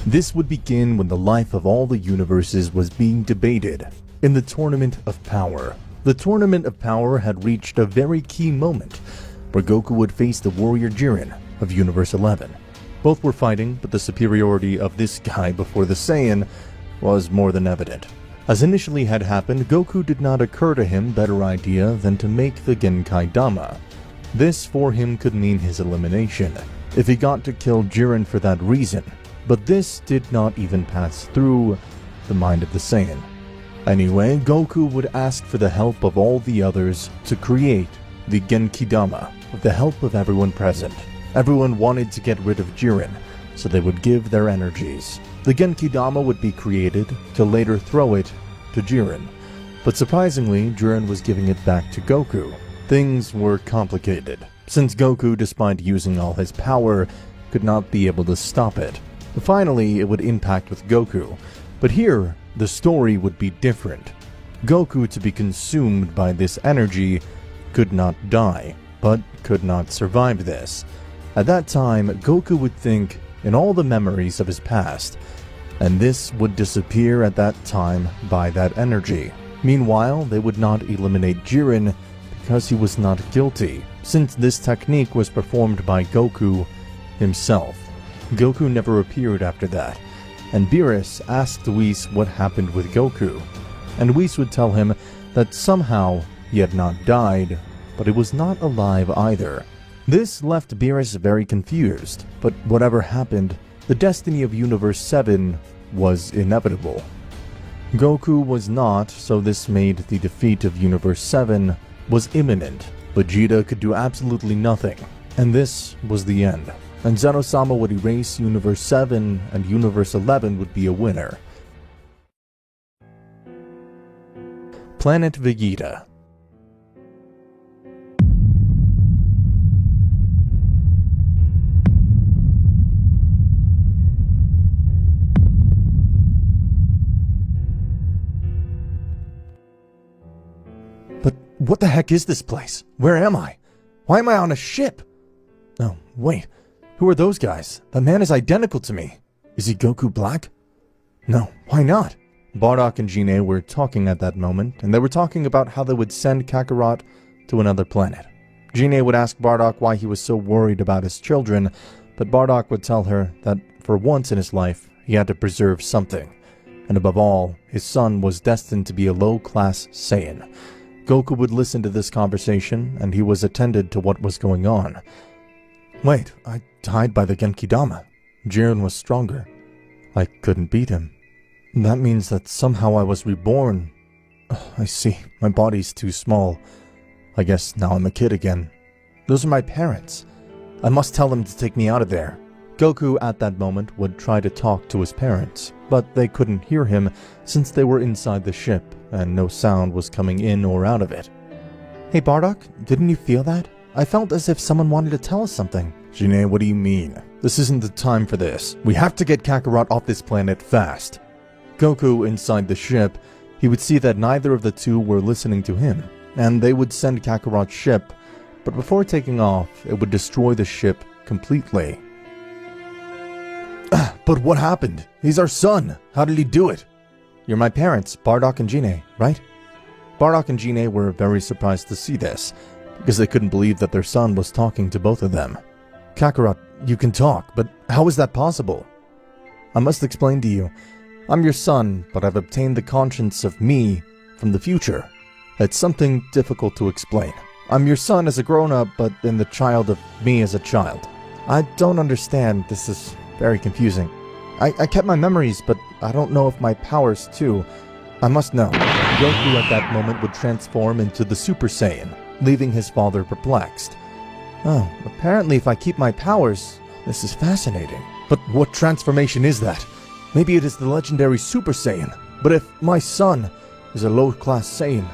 This would begin when the life of all the universes was being debated in the Tournament of Power. The Tournament of Power had reached a very key moment where Goku would face the warrior Jiren of Universe 11. Both were fighting, but the superiority of this guy before the Saiyan was more than evident. As initially had happened, Goku did not occur to him better idea than to make the Genkai Dama. This for him could mean his elimination, if he got to kill Jiren for that reason, but this did not even pass through the mind of the Saiyan. Anyway, Goku would ask for the help of all the others to create the Genki Dama with the help of everyone present. Everyone wanted to get rid of Jiren, so they would give their energies. The Genki Dama would be created to later throw it to Jiren. But surprisingly, Jiren was giving it back to Goku. Things were complicated, since Goku, despite using all his power, could not be able to stop it. Finally, it would impact with Goku, but here, the story would be different. Goku, to be consumed by this energy, could not die, but could not survive this. At that time, Goku would think in all the memories of his past, and this would disappear at that time by that energy. Meanwhile, they would not eliminate Jiren because he was not guilty, since this technique was performed by Goku himself. Goku never appeared after that, and Beerus asked Whis what happened with Goku, and Whis would tell him that somehow he had not died, but he was not alive either. This left Beerus very confused, but whatever happened, the destiny of Universe 7 was inevitable. Goku was not, so this made the defeat of Universe 7 was imminent. Vegeta could do absolutely nothing, and this was the end. And Zeno Sama would erase Universe 7, and Universe 11 would be a winner. Planet Vegeta. But what the heck is this place? Where am I? Why am I on a ship? Oh, wait. Who are those guys? That man is identical to me. Is he Goku Black? No, why not? Bardock and Gine were talking at that moment, and they were talking about how they would send Kakarot to another planet. Gine would ask Bardock why he was so worried about his children, but Bardock would tell her that for once in his life, he had to preserve something. And above all, his son was destined to be a low-class Saiyan. Goku would listen to this conversation, and he was attended to what was going on. Wait, I died by the Genki Dama. Jiren was stronger. I couldn't beat him. That means that somehow I was reborn. I see. My body's too small. I guess now I'm a kid again. Those are my parents. I must tell them to take me out of there. Goku at that moment would try to talk to his parents, but they couldn't hear him since they were inside the ship and no sound was coming in or out of it. Hey Bardock, didn't you feel that? I felt as if someone wanted to tell us something. Gine, what do you mean? This isn't the time for this. We have to get Kakarot off this planet fast. Goku inside the ship, he would see that neither of the two were listening to him, and they would send Kakarot's ship, but before taking off, it would destroy the ship completely. But what happened? He's our son. How did he do it? You're my parents, Bardock and Gine, right? Bardock and Gine were very surprised to see this, because they couldn't believe that their son was talking to both of them. Kakarot, you can talk, but how is that possible? I must explain to you. I'm your son, but I've obtained the conscience of me from the future. It's something difficult to explain. I'm your son as a grown-up, but then the child of me as a child. I don't understand. This is very confusing. I kept my memories, but I don't know if my powers too. I must know. Goku at that moment would transform into the Super Saiyan, leaving his father perplexed. Oh, apparently if I keep my powers, this is fascinating. But what transformation is that? Maybe it is the legendary Super Saiyan. But if my son is a low-class Saiyan,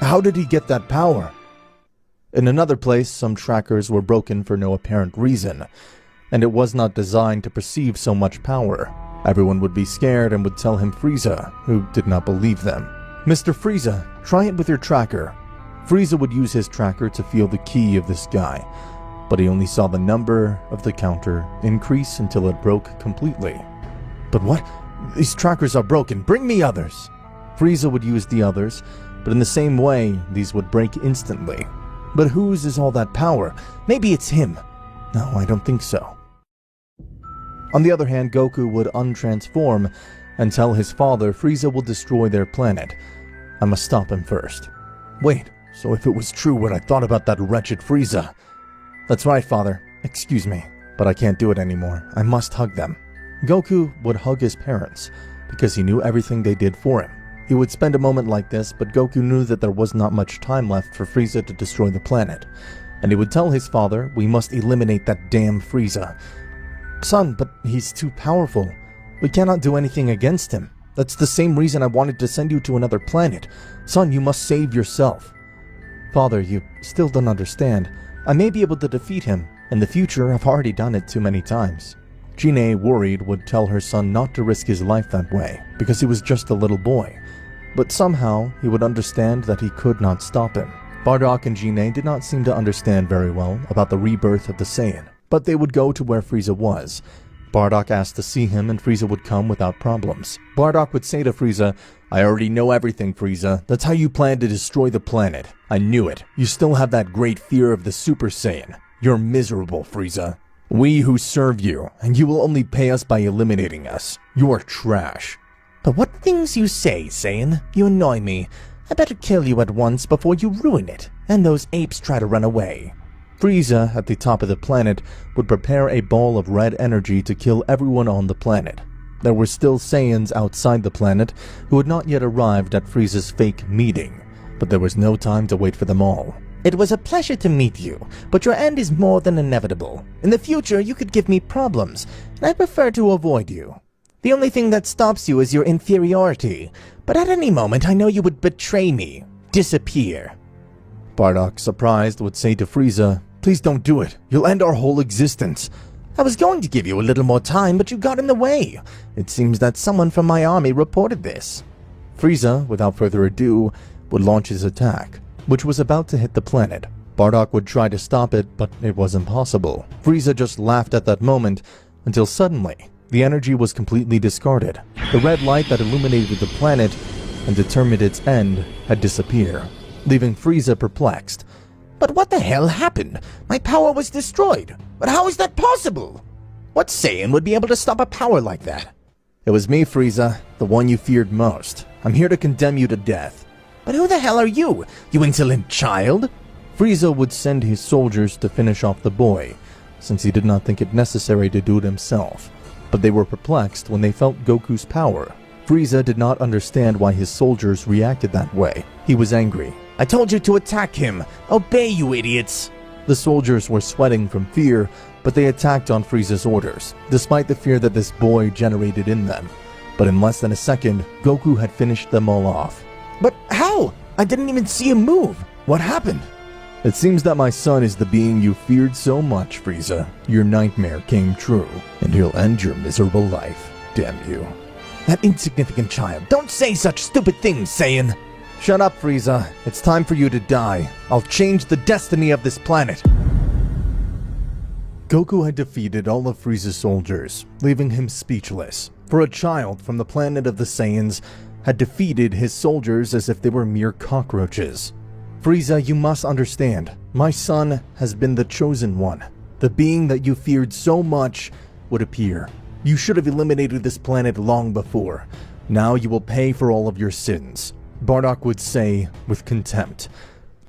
how did he get that power? In another place, some trackers were broken for no apparent reason, and it was not designed to perceive so much power. Everyone would be scared and would tell him Frieza, who did not believe them. Mr. Frieza, try it with your tracker. Frieza would use his tracker to feel the key of this guy, but he only saw the number of the counter increase until it broke completely. But what? These trackers are broken. Bring me others. Frieza would use the others, but in the same way, these would break instantly. But whose is all that power? Maybe it's him. No, I don't think so. On the other hand, Goku would untransform and tell his father Frieza will destroy their planet. I must stop him first. Wait, so if it was true what I thought about that wretched Frieza... That's right, father. Excuse me, but I can't do it anymore. I must hug them. Goku would hug his parents, because he knew everything they did for him. He would spend a moment like this, but Goku knew that there was not much time left for Frieza to destroy the planet. And he would tell his father, we must eliminate that damn Frieza. Son, but he's too powerful. We cannot do anything against him. That's the same reason I wanted to send you to another planet. Son, you must save yourself. Father, you still don't understand. I may be able to defeat him. In the future, I've already done it too many times. Jine, worried, would tell her son not to risk his life that way, because he was just a little boy. But somehow, he would understand that he could not stop him. Bardock and Jine did not seem to understand very well about the rebirth of the Saiyan, but they would go to where Frieza was. Bardock asked to see him, and Frieza would come without problems. Bardock would say to Frieza, I already know everything, Frieza. That's how you plan to destroy the planet. I knew it. You still have that great fear of the Super Saiyan. You're miserable, Frieza. We who serve you, and you will only pay us by eliminating us. You are trash. But what things you say, Saiyan. You annoy me. I better kill you at once before you ruin it, and those apes try to run away. Frieza, at the top of the planet, would prepare a ball of red energy to kill everyone on the planet. There were still Saiyans outside the planet who had not yet arrived at Frieza's fake meeting, but there was no time to wait for them all. It was a pleasure to meet you, but your end is more than inevitable. In the future, you could give me problems, and I prefer to avoid you. The only thing that stops you is your inferiority, but at any moment I know you would betray me, disappear. Bardock, surprised, would say to Frieza, Please don't do it. You'll end our whole existence. I was going to give you a little more time, but you got in the way. It seems that someone from my army reported this. Frieza, without further ado, would launch his attack, which was about to hit the planet. Bardock would try to stop it, but it was impossible. Frieza just laughed at that moment, until suddenly, the energy was completely discarded. The red light that illuminated the planet and determined its end had disappeared, leaving Frieza perplexed. But what the hell happened? My power was destroyed. But how is that possible? What Saiyan would be able to stop a power like that? It was me, Frieza, the one you feared most. I'm here to condemn you to death. But who the hell are you, you insolent child? Frieza would send his soldiers to finish off the boy, since he did not think it necessary to do it himself. But they were perplexed when they felt Goku's power. Frieza did not understand why his soldiers reacted that way. He was angry. I told you to attack him! Obey, you idiots! The soldiers were sweating from fear, but they attacked on Frieza's orders, despite the fear that this boy generated in them. But in less than a second, Goku had finished them all off. But how? I didn't even see him move. What happened? It seems that my son is the being you feared so much, Frieza. Your nightmare came true, and he'll end your miserable life. Damn you. That insignificant child. Don't say such stupid things, Saiyan. Shut up, Frieza. It's time for you to die. I'll change the destiny of this planet. Goku had defeated all of Frieza's soldiers, leaving him speechless. For a child from the planet of the Saiyans had defeated his soldiers as if they were mere cockroaches. Frieza, you must understand. My son has been the chosen one. The being that you feared so much would appear. You should have eliminated this planet long before. Now you will pay for all of your sins. Bardock would say with contempt.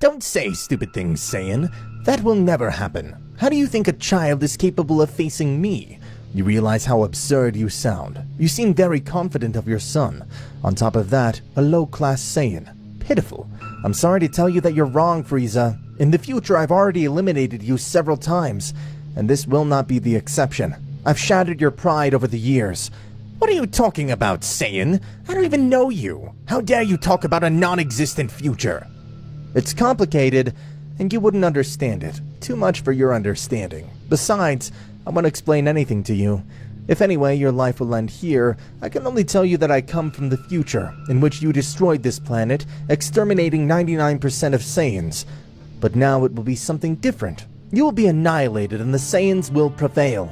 Don't say stupid things, Saiyan. That will never happen. How do you think a child is capable of facing me? You realize how absurd you sound. You seem very confident of your son. On top of that, a low-class Saiyan. Pitiful. I'm sorry to tell you that you're wrong, Frieza. In the future, I've already eliminated you several times, and this will not be the exception. I've shattered your pride over the years. What are you talking about, Saiyan? I don't even know you. How dare you talk about a non-existent future? It's complicated, and you wouldn't understand it. Too much for your understanding. Besides, I won't explain anything to you. If anyway your life will end here, I can only tell you that I come from the future, in which you destroyed this planet, exterminating 99% of Saiyans. But now it will be something different. You will be annihilated and the Saiyans will prevail.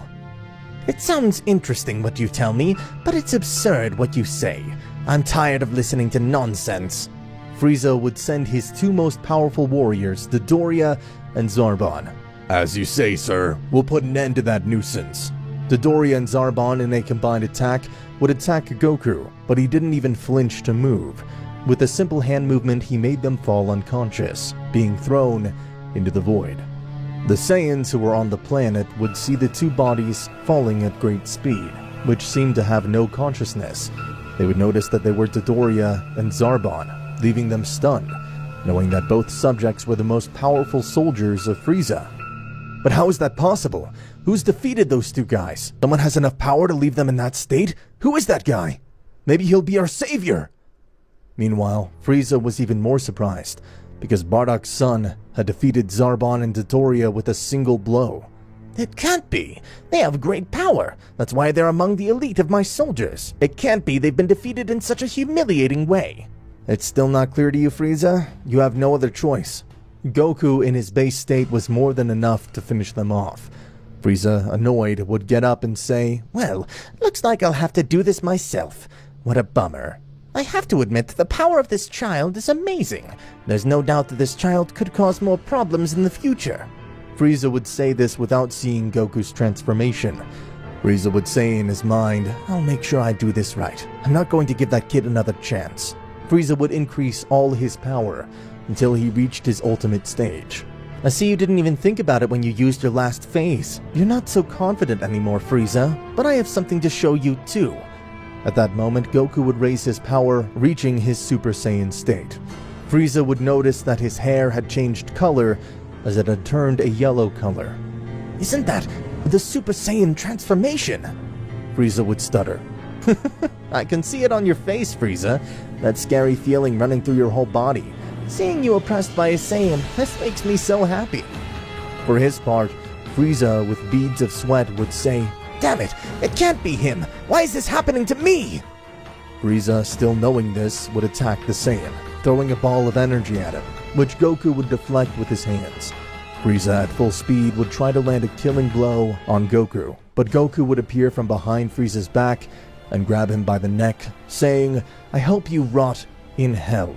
It sounds interesting what you tell me, but it's absurd what you say. I'm tired of listening to nonsense. Frieza would send his two most powerful warriors, Dodoria and Zarbon. As you say, sir, we'll put an end to that nuisance. Dodoria and Zarbon in a combined attack would attack Goku, but he didn't even flinch to move. With a simple hand movement, he made them fall unconscious, being thrown into the void. The Saiyans who were on the planet would see the two bodies falling at great speed, which seemed to have no consciousness. They would notice that they were Dodoria and Zarbon, leaving them stunned, knowing that both subjects were the most powerful soldiers of Frieza. But how is that possible? Who's defeated those two guys? Someone has enough power to leave them in that state? Who is that guy? Maybe he'll be our savior! Meanwhile, Frieza was even more surprised, because Bardock's son had defeated Zarbon and Dodoria with a single blow. It can't be. They have great power. That's why they're among the elite of my soldiers. It can't be they've been defeated in such a humiliating way. It's still not clear to you, Frieza? You have no other choice. Goku in his base state was more than enough to finish them off. Frieza, annoyed, would get up and say, "Well, looks like I'll have to do this myself. What a bummer. I have to admit the power of this child is amazing. There's no doubt that this child could cause more problems in the future." Frieza would say this without seeing Goku's transformation. Frieza would say in his mind, "I'll make sure I do this right. I'm not going to give that kid another chance." Frieza would increase all his power until he reached his ultimate stage. I see you didn't even think about it when you used your last phase. You're not so confident anymore, Frieza, but I have something to show you too. At that moment, Goku would raise his power, reaching his Super Saiyan state. Frieza would notice that his hair had changed color as it had turned a yellow color. "Isn't that the Super Saiyan transformation?" Frieza would stutter. "I can see it on your face, Frieza. That scary feeling running through your whole body. Seeing you oppressed by a Saiyan, this makes me so happy." For his part, Frieza, with beads of sweat, would say, "Damn it! It can't be him! Why is this happening to me?" Frieza, still knowing this, would attack the Saiyan, throwing a ball of energy at him, which Goku would deflect with his hands. Frieza, at full speed, would try to land a killing blow on Goku, but Goku would appear from behind Frieza's back and grab him by the neck, saying, "I hope you rot in hell."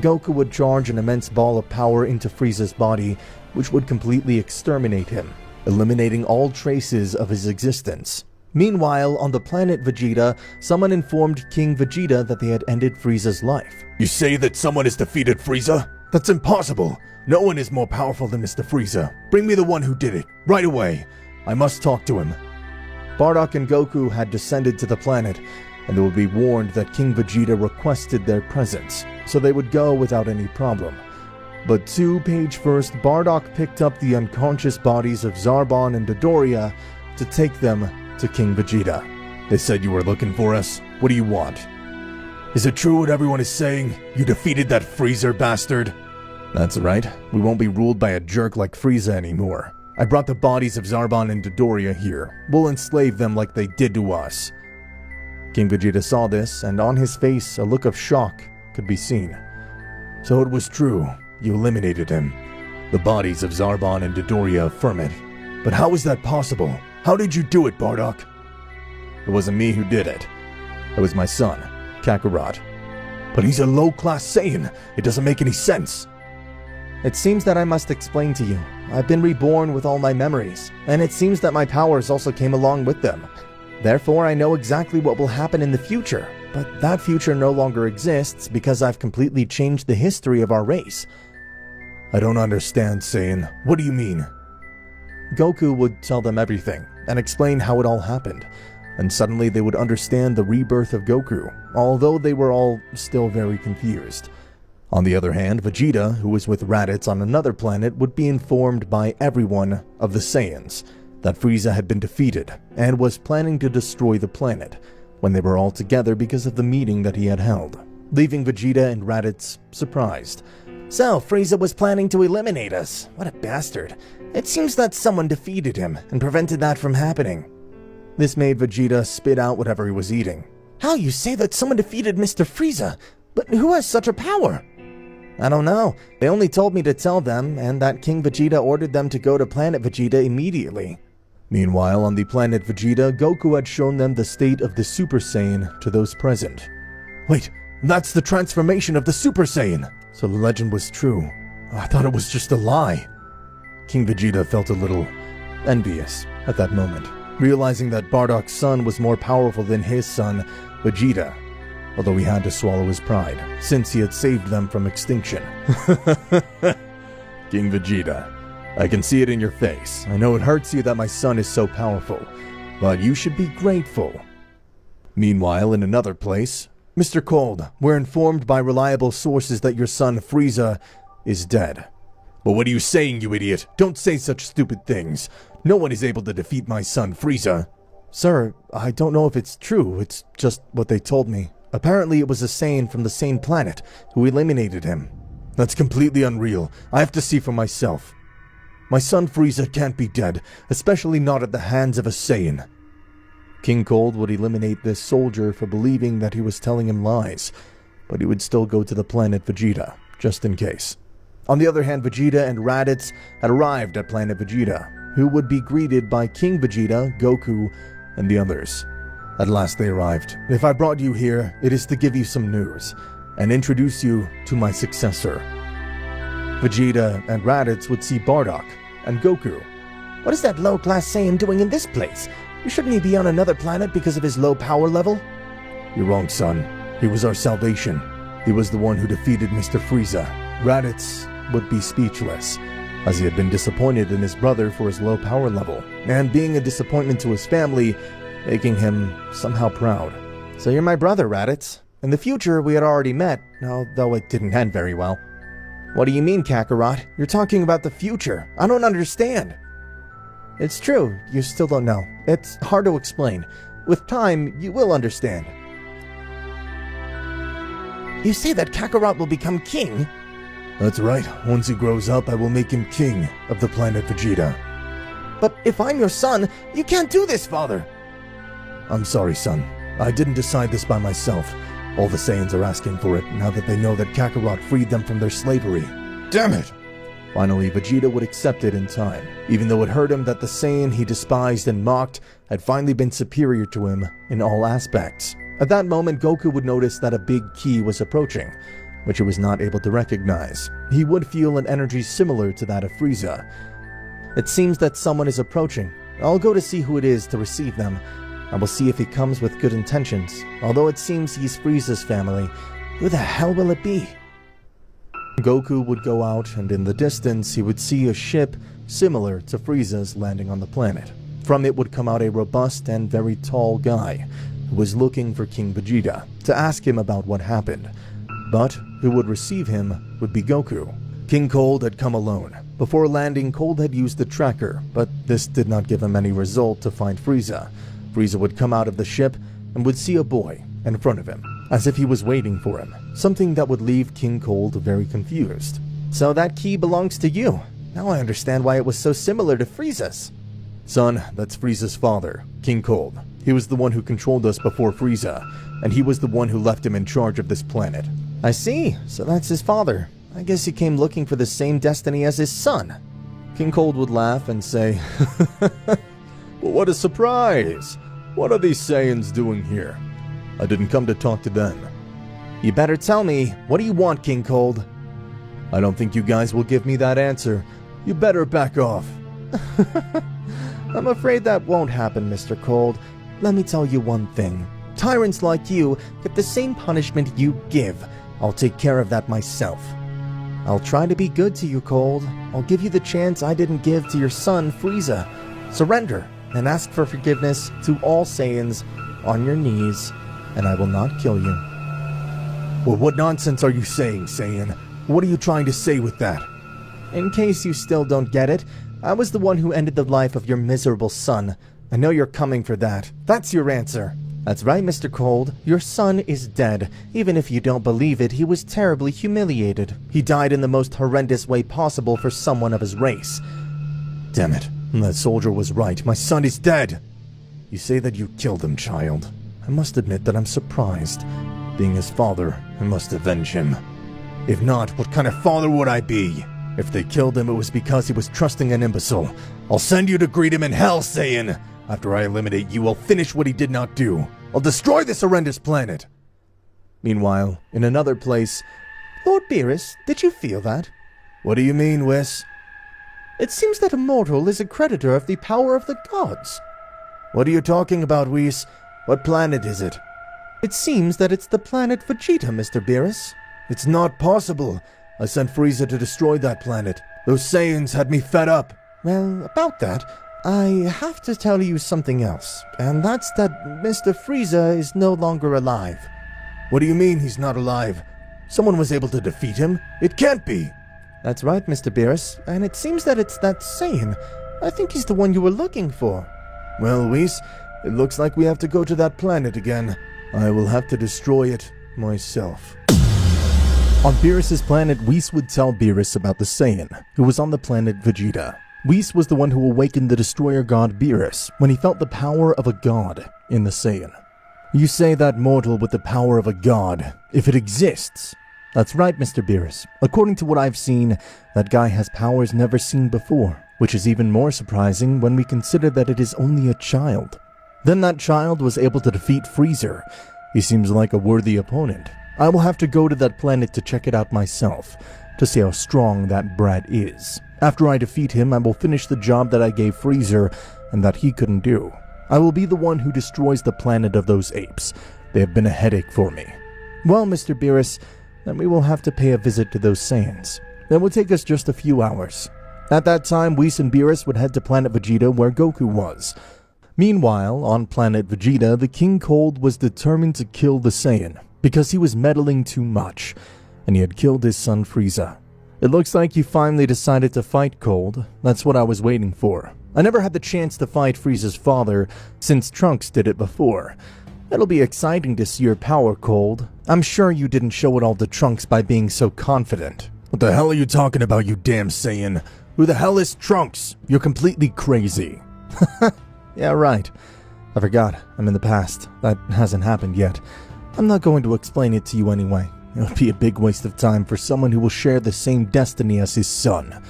Goku would charge an immense ball of power into Frieza's body, which would completely exterminate him, eliminating all traces of his existence. Meanwhile, on the planet Vegeta, someone informed King Vegeta that they had ended Frieza's life. "You say that someone has defeated Frieza? That's impossible! No one is more powerful than Mr. Frieza. Bring me the one who did it, right away. I must talk to him." Bardock and Goku had descended to the planet, and they would be warned that King Vegeta requested their presence, so they would go without any problem. But 2 page first, Bardock picked up the unconscious bodies of Zarbon and Dodoria to take them to King Vegeta. "They said you were looking for us. What do you want?" "Is it true what everyone is saying? You defeated that Freezer bastard?" "That's right. We won't be ruled by a jerk like Frieza anymore. I brought the bodies of Zarbon and Dodoria here. We'll enslave them like they did to us." King Vegeta saw this, and on his face a look of shock could be seen. "So it was true. You eliminated him. The bodies of Zarbon and Dodoria affirm it. But how is that possible? How did you do it, Bardock?" "It wasn't me who did it. It was my son, Kakarot." "But he's a low-class Saiyan. It doesn't make any sense." "It seems that I must explain to you. I've been reborn with all my memories, and it seems that my powers also came along with them. Therefore, I know exactly what will happen in the future, but that future no longer exists because I've completely changed the history of our race." "I don't understand, Saiyan. What do you mean?" Goku would tell them everything and explain how it all happened, and suddenly they would understand the rebirth of Goku, although they were all still very confused. On the other hand, Vegeta, who was with Raditz on another planet, would be informed by everyone of the Saiyans that Frieza had been defeated and was planning to destroy the planet when they were all together because of the meeting that he had held, leaving Vegeta and Raditz surprised. "So, Frieza was planning to eliminate us. What a bastard. It seems that someone defeated him and prevented that from happening." This made Vegeta spit out whatever he was eating. "How you say that someone defeated Mr. Frieza? But who has such a power?" "I don't know. They only told me to tell them, and that King Vegeta ordered them to go to Planet Vegeta immediately." Meanwhile, on the planet Vegeta, Goku had shown them the state of the Super Saiyan to those present. Wait, that's the transformation of the Super Saiyan! So the legend was true. I thought it was just a lie. King Vegeta felt a little envious at that moment, realizing that Bardock's son was more powerful than his son, Vegeta, although he had to swallow his pride, since he had saved them from extinction. King Vegeta, I can see it in your face. I know it hurts you that my son is so powerful, but you should be grateful. Meanwhile, in another place, Mr. Cold, we're informed by reliable sources that your son, Frieza, is dead. But what are you saying, you idiot? Don't say such stupid things. No one is able to defeat my son, Frieza. Sir, I don't know if it's true. It's just what they told me. Apparently it was a Saiyan from the same planet who eliminated him. That's completely unreal. I have to see for myself. My son Frieza can't be dead, especially not at the hands of a Saiyan. King Cold would eliminate this soldier for believing that he was telling him lies, but he would still go to the planet Vegeta, just in case. On the other hand, Vegeta and Raditz had arrived at planet Vegeta, who would be greeted by King Vegeta, Goku, and the others. At last they arrived. If I brought you here, it is to give you some news, and introduce you to my successor. Vegeta and Raditz would see Bardock and Goku. What is that low-class Saiyan doing in this place? Shouldn't he be on another planet because of his low power level? You're wrong, son. He was our salvation. He was the one who defeated Mr. Frieza. Raditz would be speechless, as he had been disappointed in his brother for his low power level, and being a disappointment to his family, making him somehow proud. So you're my brother, Raditz. In the future, we had already met, although it didn't end very well. What do you mean, Kakarot? You're talking about the future. I don't understand. It's true, you still don't know. It's hard to explain. With time, you will understand. You say that Kakarot will become king? That's right. Once he grows up, I will make him king of the planet Vegeta. But if I'm your son, you can't do this, father. I'm sorry, son. I didn't decide this by myself. All the Saiyans are asking for it, now that they know that Kakarot freed them from their slavery. Damn it! Finally, Vegeta would accept it in time, even though it hurt him that the Saiyan he despised and mocked had finally been superior to him in all aspects. At that moment, Goku would notice that a big key was approaching, which he was not able to recognize. He would feel an energy similar to that of Frieza. It seems that someone is approaching. I'll go to see who it is to receive them. I will see if he comes with good intentions. Although it seems he's Frieza's family, who the hell will it be? Goku would go out, and in the distance he would see a ship similar to Frieza's landing on the planet. From it would come out a robust and very tall guy who was looking for King Vegeta to ask him about what happened. But who would receive him would be Goku. King Cold had come alone. Before landing, Cold had used the tracker, but this did not give him any result to find Frieza. Frieza would come out of the ship and would see a boy in front of him, as if he was waiting for him, something that would leave King Cold very confused. So that key belongs to you. Now I understand why it was so similar to Frieza's. Son, that's Frieza's father, King Cold. He was the one who controlled us before Frieza, and he was the one who left him in charge of this planet. I see, so that's his father. I guess he came looking for the same destiny as his son. King Cold would laugh and say, Well, what a surprise! What are these Saiyans doing here? I didn't come to talk to them. You better tell me, what do you want, King Cold? I don't think you guys will give me that answer. You better back off. I'm afraid that won't happen, Mr. Cold. Let me tell you one thing. Tyrants like you get the same punishment you give. I'll take care of that myself. I'll try to be good to you, Cold. I'll give you the chance I didn't give to your son, Frieza. Surrender and ask for forgiveness to all Saiyans on your knees, and I will not kill you. Well, what nonsense are you saying, Saiyan? What are you trying to say with that? In case you still don't get it, I was the one who ended the life of your miserable son. I know you're coming for that. That's your answer. That's right, Mr. Cold. Your son is dead. Even if you don't believe it, he was terribly humiliated. He died in the most horrendous way possible for someone of his race. Damn it. That soldier was right. My son is dead. You say that you killed him, child. I must admit that I'm surprised. Being his father, I must avenge him. If not, what kind of father would I be? If they killed him, it was because he was trusting an imbecile. I'll send you to greet him in hell, Saiyan. After I eliminate you, I'll finish what he did not do. I'll destroy this horrendous planet. Meanwhile, in another place, Lord Beerus, did you feel that? What do you mean, Whis? It seems that a mortal is a creditor of the power of the gods. What are you talking about, Whis? What planet is it? It seems that it's the planet Vegeta, Mr. Beerus. It's not possible. I sent Frieza to destroy that planet. Those Saiyans had me fed up. Well, about that, I have to tell you something else, and that's that Mr. Frieza is no longer alive. What do you mean he's not alive? Someone was able to defeat him? It can't be! That's right, Mr. Beerus, and it seems that it's that Saiyan. I think he's the one you were looking for. Well, Whis, it looks like we have to go to that planet again. I will have to destroy it myself. On Beerus' planet, Whis would tell Beerus about the Saiyan, who was on the planet Vegeta. Whis was the one who awakened the destroyer god Beerus when he felt the power of a god in the Saiyan. You say that mortal with the power of a god, if it exists. That's right, Mr. Beerus. According to what I've seen, that guy has powers never seen before, which is even more surprising when we consider that it is only a child. Then that child was able to defeat Freezer. He seems like a worthy opponent. I will have to go to that planet to check it out myself, to see how strong that brat is. After I defeat him, I will finish the job that I gave Freezer and that he couldn't do. I will be the one who destroys the planet of those apes. They have been a headache for me. Well, Mr. Beerus, then we will have to pay a visit to those Saiyans. That will take us just a few hours. At that time, Whis and Beerus would head to planet Vegeta where Goku was. Meanwhile, on planet Vegeta, the King Cold was determined to kill the Saiyan because he was meddling too much, and he had killed his son Frieza. It looks like you finally decided to fight Cold. That's what I was waiting for. I never had the chance to fight Frieza's father, since Trunks did it before. It'll be exciting to see your power, Cold. I'm sure you didn't show it all to Trunks by being so confident. What the hell are you talking about, you damn Saiyan? Who the hell is Trunks? You're completely crazy. Yeah, right. I forgot. I'm in the past. That hasn't happened yet. I'm not going to explain it to you anyway. It would be a big waste of time for someone who will share the same destiny as his son.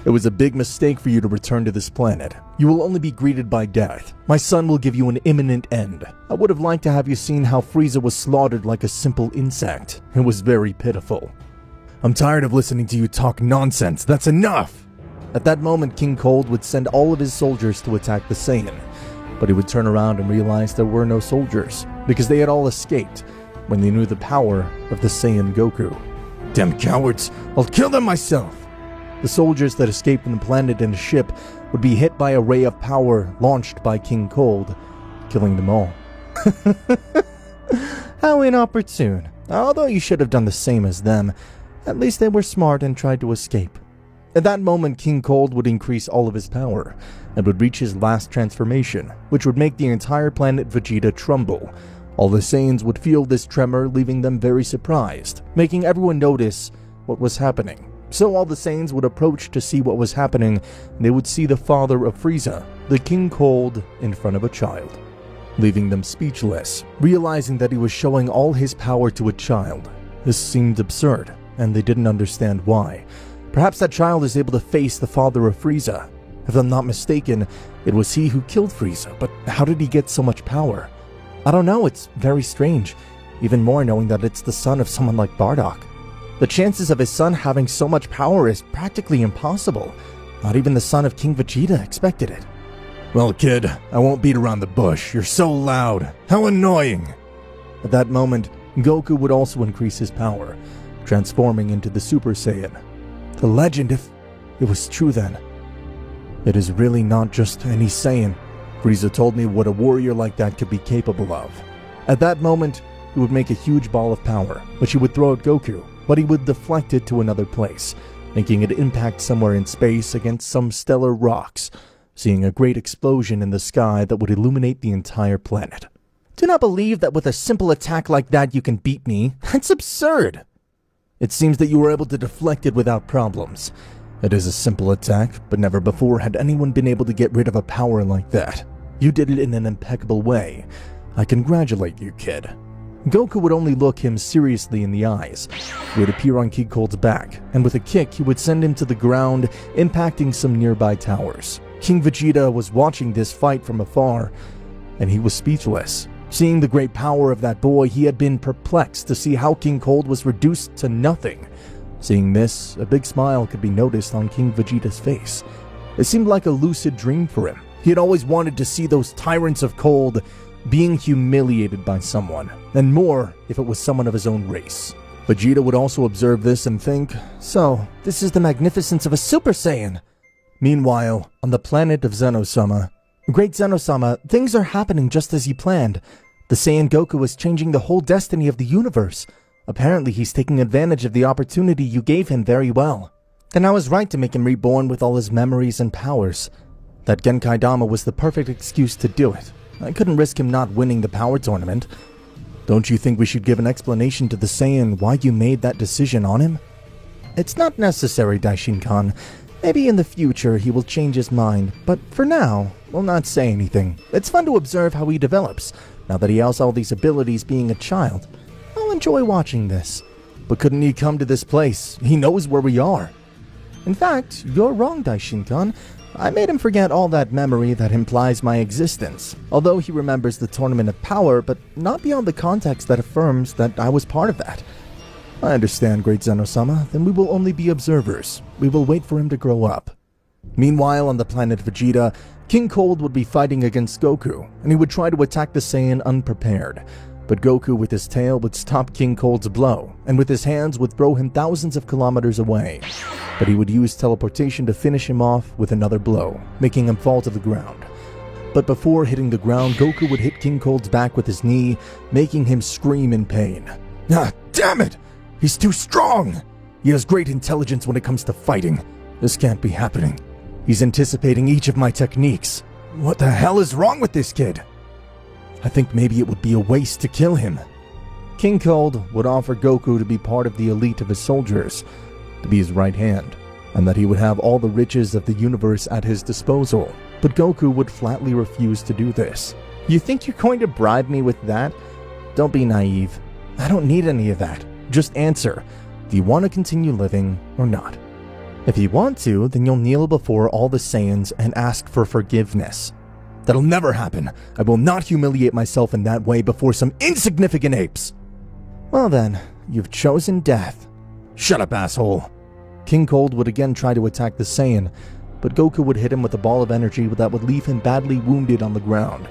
It was a big mistake for you to return to this planet. You will only be greeted by death. My son will give you an imminent end. I would have liked to have you seen how Frieza was slaughtered like a simple insect. It was very pitiful. I'm tired of listening to you talk nonsense. That's enough! At that moment, King Cold would send all of his soldiers to attack the Saiyan. But he would turn around and realize there were no soldiers, because they had all escaped when they knew the power of the Saiyan Goku. Damn cowards! I'll kill them myself! The soldiers that escaped from the planet in a ship would be hit by a ray of power launched by King Cold, killing them all. How inopportune. Although you should have done the same as them. At least they were smart and tried to escape. At that moment, King Cold would increase all of his power and would reach his last transformation, which would make the entire planet Vegeta tremble. All the Saiyans would feel this tremor, leaving them very surprised, making everyone notice what was happening. So all the Saiyans would approach to see what was happening, and they would see the father of Frieza, the King Cold, in front of a child, leaving them speechless, realizing that he was showing all his power to a child. This seemed absurd, and they didn't understand why. Perhaps that child is able to face the father of Frieza. If I'm not mistaken, it was he who killed Frieza, but how did he get so much power? I don't know, it's very strange, even more knowing that it's the son of someone like Bardock. The chances of his son having so much power is practically impossible. Not even the son of King Vegeta expected it. Well, kid, I won't beat around the bush. You're so loud. How annoying! At that moment, Goku would also increase his power, transforming into the Super Saiyan. The legend, if it was true then. It is really not just any Saiyan. Frieza told me what a warrior like that could be capable of. At that moment, he would make a huge ball of power, which he would throw at Goku, but he would deflect it to another place, making it impact somewhere in space against some stellar rocks, seeing a great explosion in the sky that would illuminate the entire planet. Do not believe that with a simple attack like that you can beat me. That's absurd. It seems that you were able to deflect it without problems. It is a simple attack, but never before had anyone been able to get rid of a power like that. You did it in an impeccable way. I congratulate you, kid. Goku would only look him seriously in the eyes. He would appear on King Cold's back, and with a kick he would send him to the ground, impacting some nearby towers. King Vegeta was watching this fight from afar, and he was speechless. Seeing the great power of that boy, he had been perplexed to see how King Cold was reduced to nothing. Seeing this, a big smile could be noticed on King Vegeta's face. It seemed like a lucid dream for him. He had always wanted to see those tyrants of cold being humiliated by someone, and more if it was someone of his own race. Vegeta would also observe this and think, so, this is the magnificence of a Super Saiyan. Meanwhile, on the planet of Zeno Sama, Great Zeno Sama, things are happening just as you planned. The Saiyan Goku is changing the whole destiny of the universe. Apparently he's taking advantage of the opportunity you gave him very well. Then I was right to make him reborn with all his memories and powers. That Genkai Dama was the perfect excuse to do it. I couldn't risk him not winning the power tournament. Don't you think we should give an explanation to the Saiyan why you made that decision on him? It's not necessary, Daishin-kan. Maybe in the future he will change his mind, but for now, we'll not say anything. It's fun to observe how he develops, now that he has all these abilities being a child. I'll enjoy watching this. But couldn't he come to this place? He knows where we are. In fact, you're wrong, Daishin-kan. I made him forget all that memory that implies my existence, although he remembers the Tournament of Power, but not beyond the context that affirms that I was part of that. I understand, Great Zeno Sama. Then we will only be observers. We will wait for him to grow up. Meanwhile, on the planet Vegeta, King Cold would be fighting against Goku, and he would try to attack the Saiyan unprepared. But Goku with his tail would stop King Cold's blow, and with his hands would throw him thousands of kilometers away. But he would use teleportation to finish him off with another blow, making him fall to the ground. But before hitting the ground, Goku would hit King Cold's back with his knee, making him scream in pain. Ah, damn it! He's too strong! He has great intelligence when it comes to fighting. This can't be happening. He's anticipating each of my techniques. What the hell is wrong with this kid? I think maybe it would be a waste to kill him. King Cold would offer Goku to be part of the elite of his soldiers, to be his right hand, and that he would have all the riches of the universe at his disposal. But Goku would flatly refuse to do this. You think you're going to bribe me with that? Don't be naive. I don't need any of that. Just answer. Do you want to continue living or not? If you want to, then you'll kneel before all the Saiyans and ask for forgiveness. That'll never happen. I will not humiliate myself in that way before some insignificant apes. Well then, you've chosen death. Shut up, asshole. King Cold would again try to attack the Saiyan, but Goku would hit him with a ball of energy that would leave him badly wounded on the ground,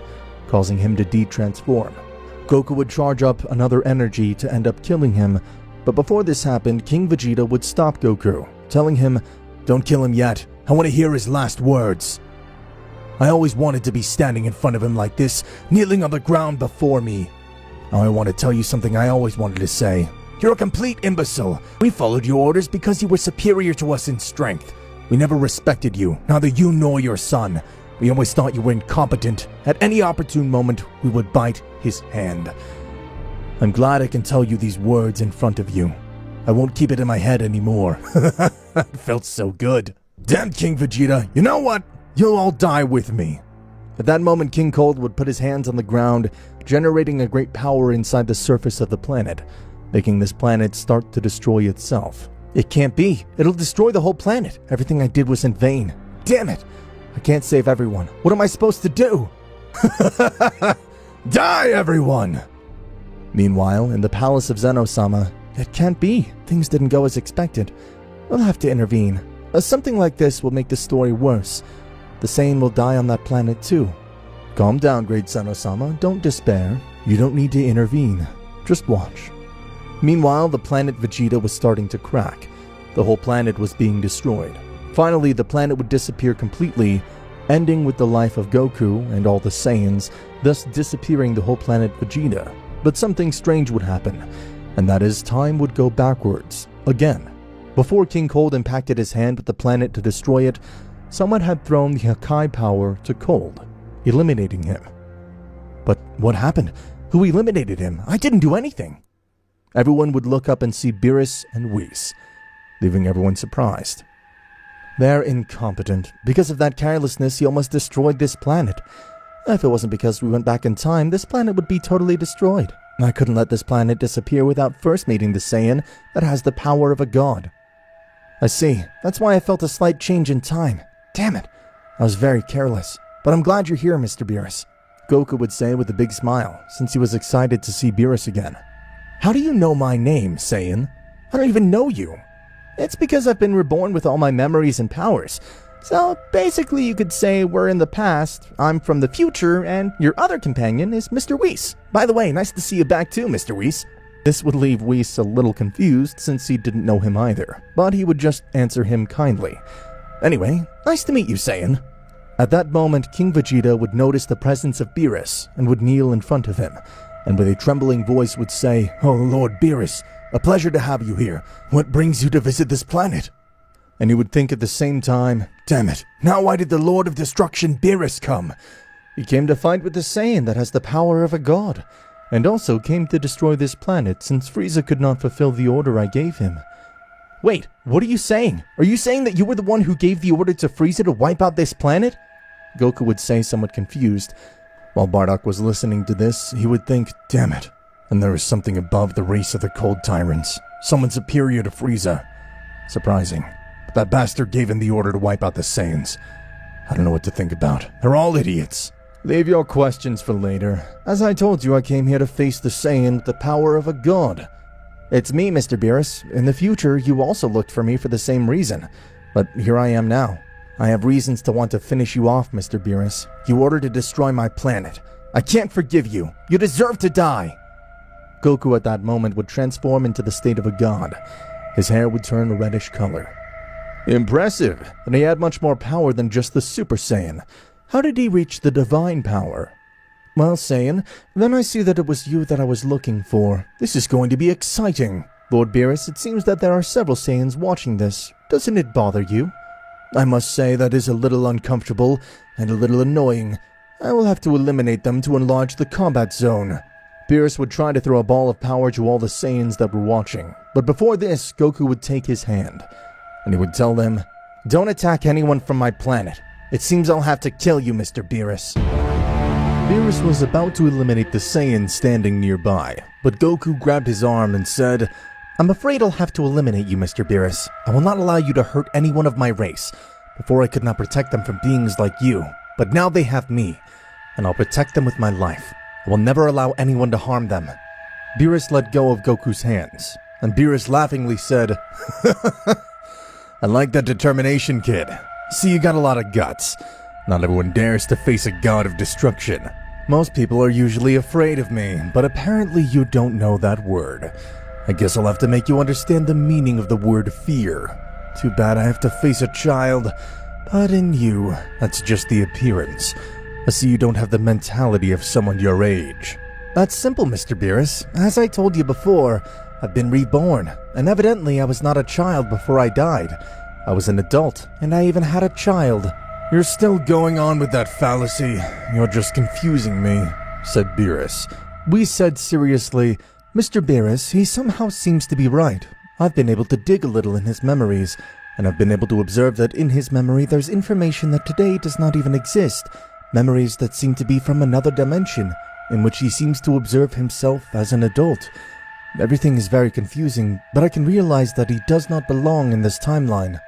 causing him to de-transform. Goku would charge up another energy to end up killing him, but before this happened, King Vegeta would stop Goku, telling him, "Don't kill him yet. I want to hear his last words. I always wanted to be standing in front of him like this, kneeling on the ground before me. Now I want to tell you something I always wanted to say. You're a complete imbecile. We followed your orders because you were superior to us in strength. We never respected you, neither you nor your son. We always thought you were incompetent. At any opportune moment, we would bite his hand. I'm glad I can tell you these words in front of you. I won't keep it in my head anymore." It felt so good. Damn King Vegeta, you know what? You'll all die with me. At that moment, King Cold would put his hands on the ground, generating a great power inside the surface of the planet, making this planet start to destroy itself. It can't be. It'll destroy the whole planet. Everything I did was in vain. Damn it. I can't save everyone. What am I supposed to do? Die, everyone! Meanwhile, in the palace of Zeno Sama, it can't be. Things didn't go as expected. We'll have to intervene. Something like this will make the story worse. The Saiyan will die on that planet too. Calm down, Great Zeno Sama. Don't despair. You don't need to intervene. Just watch. Meanwhile, the planet Vegeta was starting to crack. The whole planet was being destroyed. Finally, the planet would disappear completely, ending with the life of Goku and all the Saiyans, thus disappearing the whole planet Vegeta. But something strange would happen, and that is time would go backwards, again. Before King Cold impacted his hand with the planet to destroy it, someone had thrown the Hakai power to Cold, eliminating him. But what happened? Who eliminated him? I didn't do anything. Everyone would look up and see Beerus and Whis, leaving everyone surprised. They're incompetent. Because of that carelessness, he almost destroyed this planet. If it wasn't because we went back in time, this planet would be totally destroyed. I couldn't let this planet disappear without first meeting the Saiyan that has the power of a god. I see. That's why I felt a slight change in time. Damn it. I was very careless, but I'm glad you're here, Mr. Beerus, Goku would say with a big smile, since he was excited to see Beerus again. How do you know my name, Saiyan? I don't even know you. It's because I've been reborn with all my memories and powers. So basically you could say we're in the past, I'm from the future, and your other companion is Mr. Whis. By the way, nice to see you back too, Mr. Whis. This would leave Whis a little confused since he didn't know him either, but he would just answer him kindly. Anyway, nice to meet you, Saiyan. At that moment, King Vegeta would notice the presence of Beerus and would kneel in front of him, and with a trembling voice would say, "Oh Lord Beerus, a pleasure to have you here. What brings you to visit this planet?" And he would think at the same time, "Damn it, now why did the Lord of Destruction Beerus come? He came to fight with the Saiyan that has the power of a god, and also came to destroy this planet since Frieza could not fulfill the order I gave him." Wait, what are you saying? Are you saying that you were the one who gave the order to Frieza to wipe out this planet? Goku would say, somewhat confused. While Bardock was listening to this, he would think, "Damn it, and there is something above the race of the Cold Tyrants, someone superior to Frieza. Surprising. But that bastard gave him the order to wipe out the Saiyans. I don't know what to think about. They're all idiots." Leave your questions for later. As I told you, I came here to face the Saiyan with the power of a god. It's me, Mr. Beerus. In the future, you also looked for me for the same reason. But here I am now. I have reasons to want to finish you off, Mr. Beerus. You ordered to destroy my planet. I can't forgive you. You deserve to die. Goku at that moment would transform into the state of a god. His hair would turn a reddish color. Impressive. And he had much more power than just the Super Saiyan. How did he reach the divine power? Well, Saiyan, then I see that it was you that I was looking for. This is going to be exciting. Lord Beerus, it seems that there are several Saiyans watching this. Doesn't it bother you? I must say that is a little uncomfortable and a little annoying. I will have to eliminate them to enlarge the combat zone. Beerus would try to throw a ball of power to all the Saiyans that were watching, but before this, Goku would take his hand, and he would tell them, "Don't attack anyone from my planet. It seems I'll have to kill you, Mr. Beerus." Beerus was about to eliminate the Saiyan standing nearby, but Goku grabbed his arm and said, "I'm afraid I'll have to eliminate you, Mr. Beerus. I will not allow you to hurt anyone of my race. Before I could not protect them from beings like you, but now they have me, and I'll protect them with my life. I will never allow anyone to harm them." Beerus let go of Goku's hands, and Beerus laughingly said, "I like that determination, kid. See, you got a lot of guts. Not everyone dares to face a god of destruction. Most people are usually afraid of me, but apparently you don't know that word. I guess I'll have to make you understand the meaning of the word fear. Too bad I have to face a child, but in you, that's just the appearance. I see you don't have the mentality of someone your age." That's simple, Mr. Beerus. As I told you before, I've been reborn, and evidently I was not a child before I died. I was an adult, and I even had a child. "You're still going on with that fallacy. You're just confusing me," said Beerus. We said seriously, "Mr. Beerus, he somehow seems to be right. I've been able to dig a little in his memories, and I've been able to observe that in his memory there's information that today does not even exist. Memories that seem to be from another dimension, in which he seems to observe himself as an adult. Everything is very confusing, but I can realize that he does not belong in this timeline."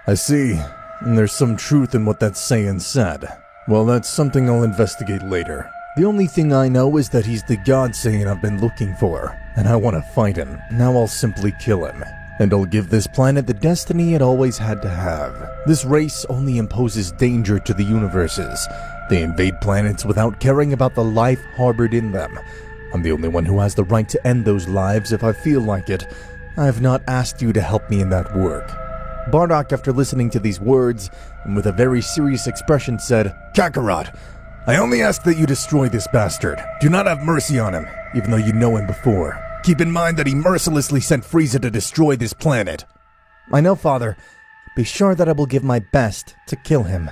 "I see. And there's some truth in what that Saiyan said. Well, that's something I'll investigate later. The only thing I know is that he's the God Saiyan I've been looking for, and I want to fight him. Now I'll simply kill him, and I'll give this planet the destiny it always had to have. This race only imposes danger to the universes. They invade planets without caring about the life harbored in them. I'm the only one who has the right to end those lives if I feel like it. I have not asked you to help me in that work." Bardock, after listening to these words, and with a very serious expression, said, "Kakarot, I only ask that you destroy this bastard. Do not have mercy on him, even though you know him before. Keep in mind that he mercilessly sent Frieza to destroy this planet." "I know, Father. Be sure that I will give my best to kill him."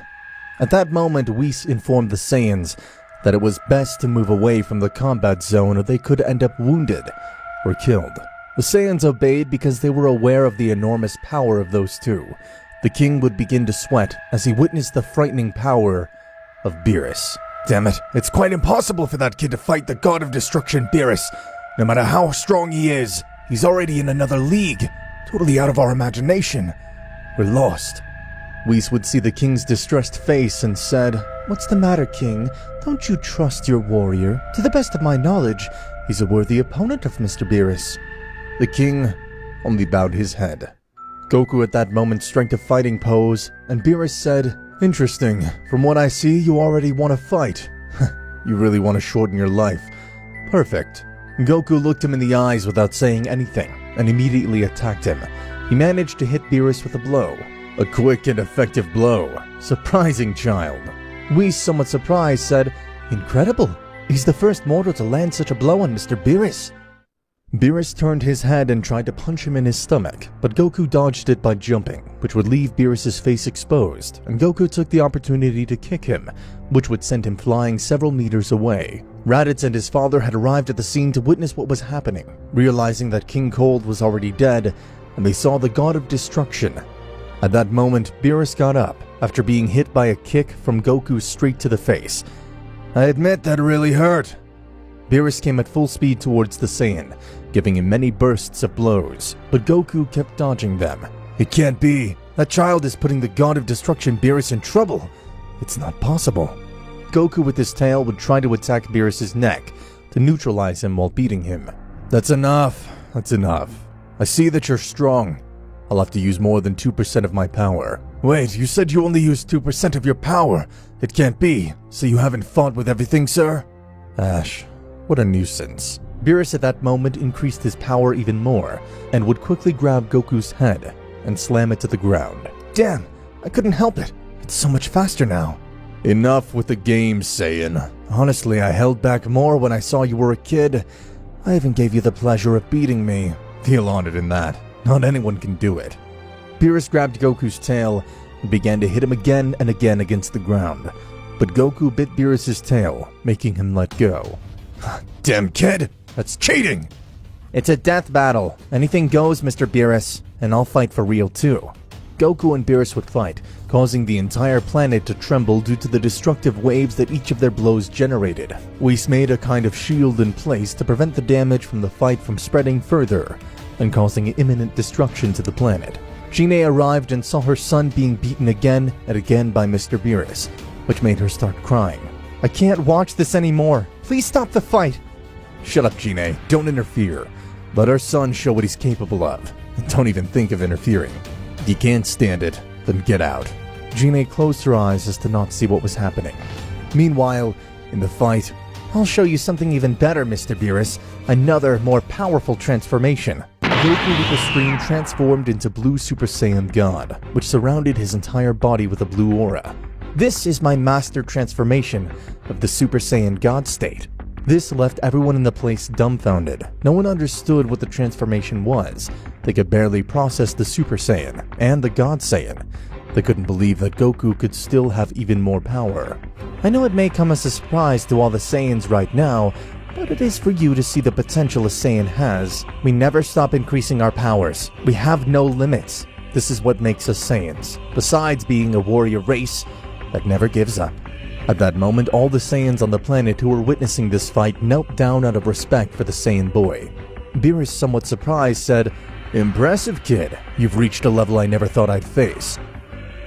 At that moment, Whis informed the Saiyans that it was best to move away from the combat zone or they could end up wounded or killed. The Saiyans obeyed because they were aware of the enormous power of those two. The king would begin to sweat as he witnessed the frightening power of Beerus. "Damn it, it's quite impossible for that kid to fight the god of destruction, Beerus. No matter how strong he is, he's already in another league, totally out of our imagination. We're lost." Whis would see the king's distressed face and said, "What's the matter, King? Don't you trust your warrior? To the best of my knowledge, he's a worthy opponent of Mr. Beerus." The king only bowed his head. Goku at that moment struck a fighting pose, and Beerus said, "Interesting. From what I see, you already want to fight. You really want to shorten your life. Perfect." Goku looked him in the eyes without saying anything, and immediately attacked him. He managed to hit Beerus with a blow. A quick and effective blow. Surprising child. Whis, somewhat surprised, said, "Incredible. He's the first mortal to land such a blow on Mr. Beerus." Beerus turned his head and tried to punch him in his stomach, but Goku dodged it by jumping, which would leave Beerus' face exposed, and Goku took the opportunity to kick him, which would send him flying several meters away. Raditz and his father had arrived at the scene to witness what was happening, realizing that King Cold was already dead, and they saw the God of Destruction. At that moment, Beerus got up, after being hit by a kick from Goku straight to the face. "I admit that really hurt." Beerus came at full speed towards the Saiyan, giving him many bursts of blows, but Goku kept dodging them. "It can't be. That child is putting the God of Destruction Beerus in trouble. It's not possible." Goku with his tail would try to attack Beerus' neck to neutralize him while beating him. "That's enough. That's enough. I see that you're strong. I'll have to use more than 2% of my power." "Wait, you said you only used 2% of your power. It can't be. So you haven't fought with everything, sir?" Ash, what a nuisance. Beerus at that moment increased his power even more, and would quickly grab Goku's head and slam it to the ground. "Damn, I couldn't help it. It's so much faster now." "Enough with the games, Saiyan. Honestly, I held back more when I saw you were a kid. I even gave you the pleasure of beating me. Feel honored in that. Not anyone can do it." Beerus grabbed Goku's tail and began to hit him again and again against the ground, but Goku bit Beerus' tail, making him let go. "Damn kid, that's cheating!" "It's a death battle. Anything goes, Mr. Beerus, and I'll fight for real too." Goku and Beerus would fight, causing the entire planet to tremble due to the destructive waves that each of their blows generated. Whis made a kind of shield in place to prevent the damage from the fight from spreading further and causing imminent destruction to the planet. Jine arrived and saw her son being beaten again and again by Mr. Beerus, which made her start crying. "I can't watch this anymore. Please stop the fight." "Shut up, Jine. Don't interfere. Let our son show what he's capable of. And don't even think of interfering. If you can't stand it, then get out." Jine closed her eyes as to not see what was happening. Meanwhile, in the fight, "I'll show you something even better, Mr. Beerus. Another, more powerful transformation." Goku with the screen transformed into Blue Super Saiyan God, which surrounded his entire body with a blue aura. "This is my master transformation of the Super Saiyan God state." This left everyone in the place dumbfounded. No one understood what the transformation was. They could barely process the Super Saiyan and the God Saiyan. They couldn't believe that Goku could still have even more power. "I know it may come as a surprise to all the Saiyans right now, but it is for you to see the potential a Saiyan has. We never stop increasing our powers. We have no limits. This is what makes us Saiyans, besides being a warrior race that never gives up." At that moment, all the Saiyans on the planet who were witnessing this fight knelt down out of respect for the Saiyan boy. Beerus, somewhat surprised, said, "Impressive, kid. You've reached a level I never thought I'd face."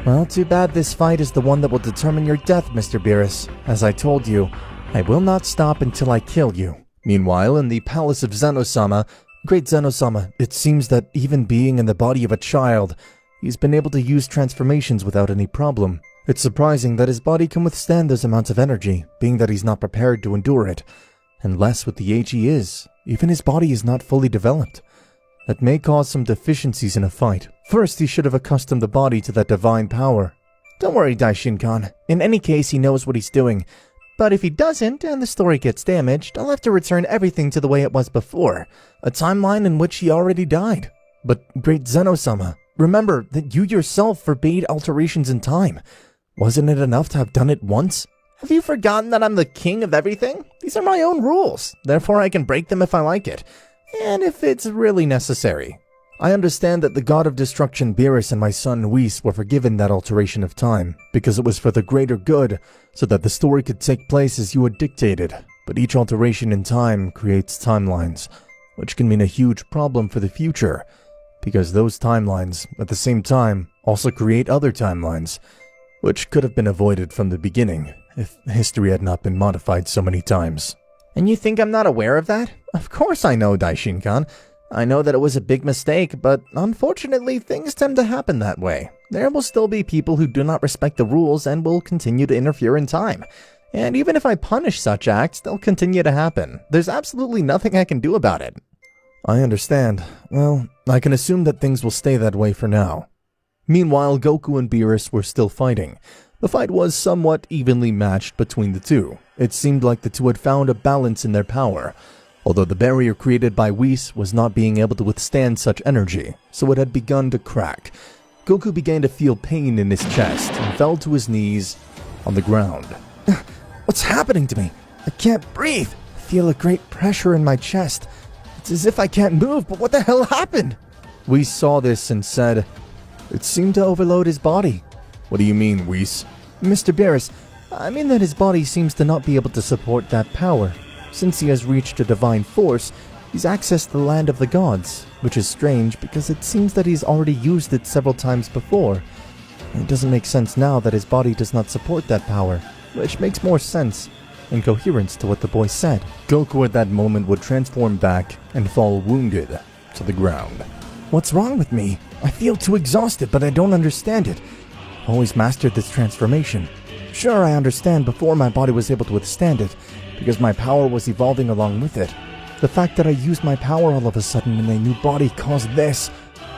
"Well, too bad this fight is the one that will determine your death, Mr. Beerus. As I told you, I will not stop until I kill you." Meanwhile, in the palace of Zeno Sama, "Great Zeno Sama, it seems that even being in the body of a child, he's been able to use transformations without any problem. It's surprising that his body can withstand those amounts of energy, being that he's not prepared to endure it. And less with the age he is, even his body is not fully developed. That may cause some deficiencies in a fight. First, he should have accustomed the body to that divine power." "Don't worry, Daishin-kan. In any case, he knows what he's doing. But if he doesn't, and the story gets damaged, I'll have to return everything to the way it was before. A timeline in which he already died." "But, Great Zeno-sama, remember that you yourself forbade alterations in time. Wasn't it enough to have done it once?" "Have you forgotten that I'm the king of everything? These are my own rules. Therefore, I can break them if I like it. And if it's really necessary." "I understand that the God of Destruction Beerus and my son Whis were forgiven that alteration of time, because it was for the greater good, so that the story could take place as you had dictated. But each alteration in time creates timelines, which can mean a huge problem for the future. because those timelines, at the same time, also create other timelines, which could have been avoided from the beginning if history had not been modified so many times. And you think I'm not aware of that? Of course I know, Daishinkan. I know that it was a big mistake, but unfortunately things tend to happen that way. There will still be people who do not respect the rules and will continue to interfere in time. And even if I punish such acts, they'll continue to happen. There's absolutely nothing I can do about it. I understand. Well, I can assume that things will stay that way for now. Meanwhile, Goku and Beerus were still fighting. The fight was somewhat evenly matched between the two. It seemed like the two had found a balance in their power, although the barrier created by Whis was not being able to withstand such energy, so it had begun to crack. Goku began to feel pain in his chest and fell to his knees on the ground. What's happening to me? I can't breathe. I feel a great pressure in my chest. It's as if I can't move, but what the hell happened? Whis saw this and said, "It seemed to overload his body." "What do you mean, Whis?" "Mr. Beerus, I mean that his body seems to not be able to support that power. Since he has reached a divine force, he's accessed the land of the gods, which is strange because it seems that he's already used it several times before. It doesn't make sense now that his body does not support that power, which makes more sense in coherence to what the boy said." Goku at that moment would transform back and fall wounded to the ground. "What's wrong with me? I feel too exhausted, but I don't understand it. I've always mastered this transformation. Sure, I understand before my body was able to withstand it, because my power was evolving along with it. The fact that I used my power all of a sudden in a new body caused this.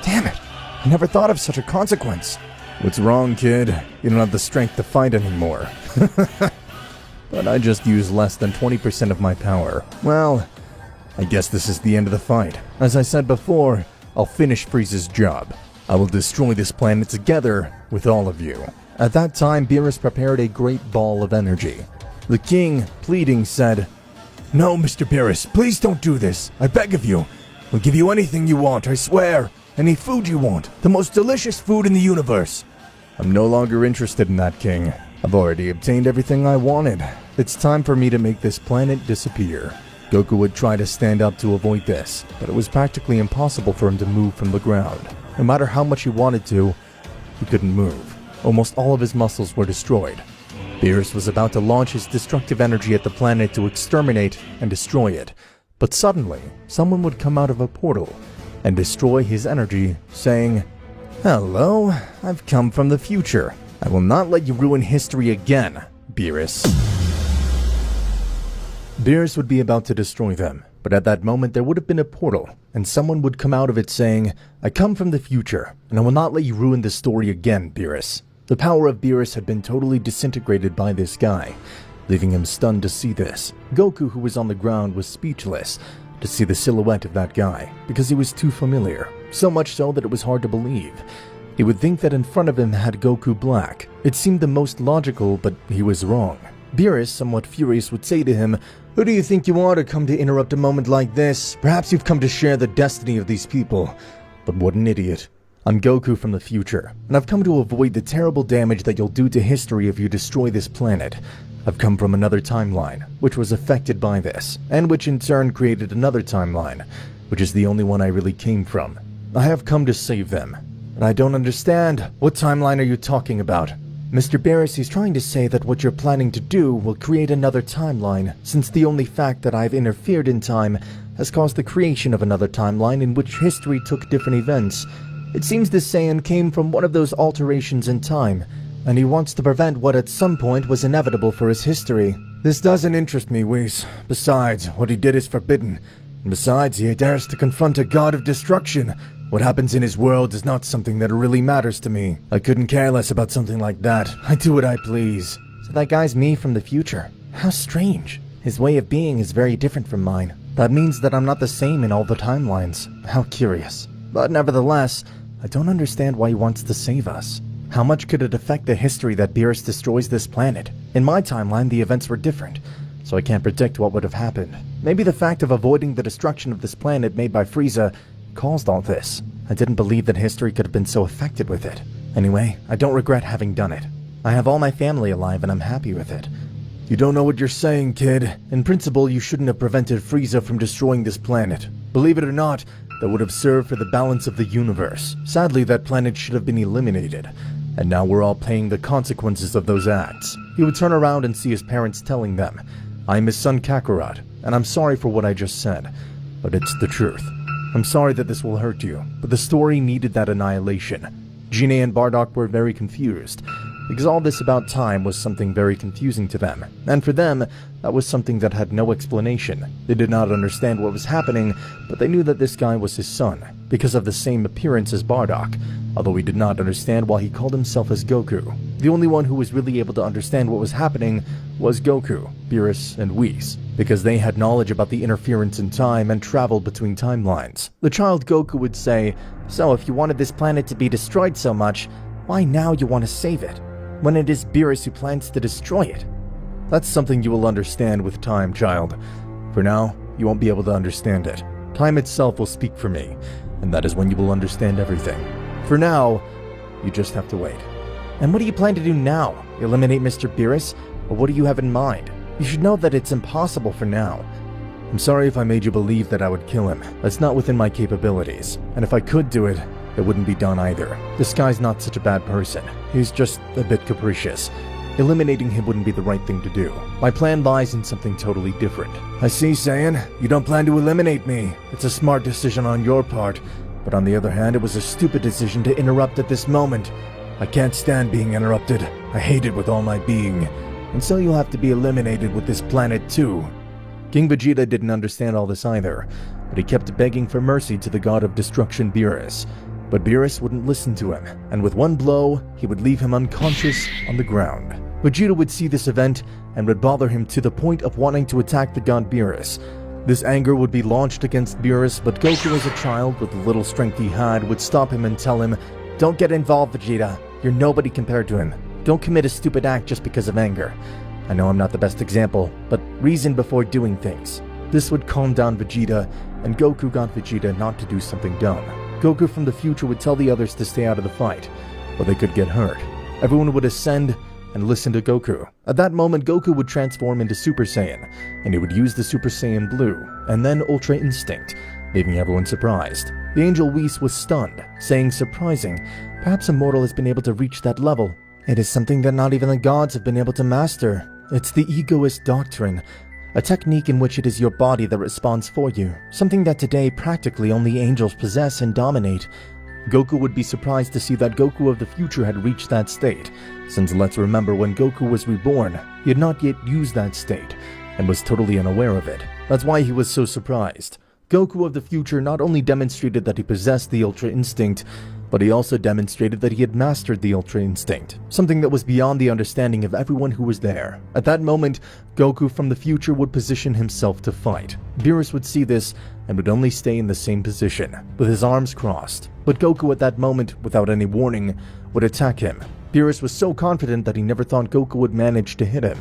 Damn it, I never thought of such a consequence." "What's wrong, kid? You don't have the strength to fight anymore." "But I just used less than 20% of my power. Well, I guess this is the end of the fight. As I said before, I'll finish Frieza's job. I will destroy this planet together with all of you." At that time, Beerus prepared a great ball of energy. The king, pleading, said, "No, Mr. Beerus, please don't do this. I beg of you. I'll give you anything you want, I swear. Any food you want. The most delicious food in the universe." "I'm no longer interested in that, King. I've already obtained everything I wanted. It's time for me to make this planet disappear." Goku would try to stand up to avoid this, but it was practically impossible for him to move from the ground. No matter how much he wanted to, he couldn't move. Almost all of his muscles were destroyed. Beerus was about to launch his destructive energy at the planet to exterminate and destroy it, but suddenly, someone would come out of a portal and destroy his energy, saying, "Hello, I've come from the future. I will not let you ruin history again, Beerus." Beerus would be about to destroy them, but at that moment there would have been a portal, and someone would come out of it saying, "I come from the future, and I will not let you ruin this story again, Beerus." The power of Beerus had been totally disintegrated by this guy, leaving him stunned to see this. Goku, who was on the ground, was speechless to see the silhouette of that guy, because he was too familiar, so much so that it was hard to believe. He would think that in front of him had Goku Black. It seemed the most logical, but he was wrong. Beerus, somewhat furious, would say to him, "Who do you think you are to come to interrupt a moment like this? Perhaps you've come to share the destiny of these people. But what an idiot. I'm Goku from the future, and I've come to avoid the terrible damage that you'll do to history if you destroy this planet. I've come from another timeline, which was affected by this, and which in turn created another timeline, which is the only one I really came from. I have come to save them. But I don't understand. What timeline are you talking about?" "Mr. Beerus, he's trying to say that what you're planning to do will create another timeline, since the only fact that I've interfered in time has caused the creation of another timeline in which history took different events. It seems this Saiyan came from one of those alterations in time, and he wants to prevent what at some point was inevitable for his history." "This doesn't interest me, Whis. Besides, what he did is forbidden. And besides, he dares to confront a god of destruction. What happens in his world is not something that really matters to me. I couldn't care less about something like that. I do what I please." "So that guy's me from the future. How strange. His way of being is very different from mine. That means that I'm not the same in all the timelines. How curious. But nevertheless, I don't understand why he wants to save us. How much could it affect the history that Beerus destroys this planet? In my timeline, the events were different, so I can't predict what would have happened. Maybe the fact of avoiding the destruction of this planet made by Frieza caused all this. I didn't believe that history could have been so affected with it. Anyway, I don't regret having done it. I have all my family alive and I'm happy with it." "You don't know what you're saying, kid. In principle, you shouldn't have prevented Frieza from destroying this planet. Believe it or not, that would have served for the balance of the universe. Sadly, that planet should have been eliminated, and now we're all paying the consequences of those acts. He would turn around and see his parents telling them, "I'm his son Kakarot, and I'm sorry for what I just said, but it's the truth. I'm sorry that this will hurt you, but the story needed that annihilation." Gine and Bardock were very confused, because all this about time was something very confusing to them, and for them, that was something that had no explanation. They did not understand what was happening, but they knew that this guy was his son, because of the same appearance as Bardock, although he did not understand why he called himself as Goku. The only one who was really able to understand what was happening was Goku, Beerus, and Whis, because they had knowledge about the interference in time and traveled between timelines. The child Goku would say, "So if you wanted this planet to be destroyed so much, why now you want to save it, when it is Beerus who plans to destroy it?" That's something you will understand with time, child. For now, you won't be able to understand it. Time itself will speak for me, and that is when you will understand everything. For now, you just have to wait. And what do you plan to do now? Eliminate Mr. Beerus? Or what do you have in mind? You should know that it's impossible for now. I'm sorry if I made you believe that I would kill him. That's not within my capabilities. And if I could do it, it wouldn't be done either. This guy's not such a bad person. He's just a bit capricious. Eliminating him wouldn't be the right thing to do. My plan lies in something totally different. I see, Saiyan. You don't plan to eliminate me. It's a smart decision on your part. But on the other hand, it was a stupid decision to interrupt at this moment. I can't stand being interrupted. I hate it with all my being. And so you'll have to be eliminated with this planet too. King Vegeta didn't understand all this either, but he kept begging for mercy to the god of destruction Beerus. But Beerus wouldn't listen to him, and with one blow, he would leave him unconscious on the ground. Vegeta would see this event and would bother him to the point of wanting to attack the god Beerus. This anger would be launched against Beerus, but Goku, as a child with the little strength he had, would stop him and tell him, "Don't get involved, Vegeta. You're nobody compared to him. Don't commit a stupid act just because of anger. I know I'm not the best example, but reason before doing things." This would calm down Vegeta, and Goku got Vegeta not to do something dumb. Goku from the future would tell the others to stay out of the fight, or they could get hurt. Everyone would ascend and listen to Goku. At that moment, Goku would transform into Super Saiyan, and he would use the Super Saiyan Blue, and then Ultra Instinct, leaving everyone surprised. The angel Whis was stunned, saying, "Surprising. Perhaps a mortal has been able to reach that level. It is something that not even the gods have been able to master. It's the egoist doctrine, a technique in which it is your body that responds for you, something that today practically only angels possess and dominate." Goku would be surprised to see that Goku of the future had reached that state, since let's remember when Goku was reborn, he had not yet used that state, and was totally unaware of it. That's why he was so surprised. Goku of the future not only demonstrated that he possessed the Ultra Instinct, but he also demonstrated that he had mastered the Ultra Instinct, something that was beyond the understanding of everyone who was there. At that moment, Goku from the future would position himself to fight. Beerus would see this and would only stay in the same position, with his arms crossed. But Goku at that moment, without any warning, would attack him. Beerus was so confident that he never thought Goku would manage to hit him.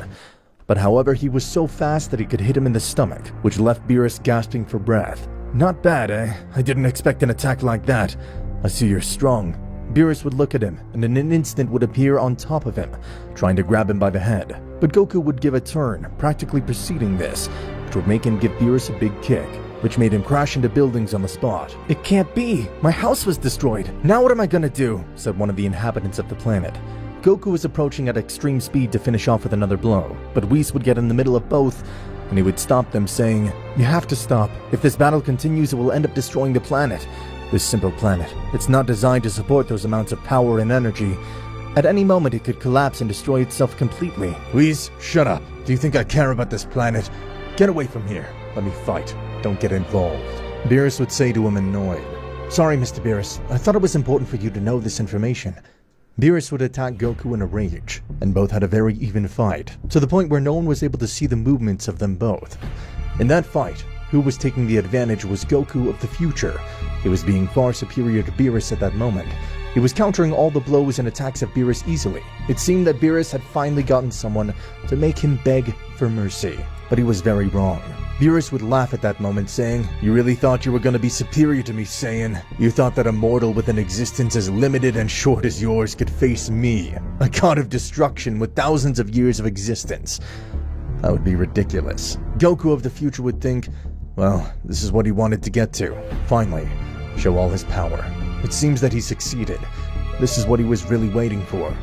But however, he was so fast that he could hit him in the stomach, which left Beerus gasping for breath. "Not bad, eh? I didn't expect an attack like that. I see you're strong." Beerus would look at him, and in an instant would appear on top of him, trying to grab him by the head. But Goku would give a turn, practically preceding this, which would make him give Beerus a big kick, which made him crash into buildings on the spot. "It can't be! My house was destroyed! Now what am I gonna do?" said one of the inhabitants of the planet. Goku was approaching at extreme speed to finish off with another blow, but Whis would get in the middle of both, and he would stop them, saying, "You have to stop. If this battle continues, it will end up destroying the planet. This simple planet. It's not designed to support those amounts of power and energy. At any moment, it could collapse and destroy itself completely." "Whis, shut up. Do you think I care about this planet? Get away from here. Let me fight. Don't get involved." Beerus would say to him, annoyed, "Sorry, Mr. Beerus. I thought it was important for you to know this information." Beerus would attack Goku in a rage, and both had a very even fight, to the point where no one was able to see the movements of them both. In that fight, who was taking the advantage was Goku of the future. He was being far superior to Beerus at that moment. He was countering all the blows and attacks of Beerus easily. It seemed that Beerus had finally gotten someone to make him beg for mercy, but he was very wrong. Beerus would laugh at that moment, saying, "You really thought you were going to be superior to me, Saiyan? You thought that a mortal with an existence as limited and short as yours could face me, a god of destruction with thousands of years of existence? That would be ridiculous." Goku of the future would think, Well, this is what he wanted to get to. Finally, show all his power. It seems that he succeeded. This is what he was really waiting for.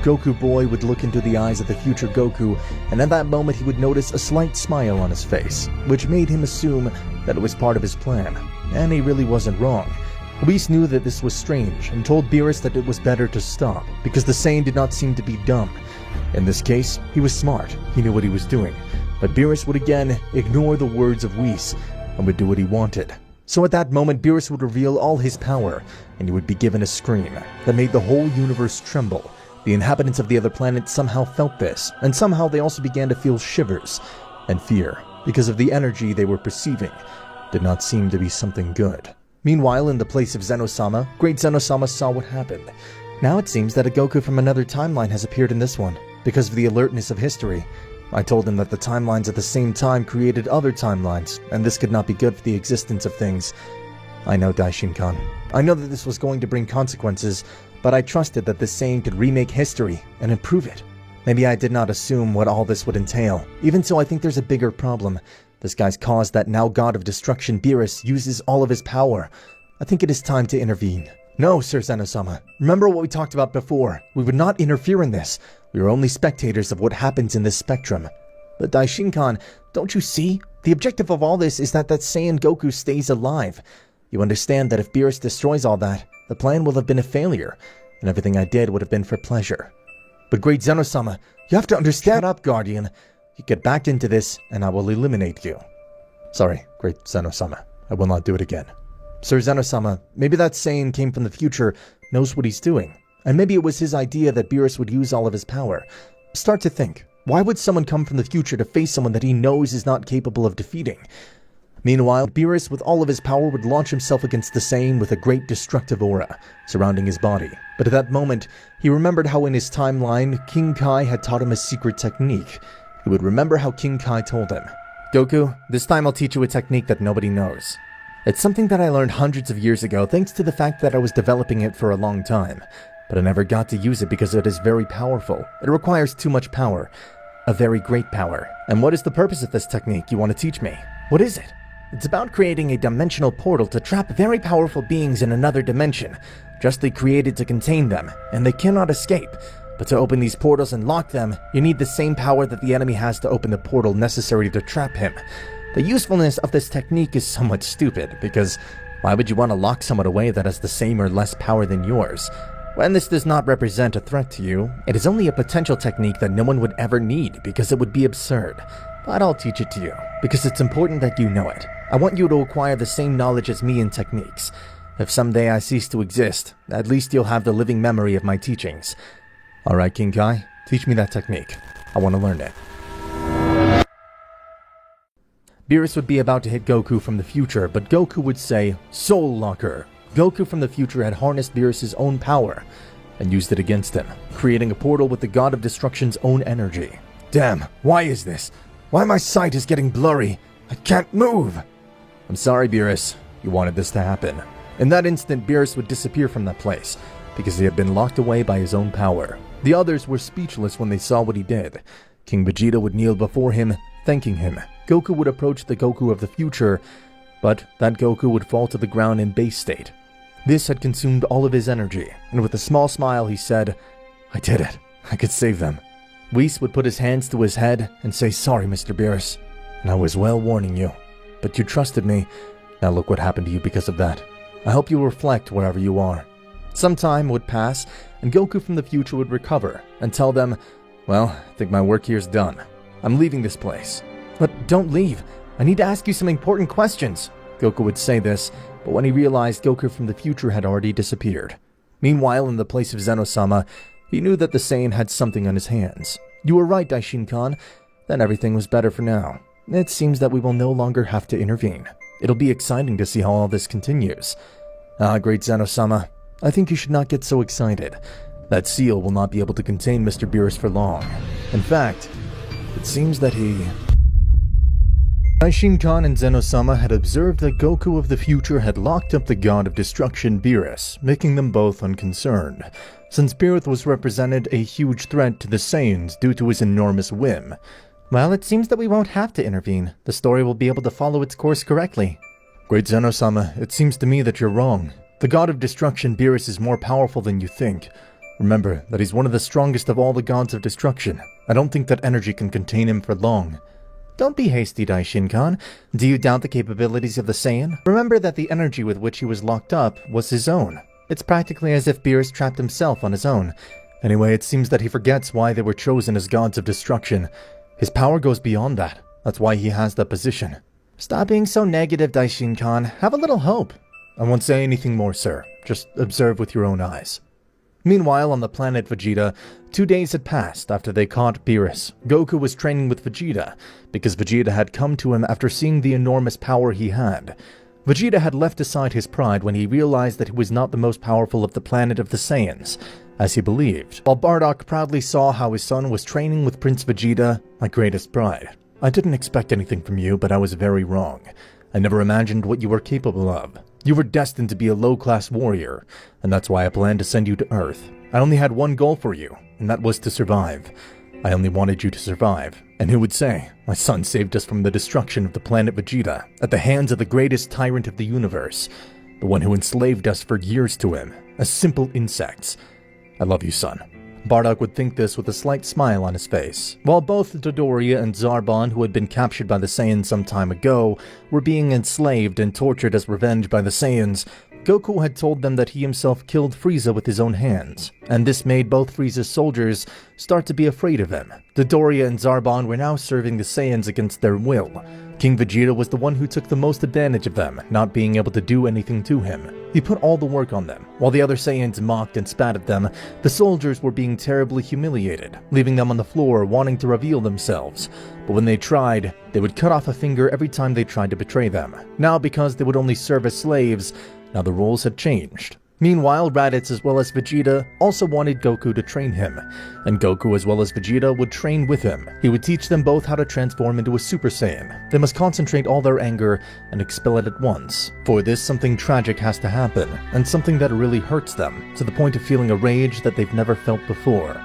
Goku Boy would look into the eyes of the future Goku, and at that moment he would notice a slight smile on his face, which made him assume that it was part of his plan. And he really wasn't wrong. Whis knew that this was strange, and told Beerus that it was better to stop, because the Saiyan did not seem to be dumb. In this case, he was smart. He knew what he was doing. But Beerus would again ignore the words of Whis, and would do what he wanted. So at that moment, Beerus would reveal all his power, and he would be given a scream that made the whole universe tremble. The inhabitants of the other planet somehow felt this, and somehow they also began to feel shivers and fear, because of the energy they were perceiving. It did not seem to be something good. Meanwhile, in the place of Zeno Sama, Great Zeno Sama saw what happened. Now it seems that a Goku from another timeline has appeared in this one, because of the alertness of history. I told him that the timelines at the same time created other timelines, and this could not be good for the existence of things. I know, Daishin-kan. I know that this was going to bring consequences, but I trusted that this saying could remake history and improve it. Maybe I did not assume what all this would entail. Even so, I think there's a bigger problem. This guy's caused that now god of destruction Beerus uses all of his power. I think it is time to intervene. No, Sir Zeno-sama. Remember what we talked about before. We would not interfere in this. We are only spectators of what happens in this spectrum. But Daishin-kan, don't you see? The objective of all this is that Saiyan Goku stays alive. You understand that if Beerus destroys all that, the plan will have been a failure, and everything I did would have been for pleasure. But Great Zeno-sama, you have to understand— Shut up, Guardian. You get back into this, and I will eliminate you. Sorry, Great Zeno-sama. I will not do it again. Sir Zeno-sama, maybe that Saiyan came from the future, knows what he's doing. And maybe it was his idea that Beerus would use all of his power. Start to think. Why would someone come from the future to face someone that he knows is not capable of defeating? Meanwhile, Beerus, with all of his power, would launch himself against the Saiyan with a great destructive aura surrounding his body. But at that moment, he remembered how in his timeline, King Kai had taught him a secret technique. He would remember how King Kai told him, "Goku, this time I'll teach you a technique that nobody knows. It's something that I learned hundreds of years ago thanks to the fact that I was developing it for a long time. But I never got to use it because it is very powerful. It requires too much power. A very great power. And what is the purpose of this technique you want to teach me? What is it? It's about creating a dimensional portal to trap very powerful beings in another dimension, justly created to contain them, and they cannot escape. But to open these portals and lock them, you need the same power that the enemy has to open the portal necessary to trap him. The usefulness of this technique is somewhat stupid, because why would you want to lock someone away that has the same or less power than yours? When this does not represent a threat to you, it is only a potential technique that no one would ever need because it would be absurd. But I'll teach it to you, because it's important that you know it. I want you to acquire the same knowledge as me in techniques. If someday I cease to exist, at least you'll have the living memory of my teachings. Alright, King Kai, teach me that technique. I want to learn it." Beerus would be about to hit Goku from the future, but Goku would say, "Soul Locker." Goku from the future had harnessed Beerus' own power and used it against him, creating a portal with the God of Destruction's own energy. Damn, why is this? Why my sight is getting blurry? I can't move! I'm sorry, Beerus. You wanted this to happen. In that instant, Beerus would disappear from that place, because he had been locked away by his own power. The others were speechless when they saw what he did. King Vegeta would kneel before him, thanking him. Goku would approach the Goku of the future, but that Goku would fall to the ground in base state. This had consumed all of his energy, and with a small smile he said, "I did it. I could save them." Whis would put his hands to his head and say, "Sorry, Mr. Beerus, and I was well warning you. But you trusted me. Now look what happened to you because of that. I hope you'll reflect wherever you are." Some time would pass, and Goku from the future would recover and tell them, "Well, I think my work here's done. I'm leaving this place." "But don't leave. I need to ask you some important questions." Goku would say this, but when he realized Goku from the future had already disappeared. Meanwhile, in the place of Zeno Sama, he knew that the Saiyan had something on his hands. You were right, Daishin-kan. Then everything was better for now. It seems that we will no longer have to intervene. It'll be exciting to see how all this continues. Ah, Great Zeno Sama, I think you should not get so excited. That seal will not be able to contain Mr. Beerus for long. In fact, it seems that Daishin-kan and Zeno Sama had observed that Goku of the future had locked up the god of destruction Beerus, making them both unconcerned, since Beerus was represented a huge threat to the Saiyans due to his enormous whim. Well, it seems that we won't have to intervene. The story will be able to follow its course correctly. Great Zeno Sama, it seems to me that you're wrong. The god of destruction, Beerus, is more powerful than you think. Remember that he's one of the strongest of all the gods of destruction. I don't think that energy can contain him for long. Don't be hasty, Daishin-kan. Do you doubt the capabilities of the Saiyan? Remember that the energy with which he was locked up was his own. It's practically as if Beerus trapped himself on his own. Anyway, it seems that he forgets why they were chosen as gods of destruction. His power goes beyond that. That's why he has that position. Stop being so negative, Daishin-kan. Have a little hope. I won't say anything more, sir. Just observe with your own eyes. Meanwhile, on the planet Vegeta, 2 days had passed after they caught Beerus. Goku was training with Vegeta, because Vegeta had come to him after seeing the enormous power he had. Vegeta had left aside his pride when he realized that he was not the most powerful of the planet of the Saiyans, as he believed, while Bardock proudly saw how his son was training with Prince Vegeta, my greatest pride. I didn't expect anything from you, but I was very wrong. I never imagined what you were capable of. You were destined to be a low-class warrior, and that's why I planned to send you to Earth. I only had one goal for you, and that was to survive. I only wanted you to survive. And who would say, my son saved us from the destruction of the planet Vegeta, at the hands of the greatest tyrant of the universe, the one who enslaved us for years to him, as simple insects. I love you, son. Bardock would think this with a slight smile on his face. While both Dodoria and Zarbon, who had been captured by the Saiyans some time ago, were being enslaved and tortured as revenge by the Saiyans, Goku had told them that he himself killed Frieza with his own hands, and this made both Frieza's soldiers start to be afraid of him. Dodoria and Zarbon were now serving the Saiyans against their will. King Vegeta was the one who took the most advantage of them, not being able to do anything to him. He put all the work on them. While the other Saiyans mocked and spat at them, the soldiers were being terribly humiliated, leaving them on the floor wanting to reveal themselves. But when they tried, they would cut off a finger every time they tried to betray them. Now, because they would only serve as slaves, now the roles had changed. Meanwhile, Raditz as well as Vegeta also wanted Goku to train him, and Goku as well as Vegeta would train with him. He would teach them both how to transform into a Super Saiyan. They must concentrate all their anger and expel it at once. For this, something tragic has to happen, and something that really hurts them, to the point of feeling a rage that they've never felt before.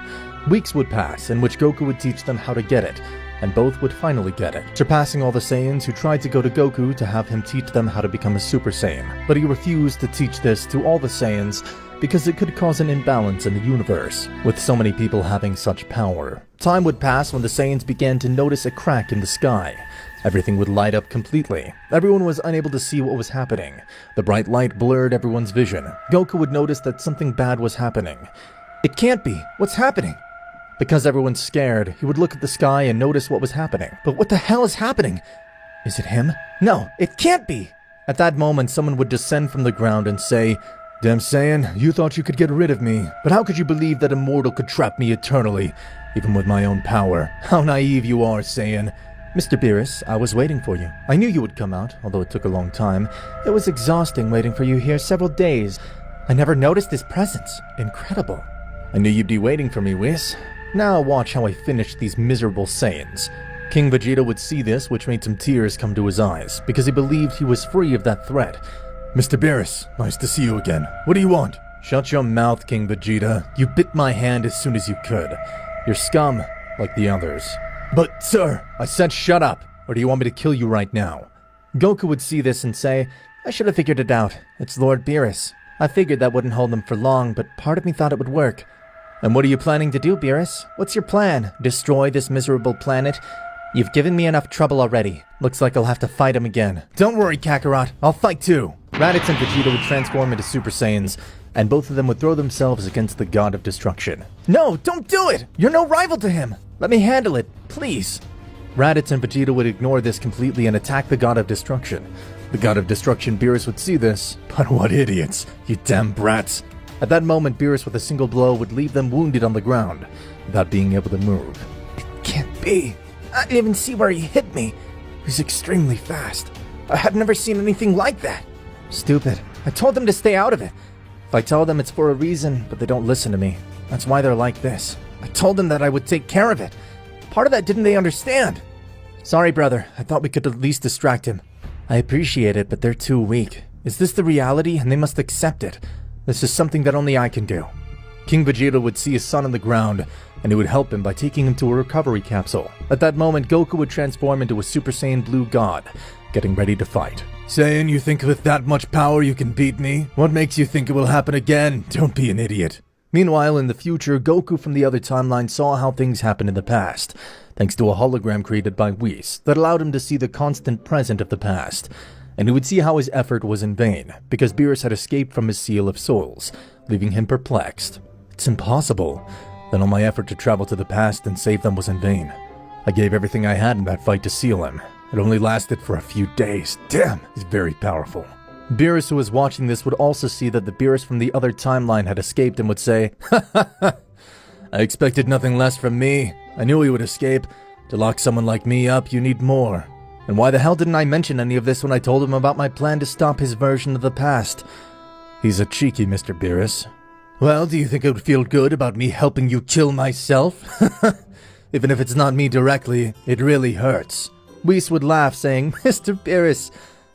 Weeks would pass in which Goku would teach them how to get it, and both would finally get it, surpassing all the Saiyans who tried to go to Goku to have him teach them how to become a Super Saiyan. But he refused to teach this to all the Saiyans because it could cause an imbalance in the universe, with so many people having such power. Time would pass when the Saiyans began to notice a crack in the sky. Everything would light up completely. Everyone was unable to see what was happening. The bright light blurred everyone's vision. Goku would notice that something bad was happening. It can't be! What's happening? Because everyone's scared, he would look at the sky and notice what was happening. But what the hell is happening? Is it him? No, it can't be! At that moment, someone would descend from the ground and say, "Damn Saiyan, you thought you could get rid of me, but how could you believe that a mortal could trap me eternally, even with my own power? How naive you are, Saiyan." Mr. Beerus, I was waiting for you. I knew you would come out, although it took a long time. It was exhausting waiting for you here several days. I never noticed his presence. Incredible. I knew you'd be waiting for me, Whis. Now watch how I finish these miserable Saiyans. King Vegeta would see this, which made some tears come to his eyes, because he believed he was free of that threat. Mr. Beerus, nice to see you again. What do you want? Shut your mouth, King Vegeta. You bit my hand as soon as you could. You're scum, like the others. But, sir, I said shut up, or do you want me to kill you right now? Goku would see this and say, I should have figured it out. It's Lord Beerus. I figured that wouldn't hold him for long, but part of me thought it would work. And what are you planning to do, Beerus? What's your plan? Destroy this miserable planet? You've given me enough trouble already. Looks like I'll have to fight him again. Don't worry, Kakarot. I'll fight too. Raditz and Vegeta would transform into Super Saiyans, and both of them would throw themselves against the God of Destruction. No, don't do it! You're no rival to him! Let me handle it, please. Raditz and Vegeta would ignore this completely and attack the God of Destruction. The God of Destruction, Beerus, would see this. But what idiots, you damn brats. At that moment, Beerus with a single blow would leave them wounded on the ground, without being able to move. It can't be. I didn't even see where he hit me. He was extremely fast. I have never seen anything like that. Stupid. I told them to stay out of it. If I tell them it's for a reason, but they don't listen to me. That's why they're like this. I told them that I would take care of it. Part of that didn't they understand? Sorry, brother. I thought we could at least distract him. I appreciate it, but they're too weak. Is this the reality? And they must accept it. This is something that only I can do. King Vegeta would see his son on the ground, and he would help him by taking him to a recovery capsule. At that moment, Goku would transform into a Super Saiyan Blue God, getting ready to fight. Saiyan, you think with that much power you can beat me? What makes you think it will happen again? Don't be an idiot. Meanwhile, in the future, Goku from the other timeline saw how things happened in the past, thanks to a hologram created by Whis that allowed him to see the constant present of the past. And he would see how his effort was in vain, because Beerus had escaped from his Seal of Souls, leaving him perplexed. It's impossible. Then all my effort to travel to the past and save them was in vain. I gave everything I had in that fight to seal him. It only lasted for a few days. Damn, he's very powerful. Beerus, who was watching this, would also see that the Beerus from the other timeline had escaped and would say, "Ha ha ha! I expected nothing less from me. I knew he would escape. To lock someone like me up, you need more. And why the hell didn't I mention any of this when I told him about my plan to stop his version of the past? He's a cheeky Mr. Beerus. Well, do you think it would feel good about me helping you kill myself? Even if it's not me directly, it really hurts." Whis would laugh, saying, "Mr. Beerus,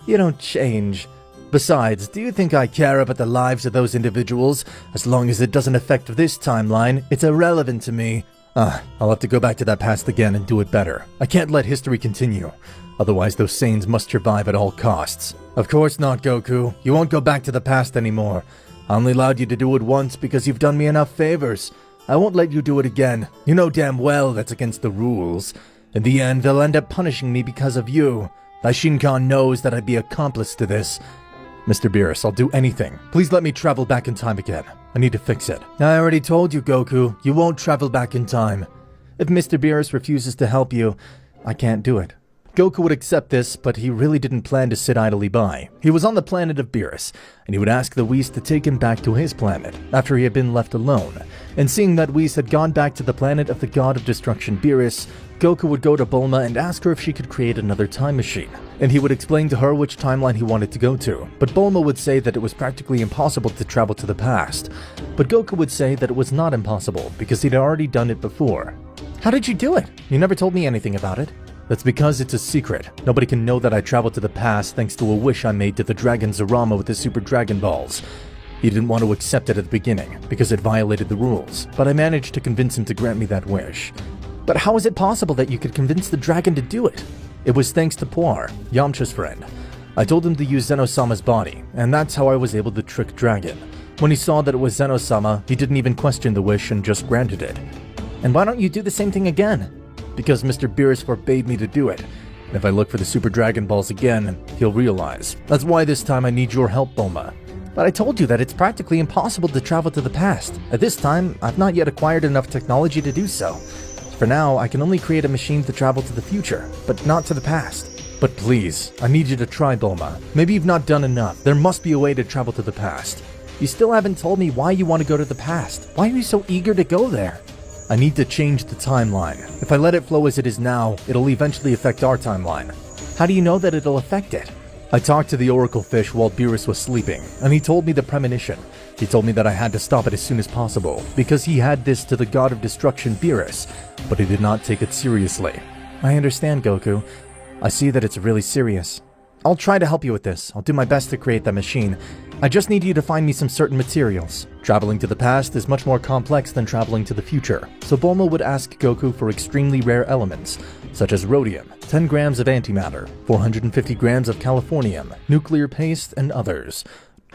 you don't change. Besides, do you think I care about the lives of those individuals? As long as it doesn't affect this timeline, it's irrelevant to me. I'll have to go back to that past again and do it better. I can't let history continue. Otherwise, those Saiyans must survive at all costs." "Of course not, Goku. You won't go back to the past anymore. I only allowed you to do it once because you've done me enough favors. I won't let you do it again. You know damn well that's against the rules. In the end, they'll end up punishing me because of you. Thy Shinkan knows that I'd be accomplice to this. Mr. Beerus, I'll do anything. Please let me travel back in time again. I need to fix it." "I already told you, Goku. You won't travel back in time. If Mr. Beerus refuses to help you, I can't do it." Goku would accept this, but he really didn't plan to sit idly by. He was on the planet of Beerus, and he would ask the Whis to take him back to his planet after he had been left alone. And seeing that Whis had gone back to the planet of the God of Destruction Beerus, Goku would go to Bulma and ask her if she could create another time machine. And he would explain to her which timeline he wanted to go to. But Bulma would say that it was practically impossible to travel to the past. But Goku would say that it was not impossible because he'd already done it before. "How did you do it? You never told me anything about it." "That's because it's a secret. Nobody can know that I traveled to the past thanks to a wish I made to the Dragon Zerama with the Super Dragon Balls. He didn't want to accept it at the beginning because it violated the rules, but I managed to convince him to grant me that wish." "But how is it possible that you could convince the dragon to do it?" "It was thanks to Poir, Yamcha's friend. I told him to use Zeno Sama's body, and that's how I was able to trick Dragon. When he saw that it was Zeno Sama, he didn't even question the wish and just granted it." "And why don't you do the same thing again?" "Because Mr. Beerus forbade me to do it. And if I look for the Super Dragon Balls again, he'll realize. That's why this time I need your help, Bulma." "But I told you that it's practically impossible to travel to the past. At this time, I've not yet acquired enough technology to do so. For now, I can only create a machine to travel to the future, but not to the past." "But please, I need you to try, Bulma. Maybe you've not done enough. There must be a way to travel to the past." "You still haven't told me why you want to go to the past. Why are you so eager to go there?" "I need to change the timeline. If I let it flow as it is now, it'll eventually affect our timeline." "How do you know that it'll affect it?" "I talked to the Oracle Fish while Beerus was sleeping, and he told me the premonition. He told me that I had to stop it as soon as possible, because he had this to the God of Destruction Beerus, but he did not take it seriously." "I understand, Goku. I see that it's really serious. I'll try to help you with this. I'll do my best to create that machine. I just need you to find me some certain materials. Traveling to the past is much more complex than traveling to the future, so Bulma would ask Goku for extremely rare elements, such as rhodium, 10 grams of antimatter, 450 grams of californium, nuclear paste, and others.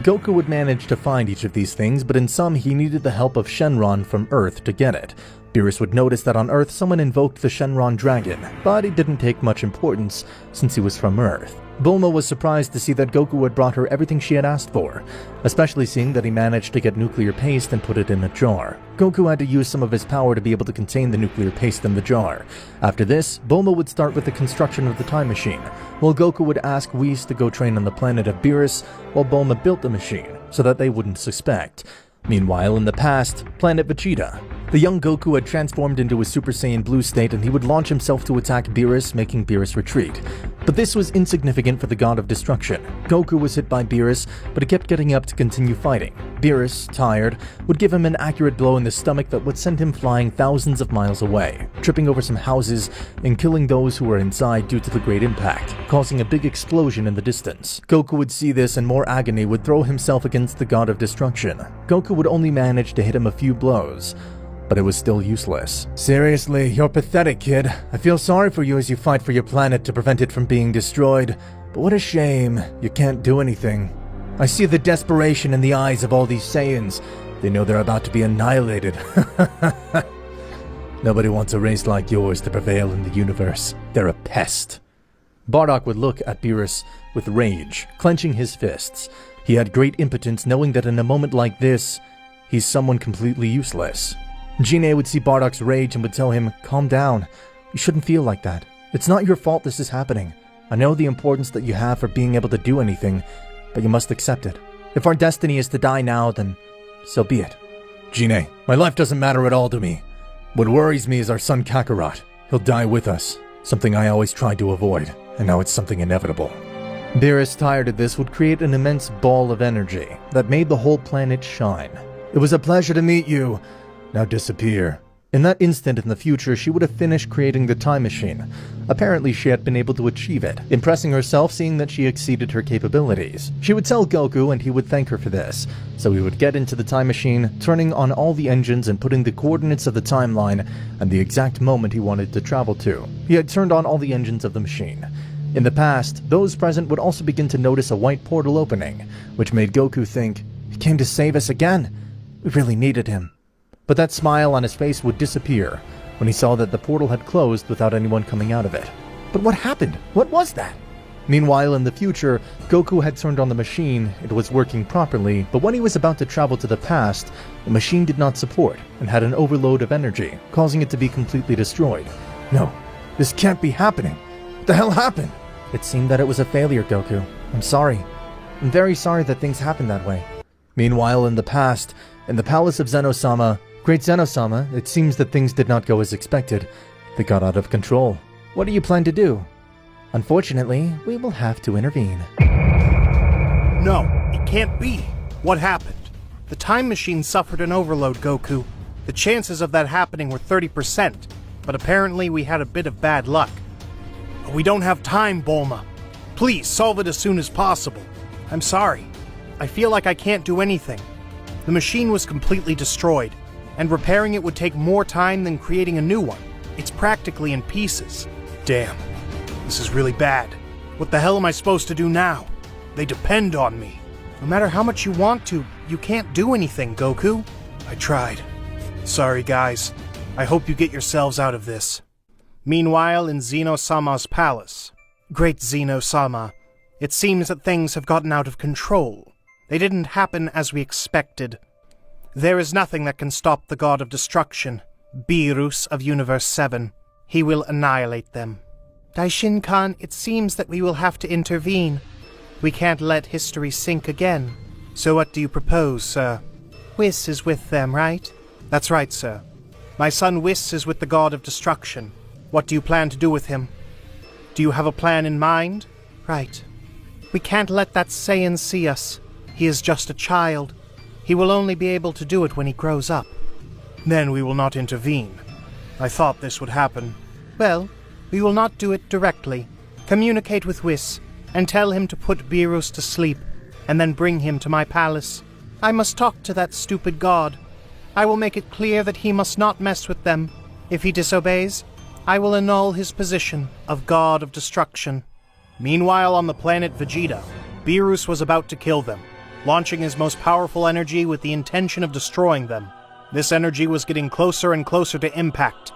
Goku would manage to find each of these things, but in some he needed the help of Shenron from Earth to get it. Beerus would notice that on Earth someone invoked the Shenron dragon, but it didn't take much importance since he was from Earth. Bulma was surprised to see that Goku had brought her everything she had asked for, especially seeing that he managed to get nuclear paste and put it in a jar. Goku had to use some of his power to be able to contain the nuclear paste in the jar. After this, Bulma would start with the construction of the time machine, while Goku would ask Whis to go train on the planet of Beerus while Bulma built the machine, so that they wouldn't suspect. Meanwhile, in the past, planet Vegeta. The young Goku had transformed into a Super Saiyan Blue state and he would launch himself to attack Beerus, making Beerus retreat. But this was insignificant for the God of Destruction. Goku was hit by Beerus, but he kept getting up to continue fighting. Beerus, tired, would give him an accurate blow in the stomach that would send him flying thousands of miles away, tripping over some houses and killing those who were inside due to the great impact, causing a big explosion in the distance. Goku would see this and more agony would throw himself against the God of Destruction. Goku would only manage to hit him a few blows. but it was still useless. Seriously, you're pathetic, kid. I feel sorry for you as you fight for your planet to prevent it from being destroyed. But what a shame, you can't do anything. I see the desperation in the eyes of all these Saiyans. They know they're about to be annihilated. Nobody wants a race like yours to prevail in the universe. They're a pest. Bardock would look at Beerus with rage, clenching his fists. He had great impotence, knowing that in a moment like this, he's someone completely useless. Gine would see Bardock's rage and would tell him, "Calm down. You shouldn't feel like that. It's not your fault this is happening. I know the importance that you have for being able to do anything, but you must accept it. If our destiny is to die now, then so be it." Gine, my life doesn't matter at all to me. What worries me is our son Kakarot. He'll die with us, something I always tried to avoid, and now it's something inevitable. Beerus, tired of this, would create an immense ball of energy that made the whole planet shine. "It was a pleasure to meet you. Now disappear." In that instant in the future, she would have finished creating the time machine. Apparently, she had been able to achieve it, impressing herself seeing that she exceeded her capabilities. She would tell Goku and he would thank her for this. So he would get into the time machine, turning on all the engines and putting the coordinates of the timeline and the exact moment he wanted to travel to. He had turned on all the engines of the machine. In the past, those present would also begin to notice a white portal opening, which made Goku think, "He came to save us again. We really needed him." But that smile on his face would disappear when he saw that the portal had closed without anyone coming out of it. But what happened? What was that? Meanwhile, in the future, Goku had turned on the machine. It was working properly, but when he was about to travel to the past, the machine did not support and had an overload of energy, causing it to be completely destroyed. No, this can't be happening. What the hell happened? It seemed that it was a failure, Goku. I'm sorry. I'm very sorry that things happened that way. Meanwhile, in the past, in the palace of Zeno Sama, Great Zeno Sama, it seems that things did not go as expected. They got out of control. What do you plan to do? Unfortunately, we will have to intervene. No, it can't be. What happened? The time machine suffered an overload, Goku. The chances of that happening were 30%, but apparently we had a bit of bad luck. We don't have time, Bulma. Please, solve it as soon as possible. I'm sorry. I feel like I can't do anything. The machine was completely destroyed, and repairing it would take more time than creating a new one. It's practically in pieces. Damn. This is really bad. What the hell am I supposed to do now? They depend on me. No matter how much you want to, you can't do anything, Goku. I tried. Sorry, guys. I hope you get yourselves out of this. Meanwhile, in Zeno Sama's palace. Great Zeno Sama, it seems that things have gotten out of control. They didn't happen as we expected. There is nothing that can stop the god of destruction, Beerus of Universe 7. He will annihilate them. Daishin-kan, it seems that we will have to intervene. We can't let history sink again. So what do you propose, sir? Whis is with them, right? That's right, sir. My son Whis is with the god of destruction. What do you plan to do with him? Do you have a plan in mind? Right. We can't let that Saiyan see us. He is just a child. He will only be able to do it when he grows up. Then we will not intervene. I thought this would happen. Well, we will not do it directly. Communicate with Whis, and tell him to put Beerus to sleep, and then bring him to my palace. I must talk to that stupid god. I will make it clear that he must not mess with them. If he disobeys, I will annul his position of god of destruction. Meanwhile, on the planet Vegeta, Beerus was about to kill them, launching his most powerful energy with the intention of destroying them. This energy was getting closer and closer to impact.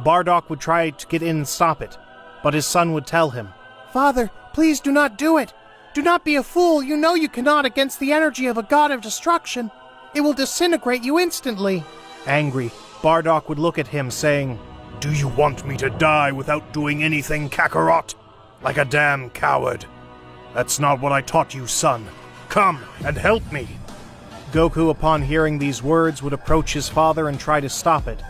Bardock would try to get in and stop it, but his son would tell him, "Father, please do not do it! Do not be a fool! You know you cannot against the energy of a god of destruction! It will disintegrate you instantly!" Angry, Bardock would look at him, saying, "Do you want me to die without doing anything, Kakarot? Like a damn coward. That's not what I taught you, son. Come and help me." Goku, upon hearing these words, would approach his father and try to stop it.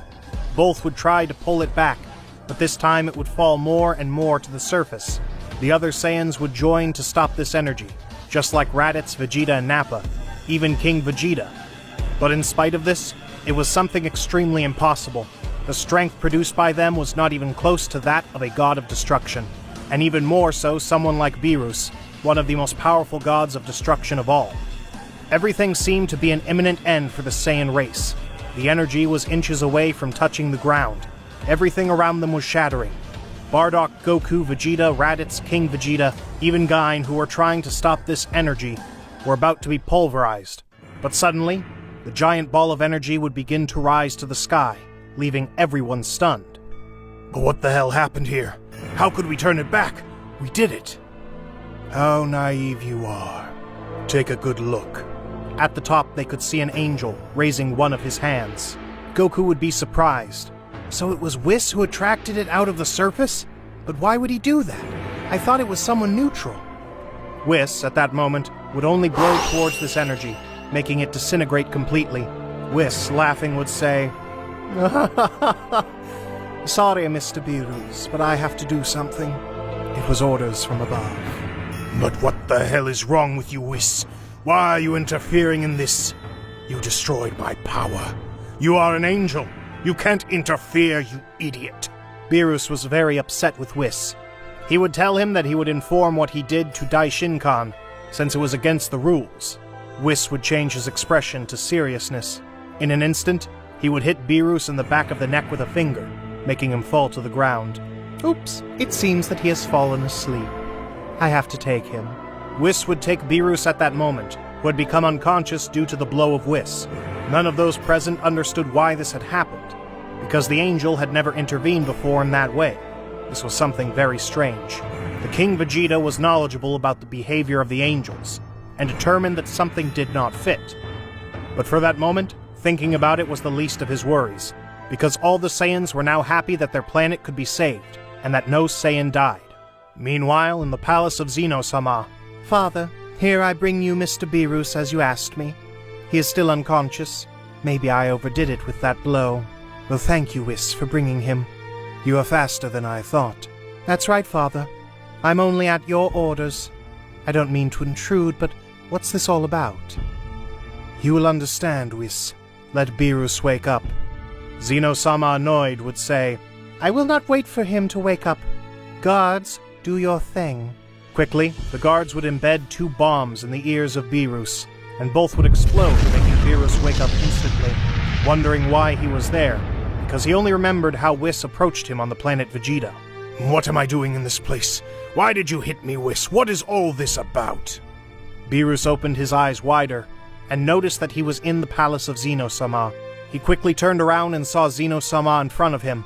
Both would try to pull it back, but this time it would fall more and more to the surface. The other Saiyans would join to stop this energy, just like Raditz, Vegeta, and Nappa, even King Vegeta. But in spite of this, it was something extremely impossible. The strength produced by them was not even close to that of a god of destruction, and even more so someone like Beerus, one of the most powerful gods of destruction of all. Everything seemed to be an imminent end for the Saiyan race. The energy was inches away from touching the ground. Everything around them was shattering. Bardock, Goku, Vegeta, Raditz, King Vegeta, even Gain, who were trying to stop this energy, were about to be pulverized. But suddenly, the giant ball of energy would begin to rise to the sky, leaving everyone stunned. But what the hell happened here? How could we turn it back? We did it. How naive you are. Take a good look. At the top, they could see an angel raising one of his hands. Goku would be surprised. So it was Whis who attracted it out of the surface? But why would he do that? I thought it was someone neutral. Whis, at that moment, would only blow towards this energy, making it disintegrate completely. Whis, laughing, would say, Sorry, Mr. Beerus, but I have to do something. It was orders from above. But what the hell is wrong with you, Whis? Why are you interfering in this? You destroyed my power. You are an angel. You can't interfere, you idiot. Beerus was very upset with Whis. He would tell him that he would inform what he did to Daishinkan, since it was against the rules. Whis would change his expression to seriousness. In an instant, he would hit Beerus in the back of the neck with a finger, making him fall to the ground. Oops, it seems that he has fallen asleep. I have to take him. Whis would take Beerus at that moment, who had become unconscious due to the blow of Whis. None of those present understood why this had happened, because the angel had never intervened before in that way. This was something very strange. The King Vegeta was knowledgeable about the behavior of the angels, and determined that something did not fit. But for that moment, thinking about it was the least of his worries, because all the Saiyans were now happy that their planet could be saved, and that no Saiyan died. Meanwhile, in the palace of Zeno Sama, Father, here I bring you Mr. Beerus as you asked me. He is still unconscious. Maybe I overdid it with that blow. Well, thank you, Whis, for bringing him. You are faster than I thought. That's right, Father. I'm only at your orders. I don't mean to intrude, but what's this all about? You will understand, Whis. Let Beerus wake up. Zeno Sama, annoyed, would say, I will not wait for him to wake up. Guards, do your thing. Quickly, the guards would embed 2 bombs in the ears of Beerus, and both would explode, making Beerus wake up instantly, wondering why he was there, because he only remembered how Whis approached him on the planet Vegeta. What am I doing in this place? Why did you hit me, Whis? What is all this about? Beerus opened his eyes wider, and noticed that he was in the palace of Zeno Sama. He quickly turned around and saw Zeno Sama in front of him,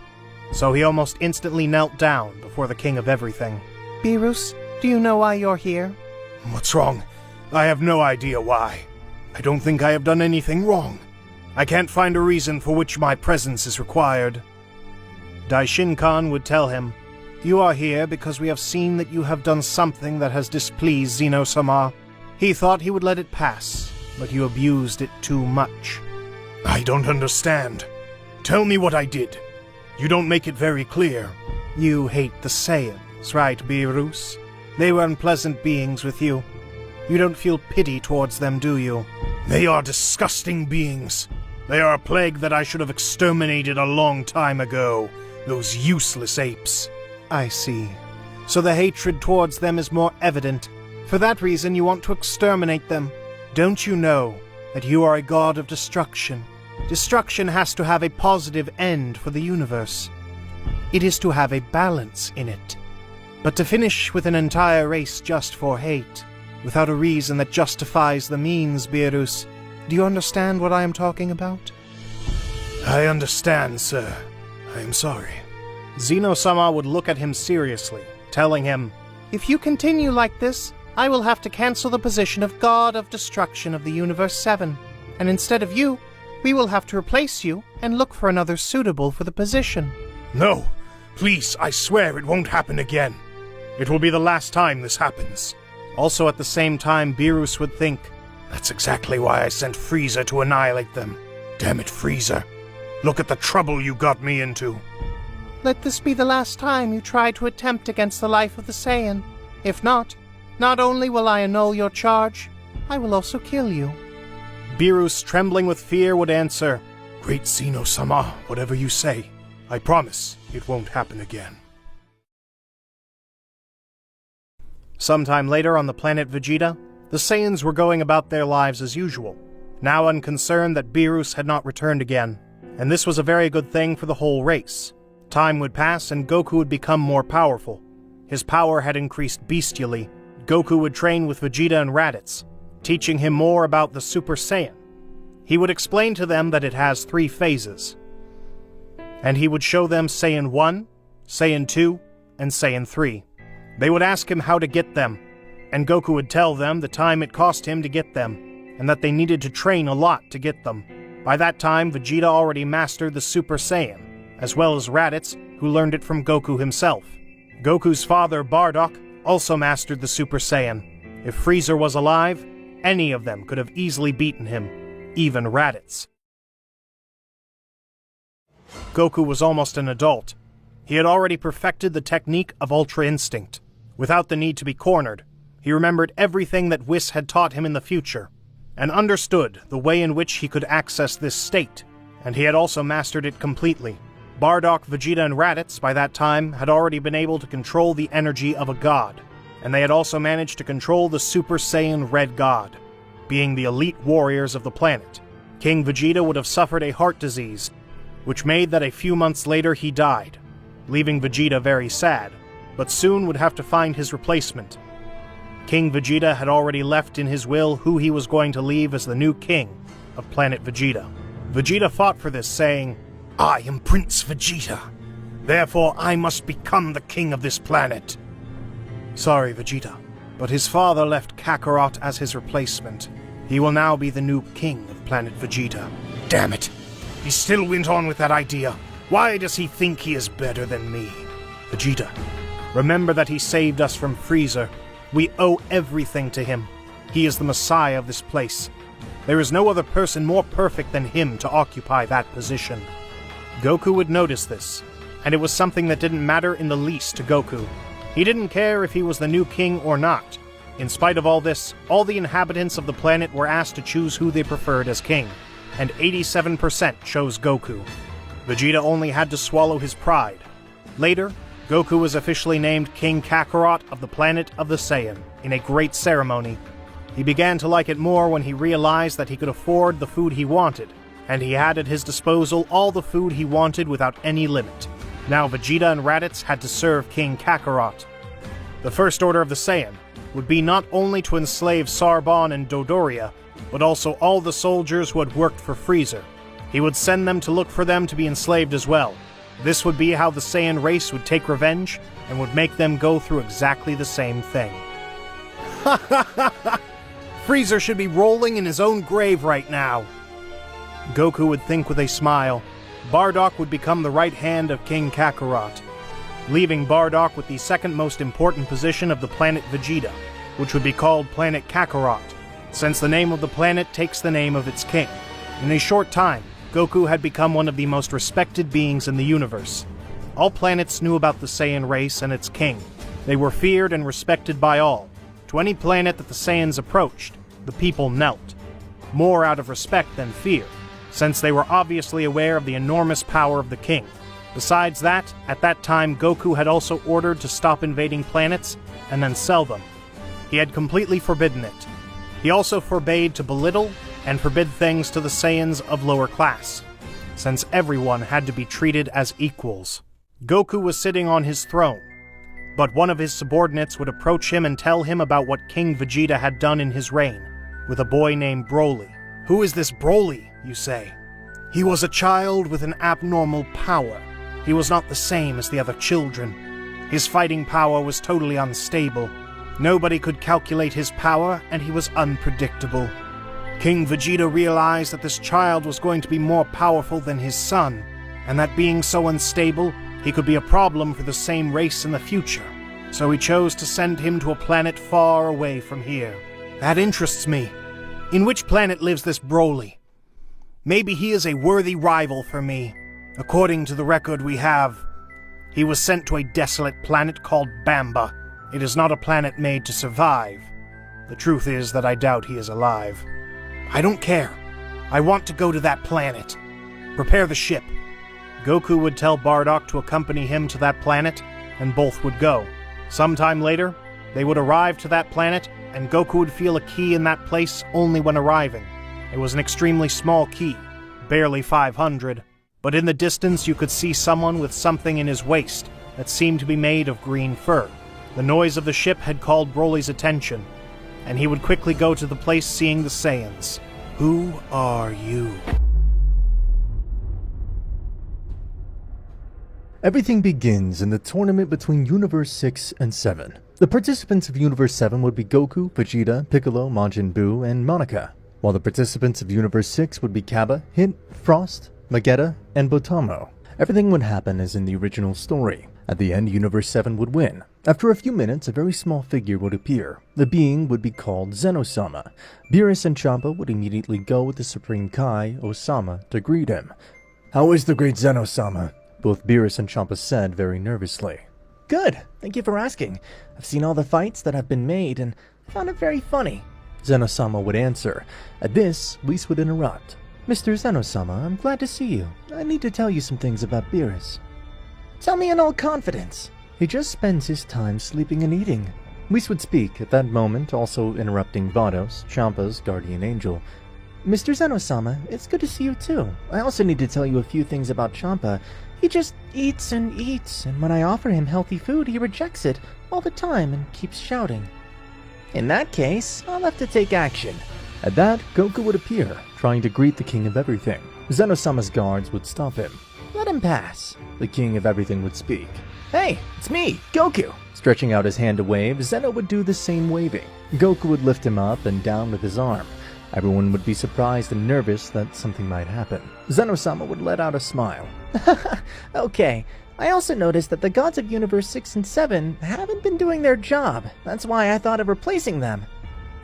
so he almost instantly knelt down before the king of everything. Beerus, do you know why you're here? What's wrong? I have no idea why. I don't think I have done anything wrong. I can't find a reason for which my presence is required. Daishinkan would tell him, You are here because we have seen that you have done something that has displeased Zeno Sama. He thought he would let it pass, but you abused it too much. I don't understand. Tell me what I did. You don't make it very clear. You hate the Saiyans, right, Beerus? They were unpleasant beings with you. You don't feel pity towards them, do you? They are disgusting beings. They are a plague that I should have exterminated a long time ago. Those useless apes. I see. So the hatred towards them is more evident. For that reason you want to exterminate them. Don't you know that you are a god of destruction? Destruction has to have a positive end for the universe. It is to have a balance in it. But to finish with an entire race just for hate, without a reason that justifies the means, Beerus, do you understand what I am talking about? I understand, sir. I am sorry. Zeno Sama would look at him seriously, telling him, If you continue like this, I will have to cancel the position of God of Destruction of the Universe 7, and instead of you, we will have to replace you and look for another suitable for the position. No, please, I swear it won't happen again. It will be the last time this happens. Also at the same time, Beerus would think, That's exactly why I sent Frieza to annihilate them. Damn it, Frieza. Look at the trouble you got me into. Let this be the last time you try to attempt against the life of the Saiyan. If not only will I annul your charge, I will also kill you. Beerus, trembling with fear, would answer, Great Zeno Sama, whatever you say, I promise it won't happen again. Sometime later on the planet Vegeta, the Saiyans were going about their lives as usual. now unconcerned that Beerus had not returned again, and this was a very good thing for the whole race. Time would pass and Goku would become more powerful. His power had increased bestially. Goku would train with Vegeta and Raditz, teaching him more about the Super Saiyan. He would explain to them that it has 3 phases, and he would show them Saiyan 1, Saiyan 2, and Saiyan 3. They would ask him how to get them, and Goku would tell them the time it cost him to get them, and that they needed to train a lot to get them. By that time, Vegeta already mastered the Super Saiyan, as well as Raditz, who learned it from Goku himself. Goku's father, Bardock, also mastered the Super Saiyan. If Frieza was alive, any of them could have easily beaten him, even Raditz. Goku was almost an adult. He had already perfected the technique of Ultra Instinct. Without the need to be cornered, he remembered everything that Whis had taught him in the future, and understood the way in which he could access this state, and he had also mastered it completely. Bardock, Vegeta, and Raditz, by that time, had already been able to control the energy of a god, and they had also managed to control the Super Saiyan Red God, being the elite warriors of the planet. King Vegeta would have suffered a heart disease, which made that a few months later he died, leaving Vegeta very sad, but soon would have to find his replacement. King Vegeta had already left in his will who he was going to leave as the new king of planet Vegeta. Vegeta fought for this, saying, "I am Prince Vegeta. Therefore I must become the king of this planet." Sorry, Vegeta, but his father left Kakarot as his replacement. He will now be the new king of planet Vegeta. Damn it! He still went on with that idea. Why does he think he is better than me? Vegeta, remember that he saved us from Frieza. We owe everything to him. He is the Messiah of this place. There is no other person more perfect than him to occupy that position. Goku would notice this, and it was something that didn't matter in the least to Goku. He didn't care if he was the new king or not. In spite of all this, all the inhabitants of the planet were asked to choose who they preferred as king, and 87% chose Goku. Vegeta only had to swallow his pride. Later, Goku was officially named King Kakarot of the planet of the Saiyan in a great ceremony. He began to like it more when he realized that he could afford the food he wanted, and he had at his disposal all the food he wanted without any limit. Now Vegeta and Raditz had to serve King Kakarot. The first order of the Saiyan would be not only to enslave Sarbon and Dodoria, but also all the soldiers who had worked for Frieza. He would send them to look for them to be enslaved as well. This would be how the Saiyan race would take revenge, and would make them go through exactly the same thing. Ha ha ha ha! Frieza should be rolling in his own grave right now. Goku would think with a smile. Bardock would become the right hand of King Kakarot, leaving Bardock with the second most important position of the planet Vegeta, which would be called Planet Kakarot, since the name of the planet takes the name of its king. In a short time, Goku had become one of the most respected beings in the universe. All planets knew about the Saiyan race and its king. They were feared and respected by all. To any planet that the Saiyans approached, the people knelt, more out of respect than fear, since they were obviously aware of the enormous power of the king. Besides that, at that time Goku had also ordered to stop invading planets and then sell them. He had completely forbidden it. He also forbade to belittle and forbid things to the Saiyans of lower class, since everyone had to be treated as equals. Goku was sitting on his throne, but one of his subordinates would approach him and tell him about what King Vegeta had done in his reign, with a boy named Broly. Who is this Broly, you say? He was a child with an abnormal power. He was not the same as the other children. His fighting power was totally unstable. Nobody could calculate his power, and he was unpredictable. King Vegeta realized that this child was going to be more powerful than his son, and that being so unstable, he could be a problem for the same race in the future. So he chose to send him to a planet far away from here. That interests me. In which planet lives this Broly? Maybe he is a worthy rival for me. According to the record we have, he was sent to a desolate planet called Bamba. It is not a planet made to survive. The truth is that I doubt he is alive. I don't care. I want to go to that planet. Prepare the ship. Goku would tell Bardock to accompany him to that planet, and both would go. Sometime later, they would arrive to that planet, and Goku would feel a key in that place only when arriving. It was an extremely small key, barely 500, but in the distance you could see someone with something in his waist that seemed to be made of green fur. The noise of the ship had called Broly's attention, and he would quickly go to the place seeing the Saiyans. Who are you? Everything begins in the tournament between Universe 6 and 7. The participants of Universe 7 would be Goku, Vegeta, Piccolo, Majin Buu, and Monica, while the participants of Universe 6 would be Kaba, Hit, Frost, Vegeta, and Botamo. Everything would happen as in the original story. At the end, Universe 7 would win. After a few minutes, a very small figure would appear. The being would be called Zeno Sama. Beerus and Champa would immediately go with the Supreme Kai, Osama, to greet him. "How is the great Zeno Sama?" both Beerus and Champa said very nervously. Good, thank you for asking. I've seen all the fights that have been made and found it very funny. Zeno Sama would answer. At this, Whis would interrupt. "Mr. Zeno Sama, I'm glad to see you. I need to tell you some things about Beerus." Tell me in all confidence. "He just spends his time sleeping and eating." Whis would speak at that moment, also interrupting Vados, Champa's guardian angel. Mr. Zeno Sama, it's good to see you too. I also need to tell you a few things about Champa. He just eats and eats, and when I offer him healthy food, he rejects it all the time and keeps shouting. In that case, I'll have to take action. At that, Goku would appear, trying to greet the King of Everything. Zeno-sama's guards would stop him. Let him pass. The King of Everything would speak. Hey, it's me, Goku. Stretching out his hand to wave, Zeno would do the same waving. Goku would lift him up and down with his arm. Everyone would be surprised and nervous that something might happen. Zeno-sama would let out a smile. Okay, I also noticed that the gods of Universe 6 and 7 haven't been doing their job. That's why I thought of replacing them.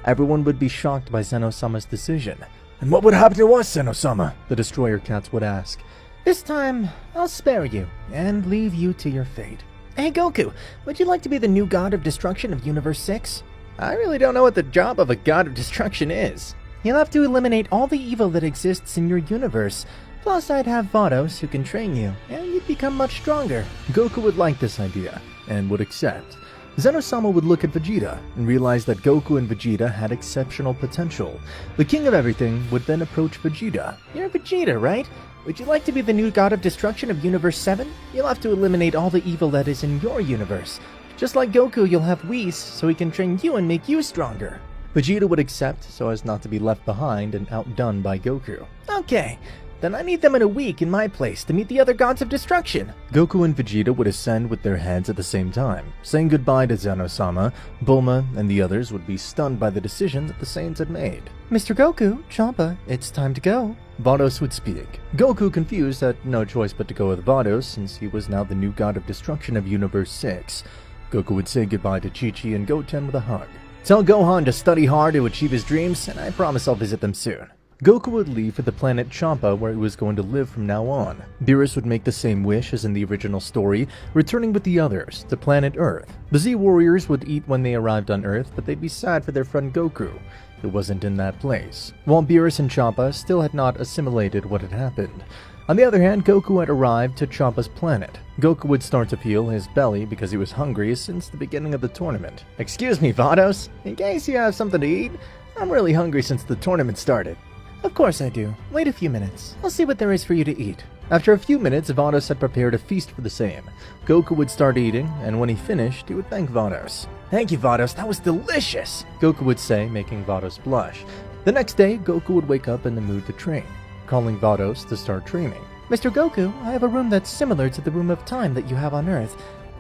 Everyone would be shocked by Zeno-sama's decision. "And what would happen to us, Zeno-sama?" The Destroyer Cats would ask. "This time, I'll spare you and leave you to your fate. Hey Goku, would you like to be the new god of destruction of Universe 6? I really don't know what the job of a god of destruction is. You'll have to eliminate all the evil that exists in your universe. Plus, I'd have Vados who can train you, and you'd become much stronger." Goku would like this idea, and would accept. Zeno-sama would look at Vegeta, and realize that Goku and Vegeta had exceptional potential. The King of Everything would then approach Vegeta. "You're Vegeta, right? Would you like to be the new god of destruction of Universe 7? You'll have to eliminate all the evil that is in your universe. Just like Goku, you'll have Whis, so he can train you and make you stronger." Vegeta would accept so as not to be left behind and outdone by Goku. "Okay, then I need them in a week in my place to meet the other gods of destruction." Goku and Vegeta would ascend with their heads at the same time. Saying goodbye to Zeno-sama, Bulma and the others would be stunned by the decision that the Saiyans had made. "Mr. Goku, Champa, it's time to go." Vados would speak. Goku, confused, had no choice but to go with Vados since he was now the new god of destruction of Universe 6. Goku would say goodbye to Chi-Chi and Goten with a hug. "Tell Gohan to study hard to achieve his dreams, and I promise I'll visit them soon." Goku would leave for the planet Champa, where he was going to live from now on. Beerus would make the same wish as in the original story, returning with the others to planet Earth. The Z-Warriors would eat when they arrived on Earth, but they'd be sad for their friend Goku, who wasn't in that place, while Beerus and Champa still had not assimilated what had happened. On the other hand, Goku had arrived to Champa's planet. Goku would start to feel his belly because he was hungry since the beginning of the tournament. "Excuse me, Vados, in case you have something to eat, I'm really hungry since the tournament started." "Of course I do. Wait a few minutes. I'll see what there is for you to eat." After a few minutes, Vados had prepared a feast for the same. Goku would start eating, and when he finished, he would thank Vados. "Thank you, Vados. That was delicious," Goku would say, making Vados blush. The next day, Goku would wake up in the mood to train, calling Vados to start training. "Mr. Goku, I have a room that's similar to the room of time that you have on Earth.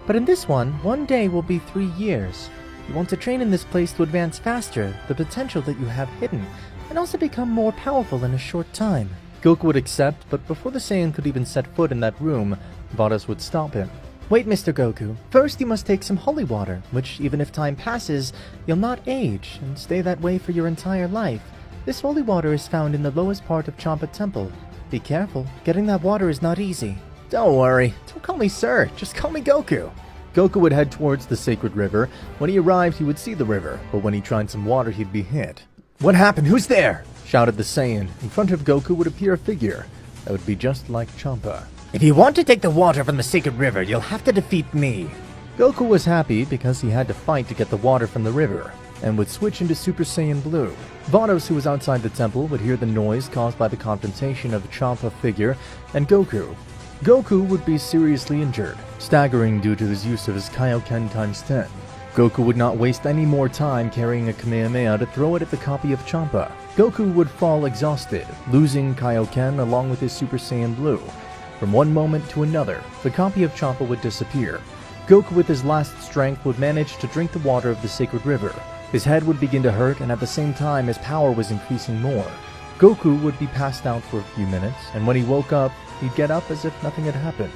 But in this one day will be 3 years. You want to train in this place to advance faster, the potential that you have hidden, and also become more powerful in a short time." Goku would accept, but before the Saiyan could even set foot in that room, Vados would stop him. "Wait, Mr. Goku. First you must take some holy water, which even if time passes, you'll not age and stay that way for your entire life. This holy water is found in the lowest part of Champa Temple. Be careful, getting that water is not easy." "Don't worry, don't call me sir, just call me Goku." Goku would head towards the sacred river. When he arrived, he would see the river, but when he tried some water, he'd be hit. "What happened? Who's there?" shouted the Saiyan. In front of Goku would appear a figure that would be just like Champa. "If you want to take the water from the sacred river, you'll have to defeat me." Goku was happy because he had to fight to get the water from the river. and would switch into Super Saiyan Blue. Vados, who was outside the temple, would hear the noise caused by the confrontation of the Champa figure and Goku. Goku would be seriously injured, staggering due to his use of his Kaioken times 10. Goku would not waste any more time carrying a Kamehameha to throw it at the copy of Champa. Goku would fall exhausted, losing Kaioken along with his Super Saiyan Blue. From one moment to another, the copy of Champa would disappear. Goku, with his last strength, would manage to drink the water of the sacred river. His head would begin to hurt, and at the same time his power was increasing more. Goku would be passed out for a few minutes, and when he woke up, he'd get up as if nothing had happened.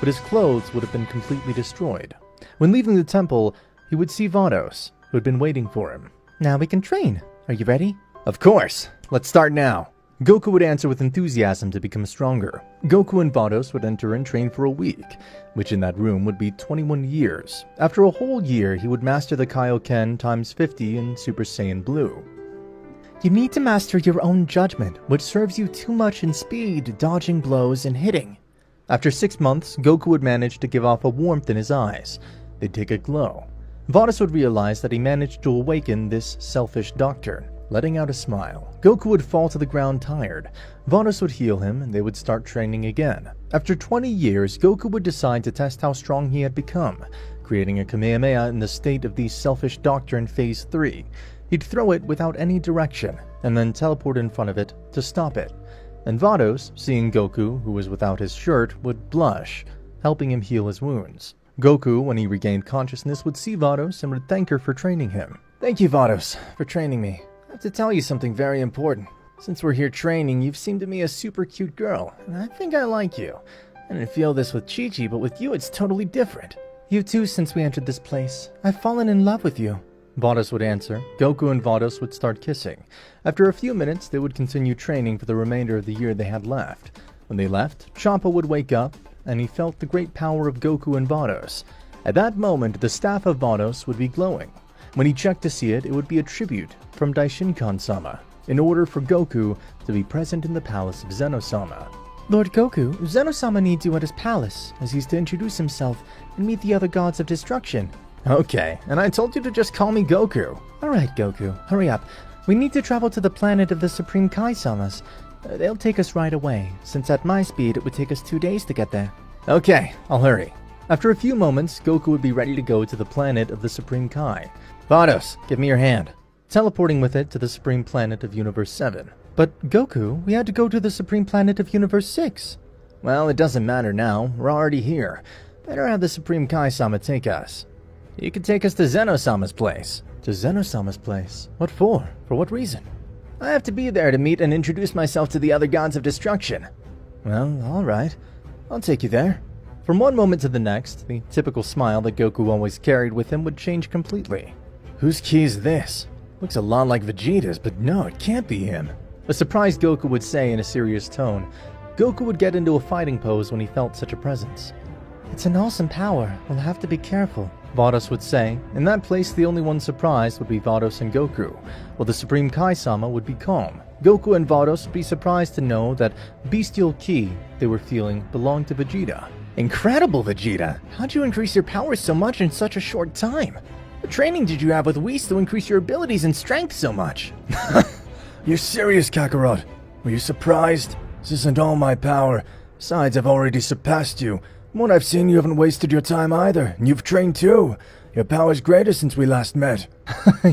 But his clothes would have been completely destroyed. When leaving the temple, he would see Vados, who had been waiting for him. Now we can train. Are you ready? Of course! Let's start now! Goku would answer with enthusiasm to become stronger. Goku and Vados would enter and train for a week, which in that room would be 21 years. After a whole year, he would master the Kaioken times 50 in Super Saiyan Blue. You need to master your own judgment, which serves you too much in speed, dodging blows, and hitting. After 6 months, Goku would manage to give off a warmth in his eyes. They'd take a glow. Vados would realize that he managed to awaken this selfish doctor, letting out a smile. Goku would fall to the ground tired. Vados would heal him, and they would start training again. After 20 years, Goku would decide to test how strong he had become, creating a Kamehameha in the state of the selfish doctor in Phase 3. He'd throw it without any direction, and then teleport in front of it to stop it. And Vados, seeing Goku, who was without his shirt, would blush, helping him heal his wounds. Goku, when he regained consciousness, would see Vados and would thank her for training him. Thank you, Vados, for training me. I have to tell you something very important. Since we're here training, you've seemed to me a super cute girl, and I think I like you. I didn't feel this with Chi-Chi, but with you it's totally different. You too, since we entered this place. I've fallen in love with you. Vados would answer. Goku and Vados would start kissing. After a few minutes, they would continue training for the remainder of the year they had left. When they left, Champa would wake up, and he felt the great power of Goku and Vados. At that moment, the staff of Vados would be glowing. When he checked to see it, it would be a tribute from Daishinkan Sama, in order for Goku to be present in the palace of Zeno Sama. Lord Goku, Zeno Sama needs you at his palace, as he's to introduce himself and meet the other gods of destruction. Okay, and I told you to just call me Goku. Alright, Goku, hurry up. We need to travel to the planet of the Supreme Kai-Samas. They'll take us right away, since at my speed it would take us 2 days to get there. Okay, I'll hurry. After a few moments, Goku would be ready to go to the planet of the Supreme Kai. Vados, give me your hand. Teleporting with it to the Supreme Planet of Universe 7. But Goku, we had to go to the Supreme Planet of Universe 6. Well, it doesn't matter now. We're already here. Better have the Supreme Kai-Sama take us. You could take us to Zeno Sama's place. To Zeno Sama's place? What for? For what reason? I have to be there to meet and introduce myself to the other gods of destruction. Well, alright. I'll take you there. From one moment to the next, the typical smile that Goku always carried with him would change completely. Whose key is this? Looks a lot like Vegeta's, but no, it can't be him. A surprised Goku would say in a serious tone. Goku would get into a fighting pose when he felt such a presence. It's an awesome power. We'll have to be careful, Vados would say. In that place, the only one surprised would be Vados and Goku, while the Supreme Kai-Sama would be calm. Goku and Vados would be surprised to know that bestial ki they were feeling belonged to Vegeta. Incredible, Vegeta! How'd you increase your powers so much in such a short time? What training did you have with Whis to increase your abilities and strength so much? You're serious, Kakarot? Were you surprised? This isn't all my power. Besides, I've already surpassed you. From what I've seen, you haven't wasted your time either, and you've trained too. Your power's greater since we last met.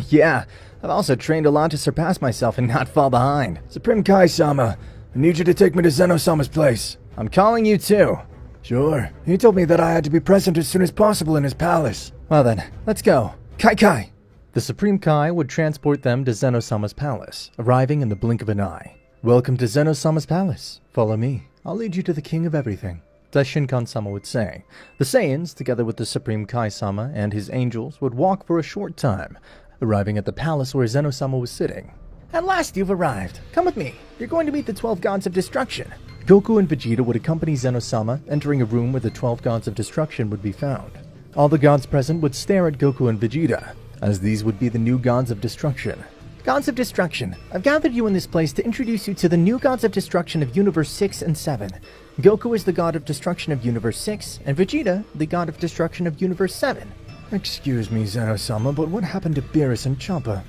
Yeah, I've also trained a lot to surpass myself and not fall behind. Supreme Kai-Sama, I need you to take me to Zeno Sama's place. I'm calling you too. Sure. He told me that I had to be present as soon as possible in his palace. Well then, let's go. Kai! The Supreme Kai would transport them to Zeno Sama's palace, arriving in the blink of an eye. Welcome to Zeno Sama's palace. Follow me. I'll lead you to the king of everything. Daishinkan Sama would say. The Saiyans, together with the Supreme Kai-Sama and his angels, would walk for a short time, arriving at the palace where Zeno Sama was sitting. At last you've arrived. Come with me. You're going to meet the 12 gods of destruction. Goku and Vegeta would accompany Zeno Sama, entering a room where the 12 gods of destruction would be found. All the gods present would stare at Goku and Vegeta, as these would be the new gods of destruction. Gods of destruction, I've gathered you in this place to introduce you to the new gods of destruction of Universe 6 and 7. Goku is the god of destruction of Universe 6, and Vegeta, the god of destruction of Universe 7. Excuse me, Zeno Sama, but what happened to Beerus and Champa?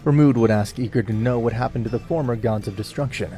Bermude would ask, eager to know what happened to the former gods of destruction.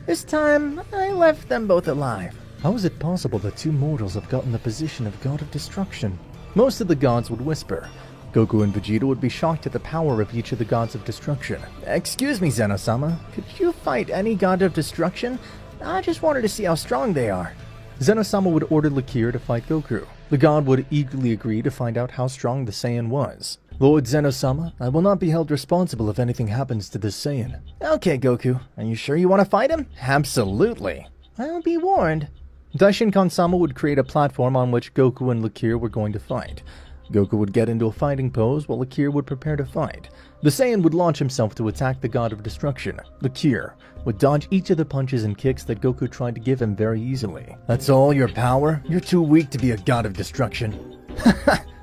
This time, I left them both alive. How is it possible that two mortals have gotten the position of god of destruction? Most of the gods would whisper. Goku and Vegeta would be shocked at the power of each of the gods of destruction. Excuse me, Zeno Sama, could you fight any god of destruction? I just wanted to see how strong they are. Zeno Sama would order Lakir to fight Goku. The god would eagerly agree to find out how strong the Saiyan was. Lord Zeno Sama, I will not be held responsible if anything happens to this Saiyan. Okay, Goku, are you sure you want to fight him? Absolutely. I'll be warned. Daishinkan Sama would create a platform on which Goku and Lakir were going to fight. Goku would get into a fighting pose while Lakir would prepare to fight. The Saiyan would launch himself to attack the god of destruction. Lakir would dodge each of the punches and kicks that Goku tried to give him very easily. That's all your power? You're too weak to be a god of destruction.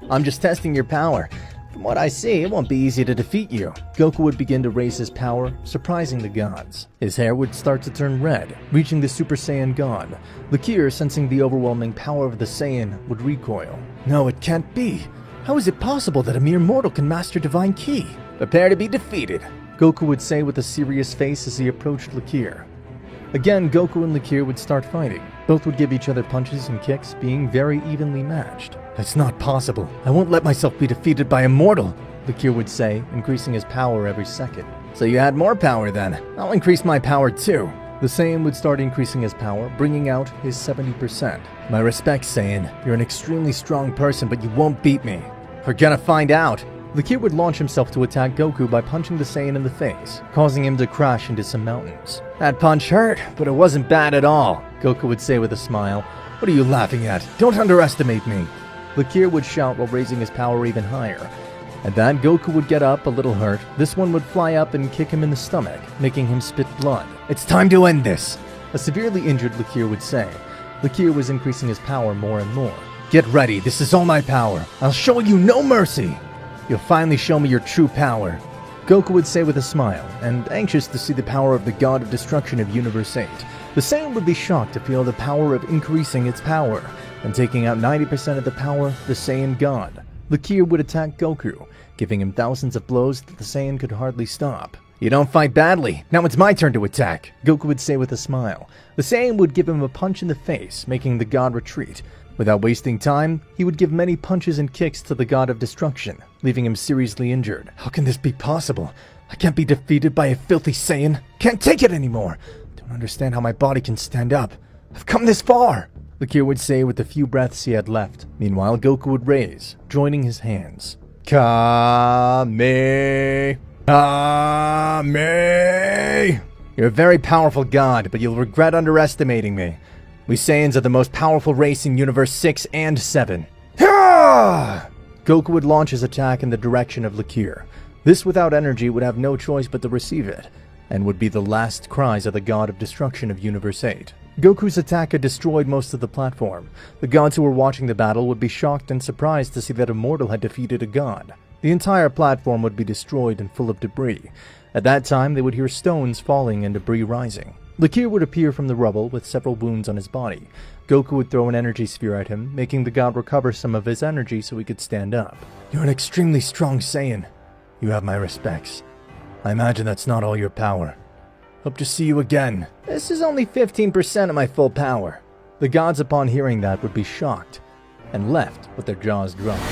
I'm just testing your power. From what I see, it won't be easy to defeat you. Goku would begin to raise his power, surprising the gods. His hair would start to turn red, reaching the Super Saiyan God. Lakir, sensing the overwhelming power of the Saiyan, would recoil. No, it can't be. How is it possible that a mere mortal can master Divine Ki? Prepare to be defeated, Goku would say with a serious face as he approached Lakir. Again, Goku and Lakir would start fighting. Both would give each other punches and kicks, being very evenly matched. That's not possible. I won't let myself be defeated by a mortal, Lakir would say, increasing his power every second. So you had more power then. I'll increase my power too. The Saiyan would start increasing his power, bringing out his 70%. My respects, Saiyan. You're an extremely strong person, but you won't beat me. We're gonna find out. Lakir would launch himself to attack Goku by punching the Saiyan in the face, causing him to crash into some mountains. That punch hurt, but it wasn't bad at all, Goku would say with a smile. What are you laughing at? Don't underestimate me. Lakir would shout while raising his power even higher. At that, Goku would get up, a little hurt. This one would fly up and kick him in the stomach, making him spit blood. It's time to end this, a severely injured Lakir would say. Lakir was increasing his power more and more. Get ready, this is all my power. I'll show you no mercy. You'll finally show me your true power, Goku would say with a smile, and anxious to see the power of the god of destruction of Universe 8. The Saiyan would be shocked to feel the power of increasing its power, and taking out 90% of the power of the Saiyan god. Lakir would attack Goku, giving him thousands of blows that the Saiyan could hardly stop. You don't fight badly, now it's my turn to attack, Goku would say with a smile. The Saiyan would give him a punch in the face, making the god retreat. Without wasting time, he would give many punches and kicks to the god of destruction, leaving him seriously injured. How can this be possible? I can't be defeated by a filthy Saiyan. Can't take it anymore. Don't understand how my body can stand up. I've come this far, Lakir would say with the few breaths he had left. Meanwhile, Goku would raise, joining his hands. Kame! Kame! You're a very powerful god, but you'll regret underestimating me. We Saiyans are the most powerful race in Universe 6 and 7. Goku would launch his attack in the direction of Lakir. This without energy would have no choice but to receive it, and would be the last cries of the god of destruction of Universe 8. Goku's attack had destroyed most of the platform. The gods who were watching the battle would be shocked and surprised to see that a mortal had defeated a god. The entire platform would be destroyed and full of debris. At that time, they would hear stones falling and debris rising. Lakir would appear from the rubble with several wounds on his body. Goku would throw an energy sphere at him, making the god recover some of his energy so he could stand up. You're an extremely strong Saiyan. You have my respects. I imagine that's not all your power. Hope to see you again. This is only 15% of my full power. The gods upon hearing that would be shocked, and left with their jaws dropped.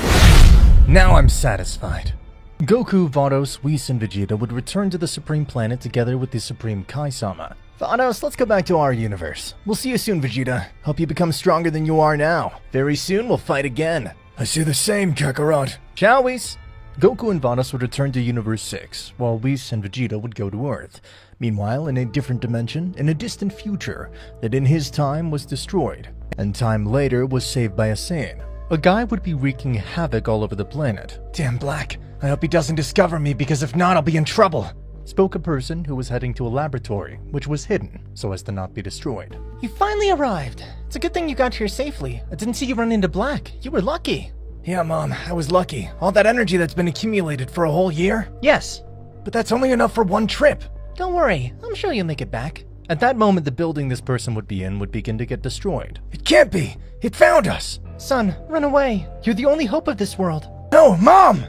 Now I'm satisfied. Goku, Vados, Whis, and Vegeta would return to the Supreme Planet together with the Supreme Kai-Sama. Vados, let's go back to our universe. We'll see you soon, Vegeta. Hope you become stronger than you are now. Very soon we'll fight again. I see the same, Kakarot. Ciao, Whis. Goku and Vados would return to Universe 6, while Whis and Vegeta would go to Earth. Meanwhile, in a different dimension, in a distant future, that in his time was destroyed, and time later was saved by a Saiyan. A guy would be wreaking havoc all over the planet. Damn Black. I hope he doesn't discover me, because if not, I'll be in trouble, spoke a person who was heading to a laboratory, which was hidden, so as to not be destroyed. You finally arrived. It's a good thing you got here safely. I didn't see you run into Black. You were lucky. Yeah, Mom, I was lucky. All that energy that's been accumulated for a whole year? Yes. But that's only enough for one trip. Don't worry, I'm sure you'll make it back. At that moment, the building this person would be in would begin to get destroyed. It can't be! It found us! Son, run away. You're the only hope of this world. No, Mom!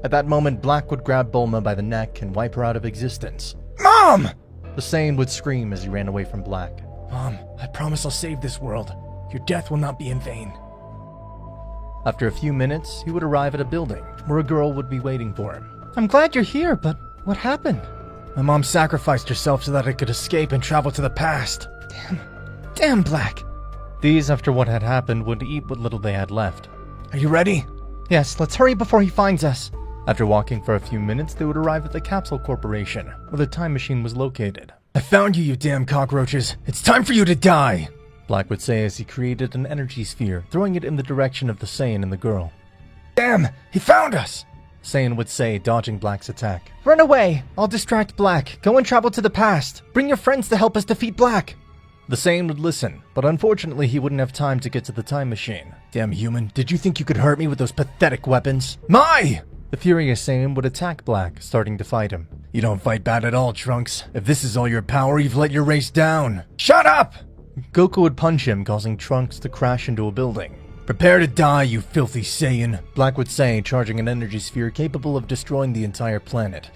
At that moment, Black would grab Bulma by the neck and wipe her out of existence. Mom! The Saiyan would scream as he ran away from Black. Mom, I promise I'll save this world. Your death will not be in vain. After a few minutes, he would arrive at a building where a girl would be waiting for him. I'm glad you're here, but what happened? My mom sacrificed herself so that I could escape and travel to the past. Damn, Black. These, after what had happened, would eat what little they had left. Are you ready? Yes, let's hurry before he finds us. After walking for a few minutes, they would arrive at the Capsule Corporation, where the time machine was located. I found you, you damn cockroaches. It's time for you to die. Black would say as he created an energy sphere, throwing it in the direction of the Saiyan and the girl. Damn, he found us. Saiyan would say, dodging Black's attack. Run away! I'll distract Black. Go and travel to the past. Bring your friends to help us defeat Black. The Saiyan would listen, but unfortunately he wouldn't have time to get to the time machine. Damn human, did you think you could hurt me with those pathetic weapons? My! The furious Saiyan would attack Black, starting to fight him. You don't fight bad at all, Trunks. If this is all your power, you've let your race down. Shut up! Goku would punch him, causing Trunks to crash into a building. Prepare to die, you filthy Saiyan. Black would say, charging an energy sphere capable of destroying the entire planet.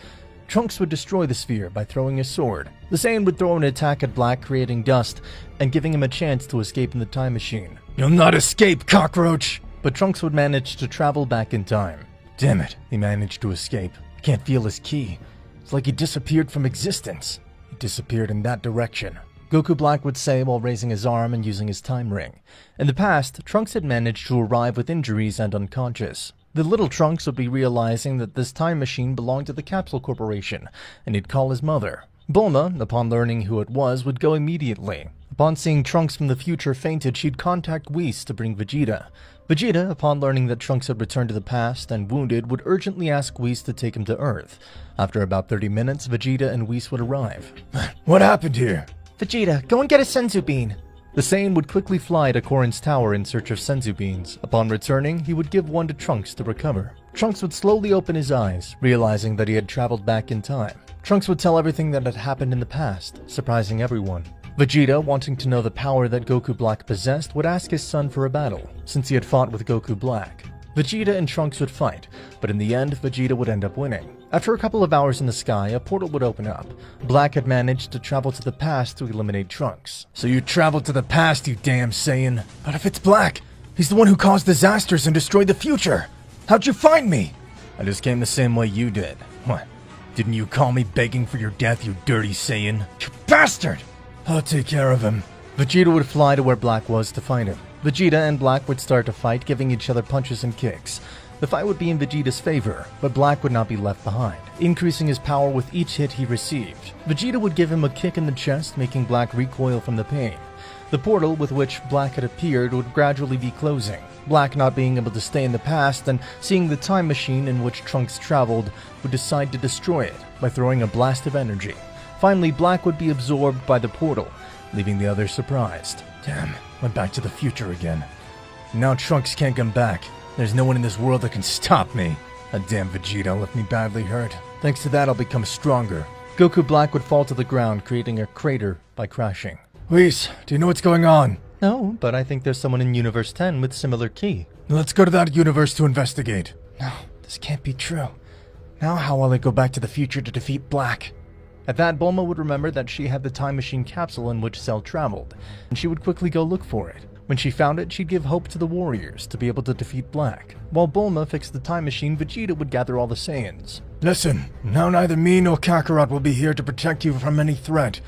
Trunks would destroy the sphere by throwing a sword. The Saiyan would throw an attack at Black, creating dust, and giving him a chance to escape in the time machine. You'll not escape, cockroach! But Trunks would manage to travel back in time. Damn it, he managed to escape. I can't feel his ki. It's like he disappeared from existence. He disappeared in that direction. Goku Black would say while raising his arm and using his time ring. In the past, Trunks had managed to arrive with injuries and unconscious. The little Trunks would be realizing that this time machine belonged to the Capsule Corporation, and he'd call his mother. Bulma, upon learning who it was, would go immediately. Upon seeing Trunks from the future fainted, she'd contact Whis to bring Vegeta. Vegeta, upon learning that Trunks had returned to the past and wounded, would urgently ask Whis to take him to Earth. After about 30 minutes, Vegeta and Whis would arrive. What happened here? Vegeta, go and get a Senzu Bean. The Saiyan would quickly fly to Korin's tower in search of Senzu Beans. Upon returning, he would give one to Trunks to recover. Trunks would slowly open his eyes, realizing that he had traveled back in time. Trunks would tell everything that had happened in the past, surprising everyone. Vegeta, wanting to know the power that Goku Black possessed, would ask his son for a battle, since he had fought with Goku Black. Vegeta and Trunks would fight, but in the end, Vegeta would end up winning. After a couple of hours in the sky, a portal would open up. Black had managed to travel to the past to eliminate Trunks. So you traveled to the past, you damn Saiyan. But if it's Black, he's the one who caused disasters and destroyed the future. How'd you find me? I just came the same way you did. What? Didn't you call me begging for your death, you dirty Saiyan? You bastard! I'll take care of him. Vegeta would fly to where Black was to find him. Vegeta and Black would start to fight, giving each other punches and kicks. The fight would be in Vegeta's favor, but Black would not be left behind, increasing his power with each hit he received. Vegeta would give him a kick in the chest, making Black recoil from the pain. The portal with which Black had appeared would gradually be closing. Black, not being able to stay in the past and seeing the time machine in which Trunks traveled, would decide to destroy it by throwing a blast of energy. Finally, Black would be absorbed by the portal, leaving the others surprised. Damn, went back to the future again. Now Trunks can't come back. There's no one in this world that can stop me. That damn Vegeta left me badly hurt. Thanks to that, I'll become stronger. Goku Black would fall to the ground, creating a crater by crashing. Whis, do you know what's going on? No, but I think there's someone in Universe 10 with similar ki. Let's go to that universe to investigate. No, this can't be true. Now how will I go back to the future to defeat Black? At that, Bulma would remember that she had the time machine capsule in which Cell traveled, and she would quickly go look for it. When she found it, she'd give hope to the warriors to be able to defeat Black. While Bulma fixed the time machine, Vegeta would gather all the Saiyans. Listen, now neither me nor Kakarot will be here to protect you from any threat.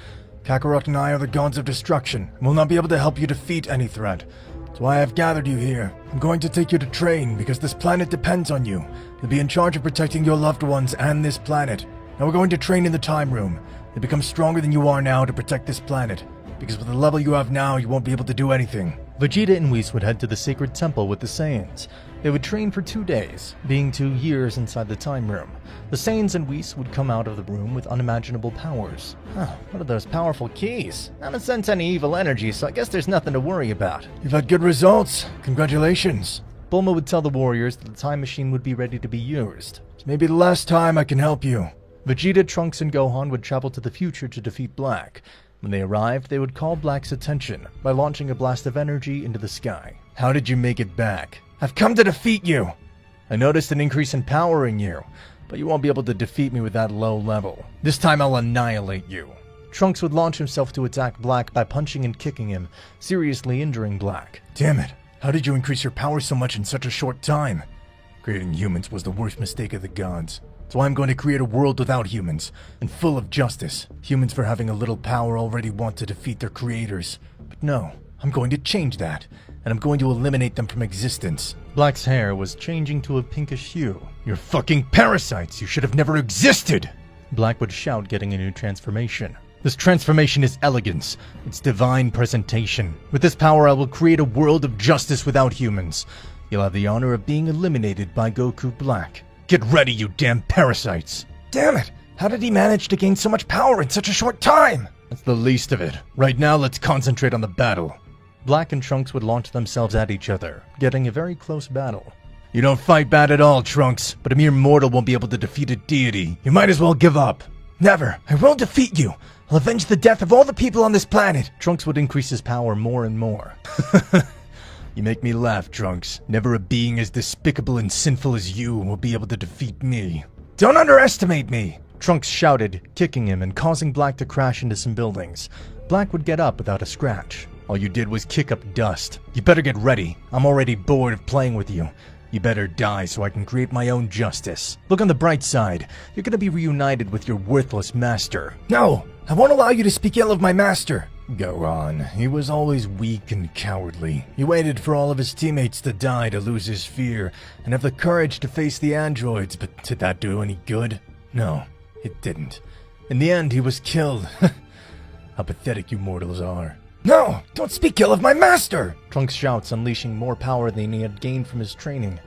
Kakarot and I are the gods of destruction, and will not be able to help you defeat any threat. That's why I have gathered you here. I'm going to take you to train, because this planet depends on you. You'll be in charge of protecting your loved ones and this planet. Now we're going to train in the time room. You'll become stronger than you are now to protect this planet. Because with the level you have now, you won't be able to do anything. Vegeta and Whis would head to the sacred temple with the Saiyans. They would train for 2 days, being 2 years inside the time room. The Saiyans and Whis would come out of the room with unimaginable powers. What are those powerful keys? I haven't sensed any evil energy, so I guess there's nothing to worry about. You've had good results. Congratulations. Bulma would tell the warriors that the time machine would be ready to be used. It's maybe the last time I can help you. Vegeta, Trunks, and Gohan would travel to the future to defeat Black. When they arrived, they would call Black's attention by launching a blast of energy into the sky. How did you make it back? I've come to defeat you! I noticed an increase in power in you, but you won't be able to defeat me with that low level. This time I'll annihilate you. Trunks would launch himself to attack Black by punching and kicking him, seriously injuring Black. Damn it. How did you increase your power so much in such a short time? Creating humans was the worst mistake of the gods. So I'm going to create a world without humans, and full of justice. Humans for having a little power already want to defeat their creators. But no, I'm going to change that, and I'm going to eliminate them from existence. Black's hair was changing to a pinkish hue. You're fucking parasites! You should have never existed! Black would shout, getting a new transformation. This transformation is elegance. It's divine presentation. With this power, I will create a world of justice without humans. You'll have the honor of being eliminated by Goku Black. Get ready, you damn parasites! Damn it! How did he manage to gain so much power in such a short time? That's the least of it. Right now, let's concentrate on the battle. Black and Trunks would launch themselves at each other, getting a very close battle. You don't fight bad at all, Trunks, but a mere mortal won't be able to defeat a deity. You might as well give up. Never. I will defeat you. I'll avenge the death of all the people on this planet. Trunks would increase his power more and more. You make me laugh, Trunks. Never a being as despicable and sinful as you will be able to defeat me. Don't underestimate me! Trunks shouted, kicking him and causing Black to crash into some buildings. Black would get up without a scratch. All you did was kick up dust. You better get ready. I'm already bored of playing with you. You better die so I can create my own justice. Look on the bright side. You're gonna be reunited with your worthless master. No! I won't allow you to speak ill of my master! Go on. He was always weak and cowardly. He waited for all of his teammates to die to lose his fear and have the courage to face the androids, but did that do any good? No, it didn't. In the end, he was killed. How pathetic you mortals are. No! Don't speak ill of my master! Trunks shouts, unleashing more power than he had gained from his training.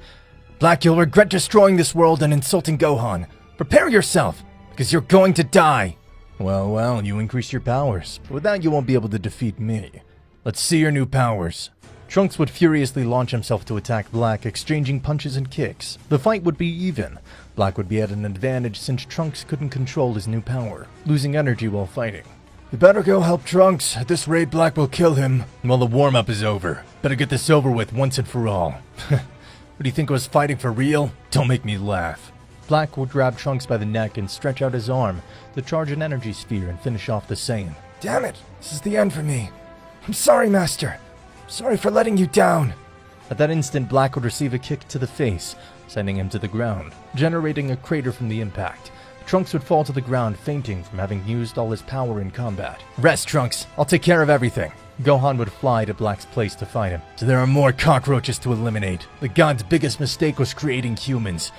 Black, you'll regret destroying this world and insulting Gohan. Prepare yourself, because you're going to die. Well, you increase your powers. But with that, you won't be able to defeat me. Let's see your new powers. Trunks would furiously launch himself to attack Black, exchanging punches and kicks. The fight would be even. Black would be at an advantage since Trunks couldn't control his new power, losing energy while fighting. You better go help Trunks. At this rate, Black will kill him. Well, the warm-up is over. Better get this over with once and for all. What do you think I was fighting for real? Don't make me laugh. Black would grab Trunks by the neck and stretch out his arm to charge an energy sphere and finish off the Saiyan. Damn it! This is the end for me. I'm sorry, Master. I'm sorry for letting you down. At that instant, Black would receive a kick to the face, sending him to the ground, generating a crater from the impact. Trunks would fall to the ground, fainting from having used all his power in combat. Rest, Trunks. I'll take care of everything. Gohan would fly to Black's place to fight him. So there are more cockroaches to eliminate. The god's biggest mistake was creating humans.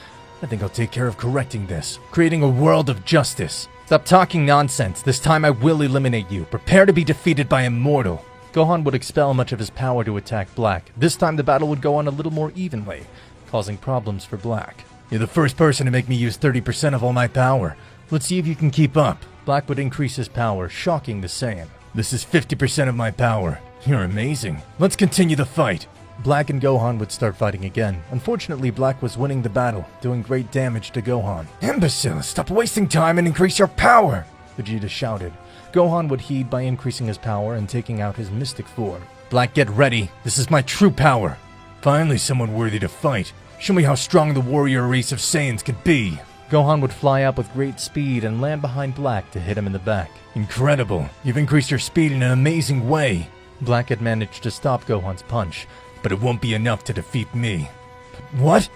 I think I'll take care of correcting this. Creating a world of justice. Stop talking nonsense. This time I will eliminate you. Prepare to be defeated by a mortal. Gohan would expel much of his power to attack Black. This time the battle would go on a little more evenly, causing problems for Black. You're the first person to make me use 30% of all my power. Let's see if you can keep up. Black would increase his power, shocking the Saiyan. This is 50% of my power. You're amazing. Let's continue the fight. Black and Gohan would start fighting again. Unfortunately, Black was winning the battle, doing great damage to Gohan. Imbecile, stop wasting time and increase your power! Vegeta shouted. Gohan would heed by increasing his power and taking out his mystic form. Black, get ready. This is my true power. Finally, someone worthy to fight. Show me how strong the warrior race of Saiyans can be. Gohan would fly up with great speed and land behind Black to hit him in the back. Incredible. You've increased your speed in an amazing way. Black had managed to stop Gohan's punch, but it won't be enough to defeat me. But what?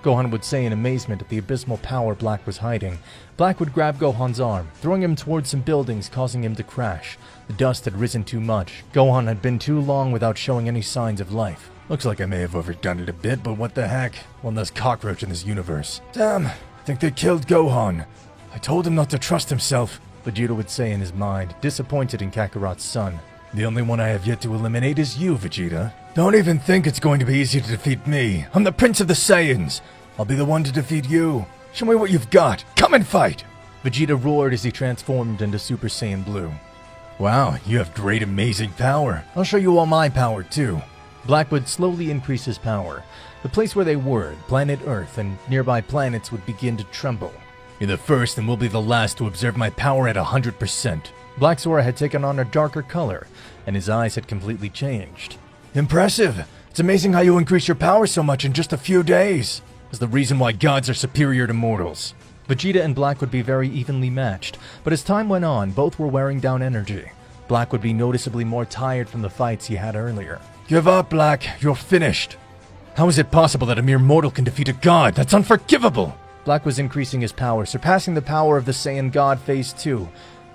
Gohan would say in amazement at the abysmal power Black was hiding. Black would grab Gohan's arm, throwing him towards some buildings, causing him to crash. The dust had risen too much. Gohan had been too long without showing any signs of life. Looks like I may have overdone it a bit, but what the heck? One less cockroach in this universe. Damn, I think they killed Gohan. I told him not to trust himself. Vegeta would say in his mind, disappointed in Kakarot's son. The only one I have yet to eliminate is you, Vegeta. Don't even think it's going to be easy to defeat me. I'm the Prince of the Saiyans. I'll be the one to defeat you. Show me what you've got. Come and fight! Vegeta roared as he transformed into Super Saiyan Blue. Wow, you have great amazing power. I'll show you all my power too. Black would slowly increase his power. The place where they were, planet Earth, and nearby planets would begin to tremble. You're the first and will be the last to observe my power at 100%. Black's aura had taken on a darker color, and his eyes had completely changed. Impressive! It's amazing how you increase your power so much in just a few days. is the reason why gods are superior to mortals. Vegeta and Black would be very evenly matched, but as time went on, both were wearing down energy. Black would be noticeably more tired from the fights he had earlier. Give up, Black. You're finished. How is it possible that a mere mortal can defeat a god? That's unforgivable! Black was increasing his power, surpassing the power of the Saiyan God Phase 2.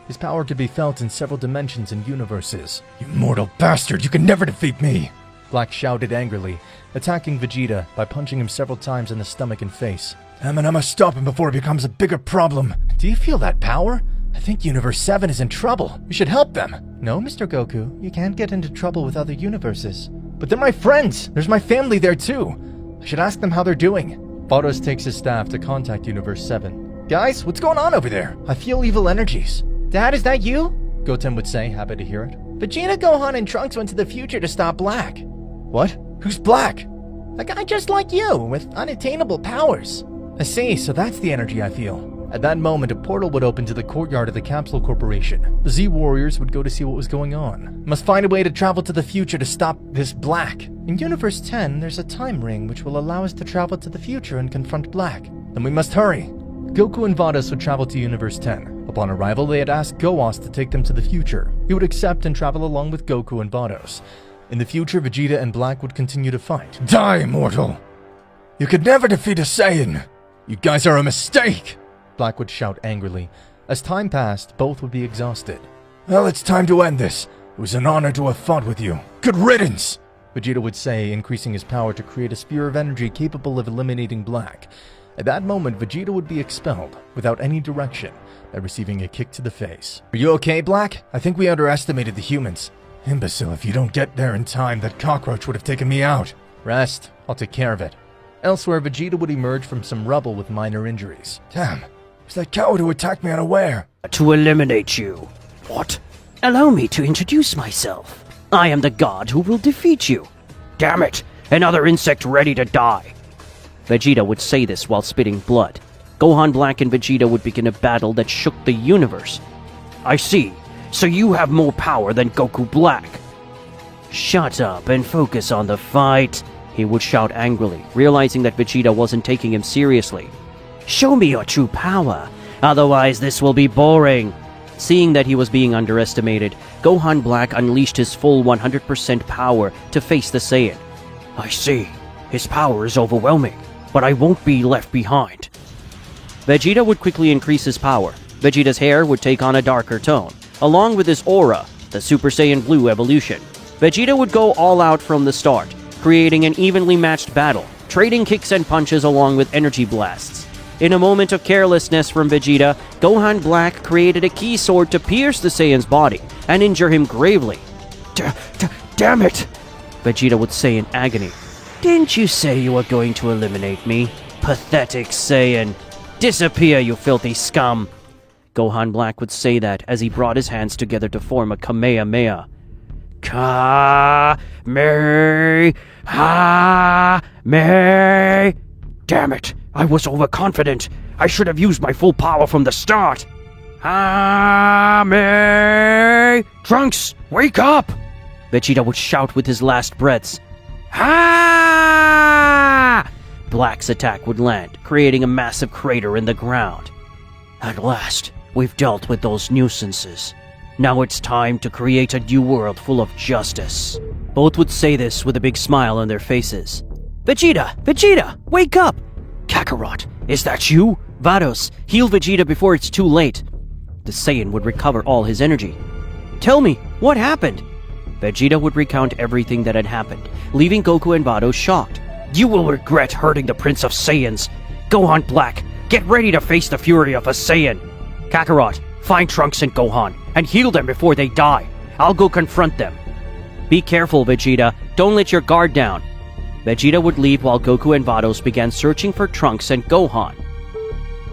His power could be felt in several dimensions and universes. You mortal bastard, you can never defeat me! Black shouted angrily, attacking Vegeta by punching him several times in the stomach and face. Damn it, I must stop him before it becomes a bigger problem. Do you feel that power? I think Universe 7 is in trouble. We should help them. No, Mr. Goku, you can't get into trouble with other universes. But they're my friends! There's my family there too! I should ask them how they're doing. Vados takes his staff to contact Universe 7. Guys, what's going on over there? I feel evil energies. Dad, is that you? Goten would say, happy to hear it. Vegeta, Gohan, and Trunks went to the future to stop Black. What? Who's Black? A guy just like you, with unattainable powers. I see, so that's the energy I feel. At that moment, a portal would open to the courtyard of the Capsule Corporation. The Z Warriors would go to see what was going on. Must find a way to travel to the future to stop this Black. In Universe 10, there's a time ring which will allow us to travel to the future and confront Black. Then we must hurry. Goku and Vados would travel to Universe 10. Upon arrival, they had asked Goas to take them to the future. He would accept and travel along with Goku and Vados. In the future, Vegeta and Black would continue to fight. Die, mortal! You could never defeat a Saiyan! You guys are a mistake! Black would shout angrily. As time passed, both would be exhausted. Well, it's time to end this. It was an honor to have fought with you. Good riddance! Vegeta would say, increasing his power to create a sphere of energy capable of eliminating Black. At that moment, Vegeta would be expelled, without any direction, by receiving a kick to the face. Are you okay, Black? I think we underestimated the humans. Imbecile, if you don't get there in time, that cockroach would have taken me out. Rest. I'll take care of it. Elsewhere, Vegeta would emerge from some rubble with minor injuries. Damn. It was that coward who attacked me unaware. To eliminate you. What? Allow me to introduce myself. I am the god who will defeat you. Damn it! Another insect ready to die. Vegeta would say this while spitting blood. Gohan Black and Vegeta would begin a battle that shook the universe. I see. So you have more power than Goku Black. Shut up and focus on the fight, he would shout angrily, realizing that Vegeta wasn't taking him seriously. Show me your true power, otherwise this will be boring. Seeing that he was being underestimated, Gohan Black unleashed his full 100% power to face the Saiyan. I see. His power is overwhelming, but I won't be left behind. Vegeta would quickly increase his power. Vegeta's hair would take on a darker tone, along with his aura, the Super Saiyan Blue evolution. Vegeta would go all out from the start, creating an evenly matched battle, trading kicks and punches along with energy blasts. In a moment of carelessness from Vegeta, Gohan Black created a key sword to pierce the Saiyan's body and injure him gravely. Damn it! Vegeta would say in agony. Didn't you say you were going to eliminate me? Pathetic Saiyan! Disappear, you filthy scum! Gohan Black would say that as he brought his hands together to form a Kamehameha. Ka-me-ha-me! Damn it! I was overconfident. I should have used my full power from the start. Ha-me! Trunks, wake up! Vegeta would shout with his last breaths. Ha! Black's attack would land, creating a massive crater in the ground. At last, we've dealt with those nuisances. Now it's time to create a new world full of justice. Both would say this with a big smile on their faces. Vegeta! Vegeta! Wake up! Kakarot, is that you? Vados, heal Vegeta before it's too late. The Saiyan would recover all his energy. Tell me, what happened? Vegeta would recount everything that had happened, leaving Goku and Vados shocked. You will regret hurting the Prince of Saiyans. Gohan Black, get ready to face the fury of a Saiyan. Kakarot, find Trunks and Gohan, and heal them before they die. I'll go confront them. Be careful, Vegeta. Don't let your guard down. Vegeta would leave while Goku and Vados began searching for Trunks and Gohan.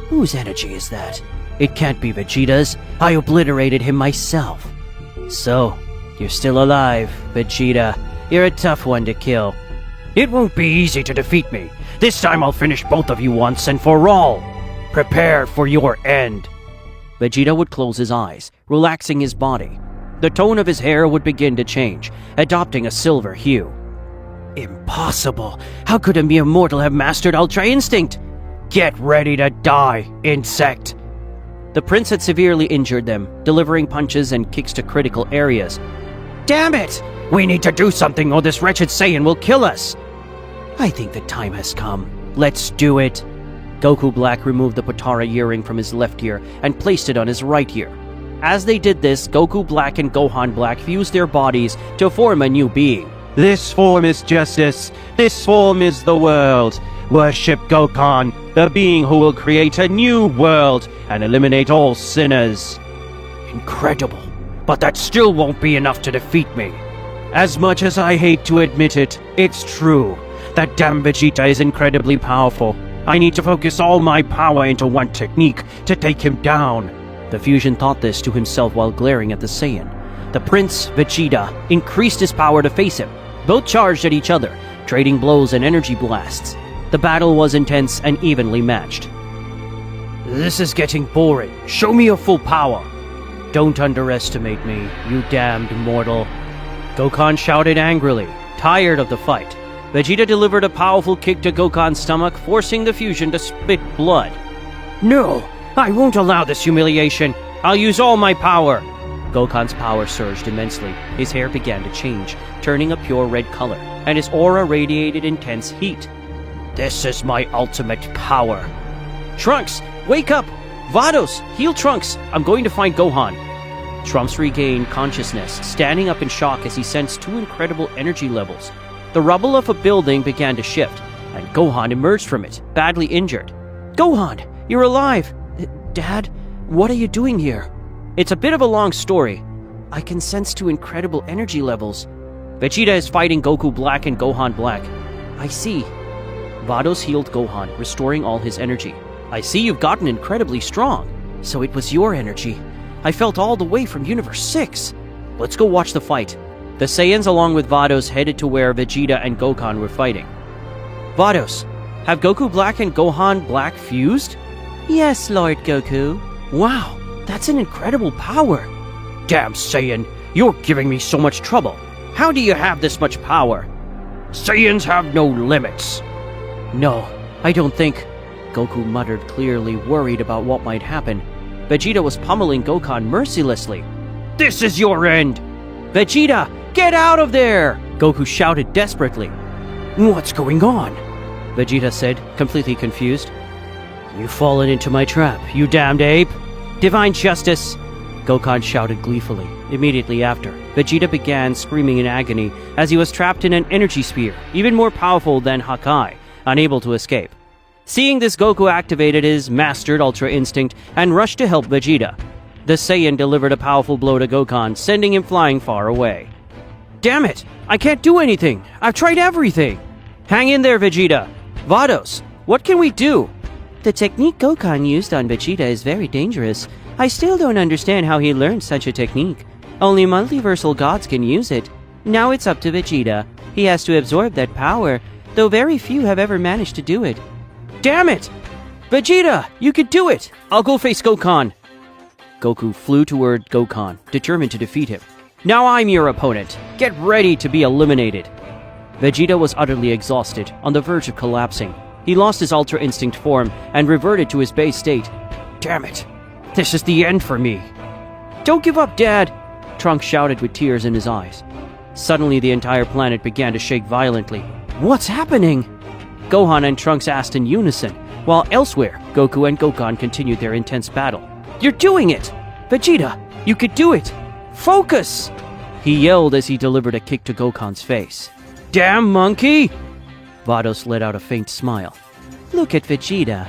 Whose energy is that? It can't be Vegeta's. I obliterated him myself. So, you're still alive, Vegeta. You're a tough one to kill. It won't be easy to defeat me. This time I'll finish both of you once and for all. Prepare for your end. Vegeta would close his eyes, relaxing his body. The tone of his hair would begin to change, adopting a silver hue. Impossible! How could a mere mortal have mastered Ultra Instinct? Get ready to die, insect! The prince had severely injured them, delivering punches and kicks to critical areas. Damn it! We need to do something or this wretched Saiyan will kill us! I think the time has come. Let's do it! Goku Black removed the Potara earring from his left ear and placed it on his right ear. As they did this, Goku Black and Gohan Black fused their bodies to form a new being. This form is justice. This form is the world. Worship Gokan, the being who will create a new world and eliminate all sinners. Incredible. But that still won't be enough to defeat me. As much as I hate to admit it, it's true. That damn Vegeta is incredibly powerful. I need to focus all my power into one technique to take him down. The fusion thought this to himself while glaring at the Saiyan. The Prince, Vegeta, increased his power to face him. Both charged at each other, trading blows and energy blasts. The battle was intense and evenly matched. This is getting boring. Show me your full power. Don't underestimate me, you damned mortal. Gokan shouted angrily, tired of the fight. Vegeta delivered a powerful kick to Gokan's stomach, forcing the fusion to spit blood. No, I won't allow this humiliation. I'll use all my power. Gokan's power surged immensely. His hair began to change, turning a pure red color, and his aura radiated intense heat. This is my ultimate power. Trunks, wake up! Vados, heal Trunks! I'm going to find Gohan. Trunks regained consciousness, standing up in shock as he sensed two incredible energy levels. The rubble of a building began to shift, and Gohan emerged from it, badly injured. Gohan, you're alive! Dad, what are you doing here? It's a bit of a long story. I can sense two incredible energy levels. Vegeta is fighting Goku Black and Gohan Black. I see. Vados healed Gohan, restoring all his energy. I see you've gotten incredibly strong. So it was your energy. I felt all the way from Universe 6. Let's go watch the fight. The Saiyans along with Vados headed to where Vegeta and Gohan were fighting. Vados, have Goku Black and Gohan Black fused? Yes, Lord Goku. Wow, that's an incredible power. Damn Saiyan, you're giving me so much trouble. How do you have this much power? Saiyans have no limits. No, I don't think. Goku muttered, clearly worried about what might happen. Vegeta was pummeling Gohan mercilessly. This is your end! Vegeta, get out of there! Goku shouted desperately. What's going on? Vegeta said, completely confused. You've fallen into my trap, you damned ape! Divine justice! Gohan shouted gleefully. Immediately after, Vegeta began screaming in agony as he was trapped in an energy sphere, even more powerful than Hakai, unable to escape. Seeing this, Goku activated his mastered Ultra Instinct and rushed to help Vegeta. The Saiyan delivered a powerful blow to Gohan, sending him flying far away. Damn it! I can't do anything! I've tried everything! Hang in there, Vegeta! Vados, what can we do? The technique Gohan used on Vegeta is very dangerous. I still don't understand how he learned such a technique. Only multiversal gods can use it. Now it's up to Vegeta. He has to absorb that power, though very few have ever managed to do it. Damn it! Vegeta, you could do it! I'll go face Gohan. Goku flew toward Gohan, determined to defeat him. Now I'm your opponent. Get ready to be eliminated. Vegeta was utterly exhausted, on the verge of collapsing. He lost his Ultra Instinct form and reverted to his base state. Damn it! This is the end for me! Don't give up, Dad! Trunks shouted with tears in his eyes. Suddenly, the entire planet began to shake violently. What's happening? Gohan and Trunks asked in unison, while elsewhere, Goku and Gohan continued their intense battle. You're doing it! Vegeta, you could do it! Focus! He yelled as he delivered a kick to Gohan's face. Damn monkey! Vados let out a faint smile. Look at Vegeta.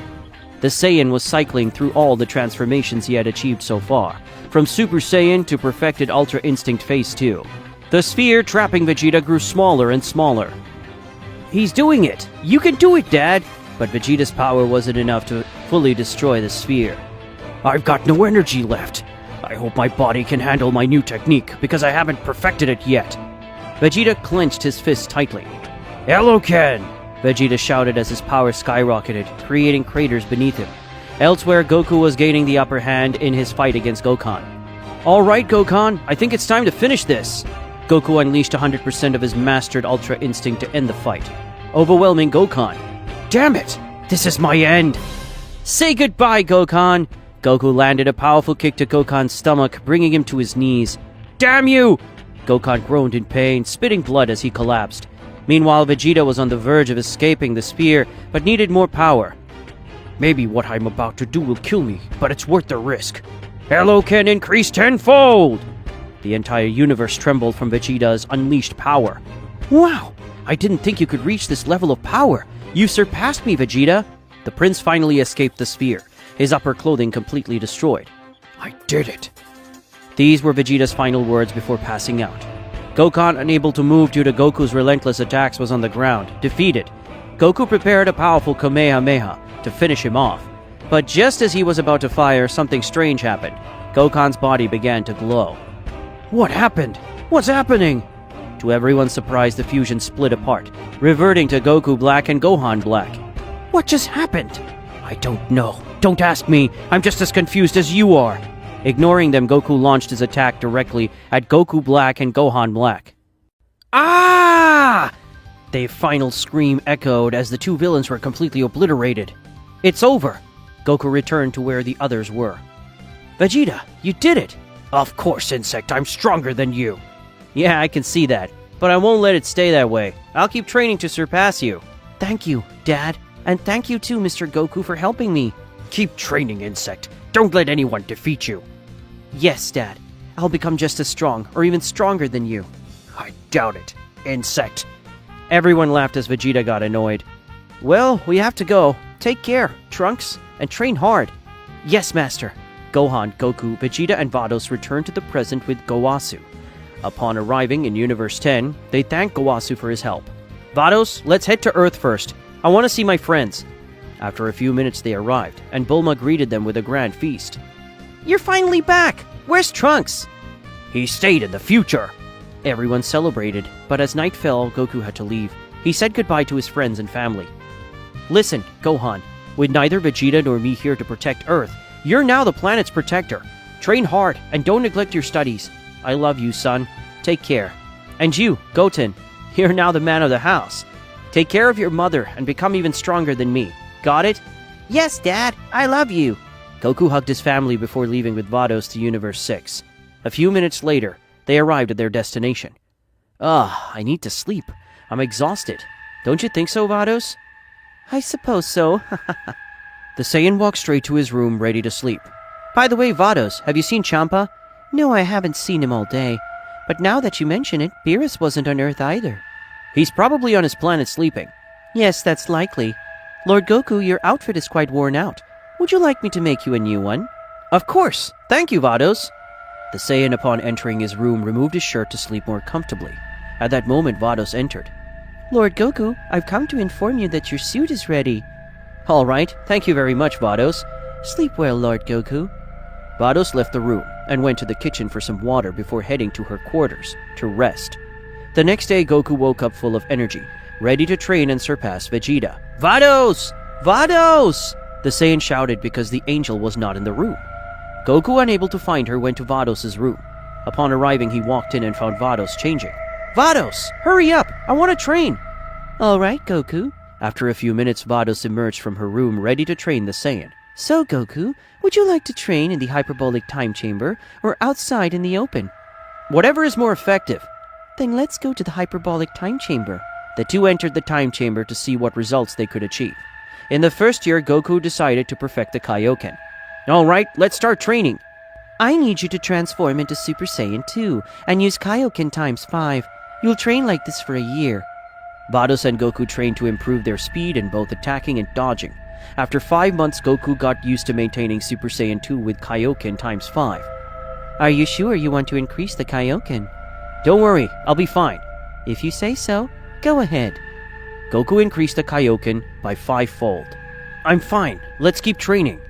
The Saiyan was cycling through all the transformations he had achieved so far, from Super Saiyan to perfected Ultra Instinct Phase 2. The sphere trapping Vegeta grew smaller and smaller. He's doing it! You can do it, Dad! But Vegeta's power wasn't enough to fully destroy the sphere. I've got no energy left. I hope my body can handle my new technique, because I haven't perfected it yet. Vegeta clenched his fist tightly. Hello, Ken! Vegeta shouted as his power skyrocketed, creating craters beneath him. Elsewhere, Goku was gaining the upper hand in his fight against Gohan. Alright, Gohan, I think it's time to finish this. Goku unleashed 100% of his mastered Ultra Instinct to end the fight, overwhelming Gokan. Damn it! This is my end! Say goodbye, Gokan! Goku landed a powerful kick to Gokan's stomach, bringing him to his knees. Damn you! Gokan groaned in pain, spitting blood as he collapsed. Meanwhile, Vegeta was on the verge of escaping the spear, but needed more power. Maybe what I'm about to do will kill me, but it's worth the risk. Hello can increase tenfold! The entire universe trembled from Vegeta's unleashed power. Wow! I didn't think you could reach this level of power. You surpassed me, Vegeta! The prince finally escaped the sphere, his upper clothing completely destroyed. I did it! These were Vegeta's final words before passing out. Gokan, unable to move due to Goku's relentless attacks, was on the ground, defeated. Goku prepared a powerful Kamehameha to finish him off. But just as he was about to fire, something strange happened. Gokan's body began to glow. What happened? What's happening? To everyone's surprise, the fusion split apart, reverting to Goku Black and Gohan Black. What just happened? I don't know. Don't ask me. I'm just as confused as you are. Ignoring them, Goku launched his attack directly at Goku Black and Gohan Black. Ah! Their final scream echoed as the two villains were completely obliterated. It's over! Goku returned to where the others were. Vegeta, you did it! Of course, Insect, I'm stronger than you. Yeah, I can see that, but I won't let it stay that way. I'll keep training to surpass you. Thank you, Dad. And thank you too, Mr. Goku, for helping me. Keep training, Insect. Don't let anyone defeat you. Yes, Dad. I'll become just as strong, or even stronger than you. I doubt it, Insect. Everyone laughed as Vegeta got annoyed. Well, we have to go. Take care, Trunks, and train hard. Yes, Master. Gohan, Goku, Vegeta, and Vados returned to the present with Gowasu. Upon arriving in Universe 10, they thanked Gowasu for his help. Vados, let's head to Earth first. I want to see my friends. After a few minutes they arrived, and Bulma greeted them with a grand feast. You're finally back! Where's Trunks? He stayed in the future! Everyone celebrated, but as night fell, Goku had to leave. He said goodbye to his friends and family. Listen, Gohan, with neither Vegeta nor me here to protect Earth, you're now the planet's protector. Train hard, and don't neglect your studies. I love you, son. Take care. And you, Goten, you're now the man of the house. Take care of your mother and become even stronger than me. Got it? Yes, Dad. I love you. Goku hugged his family before leaving with Vados to Universe 6. A few minutes later, they arrived at their destination. I need to sleep. I'm exhausted. Don't you think so, Vados? I suppose so. The Saiyan walked straight to his room, ready to sleep. By the way, Vados, have you seen Champa? No, I haven't seen him all day. But now that you mention it, Beerus wasn't on Earth either. He's probably on his planet sleeping. Yes, that's likely. Lord Goku, your outfit is quite worn out. Would you like me to make you a new one? Of course! Thank you, Vados! The Saiyan, upon entering his room, removed his shirt to sleep more comfortably. At that moment, Vados entered. Lord Goku, I've come to inform you that your suit is ready. All right, thank you very much, Vados. Sleep well, Lord Goku. Vados left the room and went to the kitchen for some water before heading to her quarters to rest. The next day, Goku woke up full of energy, ready to train and surpass Vegeta. Vados! Vados! The Saiyan shouted because the angel was not in the room. Goku, unable to find her, went to Vados' room. Upon arriving, he walked in and found Vados changing. Vados! Hurry up! I want to train! All right, Goku. After a few minutes, Vados emerged from her room, ready to train the Saiyan. So, Goku, would you like to train in the hyperbolic time chamber or outside in the open? Whatever is more effective. Then let's go to the hyperbolic time chamber. The two entered the time chamber to see what results they could achieve. In the first year, Goku decided to perfect the Kaioken. All right, let's start training. I need you to transform into Super Saiyan 2 and use Kaioken times 5. You'll train like this for a year. Vados and Goku trained to improve their speed in both attacking and dodging. After 5 months, Goku got used to maintaining Super Saiyan 2 with Kaioken times 5. Are you sure you want to increase the Kaioken? Don't worry, I'll be fine. If you say so, go ahead. Goku increased the Kaioken by 5-fold. I'm fine, let's keep training.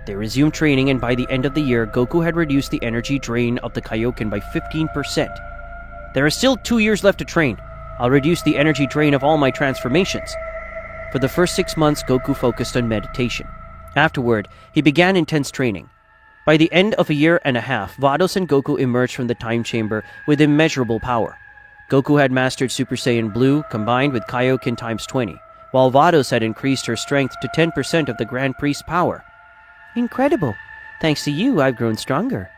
They resumed training, and by the end of the year, Goku had reduced the energy drain of the Kaioken by 15%. There are still 2 years left to train. I'll reduce the energy drain of all my transformations. For the first 6 months, Goku focused on meditation. Afterward, he began intense training. By the end of a year and a half, Vados and Goku emerged from the time chamber with immeasurable power. Goku had mastered Super Saiyan Blue combined with Kaioken times 20, while Vados had increased her strength to 10% of the Grand Priest's power. Incredible. Thanks to you, I've grown stronger.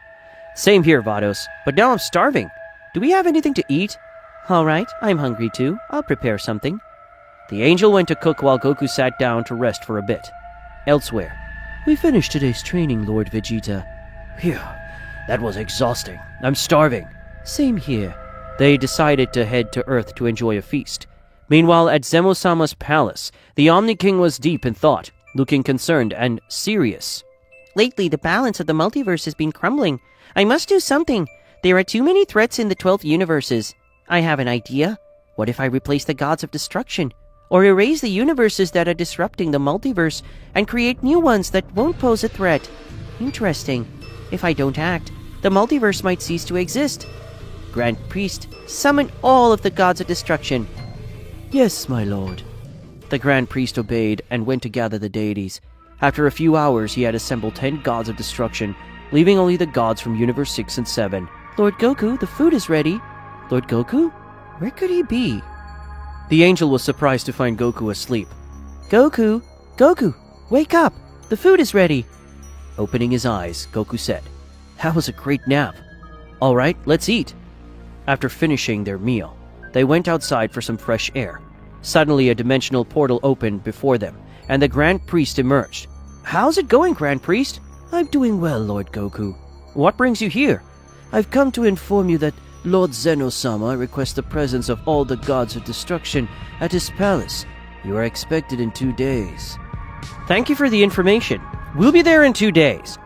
Same here, Vados, but now I'm starving. Do we have anything to eat? All right, I'm hungry too. I'll prepare something. The angel went to cook while Goku sat down to rest for a bit. Elsewhere. We finished today's training, Lord Vegeta. Phew, that was exhausting. I'm starving. Same here. They decided to head to Earth to enjoy a feast. Meanwhile, at Zeno Sama's palace, the Omni King was deep in thought, looking concerned and serious. Lately, the balance of the multiverse has been crumbling. I must do something. There are too many threats in the 12 universes. I have an idea. What if I replace the gods of destruction? Or erase the universes that are disrupting the multiverse and create new ones that won't pose a threat? Interesting. If I don't act, the multiverse might cease to exist. Grand Priest, summon all of the gods of destruction. Yes, my lord. The Grand Priest obeyed and went to gather the deities. After a few hours, he had assembled 10 gods of destruction, leaving only the gods from Universe 6 and 7. Lord Goku, the food is ready. Lord Goku? Where could he be? The angel was surprised to find Goku asleep. Goku! Goku! Wake up! The food is ready! Opening his eyes, Goku said, "That was a great nap. All right, let's eat." After finishing their meal, they went outside for some fresh air. Suddenly, a dimensional portal opened before them, and the Grand Priest emerged. How's it going, Grand Priest? I'm doing well, Lord Goku. What brings you here? I've come to inform you that Lord Zeno Sama requests the presence of all the gods of destruction at his palace. You are expected in 2 days. Thank you for the information. We'll be there in 2 days.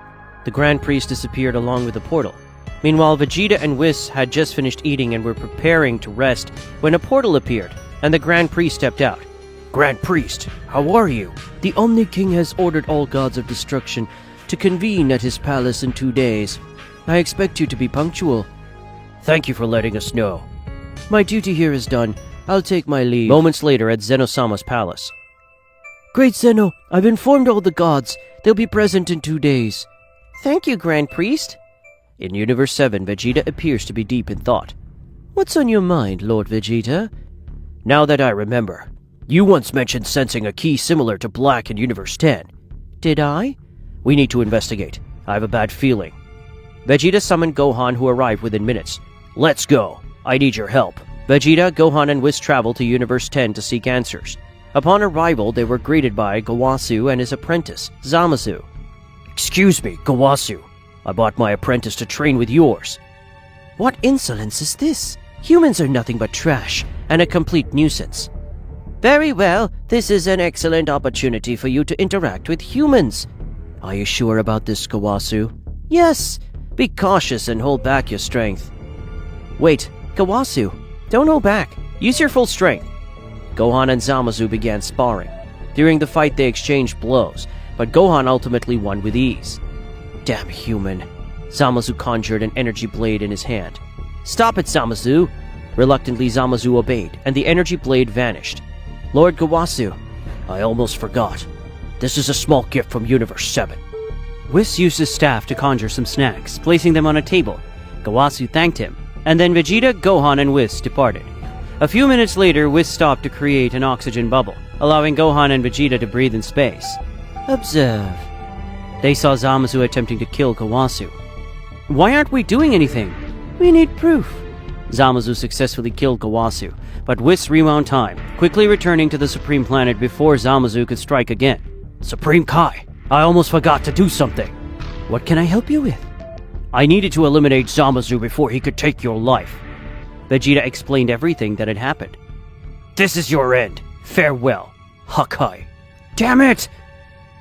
The Grand Priest disappeared along with the portal. Meanwhile, Vegeta and Whis had just finished eating and were preparing to rest when a portal appeared, and the Grand Priest stepped out. Grand Priest, how are you? The Omni King has ordered all gods of destruction to convene at his palace in 2 days. I expect you to be punctual. Thank you for letting us know. My duty here is done. I'll take my leave. Moments later at Zeno Sama's palace. Great Zeno, I've informed all the gods. They'll be present in 2 days. Thank you, Grand Priest. In Universe 7, Vegeta appears to be deep in thought. What's on your mind, Lord Vegeta? Now that I remember, you once mentioned sensing a key similar to Black in Universe 10. Did I? We need to investigate. I have a bad feeling. Vegeta summoned Gohan, who arrived within minutes. Let's go. I need your help. Vegeta, Gohan, and Whis traveled to Universe 10 to seek answers. Upon arrival, they were greeted by Gowasu and his apprentice, Zamasu. Excuse me, Gowasu. I bought my apprentice to train with yours. What insolence is this? Humans are nothing but trash and a complete nuisance. Very well, this is an excellent opportunity for you to interact with humans. Are you sure about this, Gowasu? Yes. Be cautious and hold back your strength. Wait, Gowasu, don't hold back. Use your full strength. Gohan and Zamasu began sparring. During the fight, they exchanged blows, but Gohan ultimately won with ease. Damn human. Zamasu conjured an energy blade in his hand. Stop it, Zamasu! Reluctantly, Zamasu obeyed, and the energy blade vanished. Lord Gowasu, I almost forgot. This is a small gift from Universe 7. Whis used his staff to conjure some snacks, placing them on a table. Gowasu thanked him, and then Vegeta, Gohan, and Whis departed. A few minutes later, Whis stopped to create an oxygen bubble, allowing Gohan and Vegeta to breathe in space. Observe. They saw Zamasu attempting to kill Gowasu. Why aren't we doing anything? We need proof. Zamasu successfully killed Gowasu, but Whis rewound time, quickly returning to the Supreme Planet before Zamasu could strike again. Supreme Kai, I almost forgot to do something. What can I help you with? I needed to eliminate Zamasu before he could take your life. Vegeta explained everything that had happened. This is your end. Farewell, Hakai. Damn it!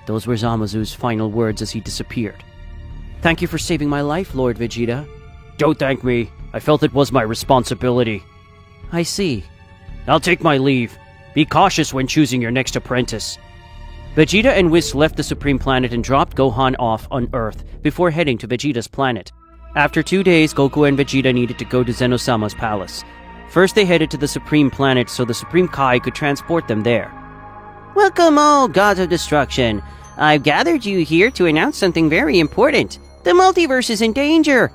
Those were Zamasu's final words as he disappeared. Thank you for saving my life, Lord Vegeta. Don't thank me. I felt it was my responsibility. I see. I'll take my leave. Be cautious when choosing your next apprentice. Vegeta and Whis left the Supreme Planet and dropped Gohan off on Earth before heading to Vegeta's planet. After 2 days, Goku and Vegeta needed to go to Zeno Sama's palace. First, they headed to the Supreme Planet so the Supreme Kai could transport them there. Welcome all, gods of destruction. I've gathered you here to announce something very important. The multiverse is in danger.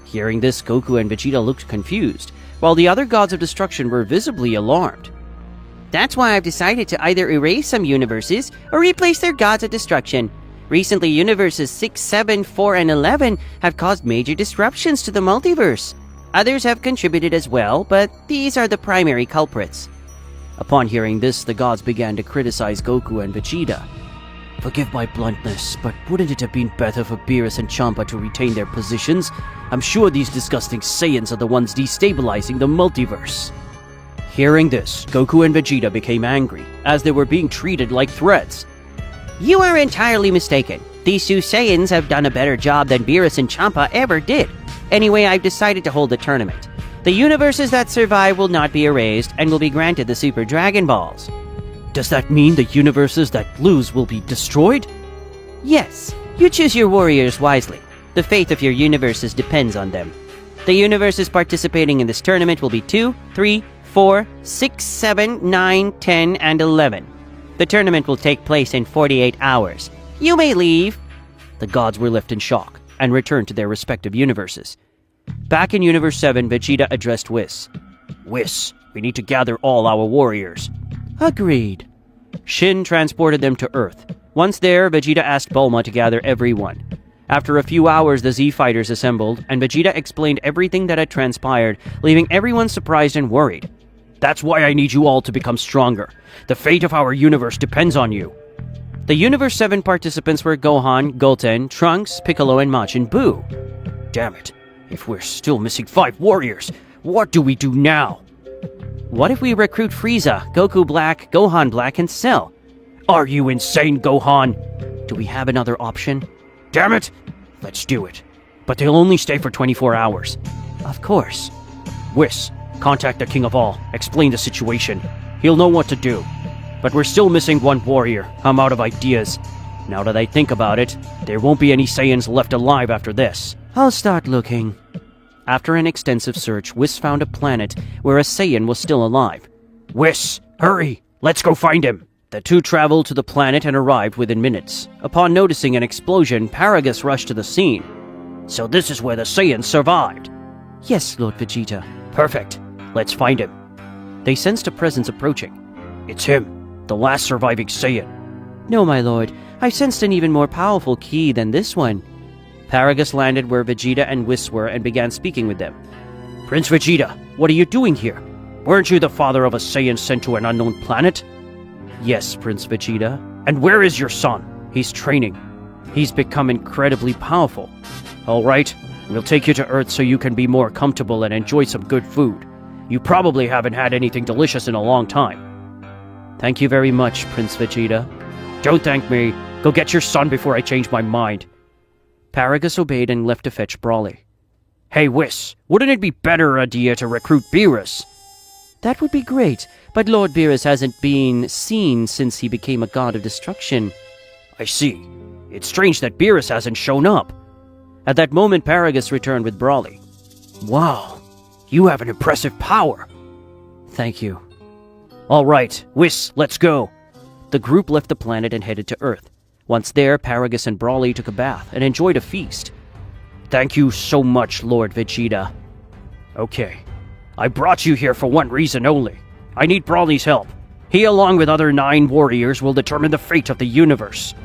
Hearing this, Goku and Vegeta looked confused, while the other gods of destruction were visibly alarmed. That's why I've decided to either erase some universes or replace their gods of destruction. Recently, universes 6, 7, 4, and 11 have caused major disruptions to the multiverse. Others have contributed as well, but these are the primary culprits. Upon hearing this, the gods began to criticize Goku and Vegeta. Forgive my bluntness, but wouldn't it have been better for Beerus and Champa to retain their positions? I'm sure these disgusting Saiyans are the ones destabilizing the multiverse. Hearing this, Goku and Vegeta became angry, as they were being treated like threats. You are entirely mistaken. These two Saiyans have done a better job than Beerus and Champa ever did. Anyway, I've decided to hold the tournament. The universes that survive will not be erased and will be granted the Super Dragon Balls. Does that mean the universes that lose will be destroyed? Yes, you choose your warriors wisely. The fate of your universes depends on them. The universes participating in this tournament will be 2, 3, 4, 6, 7, 9, 10, and 11. The tournament will take place in 48 hours. You may leave. The gods were left in shock and returned to their respective universes. Back in Universe 7, Vegeta addressed Whis. Whis, we need to gather all our warriors. Agreed. Shin transported them to Earth. Once there, Vegeta asked Bulma to gather everyone. After a few hours, the Z-Fighters assembled, and Vegeta explained everything that had transpired, leaving everyone surprised and worried. That's why I need you all to become stronger. The fate of our universe depends on you. The Universe 7 participants were Gohan, Goten, Trunks, Piccolo, and Majin Buu. Damn it. If we're still missing 5 warriors, what do we do now? What if we recruit Frieza, Goku Black, Gohan Black, and Cell? Are you insane, Gohan? Do we have another option? Damn it! Let's do it. But they'll only stay for 24 hours. Of course. Whis, contact the King of All. Explain the situation. He'll know what to do. But we're still missing 1 warrior. I'm out of ideas. Now that I think about it, there won't be any Saiyans left alive after this. I'll start looking. After an extensive search, Whis found a planet where a Saiyan was still alive. Whis, hurry! Let's go find him! The two traveled to the planet and arrived within minutes. Upon noticing an explosion, Paragus rushed to the scene. So this is where the Saiyans survived? Yes, Lord Vegeta. Perfect. Let's find him. They sensed a presence approaching. It's him, the last surviving Saiyan. No, my lord. I've sensed an even more powerful key than this one. Paragus landed where Vegeta and Whis were and began speaking with them. Prince Vegeta, what are you doing here? Weren't you the father of a Saiyan sent to an unknown planet? Yes, Prince Vegeta. And where is your son? He's training. He's become incredibly powerful. All right, we'll take you to Earth so you can be more comfortable and enjoy some good food. You probably haven't had anything delicious in a long time. Thank you very much, Prince Vegeta. Don't thank me. Go get your son before I change my mind. Paragus obeyed and left to fetch Brawly. Hey, Whis, wouldn't it be better idea to recruit Beerus? That would be great, but Lord Beerus hasn't been seen since he became a god of destruction. I see. It's strange that Beerus hasn't shown up. At that moment, Paragus returned with Brawly. Wow, you have an impressive power. Thank you. All right, Whis, let's go. The group left the planet and headed to Earth. Once there, Paragus and Brawly took a bath and enjoyed a feast. Thank you so much, Lord Vegeta. Okay, I brought you here for one reason only. I need Brawly's help. He, along with other 9 warriors, will determine the fate of the universe.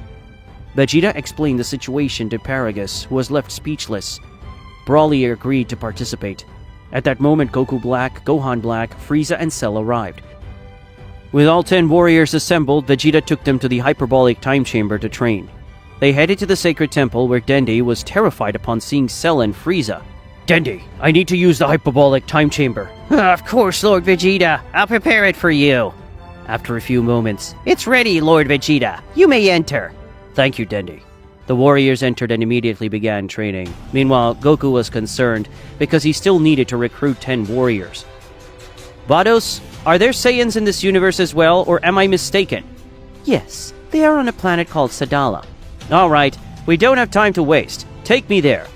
Vegeta explained the situation to Paragus, who was left speechless. Brawly agreed to participate. At that moment, Goku Black, Gohan Black, Frieza, and Cell arrived. With all 10 warriors assembled, Vegeta took them to the hyperbolic time chamber to train. They headed to the sacred temple where Dende was terrified upon seeing Cell and Frieza. Dende, I need to use the hyperbolic time chamber. Of course, Lord Vegeta. I'll prepare it for you. After a few moments, It's ready, Lord Vegeta. You may enter. Thank you, Dende. The warriors entered and immediately began training. Meanwhile, Goku was concerned because he still needed to recruit 10 warriors. Vados, are there Saiyans in this universe as well, or am I mistaken? Yes, they are on a planet called Sadala. All right, we don't have time to waste. Take me there.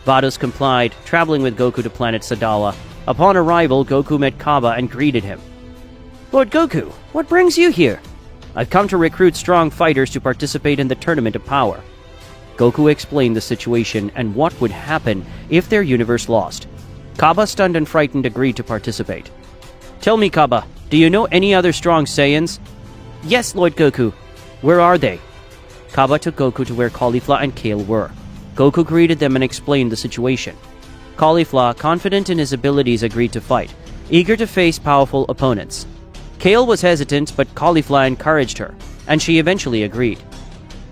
Vados complied, traveling with Goku to planet Sadala. Upon arrival, Goku met Kaba and greeted him. Lord Goku, what brings you here? I've come to recruit strong fighters to participate in the Tournament of Power. Goku explained the situation and what would happen if their universe lost. Kaba, stunned and frightened, agreed to participate. Tell me, Kaba, do you know any other strong Saiyans? Yes, Lord Goku. Where are they? Kaba took Goku to where Caulifla and Kale were. Goku greeted them and explained the situation. Caulifla, confident in his abilities, agreed to fight, eager to face powerful opponents. Kale was hesitant, but Caulifla encouraged her, and she eventually agreed.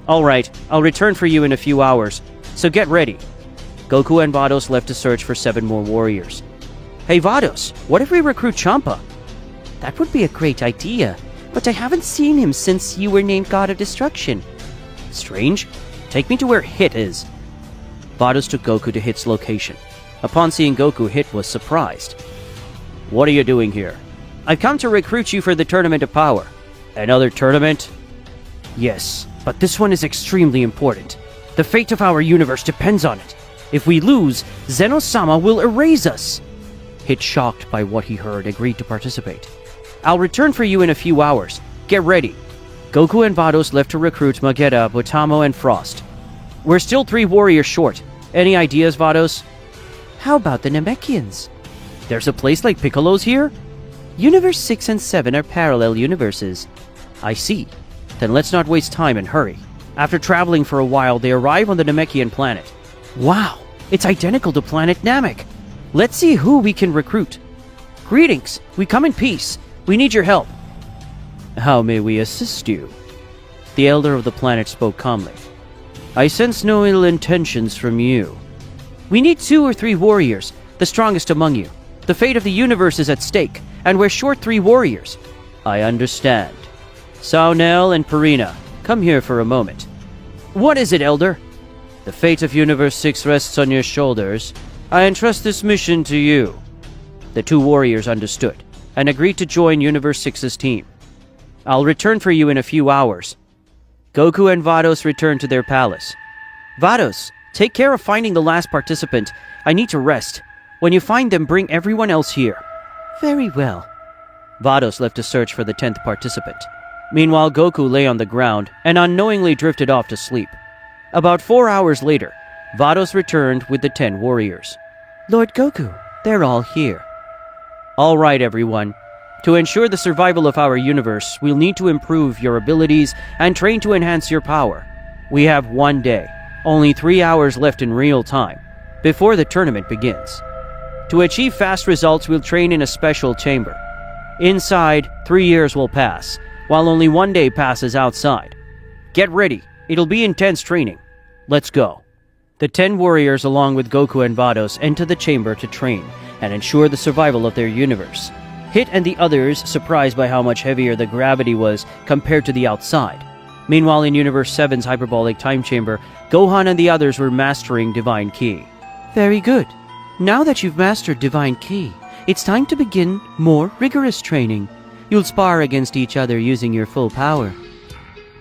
Alright, I'll return for you in a few hours, so get ready. Goku and Vados left to search for 7 more warriors. Hey Vados, what if we recruit Champa? That would be a great idea, but I haven't seen him since you were named God of Destruction. Strange. Take me to where Hit is. Vados took Goku to Hit's location. Upon seeing Goku, Hit was surprised. What are you doing here? I've come to recruit you for the Tournament of Power. Another tournament? Yes, but this one is extremely important. The fate of our universe depends on it. If we lose, Zeno Sama will erase us. Hit, shocked by what he heard, agreed to participate. I'll return for you in a few hours. Get ready. Goku and Vados left to recruit Magetta, Botamo, and Frost. We're still 3 warriors short. Any ideas, Vados? How about the Namekians? There's a place like Piccolo's here? Universe 6 and 7 are parallel universes. I see. Then let's not waste time and hurry. After traveling for a while, they arrive on the Namekian planet. Wow, it's identical to planet Namek. Let's see who we can recruit. Greetings, we come in peace. We need your help. How may we assist you? The elder of the planet spoke calmly. I sense no ill intentions from you. We need 2 or 3 warriors, the strongest among you. The fate of the universe is at stake, and we're short 3 warriors. I understand. Saunel and Purina, come here for a moment. What is it, Elder? The fate of Universe 6 rests on your shoulders. I entrust this mission to you. The 2 warriors understood, and agreed to join Universe 6's team. I'll return for you in a few hours. Goku and Vados returned to their palace. Vados, take care of finding the last participant. I need to rest. When you find them, bring everyone else here. Very well. Vados left to search for the 10th participant. Meanwhile, Goku lay on the ground and unknowingly drifted off to sleep. About 4 hours later, Vados returned with the 10 warriors. Lord Goku, they're all here. All right, everyone. To ensure the survival of our universe, we'll need to improve your abilities and train to enhance your power. We have 1 day, only 3 hours left in real time, before the tournament begins. To achieve fast results, we'll train in a special chamber. Inside, 3 years will pass, while only 1 day passes outside. Get ready, it'll be intense training. Let's go. The 10 warriors, along with Goku and Vados, enter the chamber to train and ensure the survival of their universe. Hit and the others, surprised by how much heavier the gravity was compared to the outside. Meanwhile, in Universe 7's hyperbolic time chamber, Gohan and the others were mastering Divine Ki. Very good. Now that you've mastered Divine Ki, it's time to begin more rigorous training. You'll spar against each other using your full power.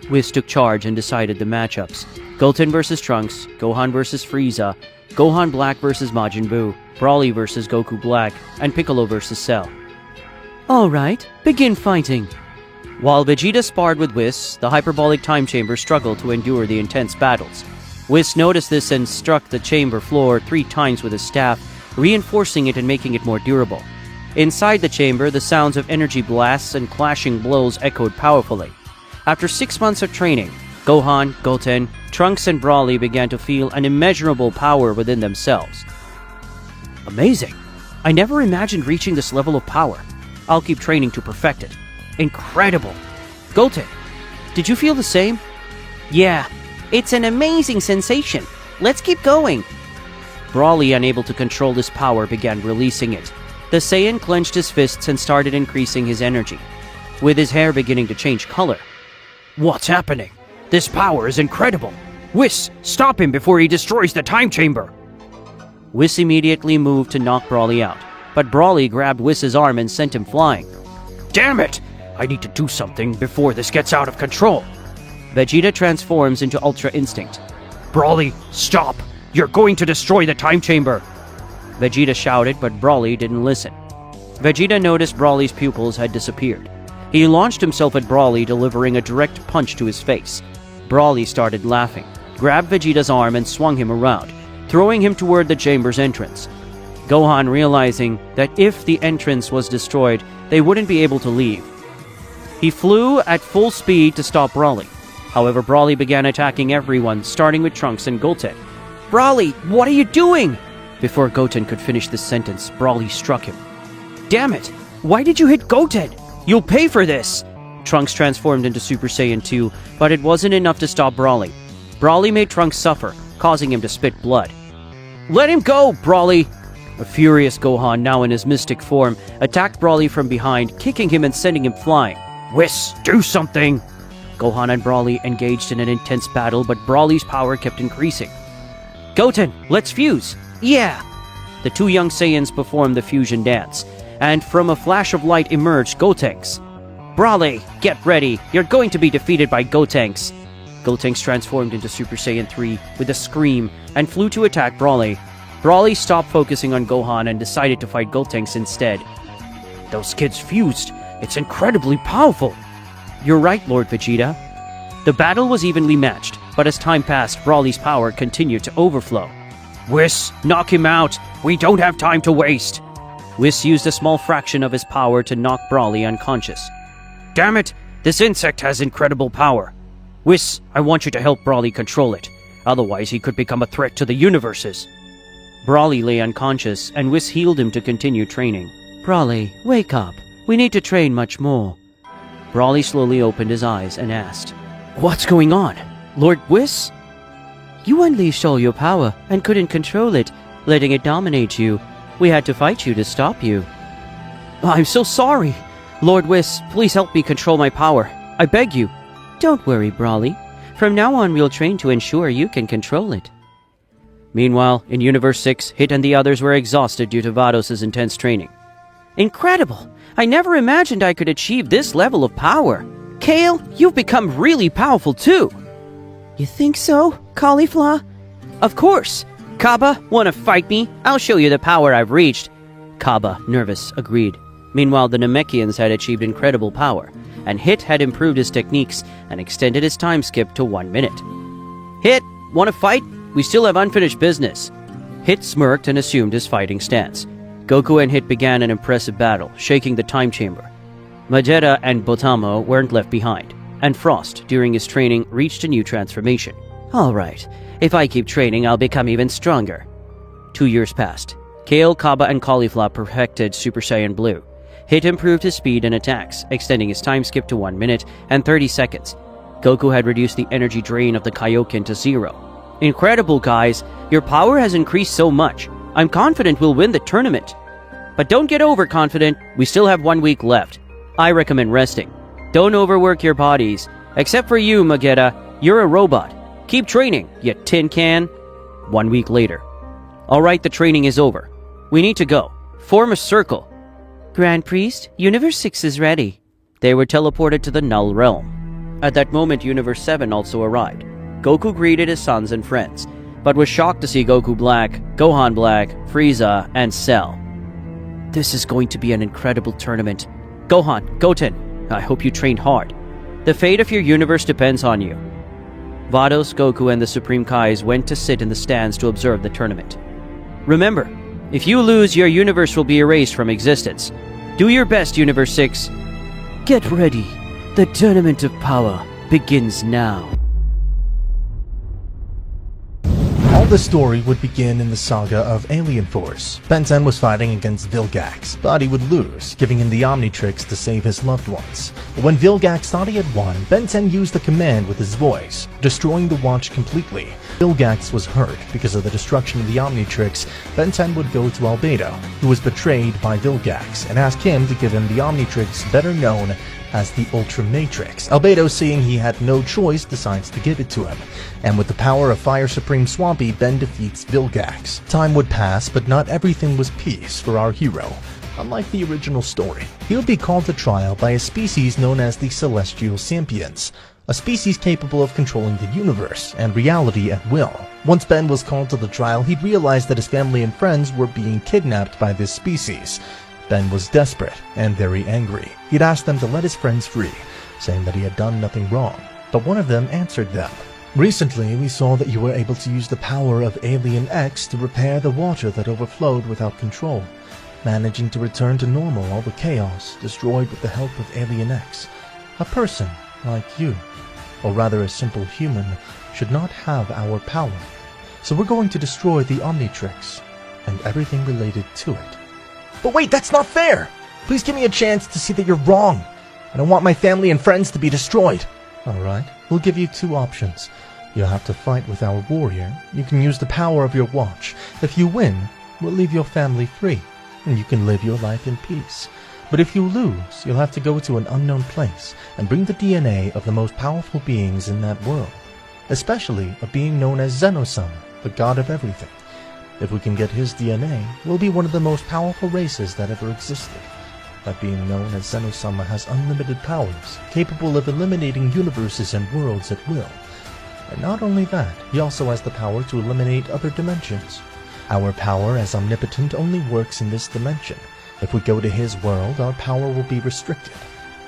Whis took charge and decided the matchups. Goten vs. Trunks, Gohan vs. Frieza, Gohan Black vs. Majin Buu, Broly vs. Goku Black, and Piccolo vs. Cell. All right, begin fighting. While Vegeta sparred with Whis, the hyperbolic time chamber struggled to endure the intense battles. Whis noticed this and struck the chamber floor 3 times with his staff, reinforcing it and making it more durable. Inside the chamber, the sounds of energy blasts and clashing blows echoed powerfully. After 6 months of training, Gohan, Goten, Trunks, and Broly began to feel an immeasurable power within themselves. Amazing! I never imagined reaching this level of power. I'll keep training to perfect it. Incredible! Goten, did you feel the same? Yeah, it's an amazing sensation. Let's keep going. Broly, unable to control his power, began releasing it. The Saiyan clenched his fists and started increasing his energy, with his hair beginning to change color. What's happening? This power is incredible! Whis, stop him before he destroys the time chamber! Whis immediately moved to knock Broly out, but Broly grabbed Whis' arm and sent him flying. Damn it! I need to do something before this gets out of control. Vegeta transforms into Ultra Instinct. Broly, stop! You're going to destroy the time chamber! Vegeta shouted, but Broly didn't listen. Vegeta noticed Broly's pupils had disappeared. He launched himself at Broly, delivering a direct punch to his face. Broly started laughing, grabbed Vegeta's arm and swung him around, throwing him toward the chamber's entrance. Gohan realizing that if the entrance was destroyed, they wouldn't be able to leave. He flew at full speed to stop Broly. However, Broly began attacking everyone, starting with Trunks and Goten. "Broly, what are you doing?" Before Goten could finish the sentence, Broly struck him. "Damn it! Why did you hit Goten? You'll pay for this!" Trunks transformed into Super Saiyan 2, but it wasn't enough to stop Broly. Broly made Trunks suffer, causing him to spit blood. "Let him go, Broly!" A furious Gohan, now in his mystic form, attacked Broly from behind, kicking him and sending him flying. "Whis, do something!" Gohan and Broly engaged in an intense battle, but Broly's power kept increasing. "Goten, let's fuse!" "Yeah!" The two young Saiyans performed the fusion dance, and from a flash of light emerged Gotenks. "Broly, get ready! You're going to be defeated by Gotenks!" Gotenks transformed into Super Saiyan 3 with a scream and flew to attack Broly. Broly stopped focusing on Gohan and decided to fight Gotenks instead. "Those kids fused! It's incredibly powerful!" "You're right, Lord Vegeta." The battle was evenly matched, but as time passed, Broly's power continued to overflow. "Whis, knock him out! We don't have time to waste!" Whis used a small fraction of his power to knock Broly unconscious. "Damn it! This insect has incredible power! Whis, I want you to help Broly control it. Otherwise, he could become a threat to the universes." Broly lay unconscious, and Whis healed him to continue training. "Broly, wake up. We need to train much more." Broly slowly opened his eyes and asked, "What's going on? Lord Whis?" "You unleashed all your power and couldn't control it, letting it dominate you. We had to fight you to stop you." "I'm so sorry. Lord Whis, please help me control my power. I beg you." "Don't worry, Broly. From now on, we'll train to ensure you can control it." Meanwhile, in Universe 6, Hit and the others were exhausted due to Vados' intense training. "Incredible! I never imagined I could achieve this level of power. Kale, you've become really powerful too." "You think so, Caulifla?" "Of course! Kaba, wanna fight me? I'll show you the power I've reached." Kaba, nervous, agreed. Meanwhile, the Namekians had achieved incredible power, and Hit had improved his techniques and extended his time skip to 1 minute. "Hit, wanna fight? We still have unfinished business." Hit smirked and assumed his fighting stance. Goku and Hit began an impressive battle, shaking the time chamber. Vegeta and Botamo weren't left behind, and Frost, during his training, reached a new transformation. "Alright, if I keep training, I'll become even stronger." 2 years passed. Kale, Kaba, and Caulifla perfected Super Saiyan Blue. Hit improved his speed and attacks, extending his time skip to 1 minute and 30 seconds. Goku had reduced the energy drain of the Kaioken to 0. "Incredible, guys! Your power has increased so much. I'm confident we'll win the tournament." "But don't get overconfident. We still have 1 week left. I recommend resting. Don't overwork your bodies. Except for you, Magetta. You're a robot. Keep training, you tin can." 1 week later. "Alright, the training is over. We need to go. Form a circle." "Grand Priest, Universe 6 is ready." They were teleported to the Null Realm. At that moment, Universe 7 also arrived. Goku greeted his sons and friends, but was shocked to see Goku Black, Gohan Black, Frieza, and Cell. "This is going to be an incredible tournament. Gohan, Goten, I hope you trained hard. The fate of your universe depends on you." Vados, Goku, and the Supreme Kais went to sit in the stands to observe the tournament. "Remember, if you lose, your universe will be erased from existence. Do your best, Universe 6. Get ready. The Tournament of Power begins now." All the story would begin in the saga of Alien Force. Ben 10 was fighting against Vilgax, but he would lose, giving him the Omnitrix to save his loved ones. When Vilgax thought he had won, Ben 10 used the command with his voice, destroying the watch completely. Vilgax was hurt. Because of the destruction of the Omnitrix, Ben 10 would go to Albedo, who was betrayed by Vilgax, and ask him to give him the Omnitrix, better known as the Ultra Matrix. Albedo, seeing he had no choice, decides to give it to him, and with the power of Fire Supreme Swampy, Ben defeats Vilgax. Time would pass, but not everything was peace for our hero. Unlike the original story, he would be called to trial by a species known as the Celestial Sapiens, a species capable of controlling the universe and reality at will. Once Ben was called to the trial, he realized that his family and friends were being kidnapped by this species. Ben was desperate and very angry. He'd asked them to let his friends free, saying that he had done nothing wrong. But one of them answered them. Recently, we saw that you were able to use the power of Alien X to repair the water that overflowed without control, managing to return to normal all the chaos destroyed with the help of Alien X. A person like you, or rather a simple human, should not have our power. So we're going to destroy the Omnitrix and everything related to it. But wait, that's not fair! Please give me a chance to see that you're wrong. I don't want my family and friends to be destroyed. Alright, we'll give you two options. You'll have to fight with our warrior. You can use the power of your watch. If you win, we'll leave your family free, and you can live your life in peace. But if you lose, you'll have to go to an unknown place and bring the DNA of the most powerful beings in that world, especially a being known as Zeno Sama, the god of everything. If we can get his DNA, we'll be one of the most powerful races that ever existed. That being known as Zeno Sama has unlimited powers, capable of eliminating universes and worlds at will. And not only that, he also has the power to eliminate other dimensions. Our power as omnipotent only works in this dimension. If we go to his world, our power will be restricted,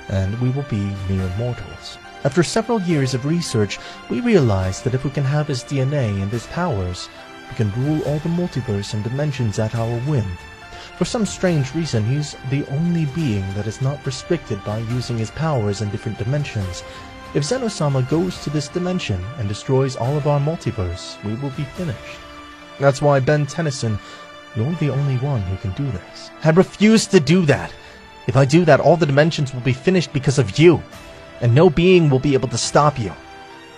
and we will be mere mortals. After several years of research, we realized that if we can have his DNA and his powers, we can rule all the multiverse and dimensions at our whim. For some strange reason, he's the only being that is not restricted by using his powers in different dimensions. If Zeno Sama goes to this dimension and destroys all of our multiverse, we will be finished. That's why, Ben Tennyson, you're the only one who can do this. I refuse to do that. If I do that, all the dimensions will be finished because of you, and no being will be able to stop you.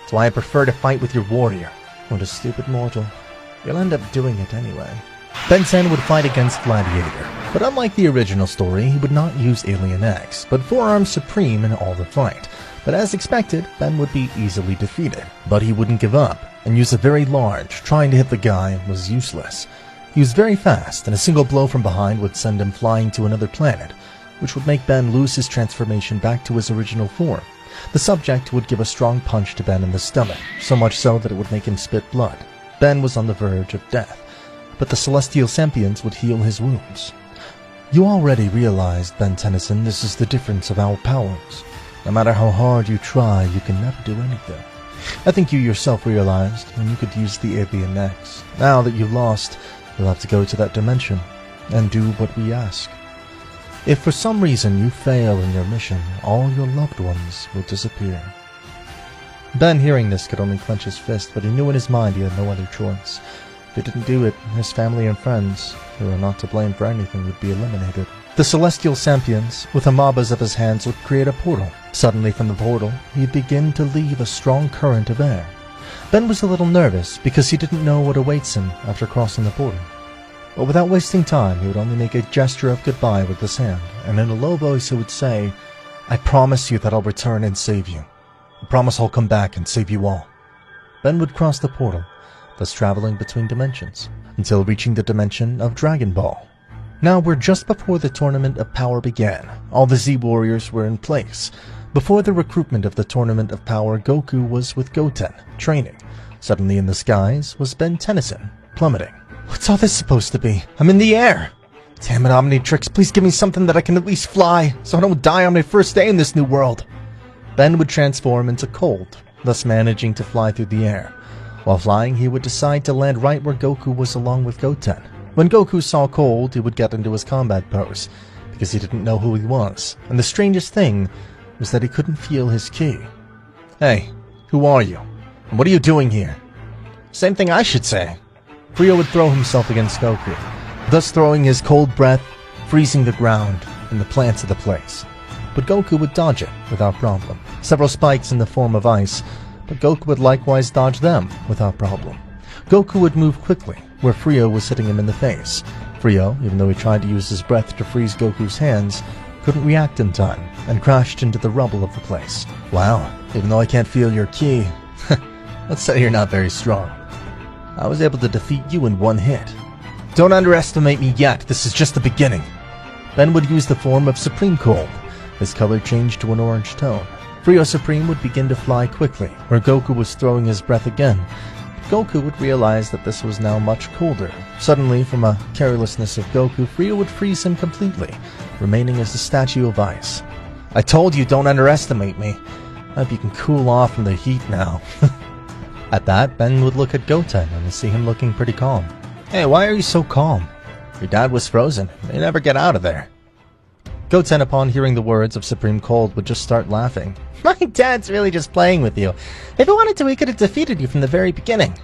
That's why I prefer to fight with your warrior. What a stupid mortal. You'll end up doing it anyway. Ben 10 would fight against Gladiator, but unlike the original story, he would not use Alien X, but forearm supreme in all the fight. But as expected, Ben would be easily defeated. But he wouldn't give up, and use a very large, trying to hit the guy was useless. He was very fast, and a single blow from behind would send him flying to another planet, which would make Ben lose his transformation back to his original form. The subject would give a strong punch to Ben in the stomach, so much so that it would make him spit blood. Ben was on the verge of death, but the Celestial Sapiens would heal his wounds. You already realized, Ben Tennyson, this is the difference of our powers. No matter how hard you try, you can never do anything. I think you yourself realized when you could use the Alien X. Now that you've lost, you'll have to go to that dimension and do what we ask. If for some reason you fail in your mission, all your loved ones will disappear. Ben, hearing this, could only clench his fist, but he knew in his mind he had no other choice. If he didn't do it, his family and friends, who were not to blame for anything, would be eliminated. The Celestial Sapiens, with the Mabas of his hands, would create a portal. Suddenly from the portal, he'd begin to leave a strong current of air. Ben was a little nervous because he didn't know what awaits him after crossing the portal. But without wasting time, he would only make a gesture of goodbye with his hand, and in a low voice he would say, "I promise you that I'll return and save you. I promise I'll come back and save you all." Ben would cross the portal, thus traveling between dimensions, until reaching the dimension of Dragon Ball. Now we're just before the Tournament of Power began. All the Z-Warriors were in place. Before the recruitment of the Tournament of Power, Goku was with Goten, training. Suddenly in the skies was Ben Tennyson, plummeting. What's all this supposed to be? I'm in the air! Damn it, Omnitrix, please give me something that I can at least fly, so I don't die on my first day in this new world. Ben would transform into Cold, thus managing to fly through the air. While flying, he would decide to land right where Goku was along with Goten. When Goku saw Cold, he would get into his combat pose, because he didn't know who he was, and the strangest thing was that he couldn't feel his ki. Hey, who are you? And what are you doing here? Same thing I should say. Frio would throw himself against Goku, thus throwing his cold breath, freezing the ground and the plants of the place. But Goku would dodge it without problem. Several spikes in the form of ice, but Goku would likewise dodge them without problem. Goku would move quickly, where Frio was hitting him in the face. Frio, even though he tried to use his breath to freeze Goku's hands, couldn't react in time, and crashed into the rubble of the place. Wow, even though I can't feel your ki, let's say you're not very strong. I was able to defeat you in one hit. Don't underestimate me yet, this is just the beginning. Ben would use the form of Supreme Cold. His color changed to an orange tone. Frio Supreme would begin to fly quickly, where Goku was throwing his breath again. Goku would realize that this was now much colder. Suddenly, from a carelessness of Goku, Frio would freeze him completely, remaining as a statue of ice. I told you, don't underestimate me. I hope you can cool off from the heat now. At that, Ben would look at Goten and see him looking pretty calm. Hey, why are you so calm? Your dad was frozen. They never get out of there. Goten, upon hearing the words of Supreme Cold, would just start laughing. My dad's really just playing with you. If he wanted to, he could have defeated you from the very beginning.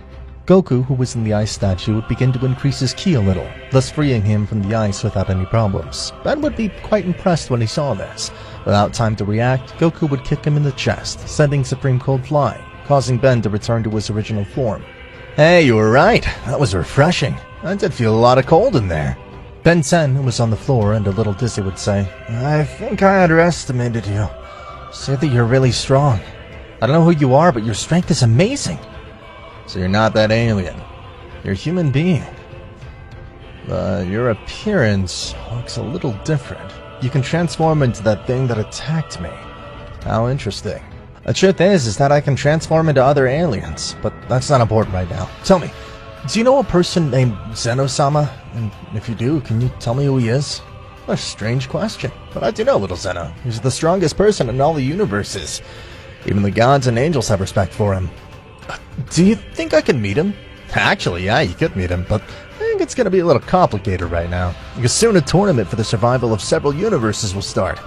Goku, who was in the ice statue, would begin to increase his ki a little, thus freeing him from the ice without any problems. Ben would be quite impressed when he saw this. Without time to react, Goku would kick him in the chest, sending Supreme Cold flying, causing Ben to return to his original form. Hey, you were right. That was refreshing. I did feel a lot of cold in there. Ben 10, who was on the floor and a little dizzy, would say, I think I underestimated you. Say that you're really strong. I don't know who you are, but your strength is amazing. So you're not that alien. You're a human being. But your appearance looks a little different. You can transform into that thing that attacked me. How interesting. The truth is that I can transform into other aliens, but that's not important right now. Tell me, do you know a person named Zeno Sama? And if you do, can you tell me who he is? What a strange question, but I do know little Zeno. He's the strongest person in all the universes. Even the gods and angels have respect for him. Do you think I can meet him? Actually, yeah, you could meet him, but I think it's going to be a little complicated right now. Because soon a tournament for the survival of several universes will start.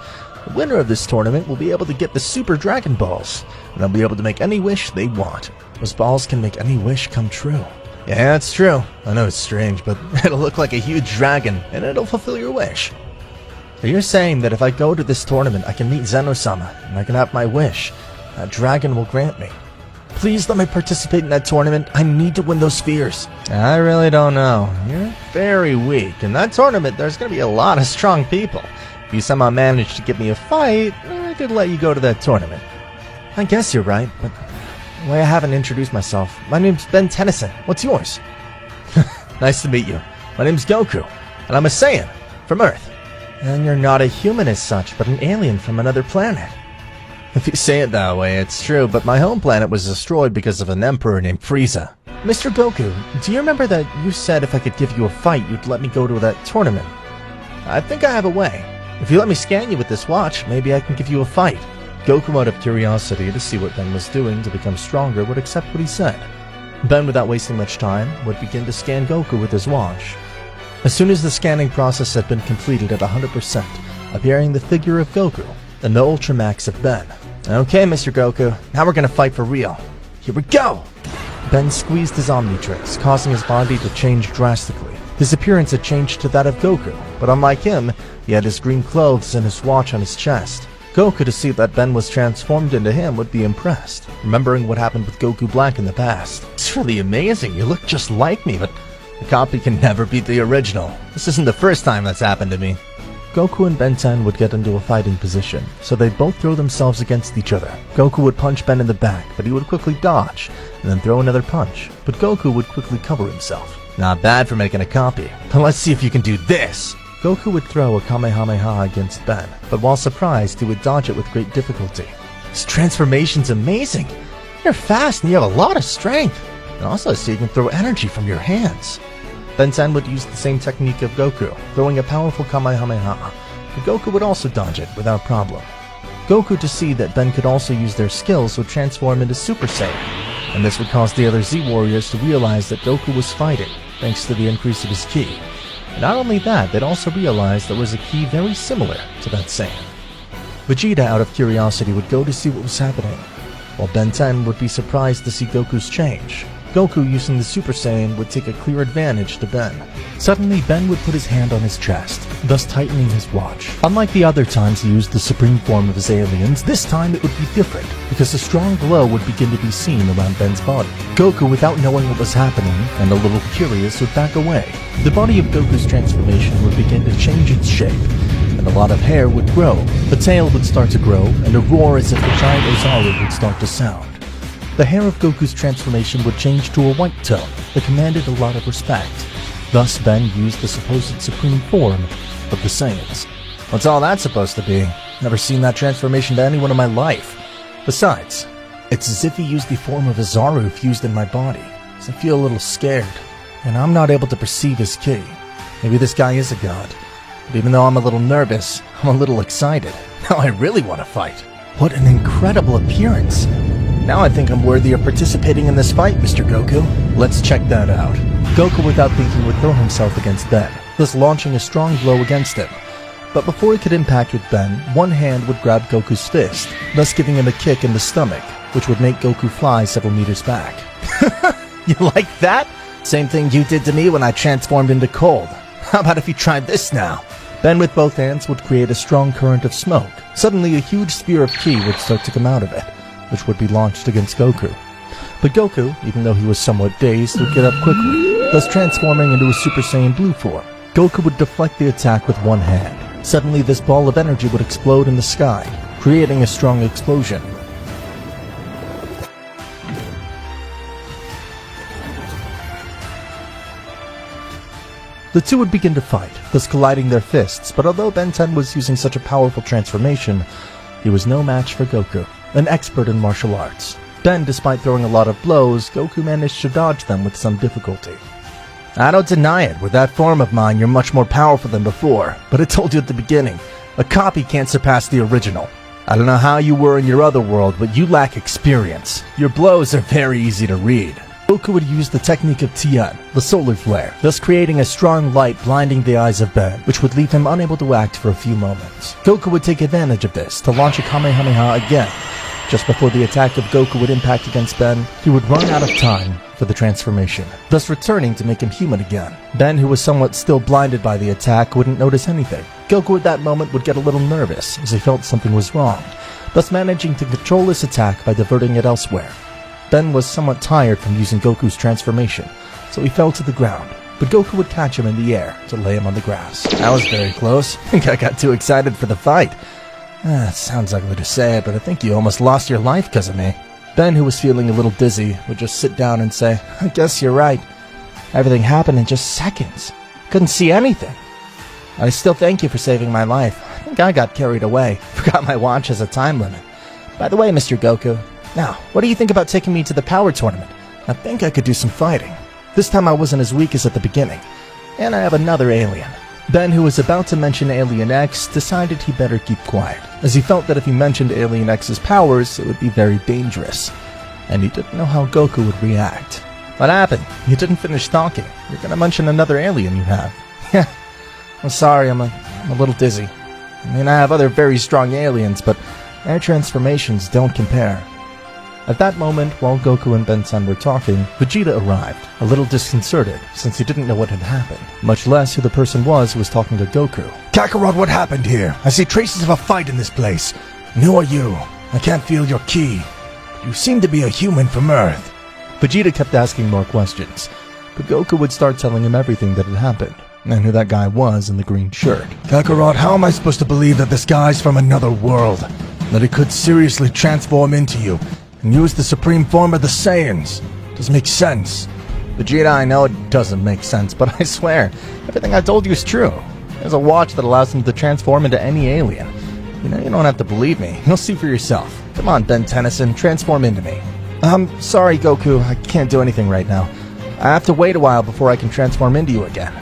The winner of this tournament will be able to get the Super Dragon Balls, and they'll be able to make any wish they want. Those balls can make any wish come true. Yeah, it's true. I know it's strange, but it'll look like a huge dragon, and it'll fulfill your wish. So you're saying that if I go to this tournament, I can meet Zeno Sama, and I can have my wish. That dragon will grant me. Please let me participate in that tournament. I need to win those spheres. I really don't know. You're very weak. In that tournament, there's going to be a lot of strong people. If you somehow manage to give me a fight, I could let you go to that tournament. I guess you're right, but why I haven't introduced myself. My name's Ben Tennyson. What's yours? Nice to meet you. My name's Goku, and I'm a Saiyan from Earth. And you're not a human as such, but an alien from another planet. If you say it that way, it's true, but my home planet was destroyed because of an emperor named Frieza. Mr. Goku, do you remember that you said if I could give you a fight, you'd let me go to that tournament? I think I have a way. If you let me scan you with this watch, maybe I can give you a fight. Goku, out of curiosity to see what Ben was doing to become stronger, would accept what he said. Ben, without wasting much time, would begin to scan Goku with his watch. As soon as the scanning process had been completed at 100%, appearing the figure of Goku and the Ultramax of Ben. Okay, Mr. Goku, now we're gonna fight for real. Here we go! Ben squeezed his Omnitrix, causing his body to change drastically. His appearance had changed to that of Goku, but unlike him, he had his green clothes and his watch on his chest. Goku, to see that Ben was transformed into him, would be impressed, remembering what happened with Goku Black in the past. It's really amazing, you look just like me, but a copy can never beat the original. This isn't the first time that's happened to me. Goku and Ben 10 would get into a fighting position, so they'd both throw themselves against each other. Goku would punch Ben in the back, but he would quickly dodge, and then throw another punch, but Goku would quickly cover himself. Not bad for making a copy, but let's see if you can do this! Goku would throw a Kamehameha against Ben, but while surprised, he would dodge it with great difficulty. This transformation's amazing! You're fast and you have a lot of strength! And also, so you can throw energy from your hands. Ben 10 would use the same technique of Goku, throwing a powerful Kamehameha, but Goku would also dodge it without problem. Goku, to see that Ben could also use their skills, would transform into Super Saiyan, and this would cause the other Z Warriors to realize that Goku was fighting, thanks to the increase of his ki. Not only that, they'd also realize there was a ki very similar to that Saiyan. Vegeta, out of curiosity, would go to see what was happening, while Ben 10 would be surprised to see Goku's change. Goku, using the Super Saiyan, would take a clear advantage to Ben. Suddenly, Ben would put his hand on his chest, thus tightening his watch. Unlike the other times he used the supreme form of his aliens, this time it would be different, because a strong glow would begin to be seen around Ben's body. Goku, without knowing what was happening, and a little curious, would back away. The body of Goku's transformation would begin to change its shape, and a lot of hair would grow. The tail would start to grow, and a roar as if the giant Ozaru would start to sound. The hair of Goku's transformation would change to a white tone that commanded a lot of respect. Thus, Ben used the supposed supreme form of the Saiyans. What's all that supposed to be? Never seen that transformation to anyone in my life. Besides, it's as if he used the form of Ozaru fused in my body, so I feel a little scared, and I'm not able to perceive his ki. Maybe this guy is a god, but even though I'm a little nervous, I'm a little excited. Now I really want to fight. What an incredible appearance! Now I think I'm worthy of participating in this fight, Mr. Goku. Let's check that out. Goku, without thinking, would throw himself against Ben, thus launching a strong blow against him. But before he could impact with Ben, one hand would grab Goku's fist, thus giving him a kick in the stomach, which would make Goku fly several meters back. You like that? Same thing you did to me when I transformed into cold. How about if you tried this now? Ben with both hands would create a strong current of smoke. Suddenly a huge spear of ki would start to come out of it, which would be launched against Goku. But Goku, even though he was somewhat dazed, would get up quickly, thus transforming into a Super Saiyan Blue form. Goku would deflect the attack with one hand. Suddenly this ball of energy would explode in the sky, creating a strong explosion. The two would begin to fight, thus colliding their fists, but although Ben 10 was using such a powerful transformation, he was no match for Goku, an expert in martial arts. Ben, despite throwing a lot of blows, Goku managed to dodge them with some difficulty. I don't deny it, with that form of mine you're much more powerful than before, but I told you at the beginning, a copy can't surpass the original. I don't know how you were in your other world, but you lack experience. Your blows are very easy to read. Goku would use the technique of Tien, the solar flare, thus creating a strong light blinding the eyes of Ben, which would leave him unable to act for a few moments. Goku would take advantage of this to launch a Kamehameha again. Just before the attack of Goku would impact against Ben, he would run out of time for the transformation, thus returning to make him human again. Ben, who was somewhat still blinded by the attack, wouldn't notice anything. Goku at that moment would get a little nervous as he felt something was wrong, thus managing to control his attack by diverting it elsewhere. Ben was somewhat tired from using Goku's transformation, so he fell to the ground, but Goku would catch him in the air to lay him on the grass. That was very close. I think I got too excited for the fight. It sounds ugly to say it, but I think you almost lost your life because of me. Ben, who was feeling a little dizzy, would just sit down and say, I guess you're right. Everything happened in just seconds. Couldn't see anything. I still thank you for saving my life. I think I got carried away. Forgot my watch has a time limit. By the way, Mr. Goku, now, what do you think about taking me to the power tournament? I think I could do some fighting. This time I wasn't as weak as at the beginning. And I have another alien. Ben, who was about to mention Alien X, decided he better keep quiet, as he felt that if he mentioned Alien X's powers, it would be very dangerous. And he didn't know how Goku would react. What happened? You didn't finish talking. You're gonna mention another alien you have. Yeah. I'm sorry, I'm a little dizzy. I mean, I have other very strong aliens, but their transformations don't compare. At that moment, while Goku and Ben 10 were talking, Vegeta arrived, a little disconcerted, since he didn't know what had happened, much less who the person was who was talking to Goku. Kakarot, what happened here? I see traces of a fight in this place. And who are you? I can't feel your ki. You seem to be a human from Earth. Vegeta kept asking more questions, but Goku would start telling him everything that had happened, and who that guy was in the green shirt. Kakarot, how am I supposed to believe that this guy's from another world? That he could seriously transform into you and use the supreme form of the Saiyans? Doesn't make sense. Vegeta, I know it doesn't make sense, but I swear, everything I told you is true. There's a watch that allows him to transform into any alien. You know, you don't have to believe me. You'll see for yourself. Come on, Ben Tennyson, transform into me. Sorry, Goku, I can't do anything right now. I have to wait a while before I can transform into you again.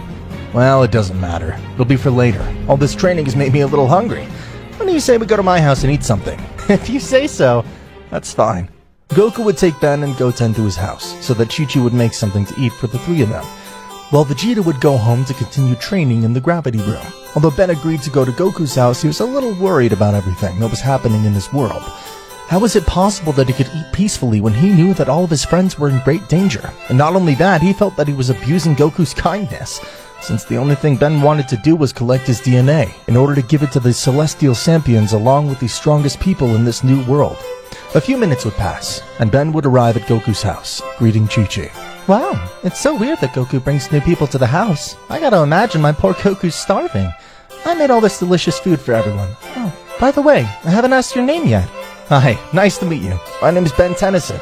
Well, it doesn't matter. It'll be for later. All this training has made me a little hungry. Why don't you say we go to my house and eat something? If you say so, that's fine. Goku would take Ben and Goten to his house, so that Chi-Chi would make something to eat for the three of them, while Vegeta would go home to continue training in the gravity room. Although Ben agreed to go to Goku's house, he was a little worried about everything that was happening in his world. How was it possible that he could eat peacefully when he knew that all of his friends were in great danger? And not only that, he felt that he was abusing Goku's kindness, since the only thing Ben wanted to do was collect his DNA in order to give it to the Celestial Champions along with the strongest people in this new world. A few minutes would pass, and Ben would arrive at Goku's house, greeting Chi-Chi. Wow, it's so weird that Goku brings new people to the house. I gotta imagine my poor Goku's starving. I made all this delicious food for everyone. Oh, by the way, I haven't asked your name yet. Hi, nice to meet you. My name is Ben Tennyson.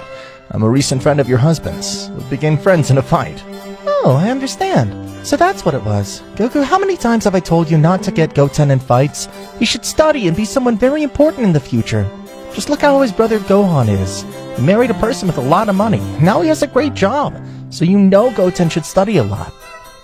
I'm a recent friend of your husband's. We became friends in a fight. Oh, I understand. So that's what it was. Goku, how many times have I told you not to get Goten in fights? You should study and be someone very important in the future. Just look how his brother Gohan is. He married a person with a lot of money. Now he has a great job. So you know Goten should study a lot.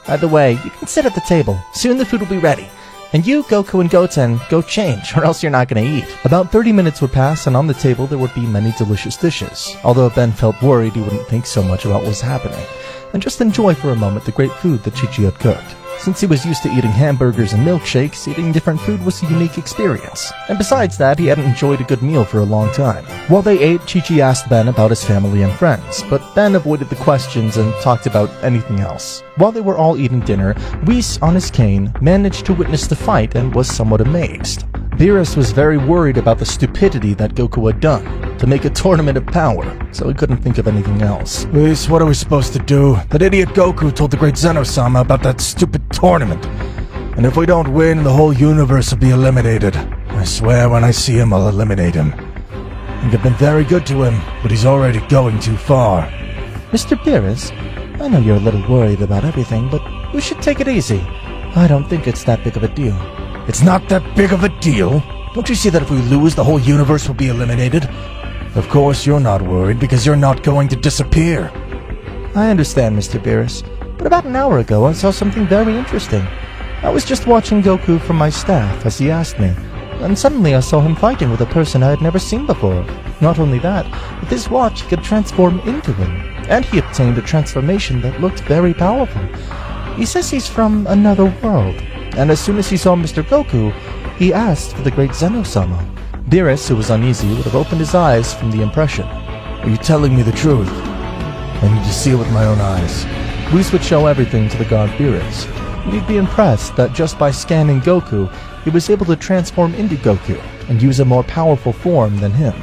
By the way, you can sit at the table. Soon the food will be ready. And you, Goku and Goten, go change, or else you're not gonna eat. About 30 minutes would pass, and on the table there would be many delicious dishes. Although Ben felt worried, he wouldn't think so much about what was happening, and just enjoy for a moment the great food that Chi-Chi had cooked. Since he was used to eating hamburgers and milkshakes, eating different food was a unique experience. And besides that, he hadn't enjoyed a good meal for a long time. While they ate, Chi-Chi asked Ben about his family and friends, but Ben avoided the questions and talked about anything else. While they were all eating dinner, Whis, on his cane, managed to witness the fight and was somewhat amazed. Beerus was very worried about the stupidity that Goku had done, to make a tournament of power, so he couldn't think of anything else. Whis, what are we supposed to do? That idiot Goku told the great Zeno Sama about that stupid tournament. And if we don't win, the whole universe will be eliminated. I swear when I see him, I'll eliminate him. I think I've been very good to him, but he's already going too far. Mr. Beerus, I know you're a little worried about everything, but you should take it easy. I don't think it's that big of a deal. It's not that big of a deal. Don't you see that if we lose, the whole universe will be eliminated? Of course you're not worried, because you're not going to disappear. I understand, Mr. Beerus, but about an hour ago I saw something very interesting. I was just watching Goku from my staff as he asked me, and suddenly I saw him fighting with a person I had never seen before. Not only that, with his watch he could transform into him, and he obtained a transformation that looked very powerful. He says he's from another world, and as soon as he saw Mr. Goku, he asked for the great Zeno Sama. Beerus, who was uneasy, would have opened his eyes from the impression. Are you telling me the truth? I need to see it with my own eyes. Whis would show everything to the god Beerus. He'd be impressed that just by scanning Goku, he was able to transform into Goku and use a more powerful form than him.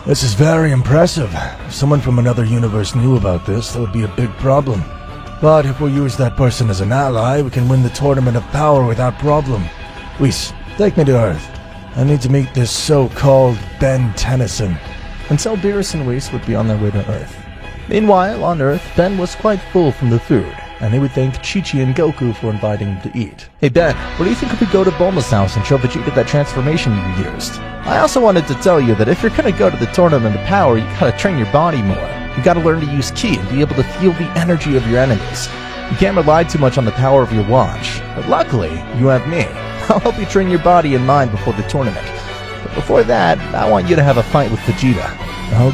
This is very impressive. If someone from another universe knew about this, that would be a big problem. But if we use that person as an ally, we can win the Tournament of Power without problem. Whis, take me to Earth. I need to meet this so-called Ben Tennyson. And so Beerus and Whis would be on their way to Earth. Meanwhile, on Earth, Ben was quite full from the food, and he would thank Chi-Chi and Goku for inviting him to eat. Hey Ben, what do you think if we go to Bulma's house and show Vegeta that transformation you used? I also wanted to tell you that if you're gonna go to the Tournament of Power, you gotta train your body more. You gotta learn to use ki and be able to feel the energy of your enemies. You can't rely too much on the power of your watch, but luckily, you have me. I'll help you train your body and mind before the tournament. But before that, I want you to have a fight with Vegeta.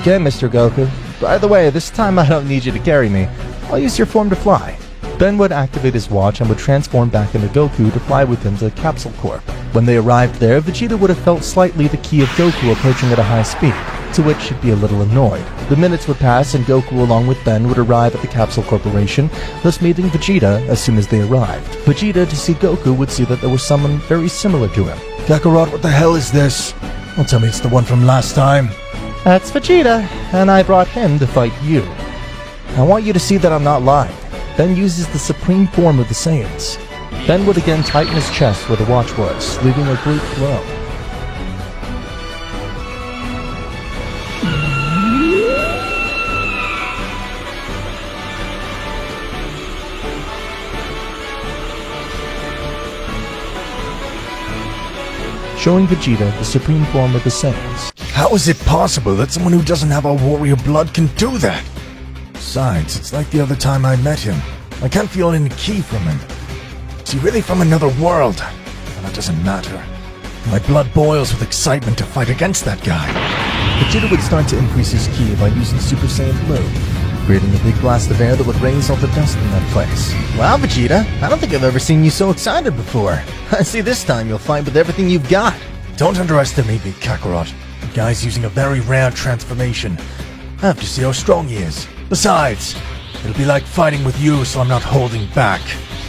Okay, Mr. Goku. By the way, this time I don't need you to carry me. I'll use your form to fly. Ben would activate his watch and would transform back into Goku to fly with him to Capsule Corp. When they arrived there, Vegeta would have felt slightly the ki of Goku approaching at a high speed, to which he'd be a little annoyed. The minutes would pass and Goku along with Ben would arrive at the Capsule Corporation, thus meeting Vegeta as soon as they arrived. Vegeta, to see Goku, would see that there was someone very similar to him. Kakarot, what the hell is this? Don't tell me it's the one from last time. That's Vegeta, and I brought him to fight you. I want you to see that I'm not lying. Ben uses the supreme form of the Saiyans. Ben would again tighten his chest where the watch was, leaving a great glow. Showing Vegeta the supreme form of the Saiyans. How is it possible that someone who doesn't have a warrior blood can do that? Besides, it's like the other time I met him. I can't feel any ki from him. Is he really from another world? Well, that doesn't matter. My blood boils with excitement to fight against that guy. Vegeta would start to increase his ki by using Super Saiyan Blue, creating a big blast of air that would raise all the dust in that place. Wow, Vegeta, I don't think I've ever seen you so excited before. I see this time you'll fight with everything you've got. Don't underestimate me, Kakarot. The guy's using a very rare transformation. I have to see how strong he is. Besides, it'll be like fighting with you, so I'm not holding back.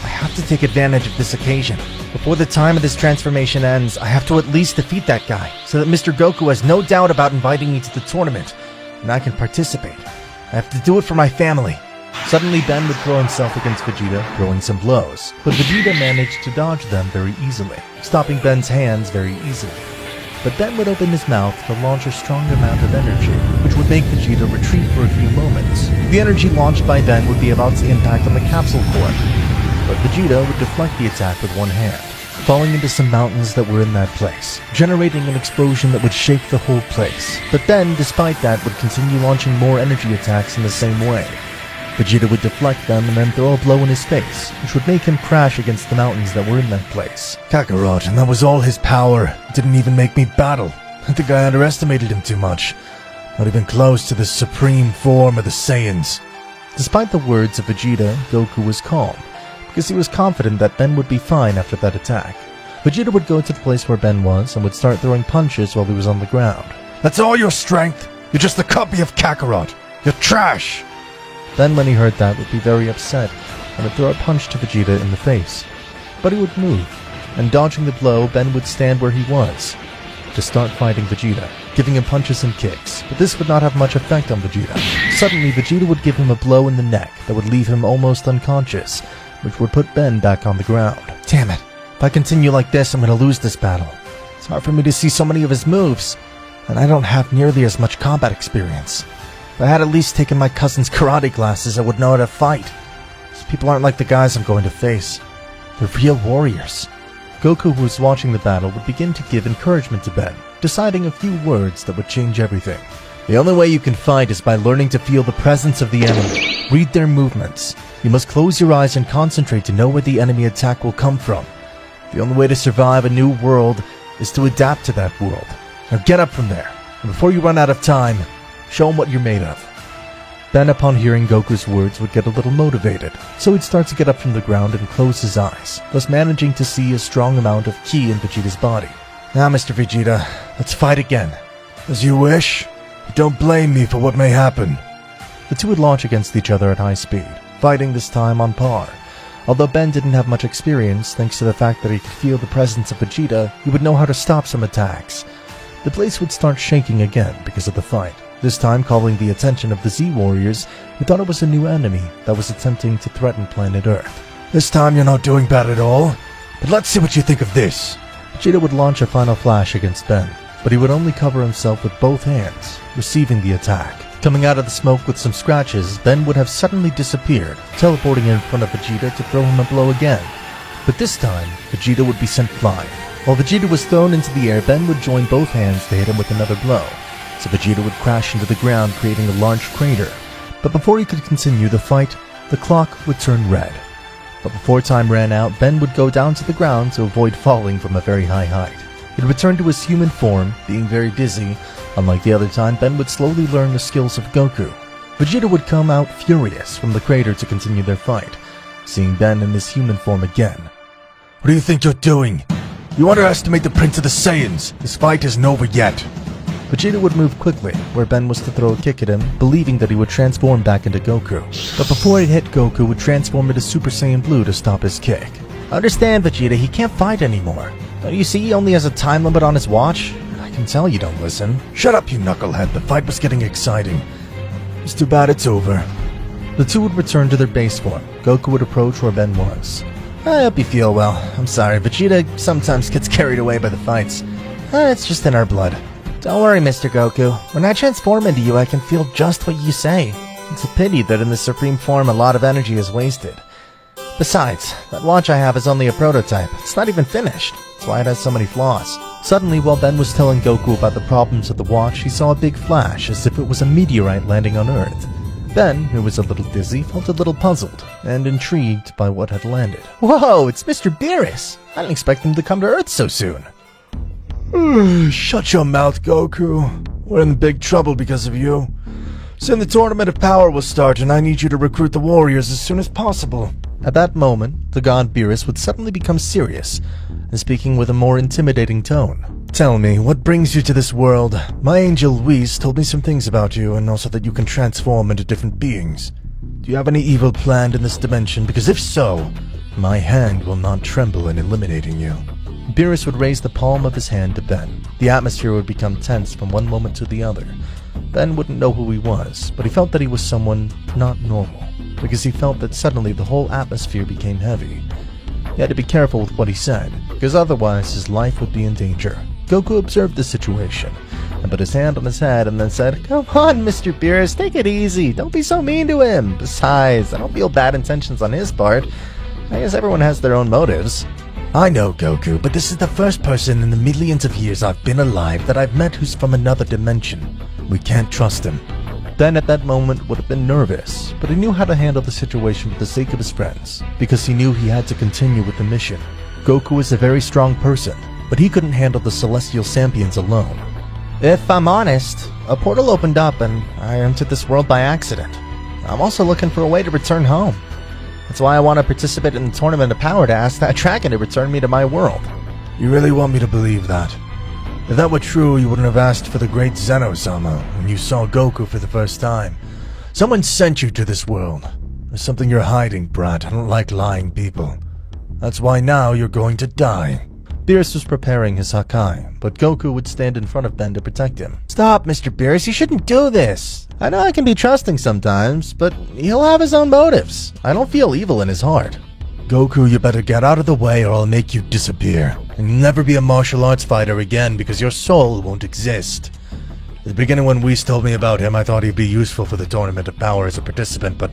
I have to take advantage of this occasion. Before the time of this transformation ends, I have to at least defeat that guy, so that Mr. Goku has no doubt about inviting me to the tournament, and I can participate. I have to do it for my family. Suddenly, Ben would throw himself against Vegeta, throwing some blows, but Vegeta managed to dodge them very easily, stopping Ben's hands very easily. But Ben would open his mouth to launch a strong amount of energy, which would make Vegeta retreat for a few moments. The energy launched by Ben would be about to impact on the Capsule Corp, but Vegeta would deflect the attack with one hand, falling into some mountains that were in that place, generating an explosion that would shake the whole place. But then, despite that, would continue launching more energy attacks in the same way. Vegeta would deflect them and then throw a blow in his face, which would make him crash against the mountains that were in that place. Kakarot, and that was all his power. It didn't even make me battle. I think I underestimated him too much. Not even close to the supreme form of the Saiyans. Despite the words of Vegeta, Goku was calm, because he was confident that Ben would be fine after that attack. Vegeta would go to the place where Ben was and would start throwing punches while he was on the ground. That's all your strength? You're just a copy of Kakarot. You're trash! Ben, when he heard that, would be very upset and would throw a punch to Vegeta in the face. But he would move, and dodging the blow, Ben would stand where he was to start fighting Vegeta, giving him punches and kicks, but this would not have much effect on Vegeta. Suddenly, Vegeta would give him a blow in the neck that would leave him almost unconscious, which would put Ben back on the ground. Damn it. If I continue like this, I'm gonna lose this battle. It's hard for me to see so many of his moves, and I don't have nearly as much combat experience. If I had at least taken my cousin's karate classes, I would know how to fight. These people aren't like the guys I'm going to face. They're real warriors. Goku, who was watching the battle, would begin to give encouragement to Ben, deciding a few words that would change everything. The only way you can fight is by learning to feel the presence of the enemy. Read their movements. You must close your eyes and concentrate to know where the enemy attack will come from. The only way to survive a new world is to adapt to that world. Now get up from there, and before you run out of time, show them what you're made of. Ben, upon hearing Goku's words, would get a little motivated, so he'd start to get up from the ground and close his eyes, thus managing to see a strong amount of ki in Vegeta's body. Now, Mr. Vegeta, let's fight again. As you wish. But don't blame me for what may happen. The two would launch against each other at high speed, fighting this time on par. Although Ben didn't have much experience, thanks to the fact that he could feel the presence of Vegeta, he would know how to stop some attacks. The place would start shaking again because of the fight, this time calling the attention of the Z-Warriors, who thought it was a new enemy that was attempting to threaten planet Earth. This time you're not doing bad at all. But let's see what you think of this. Vegeta would launch a final flash against Ben, but he would only cover himself with both hands, receiving the attack. Coming out of the smoke with some scratches, Ben would have suddenly disappeared, teleporting in front of Vegeta to throw him a blow again. But this time, Vegeta would be sent flying. While Vegeta was thrown into the air, Ben would join both hands to hit him with another blow, so Vegeta would crash into the ground, creating a large crater. But before he could continue the fight, the clock would turn red. But before time ran out, Ben would go down to the ground to avoid falling from a very high height. He'd return to his human form, being very dizzy. Unlike the other time, Ben would slowly learn the skills of Goku. Vegeta would come out furious from the crater to continue their fight, seeing Ben in his human form again. What do you think you're doing? You underestimate the Prince of the Saiyans. This fight isn't over yet. Vegeta would move quickly, where Ben was to throw a kick at him, believing that he would transform back into Goku. But before it hit, Goku would transform into Super Saiyan Blue to stop his kick. Understand, Vegeta, he can't fight anymore. Don't you see he only has a time limit on his watch? I can tell you don't listen. Shut up, you knucklehead. The fight was getting exciting. It's too bad it's over. The two would return to their base form. Goku would approach where Ben was. I hope you feel well. I'm sorry, Vegeta sometimes gets carried away by the fights. It's just in our blood. Don't worry, Mr. Goku. When I transform into you, I can feel just what you say. It's a pity that in the Supreme Form a lot of energy is wasted. Besides, that watch I have is only a prototype. It's not even finished. That's why it has so many flaws. Suddenly, while Ben was telling Goku about the problems of the watch, he saw a big flash, as if it was a meteorite landing on Earth. Ben, who was a little dizzy, felt a little puzzled and intrigued by what had landed. Whoa, it's Mr. Beerus! I didn't expect him to come to Earth so soon. Shut your mouth, Goku. We're in big trouble because of you. Soon the Tournament of Power will start, and I need you to recruit the warriors as soon as possible. At that moment, the god Beerus would suddenly become serious, and speaking with a more intimidating tone. Tell me, what brings you to this world? My angel Whis told me some things about you, and also that you can transform into different beings. Do you have any evil planned in this dimension? Because if so, my hand will not tremble in eliminating you. Beerus would raise the palm of his hand to Ben. The atmosphere would become tense from one moment to the other. Ben wouldn't know who he was, but he felt that he was someone not normal, because he felt that suddenly the whole atmosphere became heavy. He had to be careful with what he said, because otherwise his life would be in danger. Goku observed the situation, and put his hand on his head and then said, Come on, Mr. Beerus, take it easy. Don't be so mean to him. Besides, I don't feel bad intentions on his part. I guess everyone has their own motives. I know, Goku, but this is the first person in the millions of years I've been alive that I've met who's from another dimension. We can't trust him. Ben at that moment would have been nervous, but he knew how to handle the situation for the sake of his friends, because he knew he had to continue with the mission. Goku is a very strong person, but he couldn't handle the Celestial Sampions alone. If I'm honest, a portal opened up and I entered this world by accident. I'm also looking for a way to return home. That's why I want to participate in the Tournament of Power to ask that dragon to return me to my world. You really want me to believe that? If that were true, you wouldn't have asked for the great Zeno Sama when you saw Goku for the first time. Someone sent you to this world. There's something you're hiding, brat. I don't like lying people. That's why now you're going to die. Beerus was preparing his Hakai, but Goku would stand in front of Ben to protect him. Stop, Mr. Beerus, you shouldn't do this. I know I can be trusting sometimes, but he'll have his own motives. I don't feel evil in his heart. Goku, you better get out of the way or I'll make you disappear. And you'll never be a martial arts fighter again because your soul won't exist. At the beginning when Whis told me about him, I thought he'd be useful for the Tournament of Power as a participant, but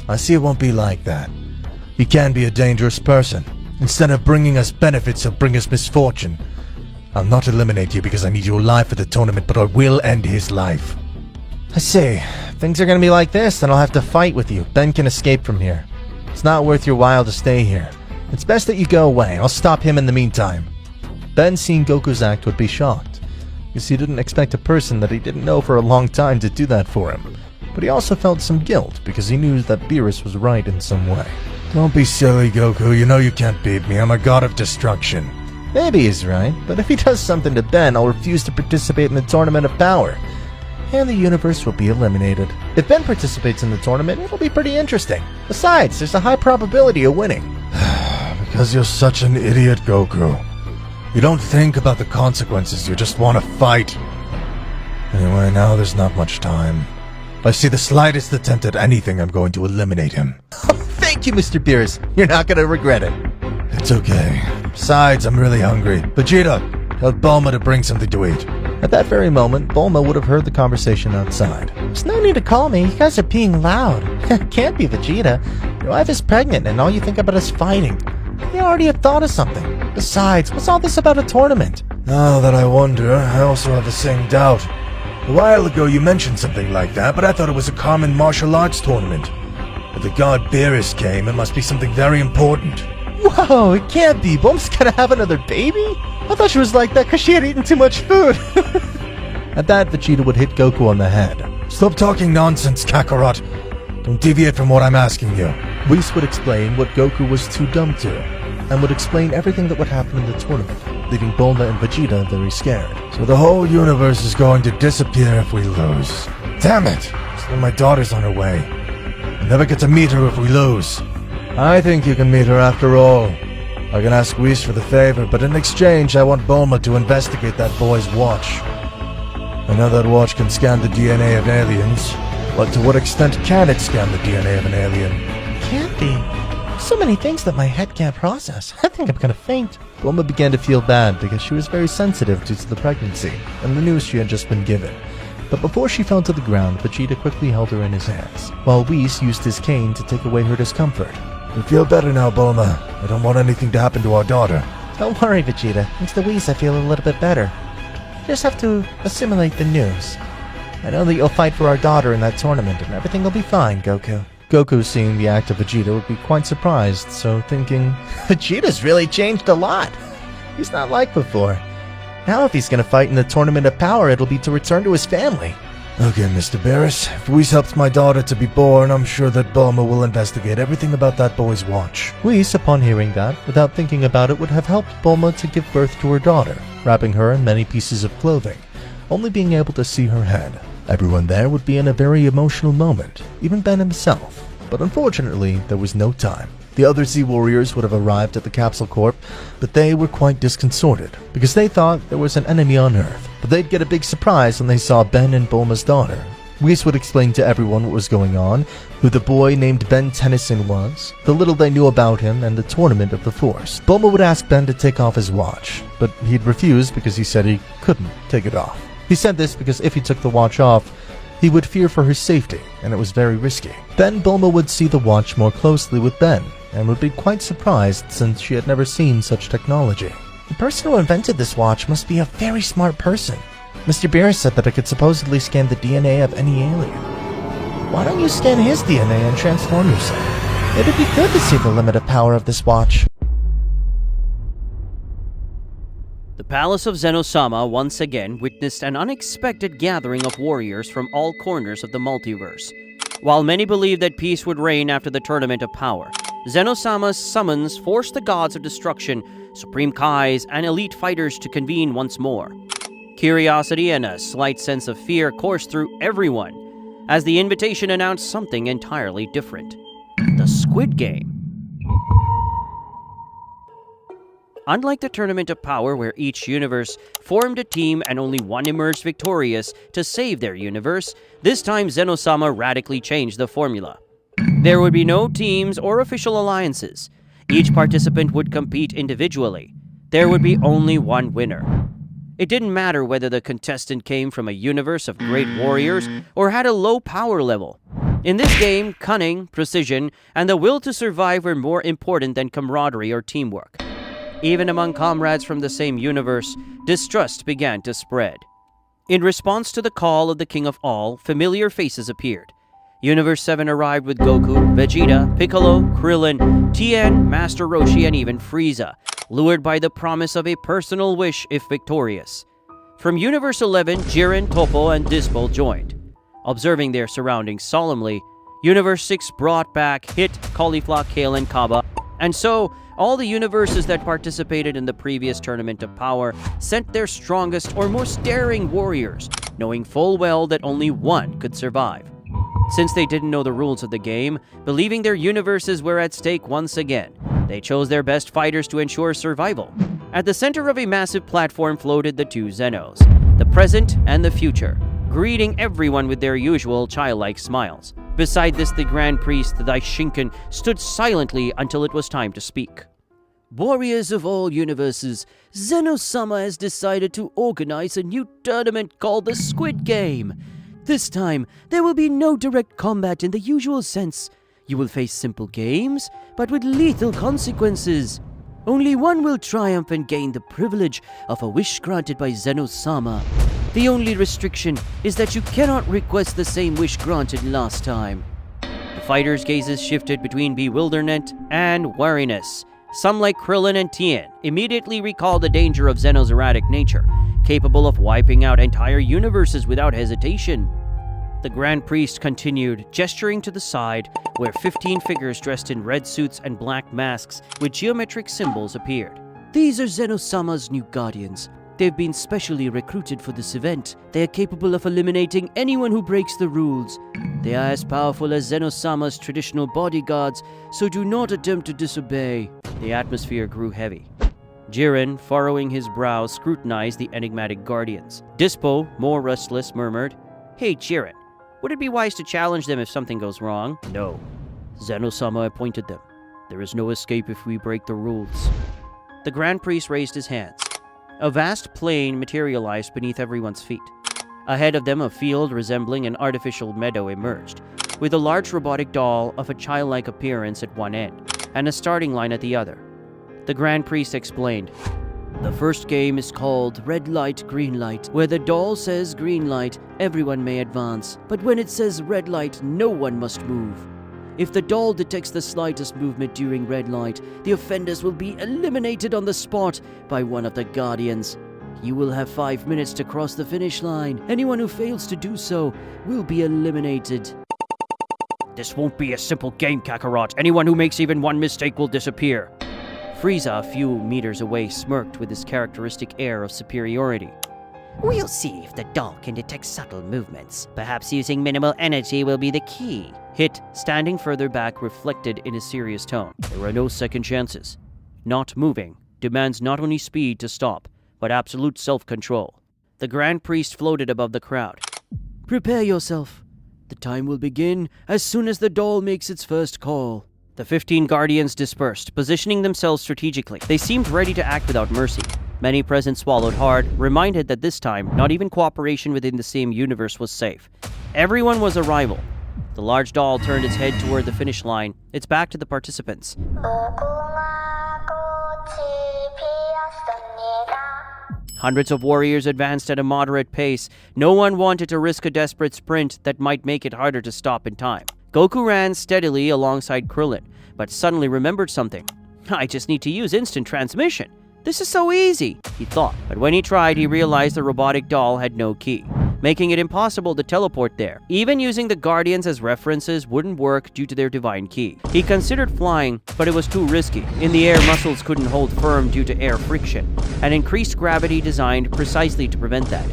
I see it won't be like that. He can be a dangerous person. Instead of bringing us benefits, he'll bring us misfortune. I'll not eliminate you because I need you alive for the tournament, but I will end his life. I see. If things are gonna be like this, then I'll have to fight with you. Ben can escape from here. It's not worth your while to stay here. It's best that you go away. I'll stop him in the meantime. Ben, seeing Goku's act, would be shocked, because he didn't expect a person that he didn't know for a long time to do that for him. But he also felt some guilt, because he knew that Beerus was right in some way. Don't be silly, Goku. You know you can't beat me. I'm a god of destruction. Maybe he's right, but if he does something to Ben, I'll refuse to participate in the Tournament of Power. And the universe will be eliminated. If Ben participates in the tournament, it'll be pretty interesting. Besides, there's a high probability of winning. Because you're such an idiot, Goku. You don't think about the consequences, you just want to fight. Anyway, now there's not much time. If I see the slightest attempt at anything, I'm going to eliminate him. Thank you, Mr. Beerus. You're not gonna regret it. It's okay. Besides, I'm really hungry. Vegeta, tell Bulma to bring something to eat. At that very moment, Bulma would have heard the conversation outside. There's no need to call me. You guys are being loud. Can't be Vegeta. Your wife is pregnant and all you think about is fighting. You already have thought of something. Besides, what's all this about a tournament? Now that I wonder, I also have the same doubt. A while ago you mentioned something like that, but I thought it was a common martial arts tournament. If the god Beerus came, it must be something very important. Whoa, it can't be. Bulma's gonna have another baby? I thought she was like that because she had eaten too much food. At that, Vegeta would hit Goku on the head. Stop talking nonsense, Kakarot. Don't deviate from what I'm asking you. Whis would explain what Goku was too dumb to, and would explain everything that would happen in the tournament, leaving Bulma and Vegeta very scared. So the whole universe is going to disappear if we lose. Damn it! So my daughter's on her way. I'll never get to meet her if we lose. I think you can meet her after all. I can ask Whis for the favor, but in exchange I want Bulma to investigate that boy's watch. I know that watch can scan the DNA of aliens, but to what extent can it scan the DNA of an alien? Can't be. So many things that my head can't process. I think I'm gonna faint. Bulma began to feel bad because she was very sensitive due to the pregnancy and the news she had just been given. But before she fell to the ground, Vegeta quickly held her in his hands, while Whis used his cane to take away her discomfort. You feel better now, Bulma. I don't want anything to happen to our daughter. Don't worry, Vegeta. Thanks to Whis, I feel a little bit better. You just have to assimilate the news. I know that you'll fight for our daughter in that tournament, and everything will be fine, Goku. Goku, seeing the act of Vegeta, would be quite surprised, so thinking, Vegeta's really changed a lot. He's not like before. Now if he's gonna fight in the Tournament of Power, it'll be to return to his family. Okay, Mr. Beerus. If Whis helps my daughter to be born, I'm sure that Bulma will investigate everything about that boy's watch. Whis, upon hearing that, without thinking about it, would have helped Bulma to give birth to her daughter, wrapping her in many pieces of clothing, only being able to see her head. Everyone there would be in a very emotional moment, even Ben himself. But unfortunately, there was no time. The other Z Warriors would have arrived at the Capsule Corp, but they were quite disconcerted, because they thought there was an enemy on Earth. But they'd get a big surprise when they saw Ben and Bulma's daughter. Whis would explain to everyone what was going on, who the boy named Ben Tennyson was, the little they knew about him, and the Tournament of the Force. Bulma would ask Ben to take off his watch, but he'd refuse because he said he couldn't take it off. He said this because if he took the watch off, he would fear for his safety, and it was very risky. Then Bulma would see the watch more closely with Ben, and would be quite surprised since she had never seen such technology. The person who invented this watch must be a very smart person. Mr. Beerus said that it could supposedly scan the DNA of any alien. Why don't you scan his DNA and transform yourself? It'd be good to see the limit of power of this watch. The palace of Zeno Sama once again witnessed an unexpected gathering of warriors from all corners of the multiverse. While many believed that peace would reign after the Tournament of Power, Zeno Sama's summons forced the gods of destruction, supreme Kais, and elite fighters to convene once more. Curiosity and a slight sense of fear coursed through everyone, as the invitation announced something entirely different: the Squid Game. Unlike the Tournament of Power, where each universe formed a team and only one emerged victorious to save their universe, this time Zeno Sama radically changed the formula. There would be no teams or official alliances. Each participant would compete individually. There would be only one winner. It didn't matter whether the contestant came from a universe of great warriors or had a low power level. In this game, cunning, precision, and the will to survive were more important than camaraderie or teamwork. Even among comrades from the same universe, distrust began to spread. In response to the call of the King of All, familiar faces appeared. Universe 7 arrived with Goku, Vegeta, Piccolo, Krillin, Tien, Master Roshi, and even Frieza, lured by the promise of a personal wish if victorious. From Universe 11, Jiren, Toppo, and Dispo joined. Observing their surroundings solemnly, Universe 6 brought back Hit, Caulifla, Kale, and Kaba, and so all the universes that participated in the previous Tournament of Power sent their strongest or most daring warriors, knowing full well that only one could survive. Since they didn't know the rules of the game, believing their universes were at stake once again, they chose their best fighters to ensure survival. At the center of a massive platform floated the two Zenos, the present and the future, greeting everyone with their usual childlike smiles. Beside this, the Grand Priest, the Daishinkan, stood silently until it was time to speak. Warriors of all universes, Zeno Sama has decided to organize a new tournament called the Squid Game. This time, there will be no direct combat in the usual sense. You will face simple games, but with lethal consequences. Only one will triumph and gain the privilege of a wish granted by Zeno Sama. The only restriction is that you cannot request the same wish granted last time. The fighters' gazes shifted between bewilderment and wariness. Some, like Krillin and Tien, immediately recalled the danger of Zeno's erratic nature, capable of wiping out entire universes without hesitation. The Grand Priest continued, gesturing to the side, where 15 figures dressed in red suits and black masks with geometric symbols appeared. These are Zeno Sama's new guardians. They've been specially recruited for this event. They are capable of eliminating anyone who breaks the rules. They are as powerful as Zeno Sama's traditional bodyguards, so do not attempt to disobey. The atmosphere grew heavy. Jiren, furrowing his brow, scrutinized the enigmatic guardians. Dispo, more restless, murmured, "Hey Jiren, would it be wise to challenge them if something goes wrong?" "No. Zeno Sama appointed them. There is no escape if we break the rules." The Grand Priest raised his hands. A vast plain materialized beneath everyone's feet. Ahead of them, a field resembling an artificial meadow emerged, with a large robotic doll of a childlike appearance at one end, and a starting line at the other. The Grand Priest explained, "The first game is called Red Light, Green Light. Where the doll says green light, everyone may advance, but when it says red light, no one must move. If the doll detects the slightest movement during red light, the offenders will be eliminated on the spot by one of the guardians. You will have 5 minutes to cross the finish line. Anyone who fails to do so will be eliminated." "This won't be a simple game, Kakarot. Anyone who makes even one mistake will disappear." Frieza, a few meters away, smirked with his characteristic air of superiority. We'll see if the doll can detect subtle movements. Perhaps using minimal energy will be the key. Hit, standing further back, reflected in a serious tone. "There are no second chances. Not moving demands not only speed to stop, but absolute self-control." The Grand Priest floated above the crowd. "Prepare yourself. The time will begin as soon as the doll makes its first call." The 15 guardians dispersed, positioning themselves strategically. They seemed ready to act without mercy. Many present swallowed hard, reminded that this time, not even cooperation within the same universe was safe. Everyone was a rival. The large doll turned its head toward the finish line, its back to the participants. Hundreds of warriors advanced at a moderate pace. No one wanted to risk a desperate sprint that might make it harder to stop in time. Goku ran steadily alongside Krillin, but suddenly remembered something. I just need to use instant transmission. This is so easy, he thought. But when he tried, he realized the robotic doll had no key, making it impossible to teleport there. Even using the Guardians as references wouldn't work due to their divine key. He considered flying, but it was too risky. In the air, muscles couldn't hold firm due to air friction, and increased gravity designed precisely to prevent that.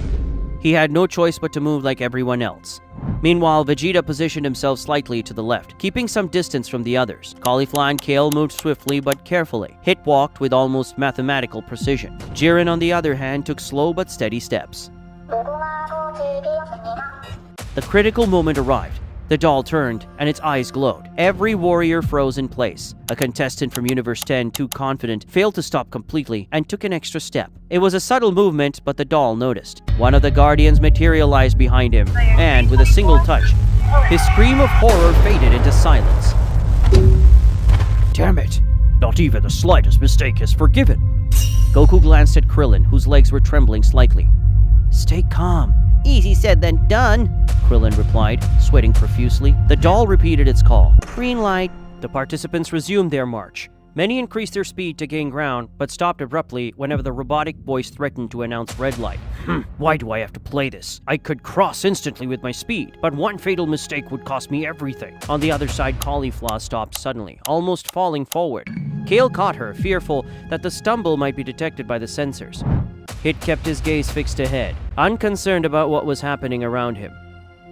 He had no choice but to move like everyone else. Meanwhile, Vegeta positioned himself slightly to the left, keeping some distance from the others. Caulifla and Kale moved swiftly but carefully. Hit walked with almost mathematical precision. Jiren, on the other hand, took slow but steady steps. The critical moment arrived. The doll turned, and its eyes glowed. Every warrior froze in place. A contestant from Universe 10, too confident, failed to stop completely and took an extra step. It was a subtle movement, but the doll noticed. One of the Guardians materialized behind him, and with a single touch, his scream of horror faded into silence. Damn it! Not even the slightest mistake is forgiven. Goku glanced at Krillin, whose legs were trembling slightly. Stay calm. Easy said than done, Krillin replied, sweating profusely. The doll repeated its call. green light. The participants resumed their march. Many increased their speed to gain ground, but stopped abruptly whenever the robotic voice threatened to announce red light. Why do I have to play this? I could cross instantly with my speed, but one fatal mistake would cost me everything. On the other side, Caulifla stopped suddenly, almost falling forward. Kale caught her, fearful that the stumble might be detected by the sensors. Hit kept his gaze fixed ahead, unconcerned about what was happening around him.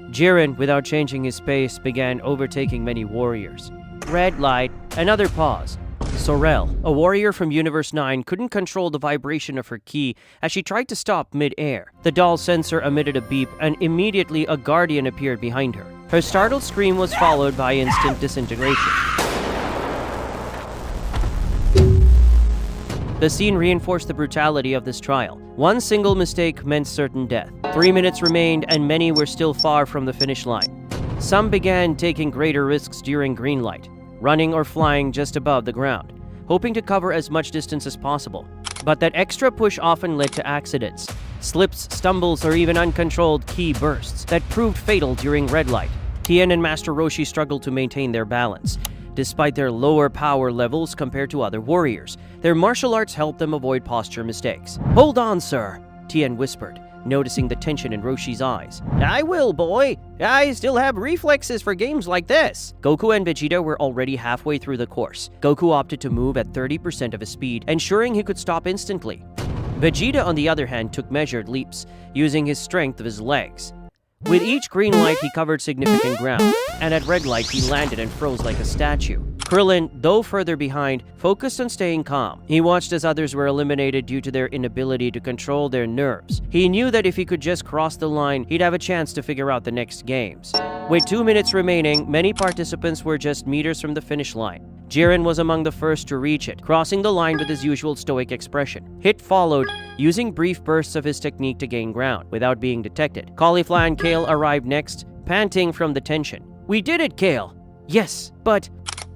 Jiren, without changing his pace, began overtaking many warriors. Red light. Another pause. Sorel, a warrior from Universe 9, couldn't control the vibration of her ki as she tried to stop mid-air. The doll's sensor emitted a beep, and immediately a guardian appeared behind her. Her startled scream was followed by instant disintegration. The scene reinforced the brutality of this trial. One single mistake meant certain death. 3 minutes remained, and many were still far from the finish line. Some began taking greater risks during green light, running or flying just above the ground, hoping to cover as much distance as possible. But that extra push often led to accidents, slips, stumbles, or even uncontrolled ki bursts that proved fatal during red light. Tien and Master Roshi struggled to maintain their balance. Despite their lower power levels compared to other warriors, their martial arts helped them avoid posture mistakes. Hold on, sir, Tien whispered, noticing the tension in Roshi's eyes. I will, boy. I still have reflexes for games like this. Goku and Vegeta were already halfway through the course. Goku opted to move at 30% of his speed, ensuring he could stop instantly. Vegeta, on the other hand, took measured leaps, using his strength of his legs. With each green light, he covered significant ground, and at red light, he landed and froze like a statue. Krillin, though further behind, focused on staying calm. He watched as others were eliminated due to their inability to control their nerves. He knew that if he could just cross the line, he'd have a chance to figure out the next games. With 2 minutes remaining, many participants were just meters from the finish line. Jiren was among the first to reach it, crossing the line with his usual stoic expression. Hit followed, using brief bursts of his technique to gain ground, without being detected. Caulifla and Kale arrived next, panting from the tension. We did it, Kale! Yes, but...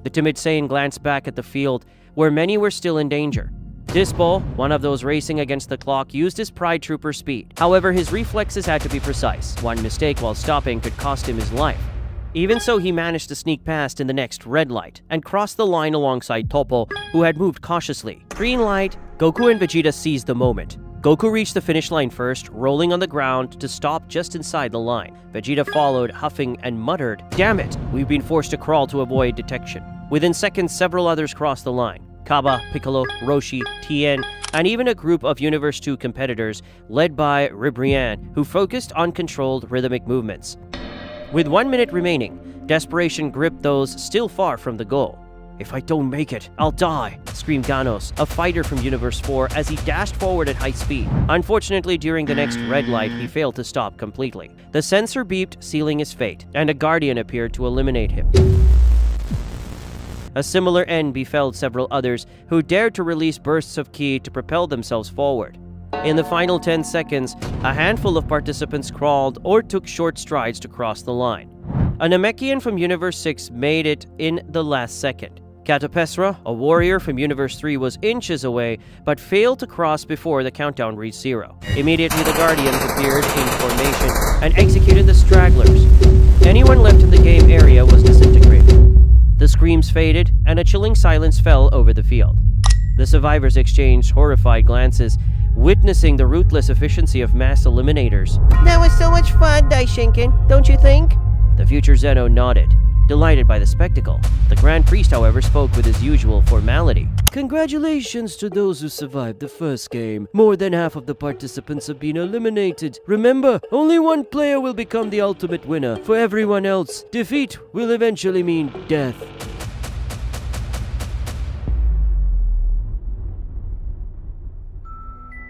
The timid Saiyan glanced back at the field, where many were still in danger. Dispo, one of those racing against the clock, used his Pride Trooper speed. However, his reflexes had to be precise. One mistake while stopping could cost him his life. Even so, he managed to sneak past in the next red light and cross the line alongside Toppo, who had moved cautiously. Green light. Goku and Vegeta seized the moment. Goku reached the finish line first, rolling on the ground to stop just inside the line. Vegeta followed, huffing and muttered, "Damn it, we've been forced to crawl to avoid detection." Within seconds, several others crossed the line. Kaba, Piccolo, Roshi, Tien, and even a group of Universe 2 competitors led by Ribrianne, who focused on controlled rhythmic movements. With 1 minute remaining, desperation gripped those still far from the goal. "If I don't make it, I'll die," screamed Ganos, a fighter from Universe 4, as he dashed forward at high speed. Unfortunately, during the next red light, he failed to stop completely. The sensor beeped, sealing his fate, and a guardian appeared to eliminate him. A similar end befell several others who dared to release bursts of ki to propel themselves forward. In the final 10 seconds, a handful of participants crawled or took short strides to cross the line. A Namekian from Universe 6 made it in the last second. Catapesra, a warrior from Universe 3, was inches away, but failed to cross before the countdown reached 0. Immediately, the Guardians appeared in formation and executed the stragglers. Anyone left in the game area was disintegrated. The screams faded, and a chilling silence fell over the field. The survivors exchanged horrified glances, witnessing the ruthless efficiency of mass eliminators. That was so much fun, Daishinkin, don't you think? The future Zeno nodded, delighted by the spectacle. The Grand Priest, however, spoke with his usual formality. Congratulations to those who survived the first game. More than half of the participants have been eliminated. Remember, only one player will become the ultimate winner. For everyone else, defeat will eventually mean death.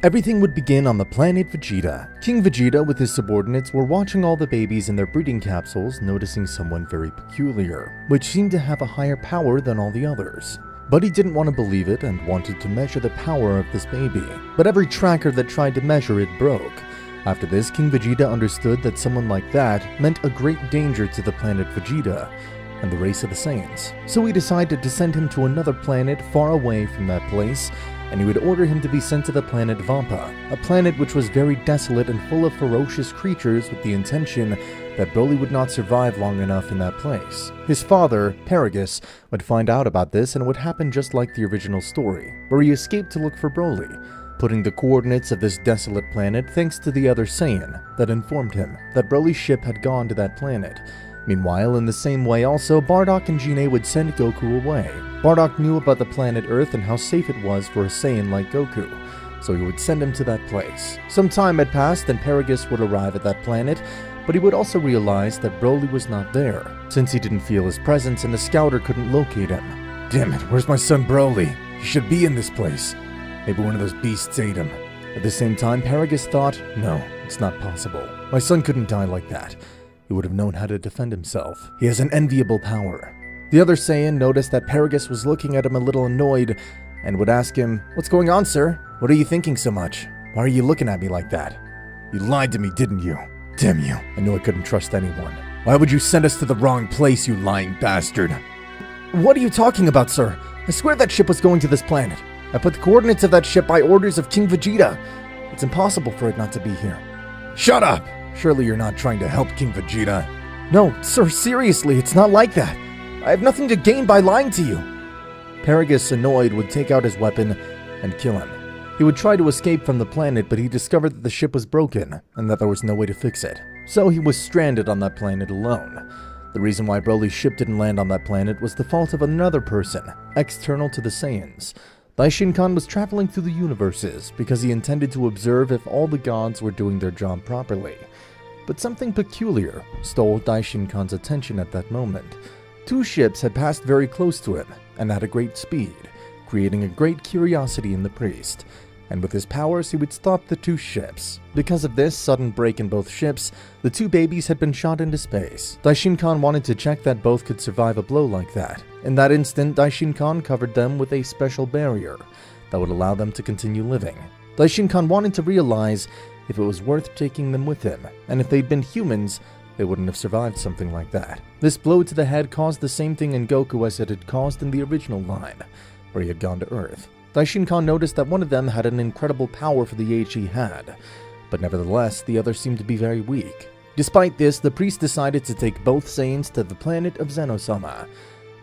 Everything would begin on the planet Vegeta. King Vegeta with his subordinates were watching all the babies in their breeding capsules, noticing someone very peculiar, which seemed to have a higher power than all the others. But he didn't want to believe it and wanted to measure the power of this baby. But every tracker that tried to measure it broke. After this, King Vegeta understood that someone like that meant a great danger to the planet Vegeta and the race of the Saiyans. So he decided to send him to another planet far away from that place, and he would order him to be sent to the planet Vampa, a planet which was very desolate and full of ferocious creatures, with the intention that Broly would not survive long enough in that place. His father, Paragus, would find out about this and it would happen just like the original story, where he escaped to look for Broly, putting the coordinates of this desolate planet thanks to the other Saiyan that informed him that Broly's ship had gone to that planet. Meanwhile, in the same way also, Bardock and Gine would send Goku away. Bardock knew about the planet Earth and how safe it was for a Saiyan like Goku, so he would send him to that place. Some time had passed and Paragus would arrive at that planet, but he would also realize that Broly was not there, since he didn't feel his presence and the scouter couldn't locate him. Damn it, where's my son Broly? He should be in this place. Maybe one of those beasts ate him. At the same time, Paragus thought, no, it's not possible. My son couldn't die like that. He would have known how to defend himself. He has an enviable power. The other Saiyan noticed that Paragus was looking at him a little annoyed and would ask him, "What's going on, sir? What are you thinking so much? Why are you looking at me like that?" You lied to me, didn't you? Damn you. I knew I couldn't trust anyone. Why would you send us to the wrong place, you lying bastard? What are you talking about, sir? I swear that ship was going to this planet. I put the coordinates of that ship by orders of King Vegeta. It's impossible for it not to be here. Shut up! Surely you're not trying to help King Vegeta. No, sir, seriously, it's not like that. I have nothing to gain by lying to you. Paragus, annoyed, would take out his weapon and kill him. He would try to escape from the planet, but he discovered that the ship was broken and that there was no way to fix it. So he was stranded on that planet alone. The reason why Broly's ship didn't land on that planet was the fault of another person, external to the Saiyans. Daishinkan was traveling through the universes because he intended to observe if all the gods were doing their job properly. But something peculiar stole Daishinkan's attention at that moment. Two ships had passed very close to him and at a great speed, creating a great curiosity in the priest. And with his powers, he would stop the two ships. Because of this sudden break in both ships, the two babies had been shot into space. Daishinkan wanted to check that both could survive a blow like that. In that instant, Daishinkan covered them with a special barrier that would allow them to continue living. Daishinkan wanted to realize if it was worth taking them with him, and if they'd been humans, they wouldn't have survived something like that. This blow to the head caused the same thing in Goku as it had caused in the original line, where he had gone to Earth. Daishinkan noticed that one of them had an incredible power for the age he had, but nevertheless, the other seemed to be very weak. Despite this, the priest decided to take both Saiyans to the planet of Zeno Sama,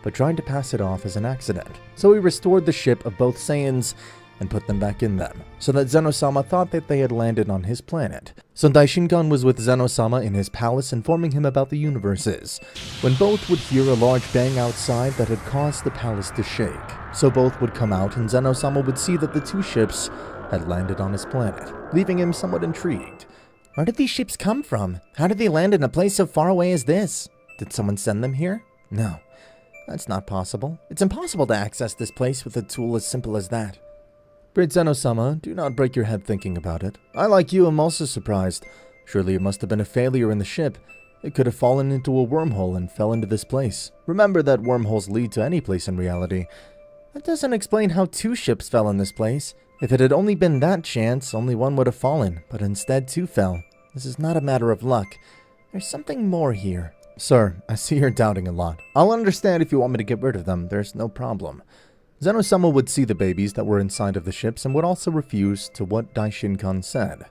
but tried to pass it off as an accident. So he restored the ship of both Saiyans and put them back in them, so that Zeno Sama thought that they had landed on his planet. So Daishinkan was with Zeno Sama in his palace, informing him about the universes, when both would hear a large bang outside that had caused the palace to shake. So both would come out and Zeno Sama would see that the two ships had landed on his planet, leaving him somewhat intrigued. Where did these ships come from? How did they land in a place so far away as this? Did someone send them here? No, that's not possible. It's impossible to access this place with a tool as simple as that. Great Zeno Sama, do not break your head thinking about it. I, like you, am also surprised. Surely it must have been a failure in the ship. It could have fallen into a wormhole and fell into this place. Remember that wormholes lead to any place in reality. That doesn't explain how two ships fell in this place. If it had only been that chance, only one would have fallen, but instead two fell. This is not a matter of luck. There's something more here. Sir, I see you're doubting a lot. I'll understand if you want me to get rid of them. There's no problem. Zeno Sama would see the babies that were inside of the ships and would also refuse to what Daishin-kan said,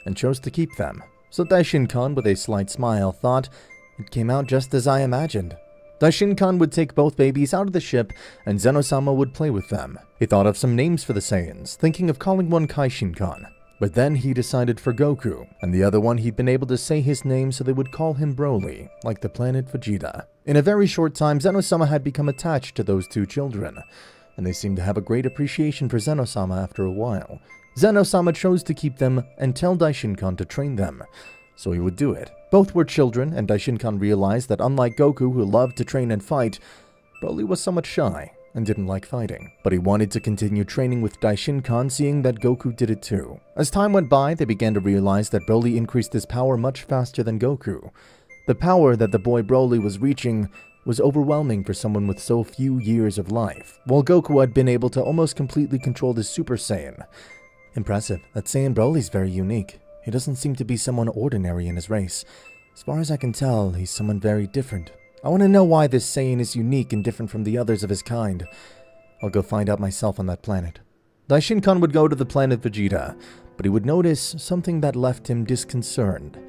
and chose to keep them. So Daishin-kan, with a slight smile, thought, it came out just as I imagined. Daishin-kan would take both babies out of the ship, and Zeno Sama would play with them. He thought of some names for the Saiyans, thinking of calling one Kaishin-kan. But then he decided for Goku, and the other one he'd been able to say his name so they would call him Broly, like the planet Vegeta. In a very short time, Zeno Sama had become attached to those two children, and they seemed to have a great appreciation for Zeno Sama after a while. Zeno Sama chose to keep them and tell Daishin-kan to train them, so he would do it. Both were children, and Daishin-kan realized that unlike Goku, who loved to train and fight, Broly was somewhat shy and didn't like fighting. But he wanted to continue training with Daishin-kan, seeing that Goku did it too. As time went by, they began to realize that Broly increased his power much faster than Goku. The power that the boy Broly was reaching was overwhelming for someone with so few years of life, while Goku had been able to almost completely control the Super Saiyan. Impressive. That Saiyan Broly's very unique. He doesn't seem to be someone ordinary in his race. As far as I can tell, he's someone very different. I want to know why this Saiyan is unique and different from the others of his kind. I'll go find out myself on that planet. Daishin-kan would go to the planet Vegeta, but he would notice something that left him disconcerted,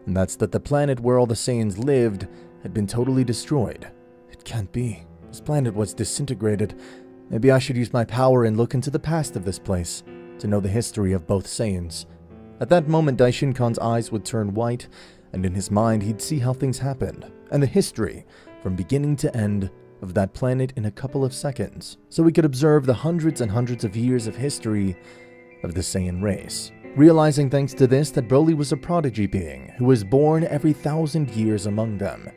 and that's that the planet where all the Saiyans lived had been totally destroyed. It can't be. This planet was disintegrated. Maybe I should use my power and look into the past of this place to know the history of both Saiyans. At that moment, Daishin-kan's eyes would turn white, and in his mind he'd see how things happened, and the history, from beginning to end, of that planet in a couple of seconds, so he could observe the hundreds and hundreds of years of history of the Saiyan race. Realizing thanks to this that Broly was a prodigy being who was born every 1,000 years among them,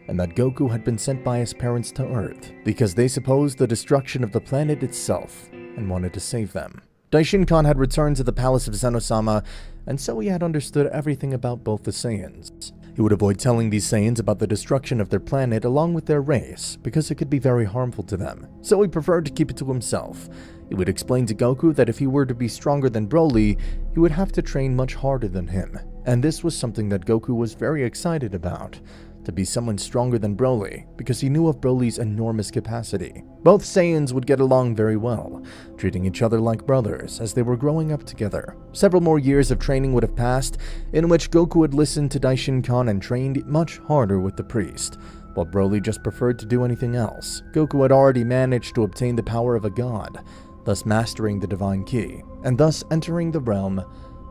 and that Goku had been sent by his parents to Earth because they supposed the destruction of the planet itself and wanted to save them. Daishin-kan had returned to the palace of Zeno Sama, and so he had understood everything about both the Saiyans. He would avoid telling these Saiyans about the destruction of their planet along with their race, because it could be very harmful to them, so he preferred to keep it to himself. He would explain to Goku that if he were to be stronger than Broly, he would have to train much harder than him, and this was something that Goku was very excited about. To be someone stronger than Broly, because he knew of Broly's enormous capacity. Both Saiyans would get along very well, treating each other like brothers as they were growing up together. Several more years of training would have passed, in which Goku had listened to Daishin-kan and trained much harder with the priest, while Broly just preferred to do anything else. Goku had already managed to obtain the power of a god, thus mastering the divine key, and thus entering the realm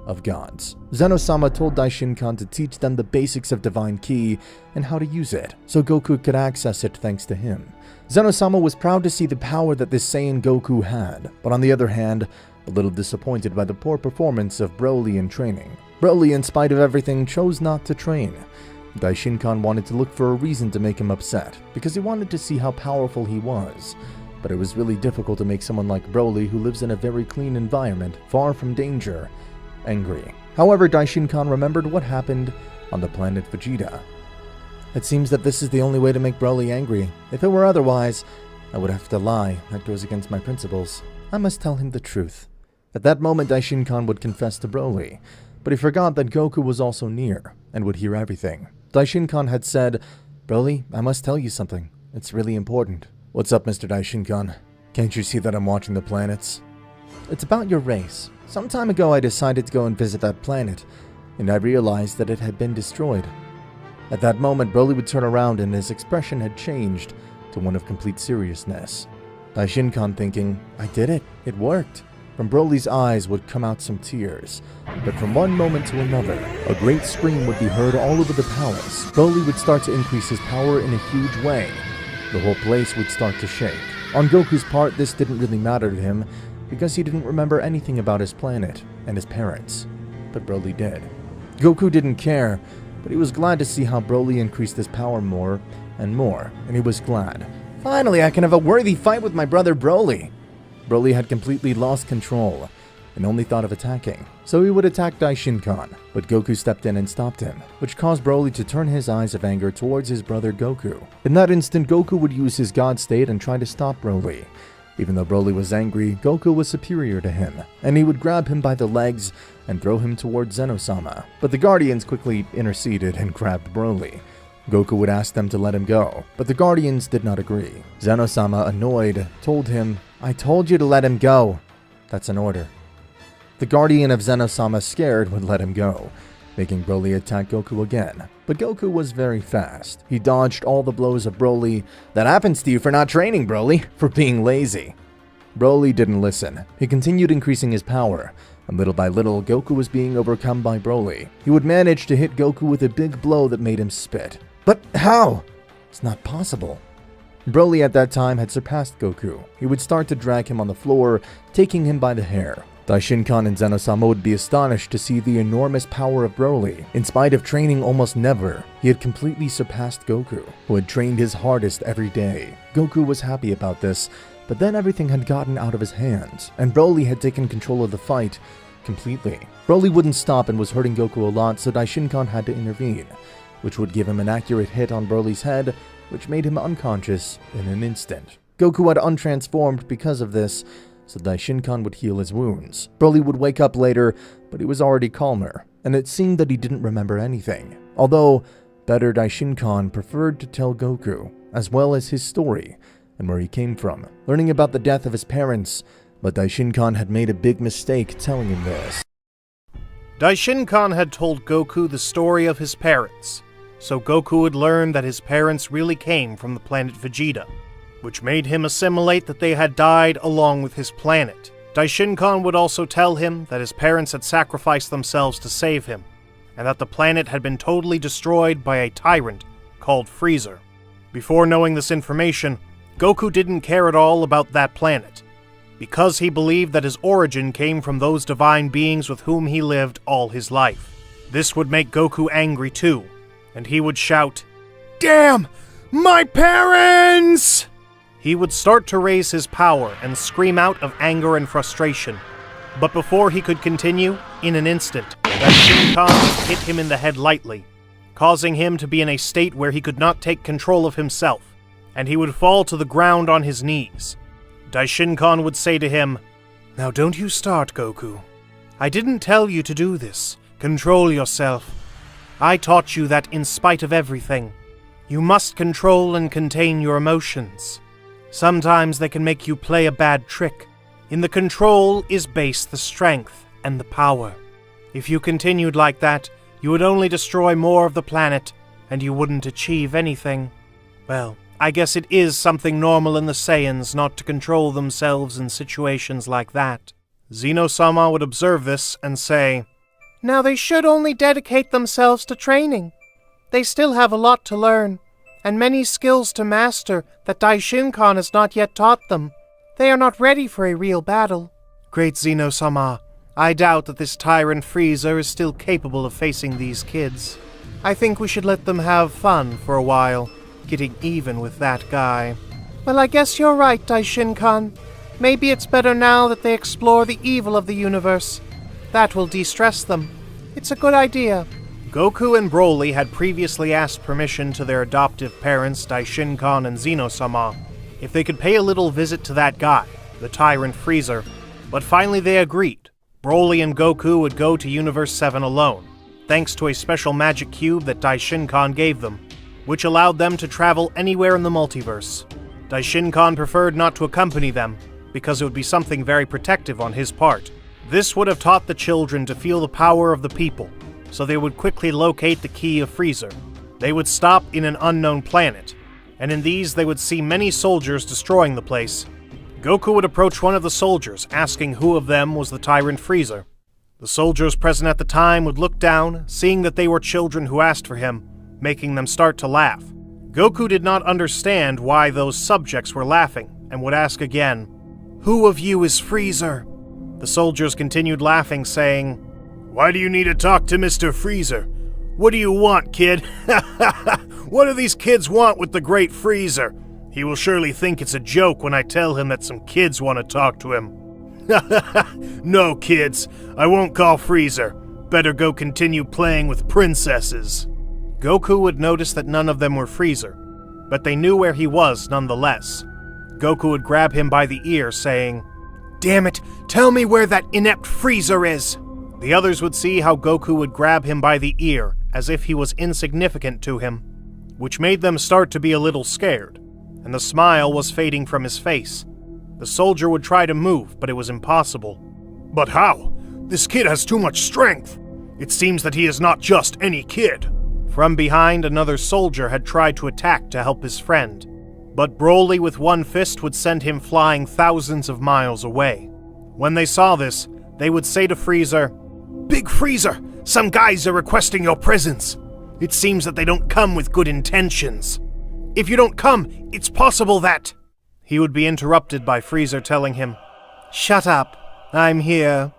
of gods. Zeno Sama told Daishin-kan to teach them the basics of divine ki and how to use it, so Goku could access it thanks to him. Zeno Sama was proud to see the power that this Saiyan Goku had, but on the other hand, a little disappointed by the poor performance of Broly in training. Broly, in spite of everything, chose not to train. Daishin-kan wanted to look for a reason to make him upset, because he wanted to see how powerful he was. But it was really difficult to make someone like Broly, who lives in a very clean environment, far from danger, angry. However, Daishin-kan remembered what happened on the planet Vegeta. It seems that this is the only way to make Broly angry. If it were otherwise, I would have to lie. That goes against my principles. I must tell him the truth. At that moment, Daishin-kan would confess to Broly, but he forgot that Goku was also near and would hear everything. Daishin-kan had said, "Broly, I must tell you something. It's really important." "What's up, Mr. Daishin-kan? Can't you see that I'm watching the planets?" "It's about your race. Some time ago I decided to go and visit that planet, and I realized that it had been destroyed." At that moment, Broly would turn around and his expression had changed to one of complete seriousness. Daishin-kan thinking, "I did it. It worked." From Broly's eyes would come out some tears, but from one moment to another, a great scream would be heard all over the palace. Broly would start to increase his power in a huge way. The whole place would start to shake. On Goku's part, this didn't really matter to him, because he didn't remember anything about his planet and his parents, but Broly did. Goku didn't care, but he was glad to see how Broly increased his power more and more, and he was glad. Finally, I can have a worthy fight with my brother Broly. Broly had completely lost control and only thought of attacking, so he would attack Daishin-kan, but Goku stepped in and stopped him, which caused Broly to turn his eyes of anger towards his brother Goku. In that instant, Goku would use his God state and try to stop Broly. Even though Broly was angry, Goku was superior to him, and he would grab him by the legs and throw him towards Zeno Sama. But the Guardians quickly interceded and grabbed Broly. Goku would ask them to let him go, but the Guardians did not agree. Zeno Sama, annoyed, told him, "I told you to let him go. That's an order." The Guardian of Zeno Sama, scared, would let him go, making Broly attack Goku again. But Goku was very fast. He dodged all the blows of Broly. "That happens to you for not training, Broly, for being lazy." Broly didn't listen. He continued increasing his power, and little by little, Goku was being overcome by Broly. He would manage to hit Goku with a big blow that made him spit. But how? It's not possible. Broly at that time had surpassed Goku. He would start to drag him on the floor, taking him by the hair. Daishinkan and Zeno Sama would be astonished to see the enormous power of Broly. In spite of training almost never, he had completely surpassed Goku, who had trained his hardest every day. Goku was happy about this, but then everything had gotten out of his hands, and Broly had taken control of the fight completely. Broly wouldn't stop and was hurting Goku a lot, so Daishinkan had to intervene, which would give him an accurate hit on Broly's head, which made him unconscious in an instant. Goku had untransformed because of this, so Daishinkan would heal his wounds. Broly would wake up later, but he was already calmer, and it seemed that he didn't remember anything. Although, better Daishinkan preferred to tell Goku, as well as his story, and where he came from, learning about the death of his parents, but Daishinkan had made a big mistake telling him this. Daishinkan had told Goku the story of his parents, so Goku would learn that his parents really came from the planet Vegeta, which made him assimilate that they had died along with his planet. Daishinkan would also tell him that his parents had sacrificed themselves to save him, and that the planet had been totally destroyed by a tyrant called Freezer. Before knowing this information, Goku didn't care at all about that planet, because he believed that his origin came from those divine beings with whom he lived all his life. This would make Goku angry too, and he would shout, "Damn! My parents!" He would start to raise his power and scream out of anger and frustration. But before he could continue, in an instant, Daishinkan hit him in the head lightly, causing him to be in a state where he could not take control of himself, and he would fall to the ground on his knees. Daishinkan would say to him, "Now don't you start, Goku. I didn't tell you to do this. Control yourself. I taught you that in spite of everything, you must control and contain your emotions. Sometimes they can make you play a bad trick. In the control is based the strength and the power. If you continued like that, you would only destroy more of the planet, and you wouldn't achieve anything. Well, I guess it is something normal in the Saiyans not to control themselves in situations like that." Zeno Sama would observe this and say, "Now they should only dedicate themselves to training. They still have a lot to learn, and many skills to master that Daishinkan has not yet taught them. They are not ready for a real battle." "Great Zeno Sama, I doubt that this tyrant Freezer is still capable of facing these kids. I think we should let them have fun for a while, getting even with that guy." "Well, I guess you're right, Daishinkan. Maybe it's better now that they explore the evil of the universe. That will de-stress them. It's a good idea." Goku and Broly had previously asked permission to their adoptive parents, Daishinkan and Zeno Sama, if they could pay a little visit to that guy, the tyrant Freezer, but finally they agreed. Broly and Goku would go to Universe 7 alone, thanks to a special magic cube that Daishinkan gave them, which allowed them to travel anywhere in the multiverse. Daishinkan preferred not to accompany them, because it would be something very protective on his part. This would have taught the children to feel the power of the people, so they would quickly locate the key of Freezer. They would stop in an unknown planet, and in these they would see many soldiers destroying the place. Goku would approach one of the soldiers, asking who of them was the tyrant Freezer. The soldiers present at the time would look down, seeing that they were children who asked for him, making them start to laugh. Goku did not understand why those subjects were laughing, and would ask again, "Who of you is Freezer?" The soldiers continued laughing, saying, "Why do you need to talk to Mr. Freezer? What do you want, kid? What do these kids want with the great Freezer? He will surely think it's a joke when I tell him that some kids want to talk to him." "No, kids, I won't call Freezer. Better go continue playing with princesses." Goku would notice that none of them were Freezer, but they knew where he was nonetheless. Goku would grab him by the ear, saying, "Damn it, tell me where that inept Freezer is!" The others would see how Goku would grab him by the ear, as if he was insignificant to him. which made them start to be a little scared, and the smile was fading from his face. The soldier would try to move, but it was impossible. But how? This kid has too much strength. It seems that he is not just any kid. From behind, another soldier had tried to attack to help his friend, but Broly with one fist would send him flying thousands of miles away. When they saw this, they would say to Frieza, "Big Frieza, some guys are requesting your presence. It seems that they don't come with good intentions. If you don't come, it's possible that..." He would be interrupted by Frieza telling him, "Shut up, I'm here.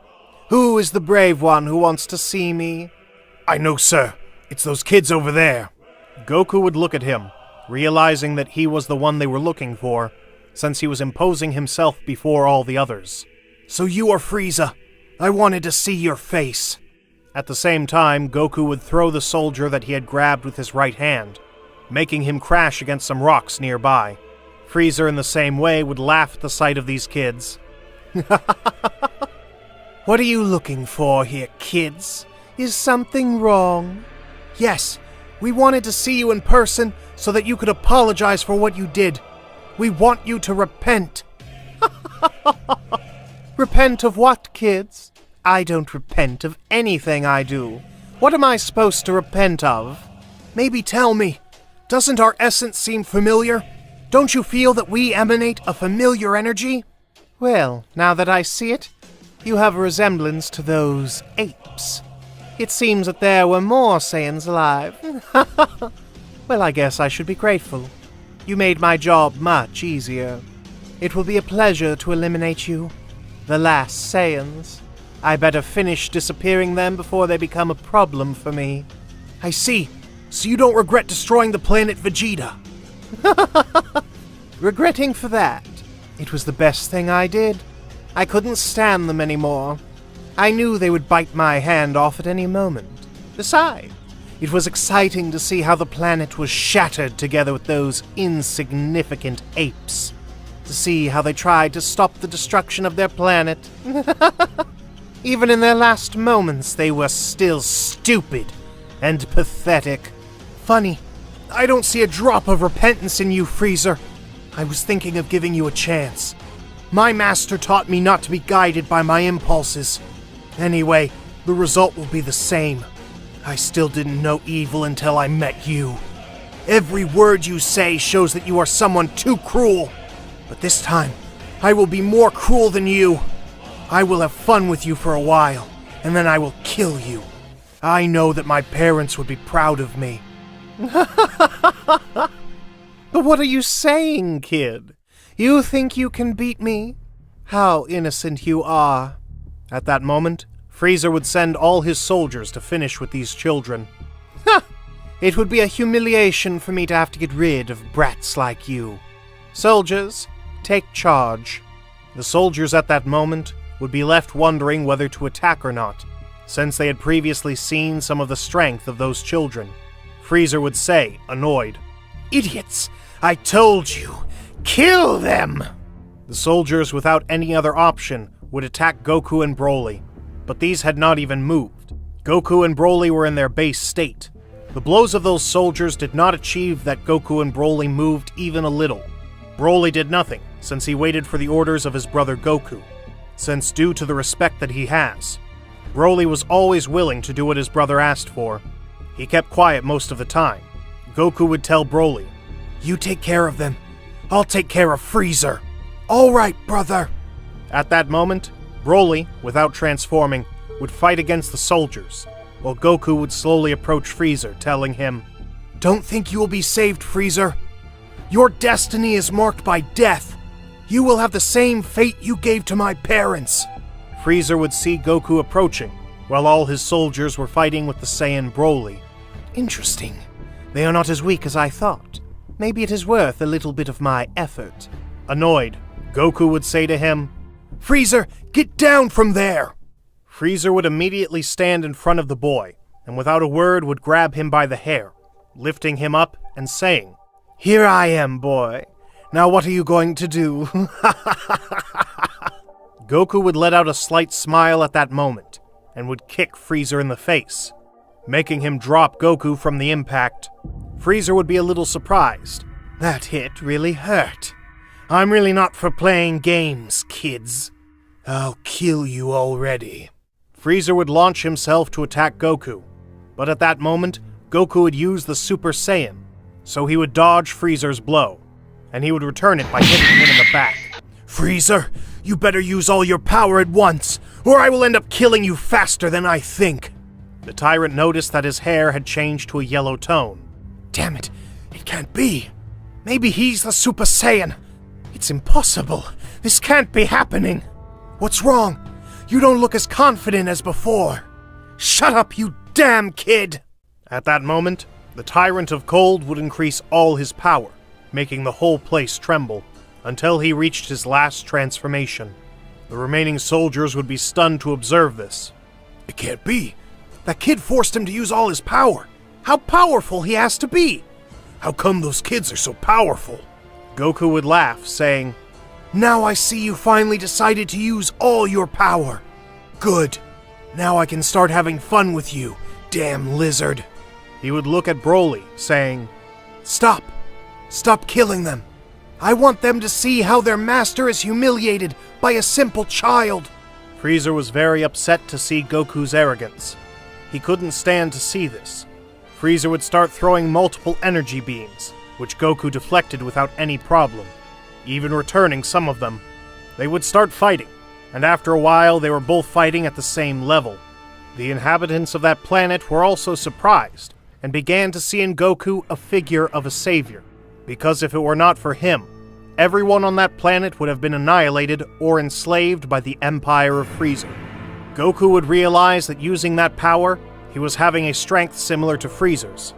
Who is the brave one who wants to see me?" "I know, sir. It's those kids over there." Goku would look at him, realizing that he was the one they were looking for, since he was imposing himself before all the others. "So you are Frieza. I wanted to see your face." At the same time, Goku would throw the soldier that he had grabbed with his right hand, making him crash against some rocks nearby. Frieza in the same way would laugh at the sight of these kids. "What are you looking for here, kids? Is something wrong?" "Yes, we wanted to see you in person so that you could apologize for what you did. We want you to repent." Repent of what, kids? I don't repent of anything I do. What am I supposed to repent of? "Maybe tell me, doesn't our essence seem familiar? Don't you feel that we emanate a familiar energy?" Well, now that I see it, you have a resemblance to those apes. It seems that there were more Saiyans alive. Well, I guess I should be grateful. You made my job much easier. It will be a pleasure to eliminate you, the last Saiyans. I better finish disappearing them before they become a problem for me. "I see. So you don't regret destroying the planet Vegeta?" Regretting for that? It was the best thing I did. I couldn't stand them anymore. I knew they would bite my hand off at any moment. Besides, it was exciting to see how the planet was shattered together with those insignificant apes. To see how they tried to stop the destruction of their planet. Even in their last moments, they were still stupid and pathetic. "Funny. I don't see a drop of repentance in you, Frieza. I was thinking of giving you a chance. My master taught me not to be guided by my impulses. Anyway, the result will be the same. I still didn't know evil until I met you. Every word you say shows that you are someone too cruel. But this time, I will be more cruel than you. I will have fun with you for a while, and then I will kill you. I know that my parents would be proud of me." But what are you saying, kid? You think you can beat me? How innocent you are. At that moment, Frieza would send all his soldiers to finish with these children. Ha! It would be a humiliation for me to have to get rid of brats like you. Soldiers, take charge. The soldiers at that moment would be left wondering whether to attack or not, since they had previously seen some of the strength of those children. Frieza would say, annoyed, "Idiots! I told you! Kill them!" The soldiers, without any other option, would attack Goku and Broly, but these had not even moved. Goku and Broly were in their base state. The blows of those soldiers did not achieve that Goku and Broly moved even a little. Broly did nothing, since he waited for the orders of his brother Goku, since due to the respect that he has, Broly was always willing to do what his brother asked for. He kept quiet most of the time. Goku would tell Broly, "You take care of them. I'll take care of Freezer." "All right, brother." At that moment, Broly, without transforming, would fight against the soldiers, while Goku would slowly approach Freezer, telling him, "Don't think you will be saved, Freezer. Your destiny is marked by death. You will have the same fate you gave to my parents." Freezer would see Goku approaching, while all his soldiers were fighting with the Saiyan Broly. Interesting. They are not as weak as I thought. Maybe it is worth a little bit of my effort. Annoyed, Goku would say to him, "Freezer, get down from there!" Freezer would immediately stand in front of the boy, and without a word would grab him by the hair, lifting him up and saying, "Here I am, boy. Now what are you going to do?" Goku would let out a slight smile at that moment, and would kick Freezer in the face, making him drop Goku from the impact. Frieza would be a little surprised. That hit really hurt. I'm really not for playing games, kids. I'll kill you already. Frieza would launch himself to attack Goku, but at that moment, Goku would use the Super Saiyan, so he would dodge Frieza's blow, and he would return it by hitting him in the back. Frieza, you better use all your power at once, or I will end up killing you faster than I think. The tyrant noticed that his hair had changed to a yellow tone. Damn it, it can't be. Maybe he's the Super Saiyan. It's impossible. This can't be happening. What's wrong? You don't look as confident as before. Shut up, you damn kid! At that moment, the Tyrant of Cold would increase all his power, making the whole place tremble, until he reached his last transformation. The remaining soldiers would be stunned to observe this. It can't be. That kid forced him to use all his power. How powerful he has to be! How come those kids are so powerful? Goku would laugh, saying, Now I see you finally decided to use all your power. Good. Now I can start having fun with you, damn lizard. He would look at Broly, saying, Stop. Stop killing them. I want them to see how their master is humiliated by a simple child. Frieza was very upset to see Goku's arrogance. He couldn't stand to see this. Frieza would start throwing multiple energy beams, which Goku deflected without any problem, even returning some of them. They would start fighting, and after a while they were both fighting at the same level. The inhabitants of that planet were also surprised, and began to see in Goku a figure of a savior, because if it were not for him, everyone on that planet would have been annihilated or enslaved by the Empire of Frieza. Goku would realize that using that power, he was having a strength similar to Frieza's.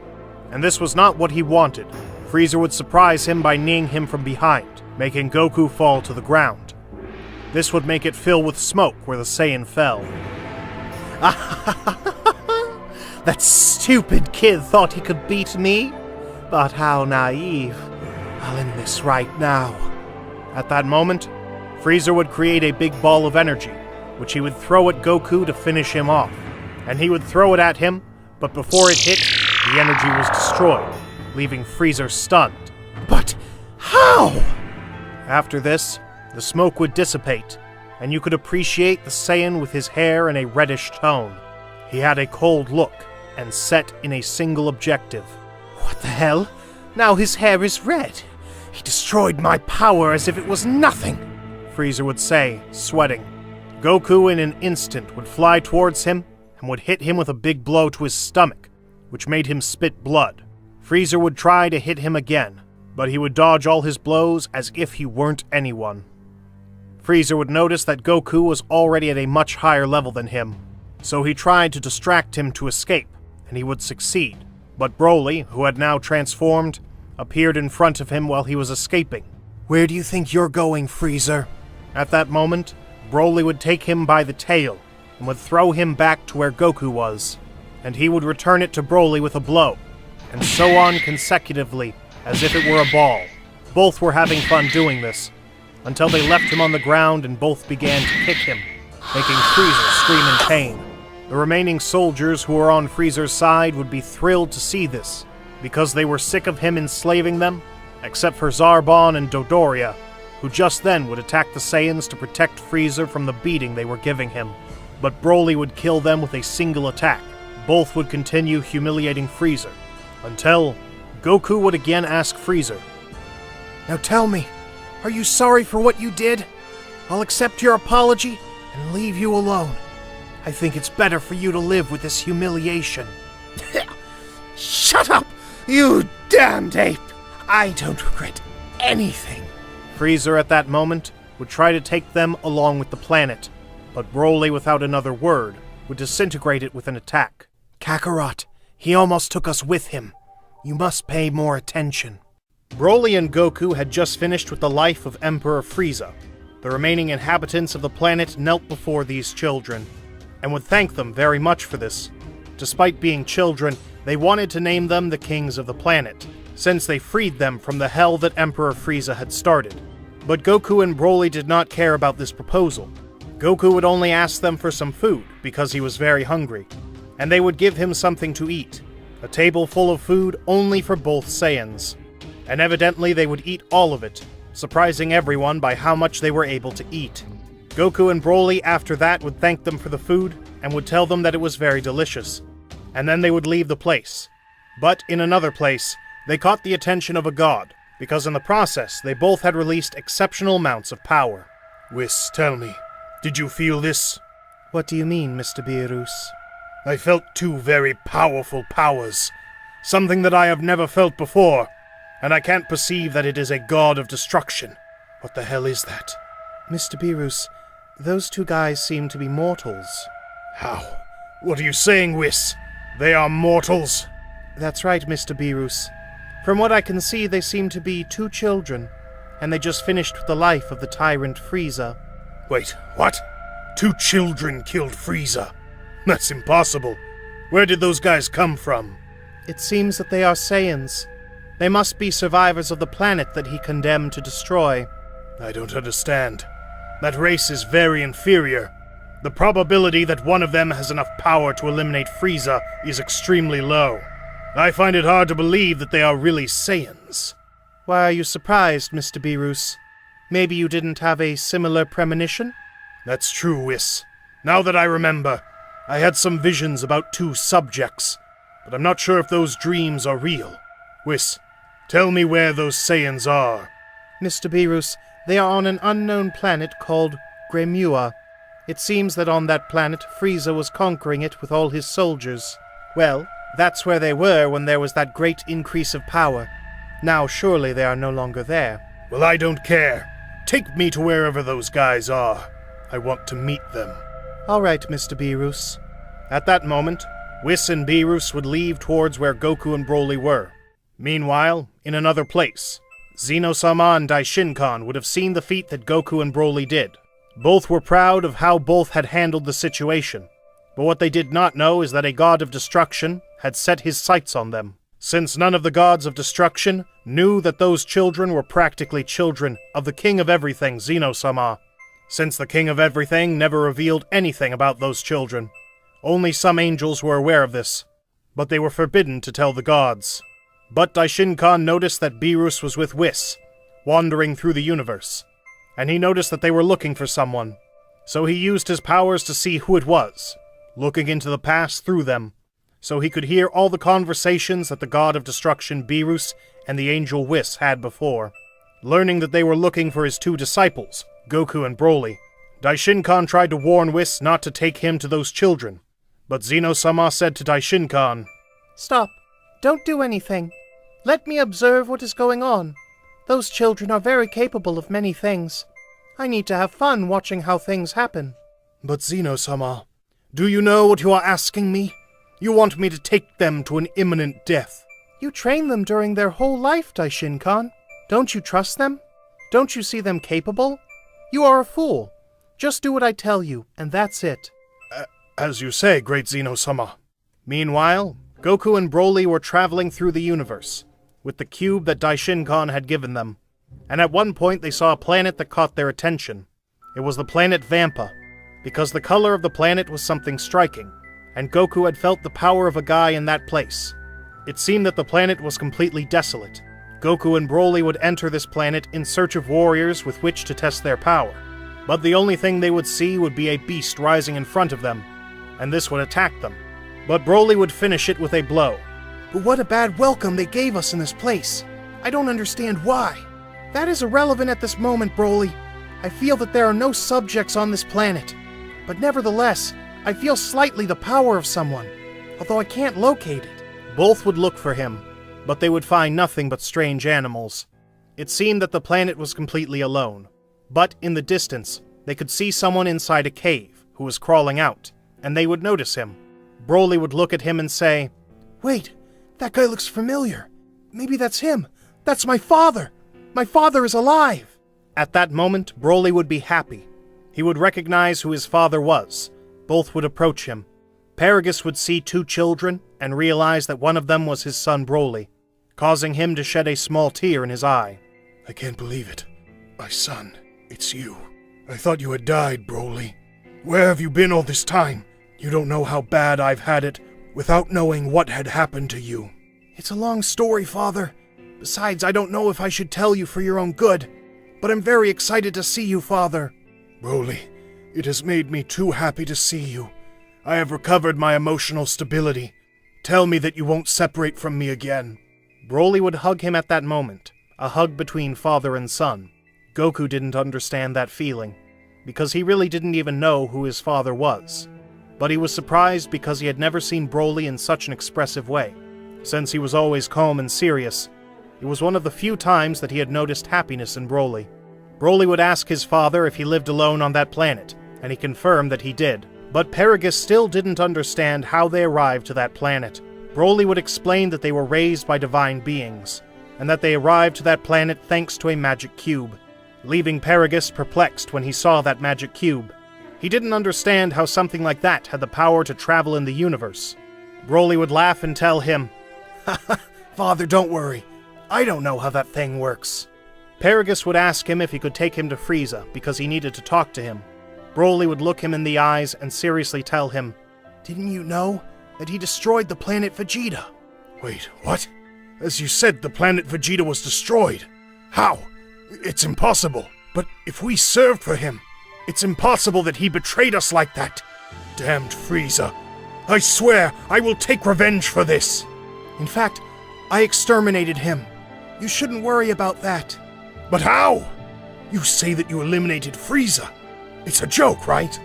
And this was not what he wanted. Frieza would surprise him by kneeing him from behind, making Goku fall to the ground. This would make it fill with smoke where the Saiyan fell. That stupid kid thought he could beat me? But how naive. I'll end this right now. At that moment, Frieza would create a big ball of energy, which he would throw at Goku to finish him off. And he would throw it at him, but before it hit, the energy was destroyed, leaving Frieza stunned. But how? After this, the smoke would dissipate, and you could appreciate the Saiyan with his hair in a reddish tone. He had a cold look, and set in a single objective. What the hell? Now his hair is red. He destroyed my power as if it was nothing, Frieza would say, sweating. Goku in an instant would fly towards him, and would hit him with a big blow to his stomach, which made him spit blood. Frieza would try to hit him again, but he would dodge all his blows as if he weren't anyone. Frieza would notice that Goku was already at a much higher level than him, so he tried to distract him to escape, and he would succeed. But Broly, who had now transformed, appeared in front of him while he was escaping. Where do you think you're going, Frieza? At that moment, Broly would take him by the tail, and would throw him back to where Goku was, and he would return it to Broly with a blow, and so on consecutively, as if it were a ball. Both were having fun doing this, until they left him on the ground and both began to kick him, making Frieza scream in pain. The remaining soldiers who were on Frieza's side would be thrilled to see this, because they were sick of him enslaving them, except for Zarbon and Dodoria, who just then would attack the Saiyans to protect Frieza from the beating they were giving him. But Broly would kill them with a single attack. Both would continue humiliating Frieza, until Goku would again ask Frieza, Now tell me, are you sorry for what you did? I'll accept your apology and leave you alone. I think it's better for you to live with this humiliation. Shut up, you damned ape! I don't regret anything. Frieza at that moment would try to take them along with the planet, but Broly, without another word, would disintegrate it with an attack. Kakarot, he almost took us with him. You must pay more attention. Broly and Goku had just finished with the life of Emperor Frieza. The remaining inhabitants of the planet knelt before these children, and would thank them very much for this. Despite being children, they wanted to name them the kings of the planet, since they freed them from the hell that Emperor Frieza had started. But Goku and Broly did not care about this proposal. Goku would only ask them for some food, because he was very hungry, and they would give him something to eat. A table full of food only for both Saiyans. And evidently they would eat all of it, surprising everyone by how much they were able to eat. Goku and Broly after that would thank them for the food and would tell them that it was very delicious. And then they would leave the place. But in another place, they caught the attention of a god, because in the process they both had released exceptional amounts of power. Whis, tell me, did you feel this? What do you mean, Mr. Beerus? I felt two very powerful powers. Something that I have never felt before. And I can't perceive that it is a god of destruction. What the hell is that? Mr. Beerus, those two guys seem to be mortals. How? What are you saying, Whis? They are mortals? That's right, Mr. Beerus. From what I can see, they seem to be two children, and they just finished the life of the tyrant Frieza. Wait, what? Two children killed Frieza? That's impossible. Where did those guys come from? It seems that they are Saiyans. They must be survivors of the planet that he condemned to destroy. I don't understand. That race is very inferior. The probability that one of them has enough power to eliminate Frieza is extremely low. I find it hard to believe that they are really Saiyans. Why are you surprised, Mr. Beerus? Maybe you didn't have a similar premonition? That's true, Whis. Now that I remember, I had some visions about two subjects, but I'm not sure if those dreams are real. Whis, tell me where those Saiyans are. Mr. Beerus, they are on an unknown planet called Gremua. It seems that on that planet, Frieza was conquering it with all his soldiers. Well, that's where they were when there was that great increase of power. Now surely they are no longer there. Well, I don't care. Take me to wherever those guys are. I want to meet them. All right, Mr. Beerus. At that moment, Whis and Beerus would leave towards where Goku and Broly were. Meanwhile, in another place, Zeno Sama and Daishinkan would have seen the feat that Goku and Broly did. Both were proud of how both had handled the situation, but what they did not know is that a god of destruction had set his sights on them, since none of the gods of destruction knew that those children were practically children of the King of Everything, Zeno Sama, since the King of Everything never revealed anything about those children. Only some angels were aware of this, but they were forbidden to tell the gods. But Daishinkan noticed that Beerus was with Whis, wandering through the universe, and he noticed that they were looking for someone. So he used his powers to see who it was, looking into the past through them, so he could hear all the conversations that the god of destruction Beerus and the angel Whis had before. Learning that they were looking for his two disciples, Goku and Broly, Daishinkan tried to warn Whis not to take him to those children, but Zeno Sama said to Daishinkan, "Stop. Don't do anything. Let me observe what is going on. Those children are very capable of many things. I need to have fun watching how things happen." But Zeno Sama, do you know what you are asking me? You want me to take them to an imminent death. You train them during their whole life, Daishinkan. Don't you trust them? Don't you see them capable? You are a fool. Just do what I tell you, and that's it. As you say, great Zeno Sama. Meanwhile, Goku and Broly were traveling through the universe, with the cube that Daishinkan had given them, and at one point they saw a planet that caught their attention. It was the planet Vampa, because the color of the planet was something striking, and Goku had felt the power of a guy in that place. It seemed that the planet was completely desolate. Goku and Broly would enter this planet in search of warriors with which to test their power, but the only thing they would see would be a beast rising in front of them, and this would attack them. But Broly would finish it with a blow. But what a bad welcome they gave us in this place. I don't understand why. That is irrelevant at this moment, Broly. I feel that there are no subjects on this planet. But nevertheless, I feel slightly the power of someone, although I can't locate it. Both would look for him, but they would find nothing but strange animals. It seemed that the planet was completely alone. But in the distance, they could see someone inside a cave who was crawling out, and they would notice him. Broly would look at him and say, "Wait, that guy looks familiar. Maybe that's him. That's my father. My father is alive." At that moment, Broly would be happy. He would recognize who his father was. Both would approach him. Paragus would see two children and realize that one of them was his son Broly, causing him to shed a small tear in his eye. I can't believe it. My son, it's you. I thought you had died, Broly. Where have you been all this time? You don't know how bad I've had it, without knowing what had happened to you. It's a long story, Father. Besides, I don't know if I should tell you for your own good. But I'm very excited to see you, Father. Broly, it has made me too happy to see you. I have recovered my emotional stability. Tell me that you won't separate from me again. Broly would hug him at that moment, a hug between father and son. Goku didn't understand that feeling, because he really didn't even know who his father was. But he was surprised because he had never seen Broly in such an expressive way. Since he was always calm and serious, it was one of the few times that he had noticed happiness in Broly. Broly would ask his father if he lived alone on that planet, and he confirmed that he did. But Paragus still didn't understand how they arrived to that planet. Broly would explain that they were raised by divine beings, and that they arrived to that planet thanks to a magic cube, leaving Paragus perplexed when he saw that magic cube. He didn't understand how something like that had the power to travel in the universe. Broly would laugh and tell him, Father, don't worry. I don't know how that thing works. Paragus would ask him if he could take him to Frieza because he needed to talk to him. Broly would look him in the eyes and seriously tell him, Didn't you know that he destroyed the planet Vegeta? Wait, what? As you said, the planet Vegeta was destroyed. How? It's impossible. But if we served for him, it's impossible that he betrayed us like that. Damned Frieza. I swear I will take revenge for this. In fact, I exterminated him. You shouldn't worry about that. But how? You say that you eliminated Frieza. It's a joke, right?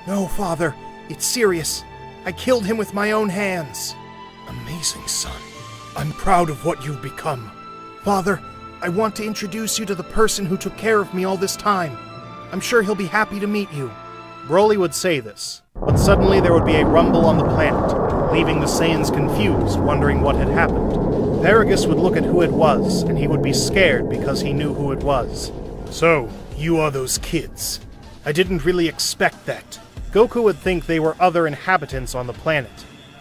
No, Father. It's serious. I killed him with my own hands. Amazing, son. I'm proud of what you've become. Father, I want to introduce you to the person who took care of me all this time. I'm sure he'll be happy to meet you. Broly would say this, but suddenly there would be a rumble on the planet, leaving the Saiyans confused, wondering what had happened. Paragus would look at who it was, and he would be scared because he knew who it was. So, you are those kids. I didn't really expect that. Goku would think they were other inhabitants on the planet.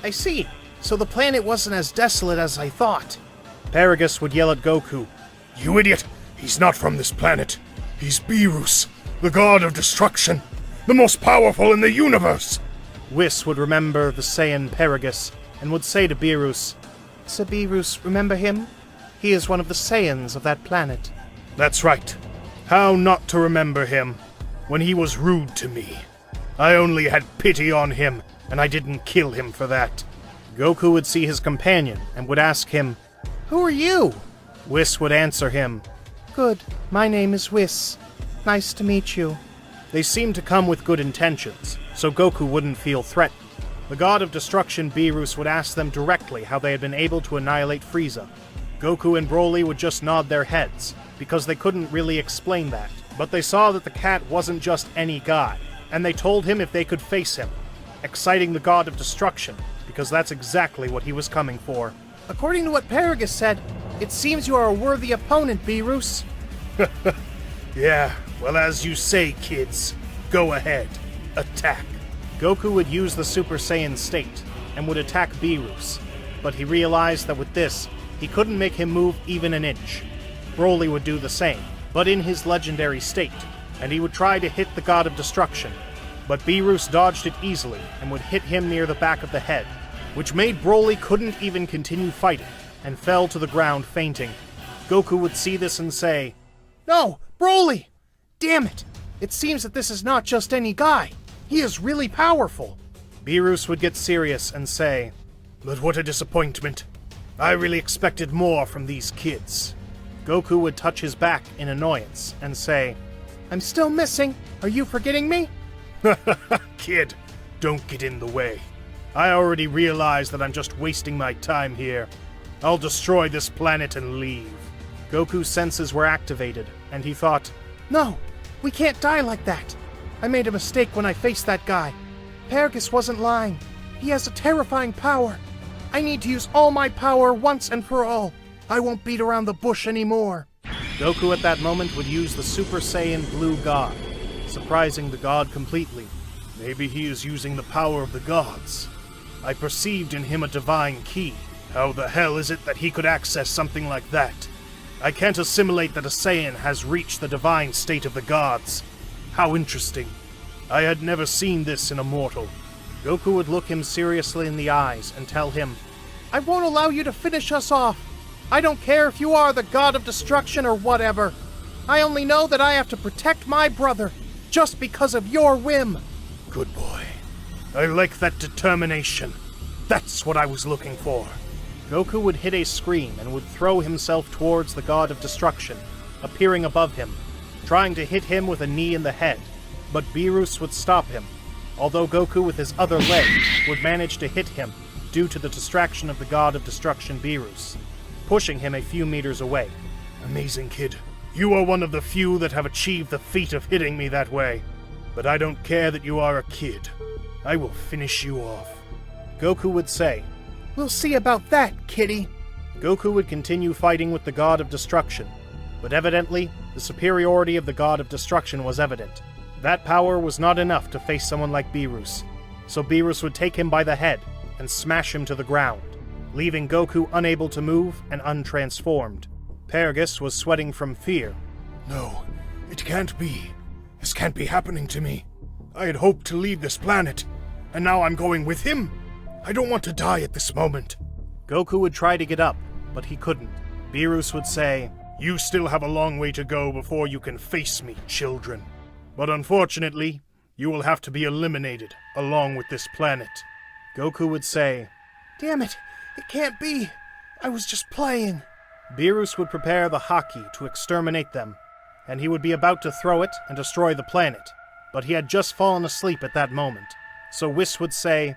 I see. So the planet wasn't as desolate as I thought. Paragus would yell at Goku, You idiot! He's not from this planet. He's Beerus, the god of destruction, the most powerful in the universe! Whis would remember the Saiyan Paragus, and would say to Beerus, Sir Beerus, remember him? He is one of the Saiyans of that planet. That's right. How not to remember him, when he was rude to me. I only had pity on him, and I didn't kill him for that. Goku would see his companion, and would ask him, Who are you? Whis would answer him, Good. My name is Whis. Nice to meet you. They seemed to come with good intentions, so Goku wouldn't feel threatened. The god of destruction Beerus would ask them directly how they had been able to annihilate Frieza. Goku and Broly would just nod their heads, because they couldn't really explain that. But they saw that the cat wasn't just any guy, and they told him if they could face him, exciting the god of destruction, because that's exactly what he was coming for. According to what Paragus said, it seems you are a worthy opponent, Beerus. Yeah, well, as you say, kids. Go ahead. Attack. Goku would use the Super Saiyan state, and would attack Beerus, but he realized that with this, he couldn't make him move even an inch. Broly would do the same, but in his legendary state, and he would try to hit the god of destruction, but Beerus dodged it easily and would hit him near the back of the head, which made Broly couldn't even continue fighting, and fell to the ground fainting. Goku would see this and say, No, Broly! Damn it! It seems that this is not just any guy. He is really powerful. Beerus would get serious and say, But what a disappointment. I really expected more from these kids. Goku would touch his back in annoyance and say, I'm still missing. Are you forgetting me? Kid, don't get in the way. I already realize that I'm just wasting my time here. I'll destroy this planet and leave. Goku's senses were activated, and he thought, No, we can't die like that. I made a mistake when I faced that guy. Paragus wasn't lying. He has a terrifying power. I need to use all my power once and for all. I won't beat around the bush anymore. Goku at that moment would use the Super Saiyan Blue God, surprising the god completely. Maybe he is using the power of the gods. I perceived in him a divine key. How the hell is it that he could access something like that? I can't assimilate that a Saiyan has reached the divine state of the gods. How interesting. I had never seen this in a mortal. Goku would look him seriously in the eyes and tell him, I won't allow you to finish us off. I don't care if you are the god of destruction or whatever. I only know that I have to protect my brother, just because of your whim. Good boy. I like that determination. That's what I was looking for. Goku would hit a scream and would throw himself towards the god of destruction, appearing above him, trying to hit him with a knee in the head, but Beerus would stop him, although Goku with his other leg would manage to hit him due to the distraction of the god of destruction Beerus, pushing him a few meters away. Amazing, kid. You are one of the few that have achieved the feat of hitting me that way. But I don't care that you are a kid. I will finish you off. Goku would say, We'll see about that, kitty. Goku would continue fighting with the god of destruction, but evidently, the superiority of the god of destruction was evident. That power was not enough to face someone like Beerus, so Beerus would take him by the head and smash him to the ground, leaving Goku unable to move and untransformed. Paragus was sweating from fear. No, it can't be. This can't be happening to me. I had hoped to leave this planet, and now I'm going with him? I don't want to die at this moment. Goku would try to get up, but he couldn't. Beerus would say, You still have a long way to go before you can face me, children. But unfortunately, you will have to be eliminated along with this planet. Goku would say, Damn it, it can't be. I was just playing. Beerus would prepare the Haki to exterminate them, and he would be about to throw it and destroy the planet, but he had just fallen asleep at that moment. So Whis would say,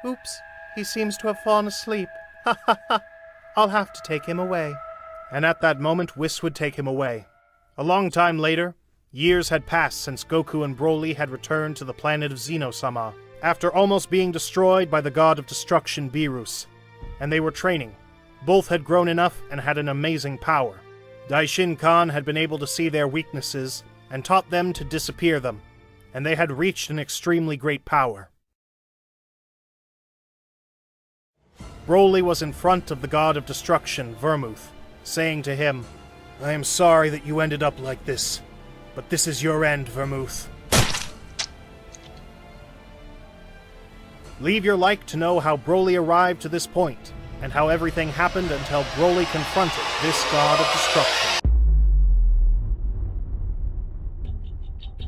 Oops, he seems to have fallen asleep. Ha ha ha. I'll have to take him away. And at that moment, Whis would take him away. A long time later, years had passed since Goku and Broly had returned to the planet of Zeno Sama, after almost being destroyed by the god of destruction Beerus, and they were training. Both had grown enough and had an amazing power. Daishin Khan had been able to see their weaknesses and taught them to disappear them, and they had reached an extremely great power. Broly was in front of the god of destruction, Vermouth, saying to him, I am sorry that you ended up like this, but this is your end, Vermouth. Leave your like to know how Broly arrived to this point, and how everything happened until Broly confronted this god of destruction.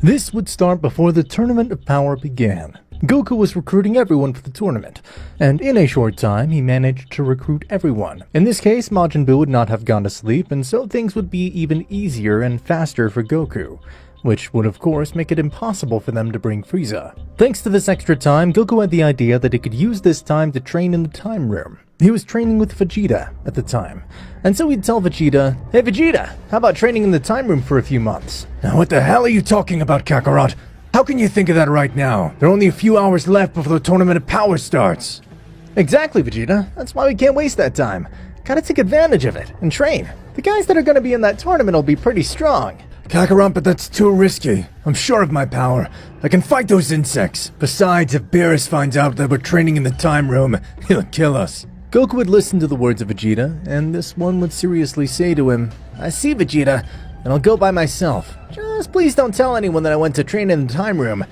This would start before the Tournament of Power began. Goku was recruiting everyone for the tournament, and in a short time he managed to recruit everyone. In this case, Majin Buu would not have gone to sleep, and so things would be even easier and faster for Goku, which would of course make it impossible for them to bring Frieza. Thanks to this extra time, Goku had the idea that he could use this time to train in the time room. He was training with Vegeta at the time, and so he'd tell Vegeta, Hey Vegeta, how about training in the time room for a few months? Now what the hell are you talking about, Kakarot? How can you think of that right now? There are only a few hours left before the Tournament of Power starts. Exactly, Vegeta. That's why we can't waste that time. Gotta take advantage of it and train. The guys that are gonna be in that tournament will be pretty strong. Kakarot, but that's too risky. I'm sure of my power. I can fight those insects. Besides, if Beerus finds out that we're training in the time room, he'll kill us. Goku would listen to the words of Vegeta, and this one would seriously say to him, I see, Vegeta, and I'll go by myself. Just please don't tell anyone that I went to train in the time room.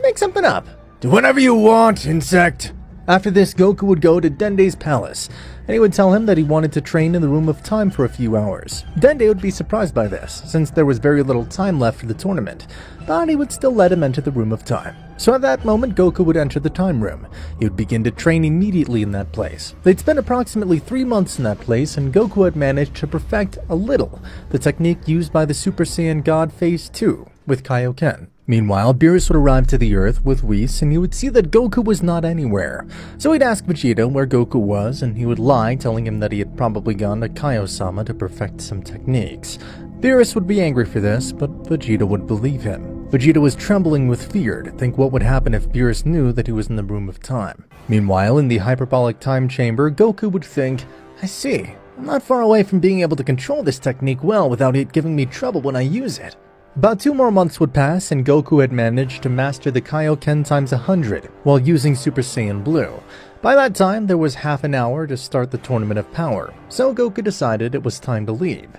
Make something up. Do whatever you want, insect. After this, Goku would go to Dende's palace, and he would tell him that he wanted to train in the Room of Time for a few hours. Dende would be surprised by this, since there was very little time left for the tournament, but he would still let him enter the Room of Time. So at that moment, Goku would enter the time room. He would begin to train immediately in that place. They'd spent approximately 3 months in that place, and Goku had managed to perfect a little the technique used by the Super Saiyan God Phase 2 with Kaioken. Meanwhile, Beerus would arrive to the Earth with Whis, and he would see that Goku was not anywhere. So he'd ask Vegeta where Goku was, and he would lie, telling him that he had probably gone to Kaio Sama to perfect some techniques. Beerus would be angry for this, but Vegeta would believe him. Vegeta was trembling with fear to think what would happen if Beerus knew that he was in the Room of Time. Meanwhile, in the hyperbolic time chamber, Goku would think, I see, I'm not far away from being able to control this technique well without it giving me trouble when I use it. About 2 more months would pass, and Goku had managed to master the Kaioken times 100 while using Super Saiyan Blue. By that time, there was half an hour to start the Tournament of Power, so Goku decided it was time to leave.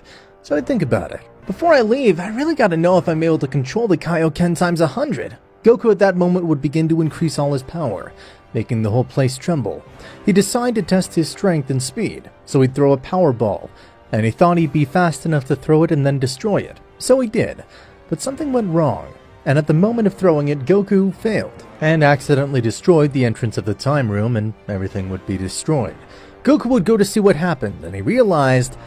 So I'd think about it. Before I leave, I really gotta know if I'm able to control the Kaioken times 100. Goku at that moment would begin to increase all his power. making the whole place tremble. He decided to test his strength and speed, so he'd throw a power ball, and he thought he'd be fast enough to throw it and then destroy it. So he did, but something went wrong, and at the moment of throwing it, Goku failed, and accidentally destroyed the entrance of the time room, and everything would be destroyed. Goku would go to see what happened, and he realized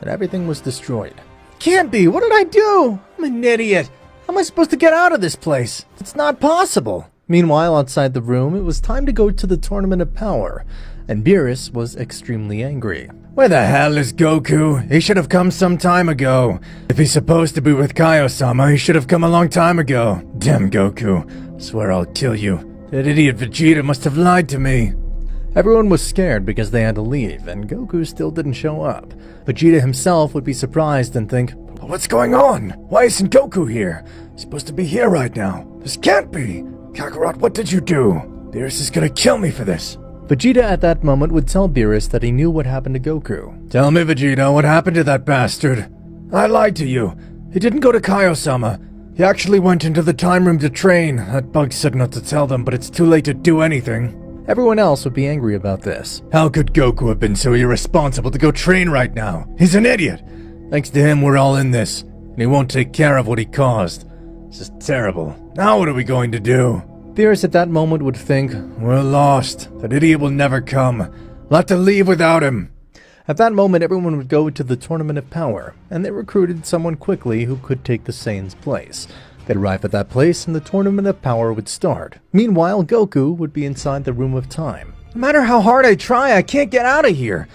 that everything was destroyed. Can't be! What did I do? I'm an idiot! How am I supposed to get out of this place? It's not possible! Meanwhile, outside the room, it was time to go to the Tournament of Power, and Beerus was extremely angry. Where the hell is Goku? He should have come some time ago. If he's supposed to be with Kaio-sama, he should have come a long time ago. Damn Goku. Swear I'll kill you. That idiot Vegeta must have lied to me. Everyone was scared because they had to leave, and Goku still didn't show up. Vegeta himself would be surprised and think, What's going on? Why isn't Goku here? He's supposed to be here right now. This can't be. Kakarot, what did you do? Beerus is gonna kill me for this. Vegeta at that moment would tell Beerus that he knew what happened to Goku. Tell me, Vegeta, what happened to that bastard? I lied to you. He didn't go to Kaio-sama. He actually went into the time room to train. That bug said not to tell them, but it's too late to do anything. Everyone else would be angry about this. How could Goku have been so irresponsible to go train right now? He's an idiot. Thanks to him, we're all in this, and he won't take care of what he caused. This is terrible. Now what are we going to do? Beerus at that moment would think, We're lost. That idiot will never come. We'll have to leave without him. At that moment, everyone would go to the Tournament of Power, and they recruited someone quickly who could take the Saiyan's place. They'd arrive at that place, and the Tournament of Power would start. Meanwhile, Goku would be inside the Room of Time. No matter how hard I try, I can't get out of here.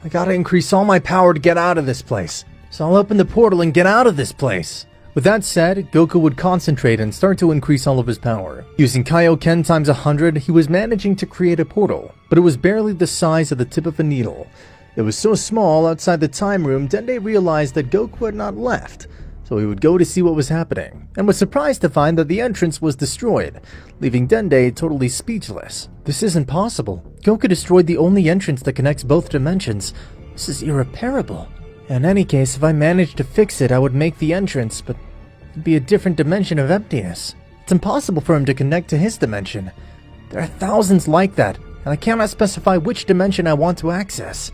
I gotta increase all my power to get out of this place. So I'll open the portal and get out of this place. With that said, Goku would concentrate and start to increase all of his power. Using Kaioken times 100, he was managing to create a portal, but it was barely the size of the tip of a needle. It was so small, outside the time room, Dende realized that Goku had not left, so he would go to see what was happening, and was surprised to find that the entrance was destroyed, leaving Dende totally speechless. This isn't possible. Goku destroyed the only entrance that connects both dimensions. This is irreparable. In any case, if I managed to fix it, I would make the entrance, but it'd be a different dimension of emptiness. It's impossible for him to connect to his dimension. There are thousands like that, and I cannot specify which dimension I want to access.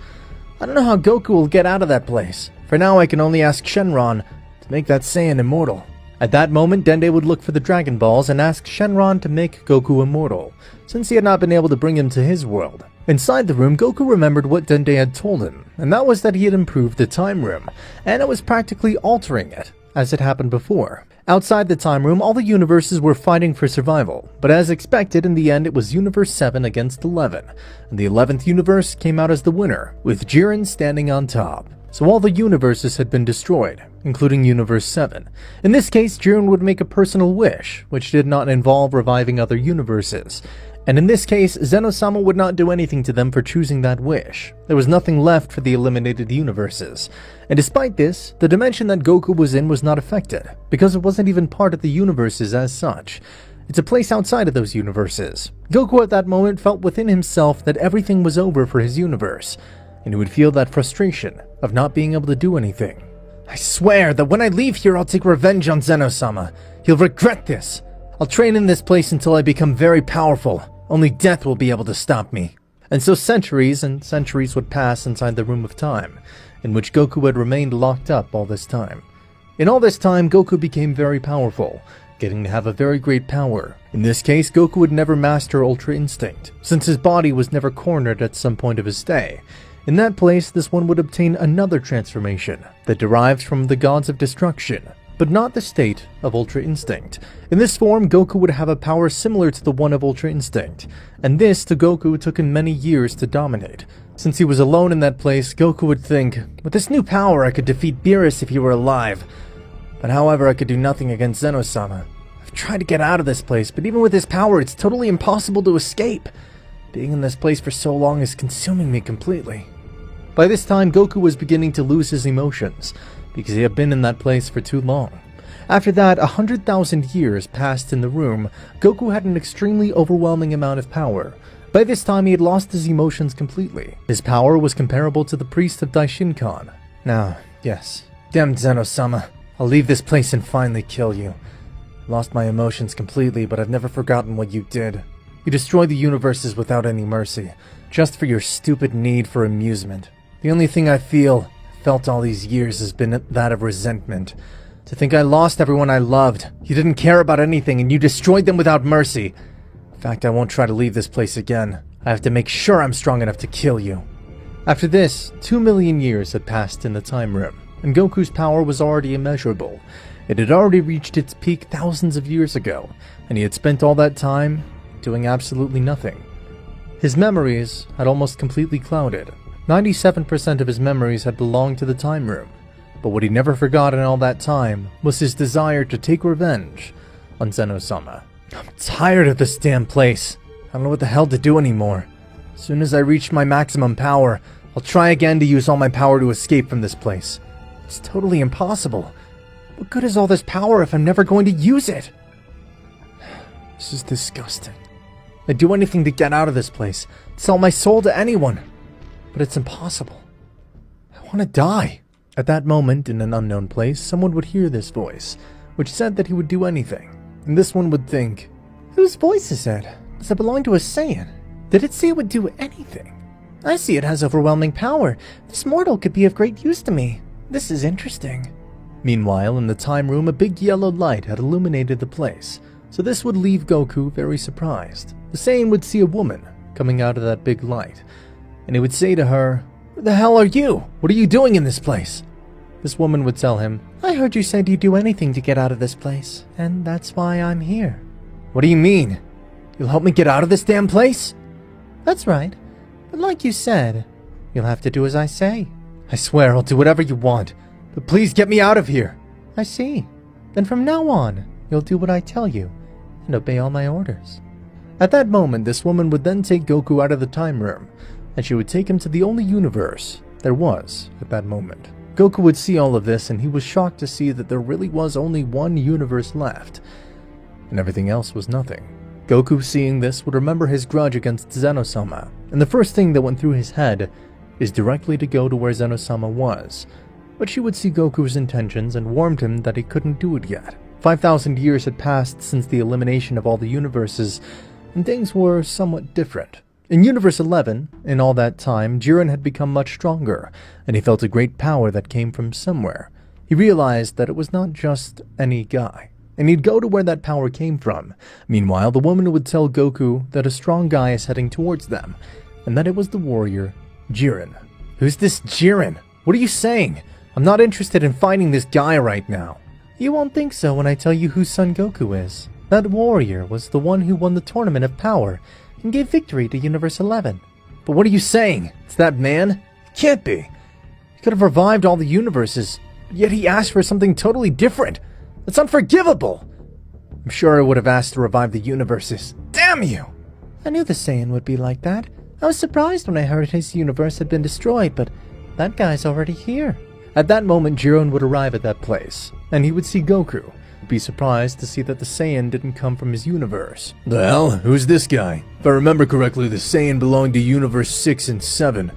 I don't know how Goku will get out of that place. For now, I can only ask Shenron to make that Saiyan immortal. At that moment, Dende would look for the Dragon Balls and ask Shenron to make Goku immortal, since he had not been able to bring him to his world. Inside the room, Goku remembered what Dende had told him, and that was that he had improved the time room, and it was practically altering it, as it happened before. Outside the time room, all the universes were fighting for survival, but as expected, in the end it was Universe 7 against 11, and the 11th universe came out as the winner, with Jiren standing on top. So all the universes had been destroyed, including Universe 7. In this case, Jiren would make a personal wish, which did not involve reviving other universes. And in this case, Zeno Sama would not do anything to them for choosing that wish. There was nothing left for the eliminated universes. And despite this, the dimension that Goku was in was not affected, because it wasn't even part of the universes as such. It's a place outside of those universes. Goku at that moment felt within himself that everything was over for his universe, and he would feel that frustration of not being able to do anything. I swear that when I leave here, I'll take revenge on Zeno Sama. He'll regret this. I'll train in this place until I become very powerful. Only death will be able to stop me. And so centuries and centuries would pass inside the Room of Time, in which Goku had remained locked up all this time. In all this time, Goku became very powerful, getting to have a very great power. In this case, Goku would never master Ultra Instinct, since his body was never cornered at some point of his stay. In that place, this one would obtain another transformation that derived from the gods of destruction, but not the state of Ultra Instinct. In this form, Goku would have a power similar to the one of Ultra Instinct, and this to Goku took him many years to dominate. Since he was alone in that place, Goku would think, with this new power I could defeat Beerus if he were alive. But however, I could do nothing against Zeno Sama. I've tried to get out of this place, but even with his power, it's totally impossible to escape. Being in this place for so long is consuming me completely. By this time, Goku was beginning to lose his emotions, because he had been in that place for too long. After that, 100,000 years passed in the room. Goku had an extremely overwhelming amount of power. By this time, he had lost his emotions completely. His power was comparable to the priest of Daishinkan. Now, yes, damn Zeno Sama, I'll leave this place and finally kill you. Lost my emotions completely, but I've never forgotten what you did. You destroy the universes without any mercy, just for your stupid need for amusement. The only thing I felt all these years has been that of resentment. To think I lost everyone I loved. You didn't care about anything and you destroyed them without mercy. In fact, I won't try to leave this place again. I have to make sure I'm strong enough to kill you. After this, 2 million years had passed in the time room, and Goku's power was already immeasurable. It had already reached its peak thousands of years ago, and he had spent all that time doing absolutely nothing. His memories had almost completely clouded. 97% of his memories had belonged to the time room, but what he never forgot in all that time was his desire to take revenge on Zeno Sama. I'm tired of this damn place. I don't know what the hell to do anymore. As soon as I reach my maximum power, I'll try again to use all my power to escape from this place. It's totally impossible. What good is all this power if I'm never going to use it? This is disgusting. I'd do anything to get out of this place, sell my soul to anyone, but it's impossible. I want to die. At that moment, in an unknown place, someone would hear this voice, which said that he would do anything. And this one would think, whose voice is it? Does it belong to a Saiyan? Did it say it would do anything? I see it has overwhelming power. This mortal could be of great use to me. This is interesting. Meanwhile, in the time room, a big yellow light had illuminated the place, so this would leave Goku very surprised. The Saiyan would see a woman coming out of that big light, and he would say to her, "Who the hell are you? What are you doing in this place?" This woman would tell him, "I heard you said you'd do anything to get out of this place, and that's why I'm here." "What do you mean? You'll help me get out of this damn place?" "That's right, but like you said, you'll have to do as I say." "I swear I'll do whatever you want, but please get me out of here." "I see. Then from now on, you'll do what I tell you, and obey all my orders." At that moment, this woman would then take Goku out of the time room, and she would take him to the only universe there was at that moment. Goku would see all of this, and he was shocked to see that there really was only one universe left, and everything else was nothing. Goku, seeing this, would remember his grudge against Zeno Sama, and the first thing that went through his head is directly to go to where Zeno Sama was. But she would see Goku's intentions and warned him that he couldn't do it yet. 5,000 years had passed since the elimination of all the universes, and things were somewhat different. In Universe 11, in all that time, Jiren had become much stronger, and he felt a great power that came from somewhere. He realized that it was not just any guy, and he'd go to where that power came from. Meanwhile, the woman would tell Goku that a strong guy is heading towards them, and that it was the warrior, Jiren. "Who's this Jiren? What are you saying? I'm not interested in fighting this guy right now." "You won't think so when I tell you whose son Goku is. That warrior was the one who won the Tournament of Power and gave victory to Universe 11. "But what are you saying? It's that man? It can't be. He could have revived all the universes, yet he asked for something totally different. That's unforgivable. I'm sure I would have asked to revive the universes. Damn you!" "I knew the Saiyan would be like that. I was surprised when I heard his universe had been destroyed, but that guy's already here." At that moment, Jiren would arrive at that place, and he would see Goku. Be surprised to see that the Saiyan didn't come from his universe. "The hell? Who's this guy? If I remember correctly, the Saiyan belonged to Universe 6 and 7.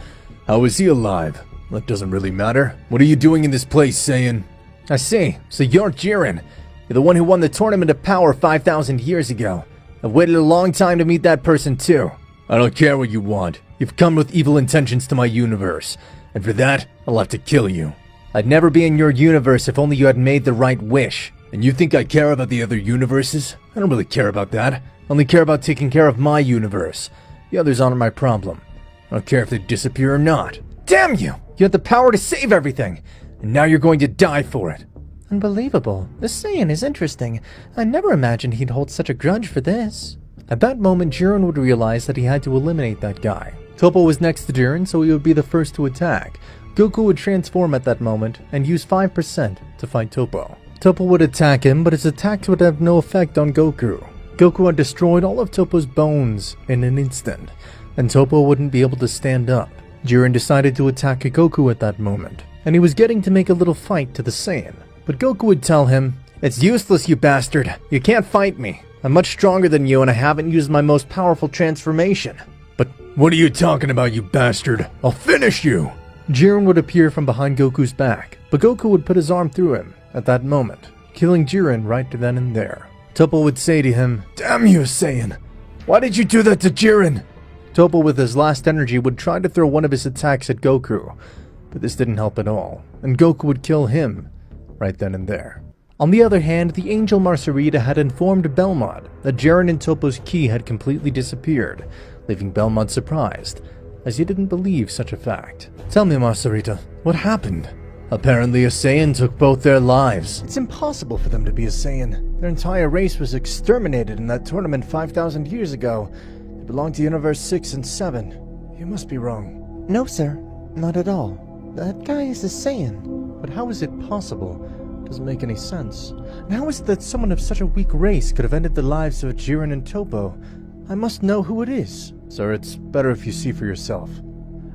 How is he alive? That doesn't really matter. What are you doing in this place, Saiyan?" "I see. So you're Jiren. You're the one who won the Tournament of Power 5,000 years ago. I've waited a long time to meet that person too." "I don't care what you want. You've come with evil intentions to my universe, and for that, I'll have to kill you." "I'd never be in your universe if only you had made the right wish." "And you think I care about the other universes? I don't really care about that. I only care about taking care of my universe. The others aren't my problem. I don't care if they disappear or not." "Damn you! You had the power to save everything, and now you're going to die for it." "Unbelievable. This Saiyan is interesting. I never imagined he'd hold such a grudge for this." At that moment, Jiren would realize that he had to eliminate that guy. Toppo was next to Jiren, so he would be the first to attack. Goku would transform at that moment and use 5% to fight Toppo. Toppo would attack him, but his attacks would have no effect on Goku. Goku had destroyed all of Toppo's bones in an instant, and Toppo wouldn't be able to stand up. Jiren decided to attack Goku at that moment, and he was getting to make a little fight to the Saiyan. But Goku would tell him, "It's useless, you bastard. You can't fight me. I'm much stronger than you, and I haven't used my most powerful transformation." "But what are you talking about, you bastard? I'll finish you!" Jiren would appear from behind Goku's back, but Goku would put his arm through him at that moment, killing Jiren right then and there. Toppo would say to him, "Damn you, Saiyan! Why did you do that to Jiren? Topo with his last energy would try to throw one of his attacks at Goku, but this didn't help at all, and Goku would kill him right then and there. On the other hand, the Angel Marcerita had informed Belmont that Jiren and Topo's ki had completely disappeared, leaving Belmont surprised, as he didn't believe such a fact. Tell me, Marcerita, what happened? Apparently a Saiyan took both their lives. It's impossible for them to be a Saiyan. Their entire race was exterminated in that tournament 5,000 years ago. They belonged to Universe 6 and 7. You must be wrong. No, sir. Not at all. That guy is a Saiyan. But how is it possible? Doesn't make any sense. And how is it that someone of such a weak race could have ended the lives of Jiren and Topo? I must know who it is. Sir, it's better if you see for yourself.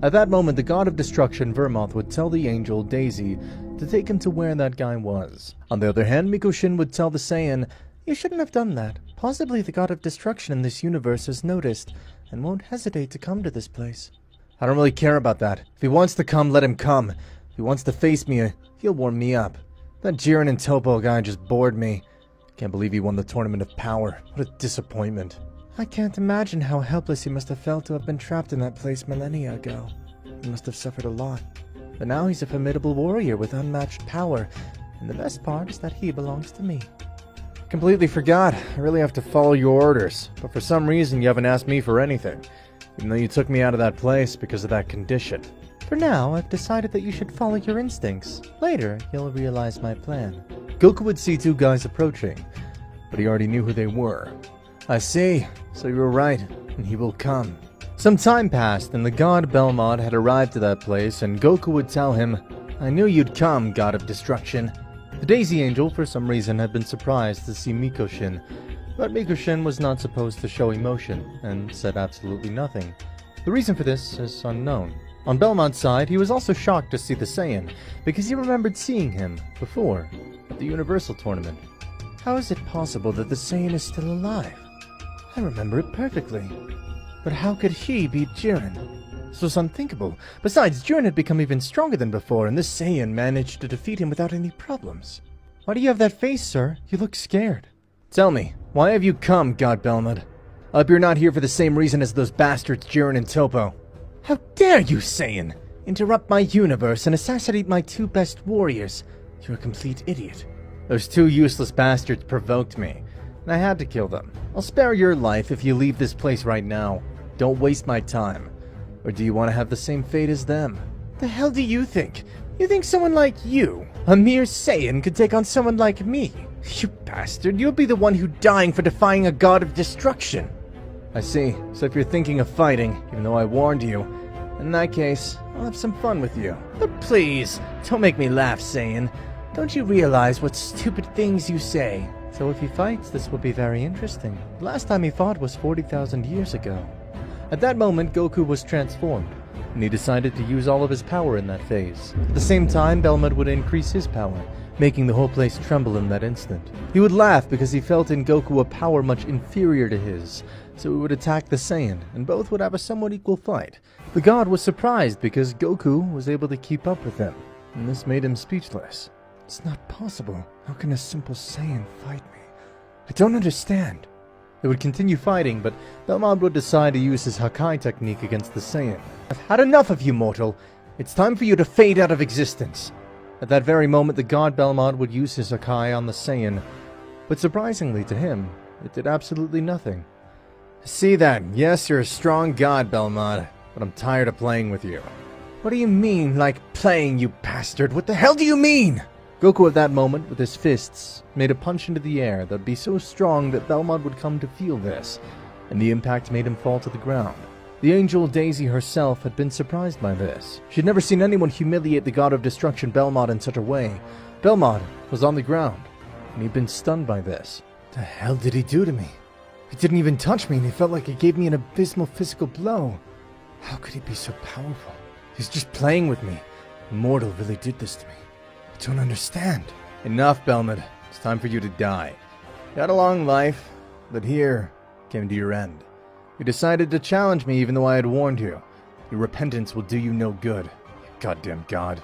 At that moment, the god of destruction, Vermoth, would tell the angel, Daisy, to take him to where that guy was. On the other hand, Mikushin would tell the Saiyan, You shouldn't have done that. Possibly the god of destruction in this universe has noticed, and won't hesitate to come to this place. I don't really care about that. If he wants to come, let him come. If he wants to face me, he'll warm me up. That Jiren and Topo guy just bored me. Can't believe he won the Tournament of Power. What a disappointment. I can't imagine how helpless he must have felt to have been trapped in that place millennia ago. He must have suffered a lot. But now he's a formidable warrior with unmatched power, and the best part is that he belongs to me. Completely forgot. I really have to follow your orders. But for some reason, you haven't asked me for anything. Even though you took me out of that place because of that condition. For now, I've decided that you should follow your instincts. Later, you'll realize my plan. Goku would see two guys approaching, but he already knew who they were. I see. So you were right, and he will come. Some time passed, and the god Belmont had arrived to that place, and Goku would tell him, I knew you'd come, god of destruction. The Daisy Angel, for some reason, had been surprised to see Mikushin, but Mikushin was not supposed to show emotion, and said absolutely nothing. The reason for this is unknown. On Belmont's side, he was also shocked to see the Saiyan, because he remembered seeing him before, at the Universal Tournament. How is it possible that the Saiyan is still alive? I remember it perfectly. But how could he beat Jiren? This was unthinkable. Besides, Jiren had become even stronger than before, and this Saiyan managed to defeat him without any problems. Why do you have that face, sir? You look scared. Tell me, why have you come, God Belmont? I hope you're not here for the same reason as those bastards Jiren and Topo. How dare you, Saiyan, interrupt my universe and assassinate my two best warriors? You're a complete idiot. Those two useless bastards provoked me, and I had to kill them. I'll spare your life if you leave this place right now. Don't waste my time. Or do you want to have the same fate as them? The hell do you think? You think someone like you, a mere Saiyan, could take on someone like me? You bastard, you'll be the one who's dying for defying a god of destruction. I see. So if you're thinking of fighting, even though I warned you, in that case, I'll have some fun with you. But please, don't make me laugh, Saiyan. Don't you realize what stupid things you say? So if he fights, this will be very interesting. The last time he fought was 40,000 years ago. At that moment, Goku was transformed, and he decided to use all of his power in that phase. At the same time, Belmont would increase his power, making the whole place tremble in that instant. He would laugh because he felt in Goku a power much inferior to his, so he would attack the Saiyan, and both would have a somewhat equal fight. The god was surprised because Goku was able to keep up with him, and this made him speechless. It's not possible. How can a simple Saiyan fight me? I don't understand. They would continue fighting, but Belmont would decide to use his Hakai technique against the Saiyan. I've had enough of you, mortal. It's time for you to fade out of existence. At that very moment, the god Belmont would use his Hakai on the Saiyan, but surprisingly to him, it did absolutely nothing. See that? Yes, you're a strong god, Belmont, but I'm tired of playing with you. What do you mean, like playing, you bastard? What the hell do you mean? Goku at that moment, with his fists, made a punch into the air that would be so strong that Belmont would come to feel this, and the impact made him fall to the ground. The angel Daisy herself had been surprised by this. She'd never seen anyone humiliate the god of destruction Belmont in such a way. Belmont was on the ground, and he'd been stunned by this. The hell did he do to me? He didn't even touch me, and he felt like he gave me an abysmal physical blow. How could he be so powerful? He's just playing with me. Immortal really did this to me. I don't understand. Enough, Belmont. It's time for you to die. You had a long life, but here came to your end. You decided to challenge me even though I had warned you. Your repentance will do you no good, you goddamn god.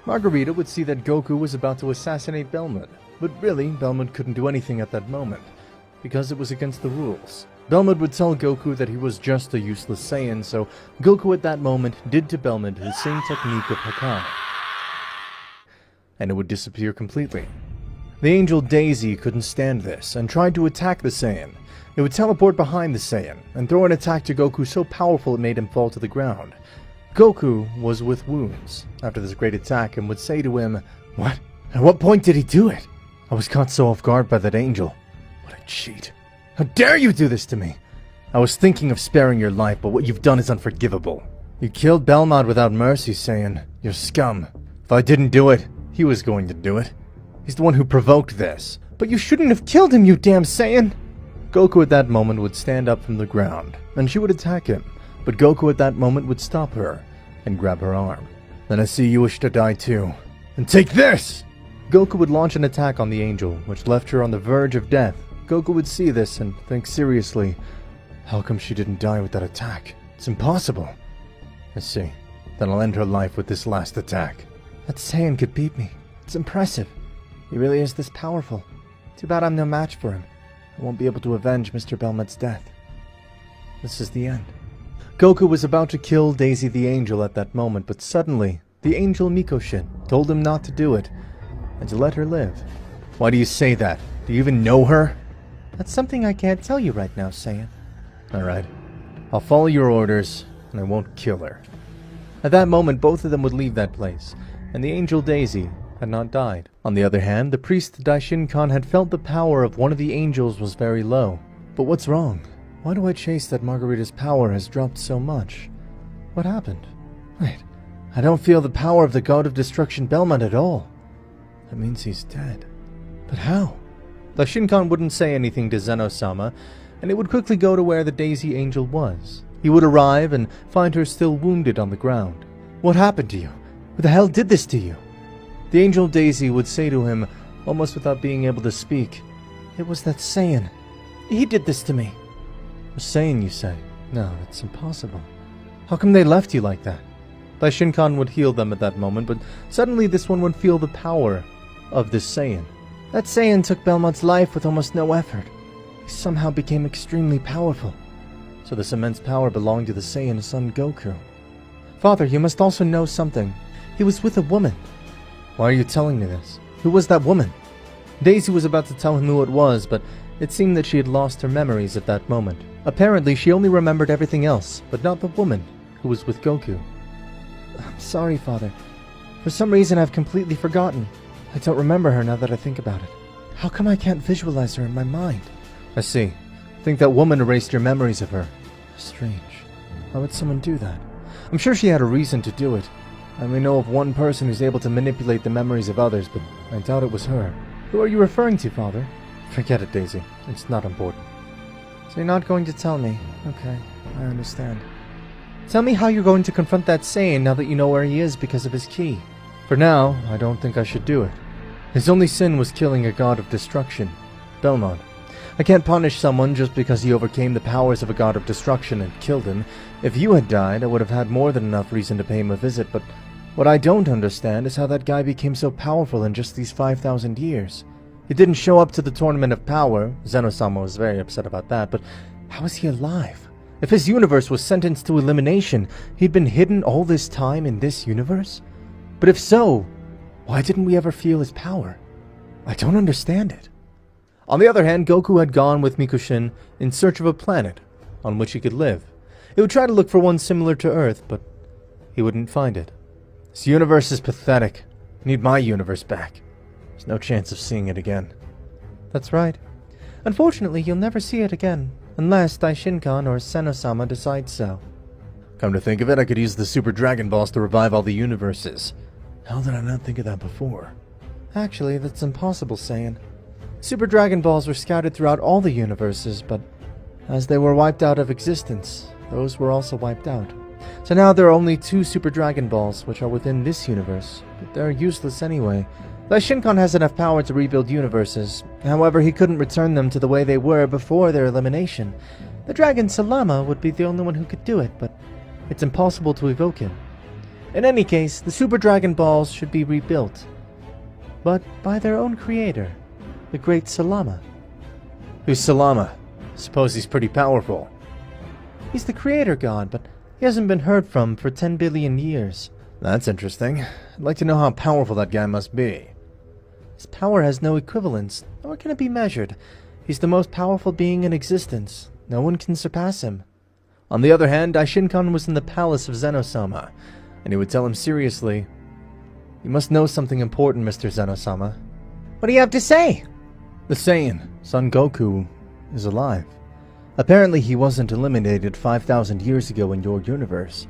Margarita would see that Goku was about to assassinate Belmont, but really, Belmont couldn't do anything at that moment, because it was against the rules. Belmont would tell Goku that he was just a useless Saiyan, so Goku at that moment did to Belmont his same technique of Hakai, and it would disappear completely. The angel Daisy couldn't stand this and tried to attack the Saiyan. It would teleport behind the Saiyan and throw an attack to Goku so powerful it made him fall to the ground. Goku was with wounds after this great attack and would say to him, "What? At what point did he do it? I was caught so off guard by that angel. What a cheat. How dare you do this to me? I was thinking of sparing your life, but what you've done is unforgivable. You killed Belmont without mercy, Saiyan. You're scum. If I didn't do it, he was going to do it. He's the one who provoked this." But you shouldn't have killed him, you damn Saiyan! Goku at that moment would stand up from the ground, and she would attack him, but Goku at that moment would stop her and grab her arm. "Then I see you wish to die too. And take this!" Goku would launch an attack on the angel, which left her on the verge of death. Goku would see this and think seriously, how come she didn't die with that attack? It's impossible. I see. Then I'll end her life with this last attack. That Saiyan could beat me. It's impressive. He really is this powerful. Too bad I'm no match for him. I won't be able to avenge Mr. Belmont's death. This is the end. Goku was about to kill Daisy the Angel at that moment, but suddenly, the angel Mikoshin told him not to do it, and to let her live. Why do you say that? Do you even know her? That's something I can't tell you right now, Saiyan. Alright. I'll follow your orders, and I won't kill her. At that moment, both of them would leave that place, and the angel Daisy had not died. On the other hand, the priest Daishin-kan had felt the power of one of the angels was very low. But what's wrong? Why do I chase that Margarita's power has dropped so much? What happened? Wait, I don't feel the power of the god of destruction Belmont at all. That means he's dead. But how? Daishin-kan wouldn't say anything to Zeno Sama, and it would quickly go to where the Daisy Angel was. He would arrive and find her still wounded on the ground. What happened to you? Who the hell did this to you? The angel Daisy would say to him, almost without being able to speak, It was that Saiyan. He did this to me. A Saiyan, you say? No, that's impossible. How come they left you like that? Daishin-kan would heal them at that moment, but suddenly this one would feel the power of this Saiyan. That Saiyan took Belmont's life with almost no effort. He somehow became extremely powerful. So this immense power belonged to the Saiyan's son Goku. Father, you must also know something. He was with a woman. Why are you telling me this? Who was that woman? Daisy was about to tell him who it was, but it seemed that she had lost her memories at that moment. Apparently, she only remembered everything else, but not the woman who was with Goku. I'm sorry, Father. For some reason, I've completely forgotten. I don't remember her now that I think about it. How come I can't visualize her in my mind? I see. I think that woman erased your memories of her. Strange. Why would someone do that? I'm sure she had a reason to do it. I only know of one person who's able to manipulate the memories of others, but I doubt it was her. Who are you referring to, Father? Forget it, Daisy. It's not important. So you're not going to tell me? Okay, I understand. Tell me how you're going to confront that Saiyan now that you know where he is because of his key. For now, I don't think I should do it. His only sin was killing a god of destruction, Belmont. I can't punish someone just because he overcame the powers of a god of destruction and killed him. If you had died, I would have had more than enough reason to pay him a visit, but what I don't understand is how that guy became so powerful in just these 5,000 years. He didn't show up to the Tournament of Power. Zeno Sama was very upset about that, but how is he alive? If his universe was sentenced to elimination, he'd been hidden all this time in this universe? But if so, why didn't we ever feel his power? I don't understand it. On the other hand, Goku had gone with Mikoshin in search of a planet on which he could live. He would try to look for one similar to Earth, but he wouldn't find it. This universe is pathetic. I need my universe back. There's no chance of seeing it again. That's right. Unfortunately, you'll never see it again, unless Daishin-kan or Zeno Sama decide so. Come to think of it, I could use the Super Dragon Balls to revive all the universes. How did I not think of that before? Actually, that's impossible, Saiyan. Super Dragon Balls were scattered throughout all the universes, but as they were wiped out of existence, those were also wiped out. So now there are only 2 Super Dragon Balls, which are within this universe, but they're useless anyway. Daishin-kan has enough power to rebuild universes, however he couldn't return them to the way they were before their elimination. The Dragon Salama would be the only one who could do it, but it's impossible to evoke him. In any case, the Super Dragon Balls should be rebuilt, but by their own creator, the Great Salama. Who's Salama? Suppose he's pretty powerful. He's the creator god, but he hasn't been heard from for 10 billion years. That's interesting. I'd like to know how powerful that guy must be. His power has no equivalence, nor can it be measured. He's the most powerful being in existence. No one can surpass him. On the other hand, Daishinkan was in the palace of Zeno Sama, and he would tell him seriously, "You must know something important, Mr. Zeno Sama. What do you have to say?" The Saiyan, Son Goku, is alive. Apparently he wasn't eliminated 5,000 years ago in your universe.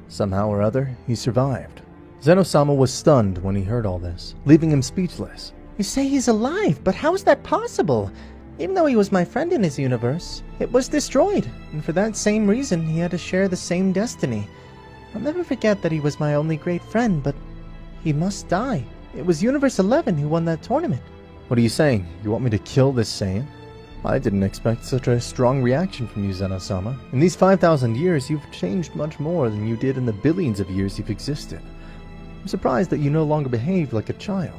Somehow or other, he survived." Zeno Sama was stunned when he heard all this, leaving him speechless. You say he's alive, but how is that possible? Even though he was my friend in his universe, it was destroyed, and for that same reason he had to share the same destiny. I'll never forget that he was my only great friend, but he must die. It was Universe 11 who won that tournament. What are you saying? You want me to kill this Saiyan? I didn't expect such a strong reaction from you, Zeno Sama. In these 5,000 years, you've changed much more than you did in the billions of years you've existed. I'm surprised that you no longer behave like a child.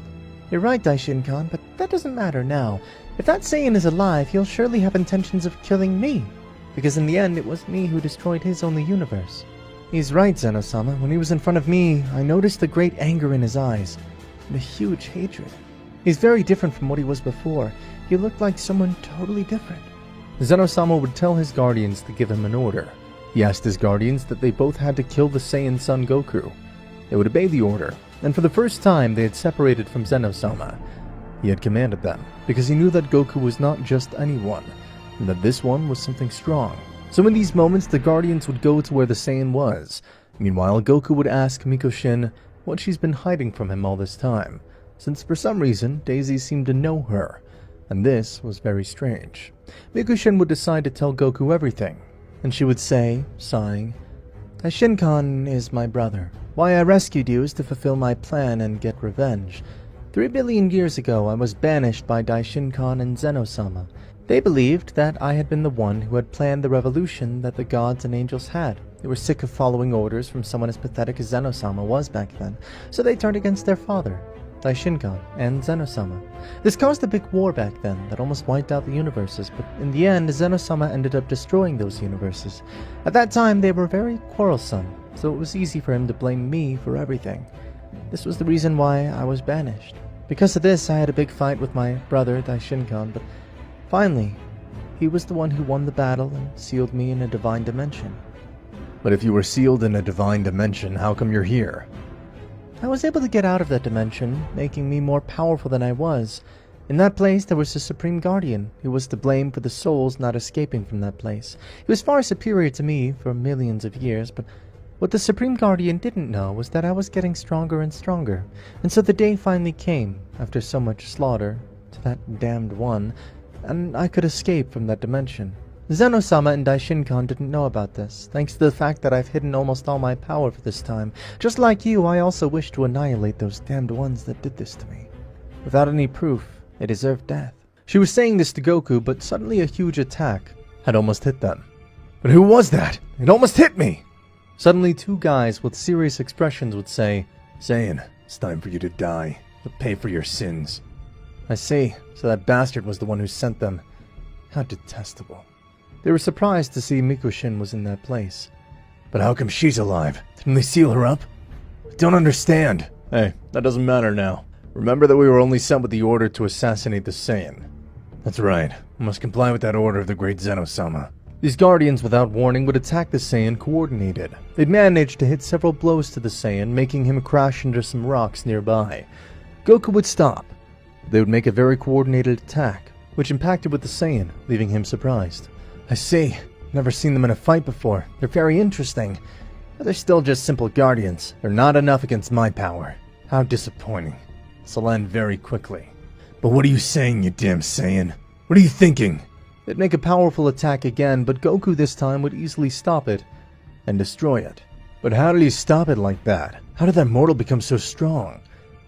You're right, Daishin-kan, but that doesn't matter now. If that Saiyan is alive, he'll surely have intentions of killing me, because in the end it was me who destroyed his only universe. He's right, Zeno-sama. When he was in front of me, I noticed a great anger in his eyes, and a huge hatred. He's very different from what he was before. He looked like someone totally different. Zeno Sama would tell his guardians to give him an order. He asked his guardians that they both had to kill the Saiyan son Goku. They would obey the order, and for the first time they had separated from Zeno Sama. He had commanded them, because he knew that Goku was not just anyone, and that this one was something strong. So in these moments, the guardians would go to where the Saiyan was. Meanwhile, Goku would ask Mikushin what she's been hiding from him all this time, since for some reason Daisy seemed to know her, and this was very strange. Mikushin would decide to tell Goku everything, and she would say, sighing, Daishin-kan is my brother. Why I rescued you is to fulfill my plan and get revenge. 3 billion years ago, I was banished by Daishin-kan and Zeno-sama. They believed that I had been the one who had planned the revolution that the gods and angels had. They were sick of following orders from someone as pathetic as Zeno-sama was back then, so they turned against their father, Daishin-kan, and Zeno-sama. This caused a big war back then that almost wiped out the universes, but in the end, Zeno-sama ended up destroying those universes. At that time, they were very quarrelsome, so it was easy for him to blame me for everything. This was the reason why I was banished. Because of this, I had a big fight with my brother, Daishin-kan, but finally, he was the one who won the battle and sealed me in a divine dimension. "But if you were sealed in a divine dimension, how come you're here?" I was able to get out of that dimension, making me more powerful than I was. In that place, there was a Supreme Guardian, who was to blame for the souls not escaping from that place. He was far superior to me for millions of years, but what the Supreme Guardian didn't know was that I was getting stronger and stronger, and so the day finally came, after so much slaughter, to that damned one, and I could escape from that dimension. Zeno-sama and Daishin-kan didn't know about this, thanks to the fact that I've hidden almost all my power for this time. Just like you, I also wish to annihilate those damned ones that did this to me. Without any proof, they deserve death. She was saying this to Goku, but suddenly a huge attack had almost hit them. "But who was that? It almost hit me!" Suddenly, 2 guys with serious expressions would say, "Saiyan, it's time for you to die. You'll pay for your sins." I see, so that bastard was the one who sent them. How detestable. They were surprised to see Mikushin was in that place. "But how come she's alive? Didn't they seal her up? I don't understand." "Hey, that doesn't matter now. Remember that we were only sent with the order to assassinate the Saiyan." "That's right. We must comply with that order of the great Zeno-sama." These guardians, without warning, would attack the Saiyan coordinated. They'd managed to hit several blows to the Saiyan, making him crash into some rocks nearby. Goku would stop. They would make a very coordinated attack, which impacted with the Saiyan, leaving him surprised. "I see. Never seen them in a fight before. They're very interesting. But they're still just simple guardians. They're not enough against my power. How disappointing. This'll end very quickly." "But what are you saying, you damn Saiyan? What are you thinking?" They'd make a powerful attack again, but Goku this time would easily stop it and destroy it. But how did he stop it like that? How did that mortal become so strong?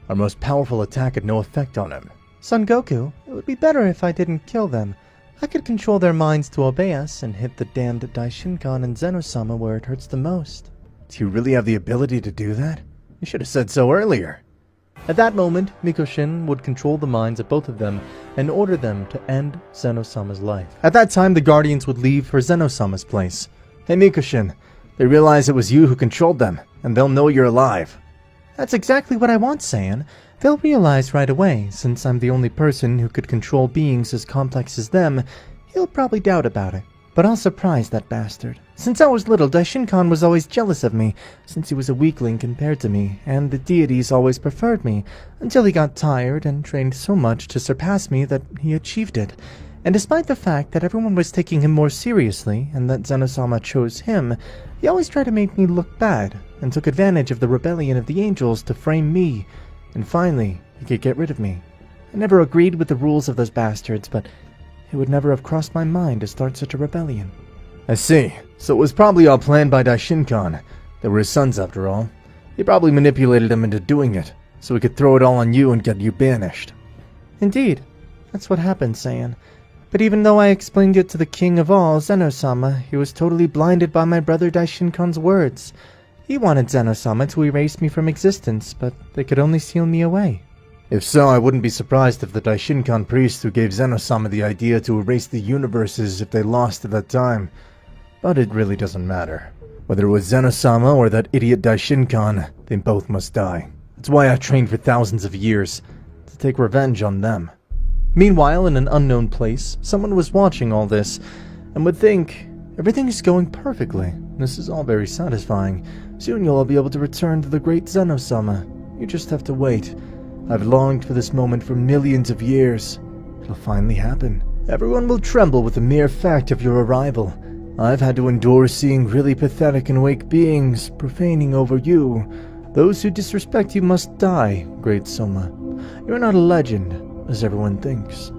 Our most powerful attack had no effect on him. Son Goku, it would be better if I didn't kill them. I could control their minds to obey us and hit the damned Daishin-kan and Zeno-sama where it hurts the most. Do you really have the ability to do that? You should have said so earlier. At that moment, Mikoshin would control the minds of both of them and order them to end Zeno Sama's life. At that time, the Guardians would leave for Zeno Sama's place. Hey Mikoshin, they realize it was you who controlled them, and they'll know you're alive. That's exactly what I want, Saiyan. They'll realize right away, since I'm the only person who could control beings as complex as them. He'll probably doubt about it, but I'll surprise that bastard. Since I was little, Daishin-Kan was always jealous of me, since he was a weakling compared to me, and the deities always preferred me, until he got tired and trained so much to surpass me that he achieved it. And despite the fact that everyone was taking him more seriously, and that Zeno Sama chose him, he always tried to make me look bad, and took advantage of the rebellion of the angels to frame me. And finally, he could get rid of me. I never agreed with the rules of those bastards, but it would never have crossed my mind to start such a rebellion. I see. So it was probably all planned by Daishin-Kan. They were his sons after all. He probably manipulated them into doing it, so he could throw it all on you and get you banished. Indeed. That's what happened, Saiyan. But even though I explained it to the king of all, Zeno Sama, he was totally blinded by my brother Daishin-Kan's words. He wanted Zeno Sama to erase me from existence, but they could only seal me away. If so, I wouldn't be surprised if the Daishin-Kan priest who gave Zeno Sama the idea to erase the universes if they lost at that time. But it really doesn't matter. Whether it was Zeno Sama or that idiot Daishin-Kan, they both must die. That's why I trained for thousands of years, to take revenge on them. Meanwhile, in an unknown place, someone was watching all this, and would think, everything is going perfectly. This is all very satisfying. Soon you'll all be able to return to the great Zeno Sama. You just have to wait. I've longed for this moment for millions of years. It'll finally happen. Everyone will tremble with the mere fact of your arrival. I've had to endure seeing really pathetic and weak beings profaning over you. Those who disrespect you must die, great Soma. You're not a legend, as everyone thinks.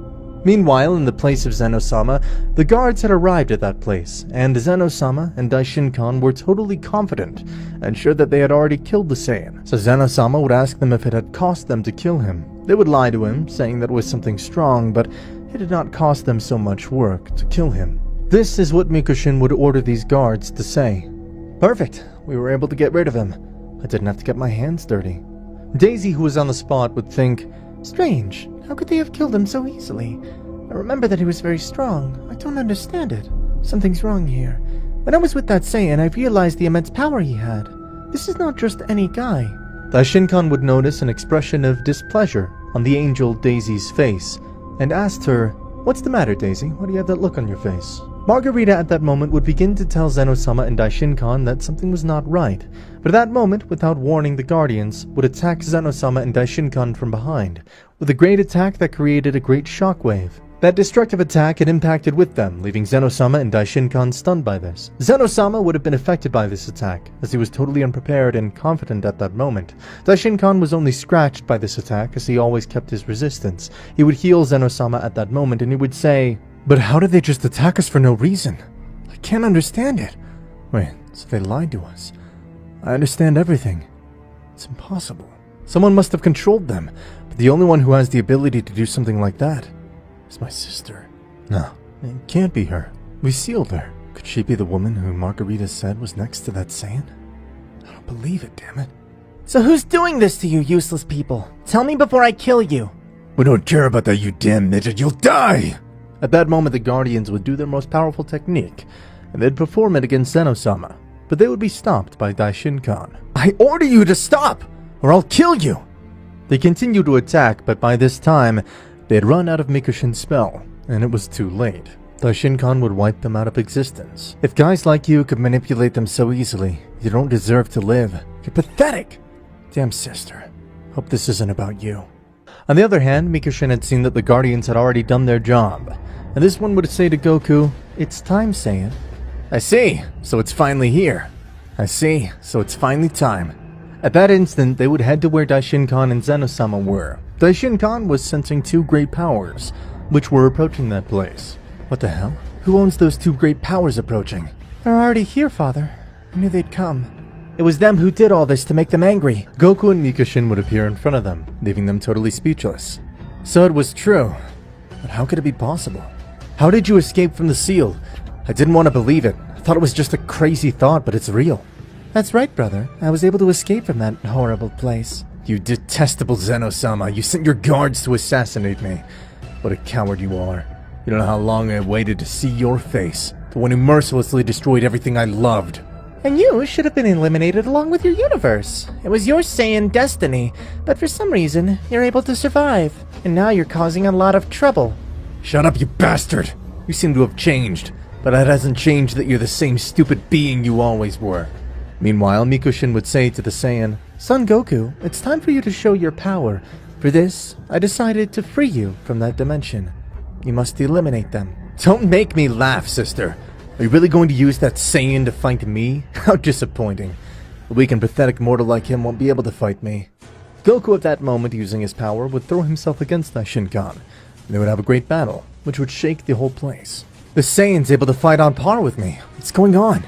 Meanwhile, in the place of Zeno Sama, the guards had arrived at that place, and Zeno Sama and Daishin-Kan were totally confident and sure that they had already killed the Saiyan. So Zeno Sama would ask them if it had cost them to kill him. They would lie to him, saying that it was something strong, but it did not cost them so much work to kill him. This is what Mikoshin would order these guards to say. Perfect, we were able to get rid of him. I didn't have to get my hands dirty. Daisy, who was on the spot, would think, strange. How could they have killed him so easily? I remember that he was very strong. I don't understand it. Something's wrong here. When I was with that Saiyan, I realized the immense power he had. This is not just any guy. Daishin-Kan would notice an expression of displeasure on the angel Daisy's face, and asked her, "What's the matter, Daisy? Why do you have that look on your face?" Margarita at that moment would begin to tell Zeno Sama and Daishin-Kan that something was not right, but at that moment, without warning the Guardians, would attack Zeno Sama and Daishin-Kan from behind, with a great attack that created a great shockwave. That destructive attack had impacted with them, leaving Zeno Sama and Daishin-Kan stunned by this. Zeno Sama would have been affected by this attack, as he was totally unprepared and confident at that moment. Daishin-Kan was only scratched by this attack, as he always kept his resistance. He would heal Zeno Sama at that moment, and he would say, "But how did they just attack us for no reason? I can't understand it." Wait, so they lied to us. I understand everything. It's impossible. Someone must have controlled them, but the only one who has the ability to do something like that is my sister. No, it can't be her. We sealed her. Could she be the woman who Margarita said was next to that Saiyan? I don't believe it, damn it. So who's doing this to you, useless people? Tell me before I kill you. We don't care about that, you damn midget. You'll die! At that moment, the Guardians would do their most powerful technique, and they'd perform it against Zeno Sama, but they would be stopped by Daishin-Kan. I order you to stop, or I'll kill you! They continued to attack, but by this time, they had run out of Mikoshin's spell, and it was too late. Daishin-Kan would wipe them out of existence. If guys like you could manipulate them so easily, you don't deserve to live. You're pathetic! Damn sister. Hope this isn't about you. On the other hand, Mikoshin had seen that the Guardians had already done their job, and this one would say to Goku, "It's time, Saiyan." I see, so it's finally here. I see, so it's finally time. At that instant, they would head to where Daishin-Kan and Zeno Sama were. Daishin-Kan was sensing two great powers, which were approaching that place. What the hell? Who owns those two great powers approaching? They're already here, Father. I knew they'd come. It was them who did all this to make them angry. Goku and Mikoshin would appear in front of them, leaving them totally speechless. So it was true. But how could it be possible? How did you escape from the seal? I didn't want to believe it. I thought it was just a crazy thought, but it's real. That's right, brother. I was able to escape from that horrible place. You detestable Zeno Sama, you sent your guards to assassinate me. What a coward you are. You don't know how long I waited to see your face. The one who mercilessly destroyed everything I loved. And you should have been eliminated along with your universe. It was your Saiyan destiny, but for some reason, you're able to survive. And now you're causing a lot of trouble. Shut up, you bastard! You seem to have changed, but that hasn't changed that you're the same stupid being you always were. Meanwhile, Mikushin would say to the Saiyan, Son Goku, it's time for you to show your power. For this, I decided to free you from that dimension. You must eliminate them. Don't make me laugh, sister. Are you really going to use that Saiyan to fight me? How disappointing. A weak and pathetic mortal like him won't be able to fight me. Goku at that moment, using his power, would throw himself against Daishinkan, and they would have a great battle, which would shake the whole place. The Saiyan's able to fight on par with me. What's going on?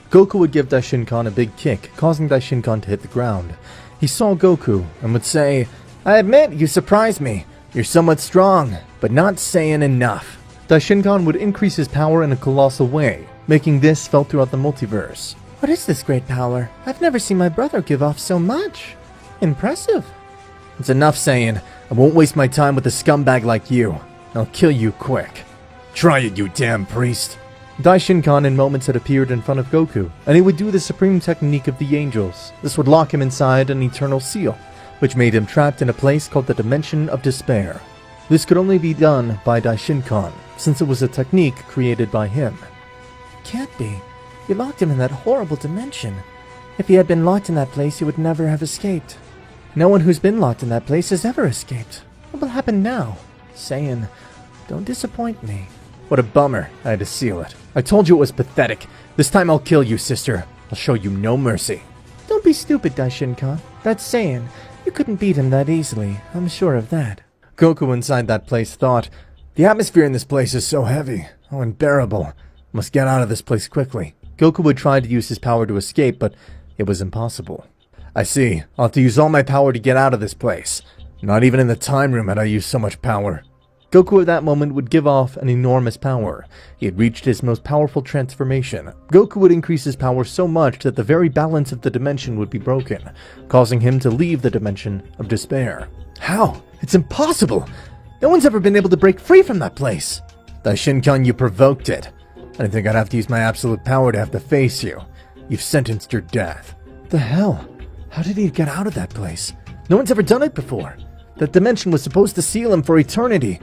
Goku would give Daishinkan a big kick, causing Daishinkan to hit the ground. He saw Goku and would say, I admit, you surprised me. You're somewhat strong, but not Saiyan enough. Daishinkan would increase his power in a colossal way, making this felt throughout the multiverse. What is this great power? I've never seen my brother give off so much. Impressive. It's enough, Saiyan. I won't waste my time with a scumbag like you. I'll kill you quick. Try it, you damn priest. Daishinkan in moments had appeared in front of Goku, and he would do the supreme technique of the angels. This would lock him inside an eternal seal, which made him trapped in a place called the Dimension of Despair. This could only be done by Daishinkan, since it was a technique created by him. Can't be. You locked him in that horrible dimension. If he had been locked in that place, he would never have escaped. No one who's been locked in that place has ever escaped. What will happen now? Saiyan, don't disappoint me. What a bummer. I had to seal it. I told you it was pathetic. This time I'll kill you, sister. I'll show you no mercy. Don't be stupid, Daishinkan. That's Saiyan. You couldn't beat him that easily. I'm sure of that. Goku inside that place thought, the atmosphere in this place is so heavy. How unbearable. Must get out of this place quickly. Goku would try to use his power to escape, but it was impossible. I see. I'll have to use all my power to get out of this place. Not even in the time room had I used so much power. Goku at that moment would give off an enormous power. He had reached his most powerful transformation. Goku would increase his power so much that the very balance of the dimension would be broken, causing him to leave the Dimension of Despair. How? It's impossible! No one's ever been able to break free from that place! Daishinkan, you provoked it. I didn't think I'd have to use my absolute power to have to face you. You've sentenced your death. The hell? How did he get out of that place? No one's ever done it before. That dimension was supposed to seal him for eternity.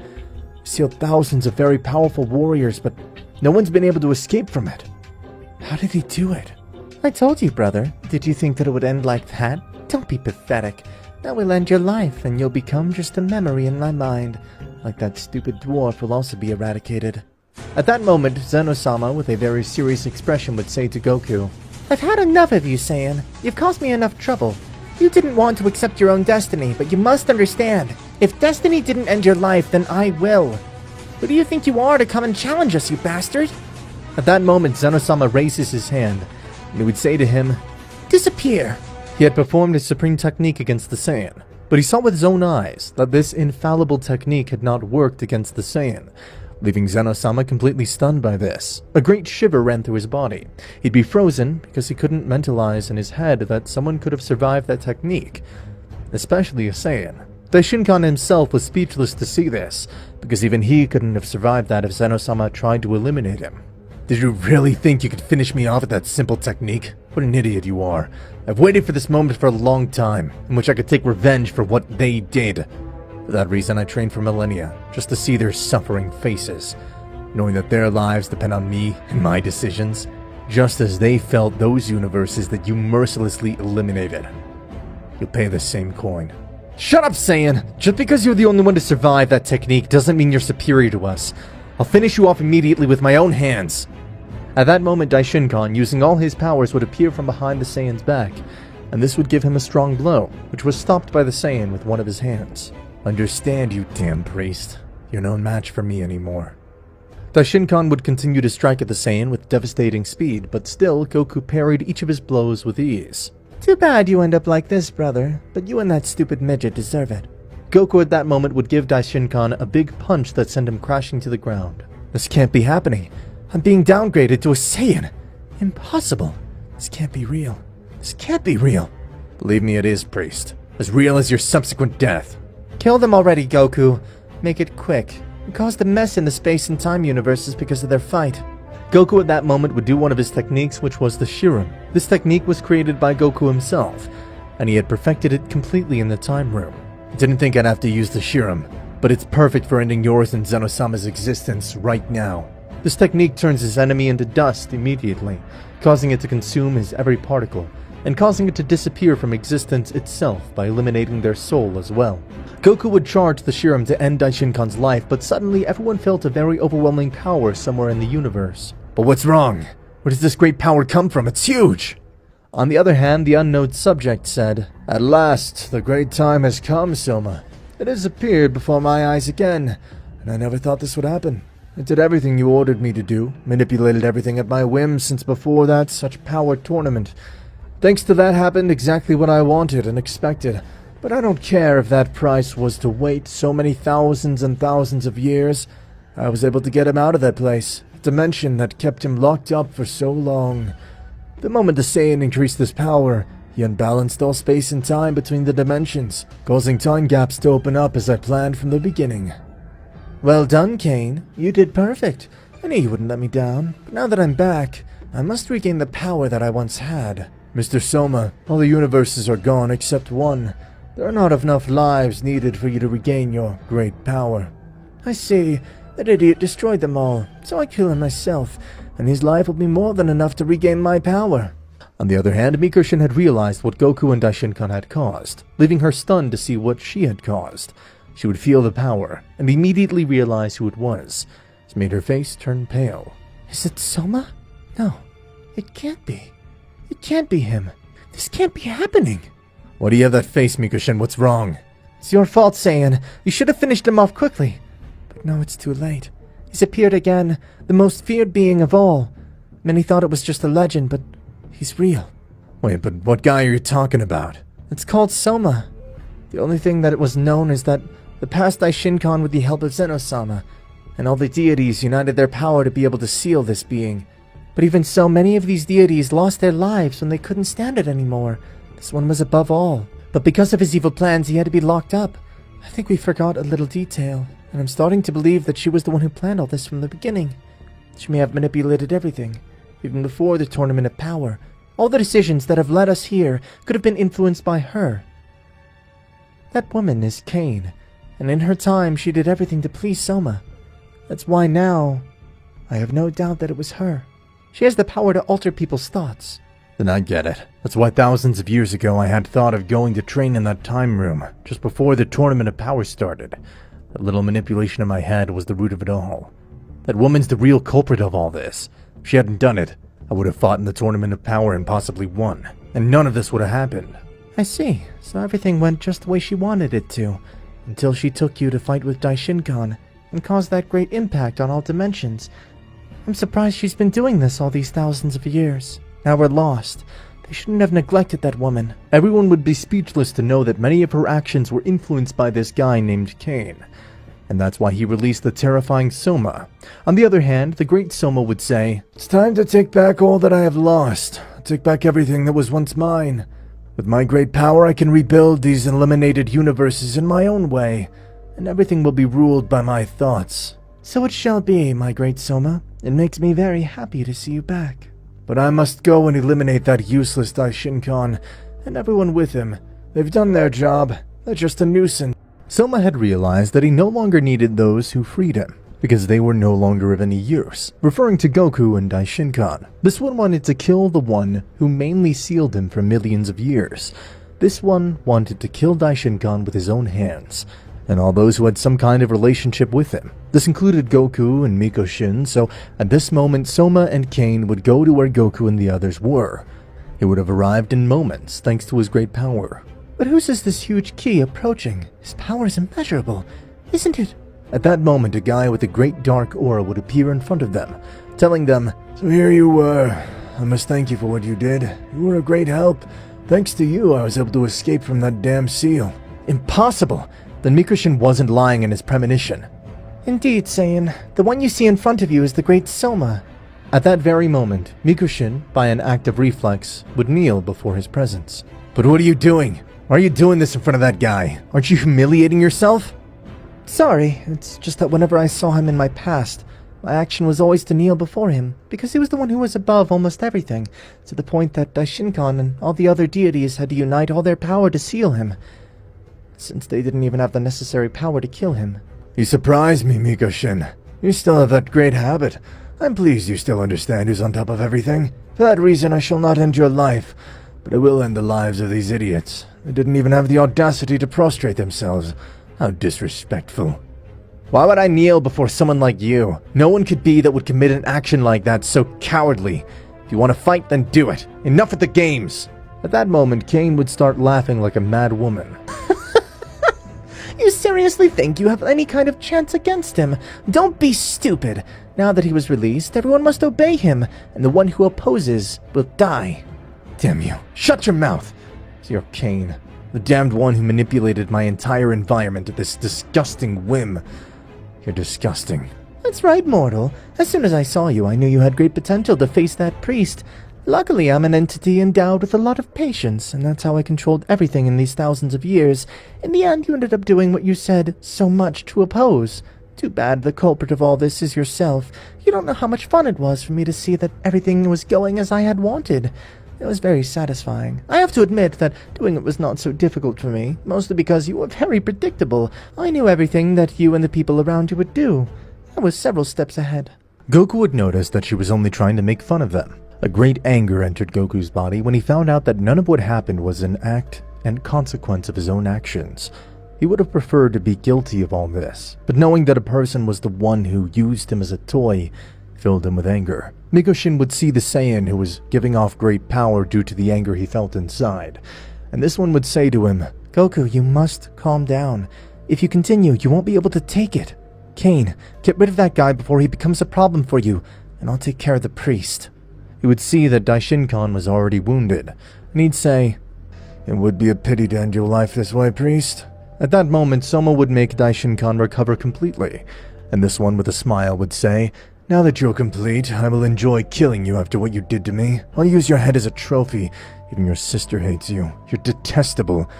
Sealed thousands of very powerful warriors, but no one's been able to escape from it. How did he do it? I told you, brother. Did you think that it would end like that? Don't be pathetic. That will end your life, and you'll become just a memory in my mind. Like that stupid dwarf will also be eradicated. At that moment, Zeno Sama, with a very serious expression, would say to Goku, I've had enough of you, Saiyan. You've caused me enough trouble. You didn't want to accept your own destiny, but you must understand. If destiny didn't end your life, then I will. Who do you think you are to come and challenge us, you bastard? At that moment, Zeno Sama raises his hand, and he would say to him, Disappear. He had performed his supreme technique against the Saiyan, but he saw with his own eyes that this infallible technique had not worked against the Saiyan, leaving Zeno Sama completely stunned by this. A great shiver ran through his body. He'd be frozen because he couldn't mentalize in his head that someone could have survived that technique, especially a Saiyan. Daishinkan himself was speechless to see this, because even he couldn't have survived that if Zeno Sama tried to eliminate him. Did you really think you could finish me off with that simple technique? What an idiot you are. I've waited for this moment for a long time, in which I could take revenge for what they did. For that reason, I trained for millennia, just to see their suffering faces, knowing that their lives depend on me and my decisions, just as they felt those universes that you mercilessly eliminated. You'll pay the same coin. Shut up, Saiyan! Just because you're the only one to survive that technique doesn't mean you're superior to us. I'll finish you off immediately with my own hands. At that moment, Daishinkan, using all his powers, would appear from behind the Saiyan's back, and this would give him a strong blow, which was stopped by the Saiyan with one of his hands. Understand, you damn priest. You're no match for me anymore. Daishinkan would continue to strike at the Saiyan with devastating speed, but still, Goku parried each of his blows with ease. Too bad you end up like this, brother, but you and that stupid midget deserve it. Goku at that moment would give Daishinkan a big punch that sent him crashing to the ground. This can't be happening. I'm being downgraded to a Saiyan. Impossible. This can't be real. This can't be real. Believe me, it is, priest. As real as your subsequent death. Kill them already, Goku. Make it quick. You caused a mess in the space and time universes because of their fight. Goku at that moment would do one of his techniques, which was the Shiram. This technique was created by Goku himself, and he had perfected it completely in the time room. Didn't think I'd have to use the Shiram, but it's perfect for ending yours and Zeno Sama's existence right now. This technique turns his enemy into dust immediately, causing it to consume his every particle, and causing it to disappear from existence itself by eliminating their soul as well. Goku would charge the Shiram to end Daishinkan's life, but suddenly everyone felt a very overwhelming power somewhere in the universe. But what's wrong? Where does this great power come from? It's huge! On the other hand, the unknown subject said, "At last, the great time has come, Soma. It has appeared before my eyes again, and I never thought this would happen. I did everything you ordered me to do, manipulated everything at my whim since before that such power tournament. Thanks to that happened exactly what I wanted and expected, but I don't care if that price was to wait so many thousands and thousands of years. I was able to get him out of that place, a dimension that kept him locked up for so long. The moment the Saiyan increased his power, he unbalanced all space and time between the dimensions, causing time gaps to open up as I planned from the beginning." Well done, Kane. You did perfect. I knew you wouldn't let me down, but now that I'm back, I must regain the power that I once had. Mr. Soma, all the universes are gone except one. There are not enough lives needed for you to regain your great power. I see. That idiot destroyed them all, so I kill him myself, and his life will be more than enough to regain my power. On the other hand, Mikoshi had realized what Goku and Daishinkan had caused, leaving her stunned to see what she had caused. She would feel the power, and immediately realize who it was. This made her face turn pale. Is it Soma? No, it can't be. It can't be him. This can't be happening. Why do you have that face, Mikoshi? What's wrong? It's your fault, Saiyan. You should have finished him off quickly. But no, it's too late. He's appeared again, the most feared being of all. Many thought it was just a legend, but he's real. Wait, but what guy are you talking about? It's called Soma. The only thing that it was known is that the past Daishinkan with the help of Zeno Sama, and all the deities united their power to be able to seal this being. But even so, many of these deities lost their lives when they couldn't stand it anymore. This one was above all. But because of his evil plans, he had to be locked up. I think we forgot a little detail, and I'm starting to believe that she was the one who planned all this from the beginning. She may have manipulated everything, even before the Tournament of Power. All the decisions that have led us here could have been influenced by her. That woman is Kane, and in her time she did everything to please Soma. That's why now, I have no doubt that it was her. She has the power to alter people's thoughts. Then I get it. That's why thousands of years ago I had thought of going to train in that time room, just before the Tournament of Power started. That little manipulation in my head was the root of it all. That woman's the real culprit of all this. If she hadn't done it, I would have fought in the Tournament of Power and possibly won, and none of this would have happened. I see. So everything went just the way she wanted it to, until she took you to fight with Daishinkan and caused that great impact on all dimensions. I'm surprised she's been doing this all these thousands of years. Now we're lost. They shouldn't have neglected that woman. Everyone would be speechless to know that many of her actions were influenced by this guy named Kane, and that's why he released the terrifying Soma. On the other hand, the great Soma would say, "It's time to take back all that I have lost. Take back everything that was once mine. With my great power, I can rebuild these eliminated universes in my own way, and everything will be ruled by my thoughts." So it shall be, my great Soma. It makes me very happy to see you back. But I must go and eliminate that useless Daishinkan, and everyone with him. They've done their job. They're just a nuisance. Soma had realized that he no longer needed those who freed him, because they were no longer of any use, referring to Goku and Daishinkan. This one wanted to kill the one who mainly sealed him for millions of years. This one wanted to kill Daishinkan with his own hands, and all those who had some kind of relationship with him. This included Goku and Mikoshi, so at this moment Soma and Kane would go to where Goku and the others were. He would have arrived in moments thanks to his great power. But whose is this huge key approaching? His power is immeasurable, isn't it? At that moment, a guy with a great dark aura would appear in front of them, telling them, "So here you were. I must thank you for what you did. You were a great help. Thanks to you, I was able to escape from that damn seal." Impossible! Then Mikoshi wasn't lying in his premonition. Indeed, Saiyan. The one you see in front of you is the great Soma. At that very moment, Mikoshi, by an act of reflex, would kneel before his presence. "But what are you doing? Why are you doing this in front of that guy? Aren't you humiliating yourself? Sorry, it's just that whenever I saw him in my past, my action was always to kneel before him, because he was the one who was above almost everything, to the point that Daishinkan and all the other deities had to unite all their power to seal him, since they didn't even have the necessary power to kill him. You surprise me, Miko-shin. You still have that great habit. I'm pleased you still understand who's on top of everything. For that reason, I shall not end your life, but I will end the lives of these idiots. They didn't even have the audacity to prostrate themselves. How disrespectful. Why would I kneel before someone like you? No one could be that would commit an action like that so cowardly. If you want to fight, then do it. Enough with the games. At that moment, Kane would start laughing like a mad woman. You seriously think you have any kind of chance against him? Don't be stupid. Now that he was released, everyone must obey him, and the one who opposes will die. Damn you. Shut your mouth. So you're Kane, the damned one who manipulated my entire environment at this disgusting whim. You're disgusting. That's right, mortal. As soon as I saw you, I knew you had great potential to face that priest. Luckily, I'm an entity endowed with a lot of patience, and that's how I controlled everything in these thousands of years. In the end, you ended up doing what you said so much to oppose. Too bad the culprit of all this is yourself. You don't know how much fun it was for me to see that everything was going as I had wanted. It was very satisfying. I have to admit that doing it was not so difficult for me, mostly because you were very predictable. I knew everything that you and the people around you would do. I was several steps ahead. Goku would notice that she was only trying to make fun of them. A great anger entered Goku's body when he found out that none of what happened was an act and consequence of his own actions. He would have preferred to be guilty of all this, but knowing that a person was the one who used him as a toy filled him with anger. Miko-shin would see the Saiyan who was giving off great power due to the anger he felt inside, and this one would say to him, Goku, you must calm down. If you continue, you won't be able to take it. Kane, get rid of that guy before he becomes a problem for you, and I'll take care of the priest. He would see that Daishinkan was already wounded, and he'd say, It would be a pity to end your life this way, priest. At that moment, Soma would make Daishinkan recover completely, and this one with a smile would say, Now that you're complete, I will enjoy killing you after what you did to me. I'll use your head as a trophy. Even your sister hates you. You're detestable.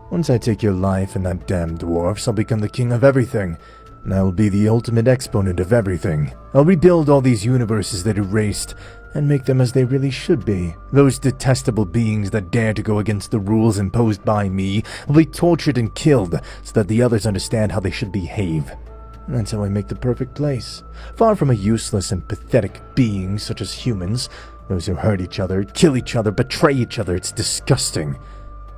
Once I take your life and that damn dwarfs, I'll become the king of everything. And I will be the ultimate exponent of everything. I'll rebuild all these universes that erased, and make them as they really should be. Those detestable beings that dare to go against the rules imposed by me will be tortured and killed so that the others understand how they should behave. And that's how I make the perfect place. Far from a useless and pathetic being such as humans, those who hurt each other, kill each other, betray each other, it's disgusting.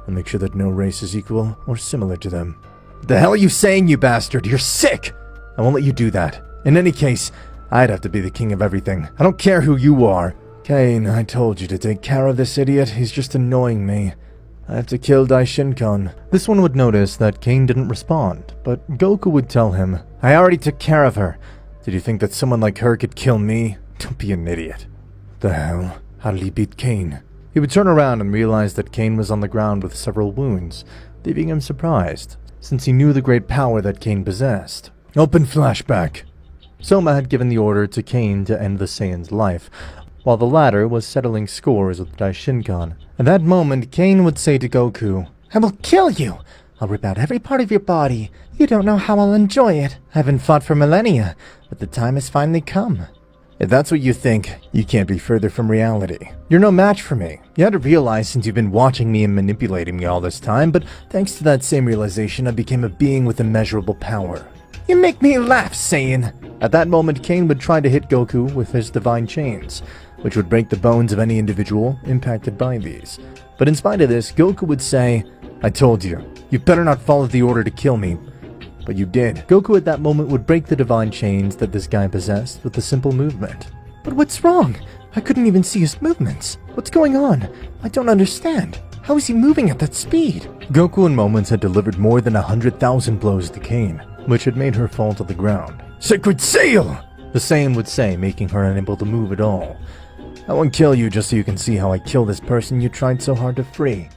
I'll make sure that no race is equal or similar to them. The hell are you saying, you bastard? You're sick! I won't let you do that. In any case, I'd have to be the king of everything. I don't care who you are. Kane, I told you to take care of this idiot. He's just annoying me. I have to kill Daishinkan. This one would notice that Kane didn't respond, but Goku would tell him, I already took care of her. Did you think that someone like her could kill me? Don't be an idiot. The hell? How did he beat Kane? He would turn around and realize that Kane was on the ground with several wounds, leaving him surprised, since he knew the great power that Kane possessed. Open flashback. Soma had given the order to Kane to end the Saiyan's life, while the latter was settling scores with Daishinkan. At that moment, Kane would say to Goku, I will kill you! I'll rip out every part of your body. You don't know how I'll enjoy it. I haven't fought for millennia, but the time has finally come. If that's what you think, you can't be further from reality. You're no match for me. You had to realize since you've been watching me and manipulating me all this time, but thanks to that same realization, I became a being with immeasurable power. You make me laugh, Saiyan! At that moment, Kane would try to hit Goku with his divine chains, which would break the bones of any individual impacted by these. But in spite of this, Goku would say, I told you, you better not follow the order to kill me. But you did. Goku at that moment would break the divine chains that this guy possessed with a simple movement. But what's wrong? I couldn't even see his movements. What's going on? I don't understand. How is he moving at that speed? Goku in moments had delivered more than 100,000 blows to Kane, which had made her fall to the ground. Sacred Seal! The Saiyan would say, making her unable to move at all. I won't kill you just so you can see how I kill this person you tried so hard to free.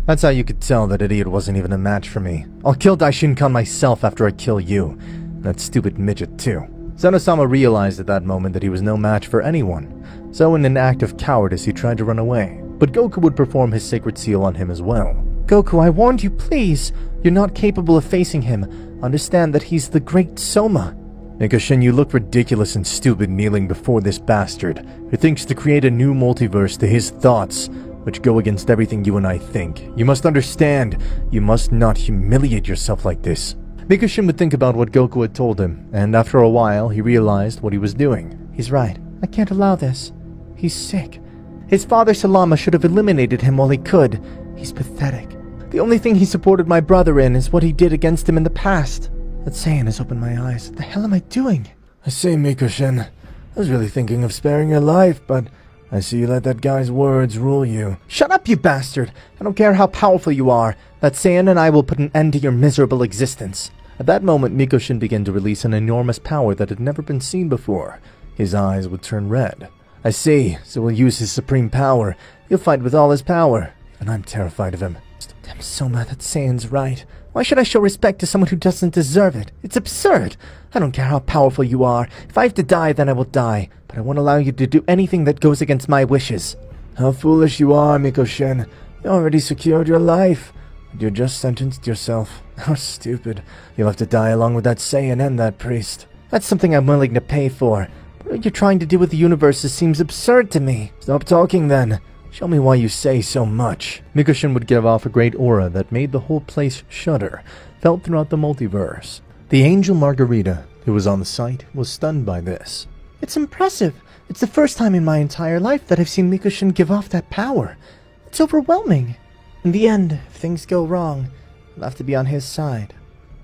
That's how you could tell that idiot wasn't even a match for me. I'll kill Daishinkan myself after I kill you. And that stupid midget too. Zeno Sama realized at that moment that he was no match for anyone. So in an act of cowardice he tried to run away. but Goku would perform his sacred seal on him as well. Goku, I warned you, please. You're not capable of facing him. Understand that he's the great Soma. Mikoshin, you look ridiculous and stupid kneeling before this bastard, who thinks to create a new multiverse to his thoughts, which go against everything you and I think. You must understand, you must not humiliate yourself like this. Mikoshin would think about what Goku had told him, and after a while, he realized what he was doing. He's right. I can't allow this. He's sick. His father Salama should have eliminated him while he could. He's pathetic. The only thing he supported my brother in is what he did against him in the past. That Saiyan has opened my eyes. What the hell am I doing? I see, Mikoshin. I was really thinking of sparing your life, but I see you let that guy's words rule you. Shut up, you bastard! I don't care how powerful you are. That Saiyan and I will put an end to your miserable existence. At that moment, Mikoshin began to release an enormous power that had never been seen before. His eyes would turn red. I see, so he'll use his supreme power. He'll fight with all his power, and I'm terrified of him. Damn Soma, that Saiyan's right. Why should I show respect to someone who doesn't deserve it? It's absurd. I don't care how powerful you are. If I have to die, then I will die. But I won't allow you to do anything that goes against my wishes. How foolish you are, Mikoshin. You already secured your life. But you just sentenced yourself. How stupid. You'll have to die along with that Saiyan and that priest. That's something I'm willing to pay for. What you're trying to do with the universes seems absurd to me. Stop talking then. Show me why you say so much. Mikoshin would give off a great aura that made the whole place shudder, felt throughout the multiverse. The angel Margarita, who was on the site, was stunned by this. It's impressive. It's the first time in my entire life that I've seen Mikoshin give off that power. It's overwhelming. In the end, if things go wrong, I'll have to be on his side.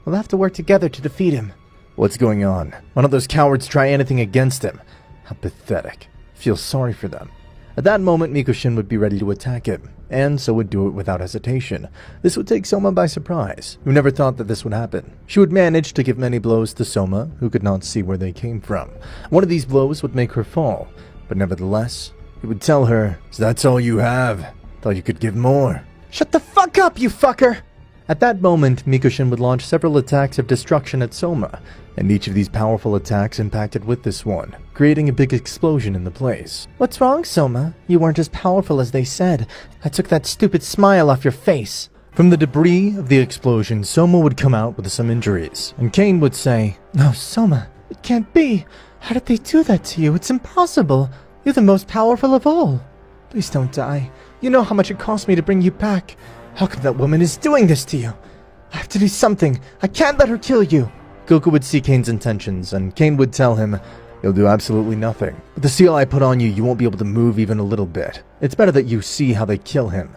We'll have to work together to defeat him. What's going on? Why don't those cowards try anything against him? How pathetic. Feel sorry for them. At that moment, Mikoshin would be ready to attack him, and so would do it without hesitation. This would take Soma by surprise, who never thought that this would happen. She would manage to give many blows to Soma, who could not see where they came from. One of these blows would make her fall, but nevertheless, he would tell her, "So that's all you have? Thought you could give more." Shut the fuck up, you fucker! At that moment, Mikoshin would launch several attacks of destruction at Soma, and each of these powerful attacks impacted with this one, creating a big explosion in the place. What's wrong, Soma? You weren't as powerful as they said. I took that stupid smile off your face. From the debris of the explosion, Soma would come out with some injuries, and Kane would say, No, Soma, it can't be. How did they do that to you? It's impossible. You're the most powerful of all. Please don't die. You know how much it cost me to bring you back. How come that woman is doing this to you? I have to do something. I can't let her kill you. Goku would see Kane's intentions, and Kane would tell him, "You'll do absolutely nothing. With the seal I put on you, you won't be able to move even a little bit. It's better that you see how they kill him,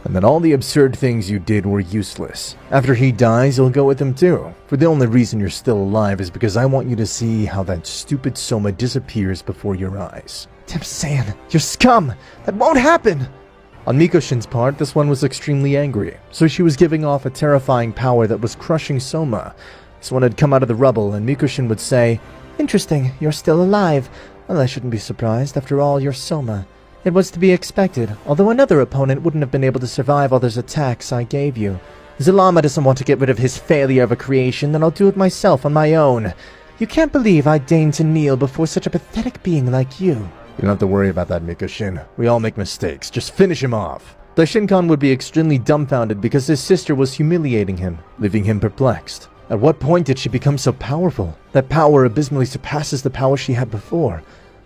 and that all the absurd things you did were useless. After he dies, you'll go with him too. For the only reason you're still alive is because I want you to see how that stupid Soma disappears before your eyes." Damn Saiyan, you're scum! That won't happen! On Mikoshin's part, this one was extremely angry, so she was giving off a terrifying power that was crushing Soma. This one had come out of the rubble, and Mikoshin would say, Interesting, you're still alive. Well, I shouldn't be surprised. After all, you're Soma. It was to be expected, although another opponent wouldn't have been able to survive all those attacks I gave you. Zalama doesn't want to get rid of his failure of a creation, then I'll do it myself on my own. You can't believe I deigned to kneel before such a pathetic being like you. You don't have to worry about that, Mikoshin. We all make mistakes. Just finish him off. Daishinkan would be extremely dumbfounded because his sister was humiliating him, leaving him perplexed. At what point did she become so powerful? That power abysmally surpasses the power she had before.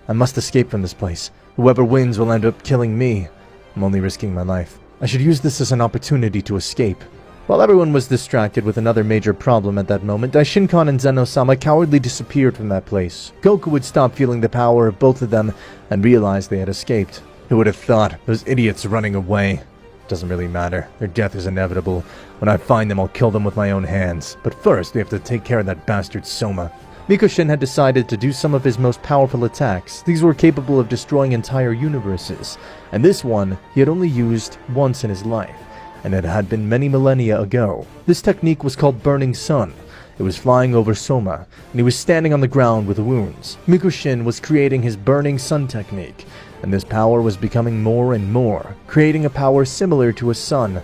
I must escape from this place. Whoever wins will end up killing me. I'm only risking my life. I should use this as an opportunity to escape. While everyone was distracted with another major problem at that moment, Daishinkan and Zeno Sama cowardly disappeared from that place. Goku would stop feeling the power of both of them and realize they had escaped. Who would have thought? Those idiots running away. Doesn't really matter. Their death is inevitable. When I find them, I'll kill them with my own hands. But first, we have to take care of that bastard Soma. Mikoshin had decided to do some of his most powerful attacks. These were capable of destroying entire universes. And this one, he had only used once in his life. And it had been many millennia ago. This technique was called Burning Sun. It was flying over Soma, and he was standing on the ground with wounds. Mikoshin was creating his Burning Sun technique, and this power was becoming more and more, creating a power similar to a sun,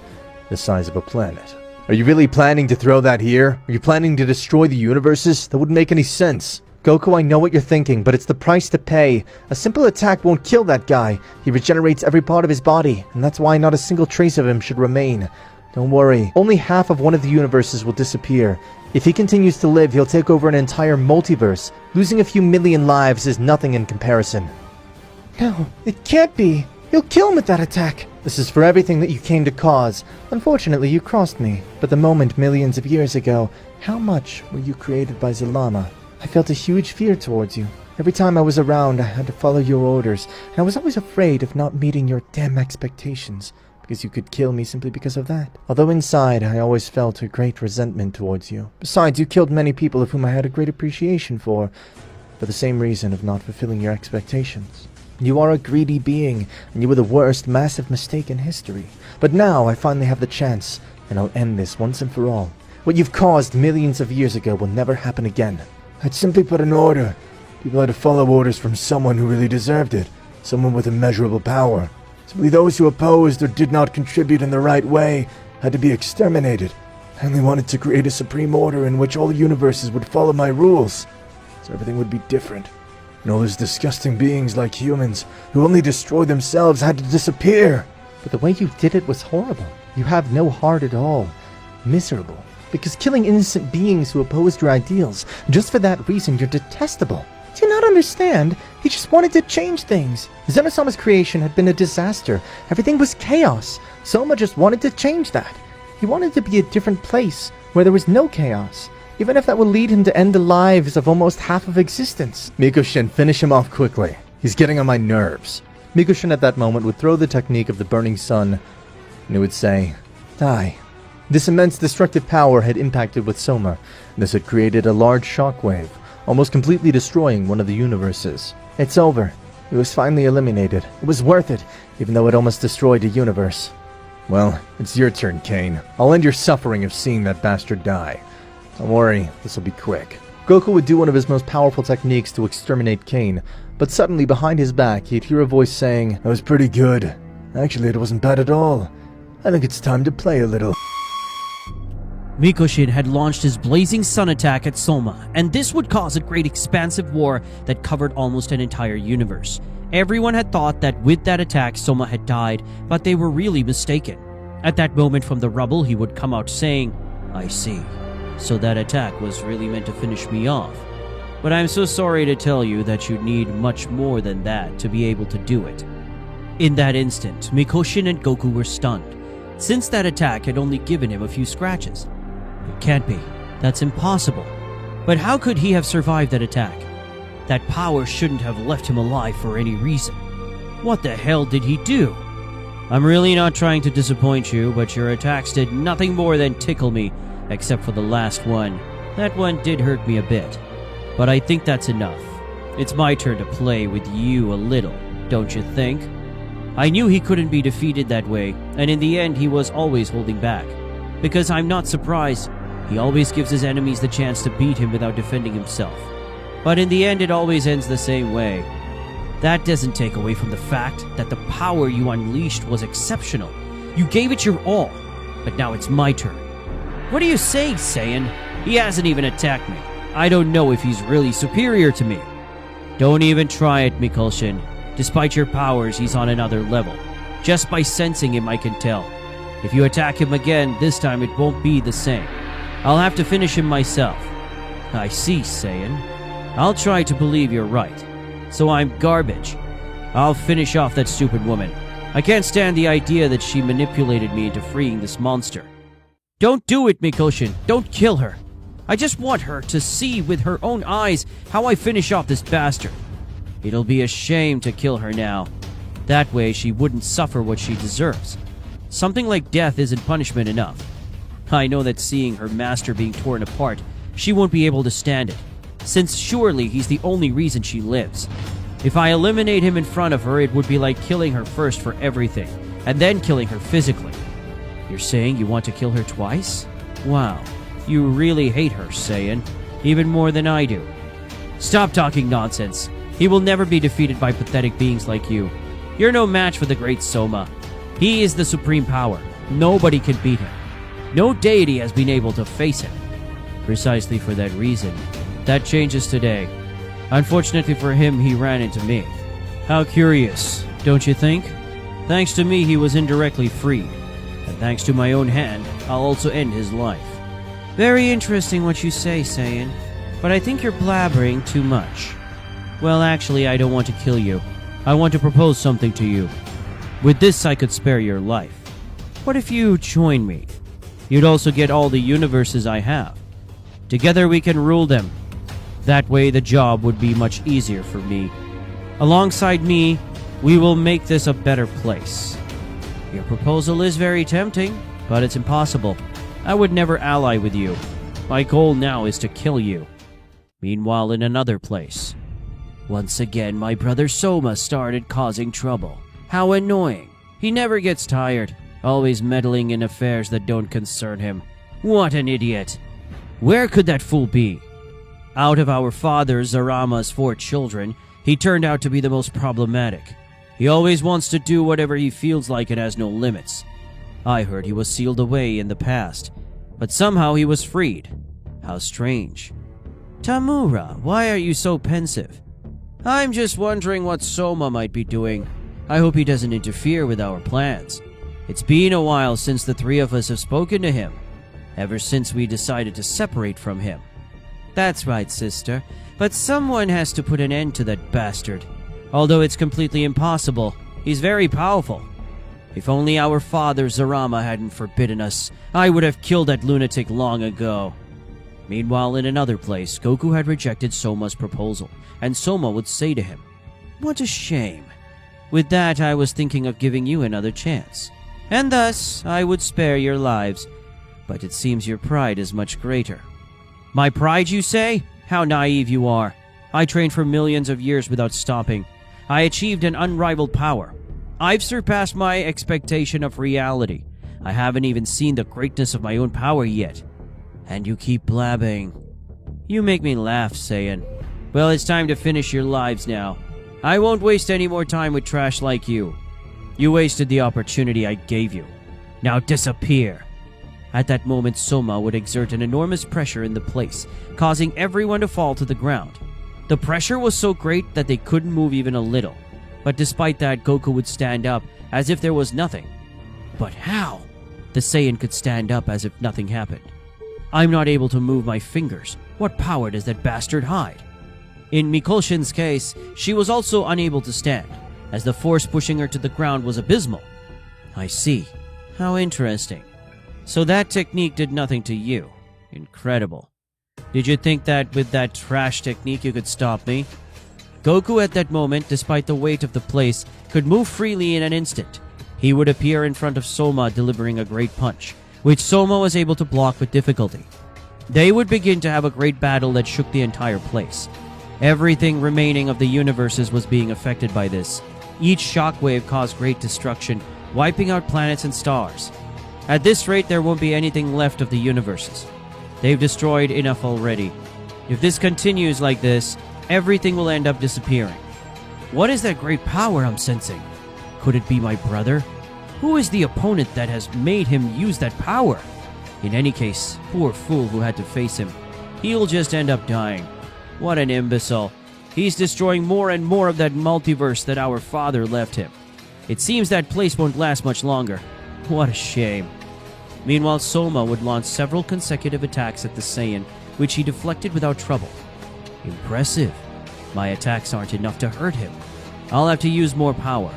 the size of a planet. Are you really planning to throw that here? Are you planning to destroy the universes? That wouldn't make any sense. Goku, I know what you're thinking, but it's the price to pay. A simple attack won't kill that guy. He regenerates every part of his body, and that's why not a single trace of him should remain. Don't worry, only half of one of the universes will disappear. If he continues to live, he'll take over an entire multiverse. Losing a few million lives is nothing in comparison. No, it can't be. He'll kill him with that attack. This is for everything that you came to cause. Unfortunately, you crossed me. But the moment millions of years ago, how much were you created by Zalama? I felt a huge fear towards you. Every time I was around, I had to follow your orders, and I was always afraid of not meeting your damn expectations, because you could kill me simply because of that. Although inside, I always felt a great resentment towards you. Besides, you killed many people of whom I had a great appreciation for the same reason of not fulfilling your expectations. You are a greedy being, and you were the worst massive mistake in history. But now, I finally have the chance, and I'll end this once and for all. What you've caused millions of years ago will never happen again. I'd simply put an order. People had to follow orders from someone who really deserved it, someone with immeasurable power. Simply those who opposed or did not contribute in the right way had to be exterminated. I only wanted to create a supreme order in which all universes would follow my rules, so everything would be different. And all those disgusting beings like humans, who only destroy themselves, had to disappear. But the way you did it was horrible. You have no heart at all. Miserable. Because killing innocent beings who opposed your ideals, just for that reason you're detestable. Do you not understand? He just wanted to change things. Zeno Sama's creation had been a disaster. Everything was chaos. Soma just wanted to change that. He wanted to be a different place, where there was no chaos, even if that would lead him to end the lives of almost half of existence. Mikushin, finish him off quickly. He's getting on my nerves. Mikushin at that moment would throw the technique of the burning sun, and he would say, Die. This immense destructive power had impacted with Soma. This had created a large shockwave, almost completely destroying one of the universes. It's over. It was finally eliminated. It was worth it, even though it almost destroyed a universe. Well, it's your turn, Kane. I'll end your suffering of seeing that bastard die. Don't worry, this'll be quick. Goku would do one of his most powerful techniques to exterminate Kane, but suddenly behind his back he'd hear a voice saying, That was pretty good. Actually, it wasn't bad at all. I think it's time to play a little. Mikushin had launched his blazing sun attack at Soma, and this would cause a great expansive war that covered almost an entire universe. Everyone had thought that with that attack Soma had died, but they were really mistaken. At that moment from the rubble he would come out saying, I see. So that attack was really meant to finish me off. But I'm so sorry to tell you that you'd need much more than that to be able to do it. In that instant, Mikushin and Goku were stunned, since that attack had only given him a few scratches. It can't be. That's impossible. But how could he have survived that attack? That power shouldn't have left him alive for any reason. What the hell did he do? I'm really not trying to disappoint you, but your attacks did nothing more than tickle me, except for the last one. That one did hurt me a bit. But I think that's enough. It's my turn to play with you a little, don't you think? I knew he couldn't be defeated that way, and in the end he was always holding back. Because I'm not surprised. He always gives his enemies the chance to beat him without defending himself. But in the end, it always ends the same way. That doesn't take away from the fact that the power you unleashed was exceptional. You gave it your all, but now it's my turn. What are you saying, Saiyan? He hasn't even attacked me. I don't know if he's really superior to me. Don't even try it, Mikushin. Despite your powers, he's on another level. Just by sensing him, I can tell. If you attack him again, this time it won't be the same. I'll have to finish him myself. I see, Saiyan. I'll try to believe you're right. So I'm garbage. I'll finish off that stupid woman. I can't stand the idea that she manipulated me into freeing this monster. Don't do it, Mikushin. Don't kill her. I just want her to see with her own eyes how I finish off this bastard. It'll be a shame to kill her now. That way she wouldn't suffer what she deserves. Something like death isn't punishment enough. I know that seeing her master being torn apart, she won't be able to stand it, since surely he's the only reason she lives. If I eliminate him in front of her, it would be like killing her first for everything, and then killing her physically. You're saying you want to kill her twice? Wow, you really hate her, Saiyan, even more than I do. Stop talking nonsense. He will never be defeated by pathetic beings like you. You're no match for the great Soma. He is the supreme power. Nobody can beat him. No deity has been able to face him. Precisely for that reason. That changes today. Unfortunately for him, he ran into me. How curious, don't you think? Thanks to me, he was indirectly freed. And thanks to my own hand, I'll also end his life. Very interesting what you say, Saiyan. But I think you're blabbering too much. Well, actually, I don't want to kill you. I want to propose something to you. With this, I could spare your life. What if you join me? You'd also get all the universes I have. Together we can rule them. That way the job would be much easier for me. Alongside me, we will make this a better place. Your proposal is very tempting, but it's impossible. I would never ally with you. My goal now is to kill you. Meanwhile, in another place. Once again, my brother Soma started causing trouble. How annoying. He never gets tired, always meddling in affairs that don't concern him. What an idiot. Where could that fool be? Out of our father Zarama's 4 children, he turned out to be the most problematic. He always wants to do whatever he feels like and has no limits. I heard he was sealed away in the past, but somehow he was freed. How strange. Tamura, why are you so pensive? I'm just wondering what Soma might be doing. I hope he doesn't interfere with our plans. It's been a while since the 3 of us have spoken to him, ever since we decided to separate from him. That's right, sister, but someone has to put an end to that bastard. Although it's completely impossible, he's very powerful. If only our father Zarama hadn't forbidden us, I would have killed that lunatic long ago. Meanwhile, in another place, Goku had rejected Soma's proposal, and Soma would say to him, "What a shame. With that, I was thinking of giving you another chance. And thus, I would spare your lives. But it seems your pride is much greater." My pride, you say? How naive you are. I trained for millions of years without stopping. I achieved an unrivaled power. I've surpassed my expectation of reality. I haven't even seen the greatness of my own power yet. And you keep blabbing. You make me laugh, Saiyan. Well, it's time to finish your lives now. I won't waste any more time with trash like you. You wasted the opportunity I gave you. Now disappear. At that moment, Soma would exert an enormous pressure in the place, causing everyone to fall to the ground. The pressure was so great that they couldn't move even a little. But despite that, Goku would stand up as if there was nothing. But how? The Saiyan could stand up as if nothing happened. I'm not able to move my fingers. What power does that bastard hide? In Mikoshin's case, she was also unable to stand, as the force pushing her to the ground was abysmal. I see. How interesting. So that technique did nothing to you. Incredible. Did you think that with that trash technique you could stop me? Goku at that moment, despite the weight of the place, could move freely in an instant. He would appear in front of Soma delivering a great punch, which Soma was able to block with difficulty. They would begin to have a great battle that shook the entire place. Everything remaining of the universes was being affected by this. Each shockwave caused great destruction, wiping out planets and stars. At this rate, there won't be anything left of the universes. They've destroyed enough already. If this continues like this, everything will end up disappearing. What is that great power I'm sensing? Could it be my brother? Who is the opponent that has made him use that power? In any case, poor fool who had to face him. He'll just end up dying. What an imbecile. He's destroying more and more of that multiverse that our father left him. It seems that place won't last much longer. What a shame. Meanwhile, Soma would launch several consecutive attacks at the Saiyan, which he deflected without trouble. Impressive. My attacks aren't enough to hurt him. I'll have to use more power.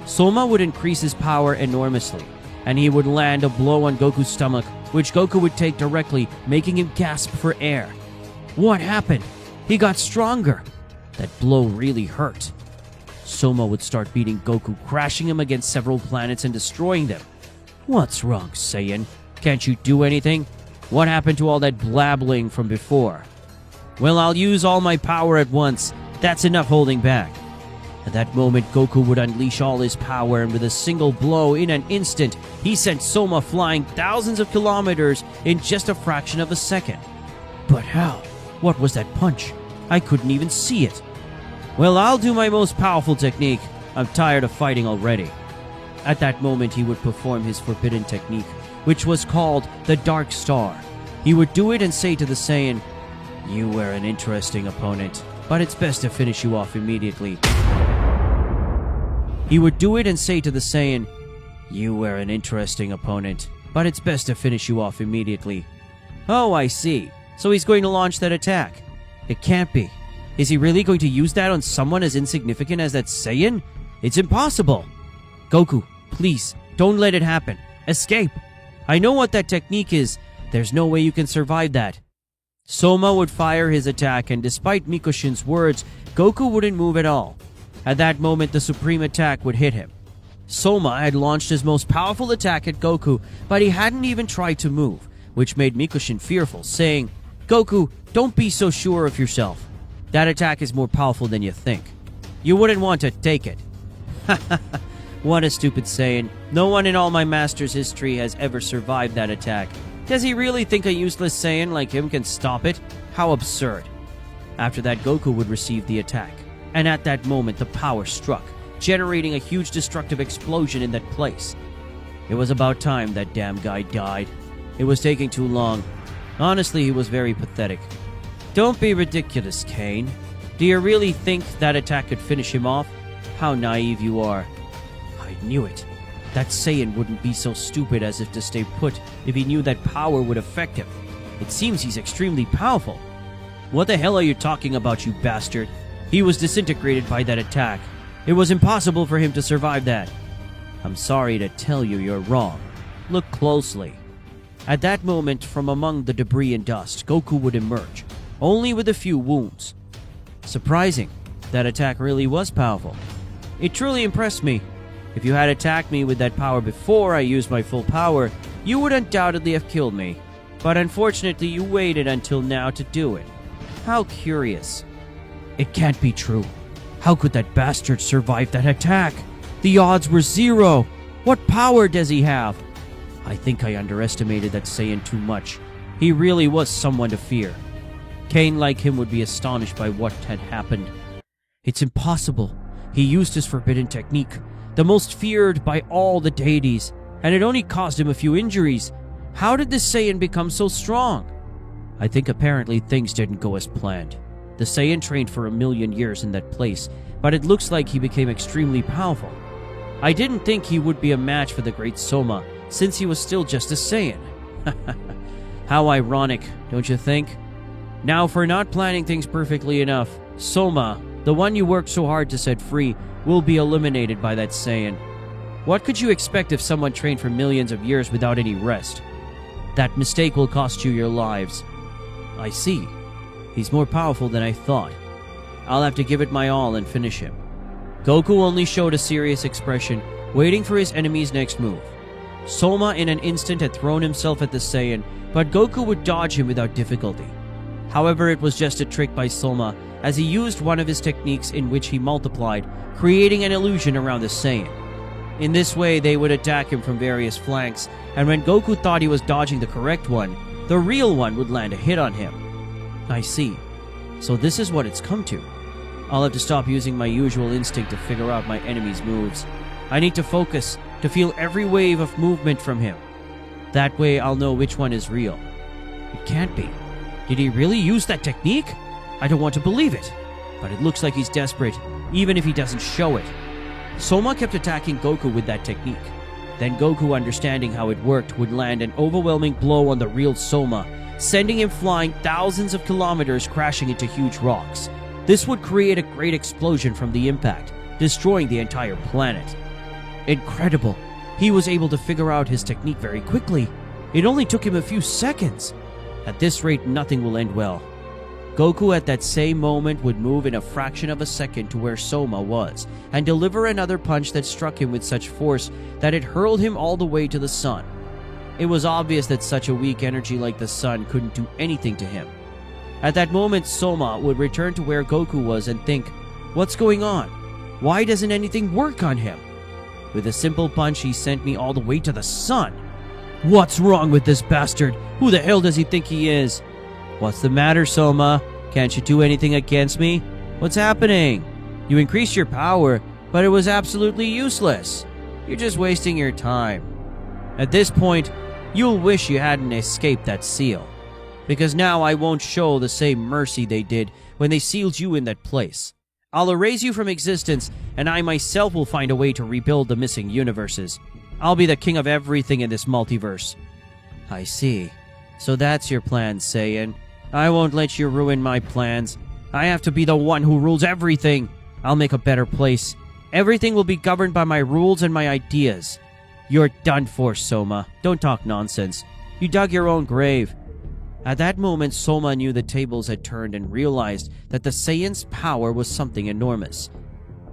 Soma would increase his power enormously, and he would land a blow on Goku's stomach, which Goku would take directly, making him gasp for air. What happened? He got stronger. That blow really hurt. Soma would start beating Goku, crashing him against several planets and destroying them. What's wrong, Saiyan? Can't you do anything? What happened to all that blabbling from before? Well, I'll use all my power at once. That's enough holding back. At that moment, Goku would unleash all his power, and with a single blow, in an instant, he sent Soma flying thousands of kilometers in just a fraction of a second. But how? What was that punch? I couldn't even see it. Well, I'll do my most powerful technique. I'm tired of fighting already. At that moment, he would perform his forbidden technique, which was called the Dark Star. He would do it and say to the Saiyan, "You were an interesting opponent. but it's best to finish you off immediately. He would do it and say to the Saiyan, "You were an interesting opponent, but it's best to finish you off immediately." Oh, I see. So he's going to launch that attack. It can't be. Is he really going to use that on someone as insignificant as that Saiyan? It's impossible. Goku, please, don't let it happen. Escape. I know what that technique is. There's no way you can survive that. Soma would fire his attack, and despite Mikushin's words, Goku wouldn't move at all. At that moment, the supreme attack would hit him. Soma had launched his most powerful attack at Goku, but he hadn't even tried to move, which made Mikushin fearful, saying, "Goku, don't be so sure of yourself. That attack is more powerful than you think. You wouldn't want to take it." What a stupid Saiyan. No one in all my master's history has ever survived that attack. Does he really think a useless Saiyan like him can stop it? How absurd. After that, Goku would receive the attack. And at that moment, the power struck, generating a huge destructive explosion in that place. It was about time that damn guy died. It was taking too long. Honestly, he was very pathetic. Don't be ridiculous, Kane. Do you really think that attack could finish him off? How naive you are. I knew it. That Saiyan wouldn't be so stupid as if to stay put if he knew that power would affect him. It seems he's extremely powerful. What the hell are you talking about, you bastard? He was disintegrated by that attack. It was impossible for him to survive that. I'm sorry to tell you you're wrong. Look closely. At that moment, from among the debris and dust, Goku would emerge, only with a few wounds. Surprising, that attack really was powerful. It truly impressed me. If you had attacked me with that power before I used my full power, you would undoubtedly have killed me. But unfortunately, you waited until now to do it. How curious. It can't be true. How could that bastard survive that attack? The odds were 0. What power does he have? I think I underestimated that Saiyan too much. He really was someone to fear. Kane, like him, would be astonished by what had happened. It's impossible. He used his forbidden technique, the most feared by all the deities, and it only caused him a few injuries. How did this Saiyan become so strong? I think apparently things didn't go as planned. The Saiyan trained for 1,000,000 years in that place, but it looks like he became extremely powerful. I didn't think he would be a match for the great Soma, since he was still just a Saiyan. How ironic, don't you think? Now, for not planning things perfectly enough, Soma, the one you worked so hard to set free, will be eliminated by that Saiyan. What could you expect if someone trained for millions of years without any rest? That mistake will cost you your lives. I see. He's more powerful than I thought. I'll have to give it my all and finish him. Goku only showed a serious expression, waiting for his enemy's next move. Soma in an instant had thrown himself at the Saiyan, but Goku would dodge him without difficulty. However, it was just a trick by Soma, as he used one of his techniques in which he multiplied, creating an illusion around the Saiyan. In this way, they would attack him from various flanks, and when Goku thought he was dodging the correct one, the real one would land a hit on him. I see. So this is what it's come to. I'll have to stop using my usual instinct to figure out my enemy's moves. I need to focus, to feel every wave of movement from him. That way I'll know which one is real. It can't be. Did he really use that technique? I don't want to believe it. But it looks like he's desperate, even if he doesn't show it. Soma kept attacking Goku with that technique. Then Goku, understanding how it worked, would land an overwhelming blow on the real Soma, sending him flying thousands of kilometers, crashing into huge rocks. This would create a great explosion from the impact, destroying the entire planet. Incredible. He was able to figure out his technique very quickly. It only took him a few seconds. At this rate, nothing will end well. Goku at that same moment would move in a fraction of a second to where Soma was, and deliver another punch that struck him with such force that it hurled him all the way to the sun. It was obvious that such a weak energy like the sun couldn't do anything to him. At that moment, Soma would return to where Goku was and think, what's going on? Why doesn't anything work on him? With a simple punch, he sent me all the way to the sun. What's wrong with this bastard? Who the hell does he think he is? What's the matter, Soma? Can't you do anything against me? What's happening? You increased your power, but it was absolutely useless. You're just wasting your time. At this point, you'll wish you hadn't escaped that seal. because now I won't show the same mercy they did when they sealed you in that place. I'll erase you from existence, and I myself will find a way to rebuild the missing universes. I'll be the king of everything in this multiverse. I see. So that's your plan, Saiyan. I won't let you ruin my plans. I have to be the one who rules everything. I'll make a better place. Everything will be governed by my rules and my ideas. You're done for, Soma. Don't talk nonsense. You dug your own grave. At that moment, Soma knew the tables had turned and realized that the Saiyan's power was something enormous.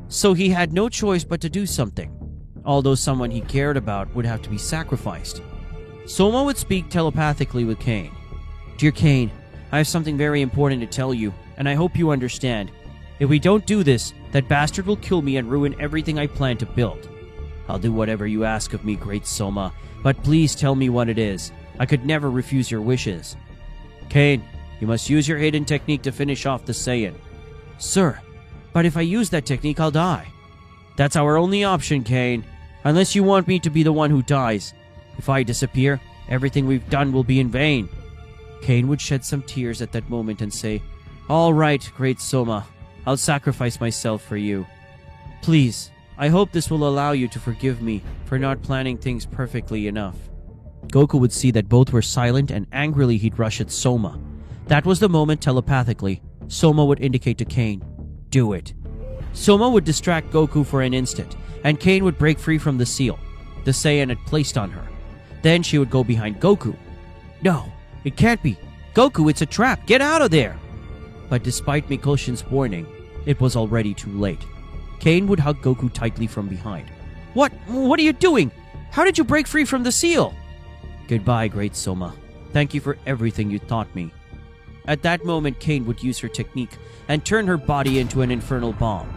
So he had no choice but to do something, although someone he cared about would have to be sacrificed. Soma would speak telepathically with Kane. Dear Kane, I have something very important to tell you, and I hope you understand. If we don't do this, that bastard will kill me and ruin everything I plan to build. I'll do whatever you ask of me, great Soma, but please tell me what it is. I could never refuse your wishes. Kane, you must use your hidden technique to finish off the Saiyan. Sir, but if I use that technique, I'll die. That's our only option, Kane. Unless you want me to be the one who dies. If I disappear, everything we've done will be in vain. Kane would shed some tears at that moment and say, All right, great Soma. I'll sacrifice myself for you. Please, I hope this will allow you to forgive me for not planning things perfectly enough. Goku would see that both were silent, and angrily he'd rush at Soma. That was the moment, telepathically, Soma would indicate to Kane, Do it. Soma would distract Goku for an instant, and Kane would break free from the seal the Saiyan had placed on her. Then she would go behind Goku. No, it can't be. Goku, it's a trap. Get out of there. But despite Mikoshin's warning, it was already too late. Kane would hug Goku tightly from behind. What are you doing? How did you break free from the seal? Goodbye, great Soma. Thank you for everything you taught me. At that moment, Kane would use her technique and turn her body into an infernal bomb.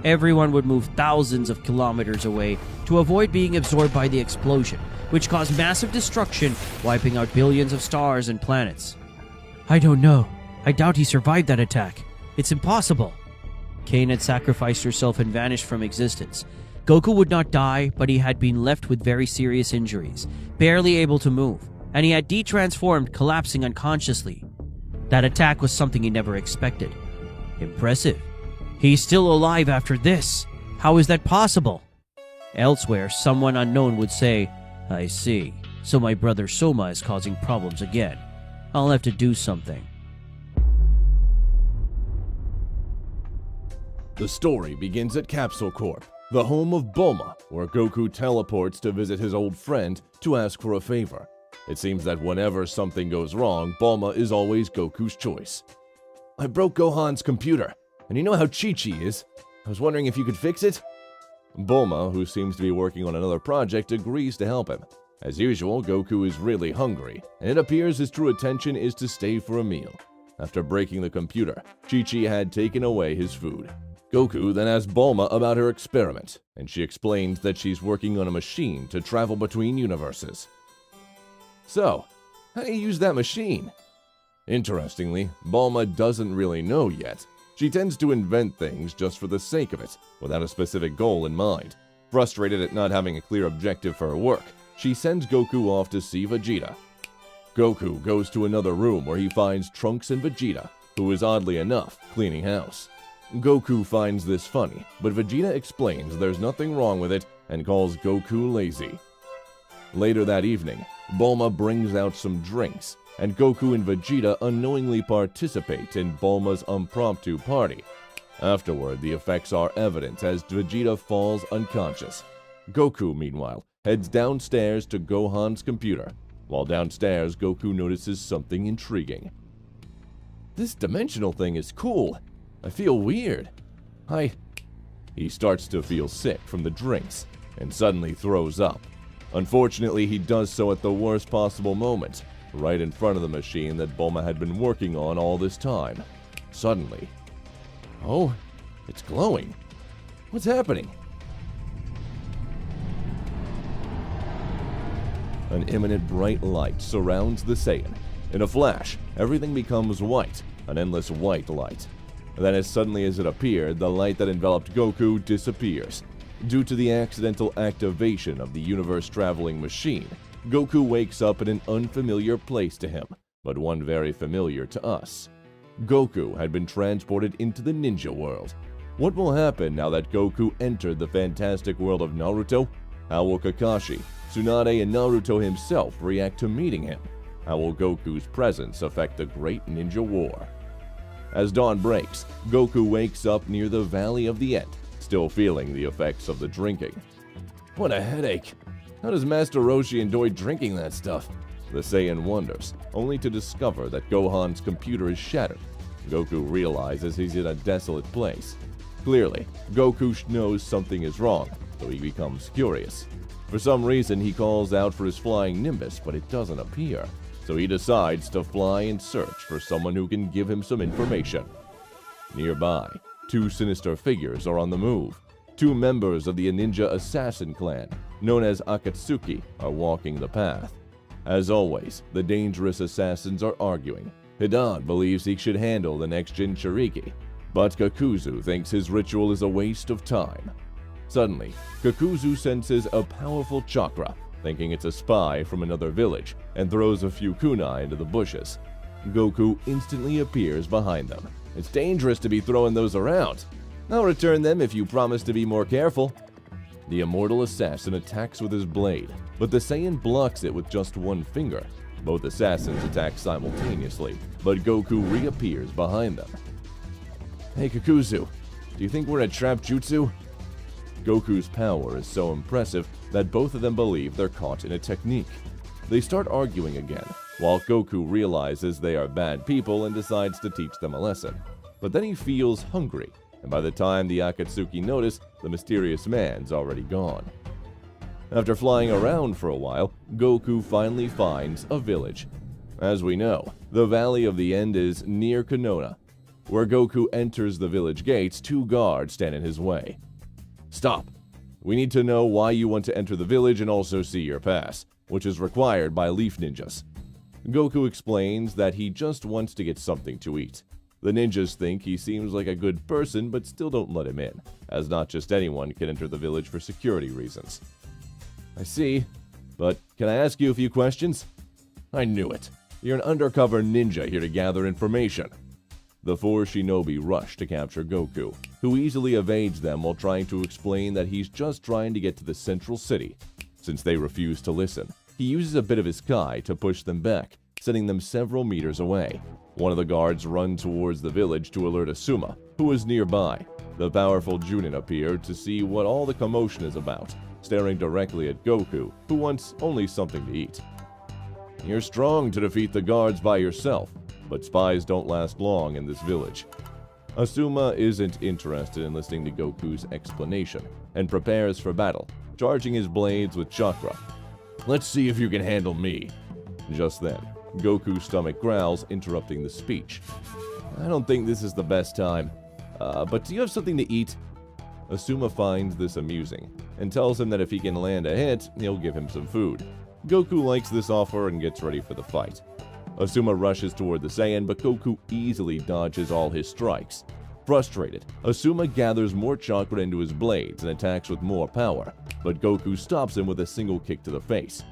Everyone would move thousands of kilometers away to avoid being absorbed by the explosion, which caused massive destruction, wiping out billions of stars and planets. I don't know. I doubt he survived that attack. It's impossible. Kane had sacrificed herself and vanished from existence. Goku would not die, but he had been left with very serious injuries, barely able to move, and he had de-transformed, collapsing unconsciously. That attack was something he never expected. Impressive. He's still alive after this. How is that possible? Elsewhere, someone unknown would say, I see. So my brother Soma is causing problems again. I'll have to do something. The story begins at Capsule Corp, the home of Bulma, where Goku teleports to visit his old friend to ask for a favor. It seems that whenever something goes wrong, Bulma is always Goku's choice. I broke Gohan's computer, and you know how Chi-Chi is. I was wondering if you could fix it? Bulma, who seems to be working on another project, agrees to help him. As usual, Goku is really hungry, and it appears his true intention is to stay for a meal. After breaking the computer, Chi-Chi had taken away his food. Goku then asked Bulma about her experiment, and she explained that she's working on a machine to travel between universes. So, how do you use that machine? Interestingly, Bulma doesn't really know yet. She tends to invent things just for the sake of it, without a specific goal in mind. Frustrated at not having a clear objective for her work, she sends Goku off to see Vegeta. Goku goes to another room where he finds Trunks and Vegeta, who is oddly enough cleaning house. Goku finds this funny, but Vegeta explains there's nothing wrong with it and calls Goku lazy. Later that evening, Bulma brings out some drinks, and Goku and Vegeta unknowingly participate in Bulma's impromptu party. Afterward, the effects are evident as Vegeta falls unconscious. Goku, meanwhile, heads downstairs to Gohan's computer. While downstairs, Goku notices something intriguing. This dimensional thing is cool. I feel weird. He starts to feel sick from the drinks, and suddenly throws up. Unfortunately, he does so at the worst possible moment, right in front of the machine that Bulma had been working on all this time. Suddenly, oh, it's glowing. What's happening? An imminent bright light surrounds the Saiyan. In a flash, everything becomes white, an endless white light. Then as suddenly as it appeared, the light that enveloped Goku disappears. Due to the accidental activation of the universe-traveling machine, Goku wakes up in an unfamiliar place to him, but one very familiar to us. Goku had been transported into the ninja world. What will happen now that Goku entered the fantastic world of Naruto? How will Kakashi, Tsunade, and Naruto himself react to meeting him? How will Goku's presence affect the Great Ninja War? As dawn breaks, Goku wakes up near the Valley of the End, still feeling the effects of the drinking. What a headache! How does Master Roshi enjoy drinking that stuff? The Saiyan wonders, only to discover that Gohan's computer is shattered. Goku realizes he's in a desolate place. Clearly, Goku knows something is wrong, so he becomes curious. For some reason, he calls out for his flying Nimbus, but it doesn't appear. So he decides to fly and search for someone who can give him some information. Nearby, two sinister figures are on the move. Two members of the ninja assassin clan, known as Akatsuki, are walking the path. As always, the dangerous assassins are arguing. Hidan believes he should handle the next Jinchuriki, but Kakuzu thinks his ritual is a waste of time. Suddenly, Kakuzu senses a powerful chakra, thinking it's a spy from another village, and throws a few kunai into the bushes. Goku instantly appears behind them. It's dangerous to be throwing those around. I'll return them if you promise to be more careful. The immortal assassin attacks with his blade, but the Saiyan blocks it with just one finger. Both assassins attack simultaneously, but Goku reappears behind them. Hey Kakuzu, do you think we're in a trap jutsu? Goku's power is so impressive that both of them believe they're caught in a technique. They start arguing again, while Goku realizes they are bad people and decides to teach them a lesson. But then he feels hungry, and by the time the Akatsuki notice, the mysterious man's already gone. After flying around for a while, Goku finally finds a village. As we know, the Valley of the End is near Konoha. Where Goku enters the village gates, two guards stand in his way. Stop! We need to know why you want to enter the village and also see your pass, which is required by Leaf Ninjas. Goku explains that he just wants to get something to eat. The ninjas think he seems like a good person but still don't let him in, as not just anyone can enter the village for security reasons. I see, but can I ask you a few questions? I knew it. You're an undercover ninja here to gather information. The four shinobi rush to capture Goku, who easily evades them while trying to explain that he's just trying to get to the central city. Since they refuse to listen, he uses a bit of his Kai to push them back, sending them several meters away. One of the guards runs towards the village to alert Asuma, who is nearby. The powerful Junin appeared to see what all the commotion is about, staring directly at Goku, who wants only something to eat. You're strong to defeat the guards by yourself, but spies don't last long in this village. Asuma isn't interested in listening to Goku's explanation, and prepares for battle, charging his blades with chakra. Let's see if you can handle me. Just then, Goku's stomach growls, interrupting the speech. I don't think this is the best time, but do you have something to eat? Asuma finds this amusing, and tells him that if he can land a hit, he'll give him some food. Goku likes this offer and gets ready for the fight. Asuma rushes toward the Saiyan, but Goku easily dodges all his strikes. Frustrated, Asuma gathers more chakra into his blades and attacks with more power, but Goku stops him with a single kick to the face.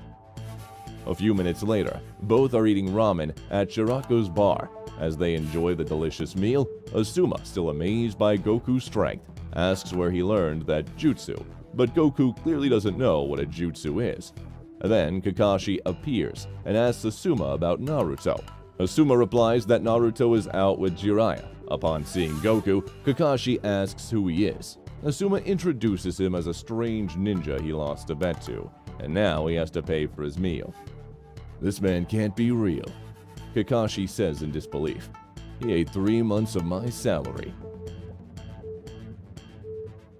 A few minutes later, both are eating ramen at Shirako's bar. As they enjoy the delicious meal, Asuma, still amazed by Goku's strength, asks where he learned that jutsu, but Goku clearly doesn't know what a jutsu is. Then Kakashi appears and asks Asuma about Naruto. Asuma replies that Naruto is out with Jiraiya. Upon seeing Goku, Kakashi asks who he is. Asuma introduces him as a strange ninja he lost a bet to, and now he has to pay for his meal. This man can't be real, Kakashi says in disbelief. He ate 3 months of my salary.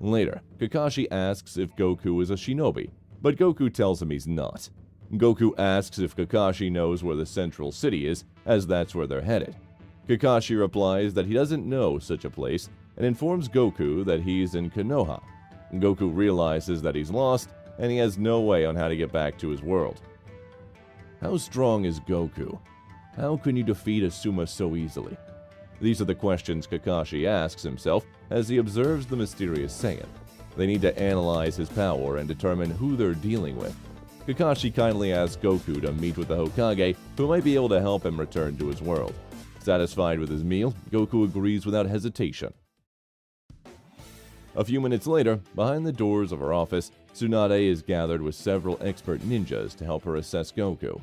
Later, Kakashi asks if Goku is a shinobi, but Goku tells him he's not. Goku asks if Kakashi knows where the central city is, as that's where they're headed. Kakashi replies that he doesn't know such a place, and informs Goku that he's in Konoha. Goku realizes that he's lost, and he has no way on how to get back to his world. How strong is Goku? How can you defeat Asuma so easily? These are the questions Kakashi asks himself as he observes the mysterious Saiyan. They need to analyze his power and determine who they're dealing with. Kakashi kindly asks Goku to meet with the Hokage, who might be able to help him return to his world. Satisfied with his meal, Goku agrees without hesitation. A few minutes later, behind the doors of her office, Tsunade is gathered with several expert ninjas to help her assess Goku.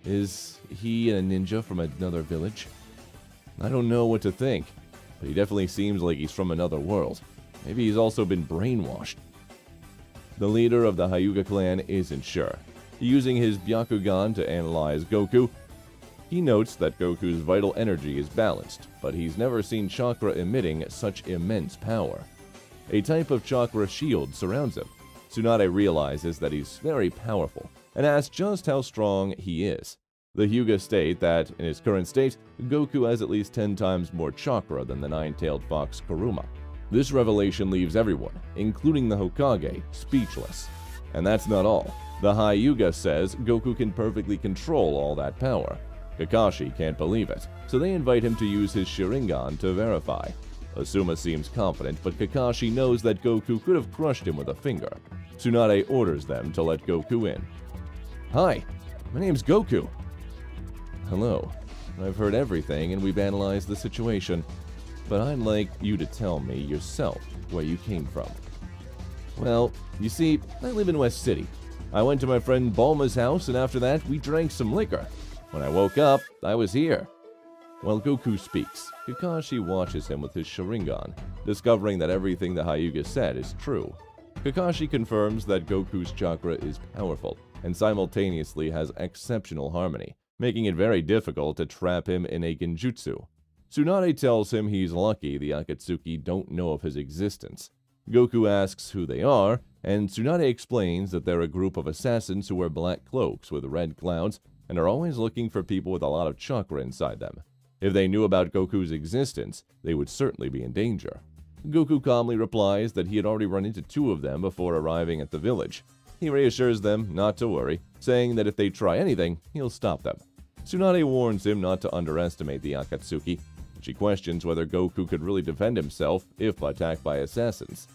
Is he a ninja from another village? I don't know what to think, but he definitely seems like he's from another world. Maybe he's also been brainwashed. The leader of the Hyuga clan isn't sure. Using his Byakugan to analyze Goku, he notes that Goku's vital energy is balanced, but he's never seen chakra emitting such immense power. A type of chakra shield surrounds him. Tsunade realizes that he's very powerful and asks just how strong he is. The Hyuga state that, in his current state, Goku has at least 10 times more chakra than the nine-tailed fox Kuruma. This revelation leaves everyone, including the Hokage, speechless. And that's not all. The Hyuga says Goku can perfectly control all that power. Kakashi can't believe it, so they invite him to use his Sharingan to verify. Asuma seems confident, but Kakashi knows that Goku could have crushed him with a finger. Tsunade orders them to let Goku in. Hi, my name's Goku. Hello. I've heard everything and we've analyzed the situation, but I'd like you to tell me yourself where you came from. Well, you see, I live in West City. I went to my friend Bulma's house and after that we drank some liquor. When I woke up, I was here. While Goku speaks, Kakashi watches him with his Sharingan, discovering that everything the Hyuga said is true. Kakashi confirms that Goku's chakra is powerful and simultaneously has exceptional harmony, making it very difficult to trap him in a genjutsu. Tsunade tells him he's lucky the Akatsuki don't know of his existence. Goku asks who they are, and Tsunade explains that they're a group of assassins who wear black cloaks with red clouds and are always looking for people with a lot of chakra inside them. If they knew about Goku's existence, they would certainly be in danger. Goku calmly replies that he had already run into 2 of them before arriving at the village. He reassures them not to worry, saying that if they try anything, he'll stop them. Tsunade warns him not to underestimate the Akatsuki. She questions whether Goku could really defend himself if attacked by assassins.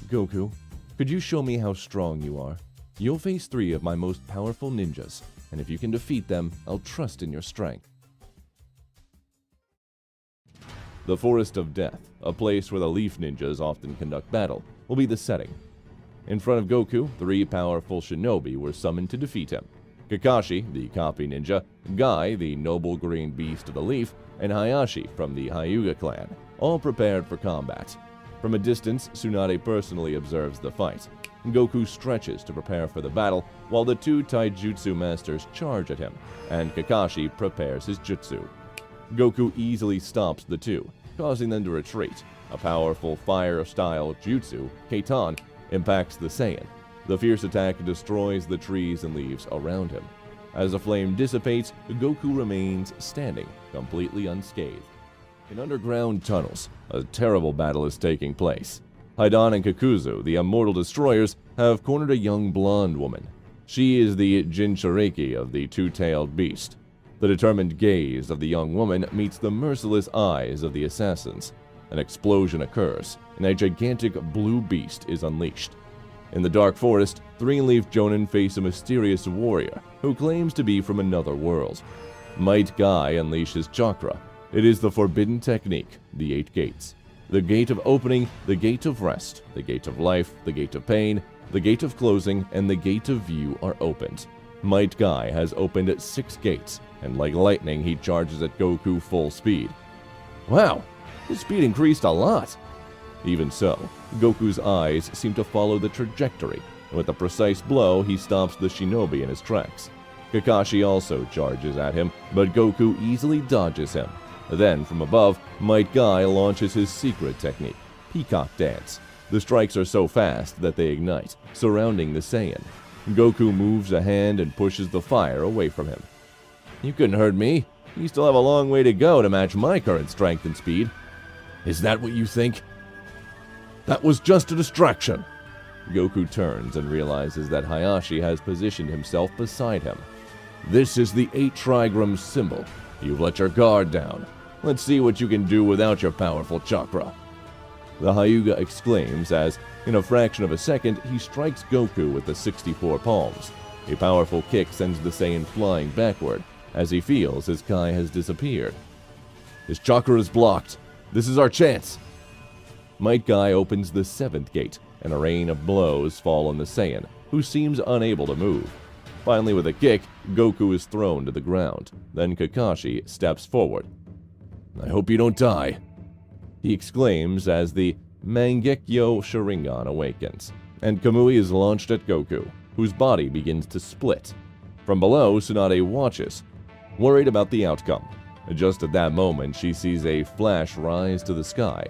Goku, could you show me how strong you are? You'll face 3 of my most powerful ninjas, and if you can defeat them, I'll trust in your strength. The Forest of Death, a place where the Leaf Ninjas often conduct battle, will be the setting. In front of Goku, 3 powerful shinobi were summoned to defeat him. Kakashi, the copy ninja, Guy, the noble green beast of the leaf, and Hayashi from the Hyuga clan, all prepared for combat. From a distance, Tsunade personally observes the fight. Goku stretches to prepare for the battle, while the 2 taijutsu masters charge at him, and Kakashi prepares his jutsu. Goku easily stops the 2, causing them to retreat. A powerful fire-style jutsu, Keitan, impacts the Saiyan. The fierce attack destroys the trees and leaves around him. As the flame dissipates, Goku remains standing, completely unscathed. In underground tunnels, a terrible battle is taking place. Hidan and Kakuzu, the immortal destroyers, have cornered a young blonde woman. She is the Jinchuriki of the 2-tailed beast. The determined gaze of the young woman meets the merciless eyes of the assassins. An explosion occurs, and a gigantic blue beast is unleashed. In the dark forest, 3-Leaf Jonin face a mysterious warrior who claims to be from another world. Might Guy unleashes chakra. It is the forbidden technique, the 8 gates. The gate of opening, the gate of rest, the gate of life, the gate of pain, the gate of closing, and the gate of view are opened. Might Guy has opened 6 gates, and like lightning he charges at Goku full speed. Wow, his speed increased a lot. Even so, Goku's eyes seem to follow the trajectory, and with a precise blow he stops the shinobi in his tracks. Kakashi also charges at him, but Goku easily dodges him. Then, from above, Might Guy launches his secret technique, Peacock Dance. The strikes are so fast that they ignite, surrounding the Saiyan. Goku moves a hand and pushes the fire away from him. You couldn't hurt me. You still have a long way to go to match my current strength and speed. Is that what you think? That was just a distraction. Goku turns and realizes that Hayashi has positioned himself beside him. This is the 8 trigram symbol. You've let your guard down. Let's see what you can do without your powerful chakra. the Hyuga exclaims as, in a fraction of a second, he strikes Goku with the 64 palms. A powerful kick sends the Saiyan flying backward, as he feels his Kai has disappeared. His chakra is blocked. This is our chance. Might Guy opens the 7th gate, and a rain of blows fall on the Saiyan, who seems unable to move. Finally, with a kick, Goku is thrown to the ground. Then Kakashi steps forward. "I hope you don't die," he exclaims as the Mangekyo Sharingan awakens, and Kamui is launched at Goku, whose body begins to split. From below, Tsunade watches, worried about the outcome. Just at that moment, she sees a flash rise to the sky.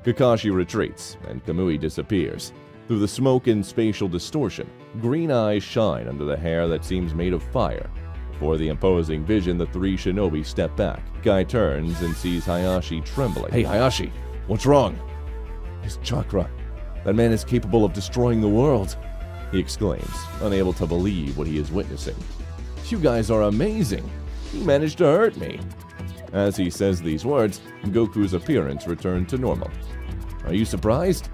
Kakashi retreats, and Kamui disappears. Through the smoke and spatial distortion, green eyes shine under the hair that seems made of fire. Before the imposing vision, the 3 shinobi step back. Guy turns and sees Hayashi trembling. "Hey, Hayashi, what's wrong?" "His chakra. That man is capable of destroying the world," he exclaims, unable to believe what he is witnessing. "You guys are amazing. He managed to hurt me." As he says these words, Goku's appearance returned to normal. "Are you surprised?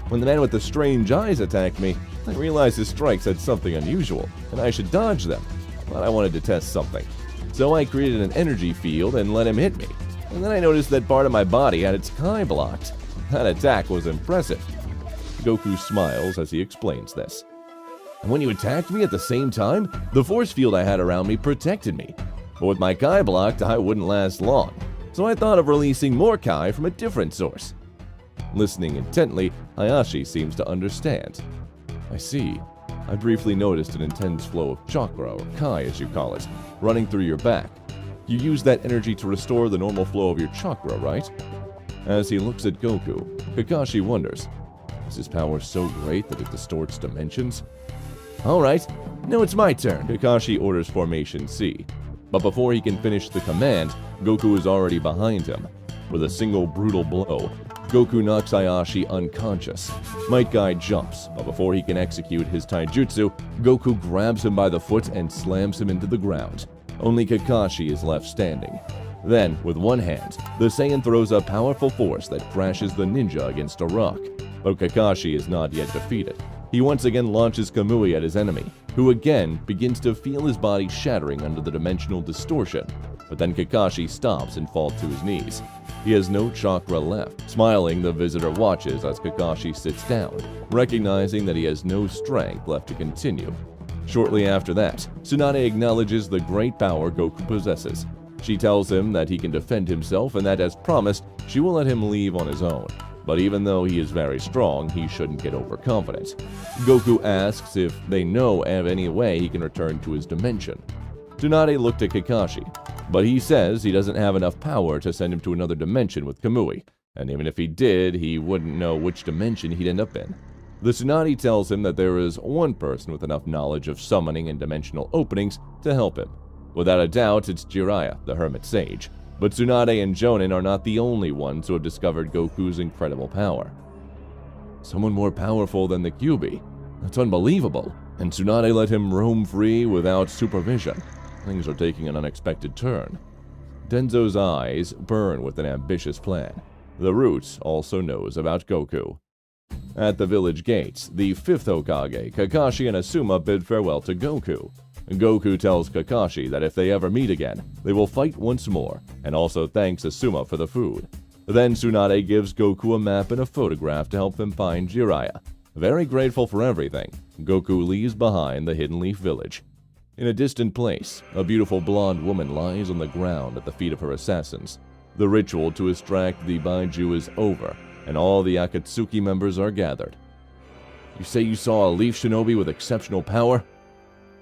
When the man with the strange eyes attacked me, I realized his strikes had something unusual, and I should dodge them. But I wanted to test something. So I created an energy field and let him hit me. And then I noticed that part of my body had its Kai blocked. That attack was impressive." Goku smiles as he explains this. "And when you attacked me at the same time, the force field I had around me protected me. But with my Kai blocked, I wouldn't last long. So I thought of releasing more Kai from a different source." Listening intently, Hayashi seems to understand. "I see. I briefly noticed an intense flow of chakra, or Kai as you call it, running through your back. You use that energy to restore the normal flow of your chakra, right?" As he looks at Goku, Kakashi wonders, is his power so great that it distorts dimensions? "Alright, now it's my turn." Kakashi orders Formation C. But before he can finish the command, Goku is already behind him. With a single brutal blow, Goku knocks Hayashi unconscious. Might Guy jumps, but before he can execute his taijutsu, Goku grabs him by the foot and slams him into the ground. Only Kakashi is left standing. Then, with one hand, the Saiyan throws a powerful force that crashes the ninja against a rock. But Kakashi is not yet defeated. He once again launches Kamui at his enemy, who again begins to feel his body shattering under the dimensional distortion. But then Kakashi stops and falls to his knees. He has no chakra left. Smiling, the visitor watches as Kakashi sits down, recognizing that he has no strength left to continue. Shortly after that, Tsunade acknowledges the great power Goku possesses. She tells him that he can defend himself and that, as promised, she will let him leave on his own. But even though he is very strong, he shouldn't get overconfident. Goku asks if they know of any way he can return to his dimension. Tsunade looked at Kakashi, but he says he doesn't have enough power to send him to another dimension with Kamui, and even if he did, he wouldn't know which dimension he'd end up in. The Tsunade tells him that there is one person with enough knowledge of summoning and dimensional openings to help him. Without a doubt, it's Jiraiya, the Hermit Sage. But Tsunade and Jonin are not the only ones who have discovered Goku's incredible power. Someone more powerful than the Kyuubi. That's unbelievable. And Tsunade let him roam free without supervision. Things are taking an unexpected turn. Denzo's eyes burn with an ambitious plan. The Root also knows about Goku. At the village gates, the 5th Hokage, Kakashi and Asuma bid farewell to Goku. Goku tells Kakashi that if they ever meet again, they will fight once more, and also thanks Asuma for the food. Then Tsunade gives Goku a map and a photograph to help them find Jiraiya. Very grateful for everything, Goku leaves behind the Hidden Leaf Village. In a distant place, a beautiful blonde woman lies on the ground at the feet of her assassins. The ritual to extract the Baiju is over, and all the Akatsuki members are gathered. "You say you saw a Leaf Shinobi with exceptional power?"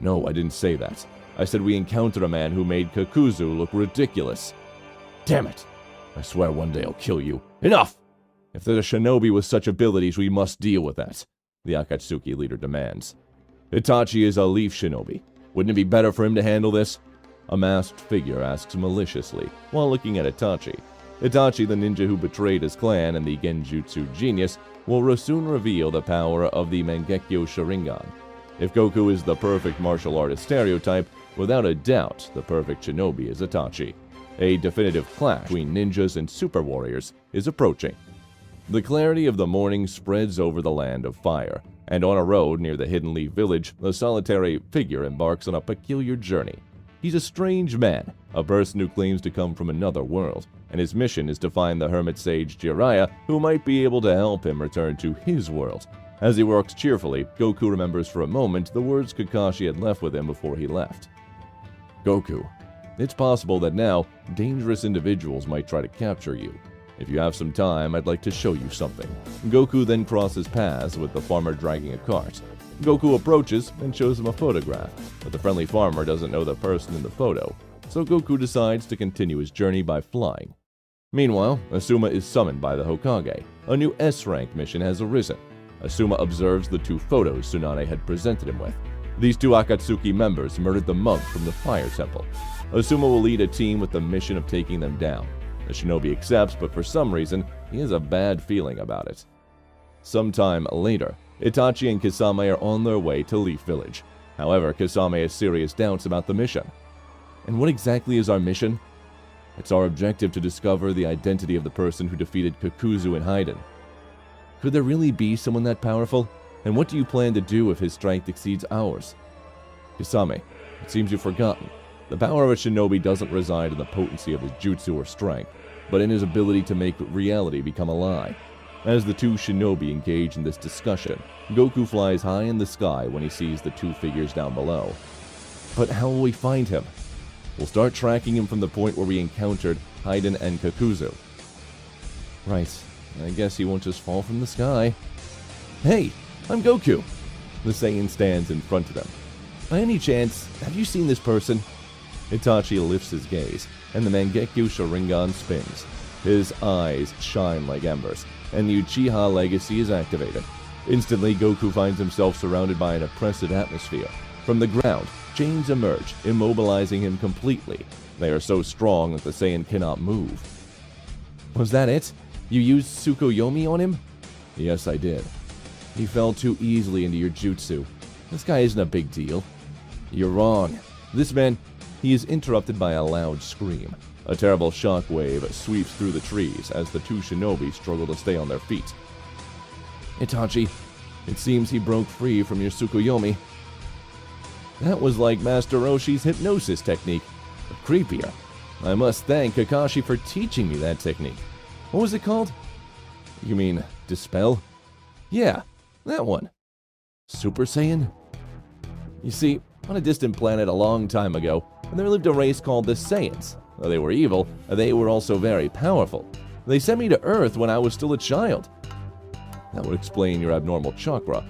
"No, I didn't say that. I said we encountered a man who made Kakuzu look ridiculous." "Damn it! I swear one day I'll kill you. Enough! If there's a shinobi with such abilities, we must deal with that," the Akatsuki leader demands. "Itachi is a Leaf Shinobi. Wouldn't it be better for him to handle this?" A masked figure asks maliciously, while looking at Itachi. Itachi, the ninja who betrayed his clan and the Genjutsu genius, will soon reveal the power of the Mangekyo Sharingan. If Goku is the perfect martial artist stereotype, without a doubt, the perfect shinobi is Itachi. A definitive clash between ninjas and super warriors is approaching. The clarity of the morning spreads over the land of fire, and on a road near the Hidden Leaf village, a solitary figure embarks on a peculiar journey. He's a strange man, a person who claims to come from another world, and his mission is to find the hermit sage Jiraiya, who might be able to help him return to his world. As he works cheerfully, Goku remembers for a moment the words Kakashi had left with him before he left. Goku, it's possible that now dangerous individuals might try to capture you. If you have some time, I'd like to show you something. Goku then crosses paths with the farmer dragging a cart. Goku approaches and shows him a photograph, but the friendly farmer doesn't know the person in the photo, so Goku decides to continue his journey by flying. Meanwhile, Asuma is summoned by the Hokage. A new S-rank mission has arisen. Asuma observes the two photos Tsunade had presented him with. These two Akatsuki members murdered the monk from the Fire Temple. Asuma will lead a team with the mission of taking them down. The shinobi accepts, but for some reason, he has a bad feeling about it. Sometime later, Itachi and Kisame are on their way to Leaf Village. However, Kisame has serious doubts about the mission. And what exactly is our mission? It's our objective to discover the identity of the person who defeated Kakuzu and Haiden. Could there really be someone that powerful? And what do you plan to do if his strength exceeds ours? Kisame, it seems you've forgotten. The power of a shinobi doesn't reside in the potency of his jutsu or strength, but in his ability to make reality become a lie. As the two shinobi engage in this discussion, Goku flies high in the sky when he sees the two figures down below. But how will we find him? We'll start tracking him from the point where we encountered Haiden and Kakuzu. Right, I guess he won't just fall from the sky. Hey, I'm Goku! The Saiyan stands in front of them. By any chance, have you seen this person? Itachi lifts his gaze, and the Mangekyo Sharingan spins. His eyes shine like embers, and the Uchiha legacy is activated. Instantly, Goku finds himself surrounded by an oppressive atmosphere. From the ground, chains emerge, immobilizing him completely. They are so strong that the Saiyan cannot move. Was that it? You used Tsukuyomi on him? Yes, I did. He fell too easily into your jutsu. This guy isn't a big deal. You're wrong. This man, he is interrupted by a loud scream. A terrible shockwave sweeps through the trees as the two shinobi struggle to stay on their feet. Itachi, it seems he broke free from your Tsukuyomi. That was like Master Roshi's hypnosis technique, but creepier. I must thank Kakashi for teaching me that technique. What was it called? You mean Dispel? Yeah, that one. Super Saiyan? You see, on a distant planet a long time ago, there lived a race called the Saiyans. Though they were evil, they were also very powerful. They sent me to Earth when I was still a child. That would explain your abnormal chakra.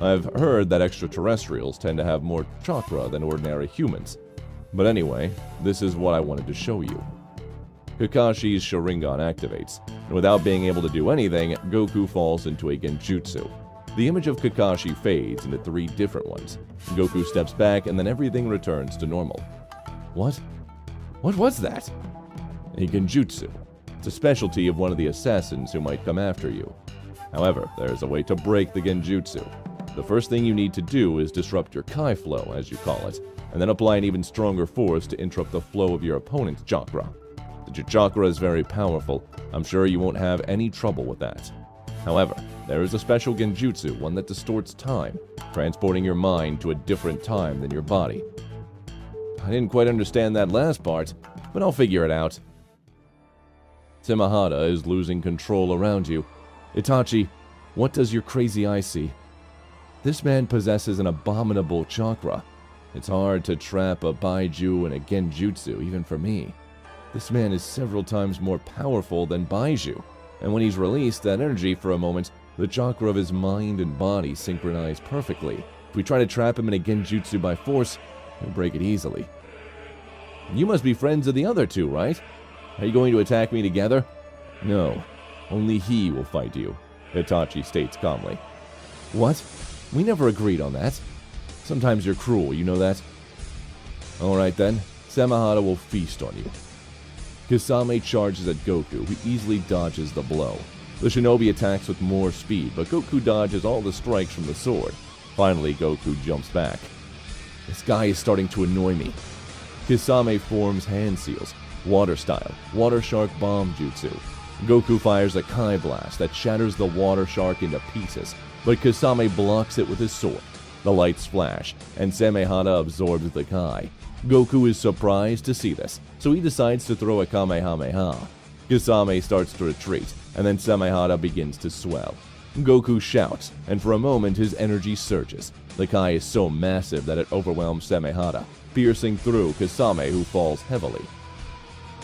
I've heard that extraterrestrials tend to have more chakra than ordinary humans. But anyway, this is what I wanted to show you. Kakashi's Sharingan activates, and without being able to do anything, Goku falls into a Genjutsu. The image of Kakashi fades into 3 different ones. Goku steps back, and then everything returns to normal. What? What was that? A Genjutsu. It's a specialty of one of the assassins who might come after you. However, there is a way to break the Genjutsu. The first thing you need to do is disrupt your Kai flow, as you call it, and then apply an even stronger force to interrupt the flow of your opponent's chakra. Since your chakra is very powerful, I'm sure you won't have any trouble with that. However, there is a special Genjutsu, one that distorts time, transporting your mind to a different time than your body. I didn't quite understand that last part, but I'll figure it out. Temahara is losing control around you. Itachi, what does your crazy eye see? This man possesses an abominable chakra. It's hard to trap a Baiju and a Genjutsu, even for me. This man is several times more powerful than Baiju, and when he's released that energy for a moment, the chakra of his mind and body synchronize perfectly. If we try to trap him in a Genjutsu by force, he'll break it easily. You must be friends of the other two, right? Are you going to attack me together? No, only he will fight you, Itachi states calmly. What? We never agreed on that. Sometimes you're cruel, you know that? Alright then, Samahara will feast on you. Kisame charges at Goku, who easily dodges the blow. The shinobi attacks with more speed, but Goku dodges all the strikes from the sword. Finally, Goku jumps back. This guy is starting to annoy me. Kisame forms hand seals, water style, water shark bomb jutsu. Goku fires a Kai blast that shatters the water shark into pieces, but Kasame blocks it with his sword. The lights flash, and Samehada absorbs the Kai. Goku is surprised to see this, so he decides to throw a Kamehameha. Kasame starts to retreat, and then Samehada begins to swell. Goku shouts, and for a moment his energy surges. The Kai is so massive that it overwhelms Samehada, piercing through Kasame, who falls heavily.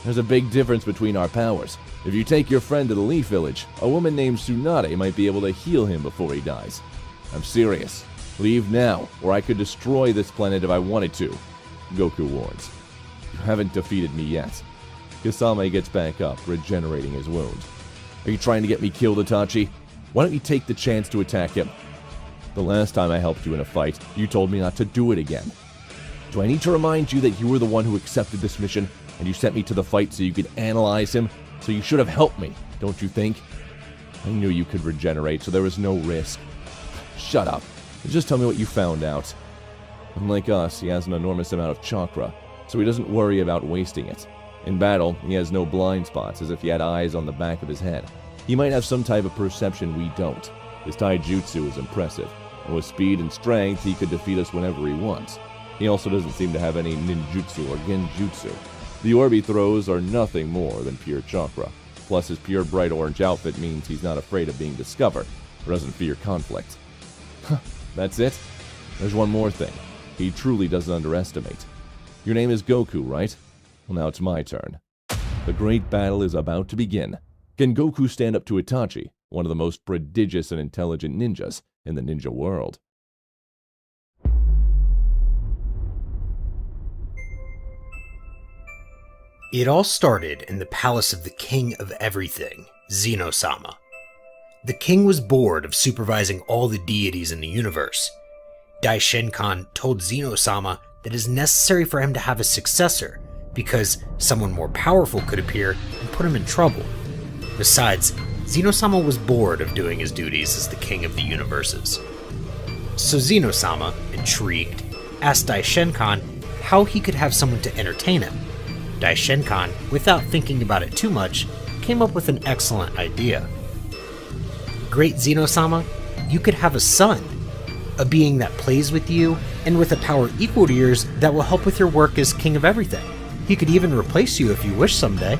There's a big difference between our powers. If you take your friend to the Leaf Village, a woman named Tsunade might be able to heal him before he dies. I'm serious. Leave now, or I could destroy this planet if I wanted to, Goku warns. You haven't defeated me yet. Kasame gets back up, regenerating his wound. Are you trying to get me killed, Itachi? Why don't you take the chance to attack him? The last time I helped you in a fight, you told me not to do it again. Do I need to remind you that you were the one who accepted this mission, and you sent me to the fight so you could analyze him? So you should have helped me, don't you think? I knew you could regenerate, so there was no risk. Shut up. Just tell me what you found out. Unlike us, he has an enormous amount of chakra, so he doesn't worry about wasting it. In battle, he has no blind spots, as if he had eyes on the back of his head. He might have some type of perception we don't. His taijutsu is impressive, and with speed and strength, he could defeat us whenever he wants. He also doesn't seem to have any ninjutsu or genjutsu. The orb he throws are nothing more than pure chakra. Plus, his pure bright orange outfit means he's not afraid of being discovered, or doesn't fear conflict. That's it? There's one more thing. He truly doesn't underestimate. Your name is Goku, right? Well, now it's my turn. The great battle is about to begin. Can Goku stand up to Itachi, one of the most prodigious and intelligent ninjas in the ninja world? It all started in the palace of the king of everything, Zeno Sama. The king was bored of supervising all the deities in the universe. Daishinkan told Zeno Sama that it is necessary for him to have a successor because someone more powerful could appear and put him in trouble. Besides, Zeno Sama was bored of doing his duties as the king of the universes. So Zeno Sama, intrigued, asked Daishinkan how he could have someone to entertain him. Daishinkan, without thinking about it too much, came up with an excellent idea. Great Zeno Sama, you could have a son, a being that plays with you, and with a power equal to yours that will help with your work as king of everything. He could even replace you if you wish someday.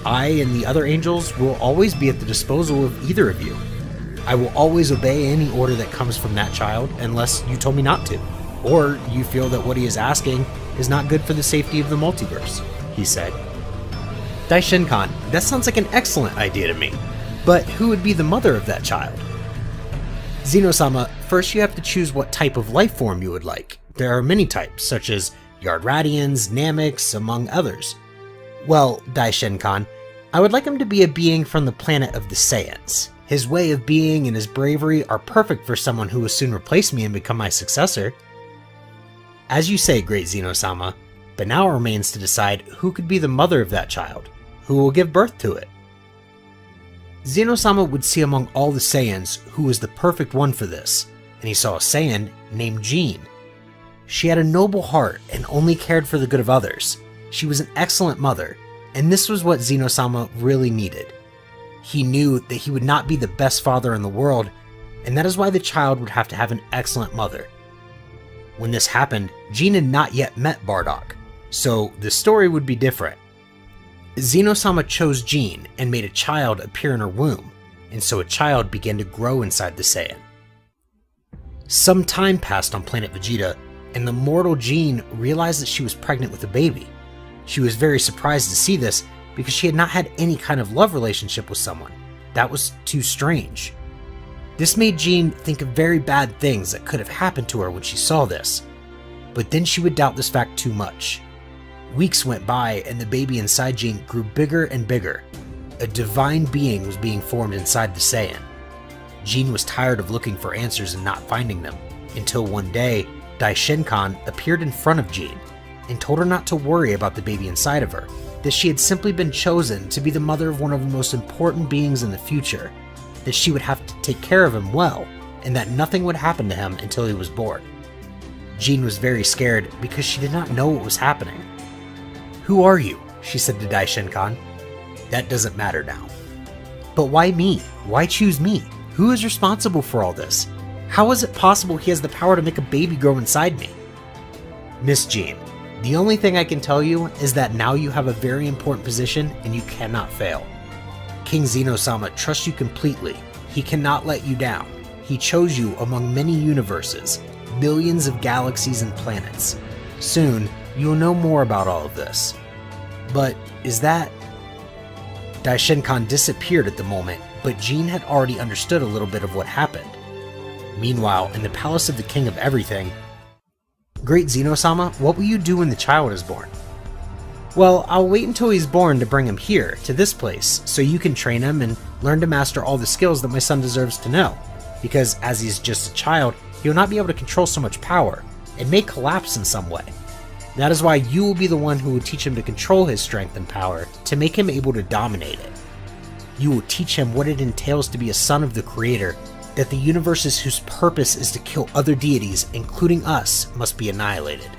I and the other angels will always be at the disposal of either of you. I will always obey any order that comes from that child unless you told me not to, or you feel that what he is asking is not good for the safety of the multiverse, he said. Daishinkan, that sounds like an excellent idea to me, but who would be the mother of that child? Zeno-sama, first you have to choose what type of life form you would like. There are many types, such as Yardratians, Nameks, among others. Well, Daishinkan, I would like him to be a being from the planet of the Saiyans. His way of being and his bravery are perfect for someone who will soon replace me and become my successor. As you say, great Zeno-sama, but now it remains to decide who could be the mother of that child, who will give birth to it. Zeno-sama would see among all the Saiyans who was the perfect one for this, and he saw a Saiyan named Jean. She had a noble heart and only cared for the good of others. She was an excellent mother, and this was what Zeno-sama really needed. He knew that he would not be the best father in the world, and that is why the child would have to have an excellent mother. When this happened, Jean had not yet met Bardock, so the story would be different. Zeno-sama chose Jean and made a child appear in her womb, and so a child began to grow inside the Saiyan. Some time passed on planet Vegeta, and the mortal Jean realized that she was pregnant with a baby. She was very surprised to see this because she had not had any kind of love relationship with someone. That was too strange. This made Jean think of very bad things that could have happened to her when she saw this, but then she would doubt this fact too much. Weeks went by and the baby inside Jean grew bigger and bigger. A divine being was being formed inside the Saiyan. Jean was tired of looking for answers and not finding them, until one day, Daishinkan appeared in front of Jean and told her not to worry about the baby inside of her, that she had simply been chosen to be the mother of one of the most important beings in the future, that she would have to take care of him well, and that nothing would happen to him until he was born. Jean was very scared because she did not know what was happening. "Who are you?" she said to Daishinkan. That doesn't matter now. But why me? Why choose me? Who is responsible for all this? How is it possible he has the power to make a baby grow inside me? Miss Jean, the only thing I can tell you is that now you have a very important position and you cannot fail. King Zeno Sama trusts you completely. He cannot let you down. He chose you among many universes, billions of galaxies and planets. Soon, you will know more about all of this. But is that... Daishin-kan disappeared at the moment, but Jean had already understood a little bit of what happened. Meanwhile, in the palace of the King of Everything, Great Zeno Sama, what will you do when the child is born? Well, I'll wait until he's born to bring him here, to this place, so you can train him and learn to master all the skills that my son deserves to know. Because as he's just a child, he will not be able to control so much power. It may collapse in some way. That is why you will be the one who will teach him to control his strength and power, to make him able to dominate it. You will teach him what it entails to be a son of the Creator, that the universes whose purpose is to kill other deities, including us, must be annihilated.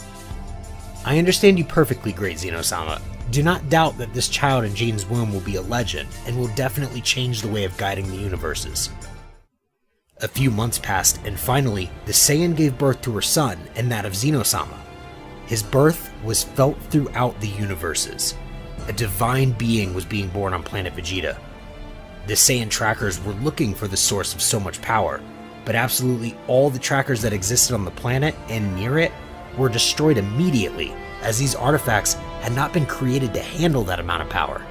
I understand you perfectly, Great Zeno Sama. Do not doubt that this child in Jean's womb will be a legend, and will definitely change the way of guiding the universes. A few months passed, and finally, the Saiyan gave birth to her son, and that of Zeno Sama. His birth was felt throughout the universes. A divine being was being born on planet Vegeta. The Saiyan trackers were looking for the source of so much power, but absolutely all the trackers that existed on the planet and near it were destroyed immediately, as these artifacts had not been created to handle that amount of power.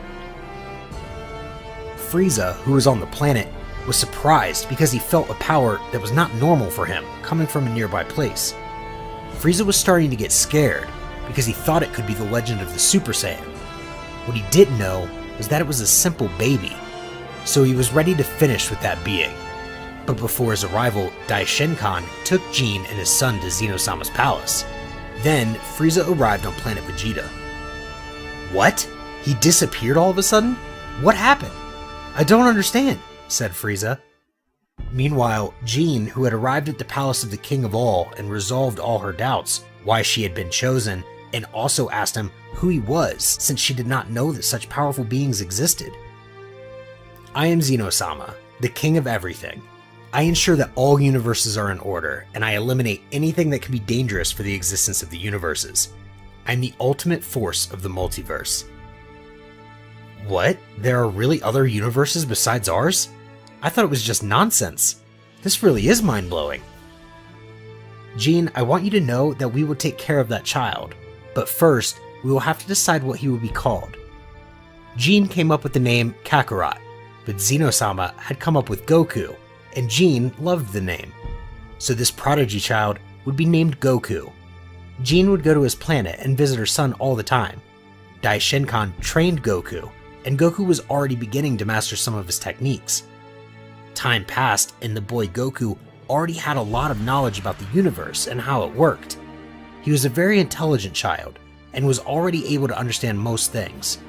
Frieza, who was on the planet, was surprised because he felt a power that was not normal for him, coming from a nearby place. Frieza was starting to get scared, because he thought it could be the legend of the Super Saiyan. What he didn't know was that it was a simple baby, so he was ready to finish with that being. But before his arrival, Daishin-kan took Jean and his son to Zeno Sama's palace. Then, Frieza arrived on planet Vegeta. What? He disappeared all of a sudden? What happened? I don't understand, said Frieza. Meanwhile, Jean, who had arrived at the palace of the King of All and resolved all her doubts, why she had been chosen, and also asked him who he was, since she did not know that such powerful beings existed. I am Zeno Sama, the King of Everything. I ensure that all universes are in order, and I eliminate anything that can be dangerous for the existence of the universes. I'm the ultimate force of the multiverse. What? There are really other universes besides ours? I thought it was just nonsense. This really is mind-blowing. Jean, I want you to know that we will take care of that child, but first, we will have to decide what he will be called. Jean came up with the name Kakarot, but Zeno Sama had come up with Goku, and Jean loved the name. So this prodigy child would be named Goku. Jean would go to his planet and visit her son all the time. Daishin-kan trained Goku, and Goku was already beginning to master some of his techniques. Time passed, and the boy Goku already had a lot of knowledge about the universe and how it worked. He was a very intelligent child, and was already able to understand most things.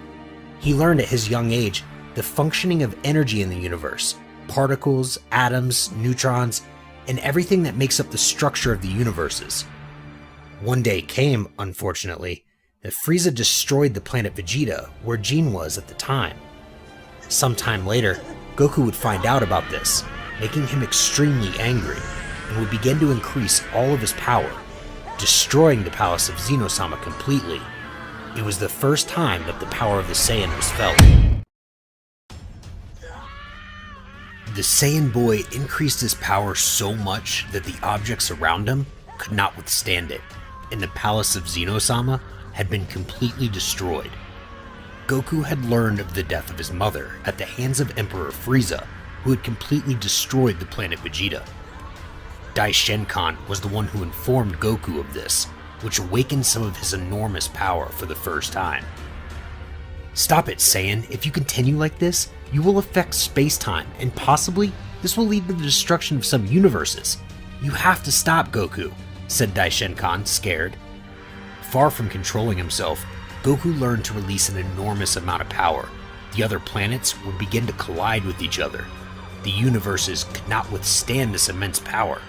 He learned at his young age the functioning of energy in the universe, particles, atoms, neutrons, and everything that makes up the structure of the universes. One day came, unfortunately, that Frieza destroyed the planet Vegeta, where Jean was at the time. Sometime later, Goku would find out about this, making him extremely angry, and would begin to increase all of his power, destroying the palace of Zeno Sama completely. It was the first time that the power of the Saiyan was felt. The Saiyan boy increased his power so much that the objects around him could not withstand it, and the palace of Zeno Sama had been completely destroyed. Goku had learned of the death of his mother at the hands of Emperor Frieza, who had completely destroyed the planet Vegeta. Daishin-kan was the one who informed Goku of this, which awakened some of his enormous power for the first time. Stop it, Saiyan. If you continue like this, you will affect space-time, and possibly this will lead to the destruction of some universes. You have to stop, Goku, said Daishin-kan, scared. Far from controlling himself, Goku learned to release an enormous amount of power. The other planets would begin to collide with each other. The universes could not withstand this immense power.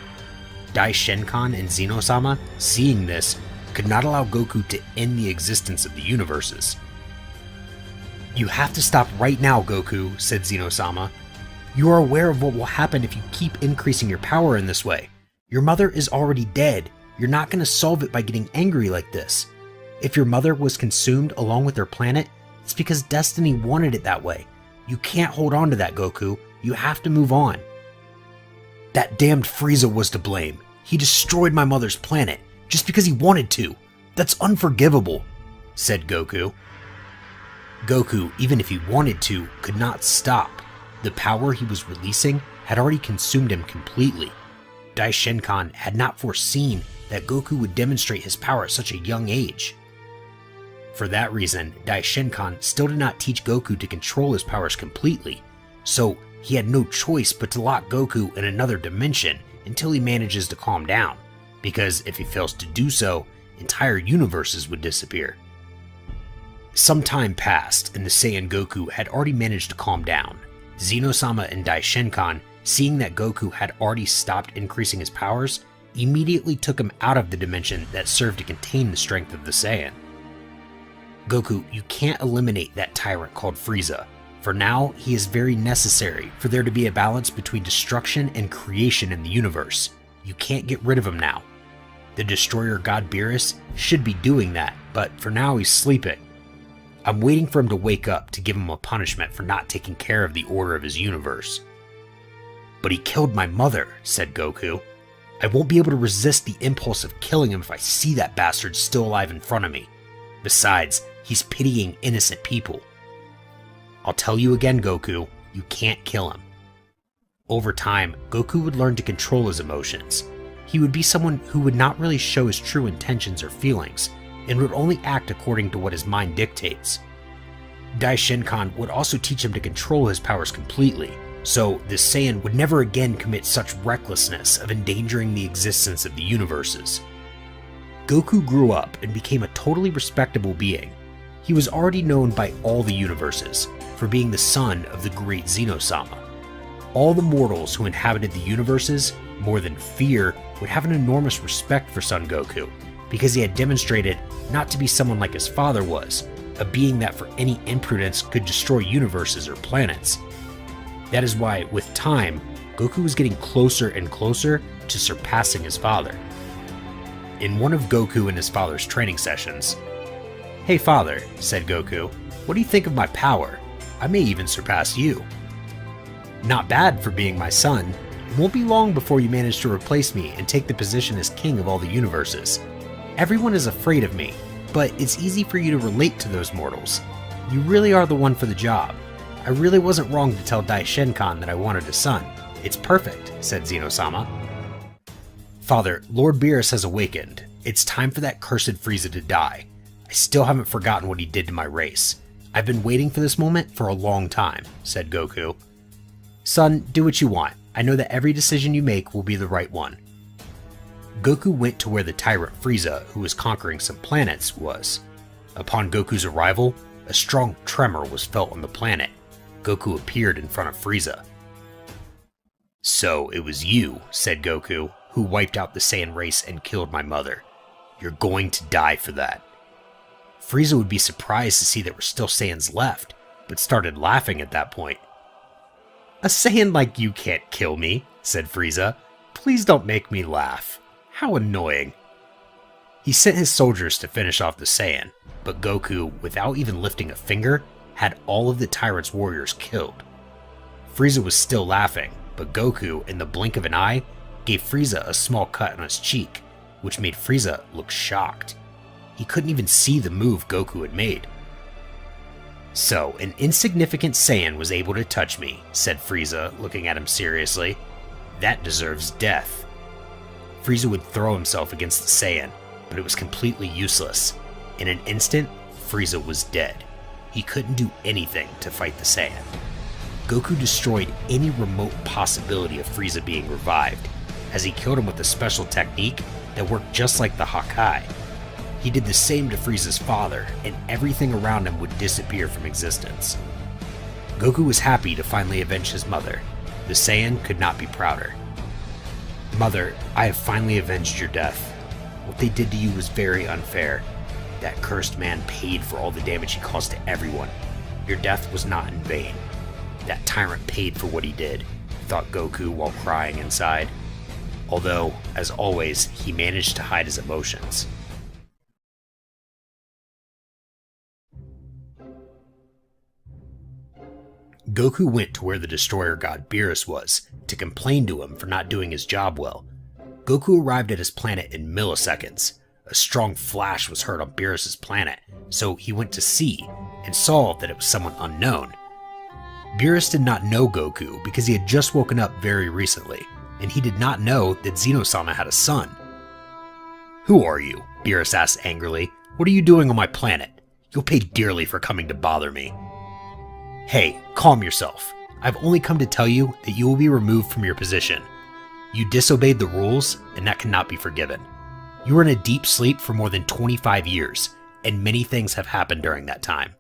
Daishin-kan and Zeno Sama, seeing this, could not allow Goku to end the existence of the universes. You have to stop right now, Goku, said Zeno Sama. You are aware of what will happen if you keep increasing your power in this way. Your mother is already dead. You're not going to solve it by getting angry like this. If your mother was consumed along with her planet, it's because destiny wanted it that way. You can't hold on to that, Goku. You have to move on. That damned Frieza was to blame. He destroyed my mother's planet just because he wanted to. That's unforgivable, said Goku. Goku, even if he wanted to, could not stop. The power he was releasing had already consumed him completely. Daishinkan had not foreseen that Goku would demonstrate his power at such a young age. For that reason, Daishinkan still did not teach Goku to control his powers completely, so he had no choice but to lock Goku in another dimension until he manages to calm down, because if he fails to do so, entire universes would disappear. Some time passed, and the Saiyan Goku had already managed to calm down. Zeno Sama and Daishinkan, seeing that Goku had already stopped increasing his powers, immediately took him out of the dimension that served to contain the strength of the Saiyan. Goku, you can't eliminate that tyrant called Frieza. For now, he is very necessary for there to be a balance between destruction and creation in the universe. You can't get rid of him now. The destroyer god Beerus should be doing that, but for now he's sleeping. I'm waiting for him to wake up to give him a punishment for not taking care of the order of his universe. But he killed my mother, said Goku. I won't be able to resist the impulse of killing him if I see that bastard still alive in front of me. Besides, he's pitying innocent people. I'll tell you again, Goku, you can't kill him. Over time, Goku would learn to control his emotions. He would be someone who would not really show his true intentions or feelings, and would only act according to what his mind dictates. Daishinkan would also teach him to control his powers completely, so the Saiyan would never again commit such recklessness of endangering the existence of the universes. Goku grew up and became a totally respectable being. He was already known by all the universes for being the son of the great Zeno Sama. All the mortals who inhabited the universes, more than fear, would have an enormous respect for Son Goku, because he had demonstrated not to be someone like his father was, a being that for any imprudence could destroy universes or planets. That is why, with time, Goku was getting closer and closer to surpassing his father. In one of Goku and his father's training sessions, "Hey father," said Goku, "what do you think of my power? I may even surpass you." "Not bad for being my son. It won't be long before you manage to replace me and take the position as king of all the universes. Everyone is afraid of me, but it's easy for you to relate to those mortals. You really are the one for the job. I really wasn't wrong to tell Daishinkan that I wanted a son. It's perfect," said Zeno Sama. "Father, Lord Beerus has awakened. It's time for that cursed Frieza to die. I still haven't forgotten what he did to my race. I've been waiting for this moment for a long time," said Goku. "Son, do what you want. I know that every decision you make will be the right one." Goku went to where the tyrant Frieza, who was conquering some planets, was. Upon Goku's arrival, a strong tremor was felt on the planet. Goku appeared in front of Frieza. "So it was you," said Goku, "who wiped out the Saiyan race and killed my mother. You're going to die for that." Frieza would be surprised to see there were still Saiyans left, but started laughing at that point. "A Saiyan like you can't kill me," said Frieza. "Please don't make me laugh. How annoying." He sent his soldiers to finish off the Saiyan, but Goku, without even lifting a finger, had all of the tyrant's warriors killed. Frieza was still laughing, but Goku, in the blink of an eye, gave Frieza a small cut on his cheek, which made Frieza look shocked. He couldn't even see the move Goku had made. "So, an insignificant Saiyan was able to touch me," said Frieza, looking at him seriously. "That deserves death." Frieza would throw himself against the Saiyan, but it was completely useless. In an instant, Frieza was dead. He couldn't do anything to fight the Saiyan. Goku destroyed any remote possibility of Frieza being revived, as he killed him with a special technique that worked just like the Hakai. He did the same to Frieza's father, and everything around him would disappear from existence. Goku was happy to finally avenge his mother. The Saiyan could not be prouder. "Mother, I have finally avenged your death. What they did to you was very unfair. That cursed man paid for all the damage he caused to everyone. Your death was not in vain. That tyrant paid for what he did, thought Goku while crying inside. Although, as always, he managed to hide his emotions. Goku went to where the destroyer god Beerus was, to complain to him for not doing his job well. Goku arrived at his planet in milliseconds. A strong flash was heard on Beerus' planet, so he went to see, and saw that it was someone unknown. Beerus did not know Goku because he had just woken up very recently, and he did not know that Zeno Sama had a son. "Who are you?" Beerus asked angrily. "What are you doing on my planet? You'll pay dearly for coming to bother me." "Hey, calm yourself. I've only come to tell you that you will be removed from your position. You disobeyed the rules, and that cannot be forgiven. You were in a deep sleep for more than 25 years, and many things have happened during that time.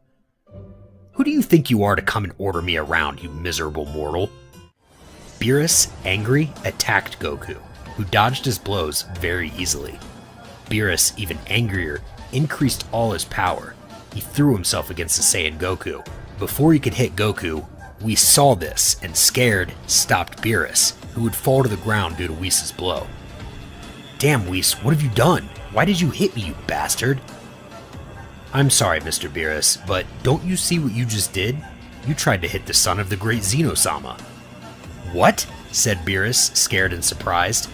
Who do you think you are to come and order me around, you miserable mortal?" Beerus, angry, attacked Goku, who dodged his blows very easily. Beerus, even angrier, increased all his power. He threw himself against the Saiyan Goku. Before he could hit Goku, Whis saw this and, scared, stopped Beerus, who would fall to the ground due to Whis' blow. "Damn, Whis, what have you done? Why did you hit me, you bastard?" "I'm sorry, Mr. Beerus, but don't you see what you just did? You tried to hit the son of the great Zeno Sama." "What?" said Beerus, scared and surprised.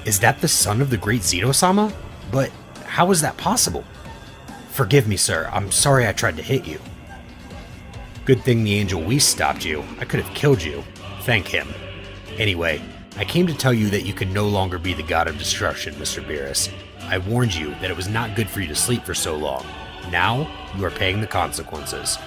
"Is that the son of the great Zeno Sama? But how is that possible?" "Forgive me, sir. I'm sorry I tried to hit you." "Good thing the angel Whis stopped you. I could have killed you. Thank him. Anyway, I came to tell you that you can no longer be the god of destruction, Mr. Beerus. I warned you that it was not good for you to sleep for so long. Now, you are paying the consequences."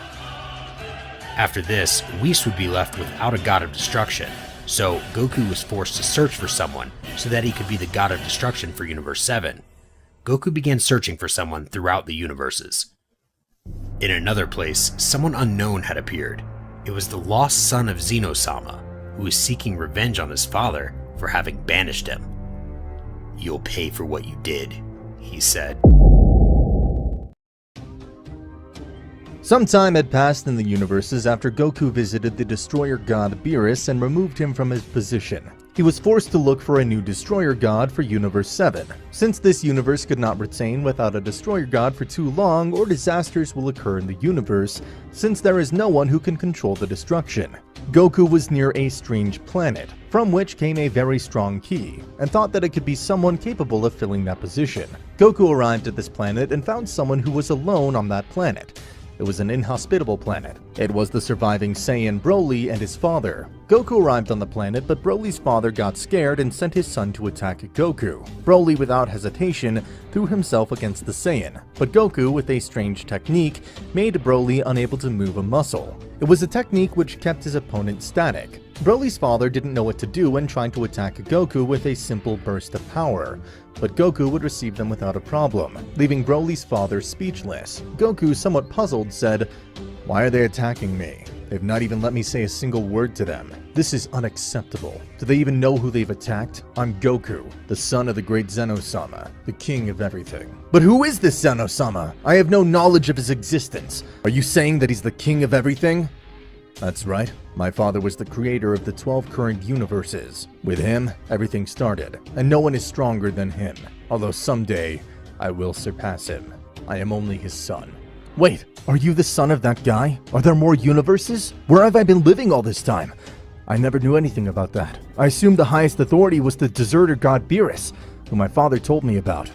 After this, Whis would be left without a god of destruction, so Goku was forced to search for someone so that he could be the god of destruction for Universe 7. Goku began searching for someone throughout the universes. In another place, someone unknown had appeared. It was the lost son of Zeno Sama, who was seeking revenge on his father for having banished him. "You'll pay for what you did," he said. Some time had passed in the universes after Goku visited the destroyer god Beerus and removed him from his position. He was forced to look for a new destroyer god for Universe 7. Since this universe could not retain without a destroyer god for too long, or disasters will occur in the universe, since there is no one who can control the destruction. Goku was near a strange planet, from which came a very strong key, and thought that it could be someone capable of filling that position. Goku arrived at this planet and found someone who was alone on that planet. It was an inhospitable planet. It was the surviving Saiyan Broly and his father. Goku arrived on the planet, but Broly's father got scared and sent his son to attack Goku. Broly, without hesitation, threw himself against the Saiyan, but Goku, with a strange technique, made Broly unable to move a muscle. It was a technique which kept his opponent static. Broly's father didn't know what to do and tried to attack Goku with a simple burst of power, but Goku would receive them without a problem, leaving Broly's father speechless. Goku, somewhat puzzled, said, "Why are they attacking me? They've not even let me say a single word to them. This is unacceptable. Do they even know who they've attacked? I'm Goku, the son of the great Zeno Sama, the king of everything." "But who is this Zeno Sama? I have no knowledge of his existence. Are you saying that he's the king of everything?" "That's right. My father was the creator of the 12 current universes. With him, everything started, and no one is stronger than him. Although someday, I will surpass him. I am only his son." "Wait, are you the son of that guy? Are there more universes? Where have I been living all this time? I never knew anything about that. I assumed the highest authority was the deserter god Beerus, who my father told me about.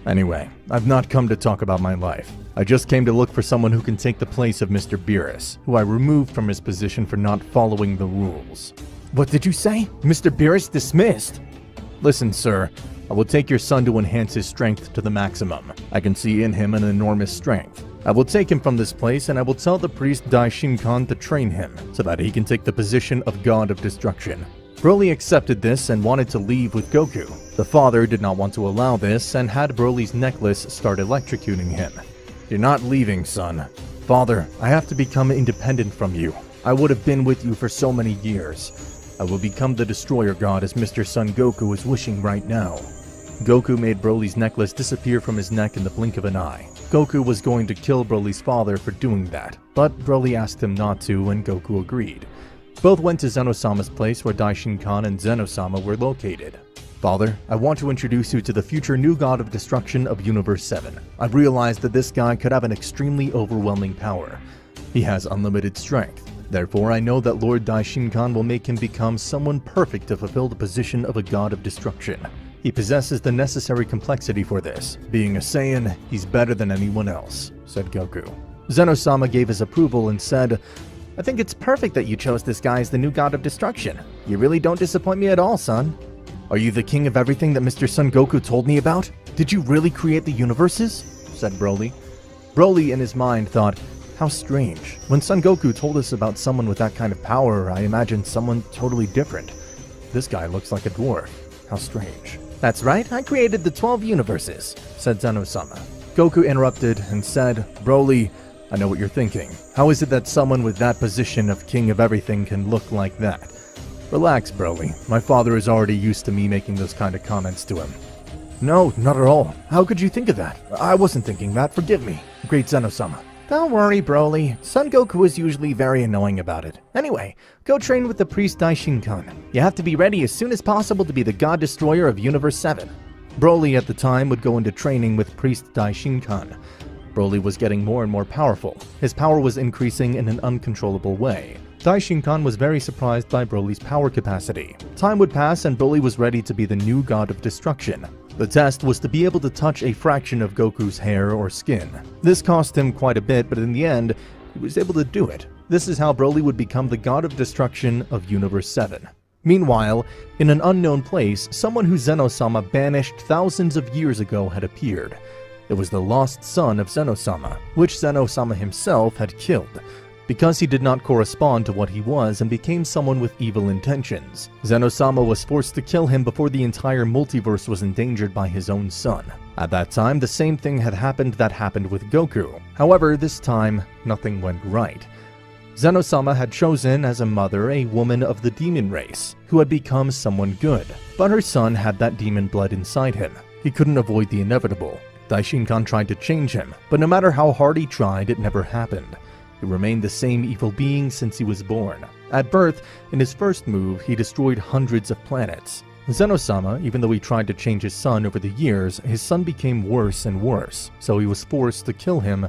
Anyway, I've not come to talk about my life. I just came to look for someone who can take the place of Mr. Beerus, who I removed from his position for not following the rules." "What did you say? Mr. Beerus dismissed?" "Listen, sir, I will take your son to enhance his strength to the maximum. I can see in him an enormous strength. I will take him from this place and I will tell the priest Daishinkan to train him, so that he can take the position of God of Destruction." Broly accepted this and wanted to leave with Goku. The father did not want to allow this and had Broly's necklace start electrocuting him. "You're not leaving, son. Father, I have to become independent from you. I would have been with you for so many years. I will become the destroyer god as Mr. Son Goku is wishing right now." Goku made Broly's necklace disappear from his neck in the blink of an eye. Goku was going to kill Broly's father for doing that, but Broly asked him not to and Goku agreed. Both went to Zeno Sama's place where Daishinkan and Zeno Sama were located. Father, I want to introduce you to the future new god of destruction of Universe 7. I've realized that this guy could have an extremely overwhelming power. He has unlimited strength. Therefore, I know that Lord Daishinkan will make him become someone perfect to fulfill the position of a god of destruction. He possesses the necessary complexity for this. Being a Saiyan, he's better than anyone else, said Goku. Zeno Sama gave his approval and said, I think it's perfect that you chose this guy as the new god of destruction. You really don't disappoint me at all, son. Are you the king of everything that Mr. Son Goku told me about? Did you really create the universes? Said Broly. Broly in his mind thought, how strange. When Son Goku told us about someone with that kind of power, I imagined someone totally different. This guy looks like a dwarf. How strange. That's right, I created the 12 universes, said Zeno Sama. Goku interrupted and said, Broly, I know what you're thinking. How is it that someone with that position of king of everything can look like that? Relax, Broly. My father is already used to me making those kind of comments to him. No, not at all. How could you think of that? I wasn't thinking that. Forgive me. Great Zeno Sama. Don't worry, Broly. Son Goku is usually very annoying about it. Anyway, go train with the priest Daishinkan. You have to be ready as soon as possible to be the god destroyer of Universe 7. Broly at the time would go into training with priest Daishinkan. Broly was getting more and more powerful. His power was increasing in an uncontrollable way. Daishinkan was very surprised by Broly's power capacity. Time would pass and Broly was ready to be the new god of destruction. The test was to be able to touch a fraction of Goku's hair or skin. This cost him quite a bit, but in the end, he was able to do it. This is how Broly would become the god of destruction of Universe 7. Meanwhile, in an unknown place, someone who Zeno Sama banished thousands of years ago had appeared. It was the lost son of Zeno Sama, which Zeno Sama himself had killed, because he did not correspond to what he was and became someone with evil intentions. Zeno Sama was forced to kill him before the entire multiverse was endangered by his own son. At that time, the same thing had happened that happened with Goku. However, this time, nothing went right. Zeno Sama had chosen as a mother a woman of the demon race, who had become someone good. But her son had that demon blood inside him. He couldn't avoid the inevitable. Daishinkan tried to change him, but no matter how hard he tried, it never happened. He remained the same evil being since he was born. At birth, in his first move, he destroyed hundreds of planets. Zeno Sama, even though he tried to change his son over the years, his son became worse and worse, so he was forced to kill him,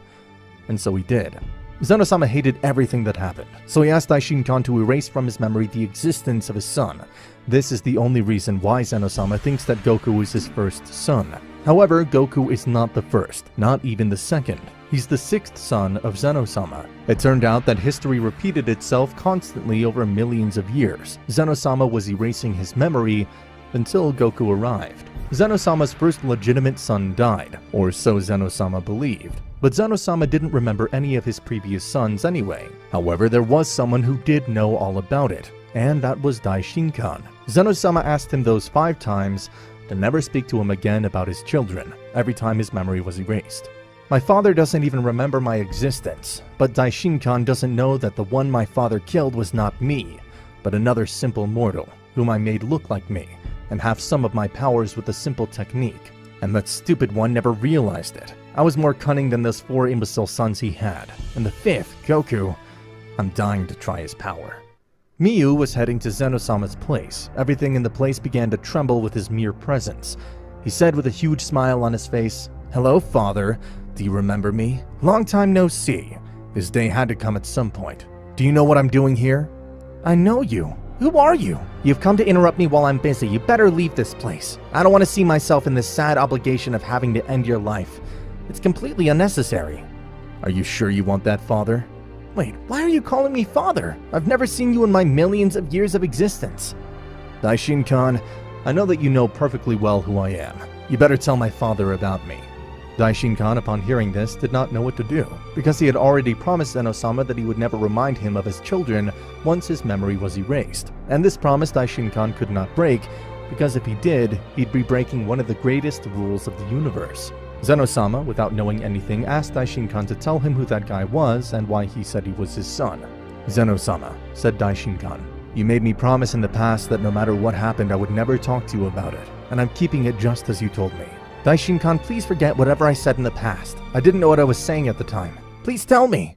and so he did. Zeno Sama hated everything that happened, so he asked Daishinkan to erase from his memory the existence of his son. This is the only reason why Zeno Sama thinks that Goku is his first son. However, Goku is not the first, not even the second. He's the sixth son of Zeno Sama. It turned out that history repeated itself constantly over millions of years. Zeno Sama was erasing his memory until Goku arrived. Zeno Sama's first legitimate son died, or so Zeno Sama believed. But Zeno Sama didn't remember any of his previous sons anyway. However, there was someone who did know all about it, and that was Daishinkan. Zeno Sama asked him those 5 times to never speak to him again about his children, every time his memory was erased. My father doesn't even remember my existence, but Daishinkan doesn't know that the one my father killed was not me, but another simple mortal, whom I made look like me, and have some of my powers with a simple technique. And that stupid one never realized it. I was more cunning than those 4 imbecile sons he had. And the 5th, Goku, I'm dying to try his power. Miyu was heading to Zeno Sama's place. Everything in the place began to tremble with his mere presence. He said with a huge smile on his face, "Hello, father. Do you remember me? Long time no see. This day had to come at some point. Do you know what I'm doing here?" "I know you. Who are you?" "You've come to interrupt me while I'm busy. You better leave this place. I don't want to see myself in this sad obligation of having to end your life. It's completely unnecessary." "Are you sure you want that, father?" "Wait, why are you calling me father? I've never seen you in my millions of years of existence." "Daishinkan, I know that you know perfectly well who I am. You better tell my father about me." Daishinkan, upon hearing this, did not know what to do, because he had already promised Zeno Sama that he would never remind him of his children once his memory was erased. And this promise Daishinkan could not break, because if he did, he'd be breaking one of the greatest rules of the universe. Zeno Sama, without knowing anything, asked Daishinkan to tell him who that guy was and why he said he was his son. "Zeno Sama," said Daishinkan, "you made me promise in the past that no matter what happened I would never talk to you about it, and I'm keeping it just as you told me. Daishin-kan, please forget whatever I said in the past. I didn't know what I was saying at the time. Please tell me.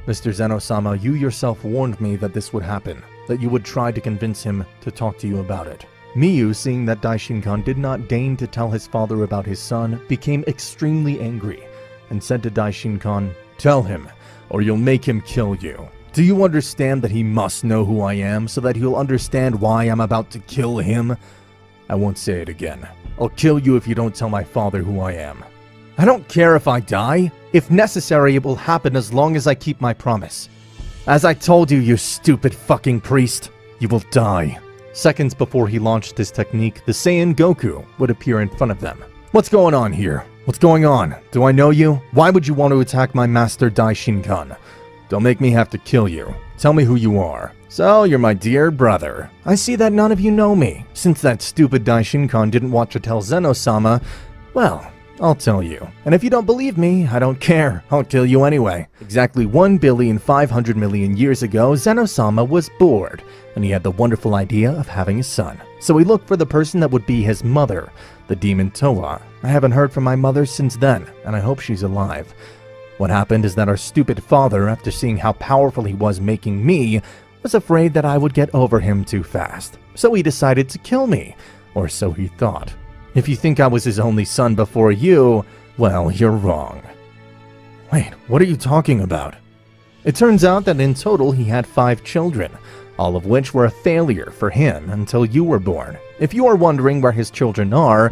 Mr. Zeno Sama, you yourself warned me that this would happen, that you would try to convince him to talk to you about it. Miyu, seeing that Daishin-kan did not deign to tell his father about his son, became extremely angry and said to Daishin-kan, "Tell him, or you'll make him kill you. Do you understand that he must know who I am so that he'll understand why I'm about to kill him? I won't say it again. I'll kill you if you don't tell my father who I am. I don't care if I die. If necessary, it will happen as long as I keep my promise. As I told you, you stupid fucking priest, you will die." Seconds before he launched his technique, the Saiyan Goku would appear in front of them. "What's going on here? What's going on? Do I know you? Why would you want to attack my master Daishin-kan? Don't make me have to kill you. Tell me who you are." "So, you're my dear brother. I see that none of you know me. Since that stupid Daishin-kan didn't want to tell Zeno Sama, well, I'll tell you. And if you don't believe me, I don't care. I'll kill you anyway." Exactly 1,500,000,000 years ago, Zeno Sama was bored, and he had the wonderful idea of having a son. So he looked for the person that would be his mother, the demon Toa. I haven't heard from my mother since then, and I hope she's alive. What happened is that our stupid father, after seeing how powerful he was making me, was afraid that I would get over him too fast. So he decided to kill me, or so he thought. If you think I was his only son before you, well, you're wrong. Wait, what are you talking about? It turns out that in total he had 5 children, all of which were a failure for him until you were born. If you are wondering where his children are,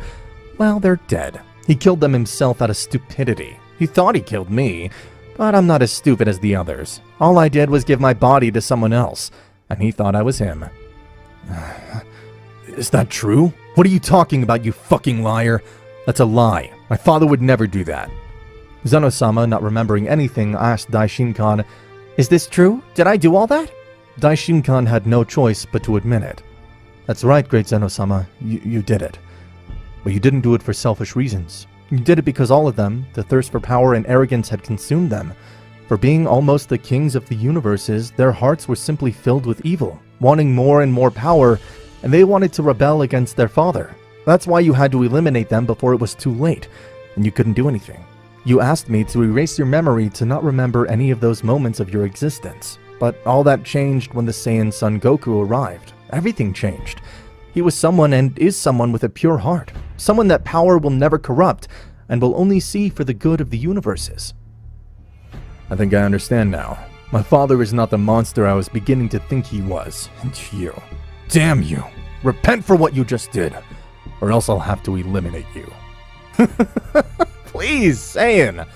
well, they're dead. He killed them himself out of stupidity. He thought he killed me, but I'm not as stupid as the others. All I did was give my body to someone else, and he thought I was him. Is that true? What are you talking about, you fucking liar? That's a lie. My father would never do that. Zeno Sama, not remembering anything, asked Daishin-kan, "Is this true? Did I do all that?" Daishin-kan had no choice but to admit it. "That's right, great Zeno Sama. You did it. But you didn't do it for selfish reasons. You did it because all of them, the thirst for power and arrogance had consumed them. For being almost the kings of the universes, their hearts were simply filled with evil, wanting more and more power, and they wanted to rebel against their father. That's why you had to eliminate them before it was too late, and you couldn't do anything. You asked me to erase your memory to not remember any of those moments of your existence. But all that changed when the Saiyan son Goku arrived. Everything changed. He was someone and is someone with a pure heart. Someone that power will never corrupt and will only see for the good of the universes." I think I understand now. My father is not the monster I was beginning to think he was. And you. Damn you. Repent for what you just did, or else I'll have to eliminate you. Please, Saiyan.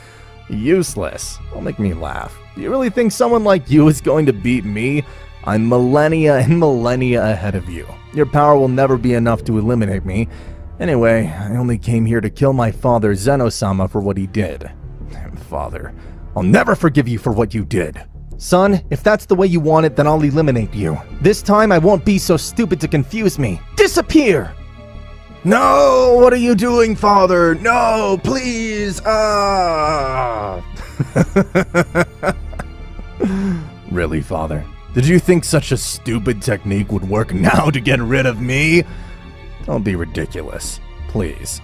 Useless. Don't make me laugh. Do you really think someone like you is going to beat me? I'm millennia and millennia ahead of you. Your power will never be enough to eliminate me. Anyway, I only came here to kill my father Zeno Sama for what he did. Damn father. I'll never forgive you for what you did. Son, if that's the way you want it, then I'll eliminate you. This time I won't be so stupid to confuse me. Disappear! No! What are you doing, father? No, please! Ah! Really, father? Did you think such a stupid technique would work now to get rid of me? Don't be ridiculous, please.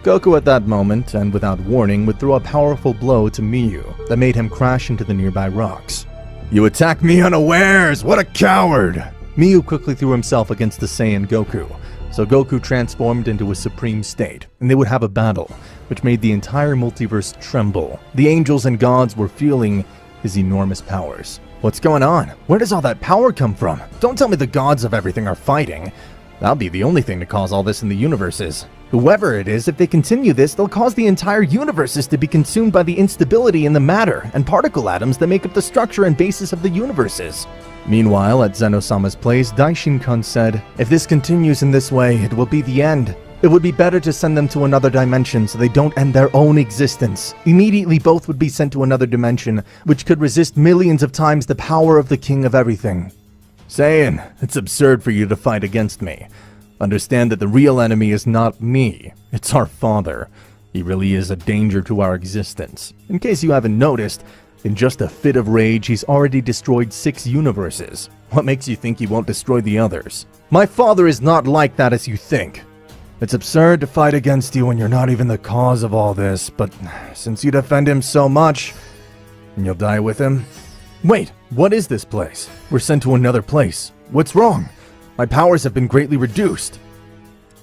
Goku at that moment, and without warning, would throw a powerful blow to Miyu that made him crash into the nearby rocks. You attacked me unawares! What a coward! Miyu quickly threw himself against the Saiyan Goku, so Goku transformed into a supreme state, and they would have a battle, which made the entire multiverse tremble. The angels and gods were feeling his enormous powers. What's going on? Where does all that power come from? Don't tell me the gods of everything are fighting. That'll be the only thing to cause all this in the universes. Whoever it is, if they continue this, they'll cause the entire universes to be consumed by the instability in the matter and particle atoms that make up the structure and basis of the universes. Meanwhile, at Zeno Sama's place, Daishin-kun said, "If this continues in this way, it will be the end. It would be better to send them to another dimension so they don't end their own existence. Immediately, both would be sent to another dimension, which could resist millions of times the power of the king of everything." Saiyan, it's absurd for you to fight against me. Understand that the real enemy is not me, it's our father. He really is a danger to our existence. In case you haven't noticed, in just a fit of rage, he's already destroyed 6 universes. What makes you think he won't destroy the others? My father is not like that as you think. It's absurd to fight against you when you're not even the cause of all this, but since you defend him so much, you'll die with him? Wait, what is this place? We're sent to another place. What's wrong? My powers have been greatly reduced.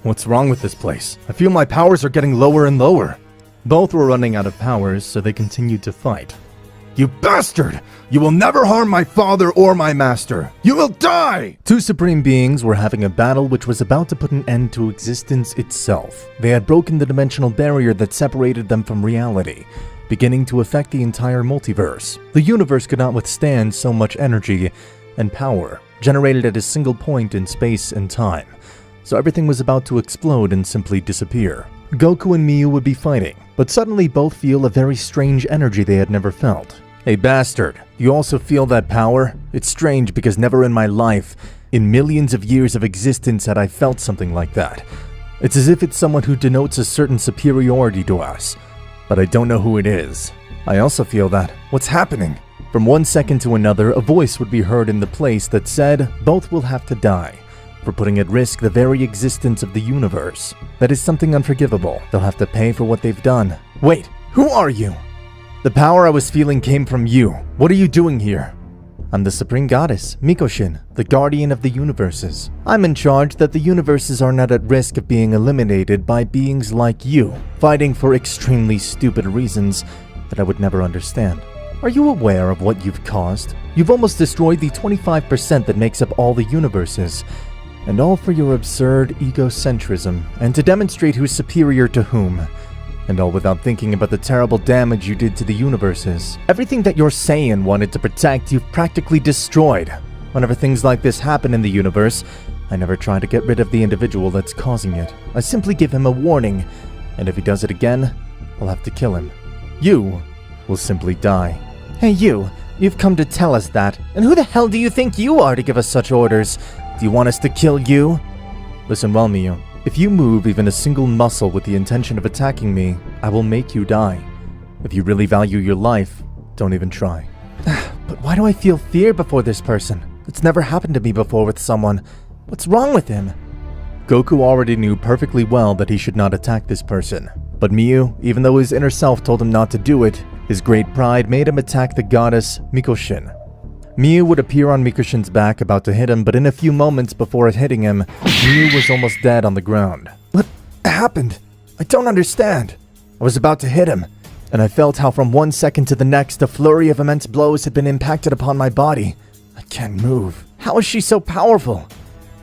What's wrong with this place? I feel my powers are getting lower and lower. Both were running out of powers, so they continued to fight. You bastard! You will never harm my father or my master! You will die! Two supreme beings were having a battle which was about to put an end to existence itself. They had broken the dimensional barrier that separated them from reality, beginning to affect the entire multiverse. The universe could not withstand so much energy and power, generated at a single point in space and time. So everything was about to explode and simply disappear. Goku and Miyu would be fighting, but suddenly both feel a very strange energy they had never felt. Hey bastard, you also feel that power? It's strange because never in my life, in millions of years of existence, had I felt something like that. It's as if it's someone who denotes a certain superiority to us, but I don't know who it is. I also feel that. What's happening? From one second to another, a voice would be heard in the place that said, both will have to die, for putting at risk the very existence of the universe. That is something unforgivable. They'll have to pay for what they've done. Wait, who are you? The power I was feeling came from you. What are you doing here? I'm the Supreme Goddess, Mikoshin, the guardian of the universes. I'm in charge that the universes are not at risk of being eliminated by beings like you, fighting for extremely stupid reasons that I would never understand. Are you aware of what you've caused? You've almost destroyed the 25% that makes up all the universes. And all for your absurd egocentrism, and to demonstrate who's superior to whom. And all without thinking about the terrible damage you did to the universes. Everything that your Saiyan wanted to protect, you've practically destroyed. Whenever things like this happen in the universe, I never try to get rid of the individual that's causing it. I simply give him a warning, and if he does it again, I'll have to kill him. You will simply die. Hey you've come to tell us that, and who the hell do you think you are to give us such orders? Do you want us to kill you? Listen well, Miyu. If you move even a single muscle with the intention of attacking me, I will make you die. If you really value your life, don't even try. But why do I feel fear before this person? It's never happened to me before with someone. What's wrong with him? Goku already knew perfectly well that he should not attack this person. But Miyu, even though his inner self told him not to do it, his great pride made him attack the goddess Mikoshin. Miyu would appear on Mikoshin's back about to hit him, but in a few moments before it hitting him, Miyu was almost dead on the ground. What happened? I don't understand. I was about to hit him, and I felt how from one second to the next a flurry of immense blows had been impacted upon my body. I can't move. How is she so powerful?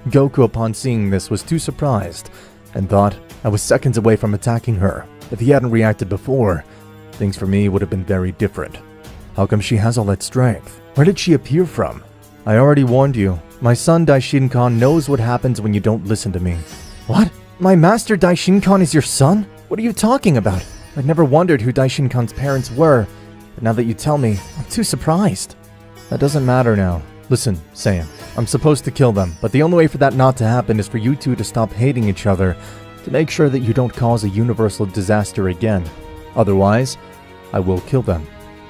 Goku, upon seeing this, was too surprised, and thought I was seconds away from attacking her. If he hadn't reacted before, things for me would have been very different. How come she has all that strength? Where did she appear from? I already warned you. My son Daishin-kan knows what happens when you don't listen to me. What? My master Daishin-kan is your son? What are you talking about? I'd never wondered who Daishin-kan's parents were, but now that you tell me, I'm too surprised. That doesn't matter now. Listen, Saiyan, I'm supposed to kill them, but the only way for that not to happen is for you two to stop hating each other, to make sure that you don't cause a universal disaster again. Otherwise, I will kill them.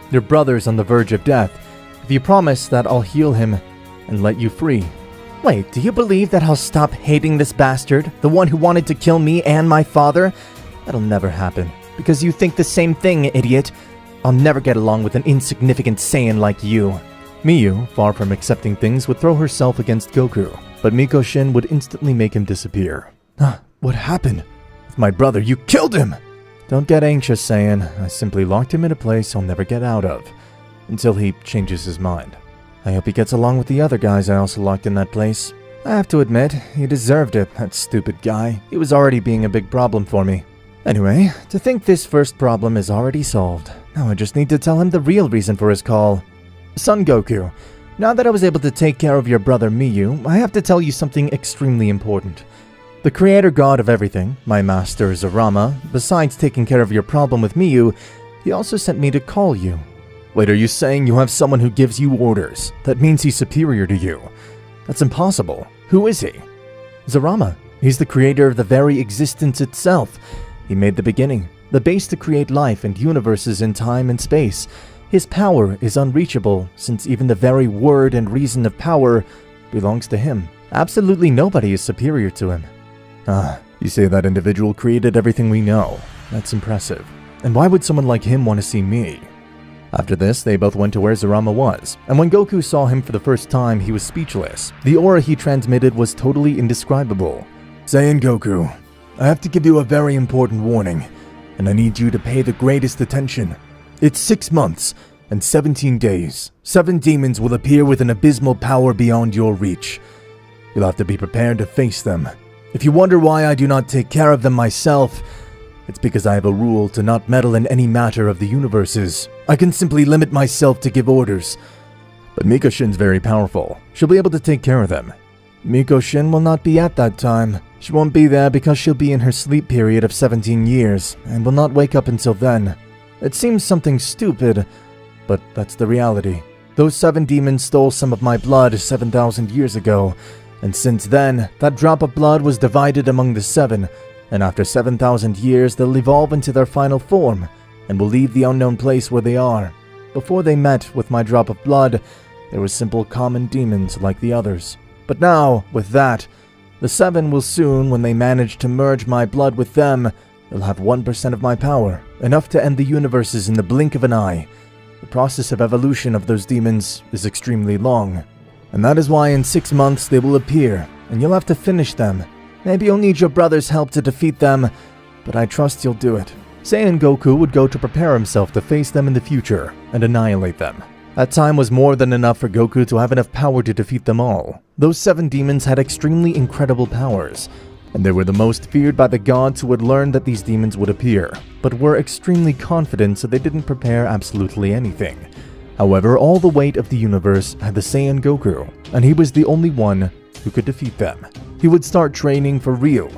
Your brother's on the verge of death. If you promise that I'll heal him and let you free. Wait, do you believe that I'll stop hating this bastard? The one who wanted to kill me and my father? That'll never happen. Because you think the same thing, idiot. I'll never get along with an insignificant Saiyan like you. Miyu, far from accepting things, would throw herself against Goku. But Mikoshin would instantly make him disappear. What happened? With my brother, you killed him! Don't get anxious, Saiyan. I simply locked him in a place he'll never get out of. Until he changes his mind. I hope he gets along with the other guys I also locked in that place. I have to admit, he deserved it, that stupid guy. He was already being a big problem for me. Anyway, to think this first problem is already solved. Now I just need to tell him the real reason for his call. Son Goku, now that I was able to take care of your brother Miyu, I have to tell you something extremely important. The creator god of everything, my master Zarama, besides taking care of your problem with Miyu, he also sent me to call you. Wait, are you saying you have someone who gives you orders? That means he's superior to you. That's impossible. Who is he? Zarama. He's the creator of the very existence itself. He made the beginning, the base to create life and universes in time and space. His power is unreachable, since even the very word and reason of power belongs to him. Absolutely nobody is superior to him. You say that individual created everything we know. That's impressive. And why would someone like him want to see me? After this, they both went to where Zerama was, and when Goku saw him for the first time, he was speechless. The aura he transmitted was totally indescribable. Saiyan Goku, I have to give you a very important warning, and I need you to pay the greatest attention. It's 6 months and 17 days. 7 demons will appear with an abysmal power beyond your reach. You'll have to be prepared to face them. If you wonder why I do not take care of them myself, it's because I have a rule to not meddle in any matter of the universes. I can simply limit myself to give orders. But Miko-shin's very powerful. She'll be able to take care of them. Miko-shin will not be at that time. She won't be there because she'll be in her sleep period of 17 years and will not wake up until then. It seems something stupid, but that's the reality. Those 7 demons stole some of my blood 7,000 years ago, and since then, that drop of blood was divided among the 7, and after 7,000 years, they'll evolve into their final form, and will leave the unknown place where they are. Before they met with my drop of blood, they were simple common demons like the others. But now, with that, the 7 will soon, when they manage to merge my blood with them, they'll have 1% of my power, enough to end the universes in the blink of an eye. The process of evolution of those demons is extremely long, and that is why in 6 months they will appear, and you'll have to finish them. Maybe you'll need your brother's help to defeat them, but I trust you'll do it. Saiyan Goku would go to prepare himself to face them in the future and annihilate them. That time was more than enough for Goku to have enough power to defeat them all. Those 7 demons had extremely incredible powers, and they were the most feared by the gods who had learned that these demons would appear, but were extremely confident so they didn't prepare absolutely anything. However, all the weight of the universe had the Saiyan Goku, and he was the only one who could defeat them. He would start training for real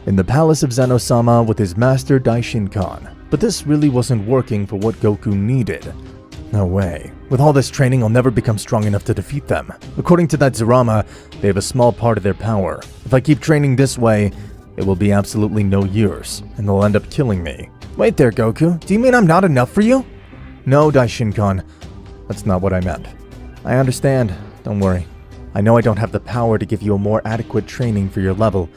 in the palace of Zeno Sama with his master Daishinkan, but this really wasn't working for what Goku needed. No way. With all this training, I'll never become strong enough to defeat them. According to that Zerama, they have a small part of their power. If I keep training this way, it will be absolutely no use, and they'll end up killing me. Wait there, Goku. Do you mean I'm not enough for you? No, Daishinkan. That's not what I meant. I understand. Don't worry. I know I don't have the power to give you a more adequate training for your level.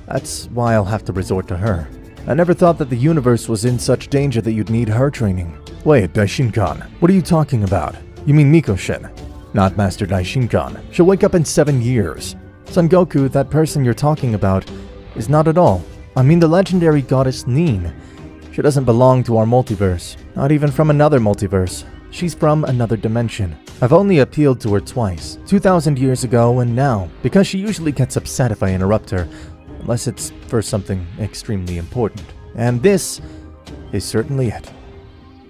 That's why I'll have to resort to her. I never thought that the universe was in such danger that you'd need her training. Wait, Daishinkan, what are you talking about? You mean Miko-shin? Not Master Daishinkan. She'll wake up in 7 years. Son Goku, that person you're talking about, is not at all. I mean the legendary goddess Nin. She doesn't belong to our multiverse. Not even from another multiverse. She's from another dimension. I've only appealed to her twice, 2,000 years ago and now, because she usually gets upset if I interrupt her, unless it's for something extremely important. And this is certainly it.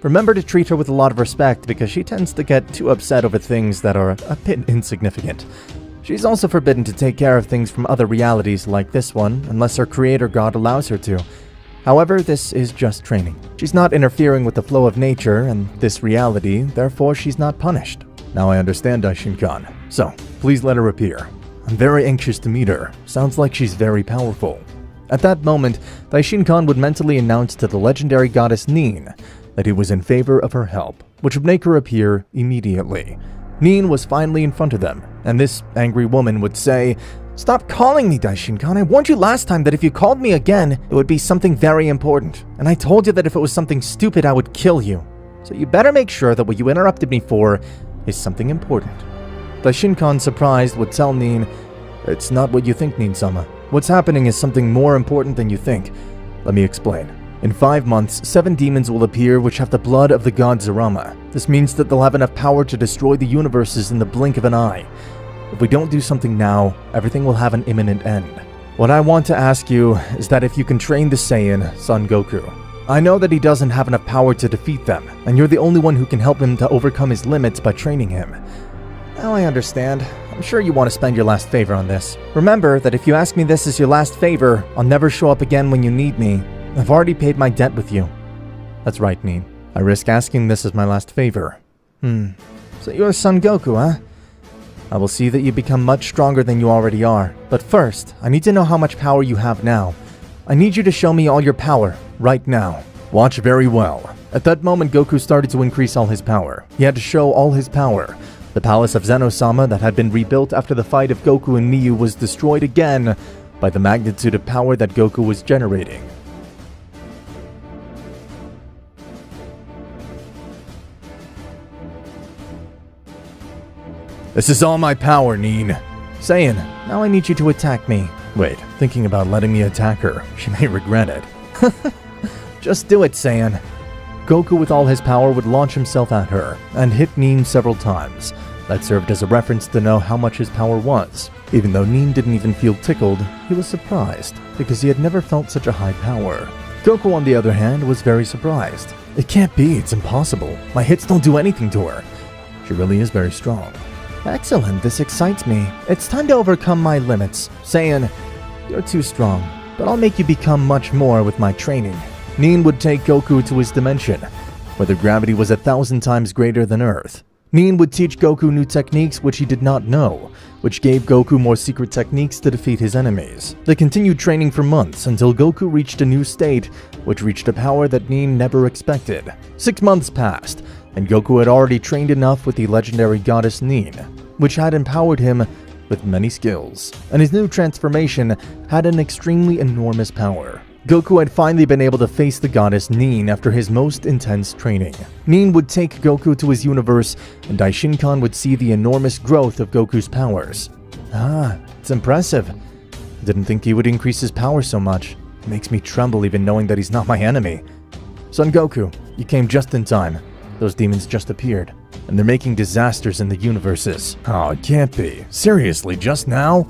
Remember to treat her with a lot of respect because she tends to get too upset over things that are a bit insignificant. She's also forbidden to take care of things from other realities like this one, unless her creator god allows her to. However, this is just training. She's not interfering with the flow of nature and this reality, therefore she's not punished. Now I understand, Daishinkan. So, please let her appear. I'm very anxious to meet her. Sounds like she's very powerful. At that moment, Daishinkan would mentally announce to the legendary goddess Nin that he was in favor of her help, which would make her appear immediately. Nin was finally in front of them, and this angry woman would say, "Stop calling me, Daishinkan. I warned you last time that if you called me again, it would be something very important. And I told you that if it was something stupid, I would kill you. So you better make sure that what you interrupted me for is something important." Daishinkan, surprised, would tell Nin, "It's not what you think, Nin Sama. What's happening is something more important than you think. Let me explain. In 5 months, 7 demons will appear which have the blood of the god Zerama. This means that they'll have enough power to destroy the universes in the blink of an eye. If we don't do something now, everything will have an imminent end. What I want to ask you is that if you can train the Saiyan, Son Goku. I know that he doesn't have enough power to defeat them, and you're the only one who can help him to overcome his limits by training him. Now I understand. I'm sure you want to spend your last favor on this. Remember that if you ask me this as your last favor, I'll never show up again when you need me. I've already paid my debt with you." That's right, Nin. I risk asking this as my last favor. So you're Son Goku, huh? I will see that you become much stronger than you already are. But first, I need to know how much power you have now. I need you to show me all your power, right now. Watch very well. At that moment, Goku started to increase all his power. He had to show all his power. The palace of Zeno Sama that had been rebuilt after the fight of Goku and Miyu was destroyed again, by the magnitude of power that Goku was generating. This is all my power, Nin. Saiyan, now I need you to attack me. Wait, thinking about letting me attack her. She may regret it. Just do it, Saiyan. Goku with all his power would launch himself at her and hit Nin several times. That served as a reference to know how much his power was. Even though Nin didn't even feel tickled, he was surprised because he had never felt such a high power. Goku, on the other hand, was very surprised. It can't be, it's impossible. My hits don't do anything to her. She really is very strong. Excellent, this excites me. It's time to overcome my limits. Saiyan, you're too strong, but I'll make you become much more with my training. Nin would take Goku to his dimension, where the gravity was 1,000 times greater than Earth. Nin would teach Goku new techniques which he did not know, which gave Goku more secret techniques to defeat his enemies. They continued training for months until Goku reached a new state, which reached a power that Nin never expected. 6 months passed, and Goku had already trained enough with the legendary goddess Nin, which had empowered him with many skills, and his new transformation had an extremely enormous power. Goku had finally been able to face the goddess Nin after his most intense training. Nin would take Goku to his universe, and Daishinkan would see the enormous growth of Goku's powers. It's impressive. Didn't think he would increase his power so much. It makes me tremble even knowing that he's not my enemy. Son Goku, you came just in time. Those demons just appeared, and they're making disasters in the universes. Oh, it can't be. Seriously, just now?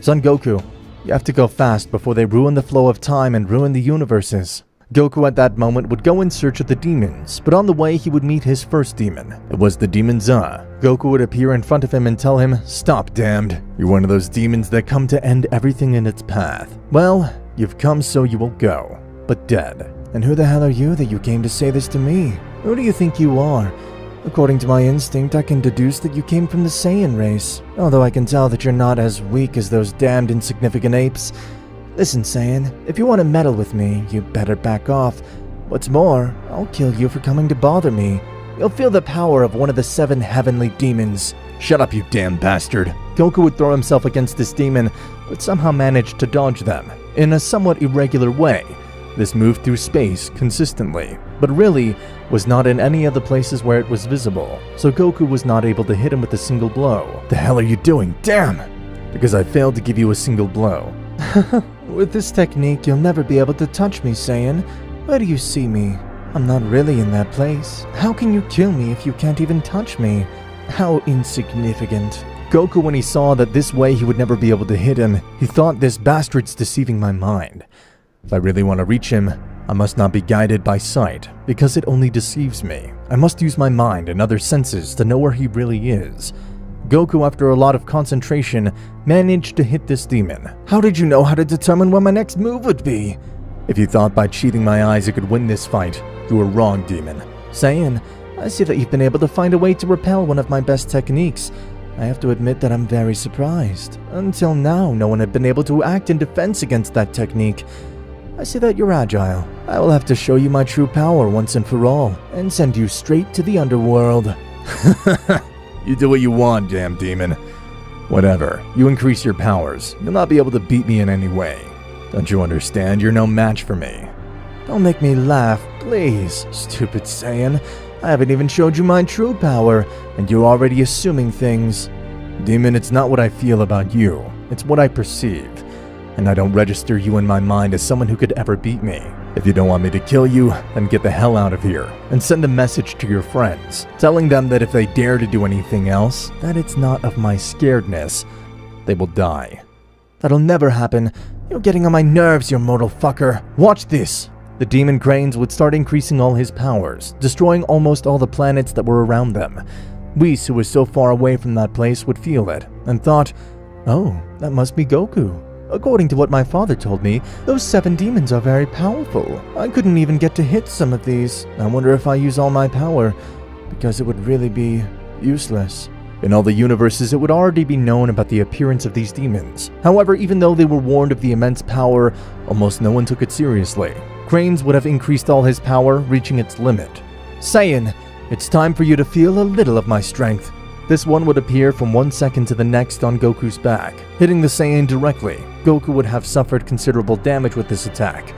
Son Goku, you have to go fast before they ruin the flow of time and ruin the universes. Goku at that moment would go in search of the demons, but on the way he would meet his first demon. It was the demon Za. Goku would appear in front of him and tell him, "Stop, damned. You're one of those demons that come to end everything in its path. Well, you've come so you will go, but dead." And who the hell are you that you came to say this to me? Who do you think you are? According to my instinct, I can deduce that you came from the Saiyan race, although I can tell that you're not as weak as those damned insignificant apes. Listen, Saiyan, if you want to meddle with me, you better back off. What's more, I'll kill you for coming to bother me. You'll feel the power of one of the 7 heavenly demons. Shut up, you damn bastard. Goku would throw himself against this demon, but somehow managed to dodge them, in a somewhat irregular way. This moved through space consistently, but really was not in any of the places where it was visible, so Goku was not able to hit him with a single blow. The hell are you doing? Damn! Because I failed to give you a single blow. With this technique, you'll never be able to touch me, Saiyan. Where do you see me? I'm not really in that place. How can you kill me if you can't even touch me? How insignificant. Goku, when he saw that this way he would never be able to hit him, he thought, this bastard's deceiving my mind. If I really want to reach him, I must not be guided by sight, because it only deceives me. I must use my mind and other senses to know where he really is. Goku, after a lot of concentration, managed to hit this demon. How did you know how to determine what my next move would be? If you thought by cheating my eyes you could win this fight, you were wrong, demon. Saiyan, I see that you've been able to find a way to repel one of my best techniques. I have to admit that I'm very surprised. Until now, no one had been able to act in defense against that technique. I see that you're agile. I will have to show you my true power once and for all, and send you straight to the underworld. You do what you want, damn demon. Whatever, you increase your powers. You'll not be able to beat me in any way. Don't you understand? You're no match for me. Don't make me laugh, please, stupid Saiyan. I haven't even showed you my true power, and you're already assuming things. Demon, it's not what I feel about you. It's what I perceive. And I don't register you in my mind as someone who could ever beat me. If you don't want me to kill you, then get the hell out of here, and send a message to your friends, telling them that if they dare to do anything else, that it's not of my scaredness, they will die. That'll never happen. You're getting on my nerves, you mortal fucker. Watch this. The demon Cranes would start increasing all his powers, destroying almost all the planets that were around them. Whis, who was so far away from that place, would feel it, and thought, oh, that must be Goku. According to what my father told me, those 7 demons are very powerful. I couldn't even get to hit some of these. I wonder if I use all my power, because it would really be useless. In all the universes, it would already be known about the appearance of these demons. However, even though they were warned of the immense power, almost no one took it seriously. Cranes would have increased all his power, reaching its limit. Saiyan, it's time for you to feel a little of my strength. This one would appear from one second to the next on Goku's back, hitting the Saiyan directly. Goku would have suffered considerable damage with this attack.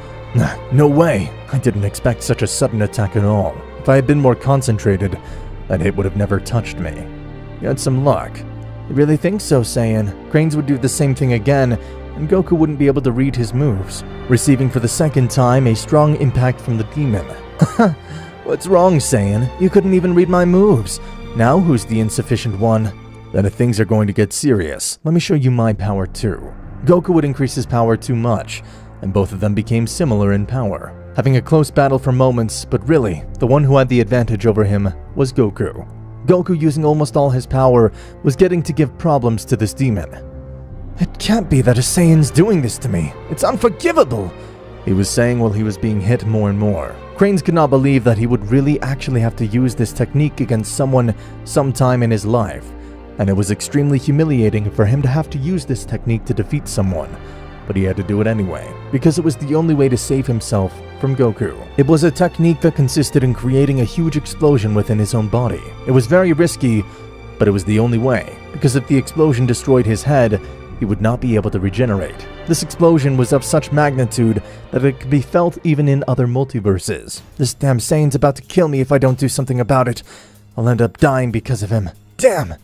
No way! I didn't expect such a sudden attack at all. If I had been more concentrated, that hit would have never touched me. You had some luck. You really think so, Saiyan? Cranes would do the same thing again, and Goku wouldn't be able to read his moves. Receiving for the second time a strong impact from the demon. What's wrong, Saiyan? You couldn't even read my moves. Now who's the insufficient one? Then if things are going to get serious, let me show you my power too. Goku would increase his power too much, and both of them became similar in power, having a close battle for moments, but really, the one who had the advantage over him was Goku. Goku, using almost all his power, was getting to give problems to this demon. It can't be that a Saiyan's doing this to me. It's unforgivable, he was saying while he was being hit more and more. Cranes could not believe that he would really actually have to use this technique against someone sometime in his life, and it was extremely humiliating for him to have to use this technique to defeat someone. But he had to do it anyway, because it was the only way to save himself from Goku. It was a technique that consisted in creating a huge explosion within his own body. It was very risky, but it was the only way, because if the explosion destroyed his head, he would not be able to regenerate. This explosion was of such magnitude that it could be felt even in other multiverses. This damn Saiyan's about to kill me if I don't do something about it. I'll end up dying because of him. Damn!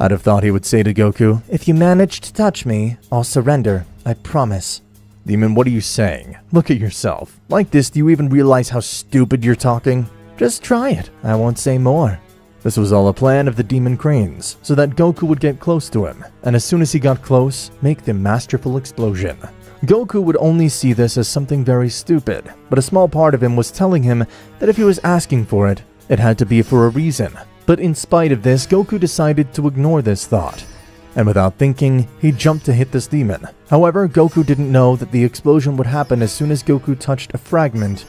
I'd have thought he would say to Goku, "If you manage to touch me, I'll surrender. I promise." Demon, what are you saying? Look at yourself. Like this, do you even realize how stupid you're talking? Just try it. I won't say more. This was all a plan of the demon Cranes, so that Goku would get close to him, and as soon as he got close, make the masterful explosion. Goku would only see this as something very stupid, but a small part of him was telling him that if he was asking for it, it had to be for a reason. But in spite of this, Goku decided to ignore this thought, and without thinking, he jumped to hit this demon. However, Goku didn't know that the explosion would happen as soon as Goku touched a fragment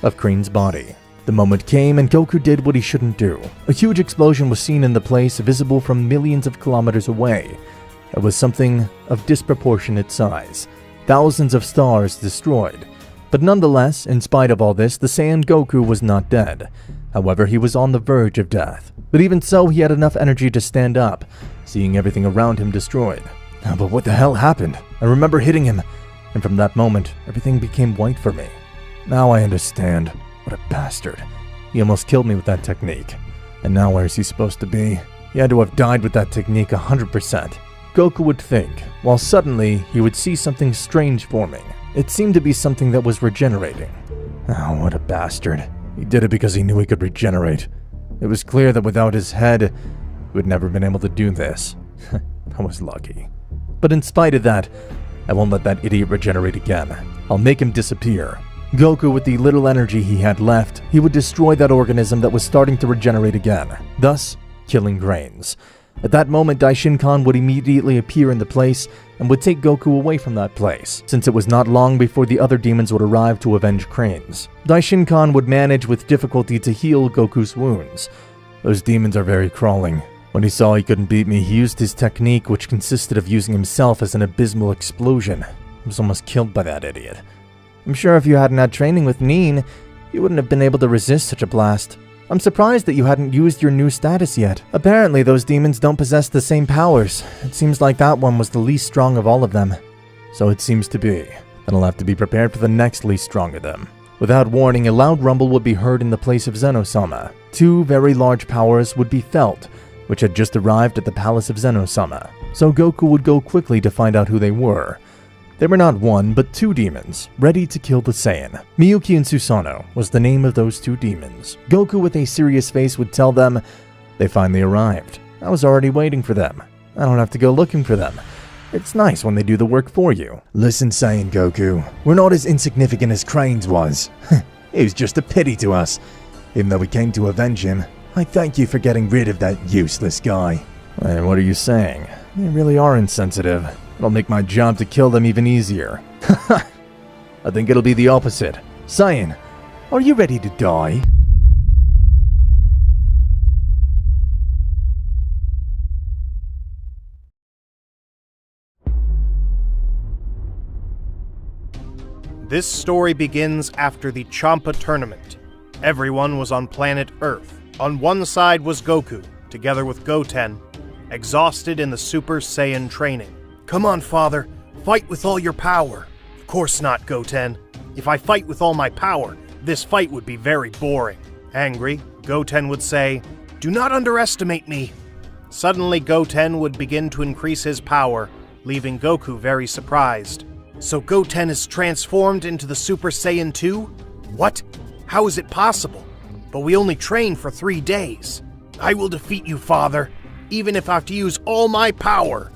of Crane's body. The moment came and Goku did what he shouldn't do. A huge explosion was seen in the place, visible from millions of kilometers away. It was something of disproportionate size. Thousands of stars destroyed. But nonetheless, in spite of all this, the Saiyan Goku was not dead. However, he was on the verge of death. But even so, he had enough energy to stand up, seeing everything around him destroyed. But what the hell happened? I remember hitting him, and from that moment, everything became white for me. Now I understand. What a bastard. He almost killed me with that technique. And now where is he supposed to be? He had to have died with that technique 100%. Goku would think, while suddenly he would see something strange forming. It seemed to be something that was regenerating. Oh, what a bastard. He did it because he knew he could regenerate. It was clear that without his head, he would never have been able to do this. I was lucky. But in spite of that, I won't let that idiot regenerate again. I'll make him disappear. Goku, with the little energy he had left, he would destroy that organism that was starting to regenerate again, thus killing Cranes. At that moment, Daishinkan would immediately appear in the place and would take Goku away from that place, since it was not long before the other demons would arrive to avenge Cranes. Daishinkan would manage with difficulty to heal Goku's wounds. Those demons are very crawling. When he saw he couldn't beat me, he used his technique, which consisted of using himself as an abysmal explosion. I was almost killed by that idiot. I'm sure if you hadn't had training with Neen, you wouldn't have been able to resist such a blast. I'm surprised that you hadn't used your new status yet. Apparently, those demons don't possess the same powers. It seems like that one was the least strong of all of them. So it seems to be. Then I'll have to be prepared for the next least strong of them. Without warning, a loud rumble would be heard in the place of Zeno Sama. Two very large powers would be felt, which had just arrived at the palace of Zeno Sama. So Goku would go quickly to find out who they were. They were not one, but two demons, ready to kill the Saiyan. Miyuki and Susanoo was the name of those two demons. Goku, with a serious face, would tell them they finally arrived. I was already waiting for them. I don't have to go looking for them. It's nice when they do the work for you. Listen, Saiyan Goku, we're not as insignificant as Cranes was. It was just a pity to us. Even though we came to avenge him, I thank you for getting rid of that useless guy. Hey, what are you saying? They really are insensitive. It'll make my job to kill them even easier. I think it'll be the opposite. Saiyan, are you ready to die? This story begins after the Champa tournament. Everyone was on planet Earth. On one side was Goku, together with Goten, exhausted in the Super Saiyan training. Come on, Father. Fight with all your power. Of course not, Goten. If I fight with all my power, this fight would be very boring. Angry, Goten would say, Do not underestimate me. Suddenly Goten would begin to increase his power, leaving Goku very surprised. So Goten is transformed into the Super Saiyan 2? What? How is it possible? But we only trained for 3 days. I will defeat you, Father, even if I have to use all my power,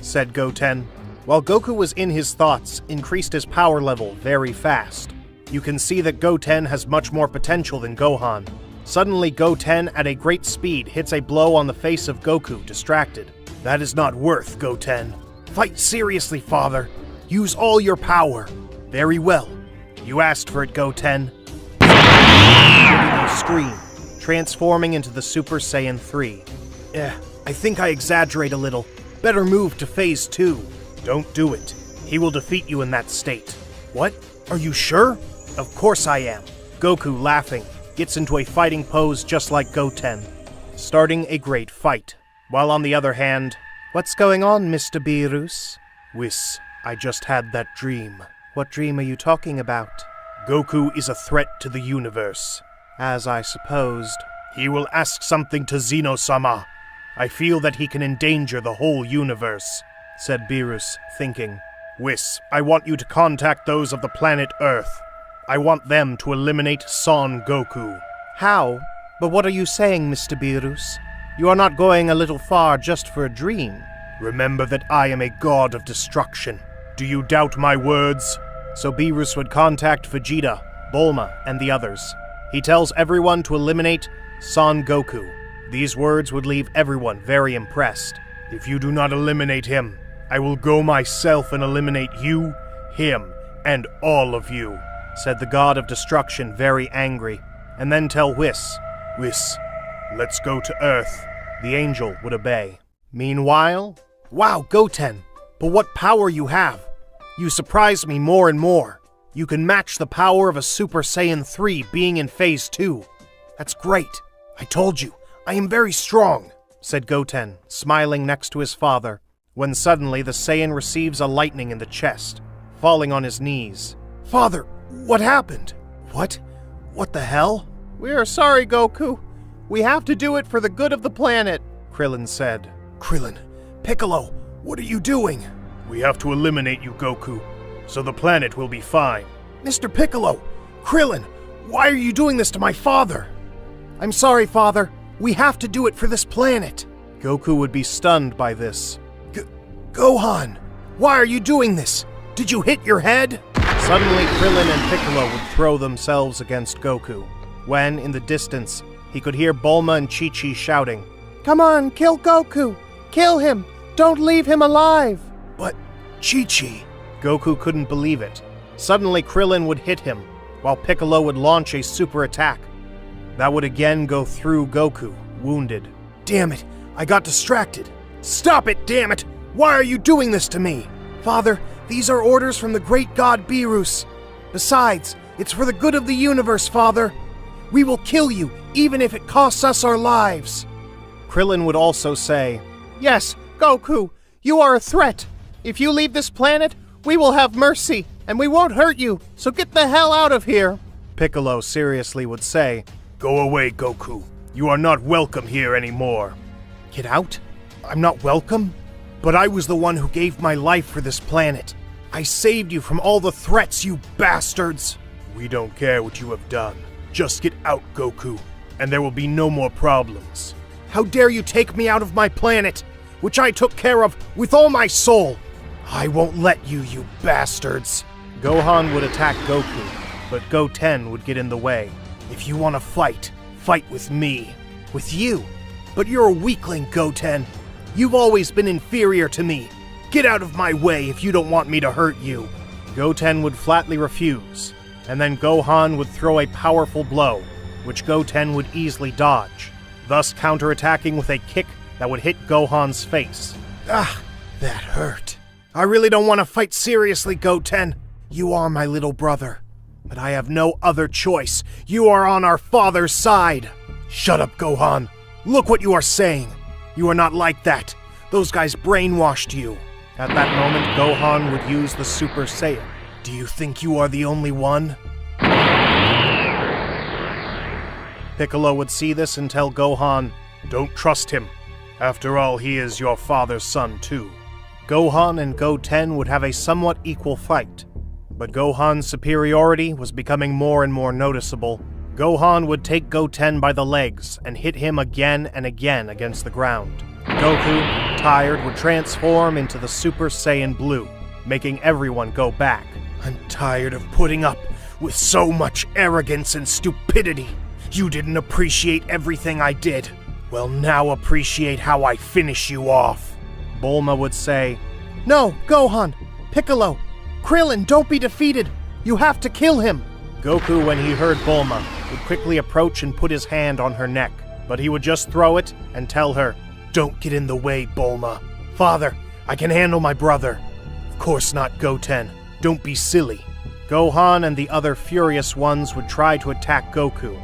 said Goten. While Goku was in his thoughts, increased his power level very fast. You can see that Goten has much more potential than Gohan. Suddenly, Goten, at a great speed, hits a blow on the face of Goku, distracted. That is not worth, Goten. Fight seriously, Father. Use all your power. Very well. You asked for it, Goten. Scream, transforming into the Super Saiyan 3. I think I exaggerate a little. Better move to Phase 2. Don't do it. He will defeat you in that state. What? Are you sure? Of course I am. Goku, laughing, gets into a fighting pose just like Goten, starting a great fight. While on the other hand, what's going on, Mr. Beerus? Whis, I just had that dream. What dream are you talking about? Goku is a threat to the universe. As I supposed. He will ask something to Zeno Sama. I feel that he can endanger the whole universe, said Beerus, thinking. Whis, I want you to contact those of the planet Earth. I want them to eliminate Son Goku. How? But what are you saying, Mr. Beerus? You are not going a little far just for a dream. Remember that I am a god of destruction. Do you doubt my words? So Beerus would contact Vegeta, Bulma, and the others. He tells everyone to eliminate Son Goku. These words would leave everyone very impressed. If you do not eliminate him, I will go myself and eliminate you, him, and all of you, said the god of destruction, very angry, and then tell Whis, let's go to Earth. The angel would obey. Meanwhile, wow, Goten, but what power you have. You surprise me more and more. You can match the power of a Super Saiyan 3 being in Phase 2. That's great. I told you, I am very strong, said Goten, smiling next to his father, when suddenly the Saiyan receives a lightning in the chest, falling on his knees. Father, what happened? What? What the hell? We are sorry, Goku. We have to do it for the good of the planet, Krillin said. Krillin, Piccolo, what are you doing? We have to eliminate you, Goku, so the planet will be fine. Mr. Piccolo, Krillin, why are you doing this to my father? I'm sorry, Father. We have to do it for this planet. Goku would be stunned by this. Gohan, why are you doing this? Did you hit your head? Suddenly, Krillin and Piccolo would throw themselves against Goku, when, in the distance, he could hear Bulma and Chi-Chi shouting, Come on, kill Goku! Kill him! Don't leave him alive! But Chi-Chi... Goku couldn't believe it. Suddenly, Krillin would hit him, while Piccolo would launch a super attack. That would again go through Goku, wounded. Damn it, I got distracted. Stop it, damn it! Why are you doing this to me? Father, these are orders from the great god Beerus. Besides, it's for the good of the universe, Father. We will kill you, even if it costs us our lives. Krillin would also say, Yes, Goku, you are a threat. If you leave this planet, we will have mercy, and we won't hurt you, so get the hell out of here. Piccolo seriously would say, Go away, Goku. You are not welcome here anymore. Get out? I'm not welcome? But I was the one who gave my life for this planet. I saved you from all the threats, you bastards! We don't care what you have done. Just get out, Goku, and there will be no more problems. How dare you take me out of my planet, which I took care of with all my soul! I won't let you, you bastards! Gohan would attack Goku, but Goten would get in the way. If you want to fight, fight with me. With you? But you're a weakling, Goten. You've always been inferior to me. Get out of my way if you don't want me to hurt you. Goten would flatly refuse, and then Gohan would throw a powerful blow, which Goten would easily dodge, thus counterattacking with a kick that would hit Gohan's face. Ah, that hurt. I really don't want to fight seriously, Goten. You are my little brother. But I have no other choice. You are on our father's side. Shut up, Gohan. Look what you are saying. You are not like that. Those guys brainwashed you. At that moment, Gohan would use the Super Saiyan. Do you think you are the only one? Piccolo would see this and tell Gohan, "Don't trust him. After all, he is your father's son too." Gohan and Goten would have a somewhat equal fight, but Gohan's superiority was becoming more and more noticeable. Gohan would take Goten by the legs and hit him again and again against the ground. Goku, tired, would transform into the Super Saiyan Blue, making everyone go back. I'm tired of putting up with so much arrogance and stupidity. You didn't appreciate everything I did. Well, now appreciate how I finish you off. Bulma would say, No, Gohan, Piccolo, Krillin, don't be defeated. You have to kill him. Goku, when he heard Bulma, would quickly approach and put his hand on her neck, but he would just throw it and tell her, Don't get in the way, Bulma. Father, I can handle my brother. Of course not, Goten. Don't be silly. Gohan and the other furious ones would try to attack Goku,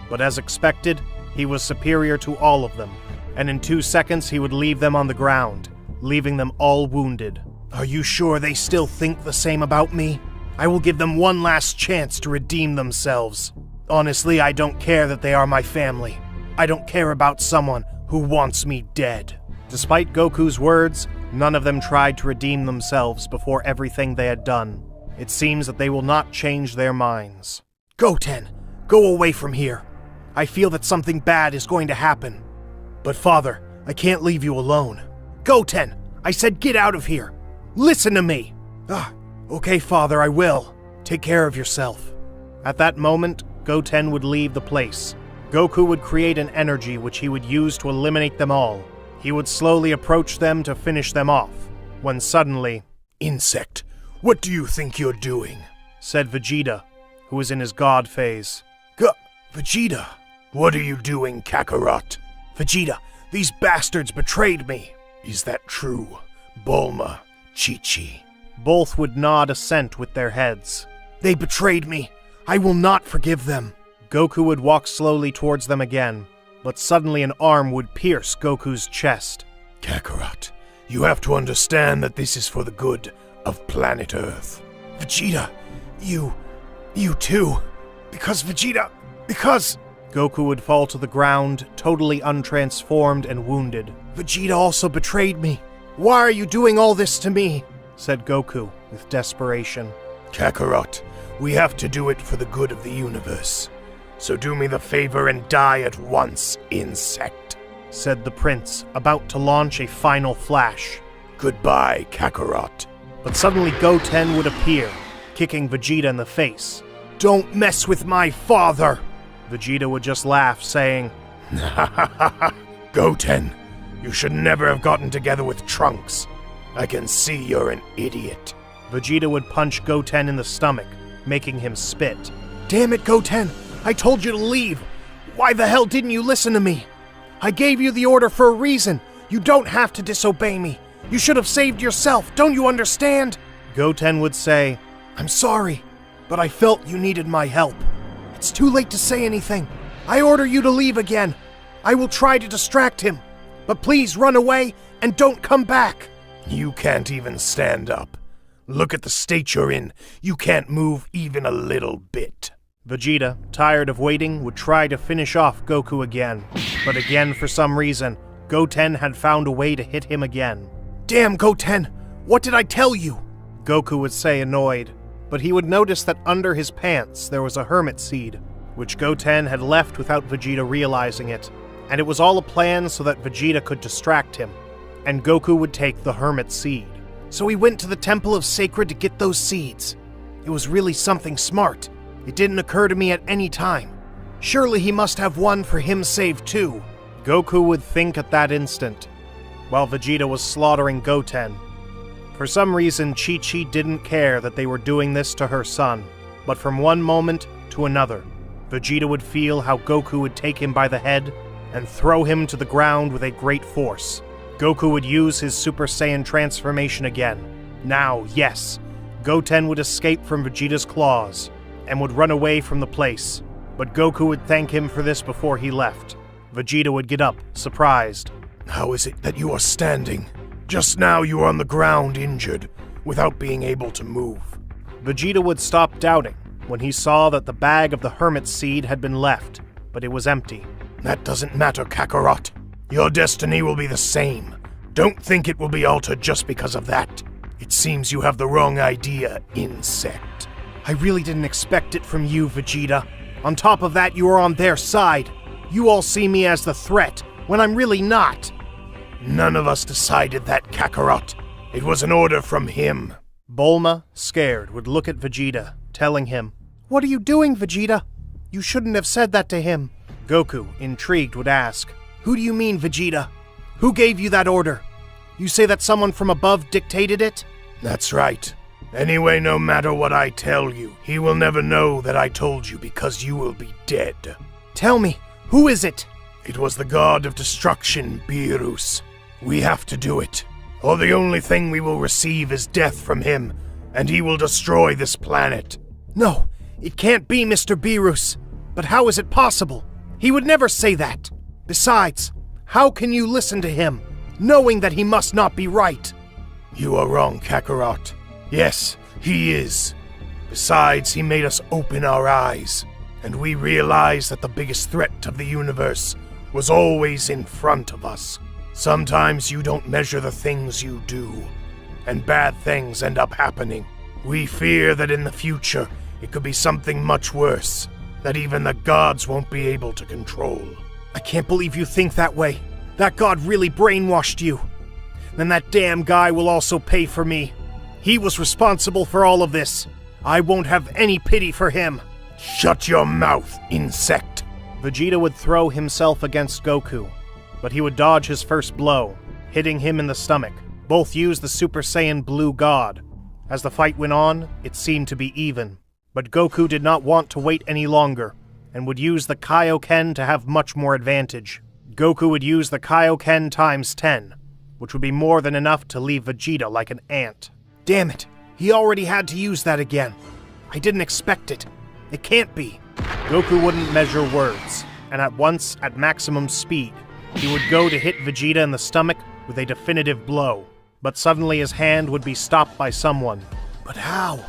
but as expected, he was superior to all of them, and in 2 seconds he would leave them on the ground, leaving them all wounded. Are you sure they still think the same about me? I will give them one last chance to redeem themselves. Honestly, I don't care that they are my family. I don't care about someone who wants me dead. Despite Goku's words, none of them tried to redeem themselves before everything they had done. It seems that they will not change their minds. Goten, go away from here. I feel that something bad is going to happen. But father, I can't leave you alone. Goten, I said get out of here. Listen to me. Okay, father, I will. Take care of yourself. At that moment, Goten would leave the place. Goku would create an energy which he would use to eliminate them all. He would slowly approach them to finish them off, when suddenly, Insect, what do you think you're doing? Said Vegeta, who was in his god phase. Vegeta, what are you doing, Kakarot? Vegeta, these bastards betrayed me. Is that true, Bulma, Chi-Chi? Both would nod assent with their heads. They betrayed me. I will not forgive them. Goku would walk slowly towards them again, but suddenly an arm would pierce Goku's chest. Kakarot, you have to understand that this is for the good of planet Earth. Vegeta, you too. Because Goku would fall to the ground, totally untransformed and wounded. Vegeta also betrayed me. Why are you doing all this to me? Said Goku with desperation. Kakarot, we have to do it for the good of the universe. So do me the favor and die at once, insect. Said the prince, about to launch a final flash. Goodbye, Kakarot. But suddenly Goten would appear, kicking Vegeta in the face. Don't mess with my father! Vegeta would just laugh, saying, Goten, you should never have gotten together with Trunks. I can see you're an idiot. Vegeta would punch Goten in the stomach, making him spit. Damn it, Goten! I told you to leave! Why the hell didn't you listen to me? I gave you the order for a reason. You don't have to disobey me. You should have saved yourself, don't you understand? Goten would say, I'm sorry, but I felt you needed my help. It's too late to say anything. I order you to leave again. I will try to distract him, but please run away and don't come back. You can't even stand up. Look at the state you're in. You can't move even a little bit. Vegeta, tired of waiting, would try to finish off Goku again. But again, for some reason, Goten had found a way to hit him again. Damn, Goten! What did I tell you? Goku would say, annoyed. But he would notice that under his pants there was a hermit seed, which Goten had left without Vegeta realizing it. And it was all a plan so that Vegeta could distract him, and Goku would take the hermit seed. So he went to the Temple of Sacred to get those seeds. It was really something smart. It didn't occur to me at any time. Surely he must have one for him saved too. Goku would think at that instant, while Vegeta was slaughtering Goten. For some reason, Chi-Chi didn't care that they were doing this to her son, but from one moment to another, Vegeta would feel how Goku would take him by the head and throw him to the ground with a great force. Goku would use his Super Saiyan transformation again. Now, yes, Goten would escape from Vegeta's claws and would run away from the place, but Goku would thank him for this before he left. Vegeta would get up, surprised. How is it that you are standing? Just now you were on the ground injured, without being able to move. Vegeta would stop doubting when he saw that the bag of the hermit seed had been left, but it was empty. That doesn't matter, Kakarot. Your destiny will be the same. Don't think it will be altered just because of that. It seems you have the wrong idea, insect. I really didn't expect it from you, Vegeta. On top of that, you are on their side. You all see me as the threat, when I'm really not. None of us decided that, Kakarot. It was an order from him. Bulma, scared, would look at Vegeta, telling him, "What are you doing, Vegeta? You shouldn't have said that to him." Goku, intrigued, would ask, "Who do you mean, Vegeta? Who gave you that order? You say that someone from above dictated it?" That's right. Anyway, no matter what I tell you, he will never know that I told you because you will be dead. Tell me, who is it? It was the god of destruction, Beerus. We have to do it, or the only thing we will receive is death from him, and he will destroy this planet. No, it can't be Mr. Beerus. But how is it possible? He would never say that. Besides, how can you listen to him, knowing that he must not be right? You are wrong, Kakarot. Yes, he is. Besides, he made us open our eyes, and we realized that the biggest threat of the universe was always in front of us. Sometimes you don't measure the things you do, and bad things end up happening. We fear that in the future, it could be something much worse, that even the gods won't be able to control. I can't believe you think that way. That god really brainwashed you. Then that damn guy will also pay for me. He was responsible for all of this. I won't have any pity for him. Shut your mouth, insect. Vegeta would throw himself against Goku, but he would dodge his first blow, hitting him in the stomach. Both used the Super Saiyan Blue God. As the fight went on, it seemed to be even. But Goku did not want to wait any longer, and would use the Kaioken to have much more advantage. Goku would use the Kaioken times 10, which would be more than enough to leave Vegeta like an ant. Damn it, he already had to use that again. I didn't expect it. It can't be. Goku wouldn't measure words, and at once, at maximum speed, he would go to hit Vegeta in the stomach with a definitive blow. But suddenly his hand would be stopped by someone. But how?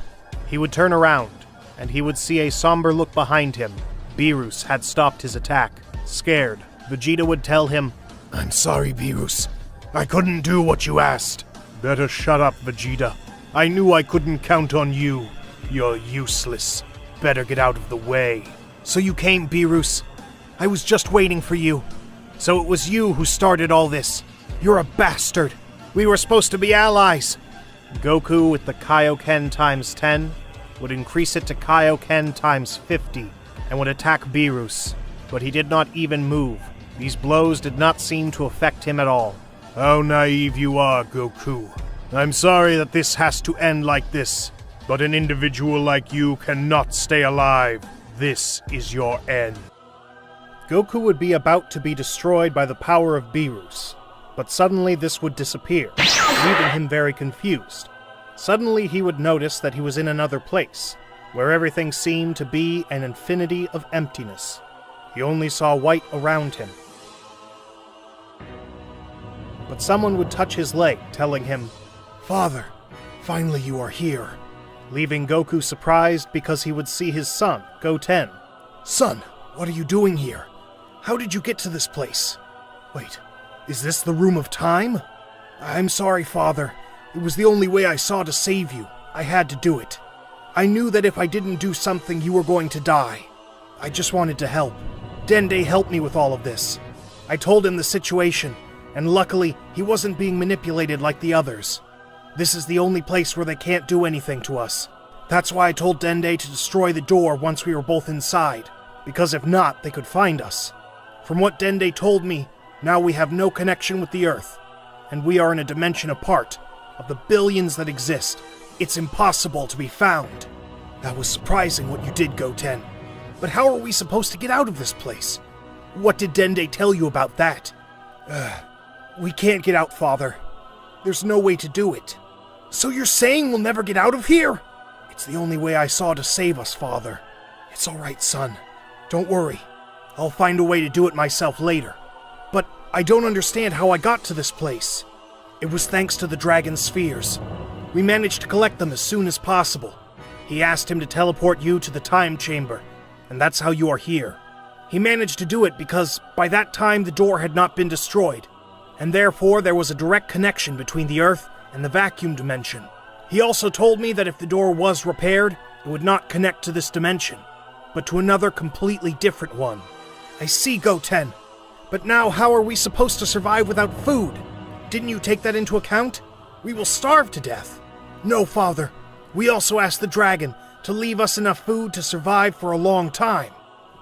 He would turn around, and he would see a somber look behind him. Beerus had stopped his attack. Scared, Vegeta would tell him, I'm sorry, Beerus. I couldn't do what you asked. Better shut up, Vegeta. I knew I couldn't count on you. You're useless. Better get out of the way. So you came, Beerus. I was just waiting for you. So it was you who started all this. You're a bastard. We were supposed to be allies. Goku, with the Kaioken times 10, would increase it to Kaioken times 50, and would attack Beerus. But he did not even move. These blows did not seem to affect him at all. How naive you are, Goku. I'm sorry that this has to end like this, but an individual like you cannot stay alive. This is your end. Goku would be about to be destroyed by the power of Beerus, but suddenly this would disappear, leaving him very confused. Suddenly he would notice that he was in another place, where everything seemed to be an infinity of emptiness. He only saw white around him. But someone would touch his leg, telling him, Father, finally you are here. Leaving Goku surprised because he would see his son, Goten. Son, what are you doing here? How did you get to this place? Wait, is this the room of time? I'm sorry, Father. It was the only way I saw to save you. I had to do it. I knew that if I didn't do something, you were going to die. I just wanted to help. Dende helped me with all of this. I told him the situation, and luckily, he wasn't being manipulated like the others. This is the only place where they can't do anything to us. That's why I told Dende to destroy the door once we were both inside, because if not, they could find us. From what Dende told me, now we have no connection with the Earth, and we are in a dimension apart. Of the billions that exist, it's impossible to be found. That was surprising what you did, Goten. But how are we supposed to get out of this place? What did Dende tell you about that? We can't get out, Father. There's no way to do it. So you're saying we'll never get out of here? It's the only way I saw to save us, Father. It's all right, son. Don't worry. I'll find a way to do it myself later. But I don't understand how I got to this place. It was thanks to the dragon spheres. We managed to collect them as soon as possible. He asked him to teleport you to the time chamber, and that's how you are here. He managed to do it because by that time the door had not been destroyed, and therefore there was a direct connection between the Earth and the vacuum dimension. He also told me that if the door was repaired, it would not connect to this dimension, but to another completely different one. I see, Goten. But now how are we supposed to survive without food? Didn't you take that into account? We will starve to death. No, Father. We also asked the dragon to leave us enough food to survive for a long time.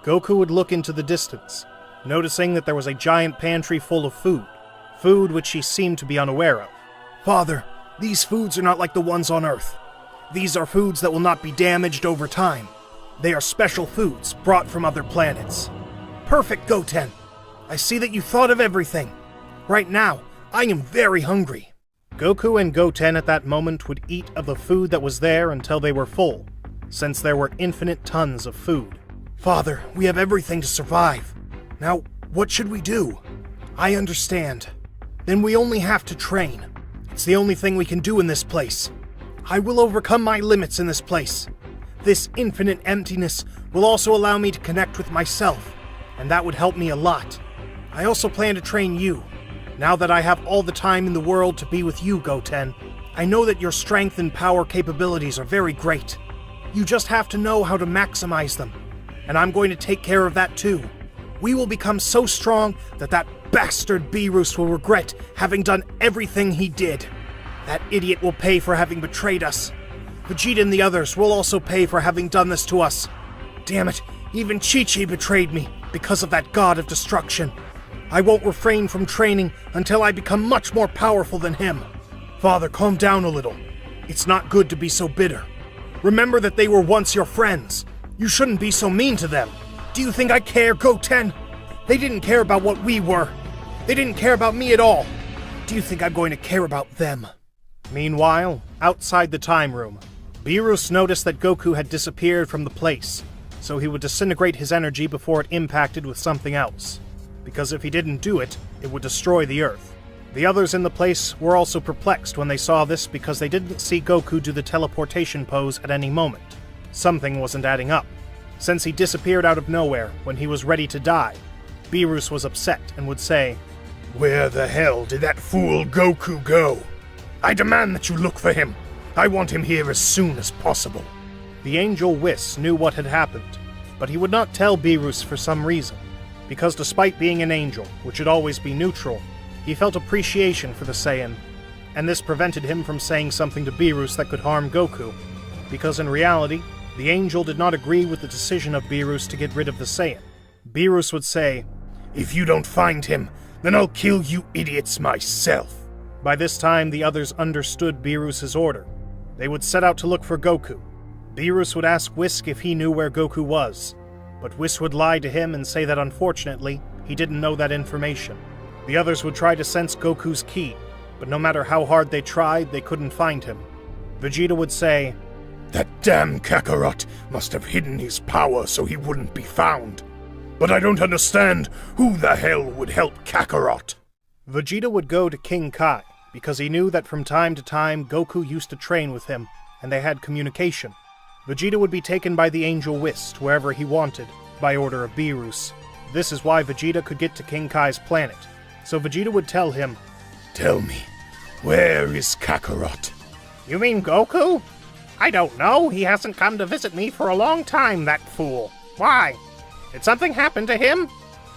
Goku would look into the distance, noticing that there was a giant pantry full of food which he seemed to be unaware of. Father, these foods are not like the ones on Earth. These are foods that will not be damaged over time. They are special foods brought from other planets. Perfect, Goten. I see that you thought of everything. Right now, I am very hungry. Goku and Goten at that moment would eat of the food that was there until they were full, since there were infinite tons of food. Father, we have everything to survive. Now, what should we do? I understand. Then we only have to train. It's the only thing we can do in this place. I will overcome my limits in this place. This infinite emptiness will also allow me to connect with myself, and that would help me a lot. I also plan to train you. Now that I have all the time in the world to be with you, Goten, I know that your strength and power capabilities are very great. You just have to know how to maximize them. And I'm going to take care of that too. We will become so strong that that bastard Beerus will regret having done everything he did. That idiot will pay for having betrayed us. Vegeta and the others will also pay for having done this to us. Damn it, even Chi-Chi betrayed me because of that god of destruction. I won't refrain from training until I become much more powerful than him. Father, calm down a little. It's not good to be so bitter. Remember that they were once your friends. You shouldn't be so mean to them. Do you think I care, Goten? They didn't care about what we were. They didn't care about me at all. Do you think I'm going to care about them? Meanwhile, outside the time room, Beerus noticed that Goku had disappeared from the place, so he would disintegrate his energy before it impacted with something else, because if he didn't do it, it would destroy the Earth. The others in the place were also perplexed when they saw this because they didn't see Goku do the teleportation pose at any moment. Something wasn't adding up. Since he disappeared out of nowhere when he was ready to die, Beerus was upset and would say, "Where the hell did that fool Goku go? I demand that you look for him. I want him here as soon as possible." The Angel Whis knew what had happened, but he would not tell Beerus for some reason, because despite being an angel, which should always be neutral, he felt appreciation for the Saiyan, and this prevented him from saying something to Beerus that could harm Goku, because in reality, the angel did not agree with the decision of Beerus to get rid of the Saiyan. Beerus would say, "If you don't find him, then I'll kill you idiots myself." By this time, the others understood Beerus' order. They would set out to look for Goku. Beerus would ask Whisk if he knew where Goku was, but Whisk would lie to him and say that unfortunately, he didn't know that information. The others would try to sense Goku's ki, but no matter how hard they tried, they couldn't find him. Vegeta would say, "That damn Kakarot must have hidden his power so he wouldn't be found. But I don't understand who the hell would help Kakarot." Vegeta would go to King Kai, because he knew that from time to time Goku used to train with him, and they had communication. Vegeta would be taken by the Angel Whis to wherever he wanted, by order of Beerus. This is why Vegeta could get to King Kai's planet. So Vegeta would tell him, "Tell me, where is Kakarot?" "You mean Goku? I don't know. He hasn't come to visit me for a long time, that fool. Why? Did something happen to him?"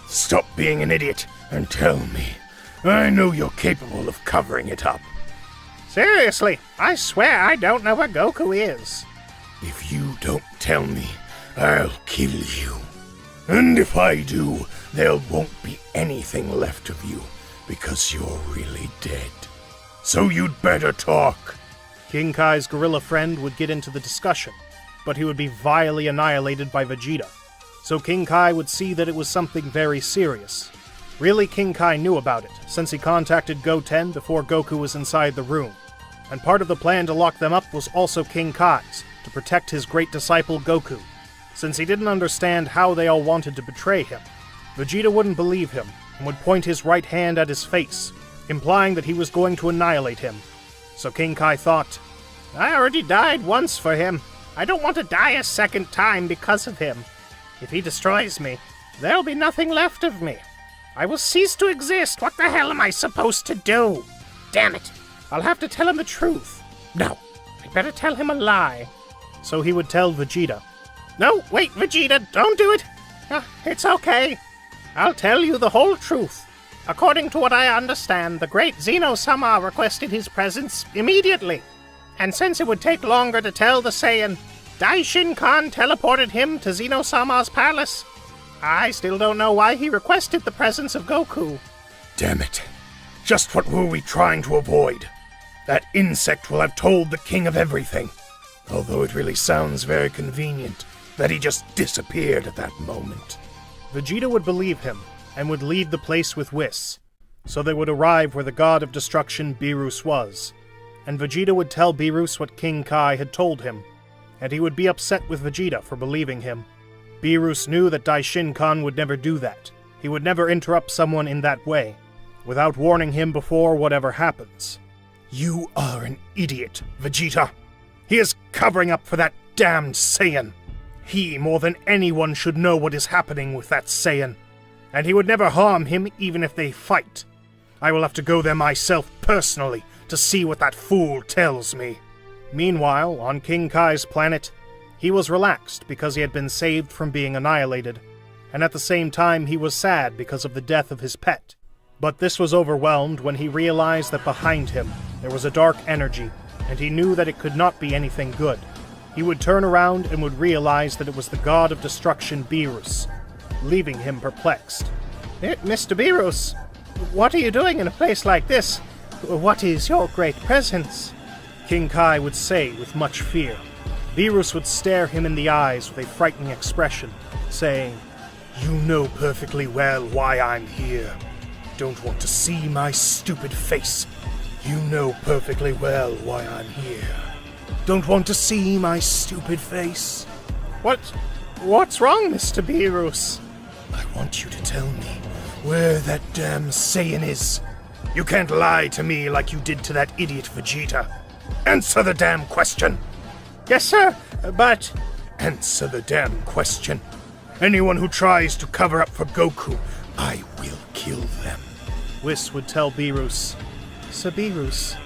"Stop being an idiot and tell me. I know you're capable of covering it up." "Seriously, I swear I don't know where Goku is." "If you don't tell me, I'll kill you. And if I do, there won't be anything left of you, because you're really dead. So you'd better talk." King Kai's gorilla friend would get into the discussion, but he would be vilely annihilated by Vegeta. So King Kai would see that it was something very serious. Really, King Kai knew about it, since he contacted Goten before Goku was inside the room. And part of the plan to lock them up was also King Kai's, to protect his great disciple Goku, since he didn't understand how they all wanted to betray him. Vegeta wouldn't believe him, and would point his right hand at his face, implying that he was going to annihilate him. So King Kai thought, I already died once for him. I don't want to die a second time because of him. If he destroys me, there'll be nothing left of me. I will cease to exist. What the hell am I supposed to do? Damn it. I'll have to tell him the truth. No, I'd better tell him a lie. So he would tell Vegeta. No, wait, Vegeta, don't do it. It's okay. I'll tell you the whole truth. According to what I understand, the great Zeno Sama requested his presence immediately. And since it would take longer to tell the Saiyan, Daishin Khan teleported him to Zeno Sama's palace. I still don't know why he requested the presence of Goku. Damn it. Just what were we trying to avoid? That insect will have told the king of everything. Although it really sounds very convenient that he just disappeared at that moment. Vegeta would believe him, and would leave the place with Whis. So they would arrive where the god of destruction Beerus was. And Vegeta would tell Beerus what King Kai had told him, and he would be upset with Vegeta for believing him. Beerus knew that Daishin Khan would never do that. He would never interrupt someone in that way, without warning him before whatever happens. You are an idiot, Vegeta. He is covering up for that damned Saiyan. He, more than anyone, should know what is happening with that Saiyan. And he would never harm him even if they fight. I will have to go there myself personally to see what that fool tells me. Meanwhile, on King Kai's planet, he was relaxed because he had been saved from being annihilated, and at the same time he was sad because of the death of his pet. But this was overwhelmed when he realized that behind him there was a dark energy, and he knew that it could not be anything good. He would turn around and would realize that it was the god of destruction Beerus, leaving him perplexed. Mr. Beerus, what are you doing in a place like this? What is your great presence? King Kai would say with much fear. Beerus would stare him in the eyes with a frightening expression, saying, You know perfectly well why I'm here. Don't want to see my stupid face. You know perfectly well why I'm here. Don't want to see my stupid face. What's wrong, Mr. Beerus? I want you to tell me where that damn Saiyan is. You can't lie to me like you did to that idiot Vegeta. Answer the damn question. Yes, sir, but... Answer the damn question. Anyone who tries to cover up for Goku, I will kill them. Whis would tell Beerus, Sir Beerus,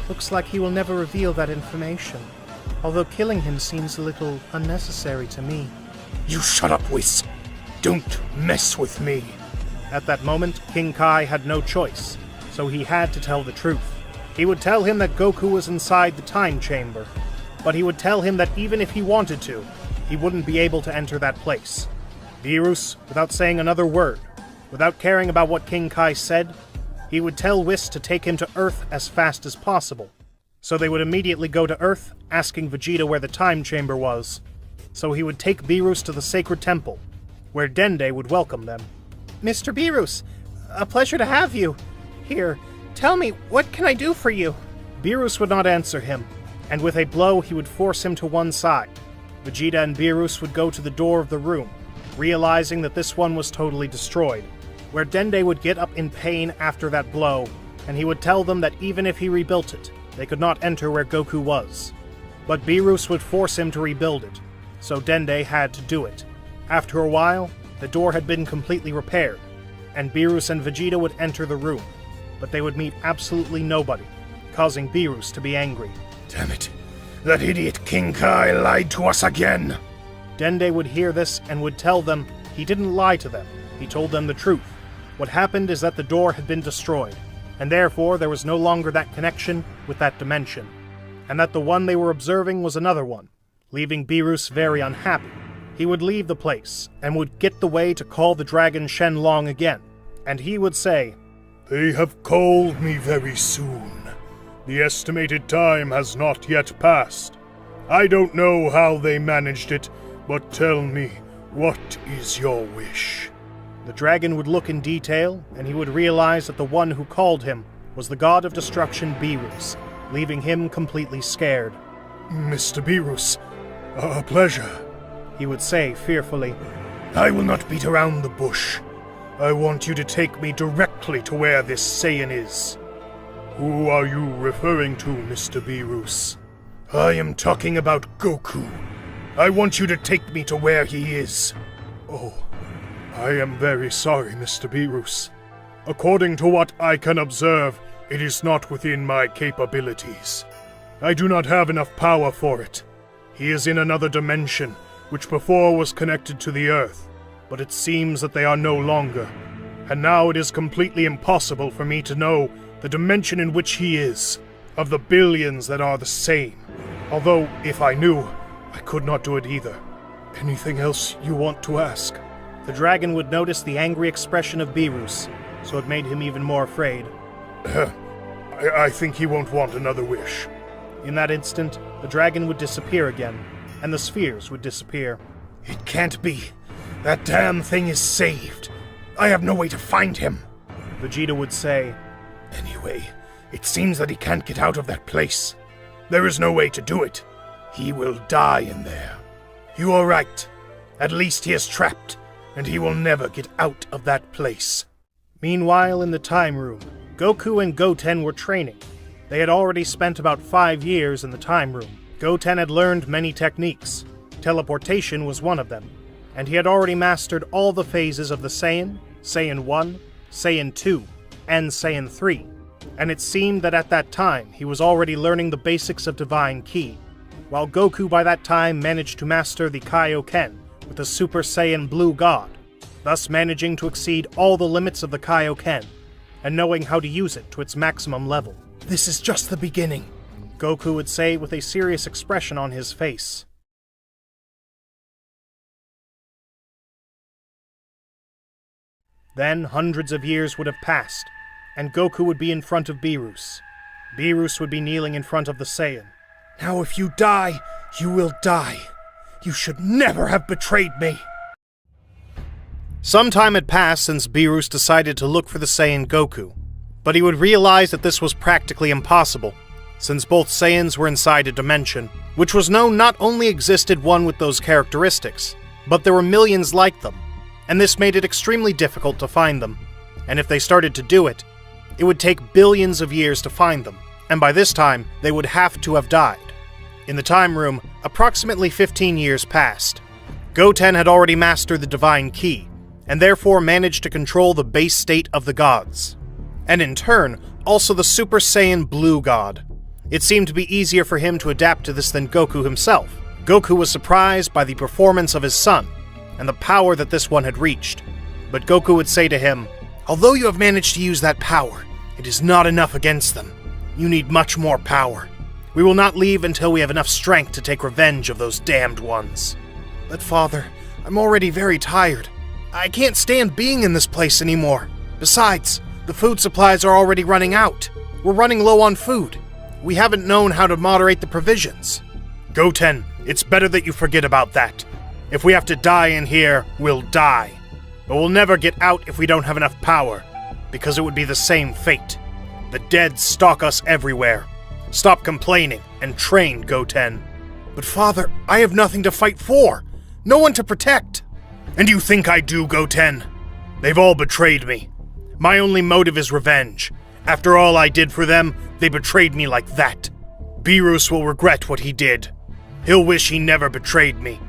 looks like he will never reveal that information, although killing him seems a little unnecessary to me. You shut up, Whis. Don't mess with me. At that moment, King Kai had no choice, so he had to tell the truth. He would tell him that Goku was inside the time chamber, but he would tell him that even if he wanted to, he wouldn't be able to enter that place. Beerus, without saying another word, without caring about what King Kai said, he would tell Whis to take him to Earth as fast as possible. So they would immediately go to Earth, asking Vegeta where the time chamber was. So he would take Beerus to the sacred temple, where Dende would welcome them. Mr. Beerus, a pleasure to have you. Here, tell me, what can I do for you? Beerus would not answer him, and with a blow he would force him to one side. Vegeta and Beerus would go to the door of the room, realizing that this one was totally destroyed, where Dende would get up in pain after that blow, and he would tell them that even if he rebuilt it, they could not enter where Goku was. But Beerus would force him to rebuild it, so Dende had to do it. After a while, the door had been completely repaired, and Beerus and Vegeta would enter the room, but they would meet absolutely nobody, causing Beerus to be angry. Damn it. That idiot King Kai lied to us again. Dende would hear this and would tell them he didn't lie to them. He told them the truth. What happened is that the door had been destroyed, and therefore there was no longer that connection with that dimension, and that the one they were observing was another one, leaving Beerus very unhappy. He would leave the place, and would get the way to call the dragon Shenlong again, and he would say, They have called me very soon. The estimated time has not yet passed. I don't know how they managed it, but tell me, what is your wish? The dragon would look in detail, and he would realize that the one who called him was the god of destruction Beerus, leaving him completely scared. Mr. Beerus, a pleasure, he would say fearfully. I will not beat around the bush. I want you to take me directly to where this Saiyan is. Who are you referring to, Mr. Beerus? I am talking about Goku. I want you to take me to where he is. Oh, I am very sorry, Mr. Beerus. According to what I can observe, it is not within my capabilities. I do not have enough power for it. He is in another dimension, which before was connected to the Earth, but it seems that they are no longer. And now it is completely impossible for me to know the dimension in which he is, of the billions that are the same. Although, if I knew, I could not do it either. Anything else you want to ask? The dragon would notice the angry expression of Beerus, so it made him even more afraid. I think he won't want another wish. In that instant, the dragon would disappear again, and the spheres would disappear. It can't be. That damn thing is saved. I have no way to find him. Vegeta would say, Anyway, it seems that he can't get out of that place. There is no way to do it. He will die in there. You are right. At least he is trapped, and he will never get out of that place. Meanwhile, in the time room, Goku and Goten were training. They had already spent about 5 years in the time room. Goten had learned many techniques. Teleportation was one of them, and he had already mastered all the phases of the Saiyan, Saiyan 1, Saiyan 2, and Saiyan 3. And it seemed that at that time he was already learning the basics of Divine Ki, while Goku by that time managed to master the Kaioken with the Super Saiyan Blue God, thus managing to exceed all the limits of the Kaioken, and knowing how to use it to its maximum level. This is just the beginning, Goku would say with a serious expression on his face. Then hundreds of years would have passed, and Goku would be in front of Beerus. Beerus would be kneeling in front of the Saiyan. Now if you die, you will die. You should never have betrayed me. Some time had passed since Beerus decided to look for the Saiyan Goku, but he would realize that this was practically impossible, since both Saiyans were inside a dimension, which was known not only existed one with those characteristics, but there were millions like them, and this made it extremely difficult to find them, and if they started to do it, it would take billions of years to find them, and by this time, they would have to have died. In the time room, approximately 15 years passed. Goten had already mastered the Divine Ki, and therefore managed to control the base state of the gods, and in turn, also the Super Saiyan Blue God. It seemed to be easier for him to adapt to this than Goku himself. Goku was surprised by the performance of his son, and the power that this one had reached. But Goku would say to him, Although you have managed to use that power, it is not enough against them. You need much more power. We will not leave until we have enough strength to take revenge of those damned ones. But Father, I'm already very tired. I can't stand being in this place anymore. Besides, the food supplies are already running out. We're running low on food. We haven't known how to moderate the provisions. Goten, it's better that you forget about that. If we have to die in here, we'll die. But we'll never get out if we don't have enough power, because it would be the same fate. The dead stalk us everywhere. Stop complaining and train, Goten. But Father, I have nothing to fight for. No one to protect. And you think I do, Goten? They've all betrayed me. My only motive is revenge. After all I did for them, they betrayed me like that. Beerus will regret what he did. He'll wish he never betrayed me.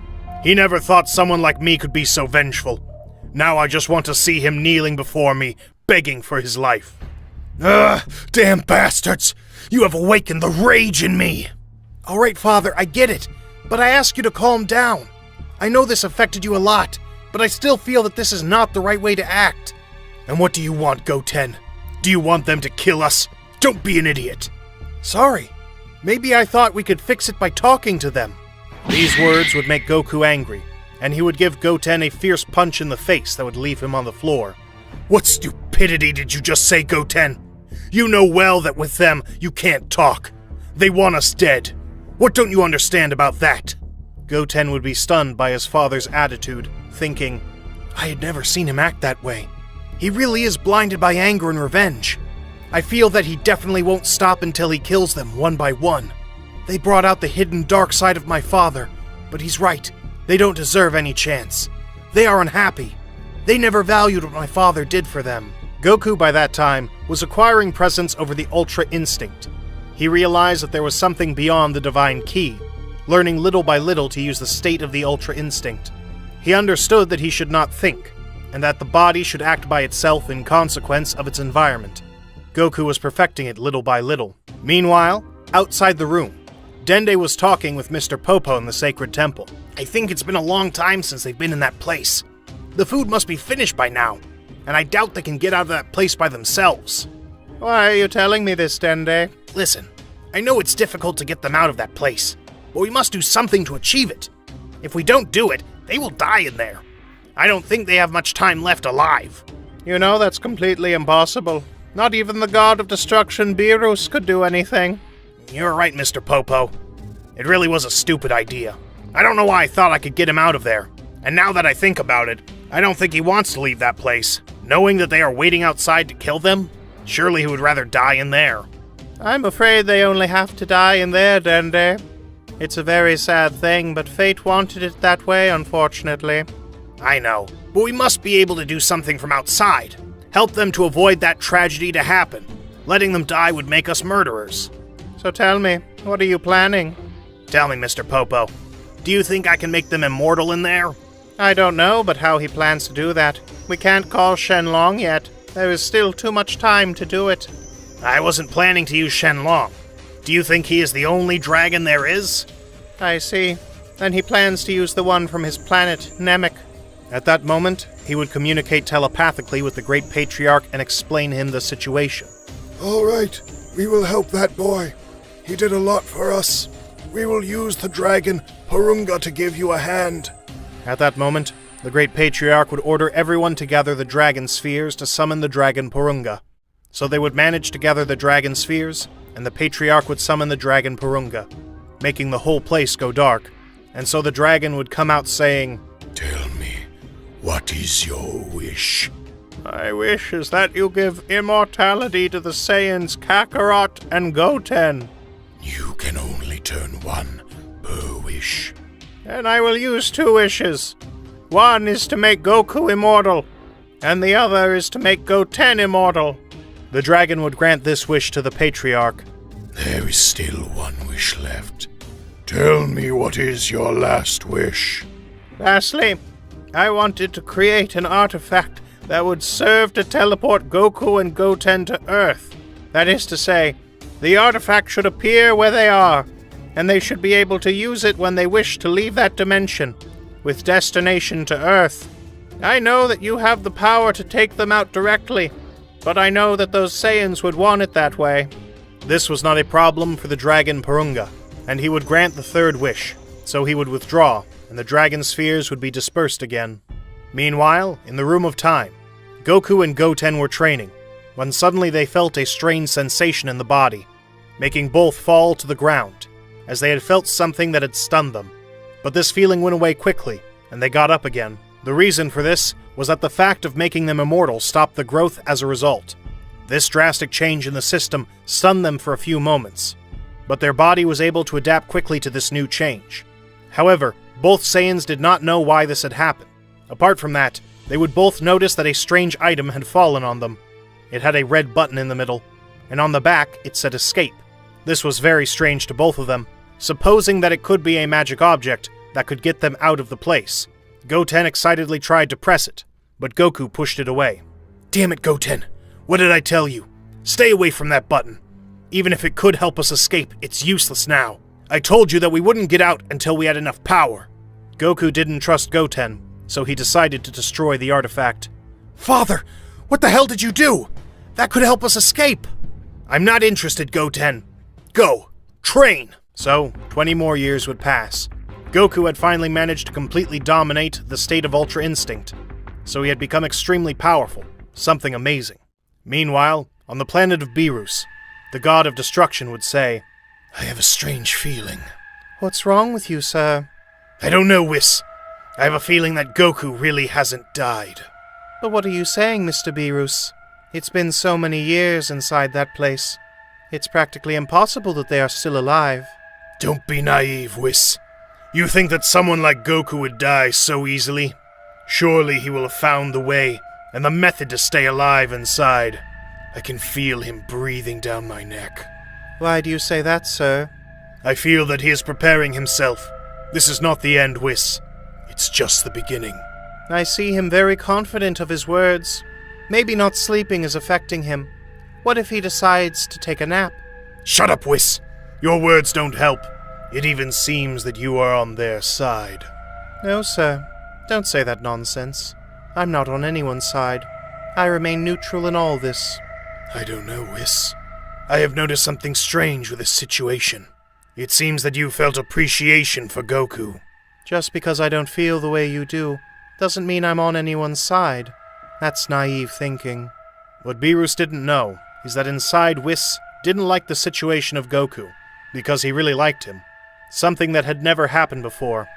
He never thought someone like me could be so vengeful. Now I just want to see him kneeling before me, begging for his life. Ugh, damn bastards! You have awakened the rage in me! All right, Father, I get it, but I ask you to calm down. I know this affected you a lot, but I still feel that this is not the right way to act. And what do you want, Goten? Do you want them to kill us? Don't be an idiot. Sorry. Maybe I thought we could fix it by talking to them. These words would make Goku angry, and he would give Goten a fierce punch in the face that would leave him on the floor. What stupidity did you just say, Goten? You know well that with them, you can't talk. They want us dead. What don't you understand about that? Goten would be stunned by his father's attitude, thinking, I had never seen him act that way. He really is blinded by anger and revenge. I feel that he definitely won't stop until he kills them one by one. They brought out the hidden dark side of my father, but he's right. They don't deserve any chance. They are unhappy. They never valued what my father did for them. Goku, by that time, was acquiring presence over the Ultra Instinct. He realized that there was something beyond the Divine Key, learning little by little to use the state of the Ultra Instinct. He understood that he should not think, and that the body should act by itself in consequence of its environment. Goku was perfecting it little by little. Meanwhile, outside the room, Dende was talking with Mr. Popo in the Sacred Temple. I think it's been a long time since they've been in that place. The food must be finished by now, and I doubt they can get out of that place by themselves. Why are you telling me this, Dende? Listen, I know it's difficult to get them out of that place, but we must do something to achieve it. If we don't do it, they will die in there. I don't think they have much time left alive. You know that's completely impossible. Not even the god of destruction, Beerus, could do anything. You're right, Mr. Popo. It really was a stupid idea. I don't know why I thought I could get him out of there. And now that I think about it, I don't think he wants to leave that place. Knowing that they are waiting outside to kill them, surely he would rather die in there. I'm afraid they only have to die in there, Dende. It's a very sad thing, but fate wanted it that way, unfortunately. I know, but we must be able to do something from outside. Help them to avoid that tragedy to happen. Letting them die would make us murderers. So tell me, what are you planning? Tell me, Mr. Popo, do you think I can make them immortal in there? I don't know, but how he plans to do that. We can't call Shenlong yet. There is still too much time to do it. I wasn't planning to use Shenlong. Do you think he is the only dragon there is? I see. Then he plans to use the one from his planet, Namek. At that moment, he would communicate telepathically with the Great Patriarch and explain him the situation. All right, we will help that boy. He did a lot for us. We will use the dragon Purunga to give you a hand. At that moment, the Great Patriarch would order everyone to gather the dragon spheres to summon the dragon Purunga. So they would manage to gather the dragon spheres, and the Patriarch would summon the dragon Purunga, making the whole place go dark. And so the dragon would come out saying, Tell me, what is your wish? My wish is that you give immortality to the Saiyans Kakarot and Goten. You can only turn one per wish. And I will use 2 wishes. One is to make Goku immortal, and the other is to make Goten immortal. The dragon would grant this wish to the Patriarch. There is still one wish left. Tell me what is your last wish. Lastly, I wanted to create an artifact that would serve to teleport Goku and Goten to Earth. That is to say, the artifact should appear where they are, and they should be able to use it when they wish to leave that dimension, with destination to Earth. I know that you have the power to take them out directly, but I know that those Saiyans would want it that way. This was not a problem for the dragon Purunga, and he would grant the 3rd wish, so he would withdraw, and the dragon spheres would be dispersed again. Meanwhile, in the Room of Time, Goku and Goten were training, when suddenly they felt a strange sensation in the body, making both fall to the ground, as they had felt something that had stunned them. But this feeling went away quickly, and they got up again. The reason for this was that the fact of making them immortal stopped the growth as a result. This drastic change in the system stunned them for a few moments, but their body was able to adapt quickly to this new change. However, both Saiyans did not know why this had happened. Apart from that, they would both notice that a strange item had fallen on them. It had a red button in the middle, and on the back it said Escape. This was very strange to both of them, supposing that it could be a magic object that could get them out of the place. Goten excitedly tried to press it, but Goku pushed it away. Damn it, Goten! What did I tell you? Stay away from that button. Even if it could help us escape, it's useless now. I told you that we wouldn't get out until we had enough power. Goku didn't trust Goten, so he decided to destroy the artifact. Father, what the hell did you do? That could help us escape. I'm not interested, Goten. Go. Train. So, 20 more years would pass. Goku had finally managed to completely dominate the state of Ultra Instinct, so he had become extremely powerful, something amazing. Meanwhile, on the planet of Beerus, the god of destruction would say, I have a strange feeling. What's wrong with you, sir? I don't know, Whis. I have a feeling that Goku really hasn't died. But what are you saying, Mr. Beerus? It's been so many years inside that place. It's practically impossible that they are still alive. Don't be naive, Whis. You think that someone like Goku would die so easily? Surely he will have found the way and the method to stay alive inside. I can feel him breathing down my neck. Why do you say that, sir? I feel that he is preparing himself. This is not the end, Whis. It's just the beginning. I see him very confident of his words. Maybe not sleeping is affecting him. What if he decides to take a nap? Shut up, Whis. Your words don't help. It even seems that you are on their side. No, sir. Don't say that nonsense. I'm not on anyone's side. I remain neutral in all this. I don't know, Whis. I have noticed something strange with this situation. It seems that you felt appreciation for Goku. Just because I don't feel the way you do, doesn't mean I'm on anyone's side. That's naive thinking. What Beerus didn't know is that inside Whis didn't like the situation of Goku, because he really liked him. Something that had never happened before,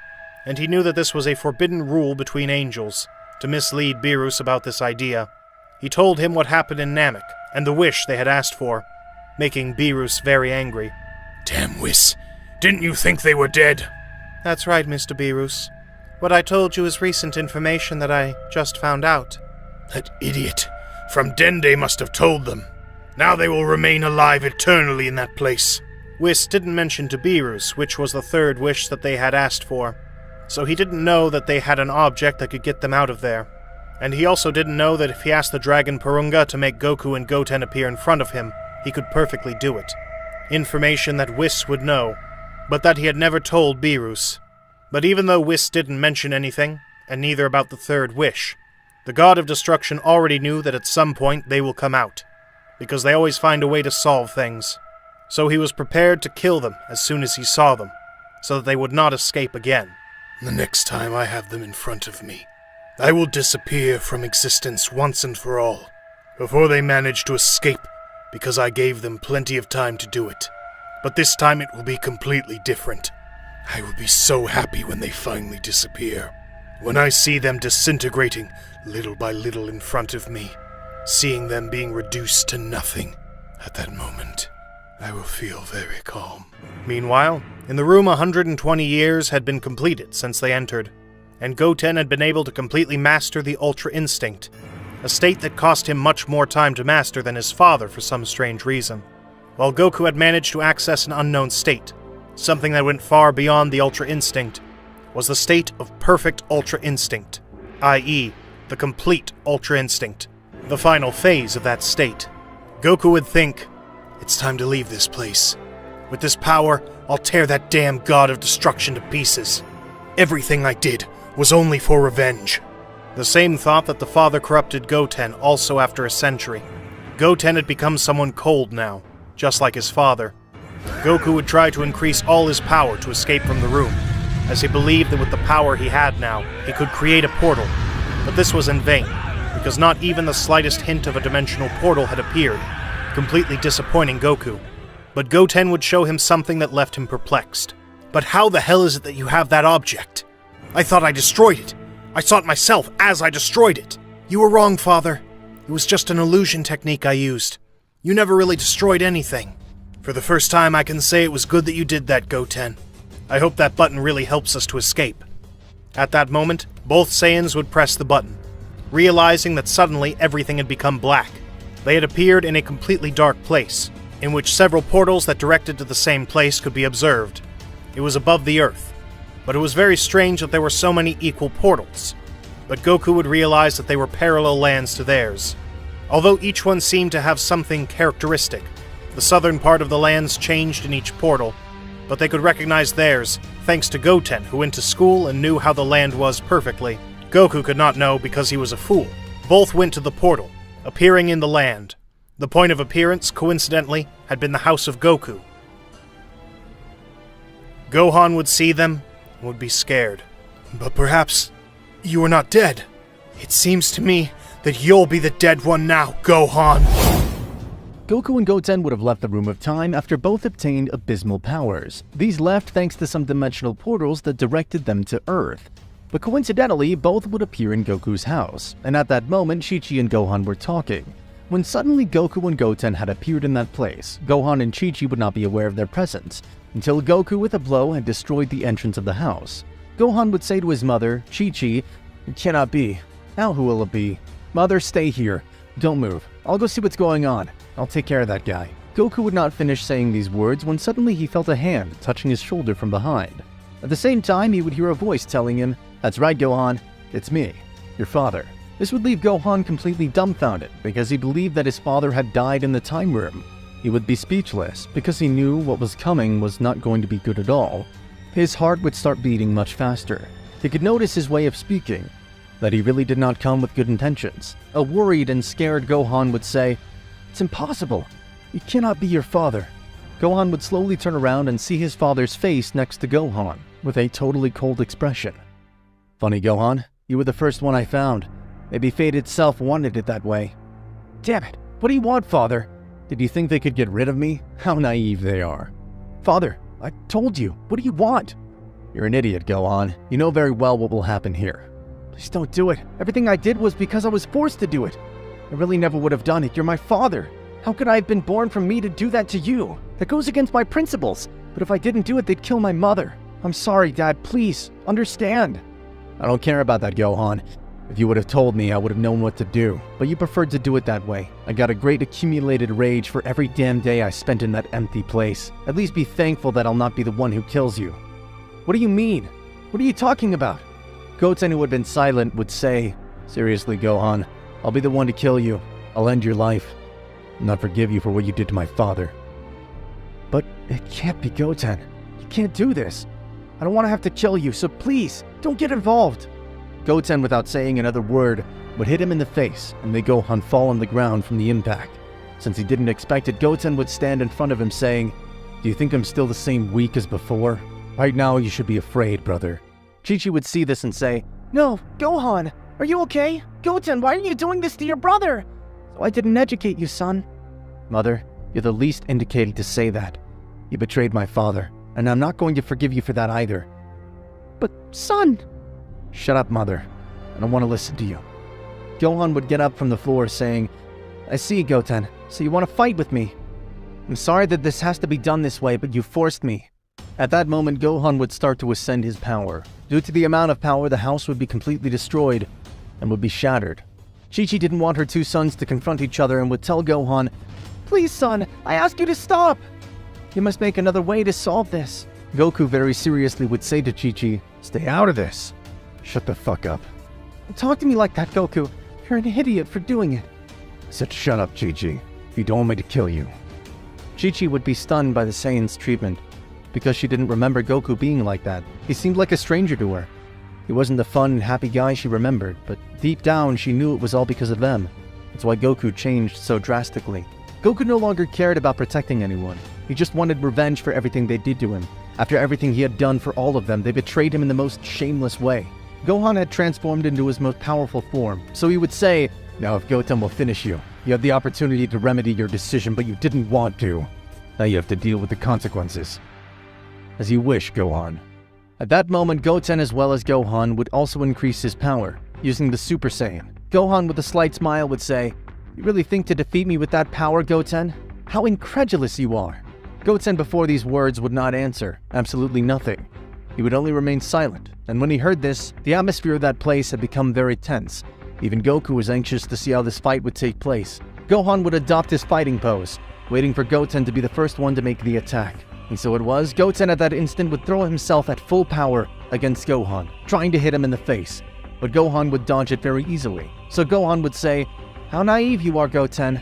and he knew that this was a forbidden rule between angels, to mislead Beerus about this idea. He told him what happened in Namek, and the wish they had asked for, making Beerus very angry. Damn, Whis. Didn't you think they were dead? That's right, Mr. Beerus. What I told you is recent information that I just found out. That idiot from Dende must have told them. Now they will remain alive eternally in that place. Whis didn't mention to Beerus which was the third wish that they had asked for, so he didn't know that they had an object that could get them out of there. And he also didn't know that if he asked the dragon Purunga to make Goku and Goten appear in front of him, he could perfectly do it. Information that Whis would know, but that he had never told Beerus. But even though Whis didn't mention anything, and neither about the third wish, the God of Destruction already knew that at some point they will come out, because they always find a way to solve things. So he was prepared to kill them as soon as he saw them, so that they would not escape again. The next time I have them in front of me, I will disappear from existence once and for all, before they manage to escape, because I gave them plenty of time to do it. But this time it will be completely different. I will be so happy when they finally disappear. When I see them disintegrating little by little in front of me, seeing them being reduced to nothing, at that moment, I will feel very calm. Meanwhile, in the room 120 years had been completed since they entered, and Goten had been able to completely master the Ultra Instinct, a state that cost him much more time to master than his father for some strange reason. While Goku had managed to access an unknown state, something that went far beyond the Ultra Instinct, was the state of perfect Ultra Instinct, i.e., the complete Ultra Instinct, the final phase of that state. Goku would think, it's time to leave this place. With this power, I'll tear that damn God of Destruction to pieces. Everything I did was only for revenge. The same thought that the father corrupted Goten also after a century. Goten had become someone cold now, just like his father. Goku would try to increase all his power to escape from the room, as he believed that with the power he had now, he could create a portal. But this was in vain, because not even the slightest hint of a dimensional portal had appeared, completely disappointing Goku. But Goten would show him something that left him perplexed. But how the hell is it that you have that object? I thought I destroyed it. I saw it myself as I destroyed it. You were wrong, Father. It was just an illusion technique I used. You never really destroyed anything. For the first time, I can say it was good that you did that, Goten. I hope that button really helps us to escape. At that moment, both Saiyans would press the button, realizing that suddenly everything had become black. They had appeared in a completely dark place, in which several portals that directed to the same place could be observed. It was above the earth, but it was very strange that there were so many equal portals. But Goku would realize that they were parallel lands to theirs. Although each one seemed to have something characteristic, the southern part of the lands changed in each portal, but they could recognize theirs thanks to Goten, who went to school and knew how the land was perfectly. Goku could not know because he was a fool. Both went to the portal, appearing in the land. The point of appearance, coincidentally, had been the house of Goku. Gohan would see them and would be scared. But perhaps you are not dead. It seems to me that you'll be the dead one now, Gohan. Goku and Goten would have left the Room of Time after both obtained abysmal powers. These left thanks to some dimensional portals that directed them to Earth. But coincidentally, both would appear in Goku's house, and at that moment, Chi-Chi and Gohan were talking. When suddenly Goku and Goten had appeared in that place, Gohan and Chi-Chi would not be aware of their presence, until Goku with a blow had destroyed the entrance of the house. Gohan would say to his mother, Chi-Chi, It cannot be. Now who will it be? Mother, stay here. Don't move. I'll go see what's going on. I'll take care of that guy. Goku would not finish saying these words when suddenly he felt a hand touching his shoulder from behind. At the same time, he would hear a voice telling him, "That's right, Gohan. It's me, your father." This would leave Gohan completely dumbfounded because he believed that his father had died in the time room. He would be speechless because he knew what was coming was not going to be good at all. His heart would start beating much faster. He could notice his way of speaking, that he really did not come with good intentions. A worried and scared Gohan would say, "It's impossible. You cannot be your father." Gohan would slowly turn around and see his father's face next to Gohan, with a totally cold expression. "Funny, Gohan. You were the first one I found. Maybe fate itself wanted it that way." "Damn it. What do you want, father?" "Did you think they could get rid of me? How naive they are." "Father, I told you. What do you want?" "You're an idiot, Gohan. You know very well what will happen here." "Please don't do it. Everything I did was because I was forced to do it. I really never would have done it. You're my father. How could I have been born from me to do that to you? That goes against my principles. But if I didn't do it, they'd kill my mother. I'm sorry, Dad. Please, understand." "I don't care about that, Gohan. If you would have told me, I would have known what to do. But you preferred to do it that way. I got a great accumulated rage for every damn day I spent in that empty place. At least be thankful that I'll not be the one who kills you." "What do you mean? What are you talking about?" Goten, who had been silent, would say, "Seriously, Gohan, I'll be the one to kill you. I'll end your life. I'll not forgive you for what you did to my father." "But it can't be, Goten. You can't do this. I don't want to have to kill you, so please, don't get involved." Goten, without saying another word, would hit him in the face and make Gohan fall on the ground from the impact. Since he didn't expect it, Goten would stand in front of him saying, "Do you think I'm still the same weak as before? Right now you should be afraid, brother." Chi-Chi would see this and say, "No, Gohan, are you okay? Goten, why are you doing this to your brother?" "So I didn't educate you, son." "Mother, you're the least indicated to say that. You betrayed my father, and I'm not going to forgive you for that either." "But, son..." "Shut up, Mother. I don't want to listen to you." Gohan would get up from the floor saying, "I see, Goten, so you want to fight with me. I'm sorry that this has to be done this way, but you forced me." At that moment, Gohan would start to ascend his power. Due to the amount of power, the house would be completely destroyed and would be shattered. Chi-Chi didn't want her two sons to confront each other and would tell Gohan, "Please, son, I ask you to stop. You must make another way to solve this." Goku very seriously would say to Chi-Chi, "Stay out of this." "Shut the fuck up." "Don't talk to me like that, Goku. You're an idiot for doing it." I said, "Shut up, Chi-Chi. You don't want me to kill you." Chi-Chi would be stunned by the Saiyan's treatment, because she didn't remember Goku being like that. He seemed like a stranger to her. He wasn't the fun and happy guy she remembered, but deep down she knew it was all because of them. That's why Goku changed so drastically. Goku no longer cared about protecting anyone. He just wanted revenge for everything they did to him. After everything he had done for all of them, they betrayed him in the most shameless way. Gohan had transformed into his most powerful form, so he would say, "Now if Goten will finish you, you had the opportunity to remedy your decision, but you didn't want to. Now you have to deal with the consequences." "As you wish, Gohan." At that moment, Goten as well as Gohan would also increase his power, using the Super Saiyan. Gohan with a slight smile would say, "You really think to defeat me with that power, Goten? How incredulous you are." Goten before these words would not answer, absolutely nothing. He would only remain silent, and when he heard this, the atmosphere of that place had become very tense. Even Goku was anxious to see how this fight would take place. Gohan would adopt his fighting pose, waiting for Goten to be the first one to make the attack. And so it was, Goten at that instant would throw himself at full power against Gohan, trying to hit him in the face. But Gohan would dodge it very easily. So Gohan would say, "How naive you are, Goten."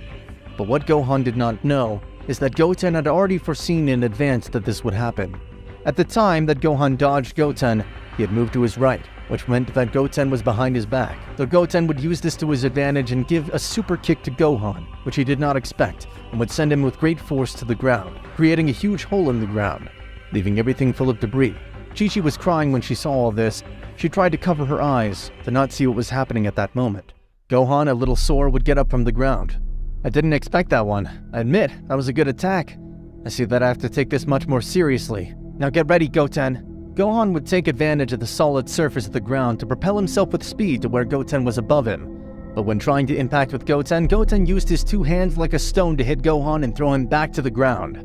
But what Gohan did not know is that Goten had already foreseen in advance that this would happen. At the time that Gohan dodged Goten, he had moved to his right, which meant that Goten was behind his back. So Goten would use this to his advantage and give a super kick to Gohan, which he did not expect, and would send him with great force to the ground, creating a huge hole in the ground, leaving everything full of debris. Chi-Chi was crying when she saw all this. She tried to cover her eyes, to not see what was happening at that moment. Gohan, a little sore, would get up from the ground. "I didn't expect that one. I admit, that was a good attack. I see that I have to take this much more seriously. Now get ready, Goten." Gohan would take advantage of the solid surface of the ground to propel himself with speed to where Goten was above him. But when trying to impact with Goten, Goten used his two hands like a stone to hit Gohan and throw him back to the ground.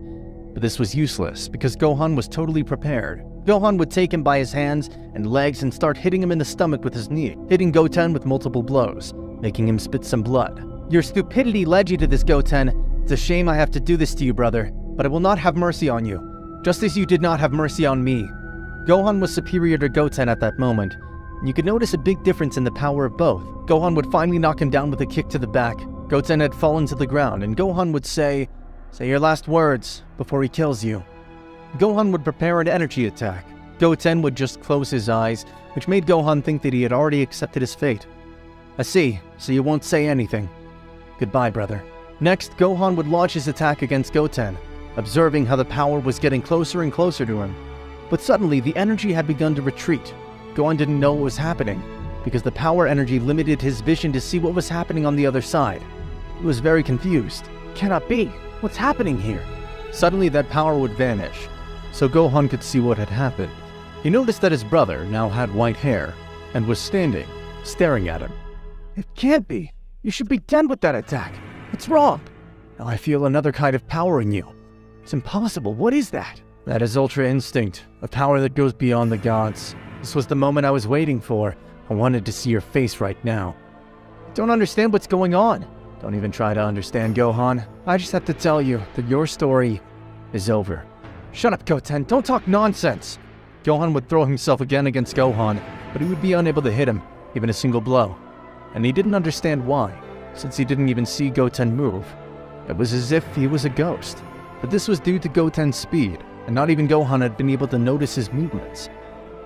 But this was useless because Gohan was totally prepared. Gohan would take him by his hands and legs and start hitting him in the stomach with his knee, hitting Goten with multiple blows, making him spit some blood. Your stupidity led you to this, Goten. It's a shame I have to do this to you, brother, but I will not have mercy on you, just as you did not have mercy on me. Gohan was superior to Goten at that moment, and you could notice a big difference in the power of both. Gohan would finally knock him down with a kick to the back. Goten had fallen to the ground, and Gohan would say your last words before he kills you. Gohan would prepare an energy attack. Goten would just close his eyes, which made Gohan think that he had already accepted his fate. I see, so you won't say anything. Goodbye, brother. Next, Gohan would launch his attack against Goten, observing how the power was getting closer and closer to him. But suddenly, the energy had begun to retreat. Gohan didn't know what was happening, because the power energy limited his vision to see what was happening on the other side. He was very confused. Cannot be. What's happening here? Suddenly, that power would vanish, so Gohan could see what had happened. He noticed that his brother now had white hair, and was standing, staring at him. It can't be. You should be done with that attack. What's wrong? Now I feel another kind of power in you. It's impossible. What is that? That is Ultra Instinct, a power that goes beyond the gods. This was the moment I was waiting for. I wanted to see your face right now. I don't understand what's going on. Don't even try to understand, Gohan. I just have to tell you that your story is over. Shut up, Goten. Don't talk nonsense. Gohan would throw himself again against Gohan, but he would be unable to hit him, even a single blow. And he didn't understand why, since he didn't even see Goten move. It was as if he was a ghost. But this was due to Goten's speed, and not even Gohan had been able to notice his movements.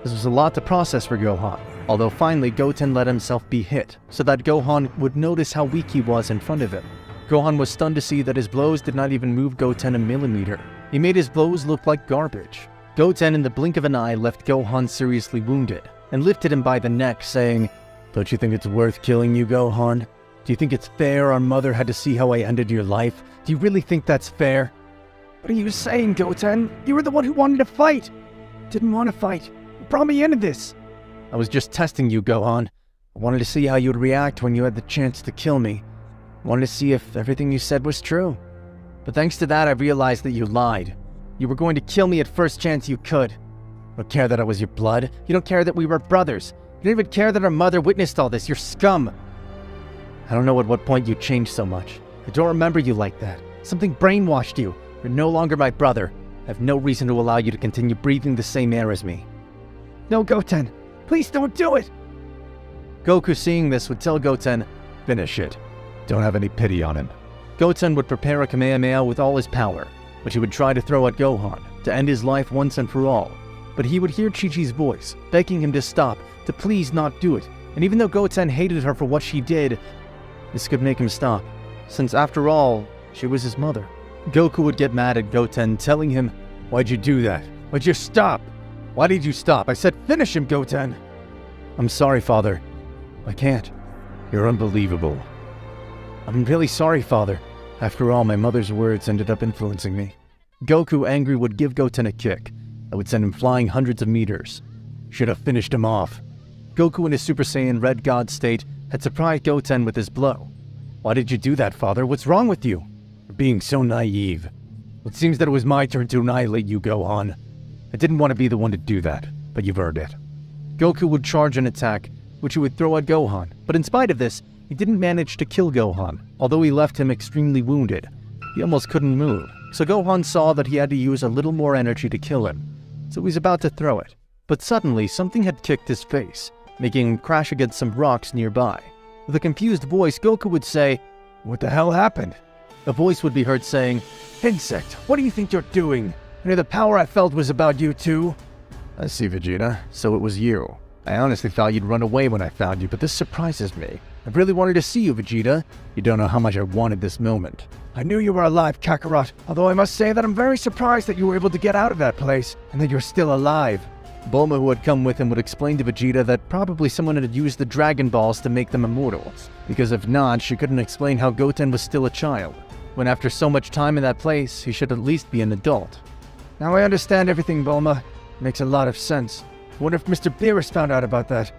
This was a lot to process for Gohan, although finally Goten let himself be hit, so that Gohan would notice how weak he was in front of him. Gohan was stunned to see that his blows did not even move Goten a millimeter. He made his blows look like garbage. Goten in the blink of an eye left Gohan seriously wounded, and lifted him by the neck, saying, "Don't you think it's worth killing you, Gohan? Do you think it's fair our mother had to see how I ended your life? Do you really think that's fair?" What are you saying, Goten? You were the one who wanted to fight. Didn't want to fight. You brought me into this. I was just testing you, Gohan. I wanted to see how you would react when you had the chance to kill me. I wanted to see if everything you said was true. But thanks to that, I realized that you lied. You were going to kill me at first chance you could. You don't care that I was your blood. You don't care that we were brothers. You don't even care that our mother witnessed all this. You're scum. I don't know at what point you changed so much. I don't remember you like that. Something brainwashed you. You're no longer my brother. I have no reason to allow you to continue breathing the same air as me. No, Goten. Please don't do it. Goku, seeing this, would tell Goten, "Finish it. Don't have any pity on him." Goten would prepare a Kamehameha with all his power, which he would try to throw at Gohan, to end his life once and for all. But he would hear Chi-Chi's voice, begging him to stop, to please not do it. And even though Goten hated her for what she did, this could make him stop, since after all, she was his mother. Goku would get mad at Goten, telling him, "Why'd you do that? Why'd you stop? Why did you stop? I said finish him, Goten." "I'm sorry, Father. I can't." "You're unbelievable." "I'm really sorry, Father. After all, my mother's words ended up influencing me." Goku, angry, would give Goten a kick that would send him flying hundreds of meters. Should have finished him off. Goku in his Super Saiyan Red God state had surprised Goten with his blow. "Why did you do that, Father? What's wrong with you? You're being so naive. It seems that it was my turn to annihilate you, Gohan. I didn't want to be the one to do that, but you've earned it." Goku would charge an attack, which he would throw at Gohan, but in spite of this, he didn't manage to kill Gohan, although he left him extremely wounded. He almost couldn't move, so Gohan saw that he had to use a little more energy to kill him, so he was about to throw it. But suddenly, something had kicked his face, making him crash against some rocks nearby. With a confused voice, Goku would say, "What the hell happened?" A voice would be heard saying, "Insect, what do you think you're doing? I knew the power I felt was about you too." "I see, Vegeta. So it was you. I honestly thought you'd run away when I found you, but this surprises me. I really wanted to see you, Vegeta. You don't know how much I wanted this moment." "I knew you were alive, Kakarot, although I must say that I'm very surprised that you were able to get out of that place, and that you're still alive." Bulma, who had come with him, would explain to Vegeta that probably someone had used the Dragon Balls to make them immortal, because if not, she couldn't explain how Goten was still a child, when after so much time in that place, he should at least be an adult. "Now I understand everything, Bulma. It makes a lot of sense. I wonder if Mr. Beerus found out about that."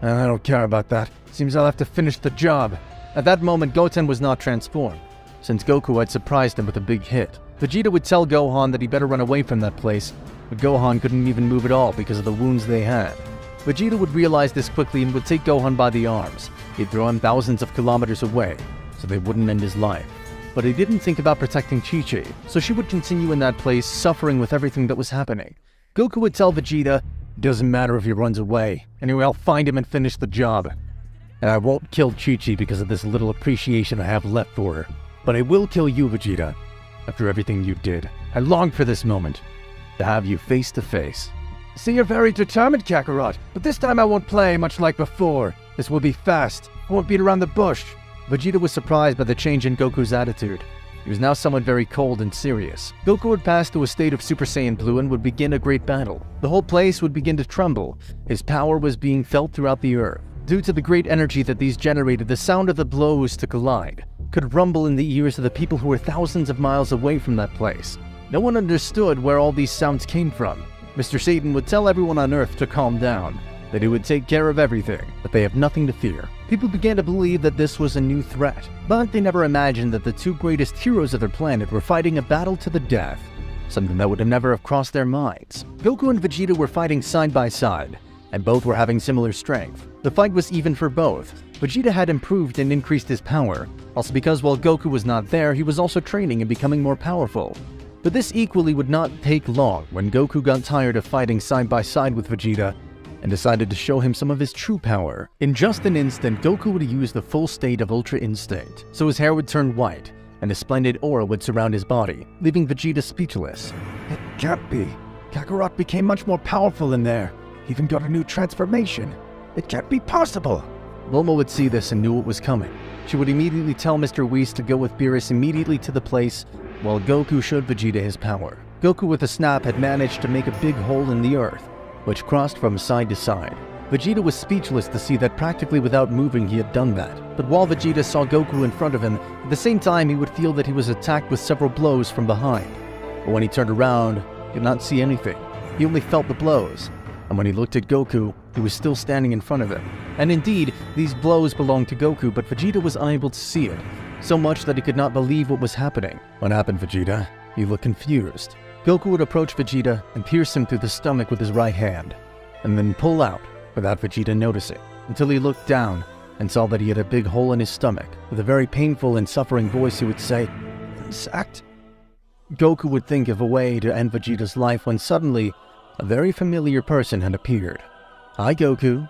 "I don't care about that. Seems I'll have to finish the job." At that moment, Goten was not transformed, since Goku had surprised him with a big hit. Vegeta would tell Gohan that he better run away from that place, but Gohan couldn't even move at all because of the wounds they had. Vegeta would realize this quickly and would take Gohan by the arms. He'd throw him thousands of kilometers away, so they wouldn't end his life. But he didn't think about protecting Chi-Chi, so she would continue in that place, suffering with everything that was happening. Goku would tell Vegeta, "It doesn't matter if he runs away. Anyway, I'll find him and finish the job. And I won't kill Chi-Chi because of this little appreciation I have left for her. But I will kill you, Vegeta. After everything you did, I long for this moment, to have you face to face." "See, you're very determined, Kakarot, but this time I won't play much like before. This will be fast. I won't beat around the bush." Vegeta was surprised by the change in Goku's attitude. He was now somewhat very cold and serious. Goku would pass to a state of Super Saiyan Blue and would begin a great battle. The whole place would begin to tremble. His power was being felt throughout the earth. Due to the great energy that these generated, the sound of the blows to collide could rumble in the ears of the people who were thousands of miles away from that place. No one understood where all these sounds came from. Mr. Satan would tell everyone on Earth to calm down, that he would take care of everything, that they have nothing to fear. People began to believe that this was a new threat, but they never imagined that the two greatest heroes of their planet were fighting a battle to the death, something that would never have crossed their minds. Goku and Vegeta were fighting side by side, and both were having similar strength. The fight was even for both. Vegeta had improved and increased his power, also because while Goku was not there, he was also training and becoming more powerful. But this equally would not take long when Goku got tired of fighting side by side with Vegeta and decided to show him some of his true power. In just an instant, Goku would use the full state of Ultra Instinct, so his hair would turn white, and a splendid aura would surround his body, leaving Vegeta speechless. It can't be. Kakarot became much more powerful in there. He even got a new transformation. It can't be possible. Bulma would see this and knew what was coming. She would immediately tell Mr. Whis to go with Beerus immediately to the place, while Goku showed Vegeta his power. Goku with a snap had managed to make a big hole in the earth, which crossed from side to side. Vegeta was speechless to see that practically without moving he had done that. But while Vegeta saw Goku in front of him, at the same time he would feel that he was attacked with several blows from behind. But when he turned around, he did not see anything. He only felt the blows. And when he looked at Goku, he was still standing in front of him. And indeed, these blows belonged to Goku, but Vegeta was unable to see it, so much that he could not believe what was happening. "What happened, Vegeta?" He looked confused. Goku would approach Vegeta and pierce him through the stomach with his right hand, and then pull out without Vegeta noticing, until he looked down and saw that he had a big hole in his stomach. With a very painful and suffering voice, he would say, "Insect?" Goku would think of a way to end Vegeta's life when suddenly a very familiar person had appeared. "Hi, Goku.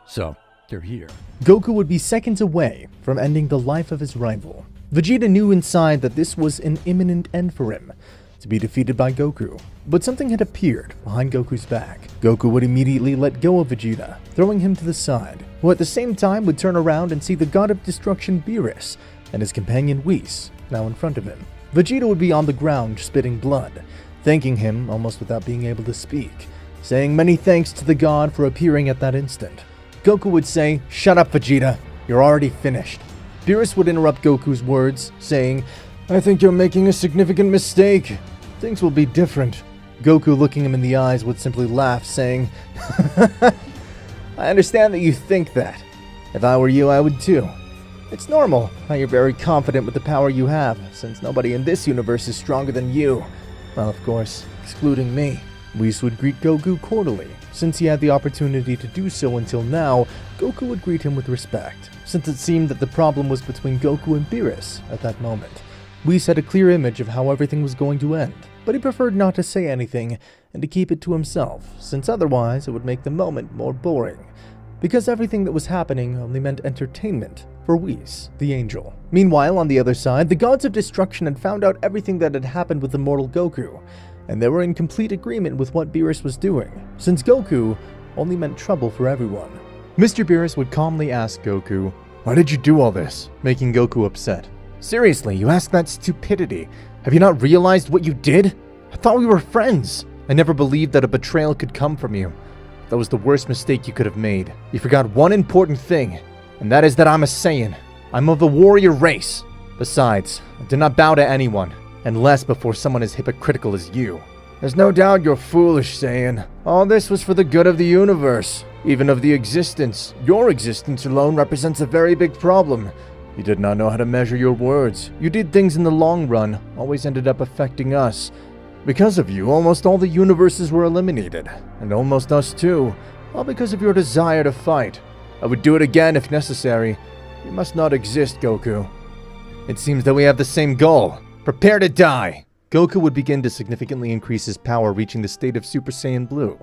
So, you're here." Goku would be seconds away from ending the life of his rival. Vegeta knew inside that this was an imminent end for him, to be defeated by Goku. But something had appeared behind Goku's back. Goku would immediately let go of Vegeta, throwing him to the side, who at the same time would turn around and see the god of destruction Beerus and his companion Whis now in front of him. Vegeta would be on the ground spitting blood, thanking him almost without being able to speak, saying many thanks to the god for appearing at that instant. Goku would say, "Shut up, Vegeta, you're already finished." Beerus would interrupt Goku's words, saying, "I think you're making a significant mistake. Things will be different." Goku, looking him in the eyes, would simply laugh, saying, "I understand that you think that. If I were you, I would too. It's normal how you're very confident with the power you have, since nobody in this universe is stronger than you. Well, of course, excluding me." Whis would greet Goku cordially. Since he had the opportunity to do so until now, Goku would greet him with respect, since it seemed that the problem was between Goku and Beerus at that moment. Whis had a clear image of how everything was going to end, but he preferred not to say anything and to keep it to himself, since otherwise it would make the moment more boring, because everything that was happening only meant entertainment for Whis, the angel. Meanwhile, on the other side, the gods of destruction had found out everything that had happened with immortal Goku, and they were in complete agreement with what Beerus was doing, since Goku only meant trouble for everyone. Mr. Beerus would calmly ask Goku, "Why did you do all this?" making Goku upset. "Seriously, you ask that stupidity. Have you not realized what you did? I thought we were friends. I never believed that a betrayal could come from you. That was the worst mistake you could have made. You forgot one important thing, and that is that I'm a Saiyan. I'm of the warrior race. Besides, I did not bow to anyone, and less before someone as hypocritical as you. There's no doubt you're foolish, Saiyan. All this was for the good of the universe, even of the existence. Your existence alone represents a very big problem. You did not know how to measure your words. You did things in the long run, always ended up affecting us. Because of you, almost all the universes were eliminated, and almost us too, all because of your desire to fight. I would do it again if necessary. You must not exist, Goku. It seems that we have the same goal. Prepare to die! Goku would begin to significantly increase his power, reaching the state of Super Saiyan Blue.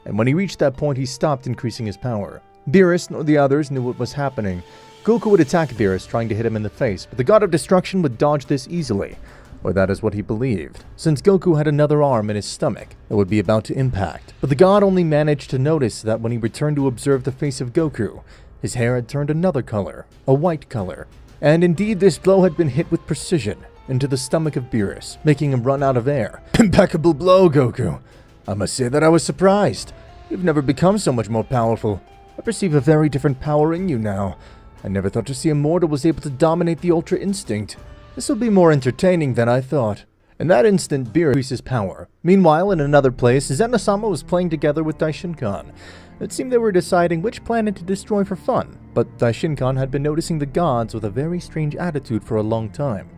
And when he reached that point, he stopped increasing his power. Beerus nor the others knew what was happening. Goku would attack Beerus, trying to hit him in the face, but the God of Destruction would dodge this easily. Or that is what he believed, since Goku had another arm in his stomach that would be about to impact. But the god only managed to notice that when he returned to observe the face of Goku, his hair had turned another color, a white color. And indeed, this blow had been hit with precision into the stomach of Beerus, making him run out of air. Impeccable blow, Goku. I must say that I was surprised. You've never become so much more powerful. I perceive a very different power in you now. I never thought to see a mortal was able to dominate the Ultra Instinct. This will be more entertaining than I thought. In that instant, Beerus increased his power. Meanwhile, in another place, Zeno Sama was playing together with Daishinkan. It seemed they were deciding which planet to destroy for fun, but Daishinkan had been noticing the gods with a very strange attitude for a long time.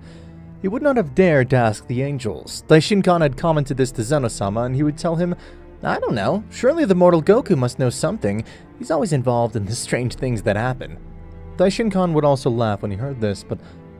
He would not have dared to ask the angels. Daishinkan had commented this to Zeno Sama, and he would tell him, I don't know, surely the mortal Goku must know something. He's always involved in the strange things that happen. Daishinkan would also laugh when he heard this, but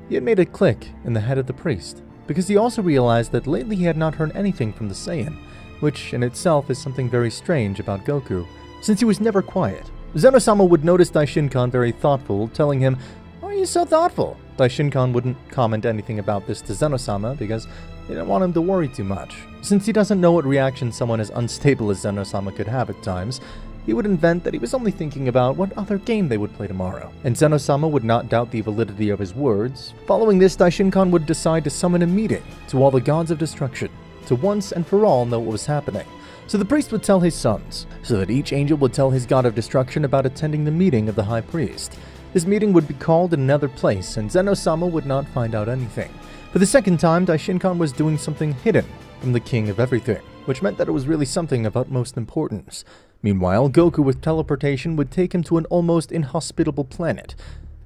he had made a click in the head of the priest, because he also realized that lately he had not heard anything from the Saiyan, which in itself is something very strange about Goku, since he was never quiet. Zeno Sama would notice Daishinkan very thoughtful, telling him, Why are you so thoughtful? Daishinkan wouldn't comment anything about this to Zeno Sama because he didn't want him to worry too much. Since he doesn't know what reaction someone as unstable as Zeno Sama could have at times, he would invent that he was only thinking about what other game they would play tomorrow. And Zeno Sama would not doubt the validity of his words. Following this, Daishinkan would decide to summon a meeting to all the gods of destruction, to once and for all know what was happening. So the priest would tell his sons, so that each angel would tell his god of destruction about attending the meeting of the high priest. This meeting would be called in another place, and Zeno Sama would not find out anything. For the second time, Daishinkan was doing something hidden from the king of everything, which meant that it was really something of utmost importance. Meanwhile, Goku with teleportation would take him to an almost inhospitable planet.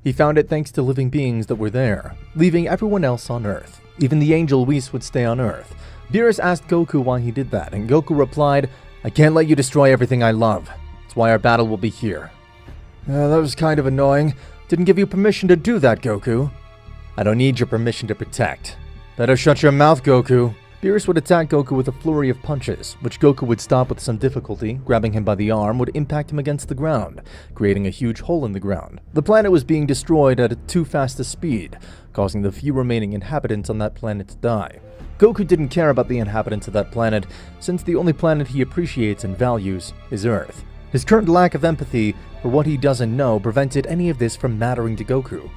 He found it thanks to living beings that were there, leaving everyone else on Earth. Even the angel Whis would stay on Earth. Beerus asked Goku why he did that, and Goku replied, I can't let you destroy everything I love. That's why our battle will be here. That was kind of annoying. Didn't give you permission to do that, Goku. I don't need your permission to protect. Better shut your mouth, Goku. Beerus would attack Goku with a flurry of punches, which Goku would stop with some difficulty. Grabbing him by the arm would impact him against the ground, creating a huge hole in the ground. The planet was being destroyed at a too fast a speed, causing the few remaining inhabitants on that planet to die. Goku didn't care about the inhabitants of that planet, since the only planet he appreciates and values is Earth. His current lack of empathy for what he doesn't know prevented any of this from mattering to Goku.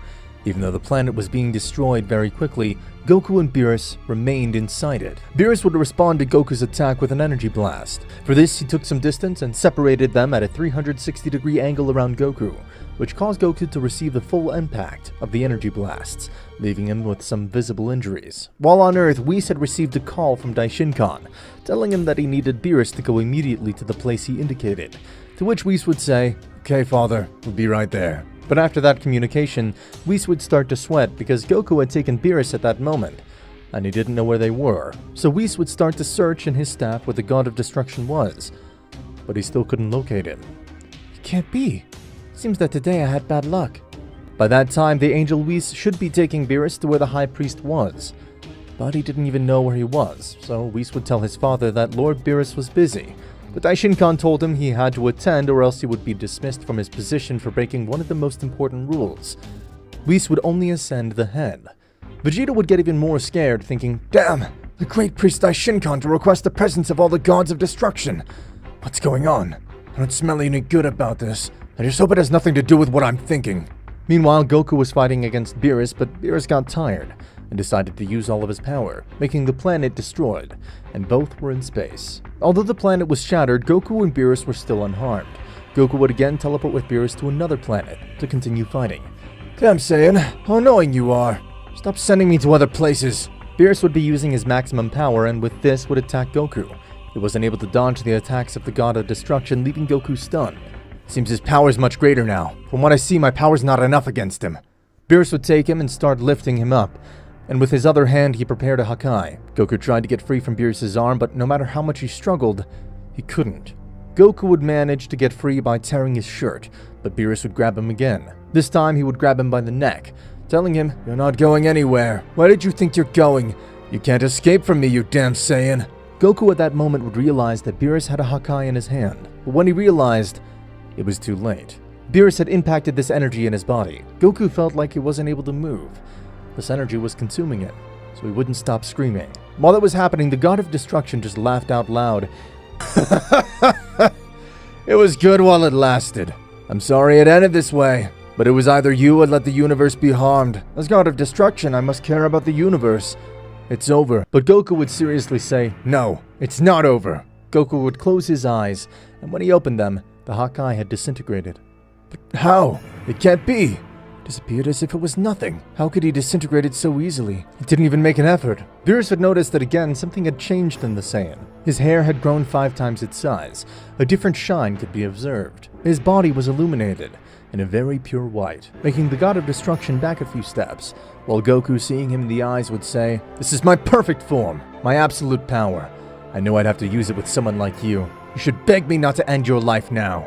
Even though the planet was being destroyed very quickly, Goku and Beerus remained inside it. Beerus would respond to Goku's attack with an energy blast. For this, he took some distance and separated them at a 360-degree angle around Goku, which caused Goku to receive the full impact of the energy blasts, leaving him with some visible injuries. While on Earth, Whis had received a call from Daishinkan, telling him that he needed Beerus to go immediately to the place he indicated, to which Whis would say, Okay, father, we'll be right there. But after that communication, Whis would start to sweat because Goku had taken Beerus at that moment, and he didn't know where they were. So Whis would start to search in his staff where the God of Destruction was, but he still couldn't locate him. It can't be. Seems that today I had bad luck. By that time, the angel Whis should be taking Beerus to where the high priest was, but he didn't even know where he was, so Whis would tell his father that Lord Beerus was busy. But Daishinkan told him he had to attend or else he would be dismissed from his position for breaking one of the most important rules. Whis would only ascend the head. Vegeta would get even more scared, thinking, Damn! The great priest Daishinkan to request the presence of all the gods of destruction! What's going on? I don't smell any good about this. I just hope it has nothing to do with what I'm thinking. Meanwhile, Goku was fighting against Beerus, but Beerus got tired and decided to use all of his power, making the planet destroyed, and both were in space. Although the planet was shattered, Goku and Beerus were still unharmed. Goku would again teleport with Beerus to another planet to continue fighting. Damn, Saiyan, how annoying you are. Stop sending me to other places. Beerus would be using his maximum power and with this would attack Goku. He wasn't able to dodge the attacks of the God of Destruction, leaving Goku stunned. Seems his power is much greater now. From what I see, my power's not enough against him. Beerus would take him and start lifting him up, and with his other hand he prepared a Hakai. Goku tried to get free from Beerus' arm, but no matter how much he struggled, he couldn't. Goku would manage to get free by tearing his shirt, but Beerus would grab him again. This time he would grab him by the neck, telling him, "You're not going anywhere. Where did you think you're going? You can't escape from me, you damn Saiyan." Goku at that moment would realize that Beerus had a Hakai in his hand, but when he realized, it was too late. Beerus had impacted this energy in his body. Goku felt like he wasn't able to move. This energy was consuming him, so he wouldn't stop screaming. While that was happening, the God of Destruction just laughed out loud. It was good while it lasted. I'm sorry it ended this way, but it was either you or let the universe be harmed. As God of Destruction, I must care about the universe. It's over. But Goku would seriously say, no, it's not over. Goku would close his eyes, and when he opened them, the Hakai had disintegrated. But how? It can't be. Disappeared as if it was nothing. How could he disintegrate it so easily? He didn't even make an effort. Beerus had noticed that again something had changed in the Saiyan. His hair had grown 5 times its size. A different shine could be observed. His body was illuminated in a very pure white, making the God of Destruction back a few steps, while Goku, seeing him in the eyes, would say, "This is my perfect form, my absolute power. I know I'd have to use it with someone like you. You should beg me not to end your life now."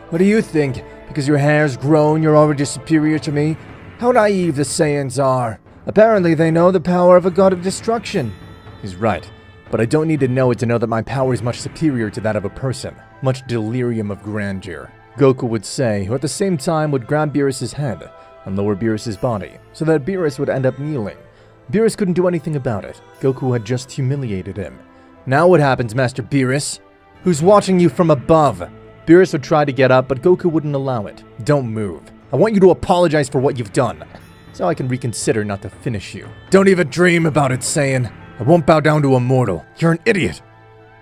What do you think? Because your hair's grown, you're already superior to me? How naive the Saiyans are. Apparently they know the power of a God of Destruction. He's right, but I don't need to know it to know that my power is much superior to that of a person. Much delirium of grandeur, Goku would say, who at the same time would grab Beerus' head and lower Beerus' body, so that Beerus would end up kneeling. Beerus couldn't do anything about it. Goku had just humiliated him. Now what happens, Master Beerus? Who's watching you from above? Beerus would try to get up, but Goku wouldn't allow it. Don't move. I want you to apologize for what you've done, so I can reconsider not to finish you. Don't even dream about it, Saiyan. I won't bow down to a mortal. You're an idiot.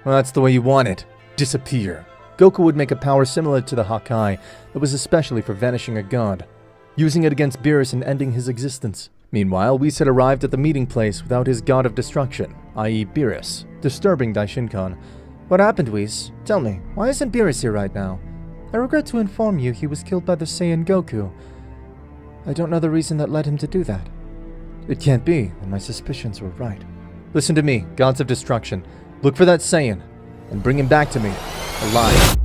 Well, that's the way you want it. Disappear. Goku would make a power similar to the Hakai that was especially for vanishing a god, using it against Beerus and ending his existence. Meanwhile, Whis had arrived at the meeting place without his God of Destruction, i.e. Beerus, disturbing Daishinkan. What happened, Whis? Tell me, why isn't Beerus here right now? I regret to inform you he was killed by the Saiyan Goku. I don't know the reason that led him to do that. It can't be, and my suspicions were right. Listen to me, Gods of Destruction. Look for that Saiyan, and bring him back to me, alive.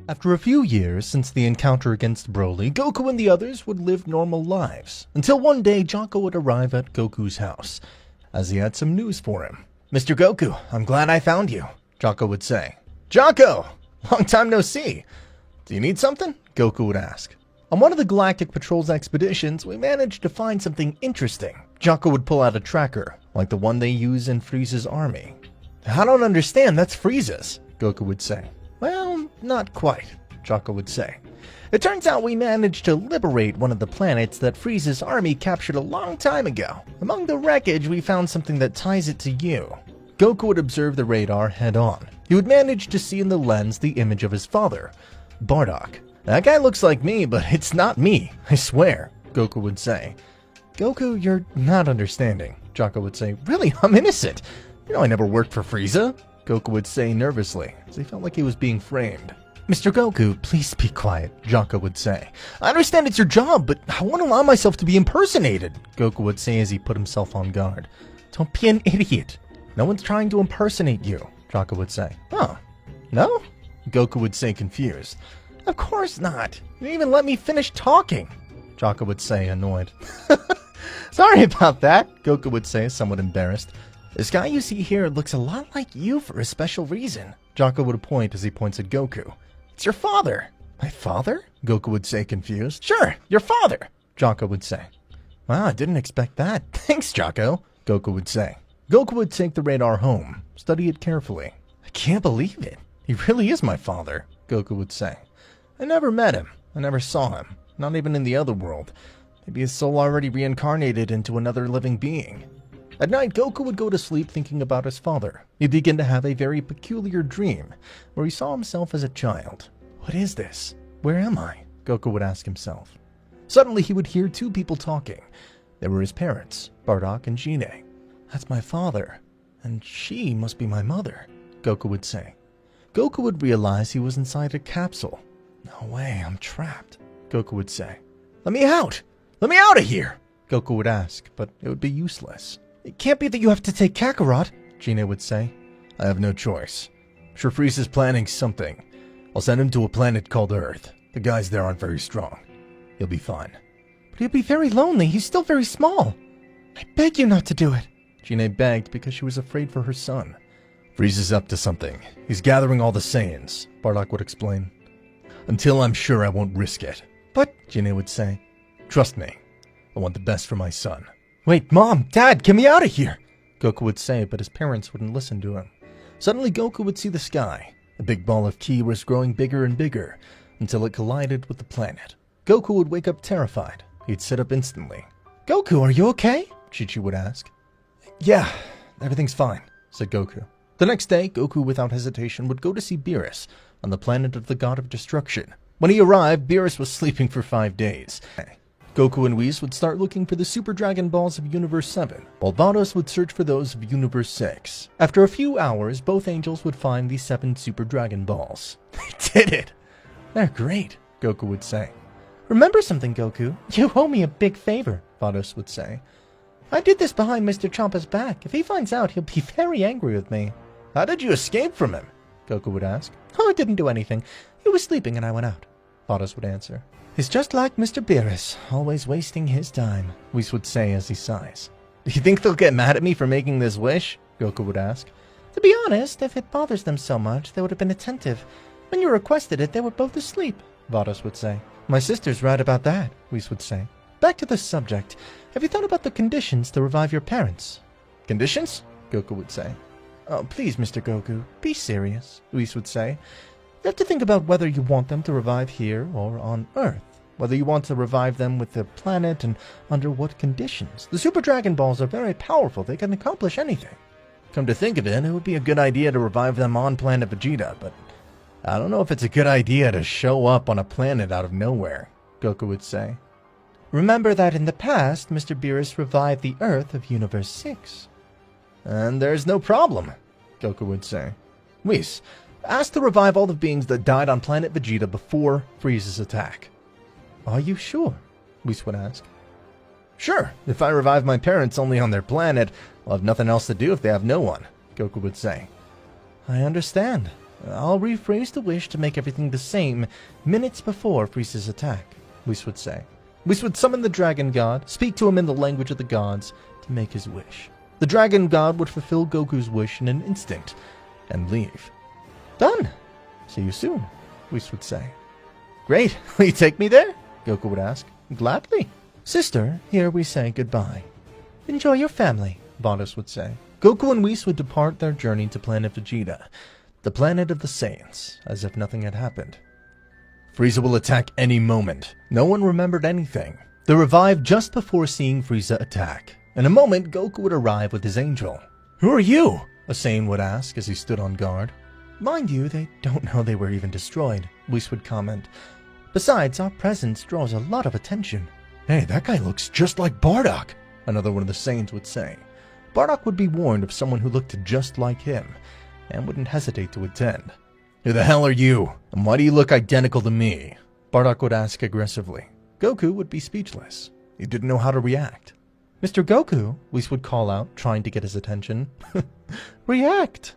After a few years since the encounter against Broly, Goku and the others would live normal lives, until one day Jocko would arrive at Goku's house, as he had some news for him. "Mr. Goku, I'm glad I found you," Jocko would say. "Jocko! Long time no see. Do you need something?" Goku would ask. "On one of the Galactic Patrol's expeditions, we managed to find something interesting." Jocko would pull out a tracker, like the one they use in Frieza's army. "I don't understand, that's Frieza's," Goku would say. "Well, not quite," Jocko would say. "It turns out we managed to liberate one of the planets that Frieza's army captured a long time ago. Among the wreckage, we found something that ties it to you." Goku would observe the radar head-on. He would manage to see in the lens the image of his father, Bardock. "That guy looks like me, but it's not me, I swear," Goku would say. "Goku, you're not understanding," Jocko would say. "Really, I'm innocent. You know I never worked for Frieza," Goku would say nervously, as he felt like he was being framed. "Mr. Goku, please be quiet," Jocko would say. "I understand it's your job, but I won't allow myself to be impersonated," Goku would say as he put himself on guard. "Don't be an idiot. No one's trying to impersonate you," Jocko would say. "Oh, no?" Goku would say, confused. "Of course not. You didn't even let me finish talking," Jocko would say, annoyed. "Sorry about that," Goku would say, somewhat embarrassed. "This guy you see here looks a lot like you for a special reason," Jocko would point as he points at Goku. "It's your father." "My father?" Goku would say, confused. "Sure, your father," Jocko would say. "Wow, I didn't expect that. Thanks, Jocko," Goku would say. Goku would take the radar home, study it carefully. "I can't believe it. He really is my father," Goku would say. "I never met him. I never saw him. Not even in the other world. Maybe his soul already reincarnated into another living being. At night, Goku would go to sleep thinking about his father. He'd begin to have a very peculiar dream, where he saw himself as a child. What is this? Where am I? Goku would ask himself. Suddenly, he would hear two people talking. They were his parents, Bardock and Gine. That's my father, and she must be my mother, Goku would say. Goku would realize he was inside a capsule. No way, I'm trapped, Goku would say. Let me out! Let me out of here! Goku would ask, but it would be useless. It can't be that you have to take Kakarot, Gine would say. I have no choice. I'm sure Frieza's planning something. I'll send him to a planet called Earth. The guys there aren't very strong. He'll be fine. But he'll be very lonely. He's still very small. I beg you not to do it, Gine begged because she was afraid for her son. Frieza's up to something. He's gathering all the Saiyans, Bardock would explain. Until I'm sure I won't risk it. But, Gine would say, trust me. I want the best for my son. Wait, Mom, Dad, get me out of here, Goku would say, but his parents wouldn't listen to him. Suddenly, Goku would see the sky. A big ball of ki was growing bigger and bigger, until it collided with the planet. Goku would wake up terrified. He'd sit up instantly. Goku, are you okay? Chi-Chi would ask. Yeah, everything's fine, said Goku. The next day, Goku, without hesitation, would go to see Beerus on the planet of the God of Destruction. When he arrived, Beerus was sleeping for 5 days. Goku and Whis would start looking for the Super Dragon Balls of Universe 7, while Vados would search for those of Universe 6. After a few hours, both angels would find the 7 Super Dragon Balls. They did it! They're great, Goku would say. Remember something, Goku. You owe me a big favor, Vados would say. I did this behind Mr. Champa's back. If he finds out, he'll be very angry with me. How did you escape from him? Goku would ask. Oh, I didn't do anything. He was sleeping and I went out, Vados would answer. He's just like Mr. Beerus, always wasting his time, Whis would say as he sighs. Do you think they'll get mad at me for making this wish? Goku would ask. To be honest, if it bothers them so much, they would have been attentive. When you requested it, they were both asleep, Vados would say. My sister's right about that, Whis would say. Back to the subject. Have you thought about the conditions to revive your parents? Conditions? Goku would say. Oh, please, Mr. Goku, be serious, Whis would say. You have to think about whether you want them to revive here or on Earth. Whether you want to revive them with the planet and under what conditions. The Super Dragon Balls are very powerful. They can accomplish anything. Come to think of it, it would be a good idea to revive them on planet Vegeta, but I don't know if it's a good idea to show up on a planet out of nowhere, Goku would say. Remember that in the past, Mr. Beerus revived the Earth of Universe 6. And there's no problem, Goku would say. Whis, ask to revive all the beings that died on planet Vegeta before Frieza's attack. Are you sure? Whis would ask. Sure, if I revive my parents only on their planet, I'll have nothing else to do if they have no one, Goku would say. I understand. I'll rephrase the wish to make everything the same minutes before Frieza's attack, Whis would say. Whis would summon the Dragon God, speak to him in the language of the gods, to make his wish. The Dragon God would fulfill Goku's wish in an instant, and leave. Done! See you soon, Whis would say. Great, will you take me there? Goku would ask. Gladly. Sister, here we say goodbye. Enjoy your family, Vados would say. Goku and Whis would depart their journey to planet Vegeta, the planet of the Saiyans, as if nothing had happened. Frieza will attack any moment. No one remembered anything. They revived just before seeing Frieza attack. In a moment, Goku would arrive with his angel. Who are you? A Saiyan would ask as he stood on guard. Mind you, they don't know they were even destroyed, Whis would comment. Besides, our presence draws a lot of attention. Hey, that guy looks just like Bardock, another one of the Saiyans would say. Bardock would be warned of someone who looked just like him, and wouldn't hesitate to attend. Who the hell are you? And why do you look identical to me? Bardock would ask aggressively. Goku would be speechless. He didn't know how to react. Mr. Goku, Whis would call out, trying to get his attention. React!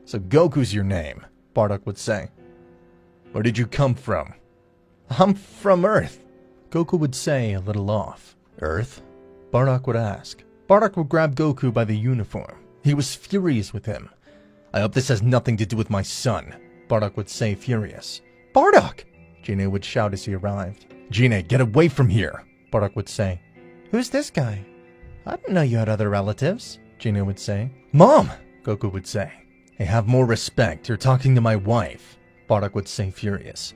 So Goku's your name, Bardock would say. Where did you come from? I'm from Earth, Goku would say, a little off. Earth? Bardock would ask. Bardock would grab Goku by the uniform. He was furious with him. I hope this has nothing to do with my son, Bardock would say, furious. Bardock! Gine would shout as he arrived. Gine, get away from here, Bardock would say. Who's this guy? I didn't know you had other relatives, Gine would say. Mom, Goku would say. Hey, have more respect. You're talking to my wife, Bardock would say, furious.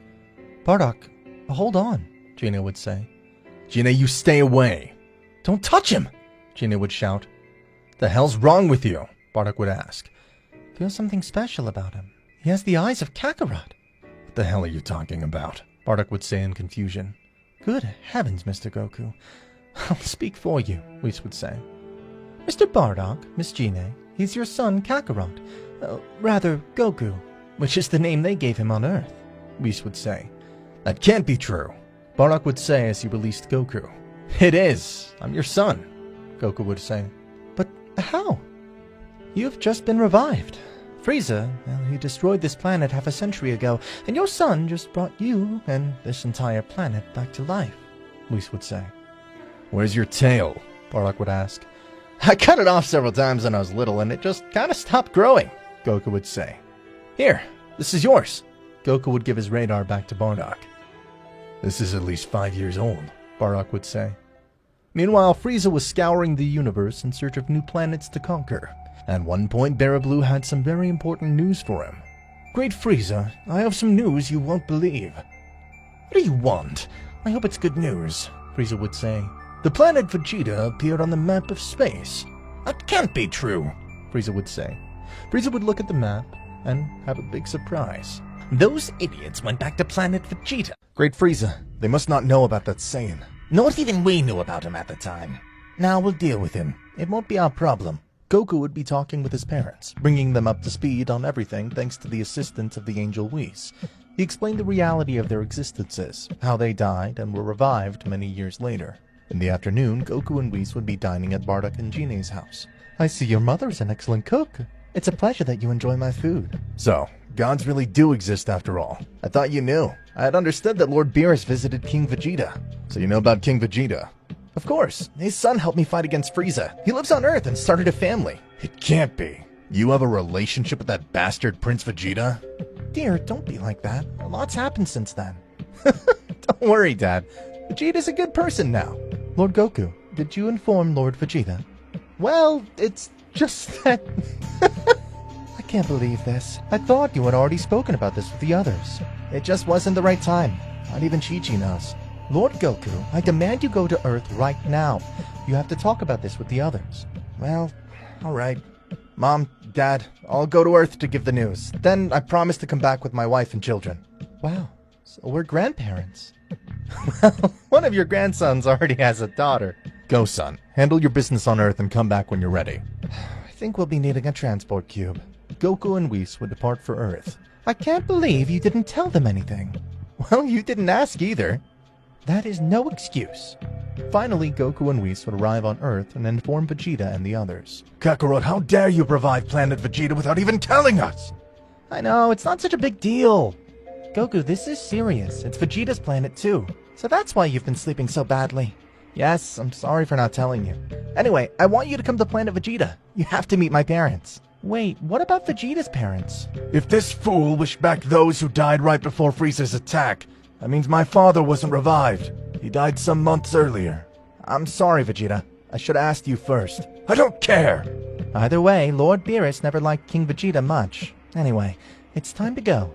Bardock, hold on, Gine would say. Gine, you stay away. Don't touch him, Gine would shout. The hell's wrong with you? Bardock would ask. Feel something special about him. He has the eyes of Kakarot. What the hell are you talking about? Bardock would say in confusion. Good heavens, Mr. Goku. I'll speak for you, Whis would say. Mr. Bardock, Miss Gine, he's your son Kakarot. Rather, Goku, which is the name they gave him on Earth, Whis would say. That can't be true, Bardock would say as he released Goku. It is. I'm your son, Goku would say. But how? You've just been revived. Frieza, well, he destroyed this planet half a century ago, and your son just brought you and this entire planet back to life, Whis would say. Where's your tail? Bardock would ask. I cut it off several times when I was little, and it just kind of stopped growing, Goku would say. Here, this is yours. Goku would give his radar back to Bardock. This is at least 5 years old, Bardock would say. Meanwhile, Frieza was scouring the universe in search of new planets to conquer. At one point, Barablu had some very important news for him. Great Frieza, I have some news you won't believe. What do you want? I hope it's good news, Frieza would say. The planet Vegeta appeared on the map of space. That can't be true, Frieza would say. Frieza would look at the map and have a big surprise. Those idiots went back to planet Vegeta. Great Frieza, they must not know about that Saiyan. Not even we knew about him at the time. Now we'll deal with him. It won't be our problem. Goku would be talking with his parents, bringing them up to speed on everything thanks to the assistance of the angel Whis. He explained the reality of their existences, how they died and were revived many years later. In the afternoon, Goku and Whis would be dining at Bardock and Gine's house. I see your mother's an excellent cook. It's a pleasure that you enjoy my food. So, gods really do exist after all. I thought you knew. I had understood that Lord Beerus visited King Vegeta. So you know about King Vegeta? Of course. His son helped me fight against Frieza. He lives on Earth and started a family. It can't be. You have a relationship with that bastard Prince Vegeta? Dear, don't be like that. A lot's happened since then. Don't worry, Dad. Vegeta's a good person now. Lord Goku, did you inform Lord Vegeta? Well, it's just that... I can't believe this. I thought you had already spoken about this with the others. It just wasn't the right time. Not even Chi-Chi knows. Lord Goku, I demand you go to Earth right now. You have to talk about this with the others. Well, all right. Mom, Dad, I'll go to Earth to give the news. Then I promise to come back with my wife and children. Wow, so we're grandparents. Well, one of your grandsons already has a daughter. Go, son. Handle your business on Earth and come back when you're ready. I think we'll be needing a transport cube. Goku and Whis would depart for Earth. I can't believe you didn't tell them anything. Well, you didn't ask either. That is no excuse. Finally, Goku and Whis would arrive on Earth and inform Vegeta and the others. Kakarot, how dare you revive planet Vegeta without even telling us? I know, it's not such a big deal. Goku, this is serious. It's Vegeta's planet too. So that's why you've been sleeping so badly. Yes, I'm sorry for not telling you. Anyway, I want you to come to planet Vegeta. You have to meet my parents. Wait, what about Vegeta's parents? If this fool wished back those who died right before Frieza's attack, that means my father wasn't revived. He died some months earlier. I'm sorry, Vegeta. I should have asked you first. I don't care! Either way, Lord Beerus never liked King Vegeta much. Anyway, it's time to go.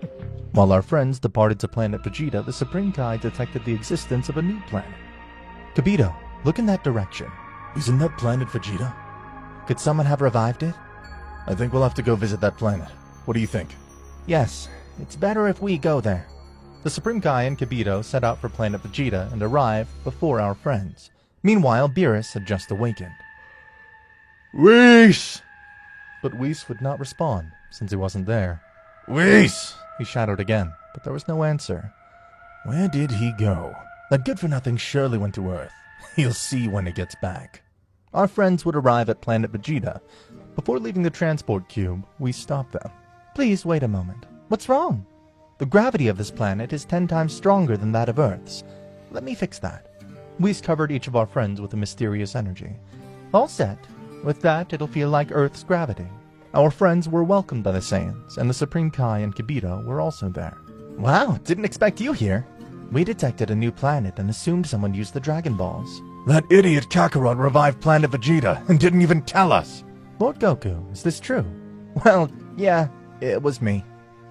While our friends departed to planet Vegeta, the Supreme Kai detected the existence of a new planet. Kibito, look in that direction. Isn't that planet Vegeta? Could someone have revived it? I think we'll have to go visit that planet. What do you think? Yes, it's better if we go there. The Supreme Kai and Kibito set out for planet Vegeta and arrived before our friends. Meanwhile, Beerus had just awakened. Whis! But Whis would not respond, since he wasn't there. Whis! He shouted again, but there was no answer. Where did he go? That good-for-nothing surely went to Earth. He'll see when he gets back. Our friends would arrive at planet Vegeta. Before leaving the transport cube, we stopped them. Please wait a moment. What's wrong? The gravity of this planet is 10 times stronger than that of Earth's. Let me fix that. Whis covered each of our friends with a mysterious energy. All set. With that, it'll feel like Earth's gravity. Our friends were welcomed by the Saiyans, and the Supreme Kai and Kibito were also there. Wow, didn't expect you here. We detected a new planet and assumed someone used the Dragon Balls. That idiot Kakarot revived planet Vegeta and didn't even tell us. Lord Goku, is this true? Well, yeah, it was me.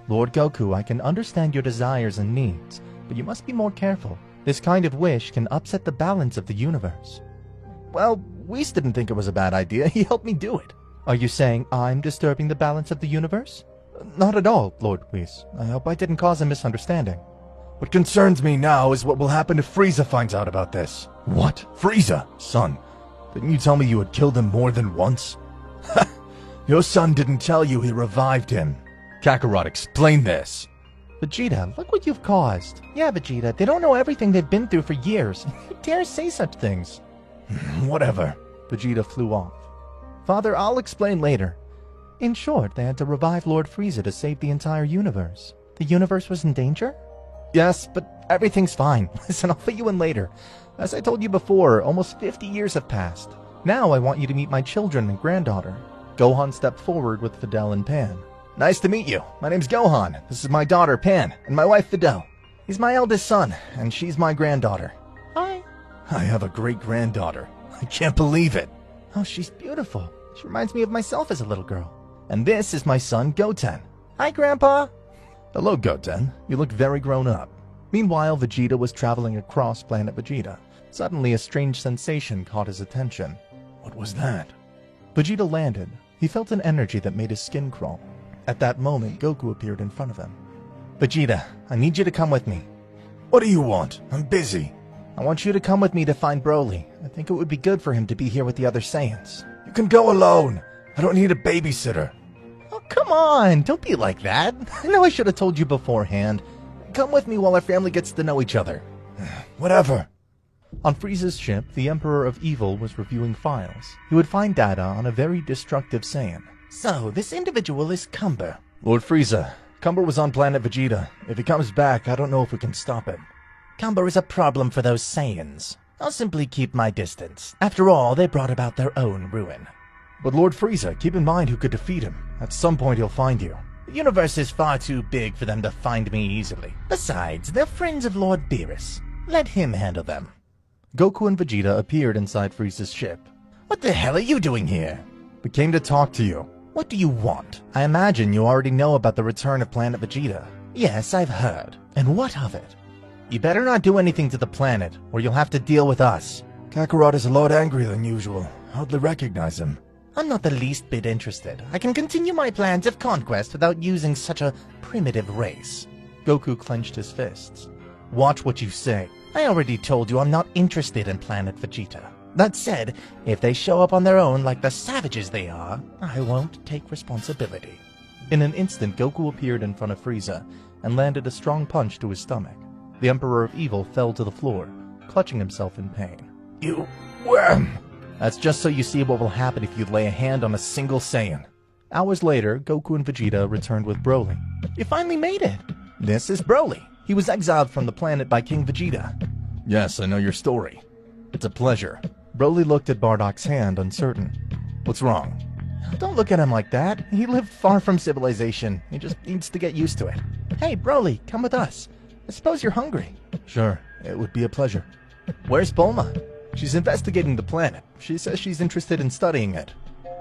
Lord Goku, I can understand your desires and needs, but you must be more careful. This kind of wish can upset the balance of the universe. Well, Whis didn't think it was a bad idea. He helped me do it. Are you saying I'm disturbing the balance of the universe? Not at all, Lord Whis. I hope I didn't cause a misunderstanding. What concerns me now is what will happen if Frieza finds out about this. What? Frieza? Son, didn't you tell me you had killed him more than once? Your son didn't tell you he revived him. Kakarot, explain this. Vegeta, look what you've caused. Yeah, Vegeta, they don't know everything they've been through for years. You dare say such things? Whatever. Vegeta flew off. Father, I'll explain later. In short, they had to revive Lord Frieza to save the entire universe. The universe was in danger? Yes, but everything's fine. Listen, I'll fill you in later. As I told you before, almost 50 years have passed. Now I want you to meet my children and granddaughter. Gohan stepped forward with Fidel and Pan. Nice to meet you. My name's Gohan. This is my daughter, Pan, and my wife, Fidel. He's my eldest son, and she's my granddaughter. Hi. I have a great-granddaughter. I can't believe it. Oh, she's beautiful. She reminds me of myself as a little girl. And this is my son, Goten. Hi, Grandpa. Hello, Goten. You look very grown up. Meanwhile, Vegeta was traveling across planet Vegeta. Suddenly, a strange sensation caught his attention. What was that? Vegeta landed. He felt an energy that made his skin crawl. At that moment, Goku appeared in front of him. Vegeta, I need you to come with me. What do you want? I'm busy. I want you to come with me to find Broly. I think it would be good for him to be here with the other Saiyans. You can go alone. I don't need a babysitter. Oh, come on. Don't be like that. I know I should have told you beforehand. Come with me while our family gets to know each other. Whatever. On Frieza's ship, the Emperor of Evil was reviewing files. He would find data on a very destructive Saiyan. So, this individual is Cumber. Lord Frieza, Cumber was on planet Vegeta. If he comes back, I don't know if we can stop it. Cumber is a problem for those Saiyans. I'll simply keep my distance. After all, they brought about their own ruin. But Lord Frieza, keep in mind who could defeat him. At some point he'll find you. The universe is far too big for them to find me easily. Besides, they're friends of Lord Beerus. Let him handle them. Goku and Vegeta appeared inside Frieza's ship. What the hell are you doing here? We came to talk to you. What do you want? I imagine you already know about the return of planet Vegeta. Yes, I've heard. And what of it? You better not do anything to the planet, or you'll have to deal with us. Kakarot is a lot angrier than usual. Hardly recognize him. I'm not the least bit interested. I can continue my plans of conquest without using such a primitive race. Goku clenched his fists. Watch what you say. I already told you I'm not interested in planet Vegeta. That said, if they show up on their own like the savages they are, I won't take responsibility. In an instant, Goku appeared in front of Frieza and landed a strong punch to his stomach. The Emperor of Evil fell to the floor, clutching himself in pain. You worm! That's just so you see what will happen if you lay a hand on a single Saiyan. Hours later, Goku and Vegeta returned with Broly. You finally made it! This is Broly. He was exiled from the planet by King Vegeta. Yes, I know your story. It's a pleasure. Broly looked at Bardock's hand, uncertain. What's wrong? Don't look at him like that. He lived far from civilization. He just needs to get used to it. Hey, Broly, come with us. I suppose you're hungry. Sure, it would be a pleasure. Where's Bulma? She's investigating the planet. She says she's interested in studying it.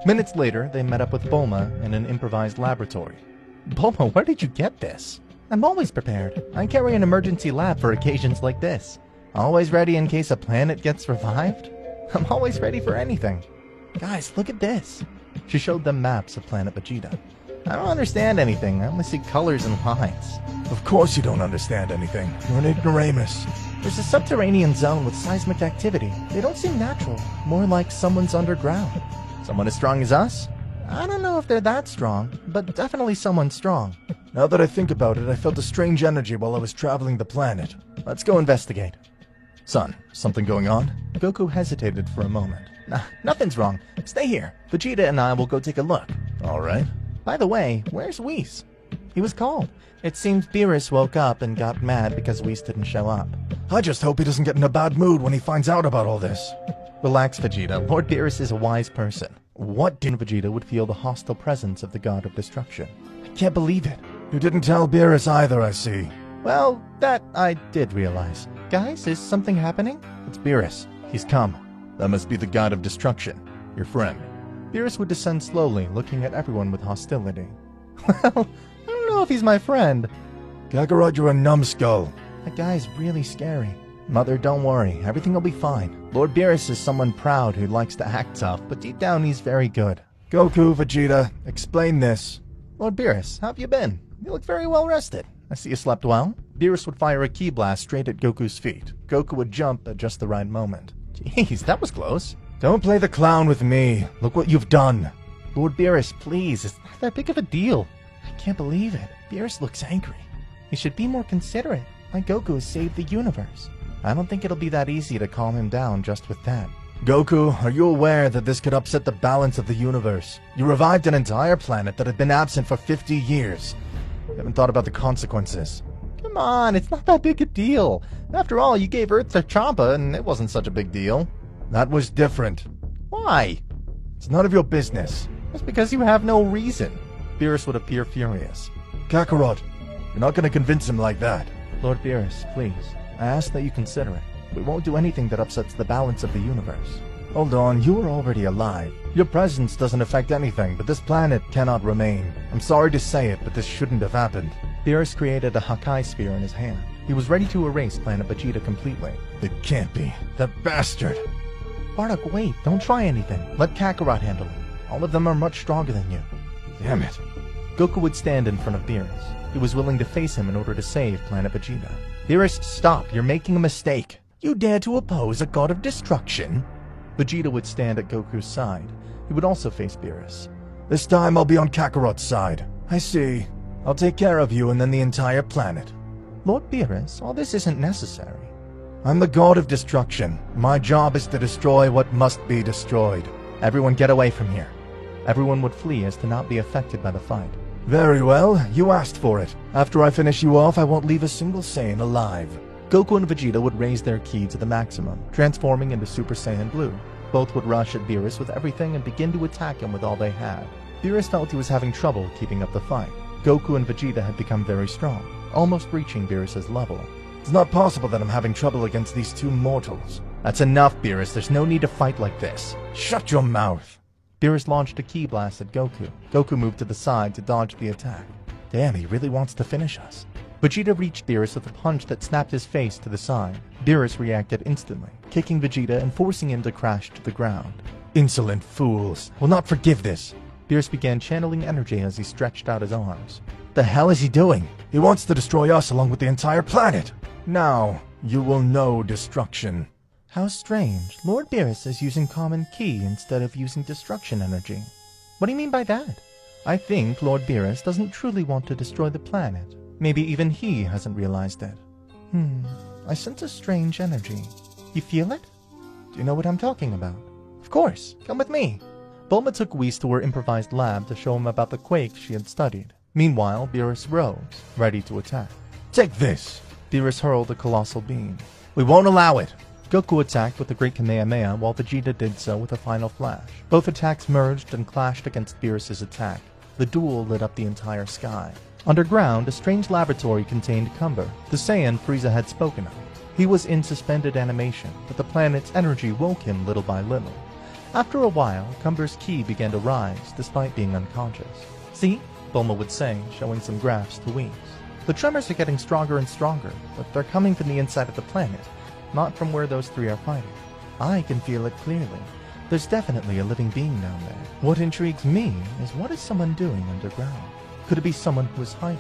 Minutes later, they met up with Bulma in an improvised laboratory. Bulma, where did you get this? I'm always prepared. I carry an emergency lab for occasions like this. Always ready in case a planet gets revived? I'm always ready for anything. Guys, look at this. She showed them maps of planet Vegeta. I don't understand anything. I only see colors and lines. Of course you don't understand anything. You're an ignoramus. There's a subterranean zone with seismic activity. They don't seem natural. More like someone's underground. Someone as strong as us? I don't know if they're that strong, but definitely someone strong. Now that I think about it, I felt a strange energy while I was traveling the planet. Let's go investigate. Son, something going on? Goku hesitated for a moment. Nah, nothing's wrong. Stay here. Vegeta and I will go take a look. All right. By the way, where's Whis? He was called. It seems Beerus woke up and got mad because Whis didn't show up. I just hope he doesn't get in a bad mood when he finds out about all this. Relax, Vegeta. Lord Beerus is a wise person. What did Vegeta would feel the hostile presence of the god of destruction? I can't believe it. You didn't tell Beerus either, I see. Well, that I did realize. Guys, is something happening? It's Beerus. He's come. That must be the god of destruction, your friend. Beerus would descend slowly, looking at everyone with hostility. Well, I don't know if he's my friend. Kakarot, you're a numbskull. That guy's really scary. Mother, don't worry. Everything will be fine. Lord Beerus is someone proud who likes to act tough, but deep down he's very good. Goku, Vegeta, explain this. Lord Beerus, how have you been? You look very well rested. I see you slept well. Beerus would fire a ki blast straight at Goku's feet. Goku would jump at just the right moment. Jeez, that was close. Don't play the clown with me. Look what you've done. Lord Beerus, please, it's not that big of a deal. I can't believe it. Beerus looks angry. You should be more considerate. My Goku has saved the universe. I don't think it'll be that easy to calm him down just with that. Goku, are you aware that this could upset the balance of the universe? You revived an entire planet that had been absent for 50 years. You haven't thought about the consequences. Come on, it's not that big a deal. After all, you gave Earth to Champa, and it wasn't such a big deal. That was different. Why? It's none of your business. It's because you have no reason. Beerus would appear furious. Kakarot, you're not going to convince him like that. Lord Beerus, please. I ask that you consider it. We won't do anything that upsets the balance of the universe. Hold on, you are already alive. Your presence doesn't affect anything, but this planet cannot remain. I'm sorry to say it, but this shouldn't have happened. Beerus created a Hakai spear in his hand. He was ready to erase Planet Vegeta completely. It can't be. That bastard. Bardock, wait. Don't try anything. Let Kakarot handle it. All of them are much stronger than you. Damn it. Goku would stand in front of Beerus. He was willing to face him in order to save Planet Vegeta. Beerus, stop. You're making a mistake. You dare to oppose a god of destruction? Vegeta would stand at Goku's side. He would also face Beerus. This time I'll be on Kakarot's side. I see. I'll take care of you and then the entire planet. Lord Beerus, all this isn't necessary. I'm the god of destruction. My job is to destroy what must be destroyed. Everyone get away from here. Everyone would flee as to not be affected by the fight. Very well, you asked for it. After I finish you off, I won't leave a single Saiyan alive. Goku and Vegeta would raise their ki to the maximum, transforming into Super Saiyan Blue. Both would rush at Beerus with everything and begin to attack him with all they had. Beerus felt he was having trouble keeping up the fight. Goku and Vegeta had become very strong, almost reaching Beerus' level. It's not possible that I'm having trouble against these two mortals. That's enough, Beerus. There's no need to fight like this. Shut your mouth. Beerus launched a ki blast at Goku. Goku moved to the side to dodge the attack. Damn, he really wants to finish us. Vegeta reached Beerus with a punch that snapped his face to the side. Beerus reacted instantly, kicking Vegeta and forcing him to crash to the ground. Insolent fools. Will not forgive this. Beerus began channeling energy as he stretched out his arms. The hell is he doing? He wants to destroy us along with the entire planet. Now, you will know destruction. How strange. Lord Beerus is using common ki instead of using destruction energy. What do you mean by that? I think Lord Beerus doesn't truly want to destroy the planet. Maybe even he hasn't realized it. I sense a strange energy. You feel it? Do you know what I'm talking about? Of course. Come with me. Bulma took Whis to her improvised lab to show him about the quakes she had studied. Meanwhile, Beerus rose, ready to attack. Take this! Beerus hurled a colossal beam. We won't allow it! Goku attacked with the Great Kamehameha while Vegeta did so with a final flash. Both attacks merged and clashed against Beerus' attack. The duel lit up the entire sky. Underground, a strange laboratory contained Cumber, the Saiyan Frieza had spoken of. He was in suspended animation, but the planet's energy woke him little by little. After a while, Cumber's ki began to rise, despite being unconscious. See? Bulma would say, showing some graphs to Whis. The tremors are getting stronger and stronger, but they're coming from the inside of the planet, not from where those three are fighting. I can feel it clearly. There's definitely a living being down there. What intrigues me is what is someone doing underground? Could it be someone who is hiding?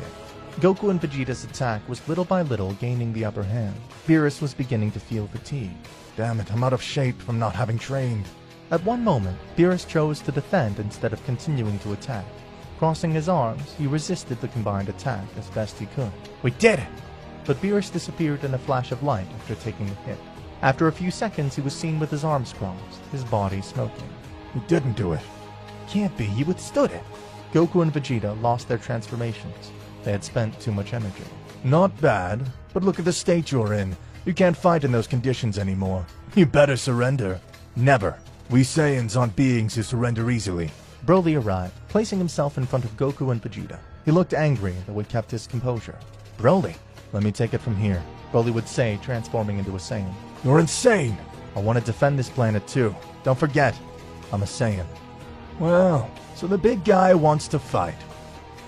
Goku and Vegeta's attack was little by little gaining the upper hand. Beerus was beginning to feel fatigue. Damn it, I'm out of shape from not having trained. At one moment, Beerus chose to defend instead of continuing to attack. Crossing his arms, he resisted the combined attack as best he could. We did it! But Beerus disappeared in a flash of light after taking the hit. After a few seconds, he was seen with his arms crossed, his body smoking. We didn't do it. Can't be, he withstood it. Goku and Vegeta lost their transformations. They had spent too much energy. Not bad, but look at the state you're in. You can't fight in those conditions anymore. You better surrender. Never. We Saiyans aren't beings who surrender easily. Broly arrived, placing himself in front of Goku and Vegeta. He looked angry, though he kept his composure. Broly, let me take it from here, Broly would say, transforming into a Saiyan. You're insane! I want to defend this planet too. Don't forget, I'm a Saiyan. Well, so the big guy wants to fight.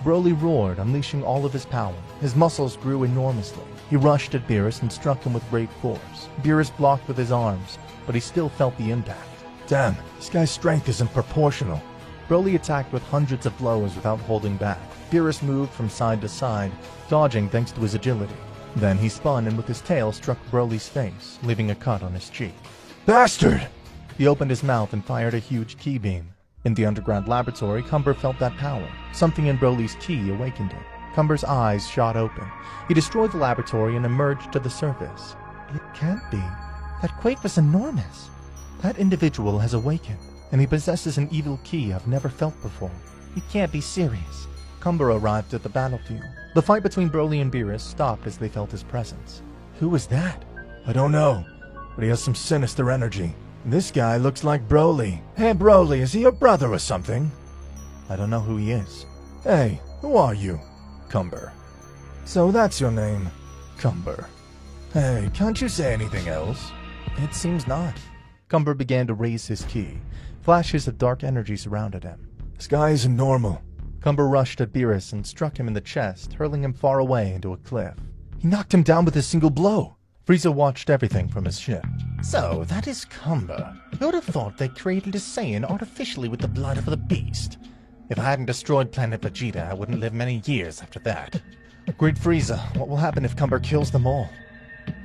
Broly roared, unleashing all of his power. His muscles grew enormously. He rushed at Beerus and struck him with great force. Beerus blocked with his arms, but he still felt the impact. Damn, this guy's strength isn't proportional. Broly attacked with hundreds of blows without holding back. Beerus moved from side to side, dodging thanks to his agility. Then he spun and with his tail struck Broly's face, leaving a cut on his cheek. Bastard! He opened his mouth and fired a huge ki beam. In the underground laboratory, Cumber felt that power. Something in Broly's ki awakened it. Cumber's eyes shot open. He destroyed the laboratory and emerged to the surface. It can't be. That quake was enormous. That individual has awakened, and he possesses an evil ki I've never felt before. He can't be serious. Cumber arrived at the battlefield. The fight between Broly and Beerus stopped as they felt his presence. Who was that? I don't know, but he has some sinister energy. This guy looks like Broly. Hey, Broly, is he your brother or something? I don't know who he is. Hey, who are you? Cumber. So that's your name. Cumber. Hey, can't you say anything else? It seems not. Cumber began to raise his ki. Flashes of dark energy surrounded him. This guy isn't normal. Cumber rushed at Beerus and struck him in the chest, hurling him far away into a cliff. He knocked him down with a single blow. Frieza watched everything from his ship. So, that is Cumber. Who would have thought they created a Saiyan artificially with the blood of the beast? If I hadn't destroyed planet Vegeta, I wouldn't live many years after that. Great Frieza, what will happen if Cumber kills them all?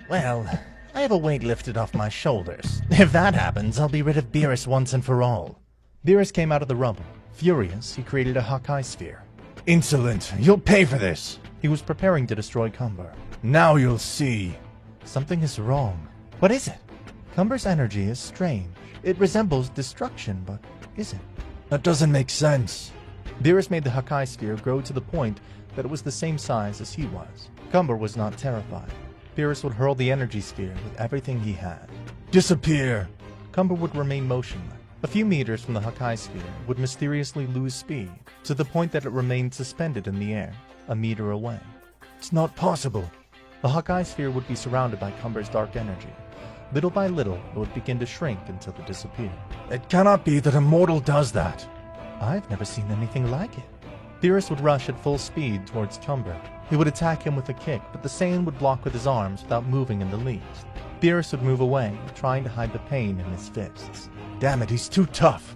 Well, I have a weight lifted off my shoulders. If that happens, I'll be rid of Beerus once and for all. Beerus came out of the rubble. Furious, he created a Hawkeye sphere. Insolent! You'll pay for this! He was preparing to destroy Cumber. Now you'll see. Something is wrong. What is it? Cumber's energy is strange. It resembles destruction, but is it? That doesn't make sense. Beerus made the Hawkeye sphere grow to the point that it was the same size as he was. Cumber was not terrified. Beerus would hurl the energy sphere with everything he had. Disappear! Cumber would remain motionless. A few meters from the Hawkeye sphere, it would mysteriously lose speed, to the point that it remained suspended in the air, a meter away. It's not possible. The Hawkeye sphere would be surrounded by Cumber's dark energy. Little by little, it would begin to shrink until it disappeared. It cannot be that a mortal does that. I've never seen anything like it. Beerus would rush at full speed towards Cumber. He would attack him with a kick, but the Saiyan would block with his arms without moving in the least. Beerus would move away, trying to hide the pain in his fists. Damn it, he's too tough.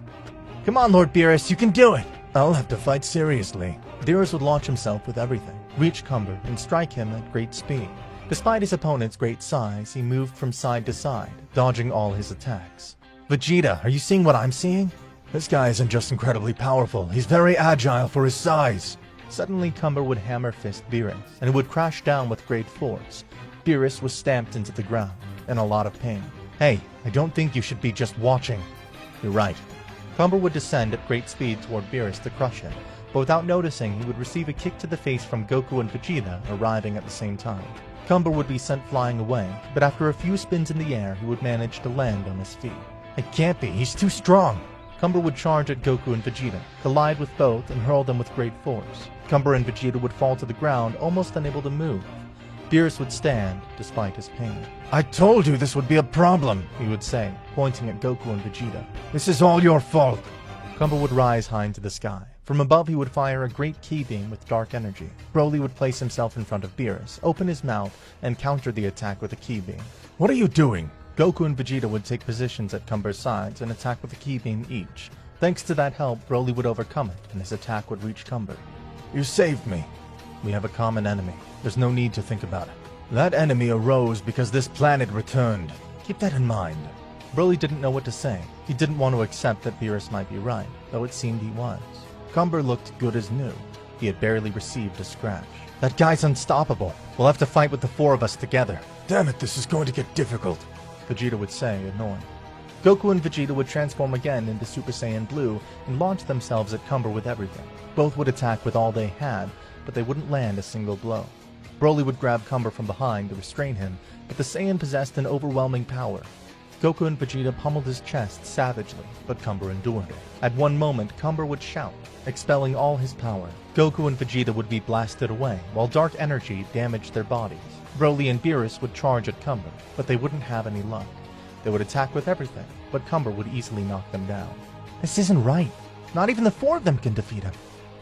Come on, Lord Beerus, you can do it! I'll have to fight seriously. Beerus would launch himself with everything, reach Cumber, and strike him at great speed. Despite his opponent's great size, he moved from side to side, dodging all his attacks. Vegeta, are you seeing what I'm seeing? This guy isn't just incredibly powerful, he's very agile for his size. Suddenly, Cumber would hammer fist Beerus, and it would crash down with great force. Beerus was stamped into the ground, in a lot of pain. Hey, I don't think you should be just watching. You're right. Cumber would descend at great speed toward Beerus to crush him, but without noticing, he would receive a kick to the face from Goku and Vegeta, arriving at the same time. Cumber would be sent flying away, but after a few spins in the air, he would manage to land on his feet. It can't be, he's too strong. Cumber would charge at Goku and Vegeta, collide with both, and hurl them with great force. Cumber and Vegeta would fall to the ground, almost unable to move. Beerus would stand, despite his pain. I told you this would be a problem, he would say, pointing at Goku and Vegeta. This is all your fault. Cumber would rise high into the sky. From above, he would fire a great ki beam with dark energy. Broly would place himself in front of Beerus, open his mouth, and counter the attack with a ki beam. What are you doing? Goku and Vegeta would take positions at Cumber's sides and attack with a ki beam each. Thanks to that help, Broly would overcome it, and his attack would reach Cumber. You saved me. We have a common enemy. There's no need to think about it. That enemy arose because this planet returned. Keep that in mind. Broly didn't know what to say. He didn't want to accept that Beerus might be right, though it seemed he was. Cumber looked good as new. He had barely received a scratch. That guy's unstoppable. We'll have to fight with the four of us together. Damn it, this is going to get difficult, Vegeta would say, annoyed. Goku and Vegeta would transform again into Super Saiyan Blue and launch themselves at Cumber with everything. Both would attack with all they had, but they wouldn't land a single blow. Broly would grab Cumber from behind to restrain him, but the Saiyan possessed an overwhelming power. Goku and Vegeta pummeled his chest savagely, but Cumber endured it. At one moment, Cumber would shout, expelling all his power. Goku and Vegeta would be blasted away, while dark energy damaged their bodies. Broly and Beerus would charge at Cumber, but they wouldn't have any luck. They would attack with everything, but Cumber would easily knock them down. This isn't right. Not even the four of them can defeat him.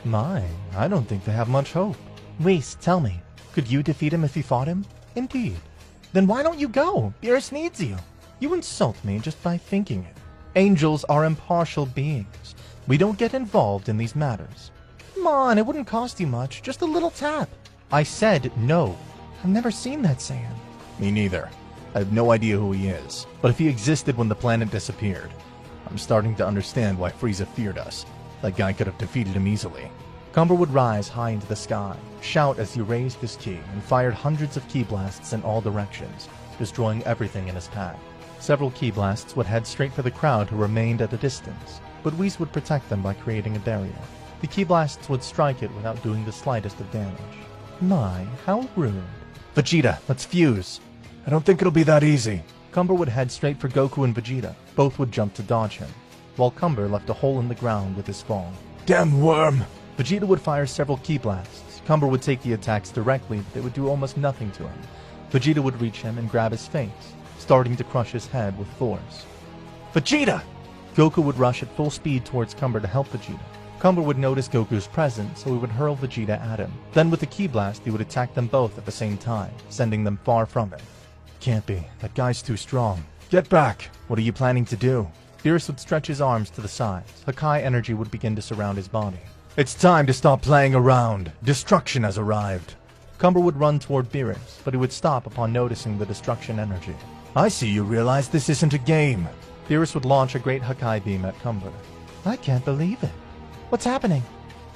My, I don't think they have much hope. Whis, tell me, could you defeat him if you fought him? Indeed. Then why don't you go? Beerus needs you. You insult me just by thinking it. Angels are impartial beings. We don't get involved in these matters. Come on, it wouldn't cost you much. Just a little tap. I said no. I've never seen that Saiyan. Me neither. I have no idea who he is, but if he existed when the planet disappeared, I'm starting to understand why Frieza feared us. That guy could have defeated him easily. Cumber would rise high into the sky, shout as he raised his ki, and fired hundreds of ki blasts in all directions, destroying everything in his path. Several ki blasts would head straight for the crowd who remained at a distance, but Whis would protect them by creating a barrier. The ki blasts would strike it without doing the slightest of damage. My, how rude. Vegeta, let's fuse. I don't think it'll be that easy. Cumber would head straight for Goku and Vegeta. Both would jump to dodge him, while Cumber left a hole in the ground with his fall. Damn worm! Vegeta would fire several ki blasts. Cumber would take the attacks directly, but they would do almost nothing to him. Vegeta would reach him and grab his face, starting to crush his head with force. Vegeta! Goku would rush at full speed towards Cumber to help Vegeta. Cumber would notice Goku's presence, so he would hurl Vegeta at him. Then with a ki blast, he would attack them both at the same time, sending them far from him. Can't be. That guy's too strong. Get back! What are you planning to do? Beerus would stretch his arms to the sides. Hakai energy would begin to surround his body. It's time to stop playing around. Destruction has arrived. Cumber would run toward Beerus, but he would stop upon noticing the destruction energy. I see you realize this isn't a game. Beerus would launch a great Hakai beam at Cumber. I can't believe it. What's happening?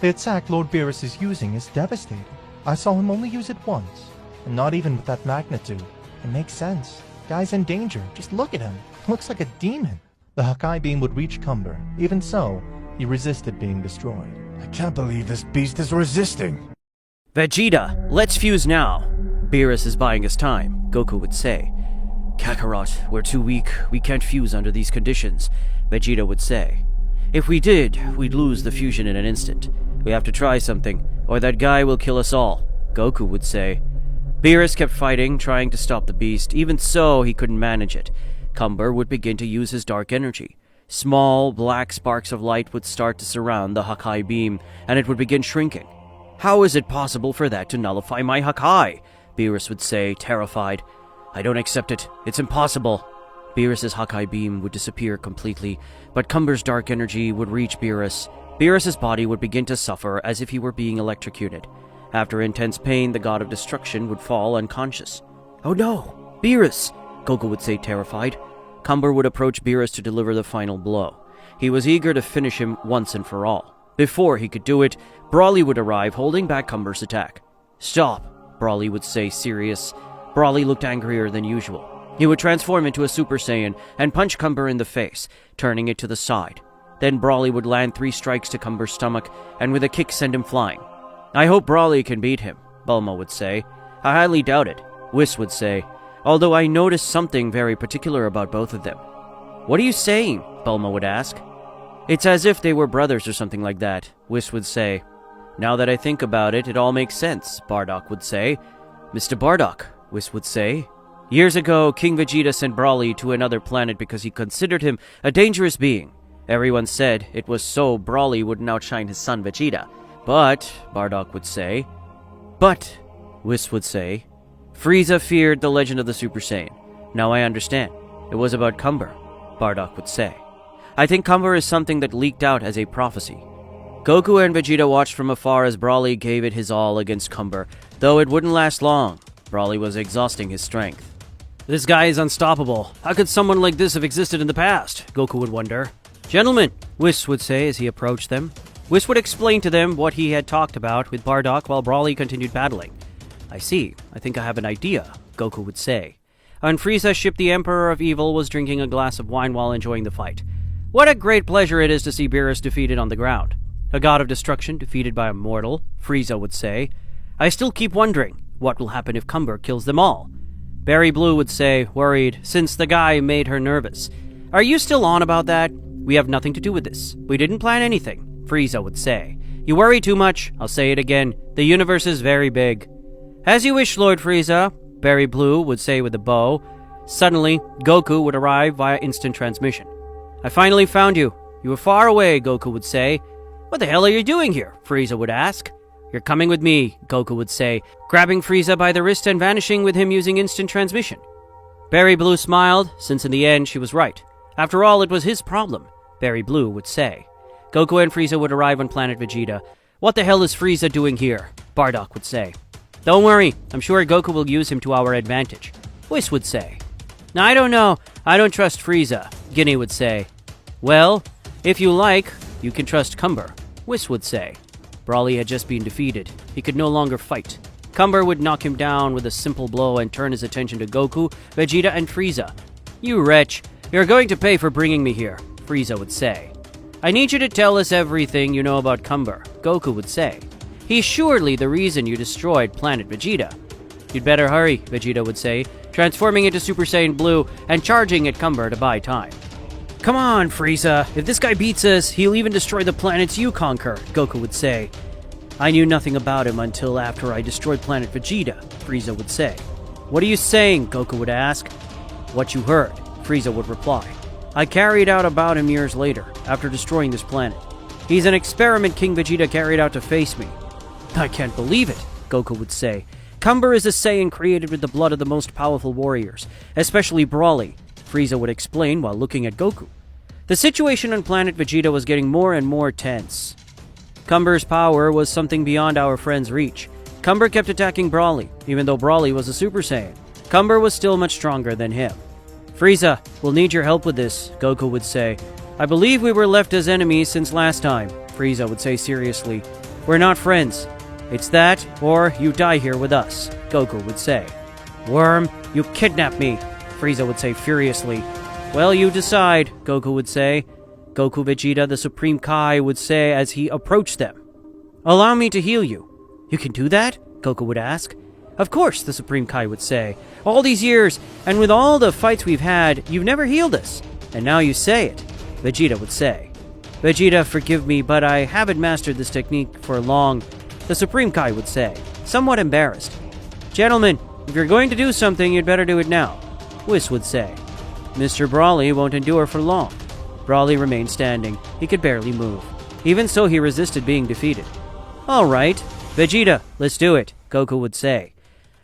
The attack Lord Beerus is using is devastating. I saw him only use it once, and not even with that magnitude. It makes sense. Guy's in danger. Just look at him. Looks like a demon. The Hakai beam would reach Cumber. Even so, he resisted being destroyed. I can't believe this beast is resisting. Vegeta, let's fuse now. Beerus is buying us time, Goku would say. Kakarot, we're too weak. We can't fuse under these conditions, Vegeta would say. If we did, we'd lose the fusion in an instant. We have to try something, or that guy will kill us all, Goku would say. Beerus kept fighting, trying to stop the beast. Even so, he couldn't manage it. Cumber would begin to use his dark energy. Small, black sparks of light would start to surround the Hakai beam, and it would begin shrinking. How is it possible for that to nullify my Hakai? Beerus would say, terrified. I don't accept it. It's impossible. Beerus's Hakai beam would disappear completely, but Cumber's dark energy would reach Beerus. Beerus's body would begin to suffer as if he were being electrocuted. After intense pain, the god of destruction would fall unconscious. Oh no! Beerus! Goku would say, terrified. Cumber would approach Beerus to deliver the final blow. He was eager to finish him once and for all. Before he could do it, Broly would arrive, holding back Cumber's attack. Stop, Broly would say, serious. Broly looked angrier than usual. He would transform into a Super Saiyan and punch Cumber in the face, turning it to the side. Then Broly would land 3 strikes to Cumber's stomach, and with a kick send him flying. I hope Broly can beat him, Bulma would say. I highly doubt it, Whis would say, although I noticed something very particular about both of them. What are you saying? Bulma would ask. It's as if they were brothers or something like that, Whis would say. Now that I think about it, it all makes sense, Bardock would say. Mr. Bardock, Whis would say. Years ago, King Vegeta sent Broly to another planet because he considered him a dangerous being. Everyone said it was so Broly wouldn't outshine his son Vegeta. But, Bardock would say. But, Whis would say. Frieza feared the legend of the Super Saiyan. Now I understand. It was about Cumber, Bardock would say. I think Cumber is something that leaked out as a prophecy. Goku and Vegeta watched from afar as Broly gave it his all against Cumber, though it wouldn't last long. Broly was exhausting his strength. This guy is unstoppable. How could someone like this have existed in the past? Goku would wonder. Gentlemen, Whis would say as he approached them. Whis would explain to them what he had talked about with Bardock while Broly continued battling. I see. I think I have an idea, Goku would say. On Frieza's ship, the Emperor of Evil was drinking a glass of wine while enjoying the fight. What a great pleasure it is to see Beerus defeated on the ground. A god of destruction defeated by a mortal, Frieza would say. I still keep wondering, what will happen if Cumber kills them all? Berry Blue would say, worried, since the guy made her nervous. Are you still on about that? We have nothing to do with this. We didn't plan anything, Frieza would say. You worry too much. I'll say it again. The universe is very big. As you wish, Lord Frieza, Berry Blue would say with a bow. Suddenly, Goku would arrive via instant transmission. I finally found you. You were far away, Goku would say. What the hell are you doing here? Frieza would ask. You're coming with me, Goku would say, grabbing Frieza by the wrist and vanishing with him using instant transmission. Berry Blue smiled, since in the end she was right. After all, it was his problem, Berry Blue would say. Goku and Frieza would arrive on planet Vegeta. What the hell is Frieza doing here? Bardock would say. Don't worry, I'm sure Goku will use him to our advantage, Whis would say. Now, I don't know, I don't trust Frieza, Guinea would say. Well, if you like, you can trust Cumber, Whis would say. Brawly had just been defeated. He could no longer fight. Cumber would knock him down with a simple blow and turn his attention to Goku, Vegeta, and Frieza. You wretch, you're going to pay for bringing me here, Frieza would say. I need you to tell us everything you know about Cumber, Goku would say. He's surely the reason you destroyed planet Vegeta. You'd better hurry, Vegeta would say, transforming into Super Saiyan Blue and charging at Cumber to buy time. Come on, Frieza. If this guy beats us, he'll even destroy the planets you conquer, Goku would say. I knew nothing about him until after I destroyed planet Vegeta, Frieza would say. What are you saying? Goku would ask. What you heard, Frieza would reply. I carried out about him years later, after destroying this planet. He's an experiment King Vegeta carried out to face me. I can't believe it, Goku would say. Cumber is a Saiyan created with the blood of the most powerful warriors, especially Brawly, Frieza would explain while looking at Goku. The situation on planet Vegeta was getting more and more tense. Cumber's power was something beyond our friend's reach. Cumber kept attacking Brawly, even though Brawly was a Super Saiyan. Cumber was still much stronger than him. Frieza, we'll need your help with this, Goku would say. I believe we were left as enemies since last time, Frieza would say seriously. We're not friends. It's that, or you die here with us, Goku would say. Worm, you kidnapped me, Frieza would say furiously. Well, you decide, Goku would say. Goku Vegeta, the Supreme Kai, would say as he approached them. Allow me to heal you. You can do that? Goku would ask. Of course, the Supreme Kai would say. All these years, and with all the fights we've had, you've never healed us. And now you say it, Vegeta would say. Vegeta, forgive me, but I haven't mastered this technique for long, the Supreme Kai would say, somewhat embarrassed. Gentlemen, if you're going to do something, you'd better do it now, Whis would say. Mr. Brawly won't endure for long. Brawly remained standing. He could barely move. Even so, he resisted being defeated. All right, Vegeta, let's do it, Goku would say.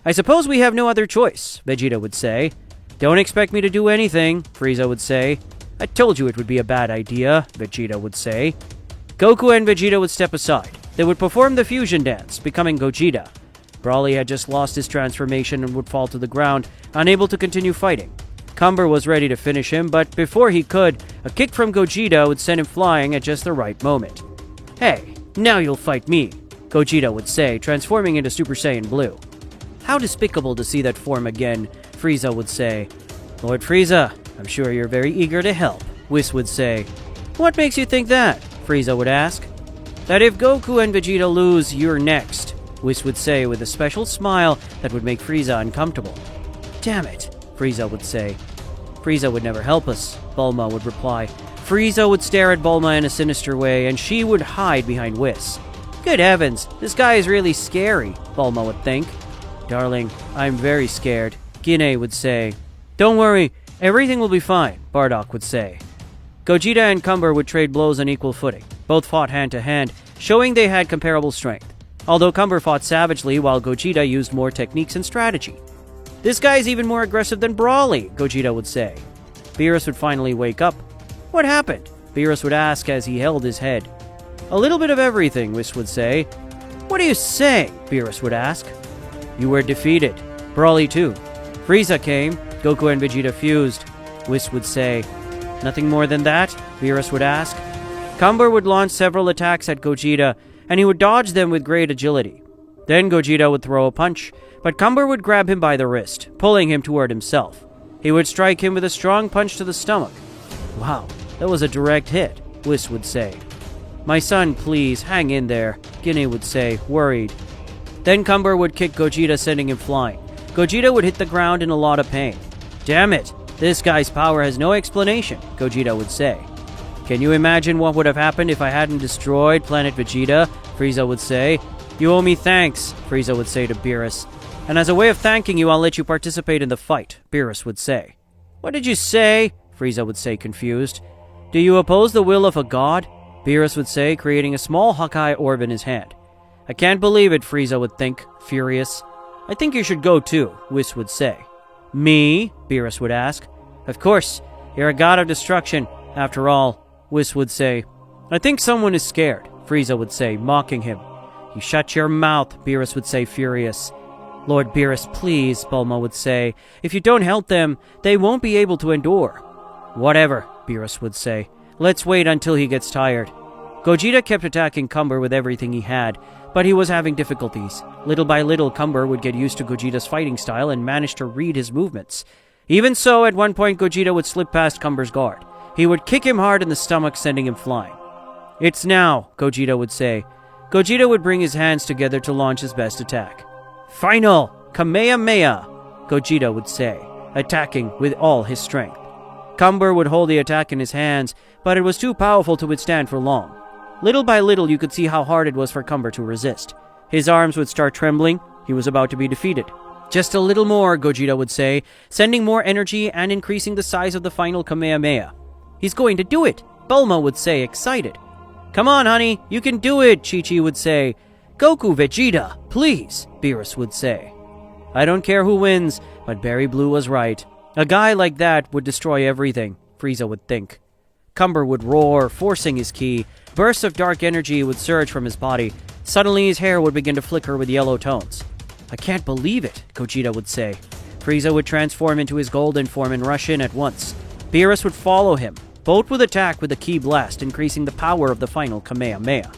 I suppose we have no other choice, Vegeta would say. Don't expect me to do anything, Frieza would say. I told you it would be a bad idea, Vegeta would say. Goku and Vegeta would step aside. They would perform the fusion dance, becoming Gogeta. Brawly had just lost his transformation and would fall to the ground, unable to continue fighting. Cumber was ready to finish him, but before he could, a kick from Gogeta would send him flying at just the right moment. Hey, now you'll fight me, Gogeta would say, transforming into Super Saiyan Blue. How despicable to see that form again, Frieza would say. Lord Frieza, I'm sure you're very eager to help, Whis would say. What makes you think that? Frieza would ask. That if Goku and Vegeta lose, you're next, Whis would say with a special smile that would make Frieza uncomfortable. Damn it, Frieza would say. Frieza would never help us, Bulma would reply. Frieza would stare at Bulma in a sinister way, and she would hide behind Whis. Good heavens, this guy is really scary, Bulma would think. Darling, I'm very scared, Guinea would say. Don't worry, everything will be fine, Bardock would say. Gogeta and Cumber would trade blows on equal footing. Both fought hand to hand, showing they had comparable strength. Although Cumber fought savagely while Gogeta used more techniques and strategy. This guy's even more aggressive than Brawly, Gogeta would say. Beerus would finally wake up. What happened? Beerus would ask as he held his head. A little bit of everything, Whis would say. What are you saying? Beerus would ask. You were defeated. Brawly too. Frieza came. Goku and Vegeta fused. Whis would say. Nothing more than that? Beerus would ask. Cumber would launch several attacks at Gogeta, and he would dodge them with great agility. Then Gogeta would throw a punch, but Cumber would grab him by the wrist, pulling him toward himself. He would strike him with a strong punch to the stomach. Wow, that was a direct hit, Whis would say. My son, please, hang in there, Guinea would say, worried. Then Cumber would kick Gogeta, sending him flying. Gogeta would hit the ground in a lot of pain. Damn it, this guy's power has no explanation, Gogeta would say. Can you imagine what would have happened if I hadn't destroyed planet Vegeta? Frieza would say. You owe me thanks, Frieza would say to Beerus. And as a way of thanking you, I'll let you participate in the fight, Beerus would say. What did you say? Frieza would say, confused. Do you oppose the will of a god? Beerus would say, creating a small Hawkeye orb in his hand. I can't believe it, Frieza would think, furious. I think you should go too, Whis would say. Me? Beerus would ask. Of course, you're a god of destruction, after all, Whis would say. I think someone is scared, Frieza would say, mocking him. You shut your mouth, Beerus would say, furious. Lord Beerus, please, Bulma would say. If you don't help them, they won't be able to endure. Whatever, Beerus would say. Let's wait until he gets tired. Gogeta kept attacking Cumber with everything he had, but he was having difficulties. Little by little, Cumber would get used to Gogeta's fighting style and manage to read his movements. Even so, at one point Gogeta would slip past Cumber's guard. He would kick him hard in the stomach, sending him flying. It's now, Gogeta would say. Gogeta would bring his hands together to launch his best attack. Final! Kamehameha! Gogeta would say, attacking with all his strength. Cumber would hold the attack in his hands, but it was too powerful to withstand for long. Little by little, you could see how hard it was for Cumber to resist. His arms would start trembling. He was about to be defeated. Just a little more, Gogeta would say, sending more energy and increasing the size of the final Kamehameha. He's going to do it, Bulma would say, excited. Come on, honey, you can do it, Chi-Chi would say. Goku, Vegeta, please, Beerus would say. I don't care who wins, but Berry Blue was right. A guy like that would destroy everything, Frieza would think. Cumber would roar, forcing his ki. Bursts of dark energy would surge from his body. Suddenly his hair would begin to flicker with yellow tones. I can't believe it, Gogeta would say. Frieza would transform into his golden form and rush in at once. Beerus would follow him. Both would attack with a ki blast, increasing the power of the final Kamehameha.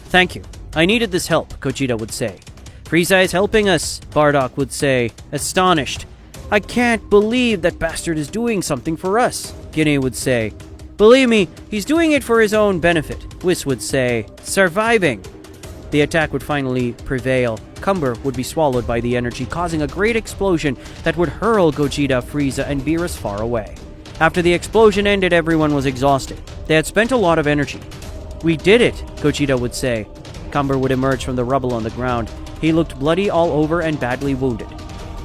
Thank you. I needed this help, Gogeta would say. Frieza is helping us, Bardock would say, astonished. I can't believe that bastard is doing something for us, Guinea would say. Believe me, he's doing it for his own benefit, Whis would say, surviving. The attack would finally prevail. Cumber would be swallowed by the energy, causing a great explosion that would hurl Gogeta, Frieza, and Beerus far away. After the explosion ended, everyone was exhausted. They had spent a lot of energy. We did it, Gogeta would say. Cumber would emerge from the rubble on the ground. He looked bloody all over and badly wounded.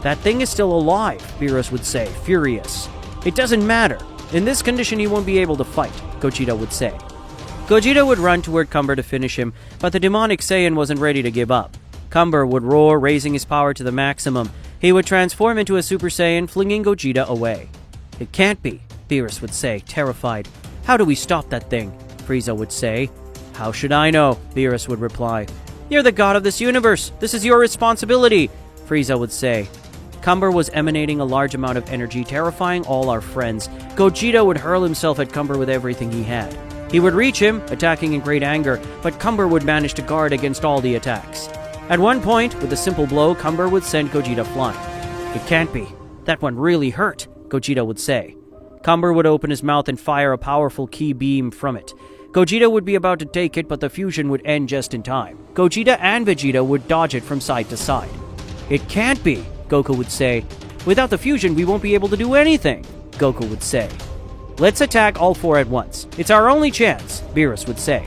That thing is still alive, Beerus would say, furious. It doesn't matter. In this condition, he won't be able to fight, Gogeta would say. Gogeta would run toward Cumber to finish him, but the demonic Saiyan wasn't ready to give up. Cumber would roar, raising his power to the maximum. He would transform into a Super Saiyan, flinging Gogeta away. It can't be, Beerus would say, terrified. How do we stop that thing? Frieza would say. How should I know? Beerus would reply. You're the god of this universe. This is your responsibility, Frieza would say. Cumber was emanating a large amount of energy, terrifying all our friends. Gogeta would hurl himself at Cumber with everything he had. He would reach him, attacking in great anger, but Cumber would manage to guard against all the attacks. At one point, with a simple blow, Cumber would send Gogeta flying. It can't be. That one really hurt, Gogeta would say. Cumber would open his mouth and fire a powerful ki beam from it. Gogeta would be about to take it, but the fusion would end just in time. Gogeta and Vegeta would dodge it from side to side. It can't be, Goku would say. Without the fusion, we won't be able to do anything, Goku would say. Let's attack all four at once. It's our only chance, Beerus would say.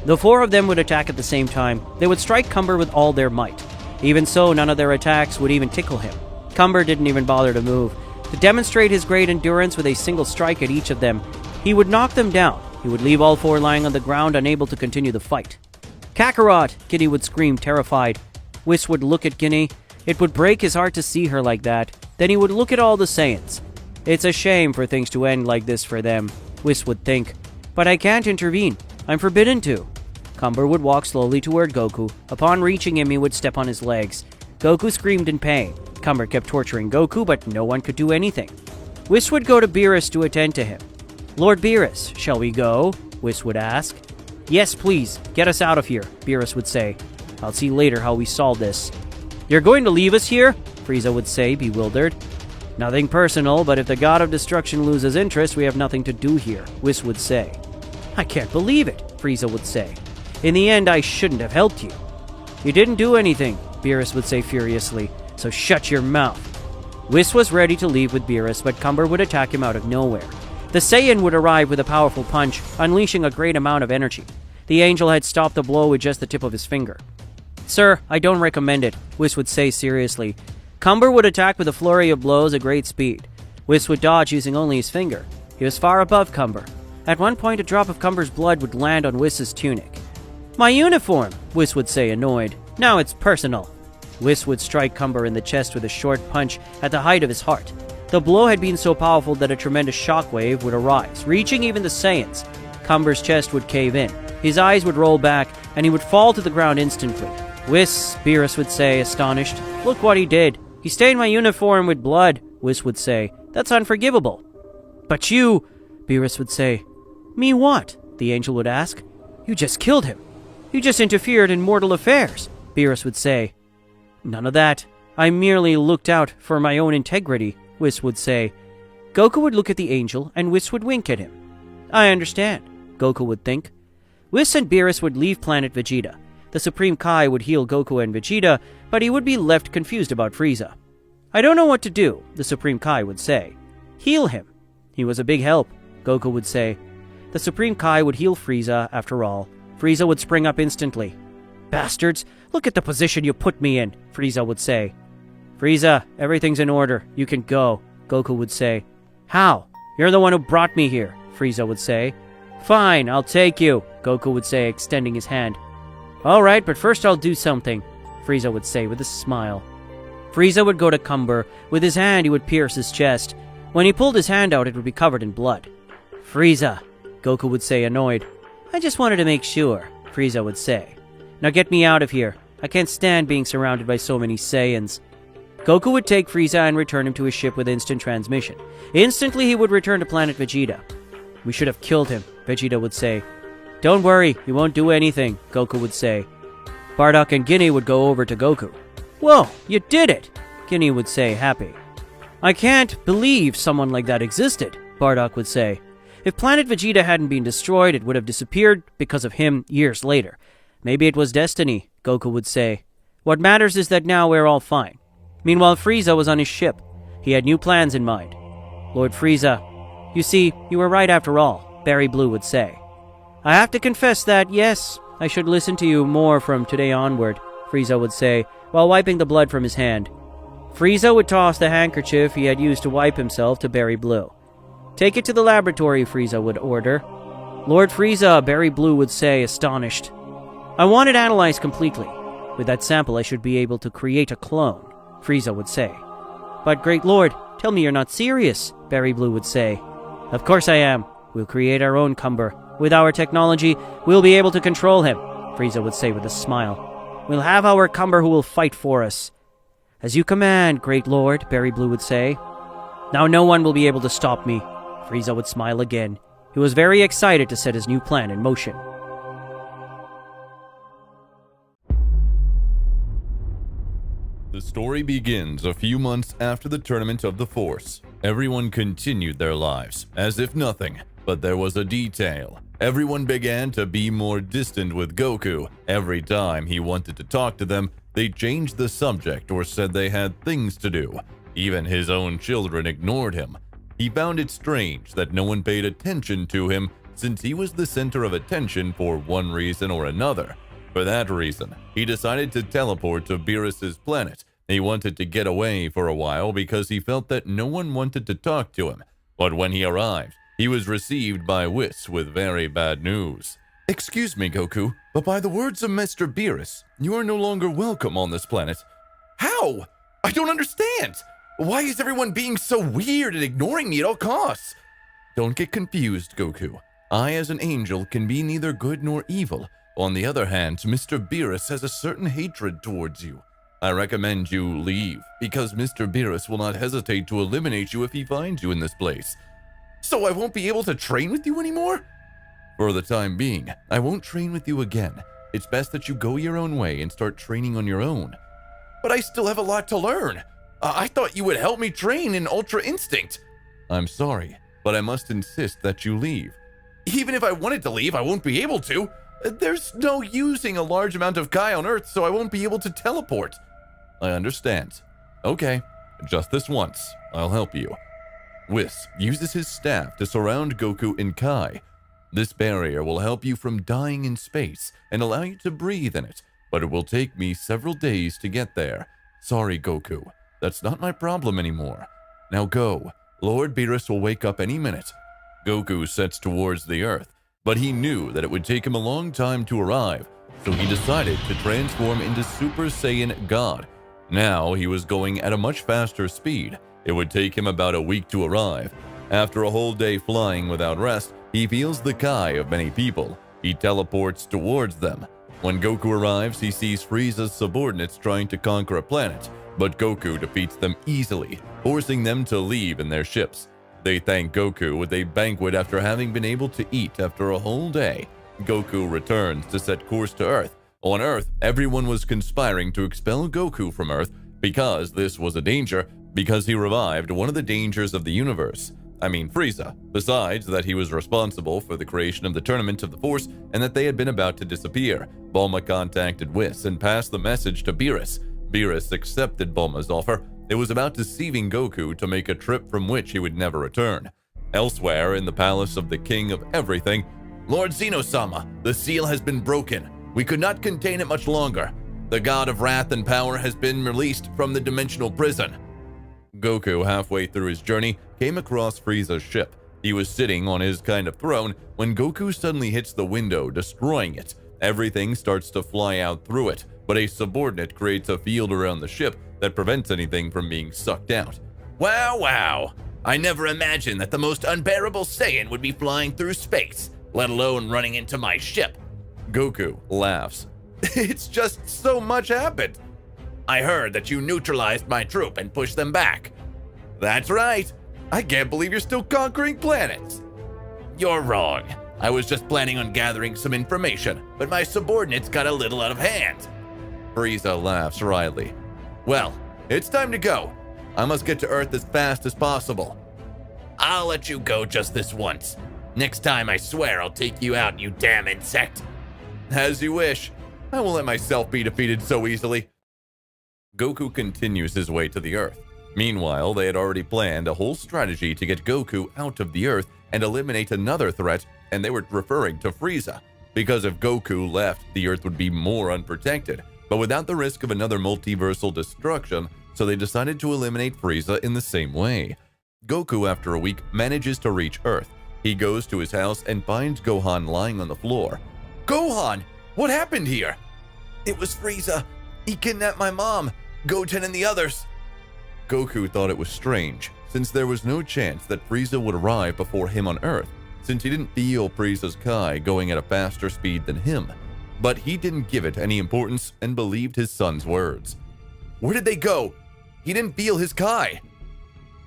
The four of them would attack at the same time. They would strike Cumber with all their might. Even so, none of their attacks would even tickle him. Cumber didn't even bother to move. To demonstrate his great endurance with a single strike at each of them, he would knock them down. He would leave all four lying on the ground, unable to continue the fight. Kakarot! Guinea would scream, terrified. Whis would look at Guinea. It would break his heart to see her like that. Then he would look at all the Saiyans. It's a shame for things to end like this for them, Whis would think. But I can't intervene. I'm forbidden to. Cumber would walk slowly toward Goku. Upon reaching him, he would step on his legs. Goku screamed in pain. Cumber kept torturing Goku, but no one could do anything. Whis would go to Beerus to attend to him. Lord Beerus, shall we go? Whis would ask. Yes, please. Get us out of here, Beerus would say. I'll see later how we solve this. You're going to leave us here? Frieza would say, bewildered. Nothing personal, but if the god of destruction loses interest, we have nothing to do here, Whis would say. I can't believe it, Frieza would say. In the end, I shouldn't have helped you. You didn't do anything, Beerus would say furiously, so shut your mouth. Whis was ready to leave with Beerus, but Cumber would attack him out of nowhere. The Saiyan would arrive with a powerful punch, unleashing a great amount of energy. The angel had stopped the blow with just the tip of his finger. Sir, I don't recommend it, Whis would say seriously. Cumber would attack with a flurry of blows at great speed. Whis would dodge using only his finger. He was far above Cumber. At one point, a drop of Cumber's blood would land on Whis' tunic. "My uniform," Whis would say, annoyed. "Now it's personal." Whis would strike Cumber in the chest with a short punch at the height of his heart. The blow had been so powerful that a tremendous shockwave would arise, reaching even the Saiyans. Cumber's chest would cave in, his eyes would roll back, and he would fall to the ground instantly. "Whis," Beerus would say, astonished. "Look what he did. He stained my uniform with blood," Whis would say. "That's unforgivable." "But you," Beerus would say. "Me what?" the angel would ask. "You just killed him. You just interfered in mortal affairs," Beerus would say. "None of that. I merely looked out for my own integrity," Whis would say. Goku would look at the angel, and Whis would wink at him. "I understand," Goku would think. Whis and Beerus would leave planet Vegeta. The Supreme Kai would heal Goku and Vegeta, but he would be left confused about Frieza. "I don't know what to do," the Supreme Kai would say. "Heal him." "He was a big help," Goku would say. The Supreme Kai would heal Frieza, after all. Frieza would spring up instantly. "Bastards, look at the position you put me in," Frieza would say. "Frieza, everything's in order. You can go," Goku would say. "How? You're the one who brought me here," Frieza would say. "Fine, I'll take you," Goku would say, extending his hand. "All right, but first I'll do something," Frieza would say with a smile. Frieza would go to Cumber. With his hand, he would pierce his chest. When he pulled his hand out, it would be covered in blood. "Frieza," Goku would say, annoyed. "I just wanted to make sure," Frieza would say. "Now get me out of here. I can't stand being surrounded by so many Saiyans." Goku would take Frieza and return him to his ship with instant transmission. Instantly, he would return to planet Vegeta. "We should have killed him," Vegeta would say. "Don't worry, he won't do anything," Goku would say. Bardock and Guinea would go over to Goku. "Whoa, you did it!" Guinea would say, happy. "I can't believe someone like that existed," Bardock would say. "If planet Vegeta hadn't been destroyed, it would have disappeared because of him years later. Maybe it was destiny," Goku would say. "What matters is that now we're all fine." Meanwhile, Frieza was on his ship. He had new plans in mind. "Lord Frieza, you see, you were right after all," Barry Blue would say. "I have to confess that, yes, I should listen to you more from today onward," Frieza would say, while wiping the blood from his hand. Frieza would toss the handkerchief he had used to wipe himself to Barry Blue. "Take it to the laboratory," Frieza would order. "Lord Frieza," Barry Blue would say, astonished. "I want it analyzed completely. With that sample, I should be able to create a clone," Frieza would say. "But, Great Lord, tell me you're not serious," Barry Blue would say. "Of course I am. We'll create our own Cumber. With our technology, we'll be able to control him," Frieza would say with a smile. "We'll have our Cumber who will fight for us." "As you command, Great Lord," Barry Blue would say. "Now no one will be able to stop me," Frieza would smile again. He was very excited to set his new plan in motion. The story begins a few months after the Tournament of the Force. Everyone continued their lives, as if nothing. But there was a detail. Everyone began to be more distant with Goku. Every time he wanted to talk to them, they changed the subject or said they had things to do. Even his own children ignored him. He found it strange that no one paid attention to him since he was the center of attention for one reason or another. For that reason, he decided to teleport to Beerus's planet. He wanted to get away for a while because he felt that no one wanted to talk to him. But when he arrived, he was received by Whis with very bad news. "Excuse me, Goku, but by the words of Mr. Beerus, you are no longer welcome on this planet." "How? I don't understand. Why is everyone being so weird and ignoring me at all costs?" "Don't get confused, Goku. I, as an angel, can be neither good nor evil. On the other hand, Mr. Beerus has a certain hatred towards you. I recommend you leave, because Mr. Beerus will not hesitate to eliminate you if he finds you in this place." "So I won't be able to train with you anymore?" "For the time being, I won't train with you again. It's best that you go your own way and start training on your own." "But I still have a lot to learn. I thought you would help me train in Ultra Instinct." "I'm sorry, but I must insist that you leave." "Even if I wanted to leave, I won't be able to. There's no using a large amount of Kai on Earth, so I won't be able to teleport." "I understand. Okay, just this once. I'll help you." Whis uses his staff to surround Goku in Kai. This barrier will help you from dying in space and allow you to breathe in it, but it will take me several days to get there. Sorry, Goku. That's not my problem anymore. Now go. Lord Beerus will wake up any minute. Goku sets towards the Earth, but he knew that it would take him a long time to arrive, so he decided to transform into Super Saiyan God. Now he was going at a much faster speed. It would take him about a week to arrive. After a whole day flying without rest, he feels the Kai of many people. He teleports towards them. When Goku arrives, he sees Frieza's subordinates trying to conquer a planet, but Goku defeats them easily, forcing them to leave in their ships. They thank Goku with a banquet after having been able to eat after a whole day. Goku returns to set course to Earth. On Earth, everyone was conspiring to expel Goku from Earth because this was a danger, because he revived one of the dangers of the universe. I mean Frieza. Besides that, he was responsible for the creation of the Tournament of the Force and that they had been about to disappear. Bulma contacted Whis and passed the message to Beerus. Beerus accepted Bulma's offer. It was about deceiving Goku to make a trip from which he would never return. Elsewhere, in the palace of the King of Everything, Lord Zeno Sama, the seal has been broken. We could not contain it much longer. The god of wrath and power has been released from the dimensional prison. Goku, halfway through his journey, came across Frieza's ship. He was sitting on his kind of throne when Goku suddenly hits the window, destroying it. Everything starts to fly out through it, but a subordinate creates a field around the ship that prevents anything from being sucked out. Wow, wow. I never imagined that the most unbearable Saiyan would be flying through space, let alone running into my ship. Goku laughs. It's just so much happened. I heard that you neutralized my troop and pushed them back. That's right. I can't believe you're still conquering planets. You're wrong. I was just planning on gathering some information, but my subordinates got a little out of hand. Frieza laughs wryly. Well, it's time to go. I must get to Earth as fast as possible. I'll let you go just this once. Next time, I swear I'll take you out, you damn insect. As you wish. I won't let myself be defeated so easily. Goku continues his way to the Earth. Meanwhile, they had already planned a whole strategy to get Goku out of the Earth and eliminate another threat, and they were referring to Frieza. Because if Goku left, the Earth would be more unprotected, but without the risk of another multiversal destruction, so they decided to eliminate Frieza in the same way. Goku, after a week, manages to reach Earth. He goes to his house and finds Gohan lying on the floor. Gohan! What happened here? It was Frieza. He kidnapped my mom, Goten and the others. Goku thought it was strange, since there was no chance that Frieza would arrive before him on Earth, since he didn't feel Frieza's Kai going at a faster speed than him. But he didn't give it any importance and believed his son's words. Where did they go? He didn't feel his Kai.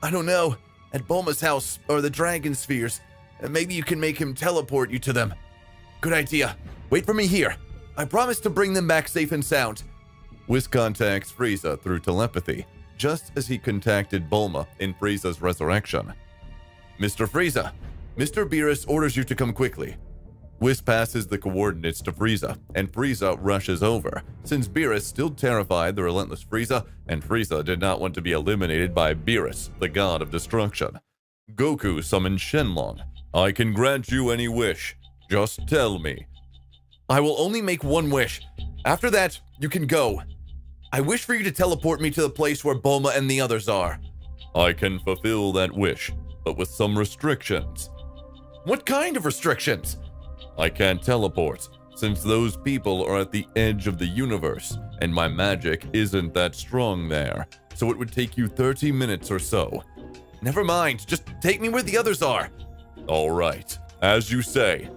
I don't know. At Bulma's house or the Dragon Spheres. Maybe you can make him teleport you to them. Good idea. Wait for me here. I promise to bring them back safe and sound. Whis contacts Frieza through telepathy, just as he contacted Bulma in Frieza's resurrection. Mr. Frieza, Mr. Beerus orders you to come quickly. Whis passes the coordinates to Frieza, and Frieza rushes over, since Beerus still terrified the relentless Frieza, and Frieza did not want to be eliminated by Beerus, the god of destruction. Goku summons Shenlong. I can grant you any wish. Just tell me. I will only make one wish. After that, you can go. I wish for you to teleport me to the place where Bulma and the others are. I can fulfill that wish, but with some restrictions. What kind of restrictions? I can't teleport, since those people are at the edge of the universe, and my magic isn't that strong there, so it would take you 30 minutes or so. Never mind, just take me where the others are. All right, as you say.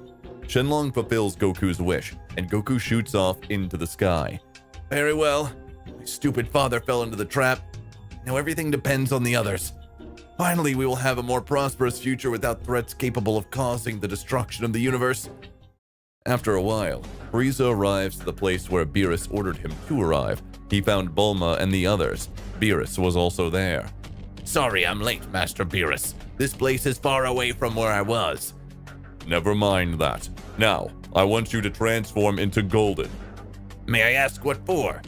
Shenlong fulfills Goku's wish, and Goku shoots off into the sky. Very well. My stupid father fell into the trap. Now everything depends on the others. Finally, we will have a more prosperous future without threats capable of causing the destruction of the universe. After a while, Frieza arrives to the place where Beerus ordered him to arrive. He found Bulma and the others. Beerus was also there. Sorry I'm late, Master Beerus. This place is far away from where I was. Never mind that. Now, I want you to transform into Golden. May I ask what for?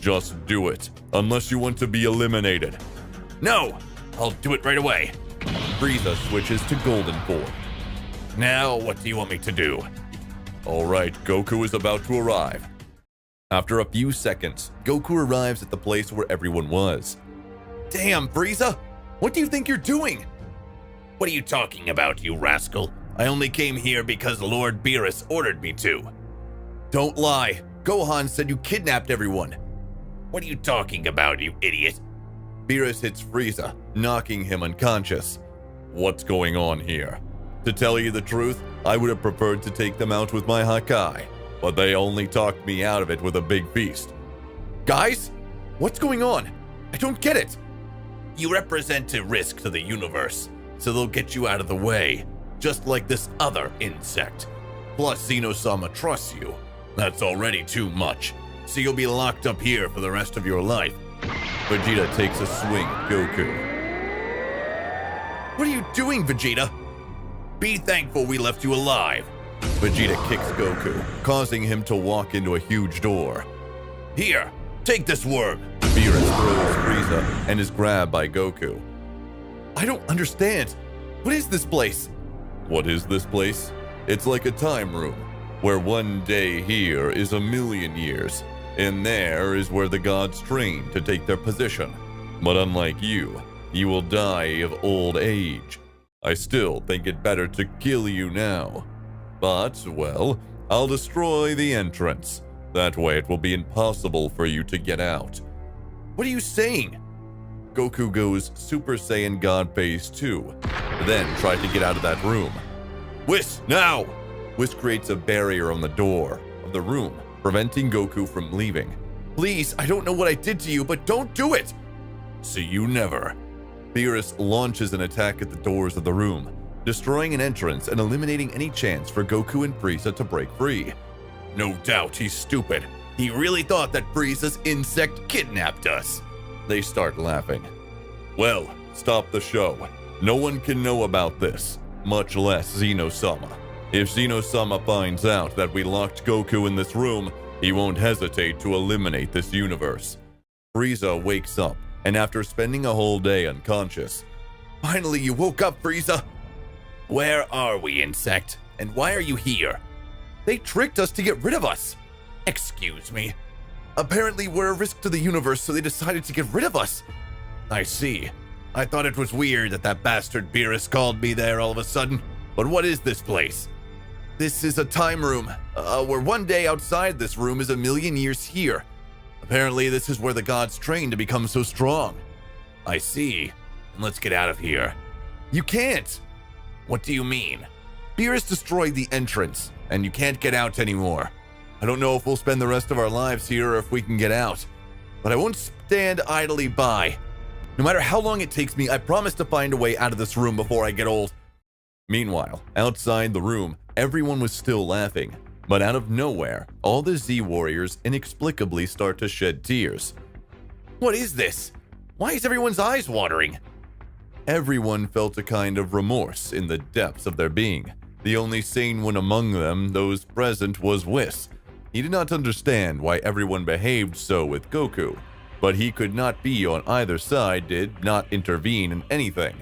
Just do it, unless you want to be eliminated. No! I'll do it right away. Frieza switches to Golden form. Now, what do you want me to do? All right, Goku is about to arrive. After a few seconds, Goku arrives at the place where everyone was. Damn, Frieza! What do you think you're doing? What are you talking about, you rascal? I only came here because Lord Beerus ordered me to. Don't lie. Gohan said you kidnapped everyone. What are you talking about, you idiot? Beerus hits Frieza, knocking him unconscious. What's going on here? To tell you the truth, I would have preferred to take them out with my Hakai, but they only talked me out of it with a big feast. Guys, what's going on? I don't get it. You represent a risk to the universe, so they'll get you out of the way, just like this other insect. Plus, Zeno Sama trusts you. That's already too much, so you'll be locked up here for the rest of your life. Vegeta takes a swing at Goku. What are you doing, Vegeta? Be thankful we left you alive. Vegeta kicks Goku, causing him to walk into a huge door. Here, take this worm. Beerus throws Frieza and is grabbed by Goku. I don't understand. What is this place? What is this place? It's like a time room, where one day here is 1,000,000 years, and there is where the gods train to take their position. But unlike you will die of old age. I still think it better to kill you now. But, well, I'll destroy the entrance. That way it will be impossible for you to get out. What are you saying? Goku goes Super Saiyan God Phase 2, then tried to get out of that room. Whis, now! Whis creates a barrier on the door of the room, preventing Goku from leaving. Please, I don't know what I did to you, but don't do it! See you never. Beerus launches an attack at the doors of the room, destroying an entrance and eliminating any chance for Goku and Frieza to break free. No doubt he's stupid. He really thought that Frieza's insect kidnapped us. They start laughing. Well, stop the show. No one can know about this, much less Zeno Sama. If Zeno Sama finds out that we locked Goku in this room, he won't hesitate to eliminate this universe. Frieza wakes up, and after spending a whole day unconscious, finally you woke up, Frieza! Where are we, insect? And why are you here? They tricked us to get rid of us. Excuse me. Apparently we're a risk to the universe, so they decided to get rid of us. I see. I thought it was weird that bastard Beerus called me there all of a sudden. But what is this place? This is a time room, where one day outside this room is 1,000,000 years here. Apparently this is where the gods train to become so strong. I see. Let's get out of here. You can't! What do you mean? Beerus destroyed the entrance, and you can't get out anymore. I don't know if we'll spend the rest of our lives here or if we can get out, but I won't stand idly by. No matter how long it takes me, I promise to find a way out of this room before I get old. Meanwhile, outside the room, everyone was still laughing, but out of nowhere, all the Z-Warriors inexplicably start to shed tears. What is this? Why is everyone's eyes watering? Everyone felt a kind of remorse in the depths of their being. The only sane one among them, those present, was Whis. He did not understand why everyone behaved so with Goku, but he could not be on either side, did not intervene in anything.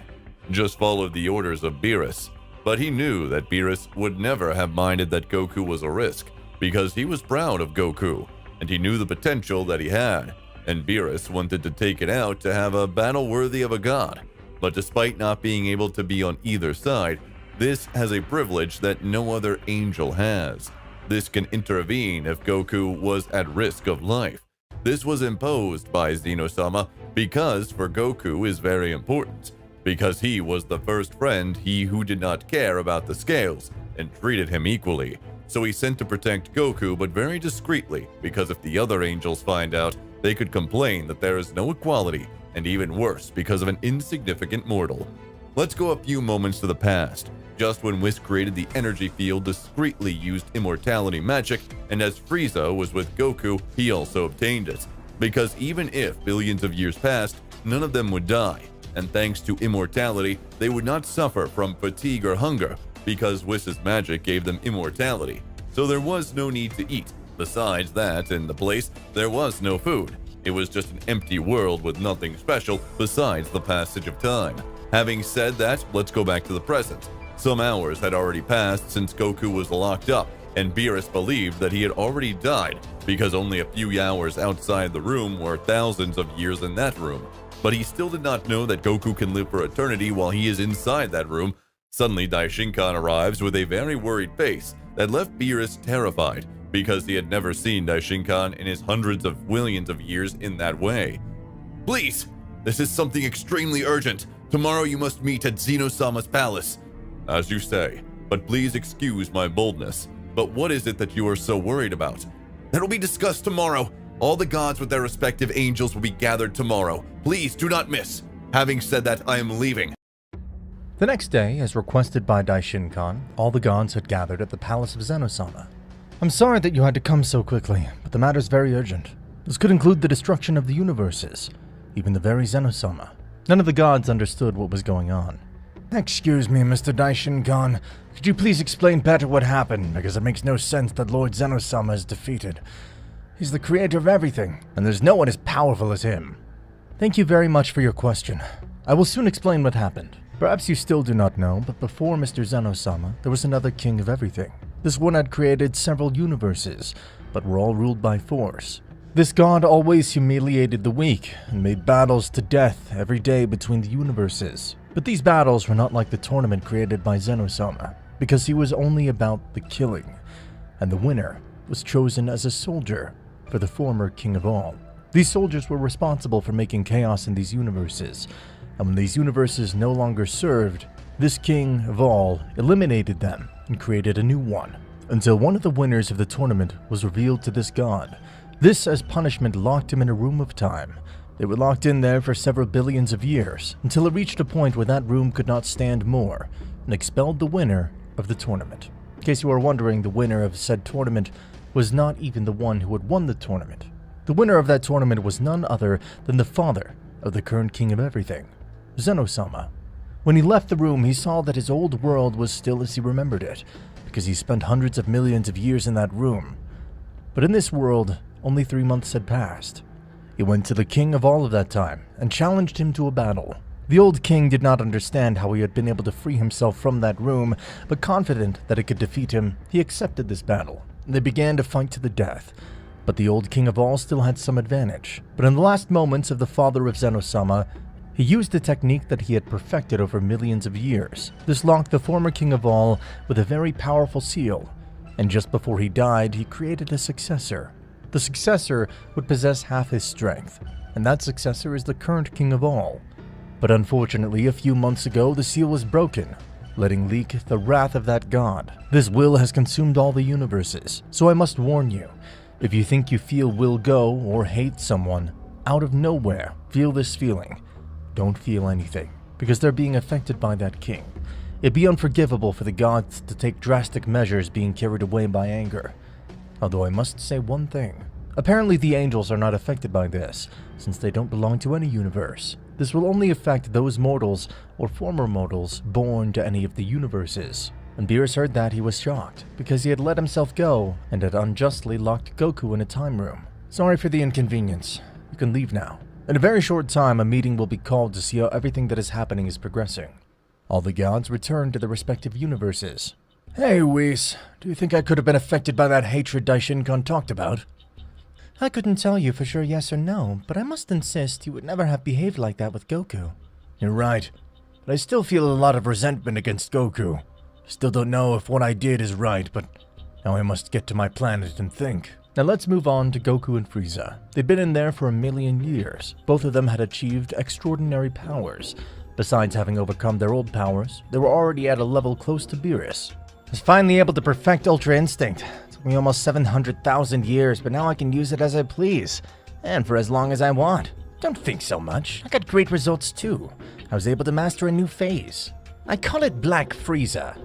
Just followed the orders of Beerus. But he knew that Beerus would never have minded that Goku was a risk, because he was proud of Goku, and he knew the potential that he had, and Beerus wanted to take it out to have a battle worthy of a god. But despite not being able to be on either side, this has a privilege that no other angel has. This can intervene if Goku was at risk of life. This was imposed by Zeno Sama because for Goku is very important, because he was the first friend he who did not care about the scales and treated him equally. So he sent to protect Goku, but very discreetly, because if the other angels find out, they could complain that there is no equality, and even worse, because of an insignificant mortal. Let's go a few moments to the past. Just when Whis created the energy field, discreetly used immortality magic, and as Frieza was with Goku, he also obtained it. Because even if billions of years passed, none of them would die, and thanks to immortality, they would not suffer from fatigue or hunger, because Whis' magic gave them immortality. So there was no need to eat. Besides that, in the place, there was no food. It was just an empty world with nothing special besides the passage of time. Having said that, let's go back to the present. Some hours had already passed since Goku was locked up, and Beerus believed that he had already died, because only a few hours outside the room were thousands of years in that room. But he still did not know that Goku can live for eternity while he is inside that room. Suddenly, Daishinkan arrives with a very worried face that left Beerus terrified, because he had never seen Daishinkan in his hundreds of millions of years in that way. Please, this is something extremely urgent. Tomorrow you must meet at Zeno Sama's palace. As you say, but please excuse my boldness. But what is it that you are so worried about? That will be discussed tomorrow. All the gods with their respective angels will be gathered tomorrow. Please do not miss. Having said that, I am leaving. The next day, as requested by Daishinkan, all the gods had gathered at the palace of Zeno Sama. I'm sorry that you had to come so quickly, but the matter is very urgent. This could include the destruction of the universes, even the very Zeno Sama. None of the gods understood what was going on. Excuse me, Mr. Daishinkan. Could you please explain better what happened? Because it makes no sense that Lord Zeno Sama is defeated. He's the creator of everything, and there's no one as powerful as him. Thank you very much for your question. I will soon explain what happened. Perhaps you still do not know, but before Mr. Zeno Sama, there was another king of everything. This one had created several universes, but were all ruled by force. This god always humiliated the weak and made battles to death every day between the universes. But these battles were not like the tournament created by Zeno Sama, because he was only about the killing, and the winner was chosen as a soldier for the former king of all. These soldiers were responsible for making chaos in these universes, and when these universes no longer served, this king of all eliminated them and created a new one, until one of the winners of the tournament was revealed to this god. This, as punishment, locked him in a room of time. They were locked in there for several billions of years, until it reached a point where that room could not stand more, and expelled the winner of the tournament. In case you are wondering, the winner of said tournament was not even the one who had won the tournament. The winner of that tournament was none other than the father of the current king of everything, Zeno Sama. When he left the room, he saw that his old world was still as he remembered it, because he spent hundreds of millions of years in that room. But in this world, only 3 months had passed. He went to the king of all of that time and challenged him to a battle. The old king did not understand how he had been able to free himself from that room, but confident that it could defeat him, he accepted this battle, and they began to fight to the death. But the old king of all still had some advantage. But in the last moments of the father of Zeno Sama, he used a technique that he had perfected over millions of years. This locked the former king of all with a very powerful seal, and just before he died, he created a successor. The successor would possess half his strength, and that successor is the current king of all. But unfortunately, a few months ago, the seal was broken, letting leak the wrath of that god. This will has consumed all the universes, so I must warn you, if you think you feel will go or hate someone, out of nowhere, feel this feeling. Don't feel anything, because they're being affected by that king. It'd be unforgivable for the gods to take drastic measures being carried away by anger. Although I must say one thing. Apparently the angels are not affected by this, since they don't belong to any universe. This will only affect those mortals or former mortals born to any of the universes. When Beerus heard that, he was shocked, because he had let himself go and had unjustly locked Goku in a time room. Sorry for the inconvenience. You can leave now. In a very short time, a meeting will be called to see how everything that is happening is progressing. All the gods return to their respective universes. Hey, Whis, do you think I could have been affected by that hatred Daishinkan talked about? I couldn't tell you for sure yes or no, but I must insist you would never have behaved like that with Goku. You're right, but I still feel a lot of resentment against Goku. Still don't know if what I did is right, but now I must get to my planet and think. Now let's move on to Goku and Frieza. They'd been in there for 1,000,000 years. Both of them had achieved extraordinary powers. Besides having overcome their old powers, they were already at a level close to Beerus. I was finally able to perfect Ultra Instinct. It took me almost 700,000 years, but now I can use it as I please, and for as long as I want. Don't think so much. I got great results too. I was able to master a new phase. I call it Black Frieza.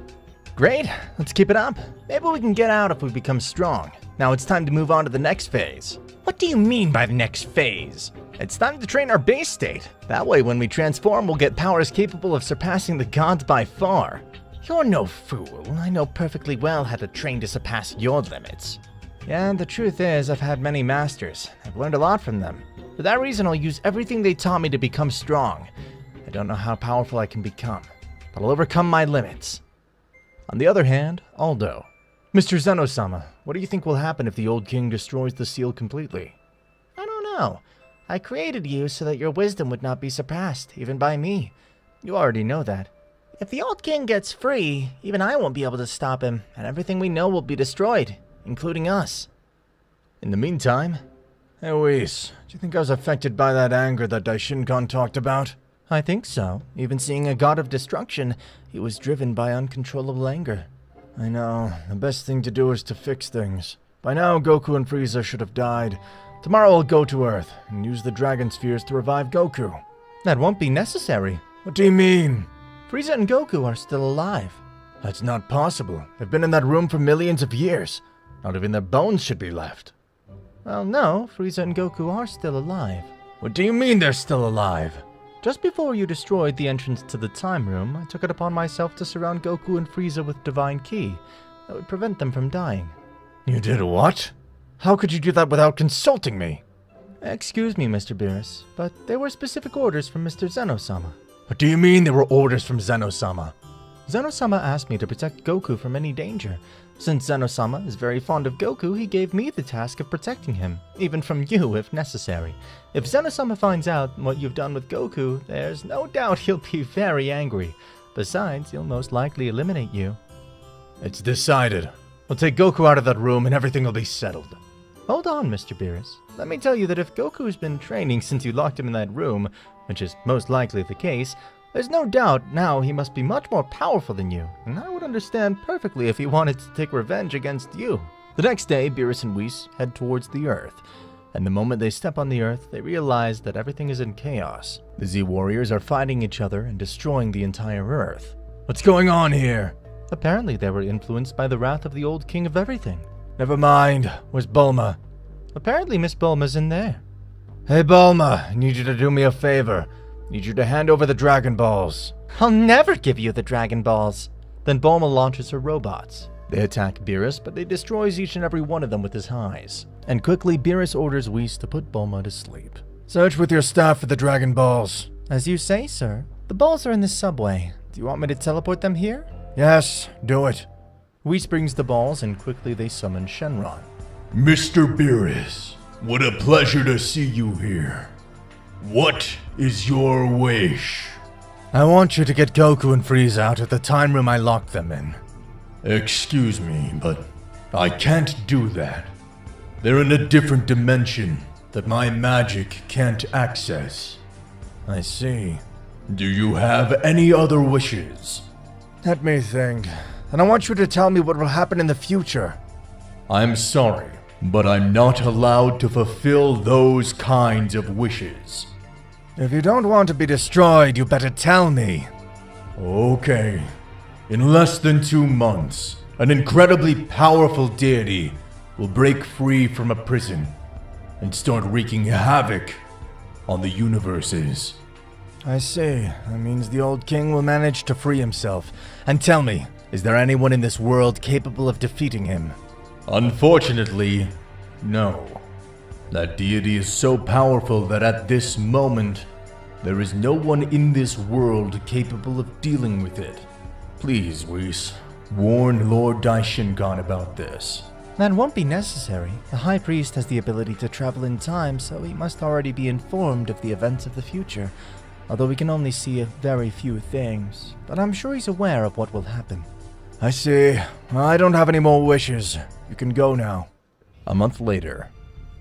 Great, let's keep it up. Maybe we can get out if we become strong. Now it's time to move on to the next phase. What do you mean by the next phase? It's time to train our base state. That way when we transform, we'll get powers capable of surpassing the gods by far. You're no fool. I know perfectly well how to train to surpass your limits. Yeah, the truth is, I've had many masters. I've learned a lot from them. For that reason, I'll use everything they taught me to become strong. I don't know how powerful I can become, but I'll overcome my limits. On the other hand, Aldo. Mr. Zeno-sama, what do you think will happen if the old king destroys the seal completely? I don't know. I created you so that your wisdom would not be surpassed, even by me. You already know that. If the old king gets free, even I won't be able to stop him, and everything we know will be destroyed, including us. In the meantime, Hey Whis, do you think I was affected by that anger that Daishin-kan talked about? I think so. Even seeing a god of destruction, he was driven by uncontrollable anger. I know. The best thing to do is to fix things. By now, Goku and Frieza should have died. Tomorrow I'll go to Earth and use the Dragon Spheres to revive Goku. That won't be necessary. What do you mean? Frieza and Goku are still alive. That's not possible. They've been in that room for millions of years. Not even their bones should be left. Well, no, Frieza and Goku are still alive. What do you mean they're still alive? Just before you destroyed the entrance to the time room, I took it upon myself to surround Goku and Frieza with Divine Ki. That would prevent them from dying. You did what? How could you do that without consulting me? Excuse me, Mr. Beerus, but there were specific orders from Mr. Zeno Sama. What do you mean there were orders from Zeno Sama? Zeno Sama asked me to protect Goku from any danger. Since Zeno Sama is very fond of Goku, he gave me the task of protecting him, even from you if necessary. If Zeno Sama finds out what you've done with Goku, there's no doubt he'll be very angry. Besides, he'll most likely eliminate you. It's decided. We'll take Goku out of that room and everything will be settled. Hold on, Mr. Beerus. Let me tell you that if Goku's been training since you locked him in that room, which is most likely the case, there's no doubt now he must be much more powerful than you, and I would understand perfectly if he wanted to take revenge against you. the next day, Beerus and Whis head towards the Earth, and the moment they step on the Earth, they realize that everything is in chaos. The Z Warriors are fighting each other and destroying the entire Earth. What's going on here? Apparently they were influenced by the wrath of the old king of everything. Never mind. Where's Bulma? Apparently Miss Bulma's in there. Hey Bulma, I need you to do me a favor. I need you to hand over the Dragon Balls. I'll never give you the Dragon Balls. Then Bulma launches her robots. They attack Beerus, but they destroys each and every one of them with his eyes. And quickly, Beerus orders Whis to put Bulma to sleep. Search with your staff for the Dragon Balls. As you say, sir. The balls are in the subway. Do you want me to teleport them here? Yes, do it. Whis brings the balls, and quickly they summon Shenron. Mr. Beerus, what a pleasure to see you here. What is your wish? I want you to get Goku and Frieza out of the time room I locked them in. Excuse me, but I can't do that. They're in a different dimension that my magic can't access. I see. Do you have any other wishes? Let me think. And I want you to tell me what will happen in the future. I'm sorry, but I'm not allowed to fulfill those kinds of wishes. If you don't want to be destroyed, you better tell me. Okay. In less than 2 months, an incredibly powerful deity will break free from a prison and start wreaking havoc on the universes. I see. That means the old king will manage to free himself. And tell me, is there anyone in this world capable of defeating him? Unfortunately, no. That deity is so powerful that at this moment, there is no one in this world capable of dealing with it. Please, Whis, warn Lord Daishinkan about this. That won't be necessary. The High Priest has the ability to travel in time, so he must already be informed of the events of the future. Although we can only see a very few things, but I'm sure he's aware of what will happen. I see. I don't have any more wishes. You can go now. A month later,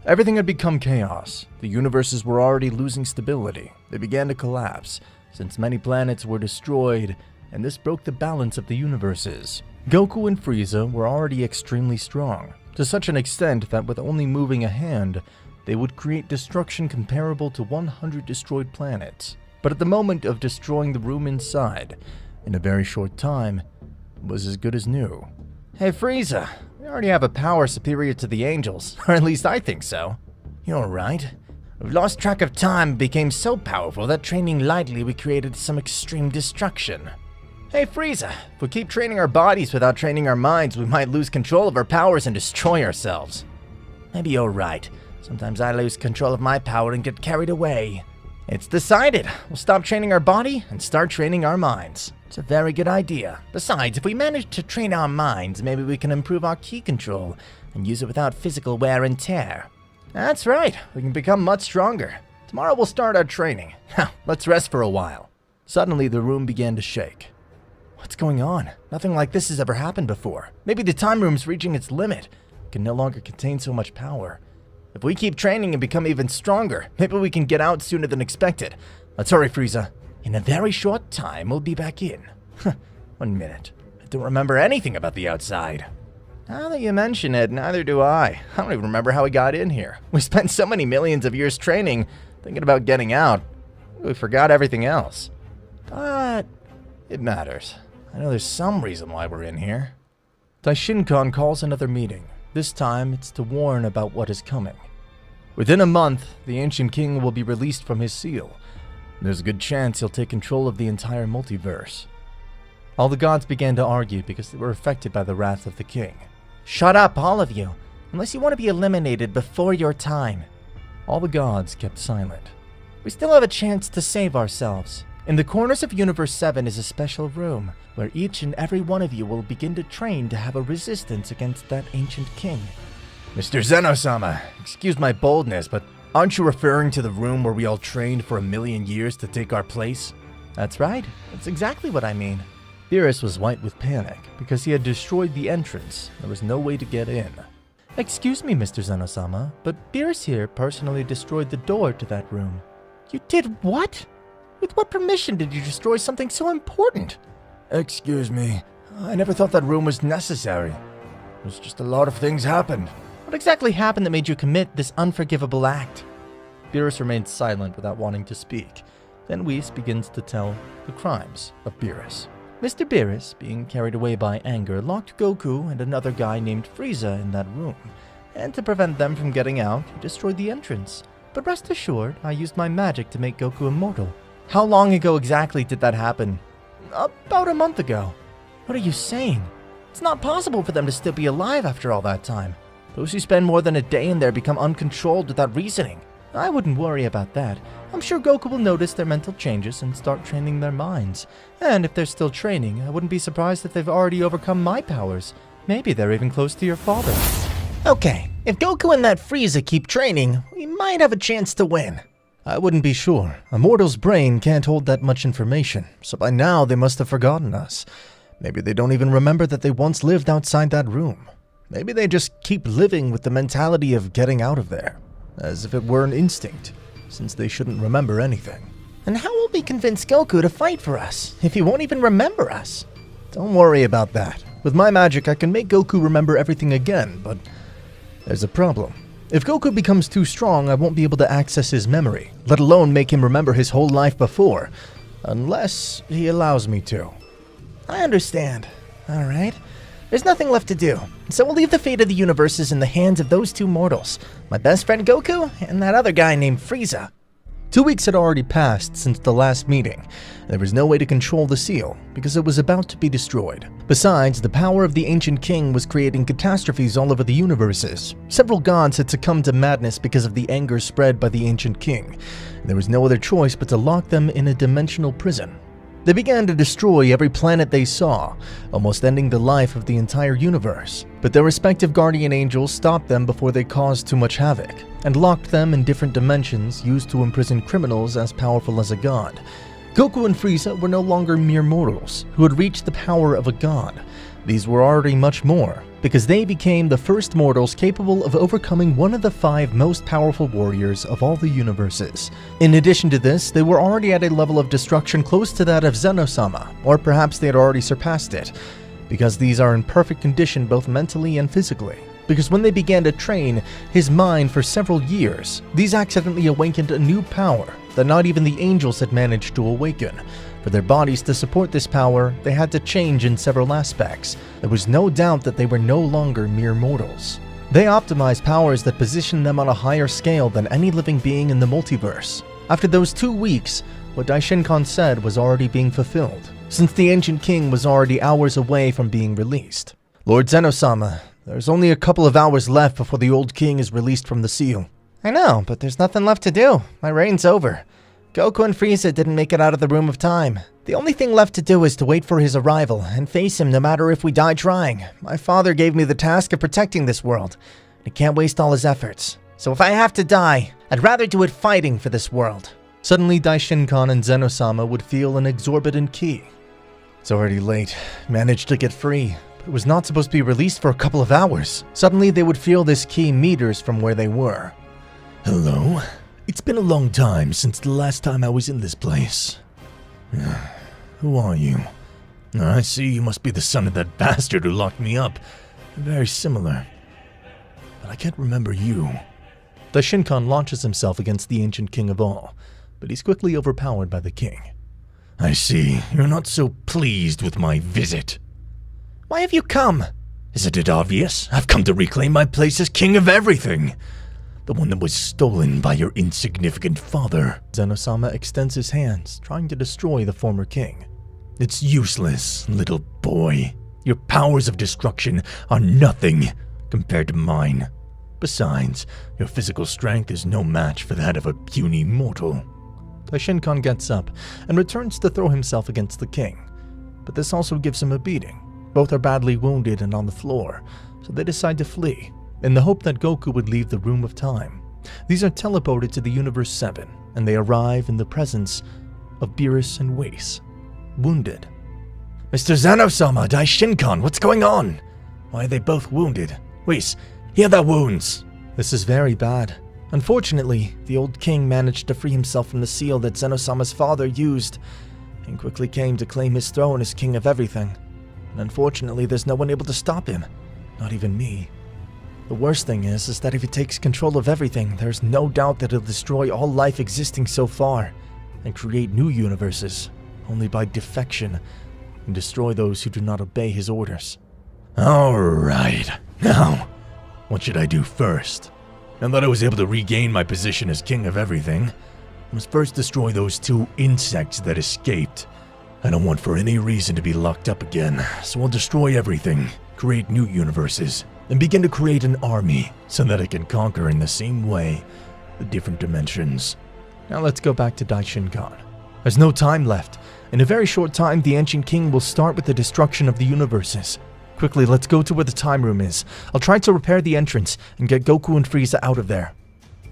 everything had become chaos. The universes were already losing stability. They began to collapse, since many planets were destroyed, and this broke the balance of the universes. Goku and Frieza were already extremely strong, to such an extent that with only moving a hand, they would create destruction comparable to 100 destroyed planets. But at the moment of destroying the room inside, in a very short time, it was as good as new. Hey Frieza, we already have a power superior to the angels, or at least I think so. You're right. We've lost track of time and became so powerful that training lightly we created some extreme destruction. Hey Frieza, if we keep training our bodies without training our minds, we might lose control of our powers and destroy ourselves. Maybe you're right. Sometimes I lose control of my power and get carried away. It's decided. We'll stop training our body and start training our minds. It's a very good idea. Besides, if we manage to train our minds, maybe we can improve our ki control and use it without physical wear and tear. That's right. We can become much stronger. Tomorrow we'll start our training. Let's rest for a while. Suddenly, the room began to shake. What's going on? Nothing like this has ever happened before. Maybe the time room's reaching its limit. It can no longer contain so much power. If we keep training and become even stronger, maybe we can get out sooner than expected. Let's hurry, Frieza. In a very short time, we'll be back in. 1 minute. I don't remember anything about the outside. Now that you mention it, neither do I. I don't even remember how we got in here. We spent so many millions of years training, thinking about getting out. We forgot everything else. But it matters. I know there's some reason why we're in here. Daishin-kan calls another meeting. This time, it's to warn about what is coming. Within a month, the Ancient King will be released from his seal. There's a good chance he'll take control of the entire multiverse. All the gods began to argue because they were affected by the wrath of the king. Shut up, all of you, unless you want to be eliminated before your time. All the gods kept silent. We still have a chance to save ourselves. In the corners of Universe 7 is a special room where each and every one of you will begin to train to have a resistance against that ancient king. Mr. Zeno Sama, excuse my boldness, but aren't you referring to the room where we all trained for 1,000,000 years to take our place? That's right. That's exactly what I mean. Beerus was white with panic because he had destroyed the entrance. There was no way to get in. Excuse me, Mr. Zeno Sama, but Beerus here personally destroyed the door to that room. You did what? With what permission did you destroy something so important? Excuse me, I never thought that room was necessary. There's just a lot of things happened. What exactly happened that made you commit this unforgivable act? Beerus remained silent without wanting to speak. Then Whis begins to tell the crimes of Beerus. Mr. Beerus, being carried away by anger, locked Goku and another guy named Frieza in that room. And to prevent them from getting out, he destroyed the entrance. But rest assured, I used my magic to make Goku immortal. How long ago exactly did that happen? About a month ago. What are you saying? It's not possible for them to still be alive after all that time. Those who spend more than a day in there become uncontrolled without reasoning. I wouldn't worry about that. I'm sure Goku will notice their mental changes and start training their minds. And if they're still training, I wouldn't be surprised if they've already overcome my powers. Maybe they're even close to your father. Okay, if Goku and that Frieza keep training, we might have a chance to win. I wouldn't be sure. A mortal's brain can't hold that much information, so by now they must have forgotten us. Maybe they don't even remember that they once lived outside that room. Maybe they just keep living with the mentality of getting out of there, as if it were an instinct, since they shouldn't remember anything. And how will we convince Goku to fight for us, if he won't even remember us? Don't worry about that. With my magic, I can make Goku remember everything again, but there's a problem. If Goku becomes too strong, I won't be able to access his memory, let alone make him remember his whole life before, unless he allows me to. I understand. All right. There's nothing left to do, so we'll leave the fate of the universes in the hands of those two mortals, my best friend Goku and that other guy named Frieza. 2 weeks had already passed since the last meeting. There was no way to control the seal, because it was about to be destroyed. Besides, the power of the Ancient King was creating catastrophes all over the universes. Several gods had succumbed to madness because of the anger spread by the Ancient King. There was no other choice but to lock them in a dimensional prison. They began to destroy every planet they saw, almost ending the life of the entire universe. But their respective guardian angels stopped them before they caused too much havoc, and locked them in different dimensions used to imprison criminals as powerful as a god. Goku and Frieza were no longer mere mortals who had reached the power of a god. These were already much more, because they became the first mortals capable of overcoming one of the 5 most powerful warriors of all the universes. In addition to this, they were already at a level of destruction close to that of Zeno Sama, or perhaps they had already surpassed it, because these are in perfect condition both mentally and physically. Because when they began to train his mind for several years, these accidentally awakened a new power that not even the angels had managed to awaken. For their bodies to support this power, they had to change in several aspects. There was no doubt that they were no longer mere mortals. They optimized powers that positioned them on a higher scale than any living being in the multiverse. After those 2 weeks, what Daishin-kan said was already being fulfilled, since the Ancient King was already hours away from being released. Lord Zeno Sama, there's only a couple of hours left before the old king is released from the seal. I know, but there's nothing left to do. My reign's over. Goku and Frieza didn't make it out of the Room of Time. The only thing left to do is to wait for his arrival and face him no matter if we die trying. My father gave me the task of protecting this world. I can't waste all his efforts. So if I have to die, I'd rather do it fighting for this world. Suddenly, Daishinkan and Zeno Sama would feel an exorbitant key. It's already late. Managed to get free, but it was not supposed to be released for a couple of hours. Suddenly, they would feel this key meters from where they were. Hello? It's been a long time since the last time I was in this place. Who are you? I see you must be the son of that bastard who locked me up. Very similar. But I can't remember you. Daishinkan launches himself against the ancient king of all, but he's quickly overpowered by the king. I see. You're not so pleased with my visit. Why have you come? Isn't it obvious? I've come to reclaim my place as king of everything. The one that was stolen by your insignificant father. Zeno Sama extends his hands, trying to destroy the former king. It's useless, little boy. Your powers of destruction are nothing compared to mine. Besides, your physical strength is no match for that of a puny mortal. Daishinkan gets up and returns to throw himself against the king, but this also gives him a beating. Both are badly wounded and on the floor, so they decide to flee, in the hope that Goku would leave the Room of Time. These are teleported to the Universe 7, and they arrive in the presence of Beerus and Whis, wounded. Mr. Zeno Sama, Daishinkan, what's going on? Why are they both wounded? Whis, heal their wounds. This is very bad. Unfortunately, the old king managed to free himself from the seal that Zeno Sama's father used, and quickly came to claim his throne as king of everything. And unfortunately, there's no one able to stop him. Not even me. The worst thing is that if he takes control of everything, there's no doubt that he'll destroy all life existing so far, and create new universes, only by defection, and destroy those who do not obey his orders. Alright, now, what should I do first? Now that I was able to regain my position as king of everything, I must first destroy those 2 insects that escaped. I don't want for any reason to be locked up again, so I'll destroy everything, create new universes, and begin to create an army so that I can conquer in the same way the different dimensions. Now let's go back to Daishinkan. There's no time left. In a very short time, the Ancient King will start with the destruction of the universes. Quickly, let's go to where the time room is. I'll try to repair the entrance and get Goku and Frieza out of there.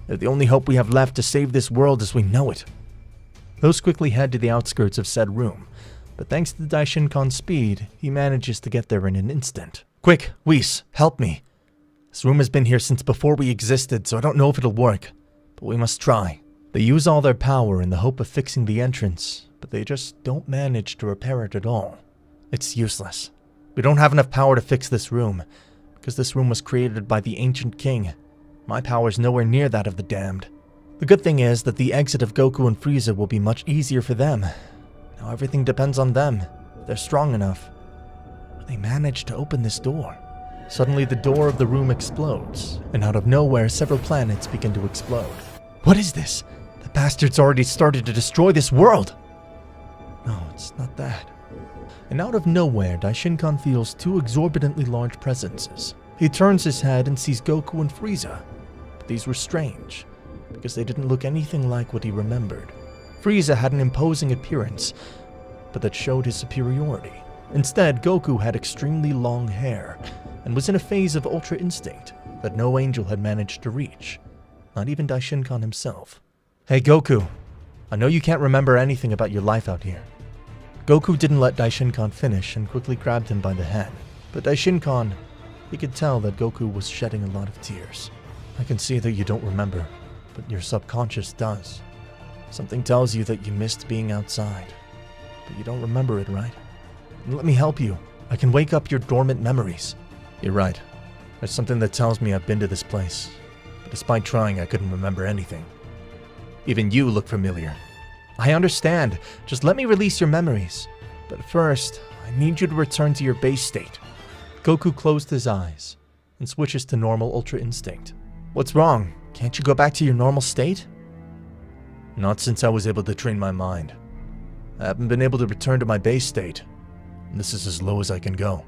They're the only hope we have left to save this world as we know it. Those quickly head to the outskirts of said room, but thanks to Daishinkan's speed, he manages to get there in an instant. Quick, Whis, help me. This room has been here since before we existed, so I don't know if it'll work, but we must try. They use all their power in the hope of fixing the entrance, but they just don't manage to repair it at all. It's useless. We don't have enough power to fix this room, because this room was created by the Ancient King. My power's nowhere near that of the damned. The good thing is that the exit of Goku and Frieza will be much easier for them. Now everything depends on them. They're strong enough. They managed to open this door. Suddenly the door of the room explodes, and out of nowhere several planets begin to explode. What is this? The bastards already started to destroy this world! No, it's not that. And out of nowhere, Daishinkan feels 2 exorbitantly large presences. He turns his head and sees Goku and Frieza. But these were strange, because they didn't look anything like what he remembered. Frieza had an imposing appearance, but that showed his superiority. Instead, Goku had extremely long hair, and was in a phase of Ultra Instinct that no angel had managed to reach, not even Daishinkan himself. Hey Goku, I know you can't remember anything about your life out here. Goku didn't let Daishinkan finish and quickly grabbed him by the hand, but Daishinkan, he could tell that Goku was shedding a lot of tears. I can see that you don't remember, but your subconscious does. Something tells you that you missed being outside, but you don't remember it, right? Let me help you. I can wake up your dormant memories. You're right. There's something that tells me I've been to this place, but despite trying, I couldn't remember anything. Even you look familiar. I understand. Just let me release your memories. But first, I need you to return to your base state. Goku closed his eyes and switches to normal Ultra Instinct. What's wrong? Can't you go back to your normal state? Not since I was able to train my mind. I haven't been able to return to my base state. This is as low as I can go.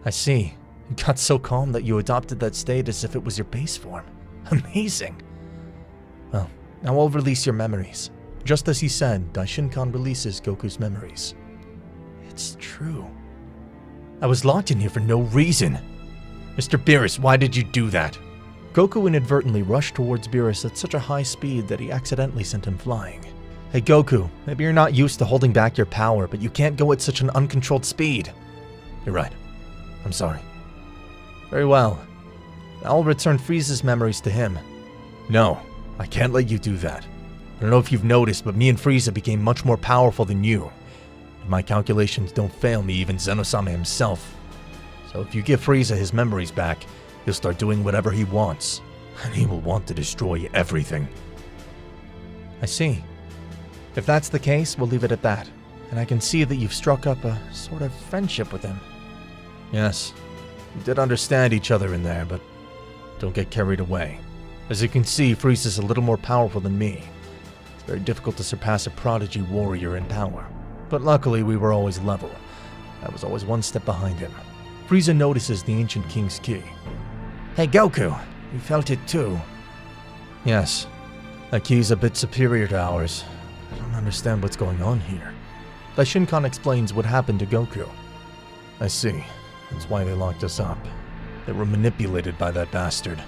I see. You got so calm that you adopted that state as if it was your base form. Amazing. Well, now I'll release your memories. Just as he said, Daishinkan releases Goku's memories. It's true. I was locked in here for no reason. Mr. Beerus, why did you do that? Goku inadvertently rushed towards Beerus at such a high speed that he accidentally sent him flying. Hey Goku, maybe you're not used to holding back your power, but you can't go at such an uncontrolled speed. You're right. I'm sorry. Very well. I'll return Frieza's memories to him. No, I can't let you do that. I don't know if you've noticed, but me and Frieza became much more powerful than you. If my calculations don't fail me, even Zeno Sama himself. So if you give Frieza his memories back, he'll start doing whatever he wants, and he will want to destroy everything. I see. If that's the case, we'll leave it at that, and I can see that you've struck up a sort of friendship with him. Yes, we did understand each other in there, but don't get carried away. As you can see, Frieza's a little more powerful than me. It's very difficult to surpass a prodigy warrior in power, but luckily we were always level. I was always one step behind him. Frieza notices the Ancient King's key. Hey Goku, you felt it too. Yes, that key's a bit superior to ours. I don't understand what's going on here. Daishinkan explains what happened to Goku. I see. That's why they locked us up. They were manipulated by that bastard.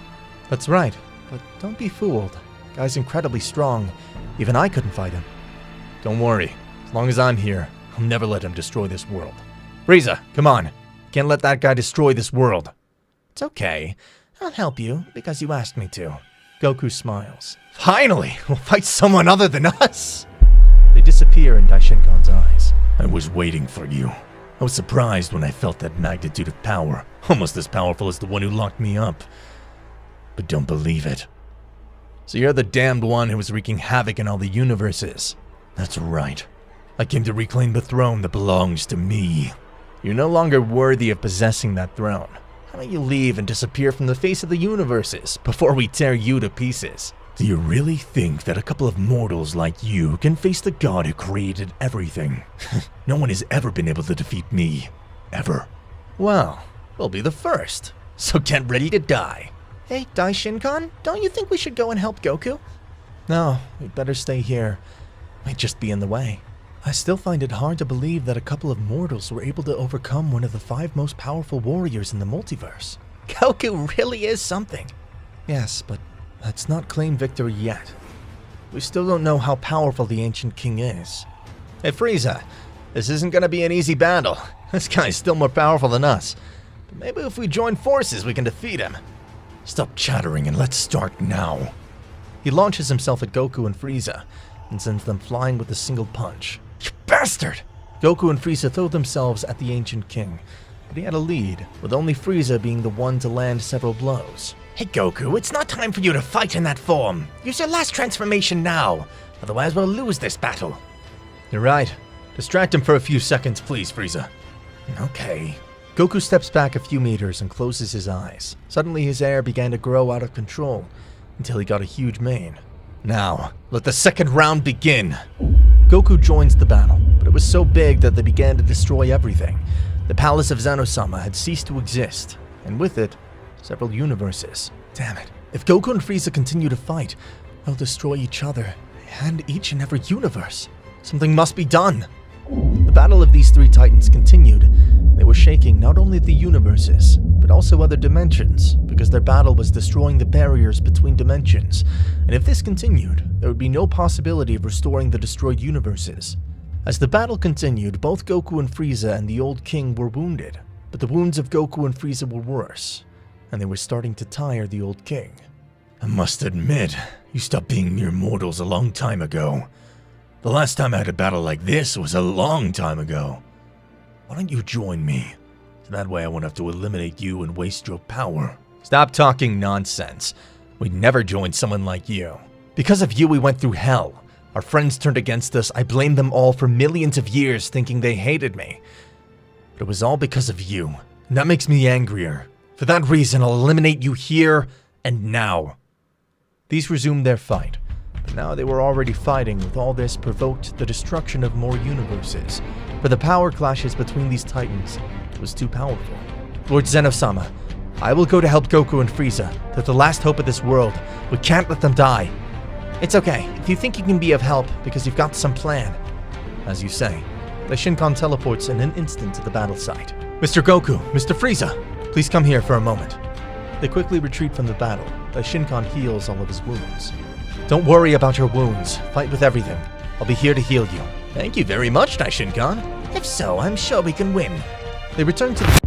That's right, but don't be fooled. The guy's incredibly strong. Even I couldn't fight him. Don't worry. As long as I'm here, I'll never let him destroy this world. Frieza, come on. Can't let that guy destroy this world. It's okay. I'll help you, because you asked me to. Goku smiles. Finally! We'll fight someone other than us! They disappear in Daishinkan's eyes. I was waiting for you. I was surprised when I felt that magnitude of power. Almost as powerful as the one who locked me up. But don't believe it. So you're the damned one who was wreaking havoc in all the universes. That's right. I came to reclaim the throne that belongs to me. You're no longer worthy of possessing that throne. How about you leave and disappear from the face of the universes before we tear you to pieces? Do you really think that a couple of mortals like you can face the god who created everything? No one has ever been able to defeat me. Ever. Well, we'll be the first. So get ready to die. Hey, Daishinkan, don't you think we should go and help Goku? No, we'd better stay here. Might just be in the way. I still find it hard to believe that a couple of mortals were able to overcome one of the 5 most powerful warriors in the multiverse. Goku really is something. Yes, but let's not claim victory yet. We still don't know how powerful the Ancient King is. Hey Frieza, this isn't gonna be an easy battle. This guy's still more powerful than us. But maybe if we join forces we can defeat him. Stop chattering and let's start now. He launches himself at Goku and Frieza and sends them flying with a single punch. You bastard! Goku and Frieza throw themselves at the Ancient King, but he had a lead, with only Frieza being the one to land several blows. Hey Goku, it's not time for you to fight in that form. Use your last transformation now, otherwise we'll lose this battle. You're right. Distract him for a few seconds, please, Frieza. Okay. Goku steps back a few meters and closes his eyes. Suddenly his hair began to grow out of control, until he got a huge mane. Now, let the second round begin! Goku joins the battle, but it was so big that they began to destroy everything. The palace of Zeno Sama had ceased to exist, and with it, several universes. Damn it. If Goku and Frieza continue to fight, they'll destroy each other, and each and every universe. Something must be done! The battle of these 3 titans continued. They were shaking not only the universes, but also other dimensions, because their battle was destroying the barriers between dimensions, and if this continued, there would be no possibility of restoring the destroyed universes. As the battle continued, both Goku and Frieza and the old king were wounded, but the wounds of Goku and Frieza were worse, and they were starting to tire the old king. I must admit, you stopped being mere mortals a long time ago. The last time I had a battle like this was a long time ago. Why don't you join me? So that way I won't have to eliminate you and waste your power. Stop talking nonsense. We'd never join someone like you. Because of you we went through hell. Our friends turned against us. I blamed them all for millions of years thinking they hated me. But it was all because of you. And that makes me angrier. For that reason I'll eliminate you here and now. These resumed their fight. But now they were already fighting, with all this provoked the destruction of more universes. For the power clashes between these titans was too powerful. Lord Zeno Sama, I will go to help Goku and Frieza. They're the last hope of this world. We can't let them die. It's okay, if you think you can be of help because you've got some plan. As you say, the Shinkan teleports in an instant to the battle site. Mr. Goku, Mr. Frieza, please come here for a moment. They quickly retreat from the battle. Daishinkan heals all of his wounds. Don't worry about your wounds. Fight with everything. I'll be here to heal you. Thank you very much, Daishinkan. If so, I'm sure we can win. They return to the...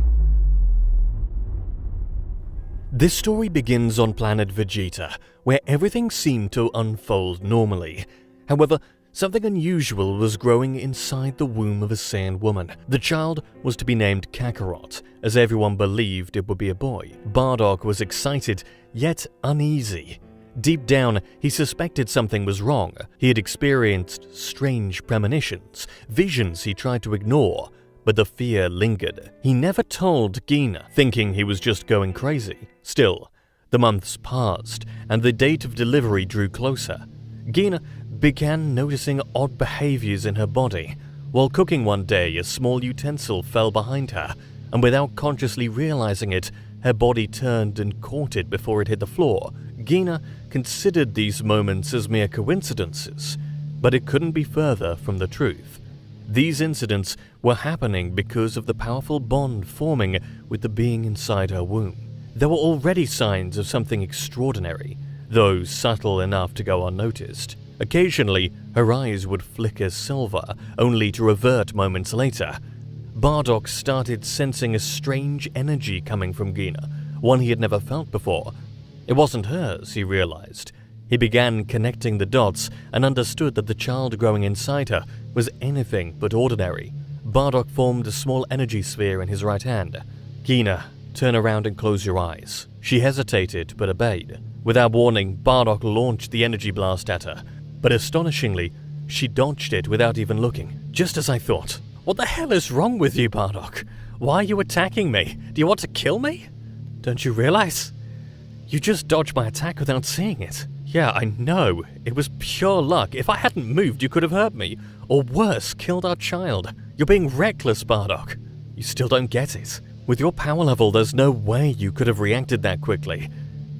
This story begins on planet Vegeta, where everything seemed to unfold normally. However, something unusual was growing inside the womb of a Saiyan woman. The child was to be named Kakarot, as everyone believed it would be a boy. Bardock was excited, yet uneasy. Deep down, he suspected something was wrong. He had experienced strange premonitions, visions he tried to ignore, but the fear lingered. He never told Gina, thinking he was just going crazy. Still, the months passed, and the date of delivery drew closer. Gina began noticing odd behaviors in her body. While cooking one day, a small utensil fell behind her, and without consciously realizing it, her body turned and caught it before it hit the floor. Gina considered these moments as mere coincidences, but it couldn't be further from the truth. These incidents were happening because of the powerful bond forming with the being inside her womb. There were already signs of something extraordinary, though subtle enough to go unnoticed. Occasionally, her eyes would flicker silver, only to revert moments later. Bardock started sensing a strange energy coming from Gina, one he had never felt before. It wasn't hers, he realized. He began connecting the dots and understood that the child growing inside her was anything but ordinary. Bardock formed a small energy sphere in his right hand. Gina, turn around and close your eyes. She hesitated but obeyed. Without warning, Bardock launched the energy blast at her, but astonishingly, she dodged it without even looking. Just as I thought. What the hell is wrong with you, Bardock? Why are you attacking me? Do you want to kill me? Don't you realize? You just dodged my attack without seeing it. Yeah, I know. It was pure luck. If I hadn't moved, you could have hurt me. Or worse, killed our child. You're being reckless, Bardock. You still don't get it. With your power level, there's no way you could have reacted that quickly.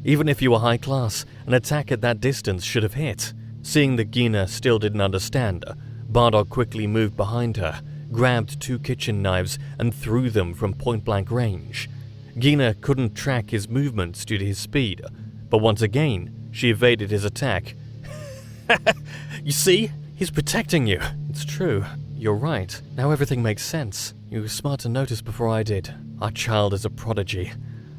Even if you were high class, an attack at that distance should have hit. Seeing that Gina still didn't understand, Bardock quickly moved behind her, grabbed 2 kitchen knives and threw them from point-blank range. Gina couldn't track his movements due to his speed, but once again, she evaded his attack. You see? He's protecting you. It's true. You're right. Now everything makes sense. You were smart to notice before I did. Our child is a prodigy.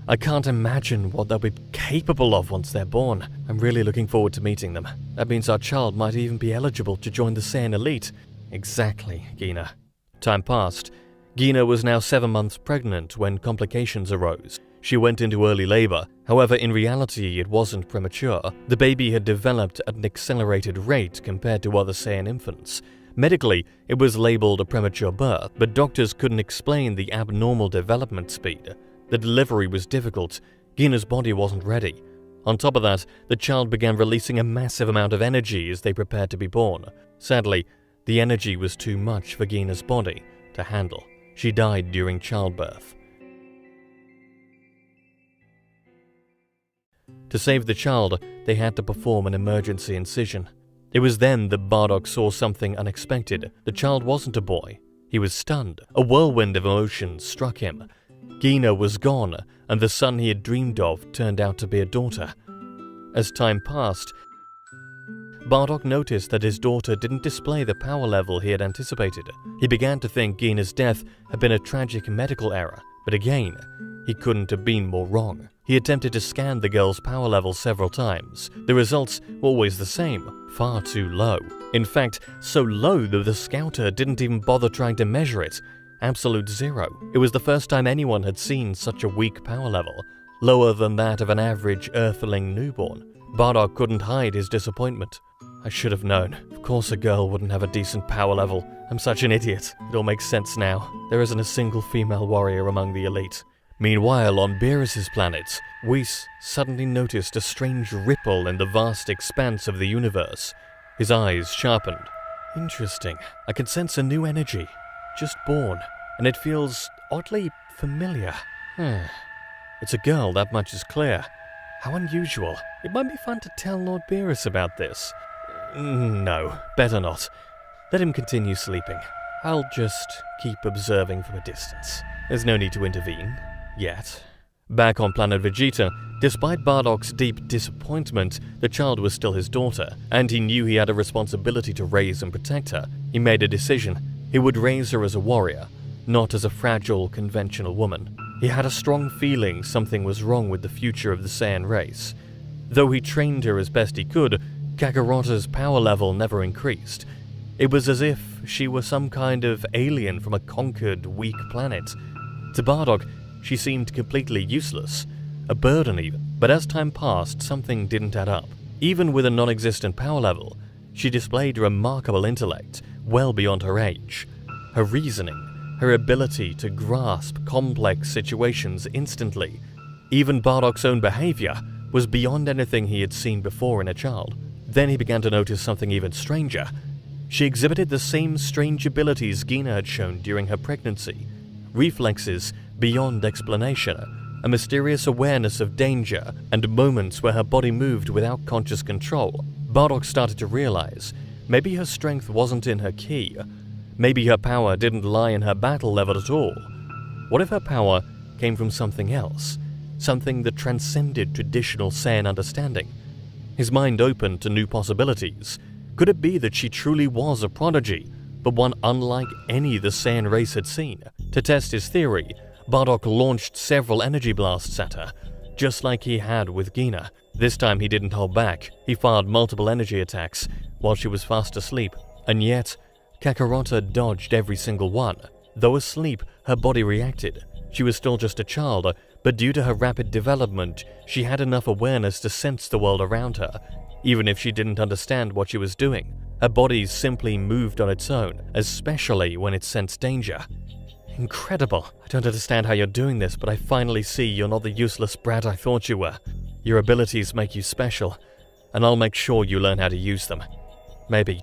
I can't imagine what they'll be capable of once they're born. I'm really looking forward to meeting them. That means our child might even be eligible to join the Saiyan elite. Exactly, Gina. Time passed. Gina was now 7 months pregnant when complications arose. She went into early labor. However, in reality, it wasn't premature. The baby had developed at an accelerated rate compared to other Saiyan infants. Medically, it was labeled a premature birth, but doctors couldn't explain the abnormal development speed. The delivery was difficult. Gina's body wasn't ready. On top of that, the child began releasing a massive amount of energy as they prepared to be born. Sadly, the energy was too much for Gina's body to handle. She died during childbirth. To save the child, they had to perform an emergency incision. It was then that Bardock saw something unexpected. The child wasn't a boy. He was stunned. A whirlwind of emotions struck him. Gina was gone, and the son he had dreamed of turned out to be a daughter. As time passed, Bardock noticed that his daughter didn't display the power level he had anticipated. He began to think Gina's death had been a tragic medical error, but again, he couldn't have been more wrong. He attempted to scan the girl's power level several times. The results were always the same, far too low. In fact, so low that the scouter didn't even bother trying to measure it. Absolute zero. It was the first time anyone had seen such a weak power level, lower than that of an average Earthling newborn. Bardock couldn't hide his disappointment. I should have known. Of course a girl wouldn't have a decent power level. I'm such an idiot. It all makes sense now. There isn't a single female warrior among the elite. Meanwhile, on Beerus's planet, Whis suddenly noticed a strange ripple in the vast expanse of the universe. His eyes sharpened. Interesting. I can sense a new energy. Just born, and it feels oddly familiar. It's a girl, that much is clear. How unusual. It might be fun to tell Lord Beerus about this. No, better not. Let him continue sleeping. I'll just keep observing from a distance. There's no need to intervene. Yet. Back on planet Vegeta, despite Bardock's deep disappointment, the child was still his daughter, and he knew he had a responsibility to raise and protect her. He made a decision. He would raise her as a warrior, not as a fragile, conventional woman. He had a strong feeling something was wrong with the future of the Saiyan race. Though he trained her as best he could, Kakarota's power level never increased. It was as if she were some kind of alien from a conquered, weak planet. To Bardock, she seemed completely useless, a burden even. But as time passed, something didn't add up. Even with a non-existent power level, she displayed remarkable intellect, well beyond her age. Her reasoning, her ability to grasp complex situations instantly, even Bardock's own behavior was beyond anything he had seen before in a child. Then he began to notice something even stranger. She exhibited the same strange abilities Gina had shown during her pregnancy. Reflexes beyond explanation, a mysterious awareness of danger, and moments where her body moved without conscious control. Bardock started to realize maybe her strength wasn't in her ki. Maybe her power didn't lie in her battle level at all. What if her power came from something else? Something that transcended traditional Saiyan understanding? His mind opened to new possibilities. Could it be that she truly was a prodigy, but one unlike any the Saiyan race had seen? To test his theory, Bardock launched several energy blasts at her, just like he had with Gina. This time he didn't hold back. He fired multiple energy attacks while she was fast asleep, and yet Kakarota dodged every single one. Though asleep, her body reacted. She was still just a child, but due to her rapid development, she had enough awareness to sense the world around her. Even if she didn't understand what she was doing, her body simply moved on its own, especially when it sensed danger. Incredible. I don't understand how you're doing this, but I finally see you're not the useless brat I thought you were. Your abilities make you special, and I'll make sure you learn how to use them. Maybe,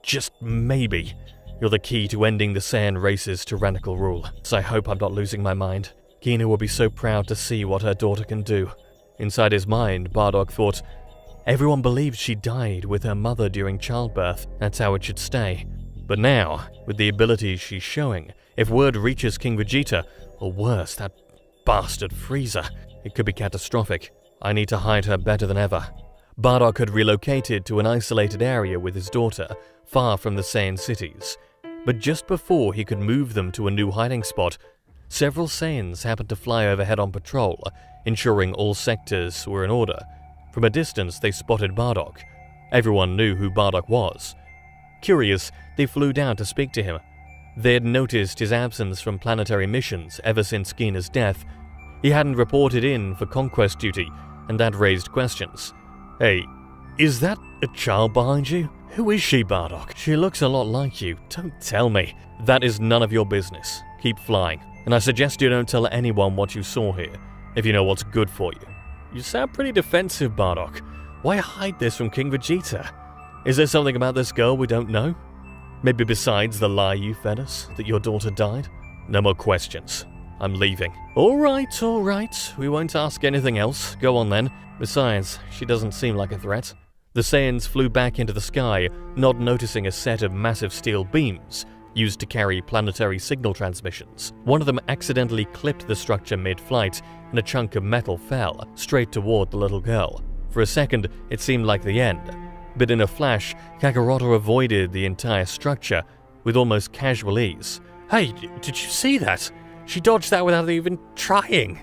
just maybe, you're the key to ending the Saiyan race's tyrannical rule. So I hope I'm not losing my mind. Gina will be so proud to see what her daughter can do. Inside his mind, Bardock thought, everyone believed she died with her mother during childbirth. That's how it should stay. But now, with the abilities she's showing, if word reaches King Vegeta, or worse, that bastard Frieza, it could be catastrophic. I need to hide her better than ever. Bardock had relocated to an isolated area with his daughter, far from the Saiyan cities. But just before he could move them to a new hiding spot, several Saiyans happened to fly overhead on patrol, ensuring all sectors were in order. From a distance, they spotted Bardock. Everyone knew who Bardock was. Curious, they flew down to speak to him. They had noticed his absence from planetary missions ever since Gina's death. He hadn't reported in for conquest duty, and that raised questions. Hey, is that a child behind you? Who is she, Bardock? She looks a lot like you. Don't tell me. That is none of your business. Keep flying. And I suggest you don't tell anyone what you saw here, if you know what's good for you. You sound pretty defensive, Bardock. Why hide this from King Vegeta? Is there something about this girl we don't know? Maybe besides the lie you fed us, that your daughter died? No more questions. I'm leaving. All right. We won't ask anything else. Go on then. Besides, she doesn't seem like a threat. The Saiyans flew back into the sky, not noticing a set of massive steel beams used to carry planetary signal transmissions. One of them accidentally clipped the structure mid-flight, and a chunk of metal fell straight toward the little girl. For a second, it seemed like the end. But in a flash, Kakarota avoided the entire structure with almost casual ease. Hey, did you see that? She dodged that without even trying.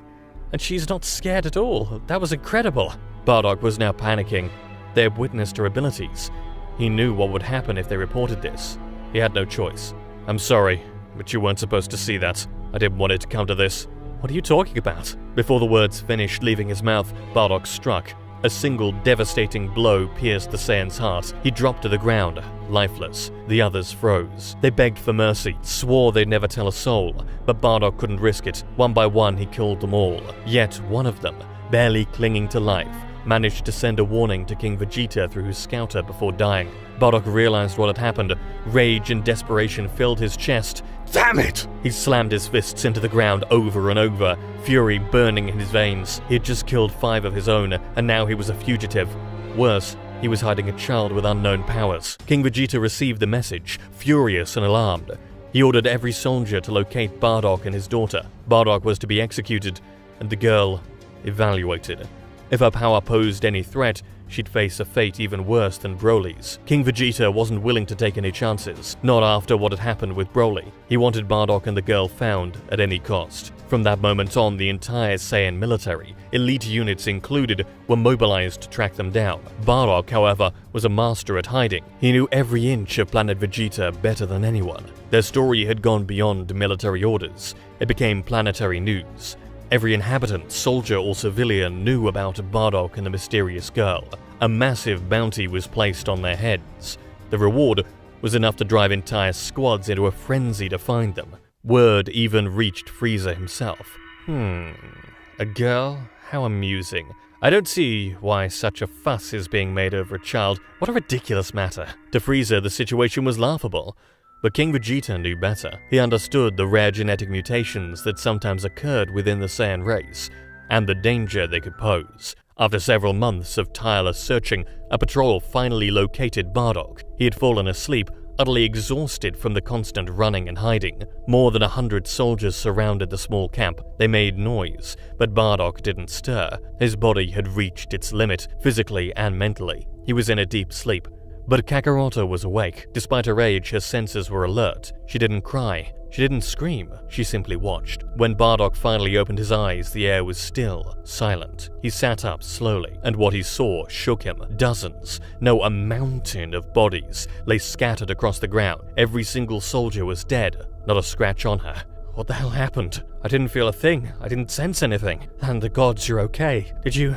And she's not scared at all. That was incredible. Bardock was now panicking. They had witnessed her abilities. He knew what would happen if they reported this. He had no choice. I'm sorry, but you weren't supposed to see that. I didn't want it to come to this. What are you talking about? Before the words finished leaving his mouth, Bardock struck. A single devastating blow pierced the Saiyan's heart. He dropped to the ground, lifeless. The others froze. They begged for mercy, swore they'd never tell a soul, but Bardock couldn't risk it. One by one, he killed them all. Yet one of them, barely clinging to life, managed to send a warning to King Vegeta through his scouter before dying. Bardock realized what had happened. Rage and desperation filled his chest. Damn it! He slammed his fists into the ground over and over, fury burning in his veins. He had just killed 5 of his own, and now he was a fugitive. Worse, he was hiding a child with unknown powers. King Vegeta received the message, furious and alarmed. He ordered every soldier to locate Bardock and his daughter. Bardock was to be executed, and the girl evaluated. If her power posed any threat, she'd face a fate even worse than Broly's. King Vegeta wasn't willing to take any chances, not after what had happened with Broly. He wanted Bardock and the girl found at any cost. From that moment on, the entire Saiyan military, elite units included, were mobilized to track them down. Bardock, however, was a master at hiding. He knew every inch of planet Vegeta better than anyone. Their story had gone beyond military orders. It became planetary news. Every inhabitant, soldier or civilian knew about Bardock and the mysterious girl. A massive bounty was placed on their heads. The reward was enough to drive entire squads into a frenzy to find them. Word even reached Frieza himself. A girl? How amusing. I don't see why such a fuss is being made over a child. What a ridiculous matter. To Frieza, the situation was laughable. But King Vegeta knew better. He understood the rare genetic mutations that sometimes occurred within the Saiyan race, and the danger they could pose. After several months of tireless searching, a patrol finally located Bardock. He had fallen asleep, utterly exhausted from the constant running and hiding. More than 100 soldiers surrounded the small camp. They made noise, but Bardock didn't stir. His body had reached its limit, physically and mentally. He was in a deep sleep. But Kakarot was awake. Despite her age, her senses were alert. She didn't cry. She didn't scream. She simply watched. When Bardock finally opened his eyes, the air was still, silent. He sat up slowly, and what he saw shook him. Dozens, no, a mountain of bodies lay scattered across the ground. Every single soldier was dead, not a scratch on her. What the hell happened? I didn't feel a thing. I didn't sense anything. And the gods, you're okay. Did you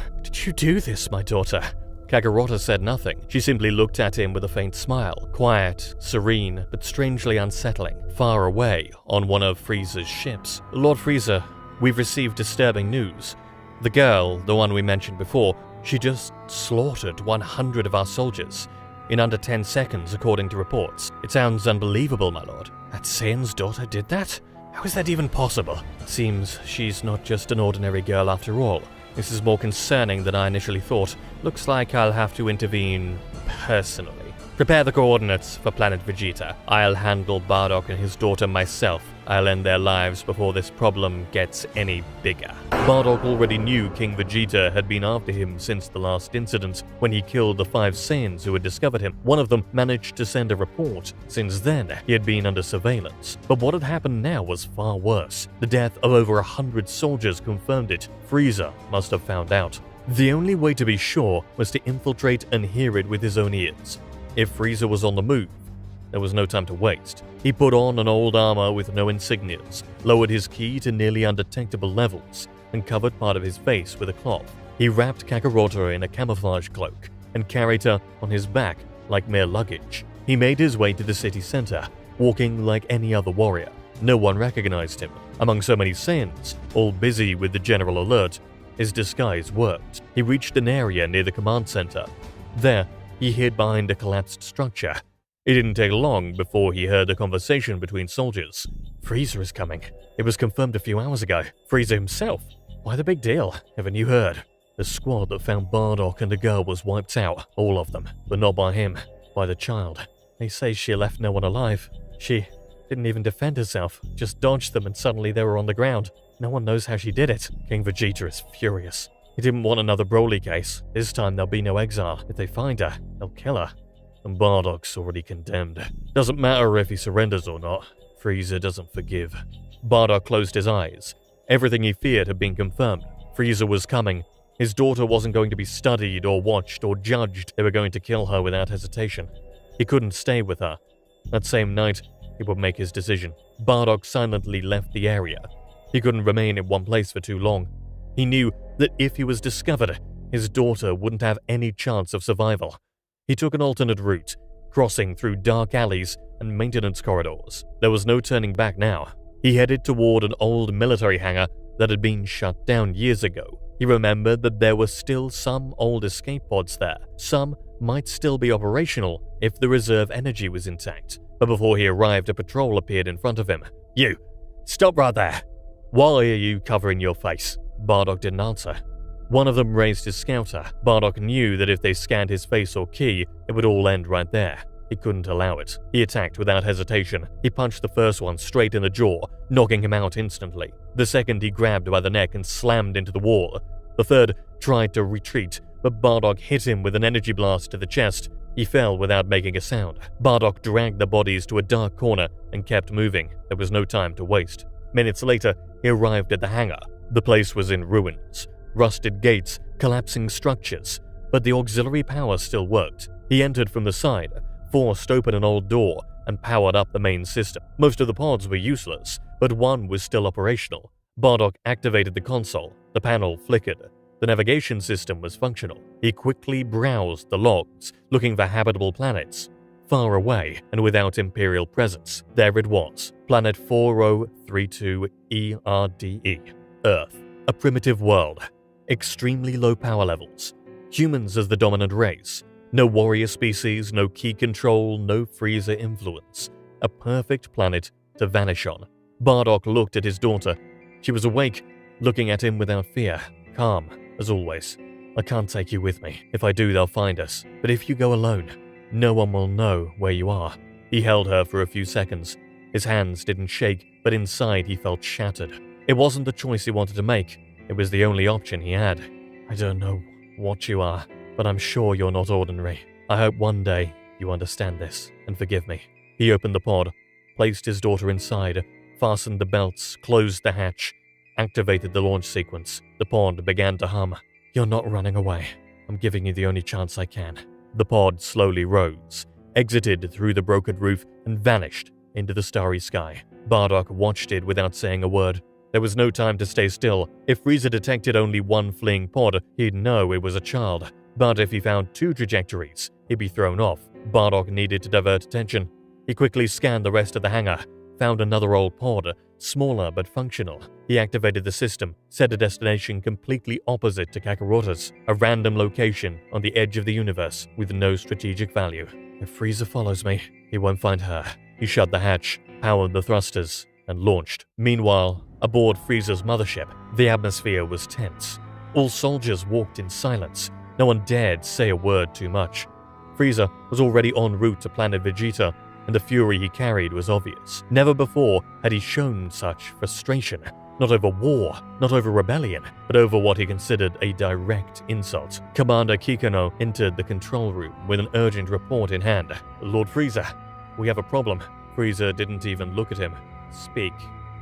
do this, my daughter? Kakarot said nothing. She simply looked at him with a faint smile, quiet, serene, but strangely unsettling. Far away, on one of Frieza's ships. Lord Frieza, we've received disturbing news. The girl, the one we mentioned before, she just slaughtered 100 of our soldiers. In under 10 seconds, according to reports. It sounds unbelievable, my lord. That Saiyan's daughter did that? How is that even possible? Seems she's not just an ordinary girl after all. This is more concerning than I initially thought. Looks like I'll have to intervene personally. Prepare the coordinates for planet Vegeta. I'll handle Bardock and his daughter myself. I'll end their lives before this problem gets any bigger. Bardock already knew King Vegeta had been after him since the last incident, when he killed the 5 Saiyans who had discovered him. One of them managed to send a report. Since then, he had been under surveillance. But what had happened now was far worse. The death of over 100 soldiers confirmed it. Frieza must have found out. The only way to be sure was to infiltrate and hear it with his own ears. If Frieza was on the move, there was no time to waste. He put on an old armor with no insignias, lowered his ki to nearly undetectable levels, and covered part of his face with a cloth. He wrapped Kakarot in a camouflage cloak and carried her on his back like mere luggage. He made his way to the city center, walking like any other warrior. No one recognized him. Among so many Saiyans, all busy with the general alert, his disguise worked. He reached an area near the command center. There, he hid behind a collapsed structure. It didn't take long before he heard a conversation between soldiers. Frieza is coming. It was confirmed a few hours ago. Frieza himself. Why the big deal? Haven't you heard? The squad that found Bardock and the girl was wiped out. All of them. But not by him. By the child. They say she left no one alive. She didn't even defend herself. Just dodged them and suddenly they were on the ground. No one knows how she did it. King Vegeta is furious. He didn't want another Broly case. This time there'll be no exile. If they find her, they'll kill her. And Bardock's already condemned. Doesn't matter if he surrenders or not. Frieza doesn't forgive. Bardock closed his eyes. Everything he feared had been confirmed. Frieza was coming. His daughter wasn't going to be studied or watched or judged. They were going to kill her without hesitation. He couldn't stay with her. That same night, he would make his decision. Bardock silently left the area. He couldn't remain in one place for too long. He knew that if he was discovered, his daughter wouldn't have any chance of survival. He took an alternate route, crossing through dark alleys and maintenance corridors. There was no turning back now. He headed toward an old military hangar that had been shut down years ago. He remembered that there were still some old escape pods there. Some might still be operational if the reserve energy was intact. But before he arrived, a patrol appeared in front of him. "You! Stop right there! Why are you covering your face?" Bardock didn't answer. One of them raised his scouter. Bardock knew that if they scanned his face or ki, it would all end right there. He couldn't allow it. He attacked without hesitation. He punched the first one straight in the jaw, knocking him out instantly. The second he grabbed by the neck and slammed into the wall. The third tried to retreat, but Bardock hit him with an energy blast to the chest. He fell without making a sound. Bardock dragged the bodies to a dark corner and kept moving. There was no time to waste. Minutes later, he arrived at the hangar. The place was in ruins. Rusted gates, collapsing structures. But the auxiliary power still worked. He entered from the side, forced open an old door, and powered up the main system. Most of the pods were useless, but one was still operational. Bardock activated the console. The panel flickered. The navigation system was functional. He quickly browsed the logs, looking for habitable planets. Far away and without Imperial presence, there it was, Planet 4032 ERDE, Earth, a primitive world. Extremely low power levels. Humans as the dominant race. No warrior species, no key control, no Frieza influence. A perfect planet to vanish on. Bardock looked at his daughter. She was awake, looking at him without fear, calm, as always. I can't take you with me. If I do, they'll find us. But if you go alone, no one will know where you are. He held her for a few seconds. His hands didn't shake, but inside he felt shattered. It wasn't the choice he wanted to make. It was the only option he had. I don't know what you are, but I'm sure you're not ordinary. I hope one day you understand this and forgive me. He opened the pod, placed his daughter inside, fastened the belts, closed the hatch, activated the launch sequence. The pod began to hum. You're not running away. I'm giving you the only chance I can. The pod slowly rose, exited through the broken roof, and vanished into the starry sky. Bardock watched it without saying a word. There was no time to stay still. If Frieza detected only one fleeing pod, he'd know it was a child. But if he found two trajectories, he'd be thrown off. Bardock needed to divert attention. He quickly scanned the rest of the hangar, found another old pod, smaller but functional. He activated the system, set a destination completely opposite to Kakarota's, a random location on the edge of the universe with no strategic value. If Frieza follows me, he won't find her. He shut the hatch, powered the thrusters, and launched. Meanwhile, aboard Frieza's mothership, the atmosphere was tense. All soldiers walked in silence. No one dared say a word too much. Frieza was already en route to planet Vegeta, and the fury he carried was obvious. Never before had he shown such frustration. Not over war, not over rebellion, but over what he considered a direct insult. Commander Kikano entered the control room with an urgent report in hand. Lord Frieza, we have a problem. Frieza didn't even look at him. Speak.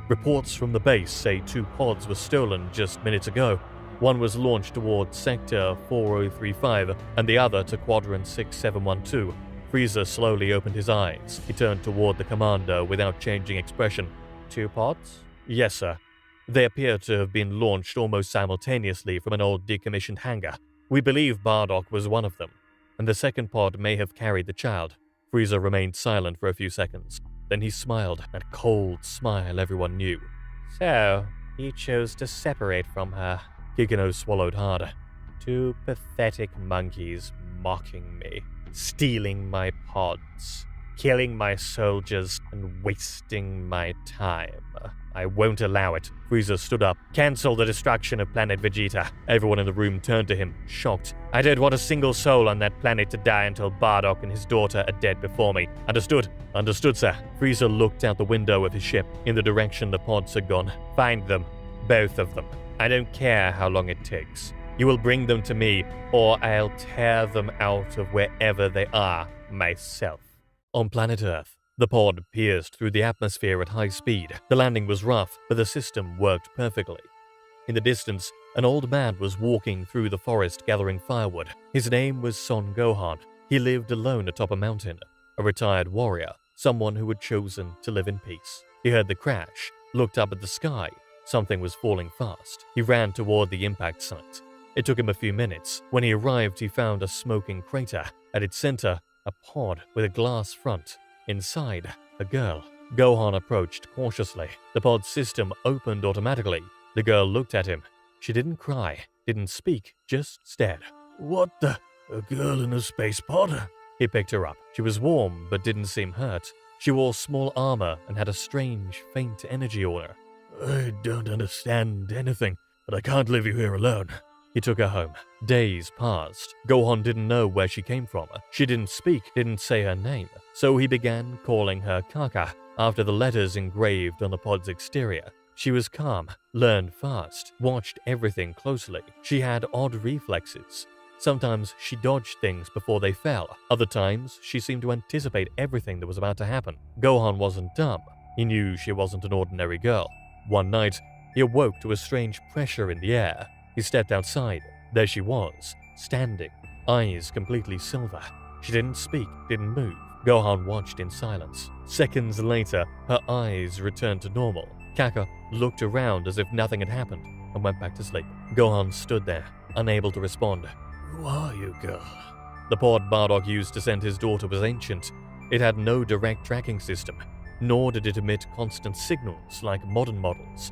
Reports from the base say 2 pods were stolen just minutes ago. One was launched towards Sector 4035 and the other to Quadrant 6712. Frieza slowly opened his eyes. He turned toward the commander without changing expression. 2 pods? Yes, sir. They appear to have been launched almost simultaneously from an old decommissioned hangar. We believe Bardock was one of them, and the second pod may have carried the child. Frieza remained silent for a few seconds. Then he smiled, that cold smile everyone knew. So, you chose to separate from her. Kikano swallowed harder. 2 pathetic monkeys mocking me, stealing my pods, killing my soldiers, and wasting my time. I won't allow it. Frieza stood up. Cancel the destruction of planet Vegeta. Everyone in the room turned to him, shocked. I don't want a single soul on that planet to die until Bardock and his daughter are dead before me. Understood? Understood, sir. Frieza looked out the window of his ship, in the direction the pods had gone. Find them. Both of them. I don't care how long it takes. You will bring them to me, or I'll tear them out of wherever they are myself. On planet Earth, the pod pierced through the atmosphere at high speed. The landing was rough, but the system worked perfectly. In the distance, an old man was walking through the forest gathering firewood. His name was Son Gohan. He lived alone atop a mountain, a retired warrior, someone who had chosen to live in peace. He heard the crash, looked up at the sky. Something was falling fast. He ran toward the impact site. It took him a few minutes. When he arrived, he found a smoking crater. At its center, a pod with a glass front. Inside, a girl. Gohan approached cautiously. The pod's system opened automatically. The girl looked at him. She didn't cry, didn't speak, just stared. What the? A girl in a space pod? He picked her up. She was warm, but didn't seem hurt. She wore small armor and had a strange, faint energy on her. I don't understand anything, but I can't leave you here alone. He took her home. Days passed. Gohan didn't know where she came from. She didn't speak, didn't say her name. So he began calling her Kaka, after the letters engraved on the pod's exterior. She was calm, learned fast, watched everything closely. She had odd reflexes. Sometimes she dodged things before they fell. Other times, she seemed to anticipate everything that was about to happen. Gohan wasn't dumb. He knew she wasn't an ordinary girl. One night, he awoke to a strange pressure in the air. He stepped outside. There she was, standing, eyes completely silver. She didn't speak, didn't move. Gohan watched in silence. Seconds later, her eyes returned to normal. Kaka looked around as if nothing had happened and went back to sleep. Gohan stood there, unable to respond. "Who are you, girl?" The pod Bardock used to send his daughter was ancient. It had no direct tracking system, nor did it emit constant signals like modern models.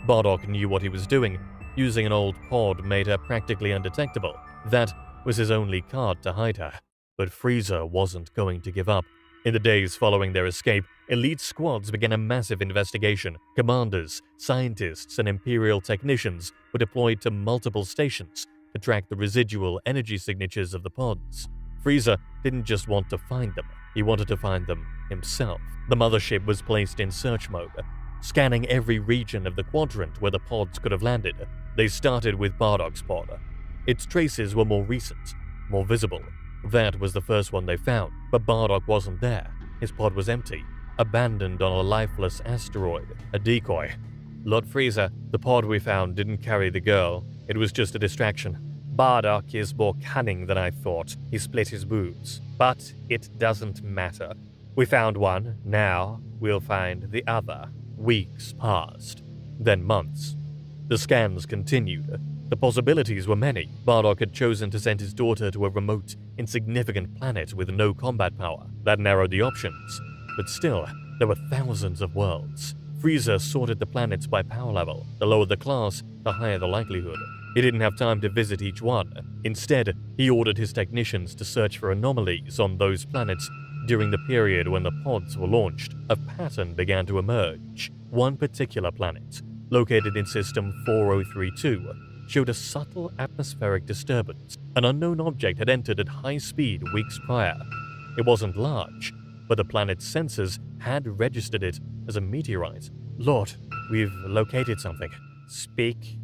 Bardock knew what he was doing. Using an old pod made her practically undetectable. That was his only card to hide her. But Frieza wasn't going to give up. In the days following their escape, elite squads began a massive investigation. Commanders, scientists, and Imperial technicians were deployed to multiple stations to track the residual energy signatures of the pods. Frieza didn't just want to find them, he wanted to find them himself. The mothership was placed in search mode, scanning every region of the quadrant where the pods could have landed. They started with Bardock's pod. Its traces were more recent, more visible. That was the first one they found, but Bardock wasn't there. His pod was empty, abandoned on a lifeless asteroid, a decoy. Lord Frieza, the pod we found didn't carry the girl. It was just a distraction. Bardock is more cunning than I thought. He split his moves. But it doesn't matter. We found one, now we'll find the other. Weeks passed, then months. The scans continued. The possibilities were many. Bardock had chosen to send his daughter to a remote, insignificant planet with no combat power. That narrowed the options. But still, there were thousands of worlds. Frieza sorted the planets by power level. The lower the class, the higher the likelihood. He didn't have time to visit each one. Instead, he ordered his technicians to search for anomalies on those planets. During the period when the pods were launched, a pattern began to emerge. One particular planet, located in System 4032, showed a subtle atmospheric disturbance. An unknown object had entered at high speed weeks prior. It wasn't large, but the planet's sensors had registered it as a meteorite. Lord, we've located something. Speak.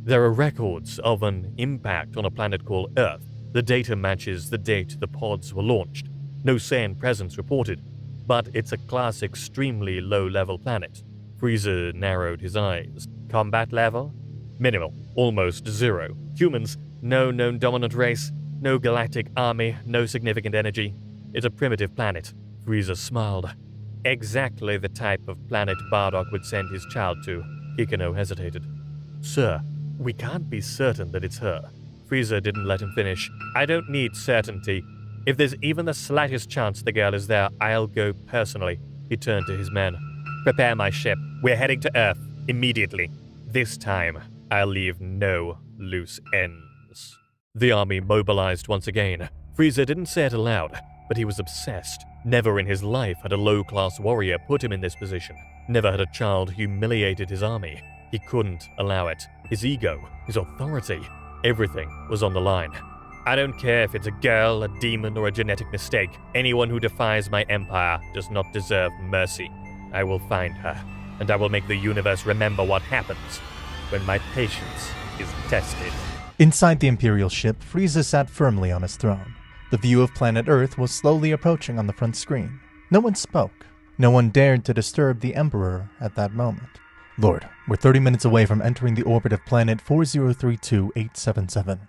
There are records of an impact on a planet called Earth. The data matches the date the pods were launched. No Saiyan presence reported, but it's a class extremely low-level planet. Frieza narrowed his eyes. Combat level? Minimal, almost zero. Humans, no known dominant race, no galactic army, no significant energy. It's a primitive planet. Frieza smiled. Exactly the type of planet Bardock would send his child to. Hikino hesitated. Sir, we can't be certain that it's her. Frieza didn't let him finish. I don't need certainty. If there's even the slightest chance the girl is there, I'll go personally. He turned to his men. Prepare my ship. We're heading to Earth. Immediately. This time, I'll leave no loose ends. The army mobilized once again. Frieza didn't say it aloud, but he was obsessed. Never in his life had a low-class warrior put him in this position. Never had a child humiliated his army. He couldn't allow it. His ego, his authority, everything was on the line. I don't care if it's a girl, a demon, or a genetic mistake. Anyone who defies my empire does not deserve mercy. I will find her, and I will make the universe remember what happens when my patience is tested. Inside the Imperial ship, Frieza sat firmly on his throne. The view of planet Earth was slowly approaching on the front screen. No one spoke. No one dared to disturb the Emperor at that moment. Lord, we're 30 minutes away from entering the orbit of planet 4032877,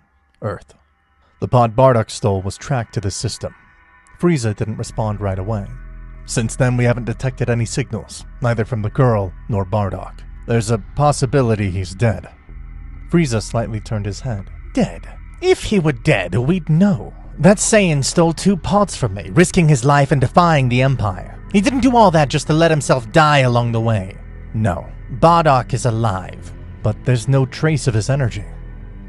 Earth. The pod Bardock stole was tracked to the system. Frieza didn't respond right away. Since then, we haven't detected any signals, neither from the girl nor Bardock. There's a possibility he's dead. Frieza slightly turned his head. Dead? If he were dead, we'd know. That Saiyan stole 2 pods from me, risking his life and defying the Empire. He didn't do all that just to let himself die along the way. No, Bardock is alive. But there's no trace of his energy.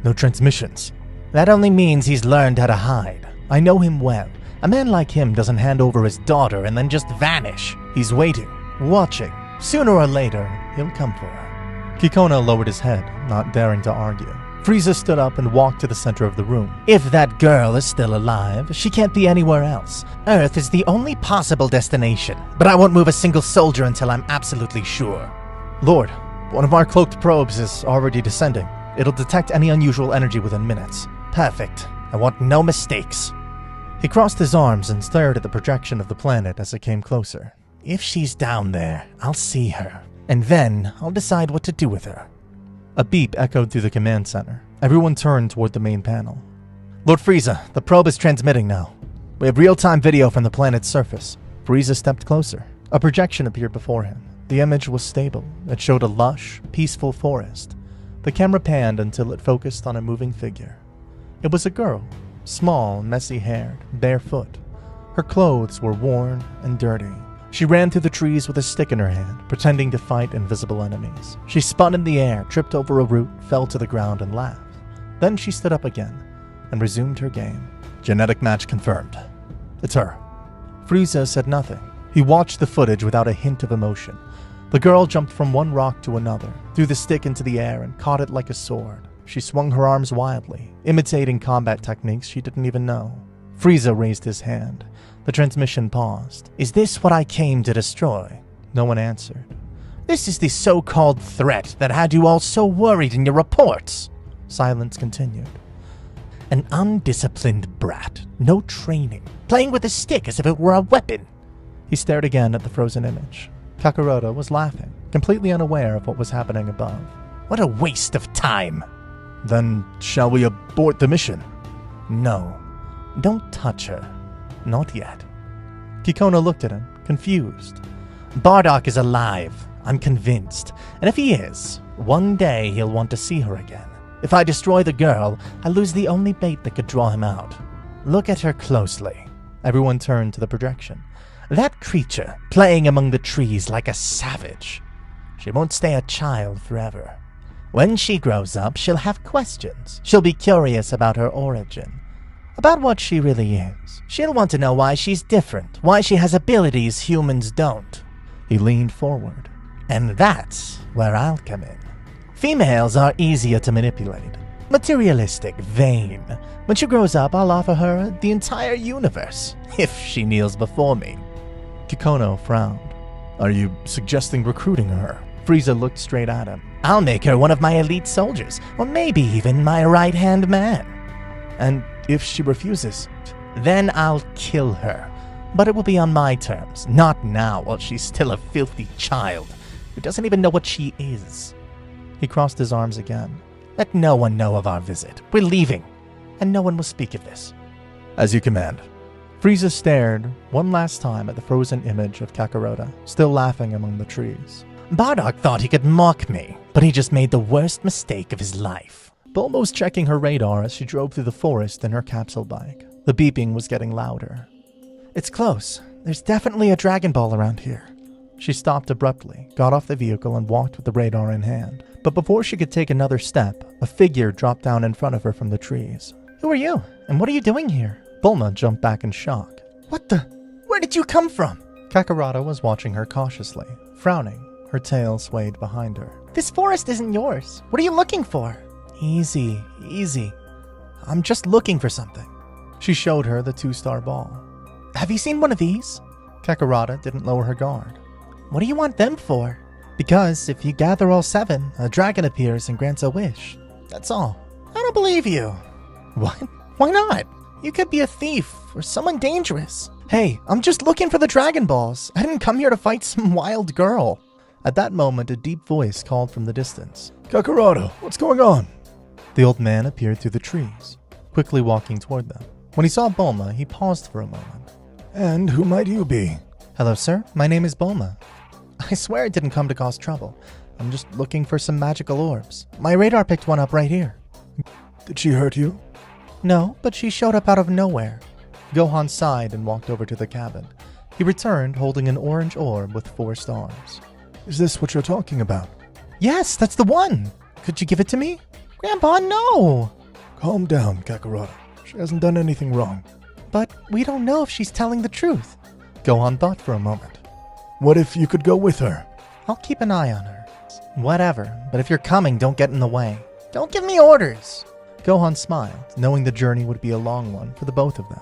No transmissions. That only means he's learned how to hide. I know him well. A man like him doesn't hand over his daughter and then just vanish. He's waiting, watching. Sooner or later, he'll come for her. Kikono lowered his head, not daring to argue. Frieza stood up and walked to the center of the room. If that girl is still alive, she can't be anywhere else. Earth is the only possible destination, but I won't move a single soldier until I'm absolutely sure. Lord, one of our cloaked probes is already descending. It'll detect any unusual energy within minutes. Perfect. I want no mistakes. He crossed his arms and stared at the projection of the planet as it came closer. If she's down there, I'll see her, and then I'll decide what to do with her. A beep echoed through the command center. Everyone turned toward the main panel. Lord Frieza, the probe is transmitting now. We have real-time video from the planet's surface. Frieza stepped closer. A projection appeared before him. The image was stable. It showed a lush, peaceful forest. The camera panned until it focused on a moving figure. It was a girl, small, messy-haired, barefoot. Her clothes were worn and dirty. She ran through the trees with a stick in her hand, pretending to fight invisible enemies. She spun in the air, tripped over a root, fell to the ground, and laughed. Then she stood up again and resumed her game. Genetic match confirmed. It's her. Frieza said nothing. He watched the footage without a hint of emotion. The girl jumped from one rock to another, threw the stick into the air, and caught it like a sword. She swung her arms wildly, imitating combat techniques she didn't even know. Frieza raised his hand. The transmission paused. Is this what I came to destroy? No one answered. This is the so-called threat that had you all so worried in your reports. Silence continued. An undisciplined brat, no training, playing with a stick as if it were a weapon. He stared again at the frozen image. Kakarota was laughing, completely unaware of what was happening above. What a waste of time! Then shall we abort the mission? No. Don't touch her. Not yet. Kikona looked at him, confused. Bardock is alive, I'm convinced. And if he is, one day he'll want to see her again. If I destroy the girl, I lose the only bait that could draw him out. Look at her closely. Everyone turned to the projection. That creature, playing among the trees like a savage. She won't stay a child forever. When she grows up, she'll have questions. She'll be curious about her origin. About what she really is. She'll want to know why she's different, why she has abilities humans don't. He leaned forward. And that's where I'll come in. Females are easier to manipulate. Materialistic, vain. When she grows up, I'll offer her the entire universe, if she kneels before me. Kikono frowned. Are you suggesting recruiting her? Frieza looked straight at him. I'll make her one of my elite soldiers, or maybe even my right-hand man. And if she refuses? Then I'll kill her. But it will be on my terms, not now while she's still a filthy child who doesn't even know what she is. He crossed his arms again. Let no one know of our visit. We're leaving, and no one will speak of this. As you command. Frieza stared one last time at the frozen image of Kakarota, still laughing among the trees. Bardock thought he could mock me, but he just made the worst mistake of his life. Bulma was checking her radar as she drove through the forest in her capsule bike. The beeping was getting louder. It's close. There's definitely a Dragon Ball around here. She stopped abruptly, got off the vehicle, and walked with the radar in hand. But before she could take another step, a figure dropped down in front of her from the trees. Who are you? And what are you doing here? Bulma jumped back in shock. What the? Where did you come from? Kakarota was watching her cautiously, frowning. Her tail swayed behind her. This forest isn't yours. What are you looking for? Easy, easy. I'm just looking for something. She showed her the 2-star ball. Have you seen one of these? Kakarota didn't lower her guard. What do you want them for? Because if you gather all 7, a dragon appears and grants a wish. That's all. I don't believe you. What? Why not? You could be a thief or someone dangerous. Hey, I'm just looking for the Dragon Balls. I didn't come here to fight some wild girl. At that moment, a deep voice called from the distance. Kakarota, what's going on? The old man appeared through the trees, quickly walking toward them. When he saw Bulma, he paused for a moment. And who might you be? Hello, sir. My name is Bulma. I swear I didn't come to cause trouble. I'm just looking for some magical orbs. My radar picked one up right here. Did she hurt you? No, but she showed up out of nowhere. Gohan sighed and walked over to the cabin. He returned holding an orange orb with 4 stars. Is this what you're talking about? Yes, that's the one. Could you give it to me? Grandpa, no! Calm down, Kakarota. She hasn't done anything wrong. But we don't know if she's telling the truth. Gohan thought for a moment. What if you could go with her? I'll keep an eye on her. Whatever, but if you're coming, don't get in the way. Don't give me orders! Gohan smiled, knowing the journey would be a long one for the both of them.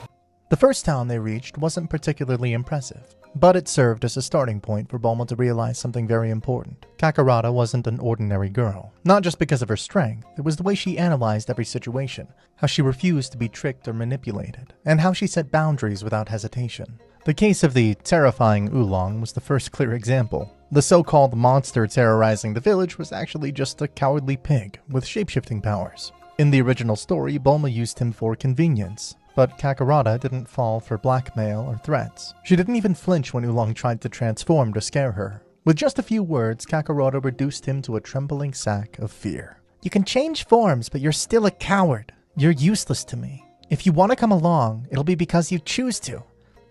The first town they reached wasn't particularly impressive, but it served as a starting point for Bulma to realize something very important. Kakarada wasn't an ordinary girl. Not just because of her strength, it was the way she analyzed every situation, how she refused to be tricked or manipulated, and how she set boundaries without hesitation. The case of the terrifying Oolong was the first clear example. The so-called monster terrorizing the village was actually just a cowardly pig with shape-shifting powers. In the original story, Bulma used him for convenience, but Kakarada didn't fall for blackmail or threats. She didn't even flinch when Oolong tried to transform to scare her. With just a few words, Kakarada reduced him to a trembling sack of fear. You can change forms, but you're still a coward. You're useless to me. If you want to come along, it'll be because you choose to,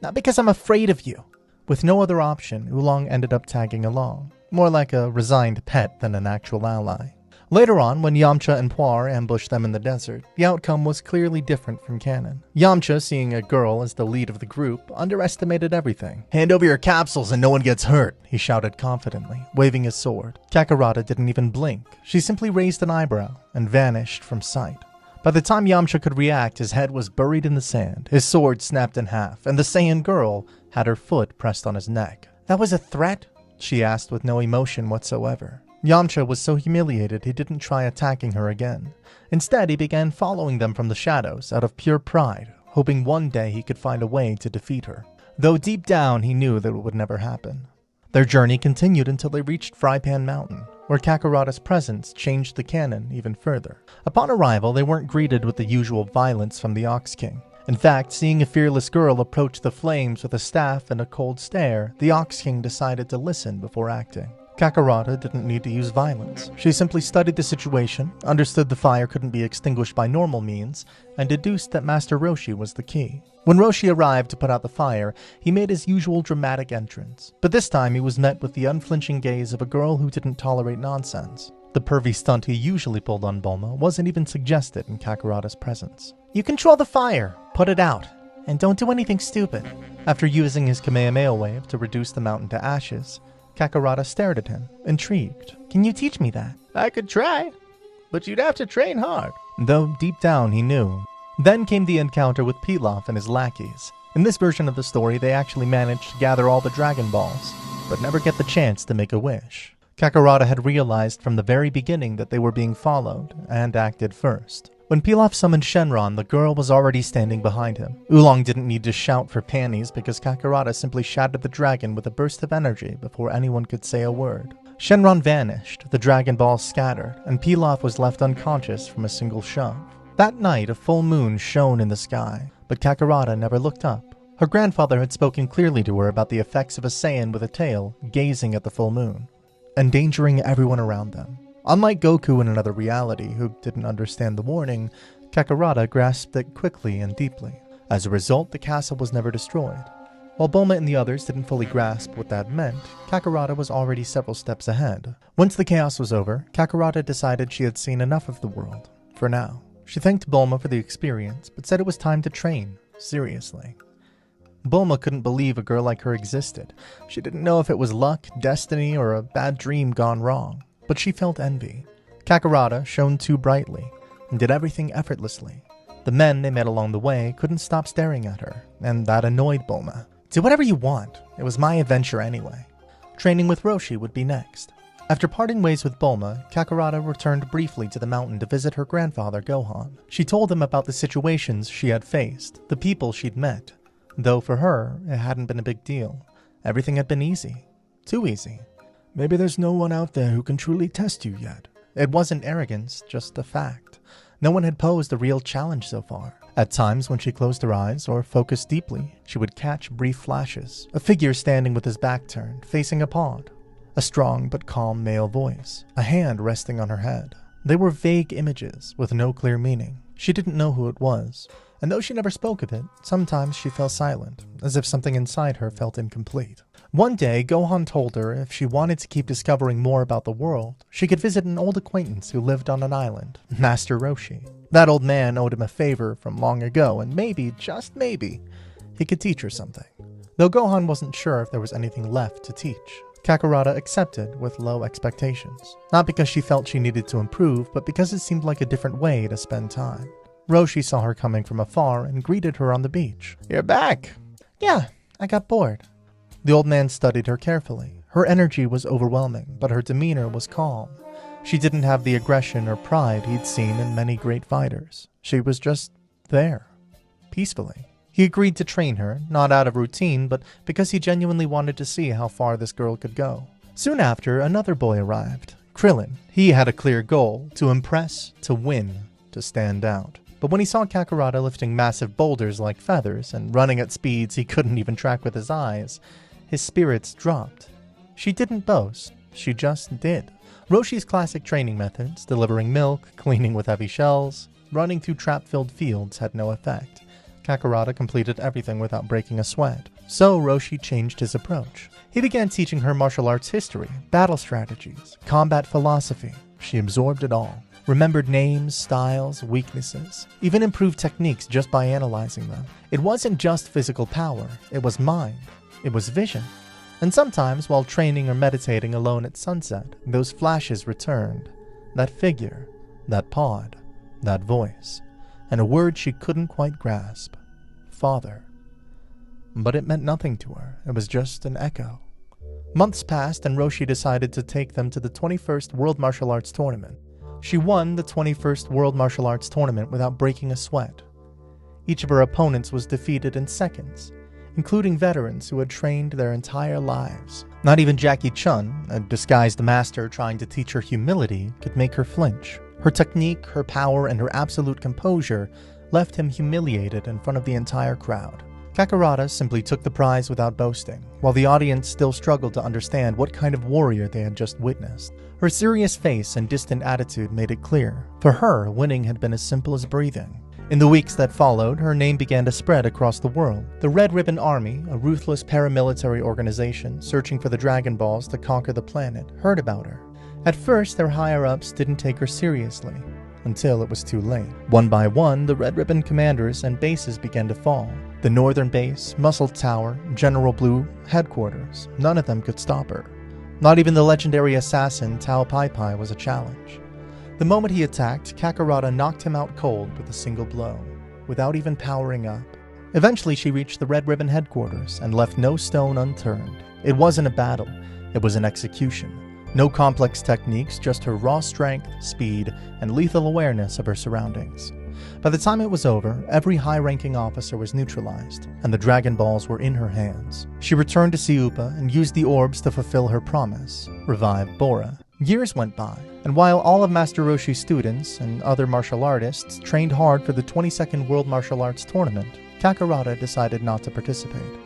not because I'm afraid of you. With no other option, Oolong ended up tagging along, more like a resigned pet than an actual ally. Later on, when Yamcha and Puar ambushed them in the desert, the outcome was clearly different from canon. Yamcha, seeing a girl as the lead of the group, underestimated everything. "Hand over your capsules and no one gets hurt," he shouted confidently, waving his sword. Kakarada didn't even blink. She simply raised an eyebrow and vanished from sight. By the time Yamcha could react, his head was buried in the sand, his sword snapped in half, and the Saiyan girl had her foot pressed on his neck. "That was a threat?" she asked with no emotion whatsoever. Yamcha was so humiliated he didn't try attacking her again. Instead, he began following them from the shadows out of pure pride, hoping one day he could find a way to defeat her. Though deep down he knew that it would never happen. Their journey continued until they reached Frypan Mountain, where Kakarada's presence changed the canon even further. Upon arrival, they weren't greeted with the usual violence from the Ox King. In fact, seeing a fearless girl approach the flames with a staff and a cold stare, the Ox King decided to listen before acting. Kakarada didn't need to use violence. She simply studied the situation, understood the fire couldn't be extinguished by normal means, and deduced that Master Roshi was the key. When Roshi arrived to put out the fire, he made his usual dramatic entrance. But this time he was met with the unflinching gaze of a girl who didn't tolerate nonsense. The pervy stunt he usually pulled on Bulma wasn't even suggested in Kakarada's presence. "You control the fire, put it out, and don't do anything stupid." After using his Kamehameha wave to reduce the mountain to ashes, Kakarada stared at him, intrigued. "Can you teach me that?" "I could try, but you'd have to train hard." Though deep down he knew. Then came the encounter with Pilaf and his lackeys. In this version of the story, they actually managed to gather all the Dragon Balls, but never get the chance to make a wish. Kakarada had realized from the very beginning that they were being followed, and acted first. When Pilaf summoned Shenron, the girl was already standing behind him. Oolong didn't need to shout for panties because Kakarada simply shattered the dragon with a burst of energy before anyone could say a word. Shenron vanished, the Dragon Balls scattered, and Pilaf was left unconscious from a single shove. That night, a full moon shone in the sky, but Kakarada never looked up. Her grandfather had spoken clearly to her about the effects of a Saiyan with a tail gazing at the full moon, endangering everyone around them. Unlike Goku in another reality, who didn't understand the warning, Kakarada grasped it quickly and deeply. As a result, the castle was never destroyed. While Bulma and the others didn't fully grasp what that meant, Kakarada was already several steps ahead. Once the chaos was over, Kakarada decided she had seen enough of the world, for now. She thanked Bulma for the experience, but said it was time to train, seriously. Bulma couldn't believe a girl like her existed. She didn't know if it was luck, destiny, or a bad dream gone wrong. But she felt envy. Kakarada shone too brightly and did everything effortlessly. The men they met along the way couldn't stop staring at her, and that annoyed Bulma. "Do whatever you want. It was my adventure anyway." Training with Roshi would be next. After parting ways with Bulma, Kakarada returned briefly to the mountain to visit her grandfather Gohan. She told him about the situations she had faced, the people she'd met. Though for her, it hadn't been a big deal. Everything had been easy. Too easy. Maybe there's no one out there who can truly test you yet. It wasn't arrogance, just a fact. No one had posed a real challenge so far. At times, when she closed her eyes or focused deeply, she would catch brief flashes. A figure standing with his back turned, facing a pond. A strong but calm male voice. A hand resting on her head. They were vague images with no clear meaning. She didn't know who it was. And though she never spoke of it, sometimes she fell silent, as if something inside her felt incomplete. One day, Gohan told her if she wanted to keep discovering more about the world, she could visit an old acquaintance who lived on an island, Master Roshi. That old man owed him a favor from long ago, and maybe, just maybe, he could teach her something. Though Gohan wasn't sure if there was anything left to teach. Kakarada accepted with low expectations, not because she felt she needed to improve, but because it seemed like a different way to spend time. Roshi saw her coming from afar and greeted her on the beach. "You're back." "Yeah, I got bored." The old man studied her carefully. Her energy was overwhelming, but her demeanor was calm. She didn't have the aggression or pride he'd seen in many great fighters. She was just there, peacefully. He agreed to train her, not out of routine, but because he genuinely wanted to see how far this girl could go. Soon after, another boy arrived, Krillin. He had a clear goal: to impress, to win, to stand out. But when he saw Kakarada lifting massive boulders like feathers and running at speeds he couldn't even track with his eyes, his spirits dropped. She didn't boast, she just did. Roshi's classic training methods, delivering milk, cleaning with heavy shells, running through trap-filled fields, had no effect. Kakarada completed everything without breaking a sweat. So Roshi changed his approach. He began teaching her martial arts history, battle strategies, combat philosophy. She absorbed it all. Remembered names, styles, weaknesses, even improved techniques just by analyzing them. It wasn't just physical power, it was mind, it was vision. And sometimes, while training or meditating alone at sunset, those flashes returned. That figure, that pod, that voice, and a word she couldn't quite grasp. Father. But it meant nothing to her, it was just an echo. Months passed and Roshi decided to take them to the 21st World Martial Arts Tournament. She won the 21st World Martial Arts Tournament without breaking a sweat. Each of her opponents was defeated in seconds, including veterans who had trained their entire lives. Not even Jackie Chun, a disguised master trying to teach her humility, could make her flinch. Her technique, her power, and her absolute composure left him humiliated in front of the entire crowd. Kakarada simply took the prize without boasting, while the audience still struggled to understand what kind of warrior they had just witnessed. Her serious face and distant attitude made it clear. For her, winning had been as simple as breathing. In the weeks that followed, her name began to spread across the world. The Red Ribbon Army, a ruthless paramilitary organization searching for the Dragon Balls to conquer the planet, heard about her. At first, their higher-ups didn't take her seriously, until it was too late. One by one, the Red Ribbon commanders and bases began to fall. The Northern Base, Muscle Tower, General Blue headquarters, none of them could stop her. Not even the legendary assassin Tao Pai Pai was a challenge. The moment he attacked, Kakarada knocked him out cold with a single blow, without even powering up. Eventually she reached the Red Ribbon headquarters and left no stone unturned. It wasn't a battle, it was an execution. No complex techniques, just her raw strength, speed, and lethal awareness of her surroundings. By the time it was over, every high-ranking officer was neutralized, and the Dragon Balls were in her hands. She returned to Siupa and used the orbs to fulfill her promise, revive Bora. Years went by, and while all of Master Roshi's students and other martial artists trained hard for the 22nd World Martial Arts Tournament, Kakarada decided not to participate.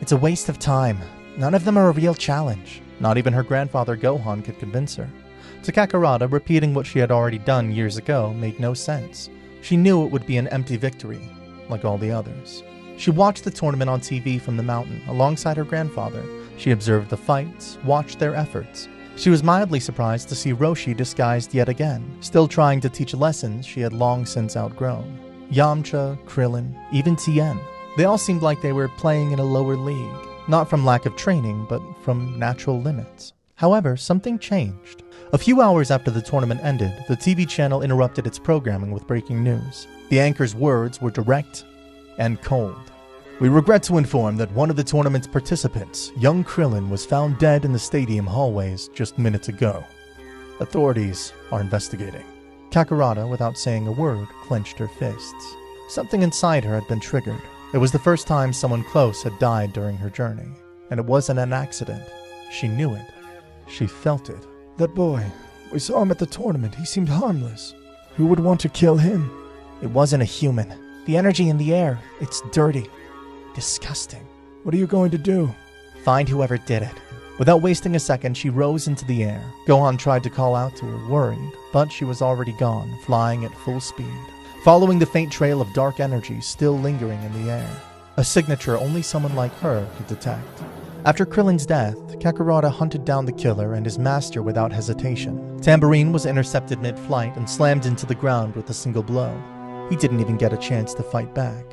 It's a waste of time. None of them are a real challenge. Not even her grandfather Gohan could convince her. To Kakarada, repeating what she had already done years ago made no sense. She knew it would be an empty victory, like all the others. She watched the tournament on TV from the mountain, alongside her grandfather. She observed the fights, watched their efforts. She was mildly surprised to see Roshi disguised yet again, still trying to teach lessons she had long since outgrown. Yamcha, Krillin, even Tien. They all seemed like they were playing in a lower league, not from lack of training, but from natural limits. However, something changed. A few hours after the tournament ended, the TV channel interrupted its programming with breaking news. The anchor's words were direct and cold. "We regret to inform that one of the tournament's participants, young Krillin, was found dead in the stadium hallways just minutes ago. Authorities are investigating." Kakarada, without saying a word, clenched her fists. Something inside her had been triggered. It was the first time someone close had died during her journey. And it wasn't an accident. She knew it. She felt it. That boy, we saw him at the tournament. He seemed harmless. Who would want to kill him? It wasn't a human. The energy in the air, it's dirty. Disgusting. What are you going to do? Find whoever did it. Without wasting a second, she rose into the air. Gohan tried to call out to her, worried, but she was already gone, flying at full speed, following the faint trail of dark energy still lingering in the air. A signature only someone like her could detect. After Krillin's death, Kakarada hunted down the killer and his master without hesitation. Tambourine was intercepted mid-flight and slammed into the ground with a single blow. He didn't even get a chance to fight back.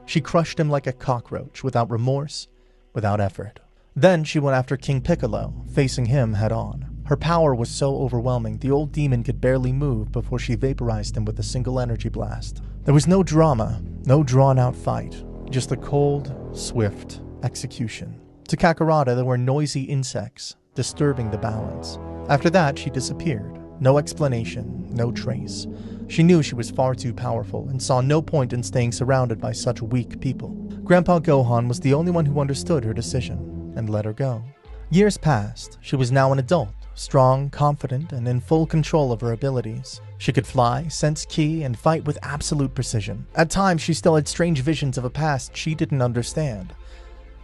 She crushed him like a cockroach, without remorse, without effort. Then she went after King Piccolo, facing him head-on. Her power was so overwhelming, the old demon could barely move before she vaporized him with a single energy blast. There was no drama, no drawn-out fight, just a cold, swift execution. To Kakarada, there were noisy insects, disturbing the balance. After that, she disappeared. No explanation, no trace. She knew she was far too powerful and saw no point in staying surrounded by such weak people. Grandpa Gohan was the only one who understood her decision and let her go. Years passed. She was now an adult, strong, confident, and in full control of her abilities. She could fly, sense ki, and fight with absolute precision. At times, she still had strange visions of a past she didn't understand,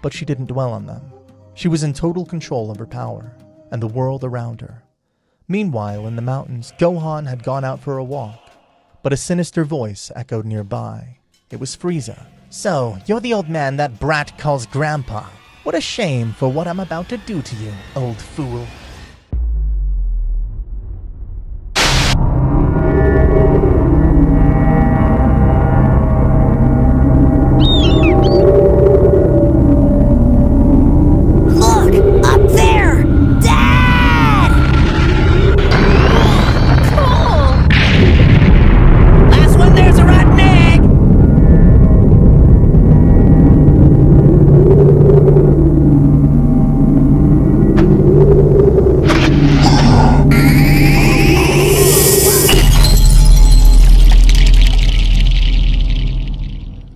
but she didn't dwell on them. She was in total control of her power and the world around her. Meanwhile, in the mountains, Gohan had gone out for a walk, but a sinister voice echoed nearby. It was Frieza. So, you're the old man that brat calls Grandpa. What a shame for what I'm about to do to you, old fool. Look! Up there! Dad! Cool! Last one there's a rotten egg!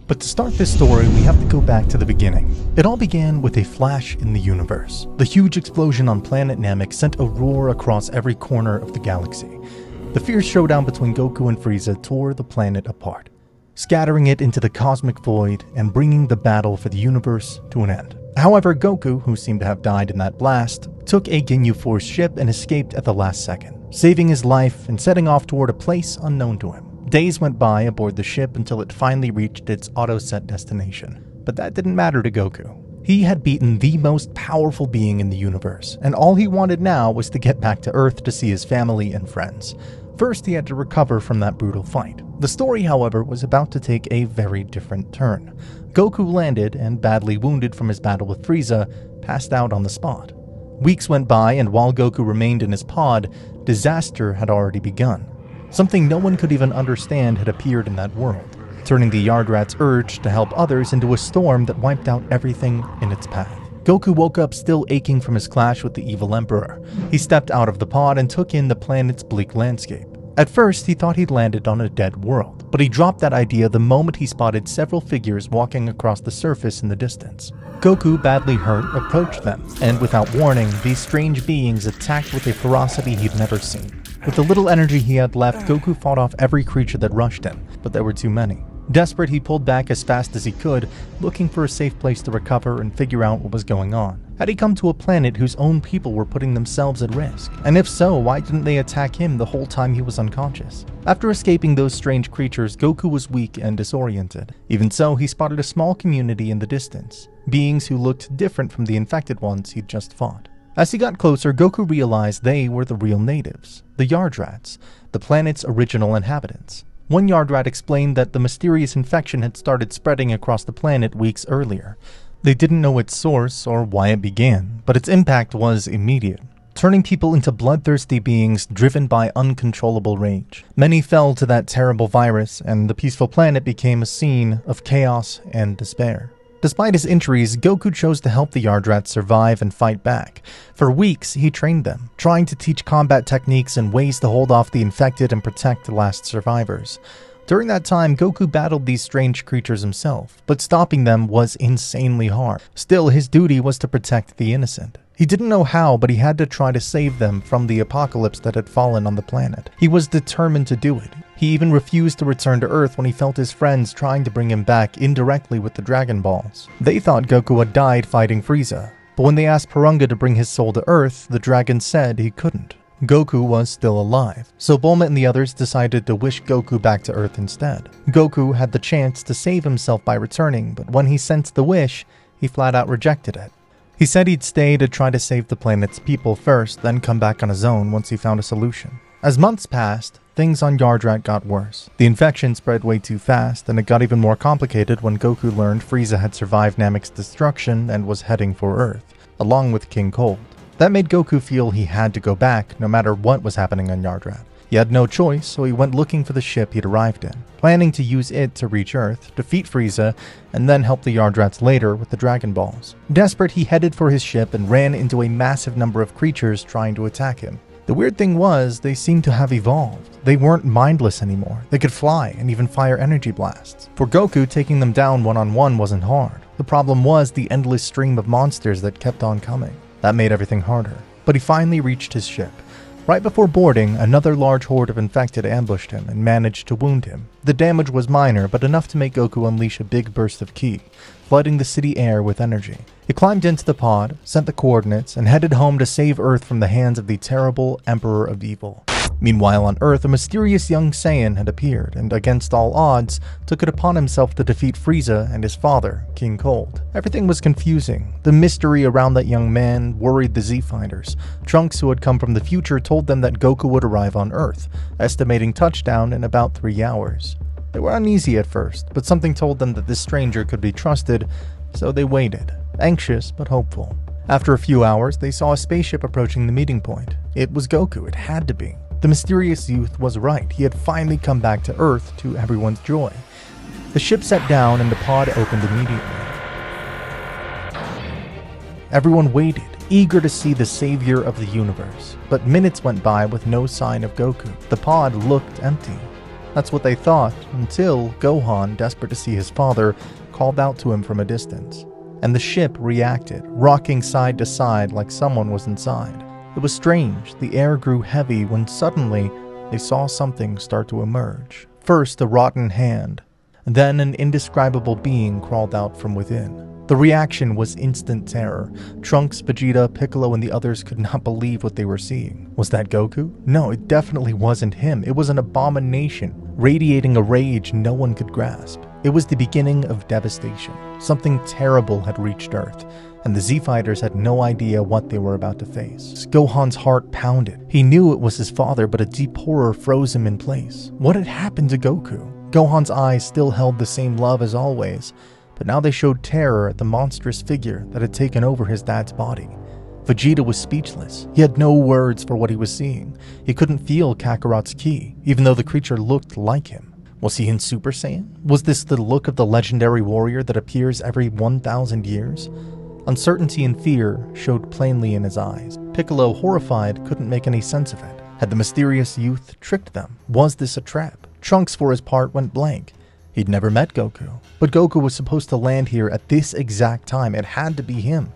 But to start this story, we have to go back to the beginning. It all began with a flash in the universe. The huge explosion on planet Namek sent a roar across every corner of the galaxy. The fierce showdown between Goku and Frieza tore the planet apart, scattering it into the cosmic void and bringing the battle for the universe to an end. However, Goku, who seemed to have died in that blast, took a Ginyu Force ship and escaped at the last second, saving his life and setting off toward a place unknown to him. Days went by aboard the ship until it finally reached its auto-set destination. But that didn't matter to Goku. He had beaten the most powerful being in the universe, and all he wanted now was to get back to Earth to see his family and friends. First, he had to recover from that brutal fight. The story, however, was about to take a very different turn. Goku landed and, badly wounded from his battle with Frieza, passed out on the spot. Weeks went by, and while Goku remained in his pod, disaster had already begun. Something no one could even understand had appeared in that world, turning the Yardrat's urge to help others into a storm that wiped out everything in its path. Goku woke up still aching from his clash with the evil Emperor. He stepped out of the pod and took in the planet's bleak landscape. At first, he thought he'd landed on a dead world, but he dropped that idea the moment he spotted several figures walking across the surface in the distance. Goku, badly hurt, approached them, and without warning, these strange beings attacked with a ferocity he'd never seen. With the little energy he had left, Goku fought off every creature that rushed him, but there were too many. Desperate, he pulled back as fast as he could, looking for a safe place to recover and figure out what was going on. Had he come to a planet whose own people were putting themselves at risk? And if so, why didn't they attack him the whole time he was unconscious? After escaping those strange creatures, Goku was weak and disoriented. Even so, he spotted a small community in the distance, beings who looked different from the infected ones he'd just fought. As he got closer, Goku realized they were the real natives, the Yardrats, the planet's original inhabitants. One Yardrat explained that the mysterious infection had started spreading across the planet weeks earlier. They didn't know its source or why it began, but its impact was immediate, turning people into bloodthirsty beings driven by uncontrollable rage. Many fell to that terrible virus, and the peaceful planet became a scene of chaos and despair. Despite his injuries, Goku chose to help the Yardrats survive and fight back. For weeks, he trained them, trying to teach combat techniques and ways to hold off the infected and protect the last survivors. During that time, Goku battled these strange creatures himself, but stopping them was insanely hard. Still, his duty was to protect the innocent. He didn't know how, but he had to try to save them from the apocalypse that had fallen on the planet. He was determined to do it. He even refused to return to Earth when he felt his friends trying to bring him back indirectly with the Dragon Balls. They thought Goku had died fighting Frieza, but when they asked Porunga to bring his soul to Earth, the dragon said he couldn't. Goku was still alive, so Bulma and the others decided to wish Goku back to Earth instead. Goku had the chance to save himself by returning, but when he sensed the wish, he flat out rejected it. He said he'd stay to try to save the planet's people first, then come back on his own once he found a solution. As months passed, things on Yardrat got worse. The infection spread way too fast, and it got even more complicated when Goku learned Frieza had survived Namek's destruction and was heading for Earth. along with King Cold. That made Goku feel he had to go back no matter what was happening on Yardrat. He had no choice, so he went looking for the ship he'd arrived in, planning to use it to reach Earth, defeat Frieza, and then help the Yardrats later with the Dragon Balls. Desperate, he headed for his ship and ran into a massive number of creatures trying to attack him. The weird thing was, they seemed to have evolved. They weren't mindless anymore. They could fly and even fire energy blasts. For Goku, taking them down one-on-one wasn't hard. The problem was the endless stream of monsters that kept on coming. That made everything harder. But he finally reached his ship. Right before boarding, another large horde of infected ambushed him and managed to wound him. The damage was minor, but enough to make Goku unleash a big burst of ki, flooding the city air with energy. He climbed into the pod, sent the coordinates, and headed home to save Earth from the hands of the terrible Emperor of Evil. Meanwhile on Earth, a mysterious young Saiyan had appeared, and against all odds, took it upon himself to defeat Frieza and his father, King Cold. Everything was confusing. The mystery around that young man worried the Z-Fighters. Trunks, who had come from the future, told them that Goku would arrive on Earth, estimating touchdown in about 3 hours. They were uneasy at first, but something told them that this stranger could be trusted, so they waited, anxious but hopeful. After a few hours, they saw a spaceship approaching the meeting point. It was Goku, it had to be. The mysterious youth was right. He had finally come back to Earth, to everyone's joy. The ship set down and the pod opened immediately. Everyone waited, eager to see the savior of the universe. But minutes went by with no sign of Goku. The pod looked empty. That's what they thought, until Gohan, desperate to see his father, called out to him from a distance. And the ship reacted, rocking side to side like someone was inside. It was strange. The air grew heavy when suddenly they saw something start to emerge. First, a rotten hand. Then an indescribable being crawled out from within. The reaction was instant terror. Trunks, Vegeta, Piccolo, and the others could not believe what they were seeing. Was that Goku? No, it definitely wasn't him. It was an abomination, radiating a rage no one could grasp. It was the beginning of devastation. Something terrible had reached Earth, and the Z-Fighters had no idea what they were about to face. Gohan's heart pounded. He knew it was his father, but a deep horror froze him in place. What had happened to Goku? Gohan's eyes still held the same love as always, but now they showed terror at the monstrous figure that had taken over his dad's body. Vegeta was speechless. He had no words for what he was seeing. He couldn't feel Kakarot's ki, even though the creature looked like him. Was he in Super Saiyan? Was this the look of the legendary warrior that appears every 1,000 years? Uncertainty and fear showed plainly in his eyes. Piccolo, horrified, couldn't make any sense of it. Had the mysterious youth tricked them? Was this a trap? Trunks, for his part, went blank. He'd never met Goku. But Goku was supposed to land here at this exact time. It had to be him.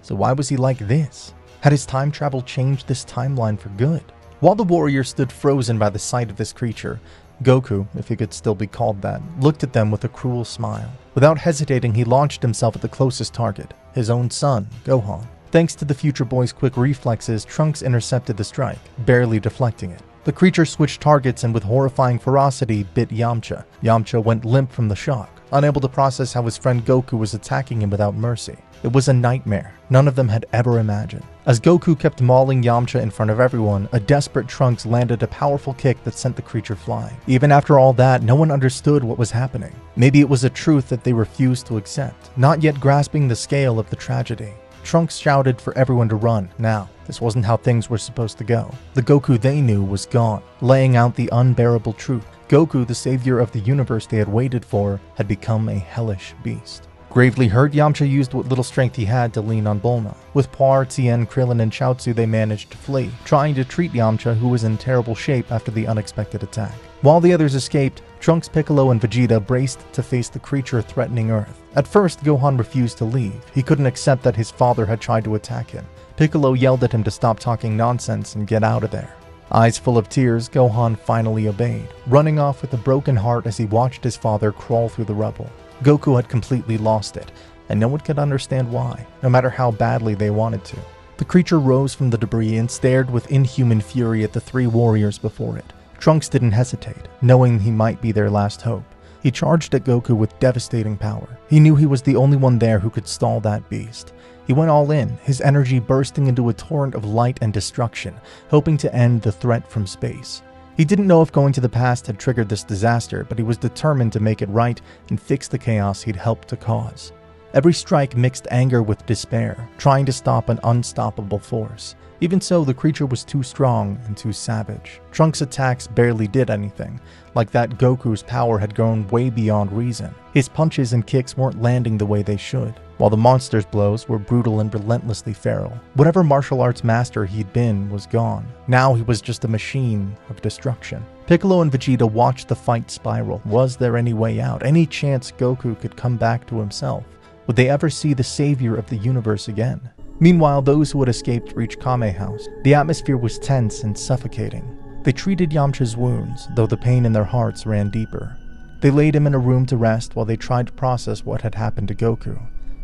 So why was he like this? Had his time travel changed this timeline for good? While the warrior stood frozen by the sight of this creature, Goku, if he could still be called that, looked at them with a cruel smile. Without hesitating, he launched himself at the closest target, his own son, Gohan. Thanks to the future boy's quick reflexes, Trunks intercepted the strike, barely deflecting it. The creature switched targets and with horrifying ferocity bit Yamcha. Yamcha went limp from the shock, unable to process how his friend Goku was attacking him without mercy. It was a nightmare none of them had ever imagined. As Goku kept mauling Yamcha in front of everyone, a desperate Trunks landed a powerful kick that sent the creature flying. Even after all that, no one understood what was happening. Maybe it was a truth that they refused to accept, not yet grasping the scale of the tragedy. Trunks shouted for everyone to run. Now, this wasn't how things were supposed to go. The Goku they knew was gone, laying out the unbearable truth. Goku, the savior of the universe they had waited for, had become a hellish beast. Gravely hurt, Yamcha used what little strength he had to lean on Bulma. With Par, Tien, Krillin, and Chaozu, they managed to flee, trying to treat Yamcha, who was in terrible shape after the unexpected attack. While the others escaped, Trunks, Piccolo, and Vegeta braced to face the creature threatening Earth. At first, Gohan refused to leave. He couldn't accept that his father had tried to attack him. Piccolo yelled at him to stop talking nonsense and get out of there. Eyes full of tears, Gohan finally obeyed, running off with a broken heart as he watched his father crawl through the rubble. Goku had completely lost it, and no one could understand why, no matter how badly they wanted to. The creature rose from the debris and stared with inhuman fury at the three warriors before it. Trunks didn't hesitate, knowing he might be their last hope. He charged at Goku with devastating power. He knew he was the only one there who could stall that beast. He went all in, his energy bursting into a torrent of light and destruction, hoping to end the threat from space. He didn't know if going to the past had triggered this disaster, but he was determined to make it right and fix the chaos he'd helped to cause. Every strike mixed anger with despair, trying to stop an unstoppable force. Even so, the creature was too strong and too savage. Trunks' attacks barely did anything. Like that, Goku's power had grown way beyond reason. His punches and kicks weren't landing the way they should, while the monster's blows were brutal and relentlessly feral. Whatever martial arts master he'd been was gone. Now he was just a machine of destruction. Piccolo and Vegeta watched the fight spiral. Was there any way out? Any chance Goku could come back to himself? Would they ever see the savior of the universe again? Meanwhile, those who had escaped reached Kame House. The atmosphere was tense and suffocating. They treated Yamcha's wounds, though the pain in their hearts ran deeper. They laid him in a room to rest while they tried to process what had happened to Goku.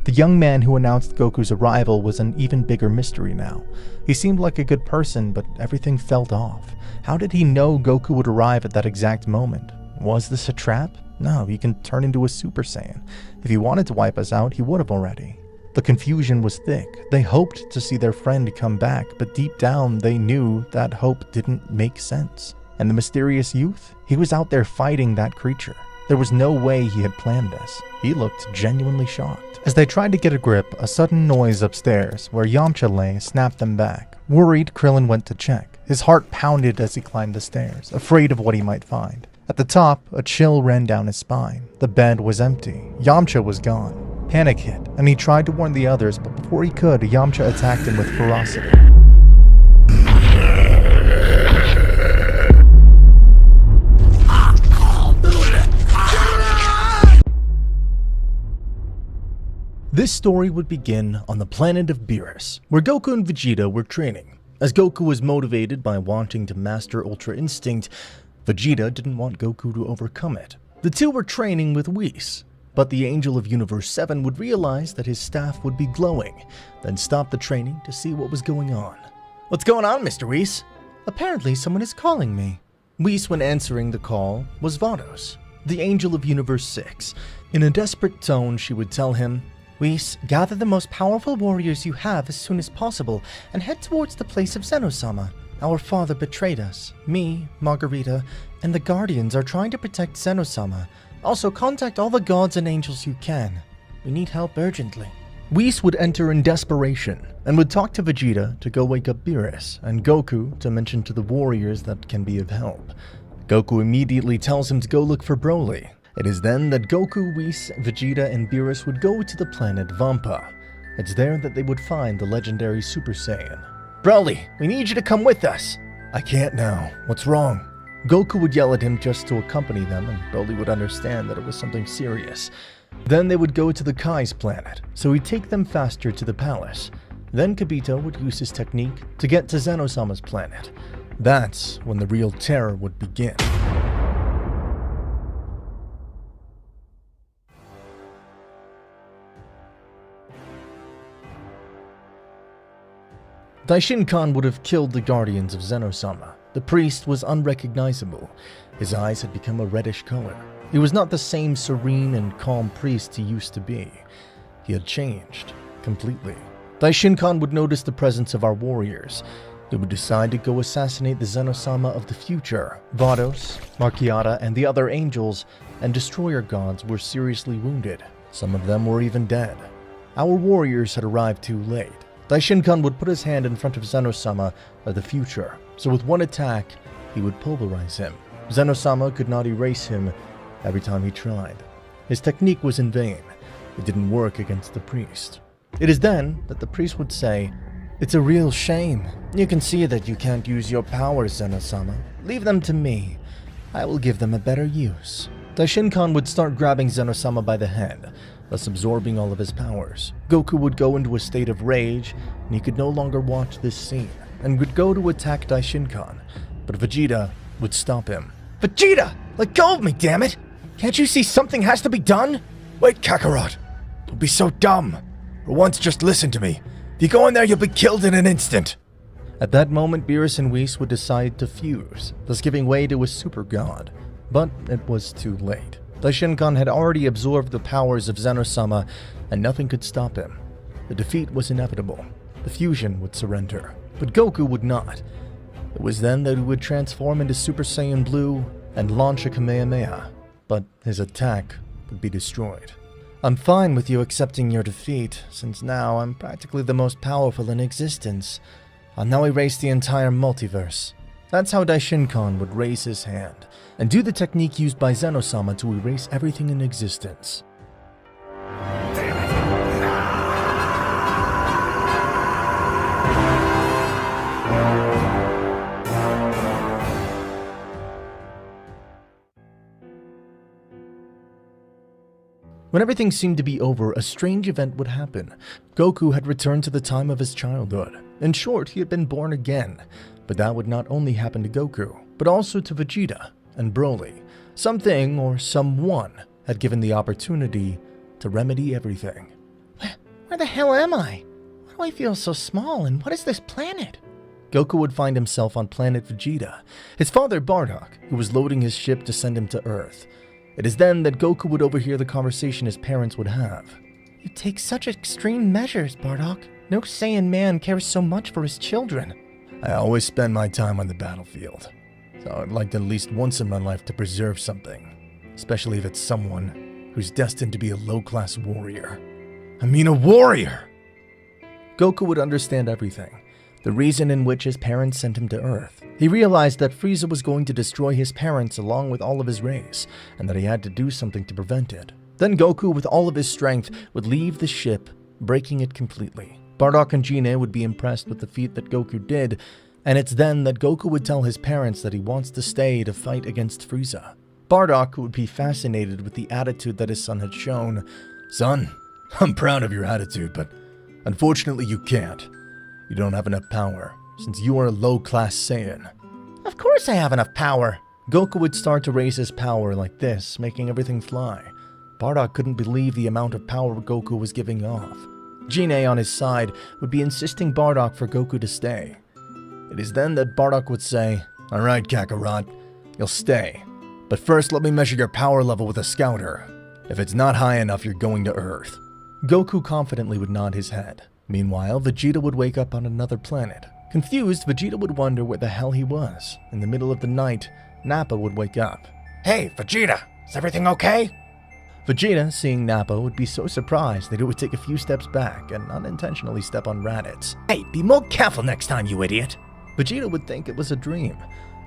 The young man who announced Goku's arrival was an even bigger mystery now. He seemed like a good person, but everything felt off. How did he know Goku would arrive at that exact moment? Was this a trap? No, he can turn into a Super Saiyan. If he wanted to wipe us out, he would have already. The confusion was thick. They hoped to see their friend come back, but deep down they knew that hope didn't make sense. And the mysterious youth? He was out there fighting that creature. There was no way he had planned this. He looked genuinely shocked. As they tried to get a grip, a sudden noise upstairs, where Yamcha lay, snapped them back. Worried, Krillin went to check. His heart pounded as he climbed the stairs, afraid of what he might find. At the top, a chill ran down his spine. The bed was empty. Yamcha was gone. Panic hit, and he tried to warn the others, but before he could, Yamcha attacked him with ferocity. This story would begin on the planet of Beerus, where Goku and Vegeta were training. As Goku was motivated by wanting to master Ultra Instinct, Vegeta didn't want Goku to overcome it. The two were training with Whis, but the Angel of Universe 7 would realize that his staff would be glowing, then stop the training to see what was going on. What's going on, Mr. Whis? Apparently someone is calling me. Whis, when answering the call, was Vados, the Angel of Universe 6. In a desperate tone, she would tell him, Whis, gather the most powerful warriors you have as soon as possible and head towards the place of Zeno Sama. Our father betrayed us. Me, Margarita, and the Guardians are trying to protect Zeno Sama. Also, contact all the gods and angels you can. We need help urgently. Whis would enter in desperation and would talk to Vegeta to go wake up Beerus, and Goku to mention to the warriors that can be of help. Goku immediately tells him to go look for Broly. It is then that Goku, Whis, Vegeta, and Beerus would go to the planet Vampa. It's there that they would find the legendary Super Saiyan. Broly, we need you to come with us. I can't now. What's wrong? Goku would yell at him just to accompany them, and Broly would understand that it was something serious. Then they would go to the Kai's planet, so he'd take them faster to the palace. Then Kibito would use his technique to get to Zeno Sama's planet. That's when the real terror would begin. Daishin-kan would have killed the guardians of Zeno Sama. The priest was unrecognizable. His eyes had become a reddish color. He was not the same serene and calm priest he used to be. He had changed completely. Daishin-kan would notice the presence of our warriors. He would decide to go assassinate the Zeno Sama of the future. Vados, Markiata, and the other angels and destroyer gods were seriously wounded. Some of them were even dead. Our warriors had arrived too late. Daishin-kan would put his hand in front of Zeno Sama of the future, so with one attack, he would pulverize him. Zeno Sama could not erase him every time he tried. His technique was in vain. It didn't work against the priest. It is then that the priest would say, "It's a real shame. You can see that you can't use your powers, Zeno Sama. Leave them to me. I will give them a better use." Daishin-kan would start grabbing Zeno Sama by the head, thus absorbing all of his powers. Goku would go into a state of rage, and he could no longer watch this scene, and would go to attack Daishin-kan, but Vegeta would stop him. Vegeta! Let go of me, damn it! Can't you see something has to be done? Wait, Kakarot! Don't be so dumb! For once, just listen to me. If you go in there, you'll be killed in an instant! At that moment, Beerus and Whis would decide to fuse, thus giving way to a super god. But it was too late. Daishin-kan had already absorbed the powers of Zeno Sama, and nothing could stop him. The defeat was inevitable. The fusion would surrender, but Goku would not. It was then that he would transform into Super Saiyan Blue and launch a Kamehameha, but his attack would be destroyed. I'm fine with you accepting your defeat, since now I'm practically the most powerful in existence. I'll now erase the entire multiverse. That's how Daishinkan would raise his hand, and do the technique used by Zeno Sama to erase everything in existence. When everything seemed to be over, a strange event would happen. Goku had returned to the time of his childhood. In short, he had been born again. But that would not only happen to Goku, but also to Vegeta and Broly. Something or someone had given the opportunity to remedy everything. Where the hell am I? Why do I feel so small, and what is this planet? Goku would find himself on planet Vegeta. His father Bardock, who was loading his ship to send him to Earth. It is then that Goku would overhear the conversation his parents would have. You take such extreme measures, Bardock. No Saiyan man cares so much for his children. I always spend my time on the battlefield, so I'd like at least once in my life to preserve something, especially if it's someone who's destined to be a low-class warrior. I mean a warrior! Goku would understand everything. The reason in which his parents sent him to Earth. He realized that Frieza was going to destroy his parents along with all of his race, and that he had to do something to prevent it. Then Goku, with all of his strength, would leave the ship, breaking it completely. Bardock and Gine would be impressed with the feat that Goku did, and it's then that Goku would tell his parents that he wants to stay to fight against Frieza. Bardock would be fascinated with the attitude that his son had shown. Son, I'm proud of your attitude, but unfortunately you can't. You don't have enough power, since you are a low-class Saiyan. Of course I have enough power. Goku would start to raise his power like this, making everything fly. Bardock couldn't believe the amount of power Goku was giving off. Gine, on his side, would be insisting Bardock for Goku to stay. It is then that Bardock would say, Alright, Kakarot, you'll stay. But first let me measure your power level with a scouter. If it's not high enough, you're going to Earth. Goku confidently would nod his head. Meanwhile, Vegeta would wake up on another planet. Confused, Vegeta would wonder where the hell he was. In the middle of the night, Nappa would wake up. Hey, Vegeta, is everything okay? Vegeta, seeing Nappa, would be so surprised that he would take a few steps back and unintentionally step on Raditz. Hey, be more careful next time, you idiot. Vegeta would think it was a dream,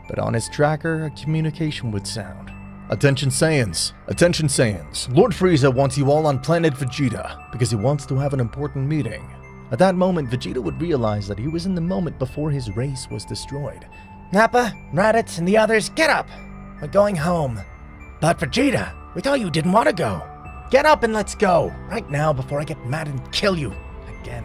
but on his tracker, a communication would sound. Attention Saiyans! Attention Saiyans! Lord Frieza wants you all on planet Vegeta because he wants to have an important meeting. At that moment, Vegeta would realize that he was in the moment before his race was destroyed. Nappa, Raditz, and the others, get up! We're going home. But Vegeta, we thought you didn't want to go. Get up and let's go, right now before I get mad and kill you again.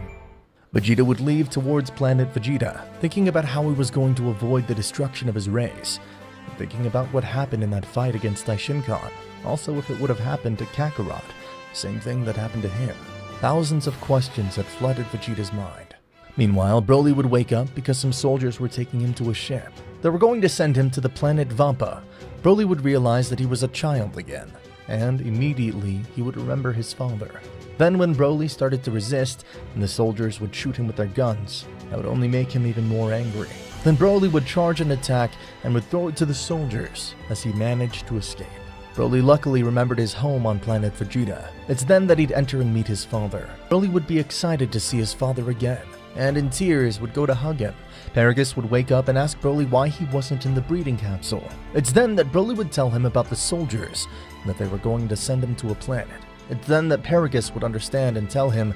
Vegeta would leave towards planet Vegeta, thinking about how he was going to avoid the destruction of his race, and thinking about what happened in that fight against Daishinkan, also if it would have happened to Kakarot, same thing that happened to him. Thousands of questions had flooded Vegeta's mind. Meanwhile, Broly would wake up because some soldiers were taking him to a ship. They were going to send him to the planet Vampa. Broly would realize that he was a child again, and immediately he would remember his father. Then when Broly started to resist, and the soldiers would shoot him with their guns, that would only make him even more angry. Then Broly would charge an attack and would throw it to the soldiers, as he managed to escape. Broly luckily remembered his home on planet Vegeta. It's then that he'd enter and meet his father. Broly would be excited to see his father again, and in tears would go to hug him. Paragus would wake up and ask Broly why he wasn't in the breeding capsule. It's then that Broly would tell him about the soldiers, and that they were going to send him to a planet. It's then that Paragus would understand and tell him,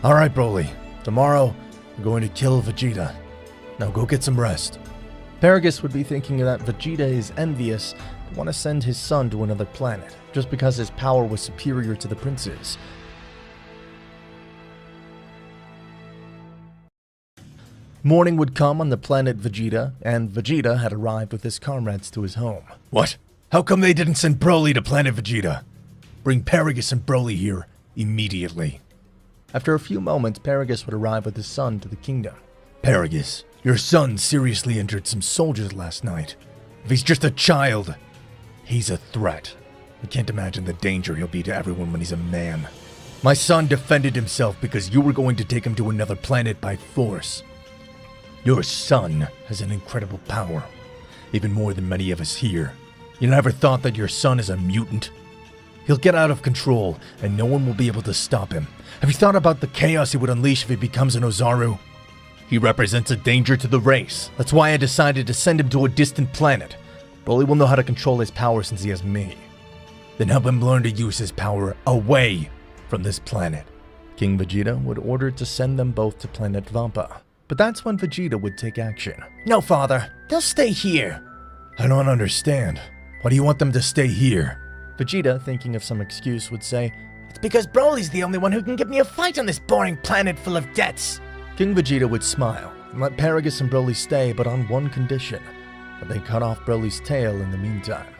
Alright Broly, tomorrow we're going to kill Vegeta. Now go get some rest. Paragus would be thinking that Vegeta is envious and want to send his son to another planet, just because his power was superior to the prince's. Morning would come on the planet Vegeta, and Vegeta had arrived with his comrades to his home. What? How come they didn't send Broly to planet Vegeta? Bring Paragus and Broly here immediately. After a few moments, Paragus would arrive with his son to the kingdom. Paragus, your son seriously injured some soldiers last night. If he's just a child, he's a threat. I can't imagine the danger he'll be to everyone when he's a man. My son defended himself because you were going to take him to another planet by force. Your son has an incredible power, even more than many of us here. You never thought that your son is a mutant? He'll get out of control, and no one will be able to stop him. Have you thought about the chaos he would unleash if he becomes an Ozaru? He represents a danger to the race. That's why I decided to send him to a distant planet. Broly will know how to control his power since he has me. Then help him learn to use his power away from this planet. King Vegeta would order to send them both to planet Vampa. But that's when Vegeta would take action. No, Father. They'll stay here. I don't understand. Why do you want them to stay here? Vegeta, thinking of some excuse, would say, It's because Broly's the only one who can give me a fight on this boring planet full of debts. King Vegeta would smile and let Paragus and Broly stay, but on one condition, that they cut off Broly's tail in the meantime.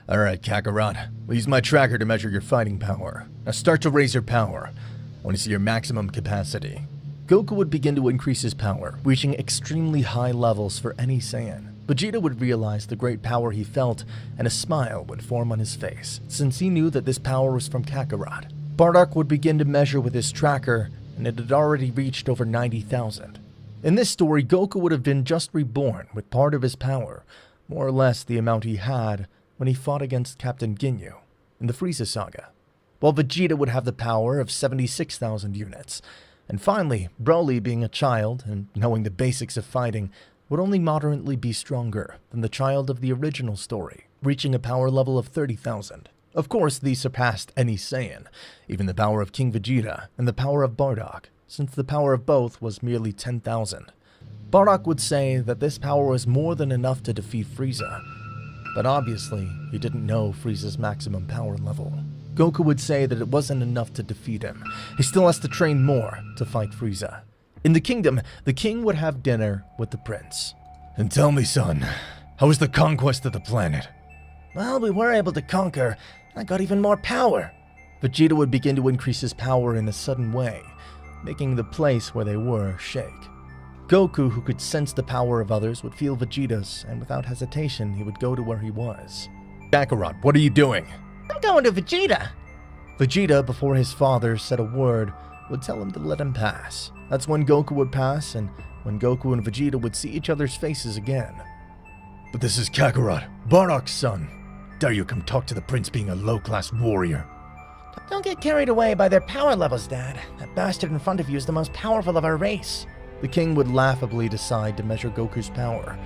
Alright, Kakarot. We'll use my tracker to measure your fighting power. Now start to raise your power. I want to see your maximum capacity. Goku would begin to increase his power, reaching extremely high levels for any Saiyan. Vegeta would realize the great power he felt, and a smile would form on his face, since he knew that this power was from Kakarot. Bardock would begin to measure with his tracker, and it had already reached over 90,000. In this story, Goku would have been just reborn with part of his power, more or less the amount he had when he fought against Captain Ginyu in the Frieza saga, while Vegeta would have the power of 76,000 units. And finally, Broly, being a child and knowing the basics of fighting, would only moderately be stronger than the child of the original story, reaching a power level of 30,000. Of course, these surpassed any Saiyan, even the power of King Vegeta and the power of Bardock, since the power of both was merely 10,000. Bardock would say that this power was more than enough to defeat Frieza, but obviously he didn't know Frieza's maximum power level. Goku would say that it wasn't enough to defeat him. He still has to train more to fight Frieza. In the kingdom, the king would have dinner with the prince. And tell me, son, how was the conquest of the planet? Well, we were able to conquer. I got even more power. Vegeta would begin to increase his power in a sudden way, making the place where they were shake. Goku, who could sense the power of others, would feel Vegeta's, and without hesitation, he would go to where he was. Kakarot, what are you doing? I'm going to Vegeta. Vegeta, before his father said a word, would tell him to let him pass. That's when Goku would pass, and when Goku and Vegeta would see each other's faces again. But this is Kakarot, Bardock's son. Dare you come talk to the prince being a low-class warrior? Don't get carried away by their power levels, Dad. That bastard in front of you is the most powerful of our race. The king would laughably decide to measure Goku's power,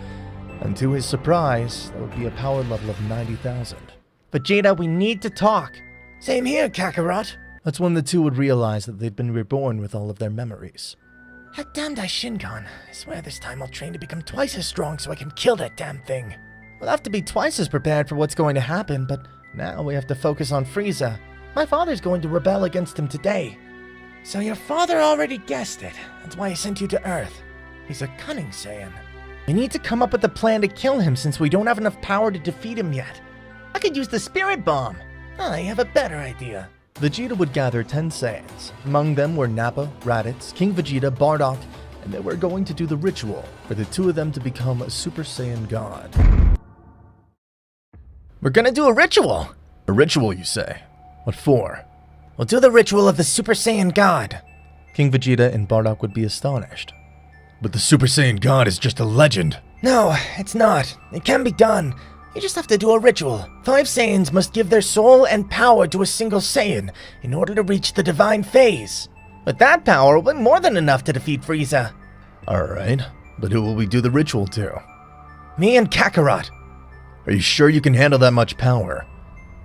and to his surprise, that would be a power level of 90,000. Vegeta, we need to talk. Same here, Kakarot. That's when the two would realize that they'd been reborn with all of their memories. That damn Daishinkan. I swear this time I'll train to become twice as strong so I can kill that damn thing. We'll have to be twice as prepared for what's going to happen, but now we have to focus on Frieza. My father's going to rebel against him today. So your father already guessed it. That's why he sent you to Earth. He's a cunning Saiyan. We need to come up with a plan to kill him since we don't have enough power to defeat him yet. I could use the Spirit Bomb. I have a better idea. Vegeta would gather 10 Saiyans. Among them were Nappa, Raditz, King Vegeta, Bardock, and they were going to do the ritual for the two of them to become a Super Saiyan God. We're gonna do a ritual! A ritual, you say? What for? We'll do the ritual of the Super Saiyan God. King Vegeta and Bardock would be astonished. But the Super Saiyan God is just a legend. No, it's not. It can be done. You just have to do a ritual. 5 Saiyans must give their soul and power to a single Saiyan in order to reach the divine phase. With that power, will be more than enough to defeat Frieza. Alright, but who will we do the ritual to? Me and Kakarot. Are you sure you can handle that much power?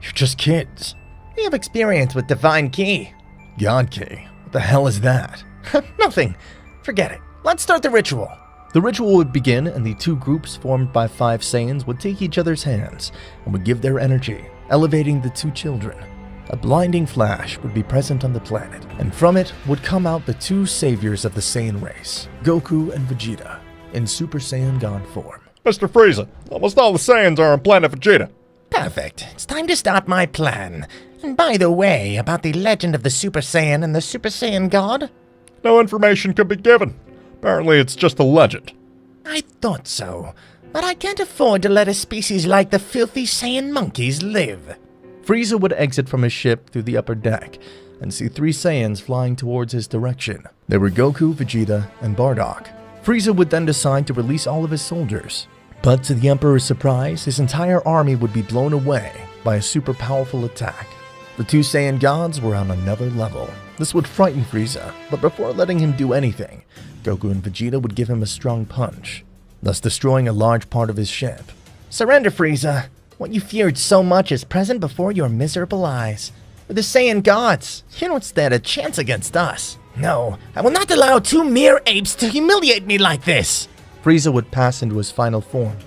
You're just kids. We have experience with Divine Ki. God Ki? What the hell is that? Nothing. Forget it. Let's start the ritual. The ritual would begin, and the two groups formed by 5 Saiyans would take each other's hands and would give their energy, elevating the two children. A blinding flash would be present on the planet, and from it would come out the two saviors of the Saiyan race, Goku and Vegeta, in Super Saiyan God form. Mr. Frieza, almost all the Saiyans are on planet Vegeta. Perfect. It's time to start my plan. And by the way, about the legend of the Super Saiyan and the Super Saiyan God? No information could be given. Apparently it's just a legend. I thought so. But I can't afford to let a species like the filthy Saiyan monkeys live. Frieza would exit from his ship through the upper deck and see 3 Saiyans flying towards his direction. They were Goku, Vegeta, and Bardock. Frieza would then decide to release all of his soldiers. But to the Emperor's surprise, his entire army would be blown away by a super powerful attack. The two Saiyan gods were on another level. This would frighten Frieza, but before letting him do anything, Goku and Vegeta would give him a strong punch, thus destroying a large part of his ship. Surrender, Frieza. What you feared so much is present before your miserable eyes. We're the Saiyan gods. You don't stand a chance against us. No, I will not allow two mere apes to humiliate me like this. Frieza would pass into his final form,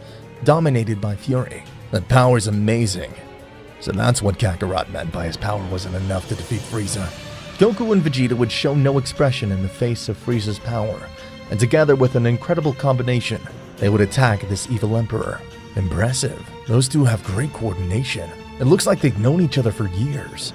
dominated by fury. That power's amazing. So that's what Kakarot meant by his power wasn't enough to defeat Frieza. Goku and Vegeta would show no expression in the face of Frieza's power, and together with an incredible combination, they would attack this evil emperor. Impressive. Those two have great coordination. It looks like they've known each other for years.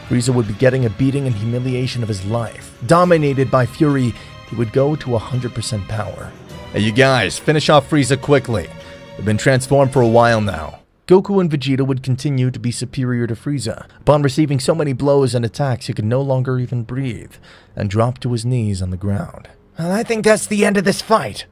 Frieza would be getting a beating and humiliation of his life. Dominated by fury, he would go to 100% power. Hey, you guys, finish off Frieza quickly. They've been transformed for a while now. Goku and Vegeta would continue to be superior to Frieza. Upon receiving so many blows and attacks, he could no longer even breathe, and dropped to his knees on the ground. Well, I think that's the end of this fight.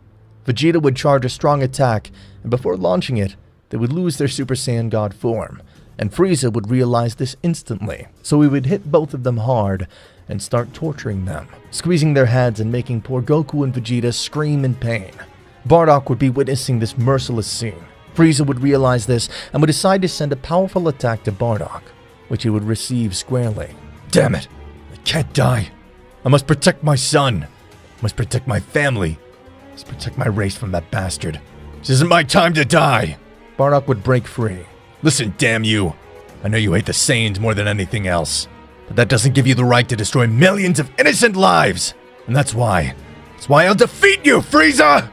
Vegeta would charge a strong attack, and before launching it, they would lose their Super Saiyan God form, and Frieza would realize this instantly, so he would hit both of them hard and start torturing them, squeezing their heads and making poor Goku and Vegeta scream in pain. Bardock would be witnessing this merciless scene. Frieza would realize this and would decide to send a powerful attack to Bardock, which he would receive squarely. Damn it! I can't die. I must protect my son. I must protect my family. I must protect my race from that bastard. This isn't my time to die. Bardock would break free. Listen, damn you. I know you hate the Saiyans more than anything else, but that doesn't give you the right to destroy millions of innocent lives. And that's why I'll defeat you, Frieza!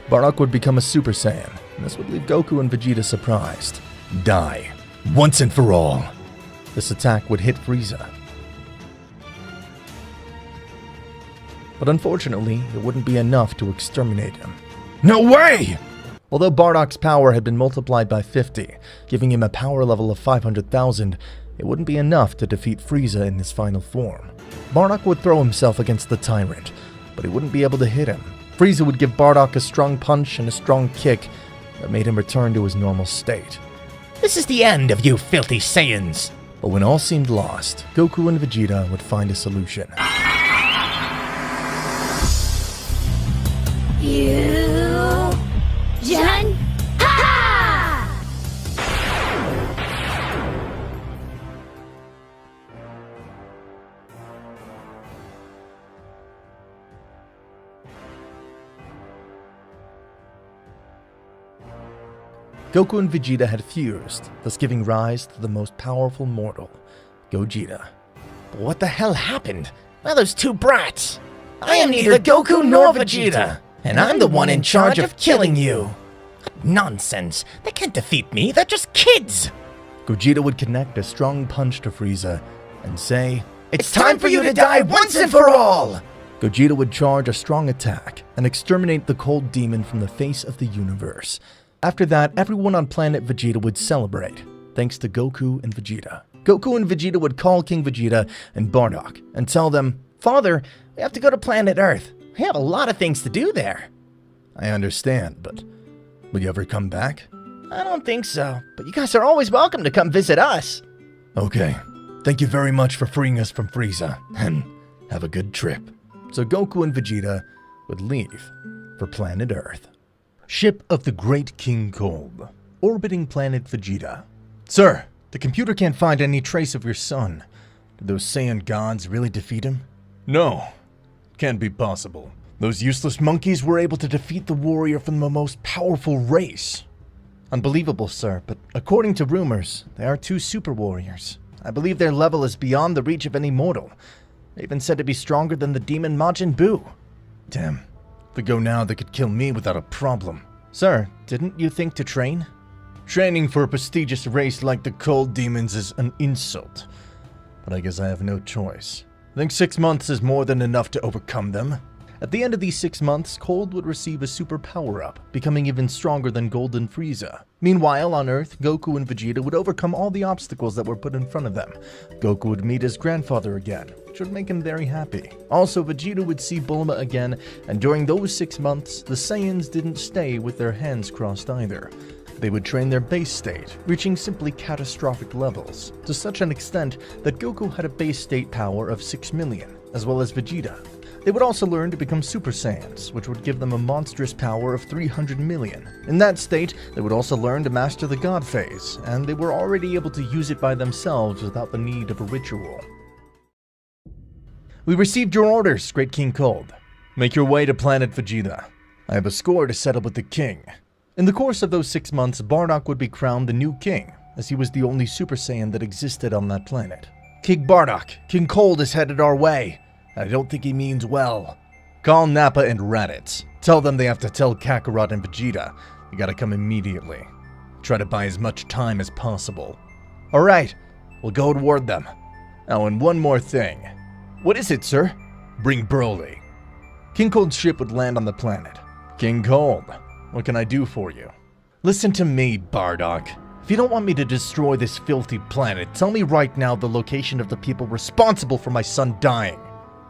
Bardock would become a Super Saiyan, and this would leave Goku and Vegeta surprised. Die, once and for all. This attack would hit Frieza. But unfortunately, it wouldn't be enough to exterminate him. No way! Although Bardock's power had been multiplied by 50, giving him a power level of 500,000, it wouldn't be enough to defeat Frieza in his final form. Bardock would throw himself against the tyrant, but he wouldn't be able to hit him. Frieza would give Bardock a strong punch and a strong kick that made him return to his normal state. This is the end of you filthy Saiyans. But when all seemed lost, Goku and Vegeta would find a solution. Goku and Vegeta had fused, thus giving rise to the most powerful mortal, Gogeta. But what the hell happened? Now those two brats. I am neither Goku nor Vegeta, and I'm the one in charge of killing you. Nonsense. They can't defeat me. They're just kids. Gogeta would connect a strong punch to Frieza and say, "It's time for you to die once and for all!" Gogeta would charge a strong attack and exterminate the cold demon from the face of the universe. After that, everyone on planet Vegeta would celebrate, thanks to Goku and Vegeta. Goku and Vegeta would call King Vegeta and Bardock and tell them, "Father, we have to go to planet Earth. We have a lot of things to do there." "I understand, but will you ever come back?" "I don't think so, but you guys are always welcome to come visit us." "Okay, thank you very much for freeing us from Frieza, and have a good trip." So Goku and Vegeta would leave for planet Earth. Ship of the Great King Cold, orbiting planet Vegeta. "Sir, the computer can't find any trace of your son. Did those Saiyan gods really defeat him?" "No, can't be possible. Those useless monkeys were able to defeat the warrior from the most powerful race." "Unbelievable, sir, but according to rumors, they are two super warriors. I believe their level is beyond the reach of any mortal. They're even said to be stronger than the demon Majin Buu." "Damn. If we go now, they could kill me without a problem." "Sir, didn't you think to train?" "Training for a prestigious race like the Cold Demons is an insult. But I guess I have no choice. I think 6 months is more than enough to overcome them." At the end of these 6 months, Cold would receive a super power-up, becoming even stronger than Golden Frieza. Meanwhile, on Earth, Goku and Vegeta would overcome all the obstacles that were put in front of them. Goku would meet his grandfather again, which would make him very happy. Also, Vegeta would see Bulma again, and during those 6 months, the Saiyans didn't stay with their hands crossed either. They would train their base state, reaching simply catastrophic levels, to such an extent that Goku had a base state power of 6 million, as well as Vegeta. They would also learn to become Super Saiyans, which would give them a monstrous power of 300 million. In that state, they would also learn to master the God phase, and they were already able to use it by themselves without the need of a ritual. We received your orders, Great King Cold. Make your way to planet Vegeta. I have a score to settle with the king. In the course of those 6 months, Bardock would be crowned the new king, as he was the only Super Saiyan that existed on that planet. King Bardock, King Cold is headed our way. I don't think he means well. Call Nappa and Raditz. Tell them they have to tell Kakarot and Vegeta. You gotta come immediately. Try to buy as much time as possible. Alright, we'll go toward them. Oh, and one more thing. What is it, sir? Bring Broly. King Cold's ship would land on the planet. King Cold, what can I do for you? Listen to me, Bardock. If you don't want me to destroy this filthy planet, tell me right now the location of the people responsible for my son dying.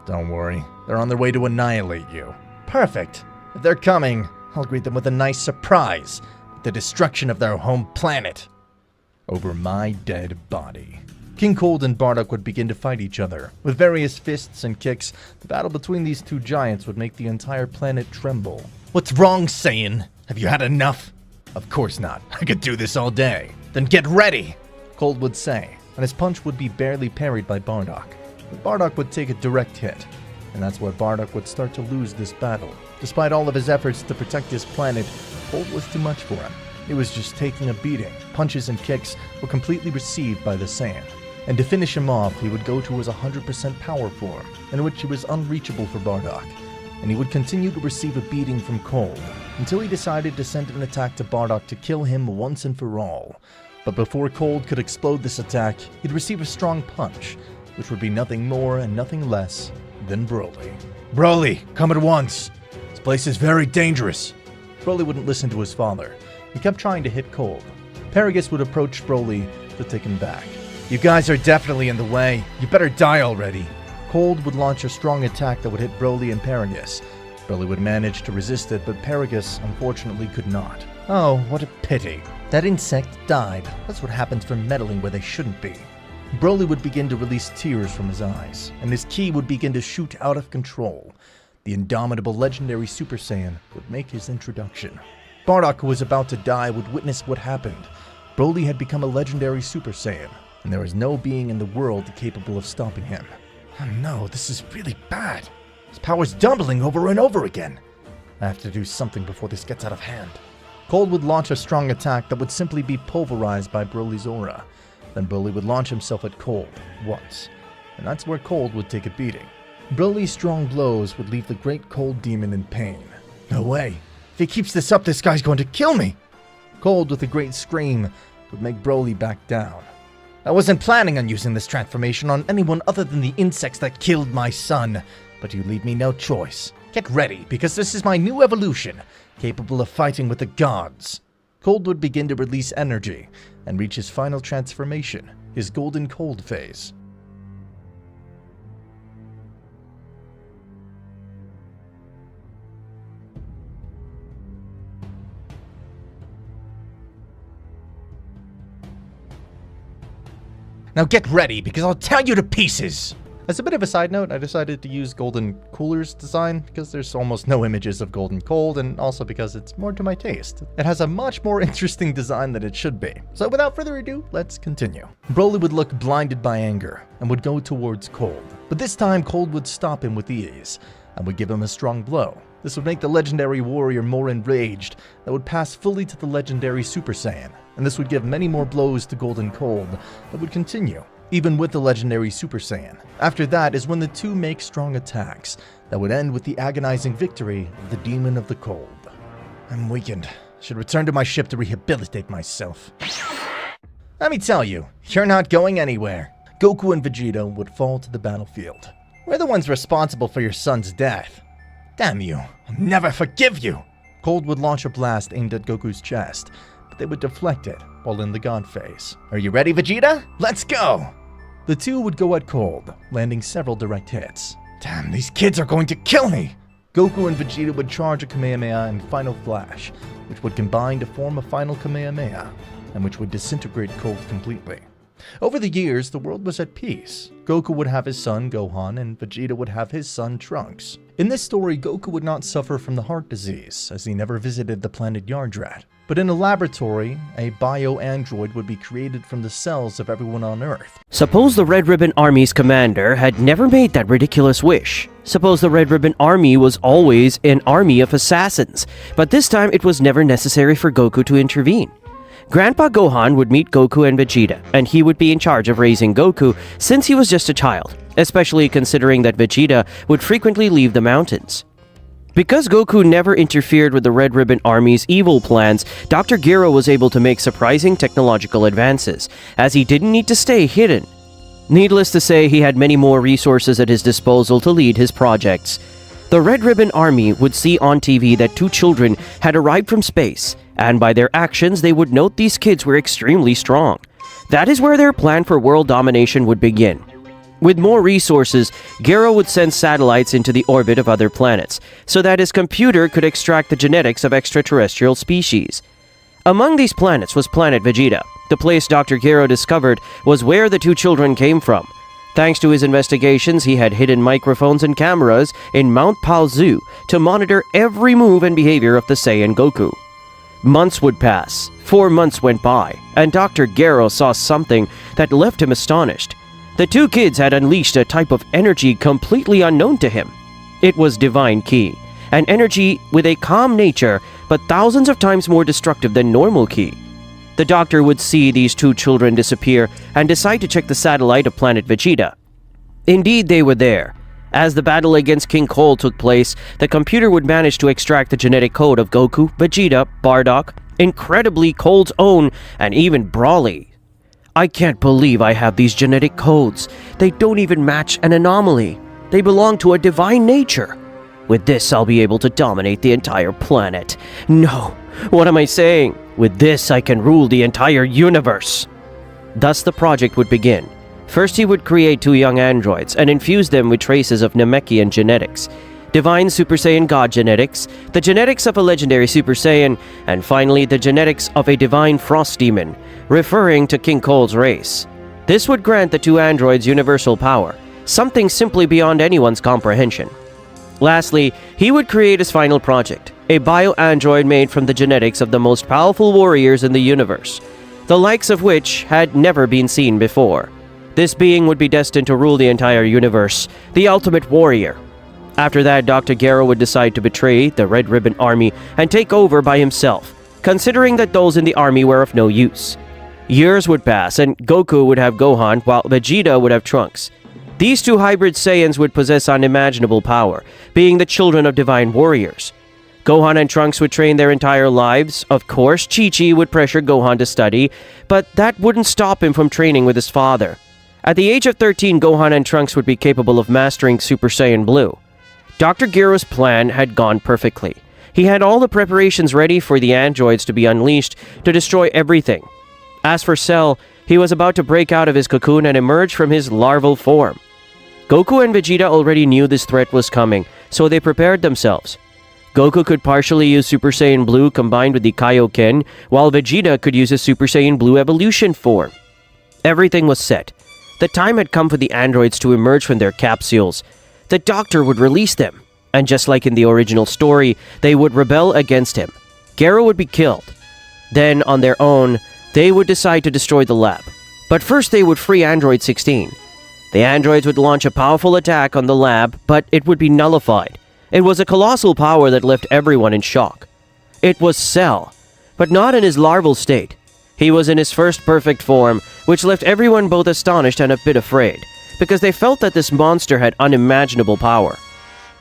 Don't worry, they're on their way to annihilate you. Perfect. If they're coming, I'll greet them with a nice surprise. The destruction of their home planet. Over my dead body. King Cold and Bardock would begin to fight each other. With various fists and kicks, the battle between these two giants would make the entire planet tremble. What's wrong, Saiyan? Have you had enough? Of course not. I could do this all day. Then get ready, Cold would say, and his punch would be barely parried by Bardock. But Bardock would take a direct hit, and that's where Bardock would start to lose this battle. Despite all of his efforts to protect his planet, Cold was too much for him. He was just taking a beating. Punches and kicks were completely received by the Saiyan. And to finish him off, he would go to his 100% power form, in which he was unreachable for Bardock. And he would continue to receive a beating from Cold, until he decided to send an attack to Bardock to kill him once and for all. But before Cold could explode this attack, he'd receive a strong punch, which would be nothing more and nothing less than Broly. Broly, come at once! This place is very dangerous! Broly wouldn't listen to his father. He kept trying to hit Cold. Paragus would approach Broly to take him back. You guys are definitely in the way. You better die already. Cold would launch a strong attack that would hit Broly and Paragus. Broly would manage to resist it, but Paragus unfortunately could not. Oh, what a pity. That insect died. That's what happens for meddling where they shouldn't be. Broly would begin to release tears from his eyes, and his ki would begin to shoot out of control. The indomitable legendary Super Saiyan would make his introduction. Bardock, who was about to die, would witness what happened. Broly had become a legendary Super Saiyan, and there was no being in the world capable of stopping him. Oh no, this is really bad. His power's doubling over and over again. I have to do something before this gets out of hand. Cold would launch a strong attack that would simply be pulverized by Broly's aura. Then Broly would launch himself at Cold once, and that's where Cold would take a beating. Broly's strong blows would leave the great Cold Demon in pain. No way. If he keeps this up, this guy's going to kill me. Cold, with a great scream, would make Broly back down. I wasn't planning on using this transformation on anyone other than the insects that killed my son, but you leave me no choice. Get ready, because this is my new evolution, capable of fighting with the gods. Cold would begin to release energy and reach his final transformation, his Golden Cold phase. Now get ready, because I'll tear you to pieces! As a bit of a side note, I decided to use Golden Cooler's design because there's almost no images of Golden Cold, and also because it's more to my taste. It has a much more interesting design than it should be. So without further ado, let's continue. Broly would look blinded by anger and would go towards Cold. But this time, Cold would stop him with ease and would give him a strong blow. This would make the legendary warrior more enraged, that would pass fully to the legendary Super Saiyan, and this would give many more blows to Golden Cold that would continue, even with the legendary Super Saiyan. After that is when the two make strong attacks that would end with the agonizing victory of the Demon of the Cold. I'm weakened. Should return to my ship to rehabilitate myself. Let me tell you, you're not going anywhere. Goku and Vegeta would fall to the battlefield. We're the ones responsible for your son's death. Damn you, I'll never forgive you! Cold would launch a blast aimed at Goku's chest, but they would deflect it while in the God phase. Are you ready, Vegeta? Let's go! The two would go at Cold, landing several direct hits. Damn, these kids are going to kill me! Goku and Vegeta would charge a Kamehameha in Final Flash, which would combine to form a final Kamehameha, and which would disintegrate Cold completely. Over the years, the world was at peace. Goku would have his son, Gohan, and Vegeta would have his son, Trunks. In this story, Goku would not suffer from the heart disease, as he never visited the planet Yardrat. But in a laboratory, a bio-android would be created from the cells of everyone on Earth. Suppose the Red Ribbon Army's commander had never made that ridiculous wish. Suppose the Red Ribbon Army was always an army of assassins, but this time it was never necessary for Goku to intervene. Grandpa Gohan would meet Goku and Vegeta, and he would be in charge of raising Goku since he was just a child, especially considering that Vegeta would frequently leave the mountains. Because Goku never interfered with the Red Ribbon Army's evil plans, Dr. Gero was able to make surprising technological advances, as he didn't need to stay hidden. Needless to say, he had many more resources at his disposal to lead his projects. The Red Ribbon Army would see on TV that 2 children had arrived from space, and by their actions they would note these kids were extremely strong. That is where their plan for world domination would begin. With more resources, Gero would send satellites into the orbit of other planets, so that his computer could extract the genetics of extraterrestrial species. Among these planets was planet Vegeta. The place Dr. Gero discovered was where the 2 children came from. Thanks to his investigations, he had hidden microphones and cameras in Mount Paozu to monitor every move and behavior of the Saiyan Goku. Months would pass. 4 months went by, and Dr. Gero saw something that left him astonished. The 2 kids had unleashed a type of energy completely unknown to him. It was Divine Ki, an energy with a calm nature, but thousands of times more destructive than normal Ki. The doctor would see these 2 children disappear and decide to check the satellite of planet Vegeta. Indeed, they were there. As the battle against King Cold took place, the computer would manage to extract the genetic code of Goku, Vegeta, Bardock, incredibly Cold's own, and even Broly. I can't believe I have these genetic codes. They don't even match an anomaly. They belong to a divine nature. With this, I'll be able to dominate the entire planet. No, what am I saying? With this, I can rule the entire universe. Thus, the project would begin. First, he would create 2 young androids and infuse them with traces of Namekian genetics, divine Super Saiyan God genetics, the genetics of a legendary Super Saiyan, and finally the genetics of a divine Frost Demon, referring to King Cold's race. This would grant the 2 androids universal power, something simply beyond anyone's comprehension. Lastly, he would create his final project, a bio-android made from the genetics of the most powerful warriors in the universe, the likes of which had never been seen before. This being would be destined to rule the entire universe, the ultimate warrior. After that, Dr. Gero would decide to betray the Red Ribbon Army and take over by himself, considering that those in the army were of no use. Years would pass, and Goku would have Gohan, while Vegeta would have Trunks. These 2 hybrid Saiyans would possess unimaginable power, being the children of divine warriors. Gohan and Trunks would train their entire lives. Of course, Chi-Chi would pressure Gohan to study, but that wouldn't stop him from training with his father. At the age of 13, Gohan and Trunks would be capable of mastering Super Saiyan Blue. Dr. Gero's plan had gone perfectly. He had all the preparations ready for the androids to be unleashed to destroy everything. As for Cell, he was about to break out of his cocoon and emerge from his larval form. Goku and Vegeta already knew this threat was coming, so they prepared themselves. Goku could partially use Super Saiyan Blue combined with the Kaioken, while Vegeta could use his Super Saiyan Blue evolution form. Everything was set. The time had come for the androids to emerge from their capsules. The Doctor would release them, and just like in the original story, they would rebel against him. Gero would be killed. Then, on their own, they would decide to destroy the lab. But first they would free Android 16. The androids would launch a powerful attack on the lab, but it would be nullified. It was a colossal power that left everyone in shock. It was Cell, but not in his larval state. He was in his first perfect form, which left everyone both astonished and a bit afraid, because they felt that this monster had unimaginable power.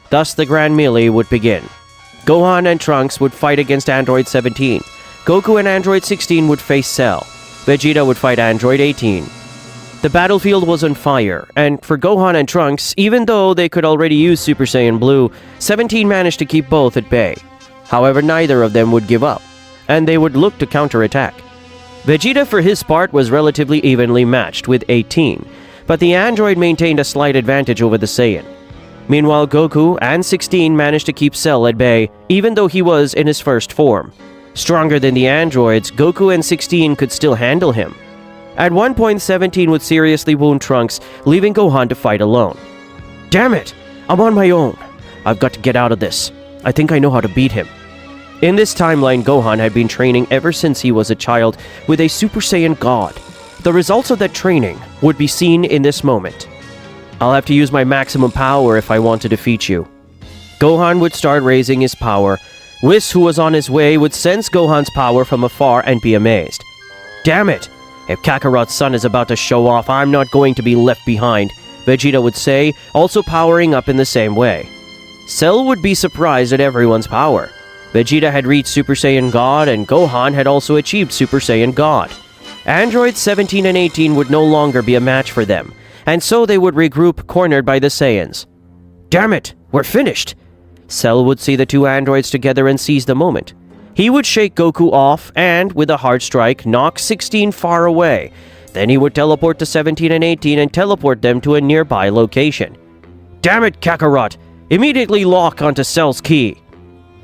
Thus the grand melee would begin. Gohan and Trunks would fight against Android 17. Goku and Android 16 would face Cell. Vegeta would fight Android 18. The battlefield was on fire, and for Gohan and Trunks, even though they could already use Super Saiyan Blue, 17 managed to keep both at bay. However, neither of them would give up, and they would look to counterattack. Vegeta, for his part, was relatively evenly matched with 18, but the android maintained a slight advantage over the Saiyan. Meanwhile, Goku and 16 managed to keep Cell at bay, even though he was in his first form. Stronger than the androids, Goku and 16 could still handle him. At one point, 17 would seriously wound Trunks, leaving Gohan to fight alone. Damn it! I'm on my own. I've got to get out of this. I think I know how to beat him. In this timeline, Gohan had been training ever since he was a child with a Super Saiyan God. The results of that training would be seen in this moment. I'll have to use my maximum power if I want to defeat you. Gohan would start raising his power. Whis, who was on his way, would sense Gohan's power from afar and be amazed. Damn it! If Kakarot's son is about to show off, I'm not going to be left behind, Vegeta would say, also powering up in the same way. Cell would be surprised at everyone's power. Vegeta had reached Super Saiyan God, and Gohan had also achieved Super Saiyan God. Androids 17 and 18 would no longer be a match for them, and so they would regroup cornered by the Saiyans. Damn it, we're finished! Cell would see the two androids together and seize the moment. He would shake Goku off and, with a hard strike, knock 16 far away. Then he would teleport to 17 and 18 and teleport them to a nearby location. Damn it, Kakarot! Immediately lock onto Cell's key.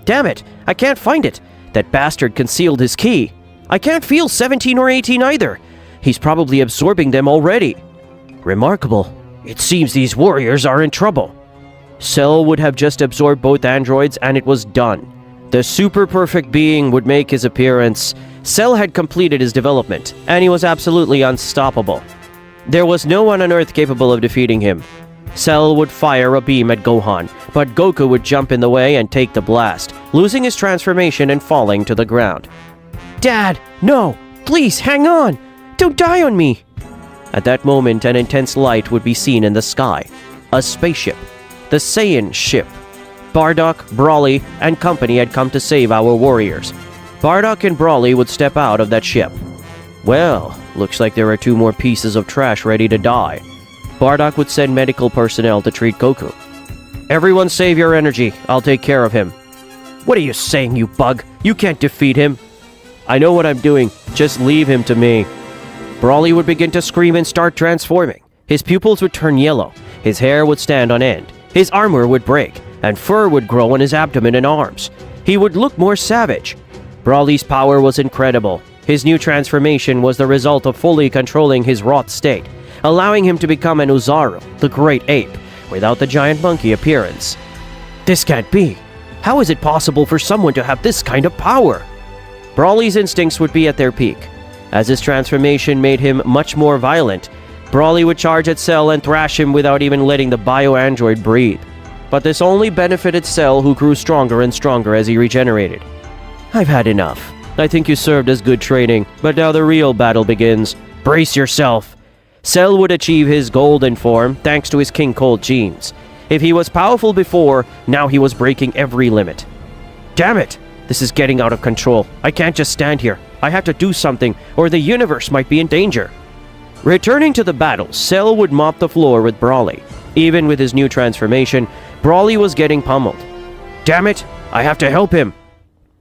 Damn it, I can't find it. That bastard concealed his key. I can't feel 17 or 18 either. He's probably absorbing them already. Remarkable. It seems these warriors are in trouble. Cell would have just absorbed both androids and it was done. The super perfect being would make his appearance. Cell had completed his development, and he was absolutely unstoppable. There was no one on Earth capable of defeating him. Cell would fire a beam at Gohan, but Goku would jump in the way and take the blast, losing his transformation and falling to the ground. Dad, no! Please, hang on! Don't die on me! At that moment, an intense light would be seen in the sky. A spaceship. The Saiyan ship. Bardock, Broly, and company had come to save our warriors. Bardock and Broly would step out of that ship. Well, looks like there are two more pieces of trash ready to die. Bardock would send medical personnel to treat Goku. Everyone save your energy. I'll take care of him. What are you saying, you bug? You can't defeat him. I know what I'm doing. Just leave him to me. Broly would begin to scream and start transforming. His pupils would turn yellow. His hair would stand on end. His armor would break, and fur would grow on his abdomen and arms. He would look more savage. Broly's power was incredible. His new transformation was the result of fully controlling his wrought state, allowing him to become an Uzaru, the great ape, without the giant monkey appearance. This can't be. How is it possible for someone to have this kind of power? Broly's instincts would be at their peak. As his transformation made him much more violent, Broly would charge at Cell and thrash him without even letting the bio-android breathe. But this only benefited Cell, who grew stronger and stronger as he regenerated. I've had enough. I think you served as good training, but now the real battle begins. Brace yourself. Cell would achieve his golden form thanks to his King Cold genes. If he was powerful before, now he was breaking every limit. Damn it! This is getting out of control. I can't just stand here. I have to do something, or the universe might be in danger. Returning to the battle, Cell would mop the floor with Broly. Even with his new transformation, Broly was getting pummeled. Damn it! I have to help him!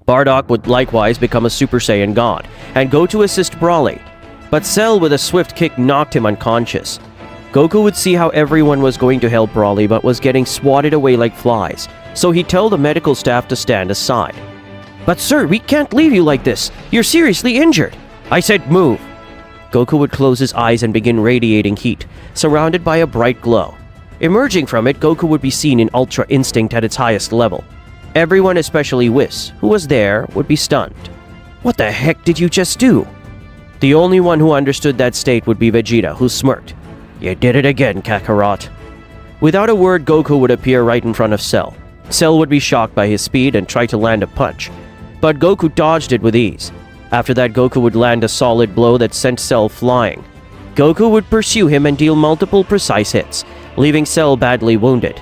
Bardock would likewise become a Super Saiyan God, and go to assist Broly. But Cell with a swift kick knocked him unconscious. Goku would see how everyone was going to help Broly but was getting swatted away like flies, so he told the medical staff to stand aside. But sir, we can't leave you like this. You're seriously injured. I said move. Goku would close his eyes and begin radiating heat, surrounded by a bright glow. Emerging from it, Goku would be seen in Ultra Instinct at its highest level. Everyone, especially Whis, who was there, would be stunned. What the heck did you just do? The only one who understood that state would be Vegeta, who smirked. You did it again, Kakarot. Without a word, Goku would appear right in front of Cell. Cell would be shocked by his speed and try to land a punch, but Goku dodged it with ease. After that, Goku would land a solid blow that sent Cell flying. Goku would pursue him and deal multiple precise hits, leaving Cell badly wounded.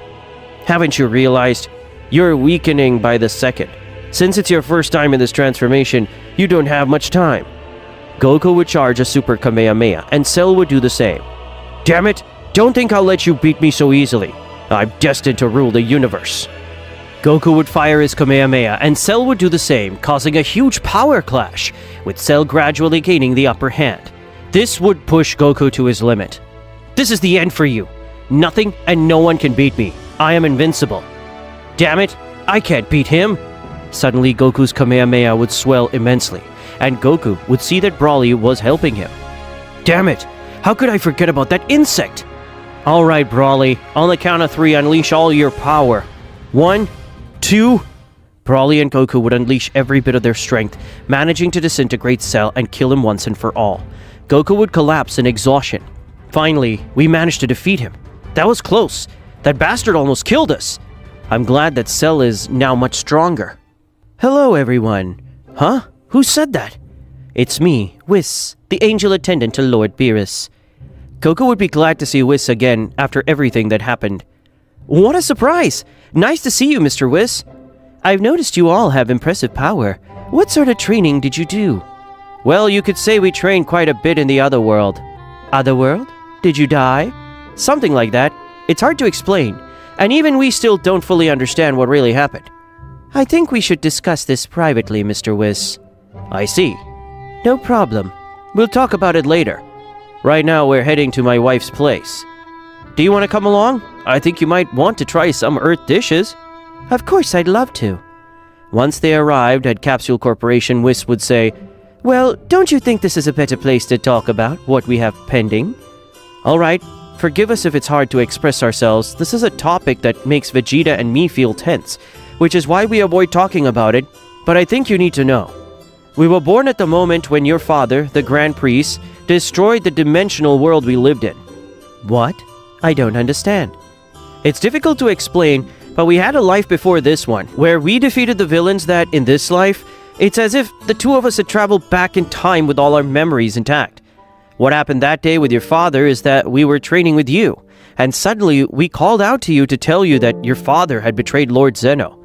Haven't you realized? You're weakening by the second. Since it's your first time in this transformation, you don't have much time. Goku would charge a Super Kamehameha, and Cell would do the same. Damn it! Don't think I'll let you beat me so easily. I'm destined to rule the universe. Goku would fire his Kamehameha, and Cell would do the same, causing a huge power clash, with Cell gradually gaining the upper hand. This would push Goku to his limit. This is the end for you. Nothing and no one can beat me. I am invincible. Damn it, I can't beat him. Suddenly, Goku's Kamehameha would swell immensely, and Goku would see that Broly was helping him. Damn it, how could I forget about that insect? Alright, Broly, on the count of 3, unleash all your power. 1, 2... Broly and Goku would unleash every bit of their strength, managing to disintegrate Cell and kill him once and for all. Goku would collapse in exhaustion. Finally, we managed to defeat him. That was close. That bastard almost killed us. I'm glad that Cell is now much stronger. Hello, everyone. Huh? Who said that? It's me, Whis, the angel attendant to Lord Beerus. Goku would be glad to see Whis again after everything that happened. What a surprise! Nice to see you, Mr. Whis. I've noticed you all have impressive power. What sort of training did you do? Well, you could say we trained quite a bit in the other world. Other world? Did you die? Something like that. It's hard to explain, and even we still don't fully understand what really happened. I think we should discuss this privately, Mr. Whis. I see. No problem. We'll talk about it later. Right now, we're heading to my wife's place. Do you want to come along? I think you might want to try some Earth dishes. Of course, I'd love to. Once they arrived at Capsule Corporation, Whis would say, Well, don't you think this is a better place to talk about what we have pending? Alright, forgive us if it's hard to express ourselves. This is a topic that makes Vegeta and me feel tense, which is why we avoid talking about it, but I think you need to know. We were born at the moment when your father, the Grand Priest, destroyed the dimensional world we lived in. What? I don't understand. It's difficult to explain, but we had a life before this one, where we defeated the villains that, in this life, it's as if the two of us had traveled back in time with all our memories intact. What happened that day with your father is that we were training with you, and suddenly we called out to you to tell you that your father had betrayed Lord Zeno.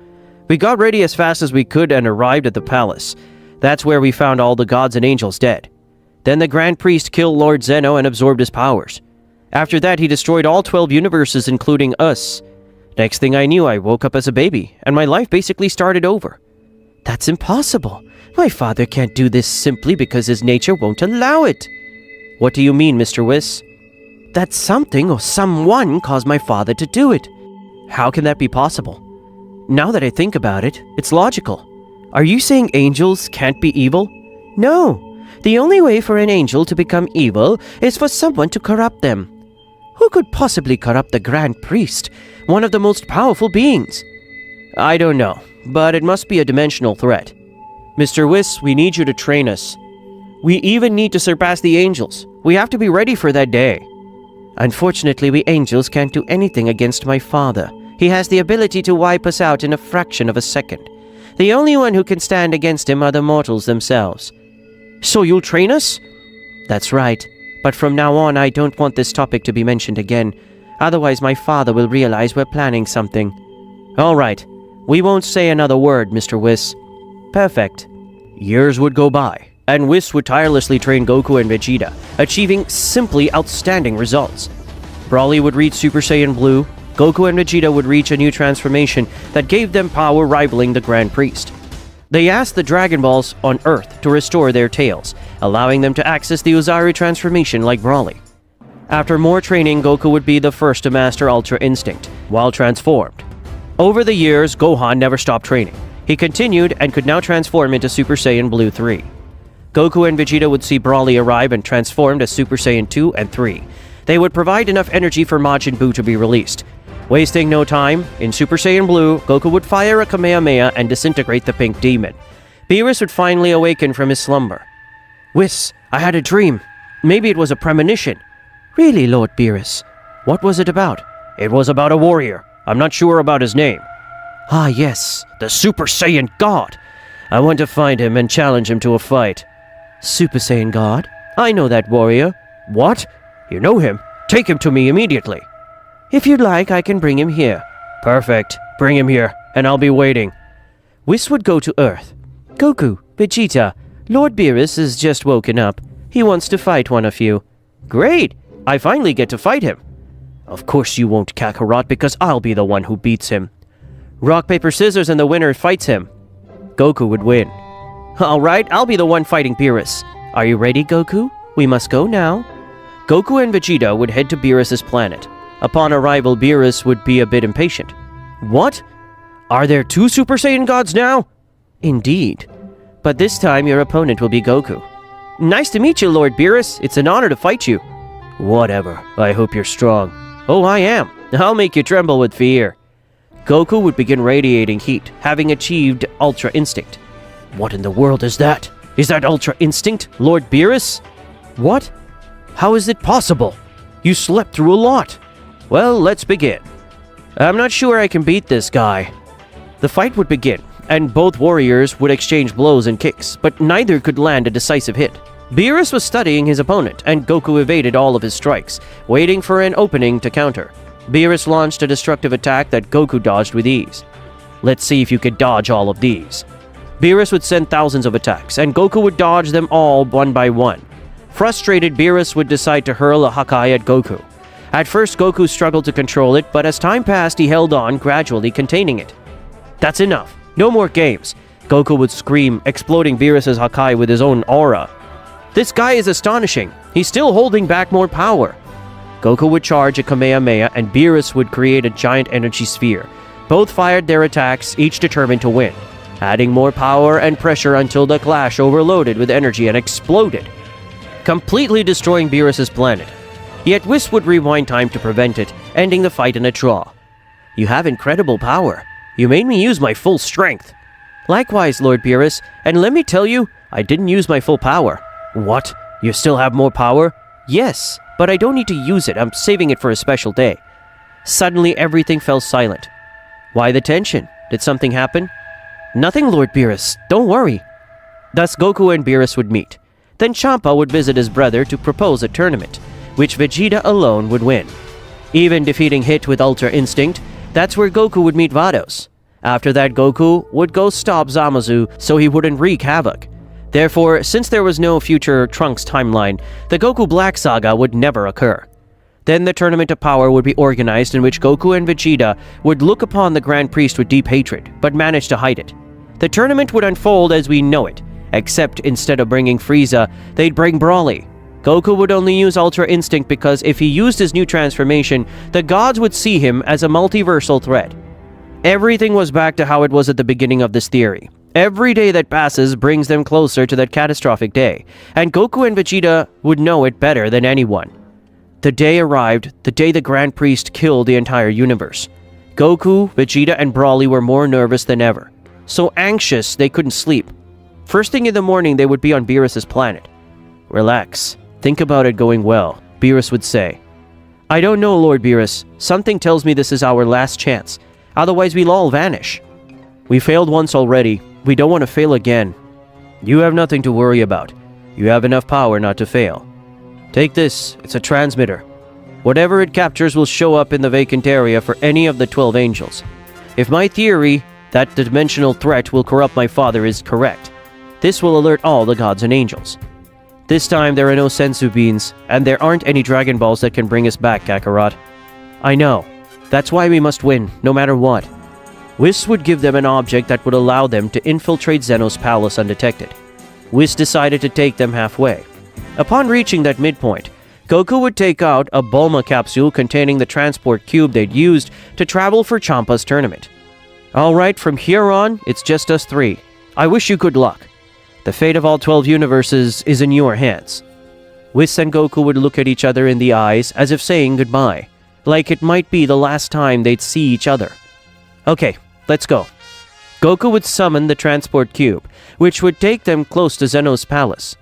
We got ready as fast as we could and arrived at the palace. That's where we found all the gods and angels dead. Then the Grand Priest killed Lord Zeno and absorbed his powers. After that, he destroyed all 12 universes, including us. Next thing I knew, I woke up as a baby, and my life basically started over. That's impossible. My father can't do this simply because his nature won't allow it. What do you mean, Mr. Whis? That something or someone caused my father to do it. How can that be possible? Now that I think about it, it's logical. Are you saying angels can't be evil? No. The only way for an angel to become evil is for someone to corrupt them. Who could possibly corrupt the Grand Priest, one of the most powerful beings? I don't know, but it must be a dimensional threat. Mr. Whis, we need you to train us. We even need to surpass the angels. We have to be ready for that day. Unfortunately, we angels can't do anything against my father. He has the ability to wipe us out in a fraction of a second. The only one who can stand against him are the mortals themselves. So you'll train us? That's right. But from now on, I don't want this topic to be mentioned again. Otherwise, my father will realize we're planning something. All right. We won't say another word, Mr. Whis. Perfect. Years would go by, and Whis would tirelessly train Goku and Vegeta, achieving simply outstanding results. Broly would reach Super Saiyan Blue. Goku and Vegeta would reach a new transformation that gave them power rivaling the Grand Priest. They asked the Dragon Balls on Earth to restore their tails, allowing them to access the Uzaru transformation like Broly. After more training, Goku would be the first to master Ultra Instinct, while transformed. Over the years, Gohan never stopped training. He continued and could now transform into Super Saiyan Blue 3. Goku and Vegeta would see Broly arrive and transformed as Super Saiyan 2 and 3. They would provide enough energy for Majin Buu to be released. Wasting no time, in Super Saiyan Blue, Goku would fire a Kamehameha and disintegrate the Pink Demon. Beerus would finally awaken from his slumber. Whis, I had a dream. Maybe it was a premonition. Really, Lord Beerus? What was it about? It was about a warrior. I'm not sure about his name. Ah, yes, the Super Saiyan God. I want to find him and challenge him to a fight. Super Saiyan God? I know that warrior. What? You know him? Take him to me immediately. If you'd like, I can bring him here. Perfect. Bring him here, and I'll be waiting. Whis would go to Earth. Goku, Vegeta, Lord Beerus has just woken up. He wants to fight one of you. Great! I finally get to fight him. Of course you won't, Kakarot, because I'll be the one who beats him. Rock, paper, scissors, and the winner fights him. Goku would win. Alright, I'll be the one fighting Beerus. Are you ready, Goku? We must go now. Goku and Vegeta would head to Beerus' planet. Upon arrival, Beerus would be a bit impatient. What? Are there 2 Super Saiyan gods now? Indeed. But this time your opponent will be Goku. Nice to meet you, Lord Beerus. It's an honor to fight you. Whatever. I hope you're strong. Oh, I am. I'll make you tremble with fear. Goku would begin radiating heat, having achieved Ultra Instinct. What in the world is that? Is that Ultra Instinct, Lord Beerus? What? How is it possible? You slept through a lot. Well, let's begin. I'm not sure I can beat this guy. The fight would begin, and both warriors would exchange blows and kicks, but neither could land a decisive hit. Beerus was studying his opponent, and Goku evaded all of his strikes, waiting for an opening to counter. Beerus launched a destructive attack that Goku dodged with ease. Let's see if you could dodge all of these. Beerus would send thousands of attacks, and Goku would dodge them all one by one. Frustrated, Beerus would decide to hurl a Hakai at Goku. At first, Goku struggled to control it, but as time passed, he held on, gradually containing it. That's enough. No more games. Goku would scream, exploding Beerus' Hakai with his own aura. This guy is astonishing. He's still holding back more power. Goku would charge a Kamehameha, and Beerus would create a giant energy sphere. Both fired their attacks, each determined to win, adding more power and pressure until the clash overloaded with energy and exploded, completely destroying Beerus' planet. Yet Whis would rewind time to prevent it, ending the fight in a draw. You have incredible power. You made me use my full strength. Likewise, Lord Beerus, and let me tell you, I didn't use my full power. What? You still have more power? Yes, but I don't need to use it. I'm saving it for a special day. Suddenly, everything fell silent. Why the tension? Did something happen? Nothing, Lord Beerus. Don't worry. Thus, Goku and Beerus would meet. Then Champa would visit his brother to propose a tournament, which Vegeta alone would win. Even defeating Hit with Ultra Instinct, that's where Goku would meet Vados. After that, Goku would go stop Zamasu so he wouldn't wreak havoc. Therefore, since there was no future Trunks timeline, the Goku Black Saga would never occur. Then the Tournament of Power would be organized, in which Goku and Vegeta would look upon the Grand Priest with deep hatred, but manage to hide it. The tournament would unfold as we know it, except instead of bringing Frieza, they'd bring Broly. Goku would only use Ultra Instinct because if he used his new transformation, the gods would see him as a multiversal threat. Everything was back to how it was at the beginning of this theory. Every day that passes brings them closer to that catastrophic day, and Goku and Vegeta would know it better than anyone. The day arrived, the day the Grand Priest killed the entire universe. Goku, Vegeta, and Broly were more nervous than ever. So anxious they couldn't sleep. First thing in the morning, they would be on Beerus' planet. Relax. Think about it going well, Beerus would say. I don't know, Lord Beerus. Something tells me this is our last chance. Otherwise, we'll all vanish. We failed once already. We don't want to fail again. You have nothing to worry about. You have enough power not to fail. Take this. It's a transmitter. Whatever it captures will show up in the vacant area for any of the 12 angels. If my theory that the dimensional threat will corrupt my father is correct, this will alert all the gods and angels. This time there are no sensu beans, and there aren't any Dragon Balls that can bring us back, Kakarot. I know. That's why we must win, no matter what. Whis would give them an object that would allow them to infiltrate Zeno's palace undetected. Whis decided to take them halfway. Upon reaching that midpoint, Goku would take out a Bulma capsule containing the transport cube they'd used to travel for Champa's tournament. Alright, from here on, it's just us three. I wish you good luck. The fate of all 12 universes is in your hands. Whis and Goku would look at each other in the eyes as if saying goodbye, like it might be the last time they'd see each other. Okay, let's go. Goku would summon the transport cube, which would take them close to Zeno's palace.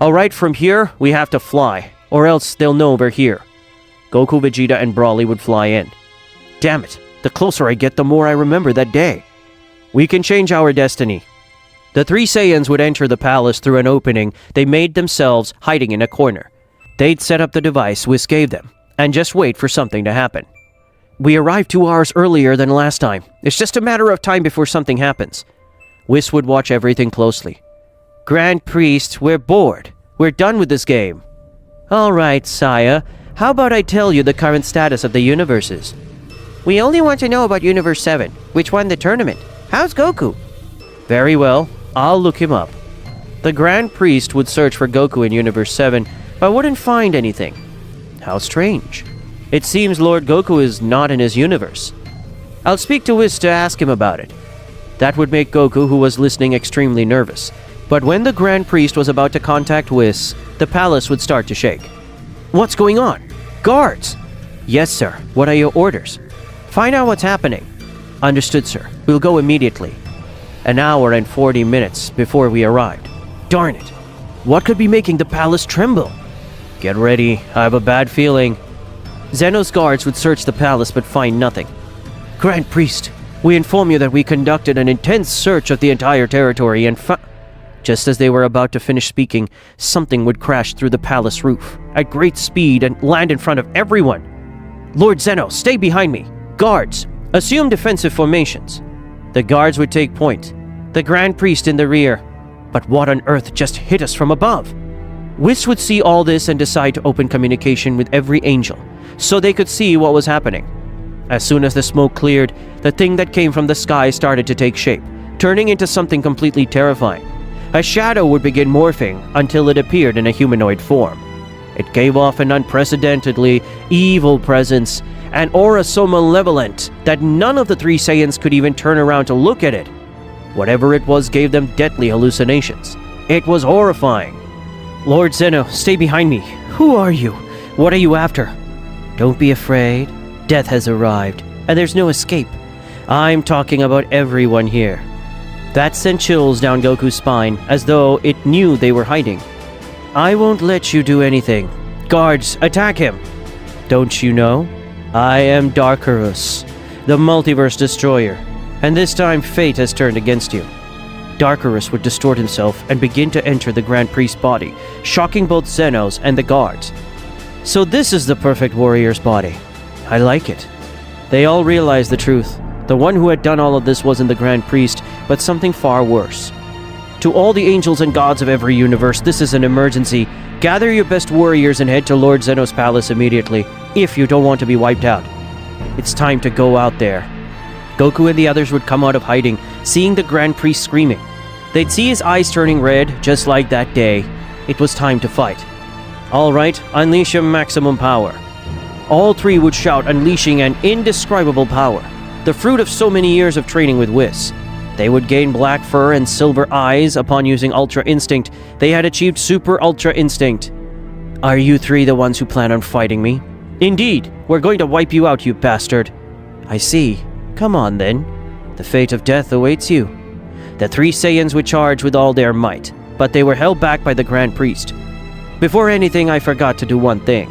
Alright, from here, we have to fly, or else they'll know we're here. Goku, Vegeta, and Broly would fly in. Damn it, the closer I get, the more I remember that day. We can change our destiny. The three Saiyans would enter the palace through an opening they made themselves, hiding in a corner. They'd set up the device Whis gave them, and just wait for something to happen. We arrived 2 hours earlier than last time. It's just a matter of time before something happens. Whis would watch everything closely. Grand Priest, we're bored. We're done with this game. Alright, Saya. How about I tell you the current status of the universes? We only want to know about Universe 7, which won the tournament. How's Goku? Very well. I'll look him up. The Grand Priest would search for Goku in Universe 7, but wouldn't find anything. How strange. It seems Lord Goku is not in his universe. I'll speak to Whis to ask him about it. That would make Goku, who was listening, extremely nervous. But when the Grand Priest was about to contact Whis, the palace would start to shake. What's going on? Guards! Yes, sir. What are your orders? Find out what's happening. Understood, sir. We'll go immediately. An hour and 40 minutes before we arrived. Darn it. What could be making the palace tremble? Get ready. I have a bad feeling. Zeno's guards would search the palace but find nothing. Grand Priest, we inform you that we conducted an intense search of the entire territory and Just as they were about to finish speaking, something would crash through the palace roof at great speed and land in front of everyone. Lord Zeno, stay behind me. Guards, assume defensive formations. The guards would take point. The Grand Priest in the rear. But what on earth just hit us from above? Whis would see all this and decide to open communication with every angel, so they could see what was happening. As soon as the smoke cleared, the thing that came from the sky started to take shape, turning into something completely terrifying. A shadow would begin morphing until it appeared in a humanoid form. It gave off an unprecedentedly evil presence, an aura so malevolent that none of the three Saiyans could even turn around to look at it. Whatever it was gave them deadly hallucinations. It was horrifying. Lord Zeno, stay behind me. Who are you? What are you after? Don't be afraid. Death has arrived, and there's no escape. I'm talking about everyone here. That sent chills down Goku's spine, as though it knew they were hiding. I won't let you do anything. Guards, attack him! Don't you know? I am Darkarus, the multiverse destroyer, and this time fate has turned against you. Darkarus would distort himself and begin to enter the Grand Priest's body, shocking both Zenos and the guards. So this is the perfect warrior's body. I like it. They all realized the truth. The one who had done all of this wasn't the Grand Priest, but something far worse. To all the angels and gods of every universe, this is an emergency. Gather your best warriors and head to Lord Zeno's palace immediately, if you don't want to be wiped out. It's time to go out there. Goku and the others would come out of hiding, seeing the Grand Priest screaming. They'd see his eyes turning red, just like that day. It was time to fight. All right, unleash your maximum power. All three would shout, unleashing an indescribable power, the fruit of so many years of training with Whis. They would gain black fur and silver eyes upon using Ultra Instinct. They had achieved Super Ultra Instinct. Are you three the ones who plan on fighting me? Indeed, we're going to wipe you out, you bastard. I see. Come on then. The fate of death awaits you. The three Saiyans would charge with all their might, but they were held back by the Grand Priest. Before anything, I forgot to do one thing.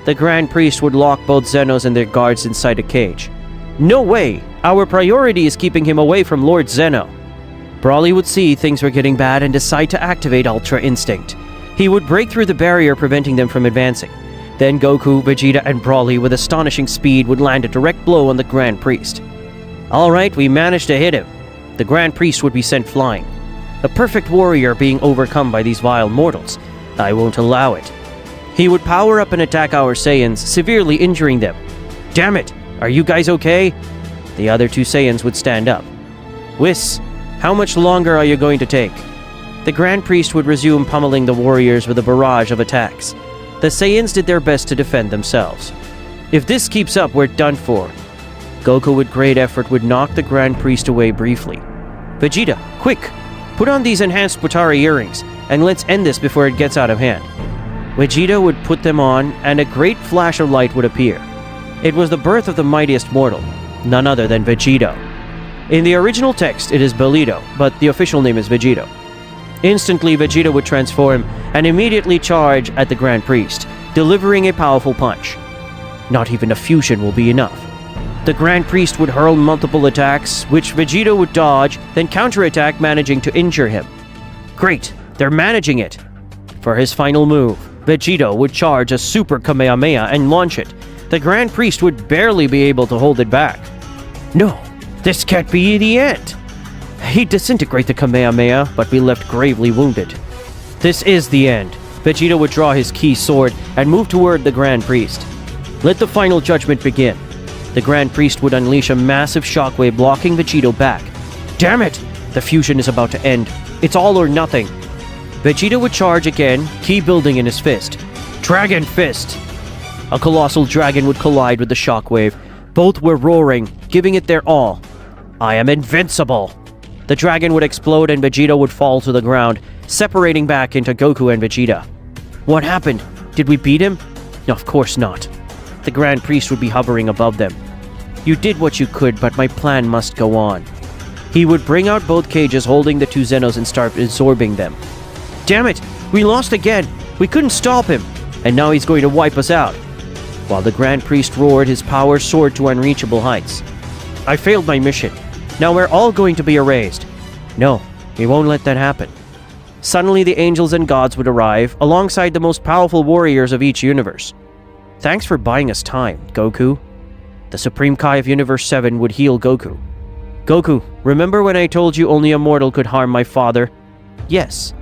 The Grand Priest would lock both Zenos and their guards inside a cage. No way! Our priority is keeping him away from Lord Zeno. Broly would see things were getting bad and decide to activate Ultra Instinct. He would break through the barrier preventing them from advancing. Then Goku, Vegeta, and Broly with astonishing speed would land a direct blow on the Grand Priest. Alright, we managed to hit him. The Grand Priest would be sent flying. A perfect warrior being overcome by these vile mortals. I won't allow it. He would power up and attack our Saiyans, severely injuring them. Damn it! Are you guys okay? The other two Saiyans would stand up. Whis, how much longer are you going to take? The Grand Priest would resume pummeling the warriors with a barrage of attacks. The Saiyans did their best to defend themselves. If this keeps up, we're done for. Goku with great effort would knock the Grand Priest away briefly. Vegeta, quick! Put on these enhanced Butari earrings, and let's end this before it gets out of hand. Vegeta would put them on, and a great flash of light would appear. It was the birth of the mightiest mortal, none other than Vegito. In the original text, it is Belito, but the official name is Vegito. Instantly, Vegeta would transform and immediately charge at the Grand Priest, delivering a powerful punch. Not even a fusion will be enough. The Grand Priest would hurl multiple attacks, which Vegeta would dodge, then counterattack, managing to injure him. Great, they're managing it. For his final move, Vegito would charge a Super Kamehameha and launch it. The Grand Priest would barely be able to hold it back. No, this can't be the end. He'd disintegrate the Kamehameha, but be left gravely wounded. This is the end. Vegeta would draw his key sword and move toward the Grand Priest. Let the final judgment begin. The Grand Priest would unleash a massive shockwave, blocking Vegito back. Damn it! The fusion is about to end. It's all or nothing. Vegeta would charge again, key building in his fist. Dragon Fist! A colossal dragon would collide with the shockwave. Both were roaring, giving it their all. I am invincible! The dragon would explode and Vegeta would fall to the ground, separating back into Goku and Vegeta. What happened? Did we beat him? No, of course not. The Grand Priest would be hovering above them. You did what you could, but my plan must go on. He would bring out both cages holding the two Zenos and start absorbing them. Damn it! We lost again! We couldn't stop him! And now he's going to wipe us out. While the Grand Priest roared, his power soared to unreachable heights. I failed my mission. Now we're all going to be erased. No, he won't let that happen. Suddenly the angels and gods would arrive, alongside the most powerful warriors of each universe. Thanks for buying us time, Goku. The Supreme Kai of Universe 7 would heal Goku. Goku, remember when I told you only a mortal could harm my father? Yes.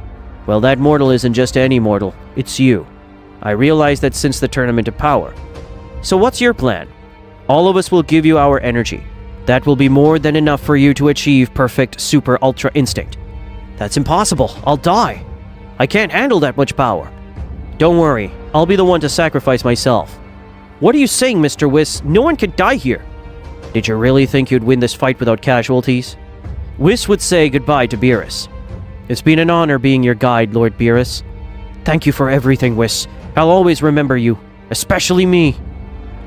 Well, that mortal isn't just any mortal, it's you. I realize that since the Tournament of Power. So what's your plan? All of us will give you our energy. That will be more than enough for you to achieve perfect Super Ultra Instinct. That's impossible. I'll die. I can't handle that much power. Don't worry. I'll be the one to sacrifice myself. What are you saying, Mr. Whis? No one can die here. Did you really think you'd win this fight without casualties? Whis would say goodbye to Beerus. It's been an honor being your guide, Lord Beerus. Thank you for everything, Whis. I'll always remember you. Especially me.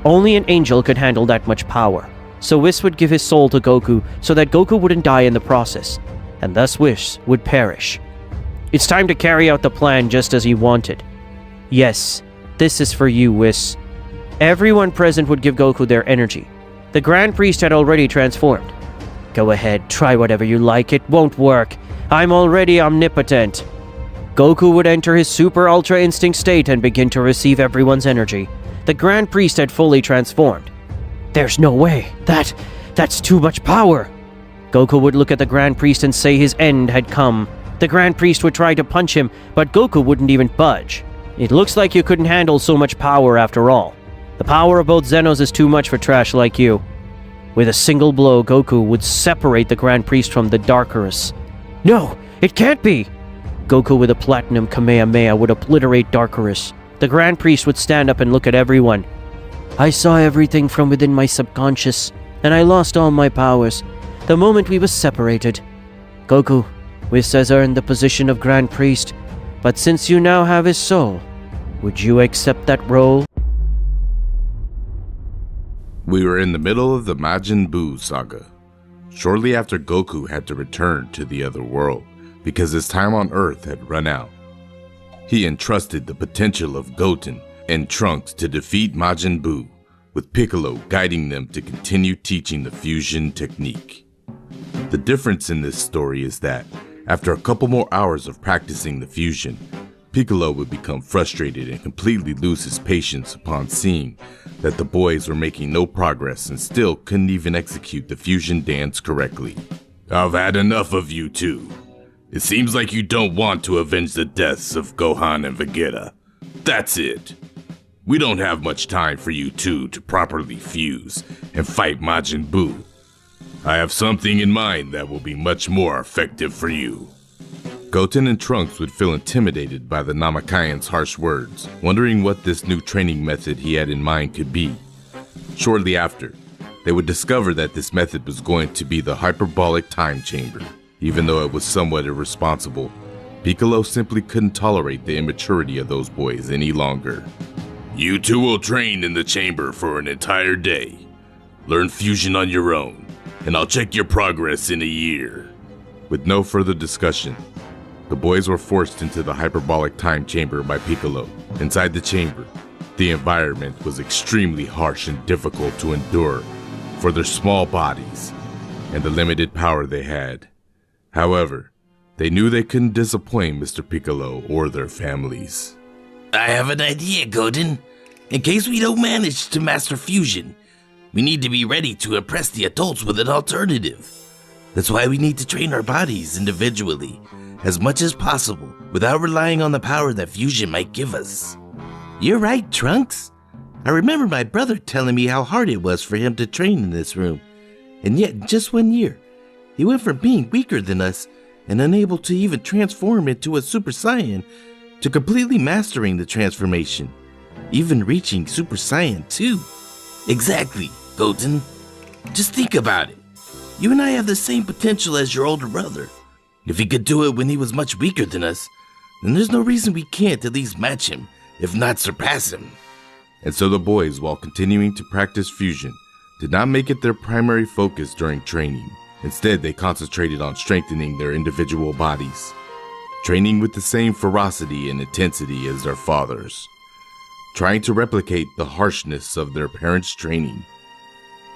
Only an angel could handle that much power. So Whis would give his soul to Goku so that Goku wouldn't die in the process, and thus Whis would perish. It's time to carry out the plan just as he wanted. Yes, this is for you, Whis. Everyone present would give Goku their energy. The Grand Priest had already transformed. Go ahead, try whatever you like, it won't work. I'm already omnipotent. Goku would enter his Super Ultra Instinct state and begin to receive everyone's energy. The Grand Priest had fully transformed. There's no way. That's too much power. Goku would look at the Grand Priest and say his end had come. The Grand Priest would try to punch him, but Goku wouldn't even budge. It looks like you couldn't handle so much power after all. The power of both Zenos is too much for trash like you. With a single blow, Goku would separate the Grand Priest from the Darkerus. No, it can't be! Goku with a Platinum Kamehameha would obliterate Darkerus. The Grand Priest would stand up and look at everyone. I saw everything from within my subconscious, and I lost all my powers the moment we were separated. Goku, Whis has earned the position of Grand Priest, but since you now have his soul, would you accept that role? We were in the middle of the Majin Buu saga, shortly after Goku had to return to the other world because his time on Earth had run out. He entrusted the potential of Goten and Trunks to defeat Majin Buu, with Piccolo guiding them to continue teaching the fusion technique. The difference in this story is that, after a couple more hours of practicing the fusion, Piccolo would become frustrated and completely lose his patience upon seeing that the boys were making no progress and still couldn't even execute the fusion dance correctly. I've had enough of you two. It seems like you don't want to avenge the deaths of Gohan and Vegeta. That's it. We don't have much time for you two to properly fuse and fight Majin Buu. I have something in mind that will be much more effective for you. Goten and Trunks would feel intimidated by the Namakayan's harsh words, wondering what this new training method he had in mind could be. Shortly after, they would discover that this method was going to be the hyperbolic time chamber. Even though it was somewhat irresponsible, Piccolo simply couldn't tolerate the immaturity of those boys any longer. You two will train in the chamber for an entire day. Learn fusion on your own, and I'll check your progress in a year. With no further discussion, the boys were forced into the hyperbolic time chamber by Piccolo. Inside the chamber, the environment was extremely harsh and difficult to endure for their small bodies and the limited power they had. However, they knew they couldn't disappoint Mr. Piccolo or their families. I have an idea, Goten. In case we don't manage to master fusion, we need to be ready to impress the adults with an alternative. That's why we need to train our bodies individually, as much as possible, without relying on the power that fusion might give us. You're right, Trunks. I remember my brother telling me how hard it was for him to train in this room. And yet, in just 1 year, he went from being weaker than us and unable to even transform into a Super Saiyan to completely mastering the transformation. even reaching Super Saiyan 2. Exactly, Goten. Just think about it. You and I have the same potential as your older brother. If he could do it when he was much weaker than us, then there's no reason we can't at least match him, if not surpass him. And so the boys, while continuing to practice fusion, did not make it their primary focus during training. Instead, they concentrated on strengthening their individual bodies, training with the same ferocity and intensity as their fathers, trying to replicate the harshness of their parents' training.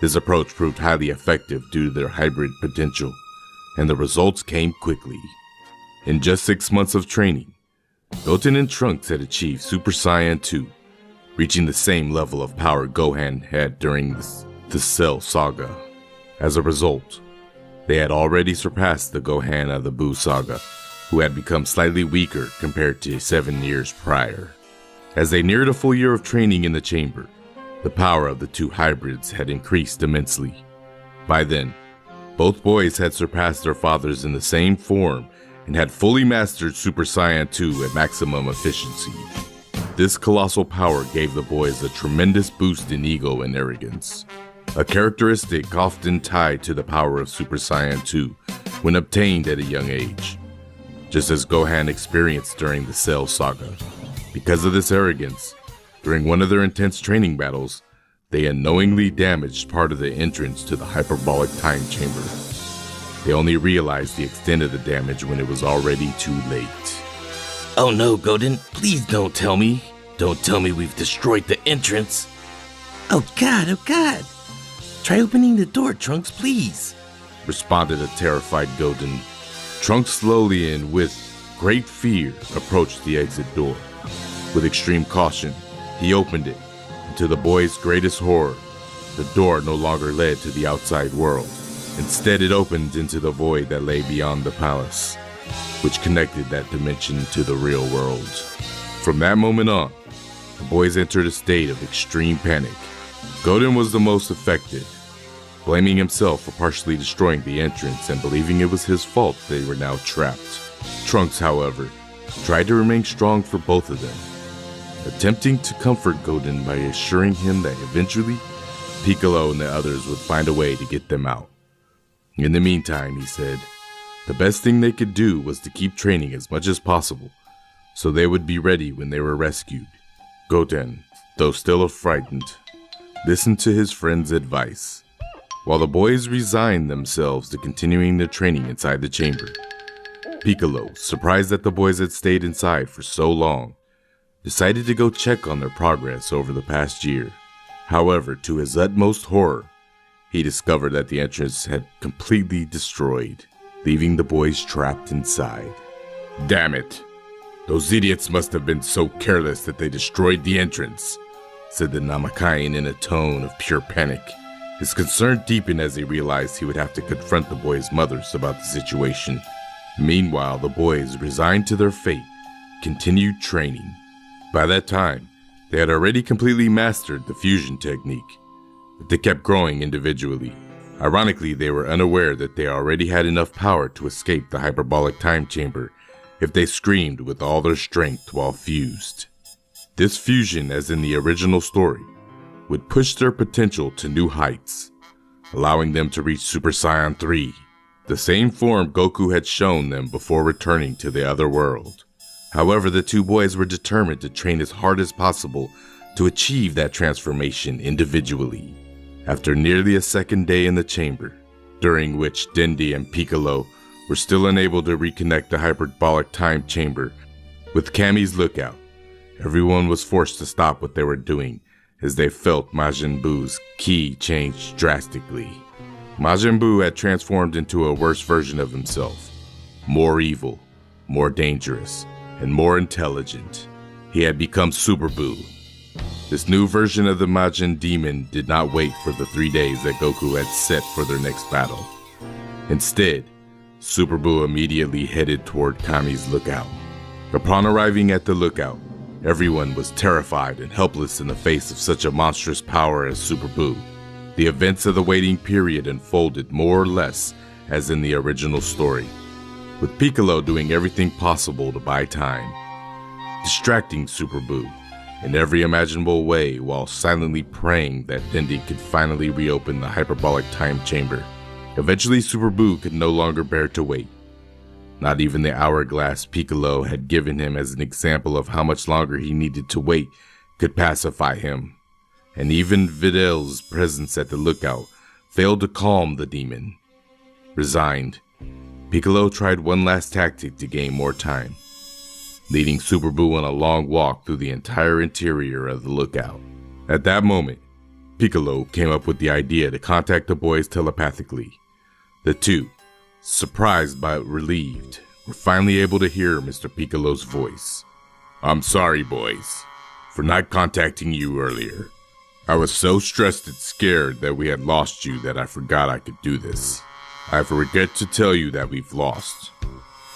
This approach proved highly effective due to their hybrid potential, and the results came quickly. In just 6 months of training, Goten and Trunks had achieved Super Saiyan 2, reaching the same level of power Gohan had during the Cell Saga. As a result, they had already surpassed the Gohan of the Buu Saga, who had become slightly weaker compared to 7 years prior. As they neared a full year of training in the chamber, the power of the two hybrids had increased immensely. By then, both boys had surpassed their fathers in the same form and had fully mastered Super Saiyan 2 at maximum efficiency. This colossal power gave the boys a tremendous boost in ego and arrogance, a characteristic often tied to the power of Super Saiyan 2 when obtained at a young age, just as Gohan experienced during the Cell Saga. Because of this arrogance, during one of their intense training battles, they unknowingly damaged part of the entrance to the hyperbolic time chamber. They only realized the extent of the damage when it was already too late. Oh no, Goten, please don't tell me. Don't tell me we've destroyed the entrance. Oh god, Try opening the door, Trunks, please, responded a terrified Goten. Trunks slowly and with great fear approached the exit door. With extreme caution, he opened it, and to the boy's greatest horror, the door no longer led to the outside world. Instead, it opened into the void that lay beyond the palace, which connected that dimension to the real world. From that moment on, the boys entered a state of extreme panic. Goten was the most affected, blaming himself for partially destroying the entrance and believing it was his fault they were now trapped. Trunks, however, tried to remain strong for both of them, attempting to comfort Goten by assuring him that eventually Piccolo and the others would find a way to get them out. In the meantime, he said, the best thing they could do was to keep training as much as possible, so they would be ready when they were rescued. Goten, though still frightened, listened to his friend's advice. While the boys resigned themselves to continuing their training inside the chamber, Piccolo, surprised that the boys had stayed inside for so long, decided to go check on their progress over the past year. However, to his utmost horror, he discovered that the entrance had completely destroyed, leaving the boys trapped inside. Damn it! Those idiots must have been so careless that they destroyed the entrance, said the Namakayan in a tone of pure panic. His concern deepened as he realized he would have to confront the boys' mothers about the situation. Meanwhile, the boys, resigned to their fate, continued training. By that time, they had already completely mastered the fusion technique, but they kept growing individually. Ironically, they were unaware that they already had enough power to escape the hyperbolic time chamber if they screamed with all their strength while fused. This fusion, as in the original story, would push their potential to new heights, allowing them to reach Super Saiyan 3, the same form Goku had shown them before returning to the other world. However, the two boys were determined to train as hard as possible to achieve that transformation individually. After nearly a second day in the chamber, during which Dendi and Piccolo were still unable to reconnect the hyperbolic time chamber with Kami's lookout, everyone was forced to stop what they were doing as they felt Majin Buu's ki change drastically. Majin Buu had transformed into a worse version of himself, more evil, more dangerous, and more intelligent. He had become Super Buu. This new version of the Majin Demon did not wait for the 3 days that Goku had set for their next battle. Instead, Super Buu immediately headed toward Kami's lookout. Upon arriving at the lookout, everyone was terrified and helpless in the face of such a monstrous power as Super Buu. The events of the waiting period unfolded more or less as in the original story, with Piccolo doing everything possible to buy time, distracting Super Buu in every imaginable way while silently praying that Dendi could finally reopen the hyperbolic time chamber. Eventually, Super Buu could no longer bear to wait. Not even the hourglass Piccolo had given him as an example of how much longer he needed to wait could pacify him. And even Videl's presence at the lookout failed to calm the demon. Resigned, Piccolo tried one last tactic to gain more time, leading Super Buu on a long walk through the entire interior of the lookout. At that moment, Piccolo came up with the idea to contact the boys telepathically. The two, surprised but relieved, were finally able to hear Mr. Piccolo's voice. "I'm sorry, boys, for not contacting you earlier. I was so stressed and scared that we had lost you that I forgot I could do this. I regret to tell you that we've lost.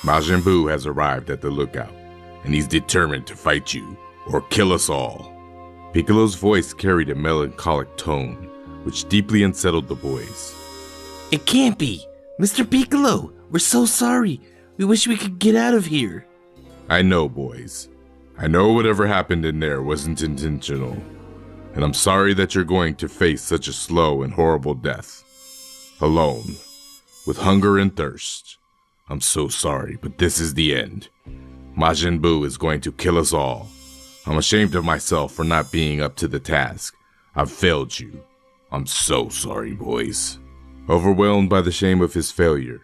Majin Buu has arrived at the lookout, and he's determined to fight you, or kill us all." Piccolo's voice carried a melancholic tone, which deeply unsettled the boys. It can't be! Mr. Piccolo, we're so sorry. We wish we could get out of here. I know, boys. I know whatever happened in there wasn't intentional. And I'm sorry that you're going to face such a slow and horrible death. Alone, with hunger and thirst. I'm so sorry, but this is the end. Majin Buu is going to kill us all. I'm ashamed of myself for not being up to the task. I've failed you. I'm so sorry, boys. Overwhelmed by the shame of his failure,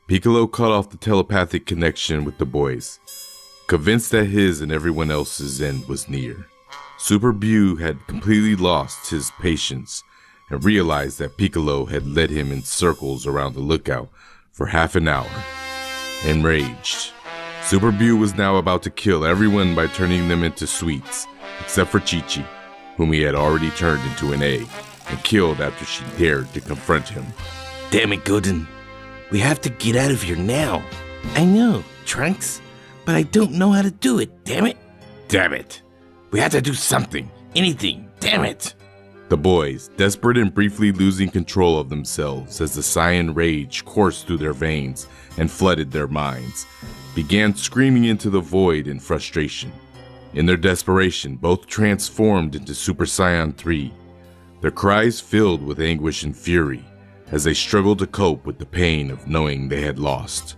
Piccolo cut off the telepathic connection with the boys, convinced that his and everyone else's end was near. Super Buu had completely lost his patience and realized that Piccolo had led him in circles around the lookout for half an hour. Enraged, Super Buu was now about to kill everyone by turning them into sweets, except for Chi-Chi, whom he had already turned into an egg and killed after she dared to confront him. Damn it, Godin. We have to get out of here now. I know, Trunks, but I don't know how to do it, damn it. Damn it. We have to do something, anything, damn it. The boys, desperate and briefly losing control of themselves as the Saiyan rage coursed through their veins and flooded their minds, began screaming into the void in frustration. In their desperation, both transformed into Super Saiyan 3, their cries filled with anguish and fury as they struggled to cope with the pain of knowing they had lost.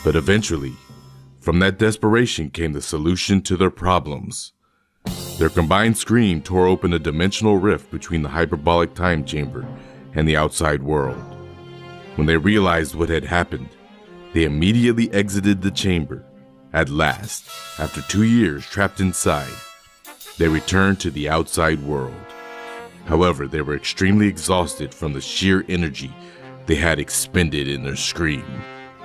But eventually, from that desperation came the solution to their problems. Their combined scream tore open a dimensional rift between the hyperbolic time chamber and the outside world. When they realized what had happened, they immediately exited the chamber. At last, after 2 years trapped inside, they returned to the outside world. However, they were extremely exhausted from the sheer energy they had expended in their scream.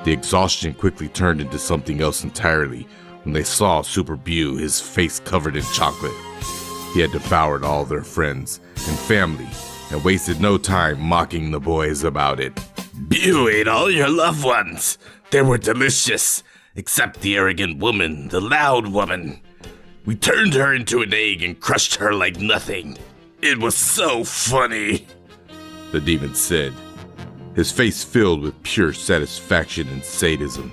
The exhaustion quickly turned into something else entirely when they saw Super Buu, his face covered in chocolate. He had devoured all their friends and family and wasted no time mocking the boys about it. Buu ate all your loved ones. They were delicious, except the arrogant woman, the loud woman. We turned her into an egg and crushed her like nothing. It was so funny, the demon said, his face filled with pure satisfaction and sadism.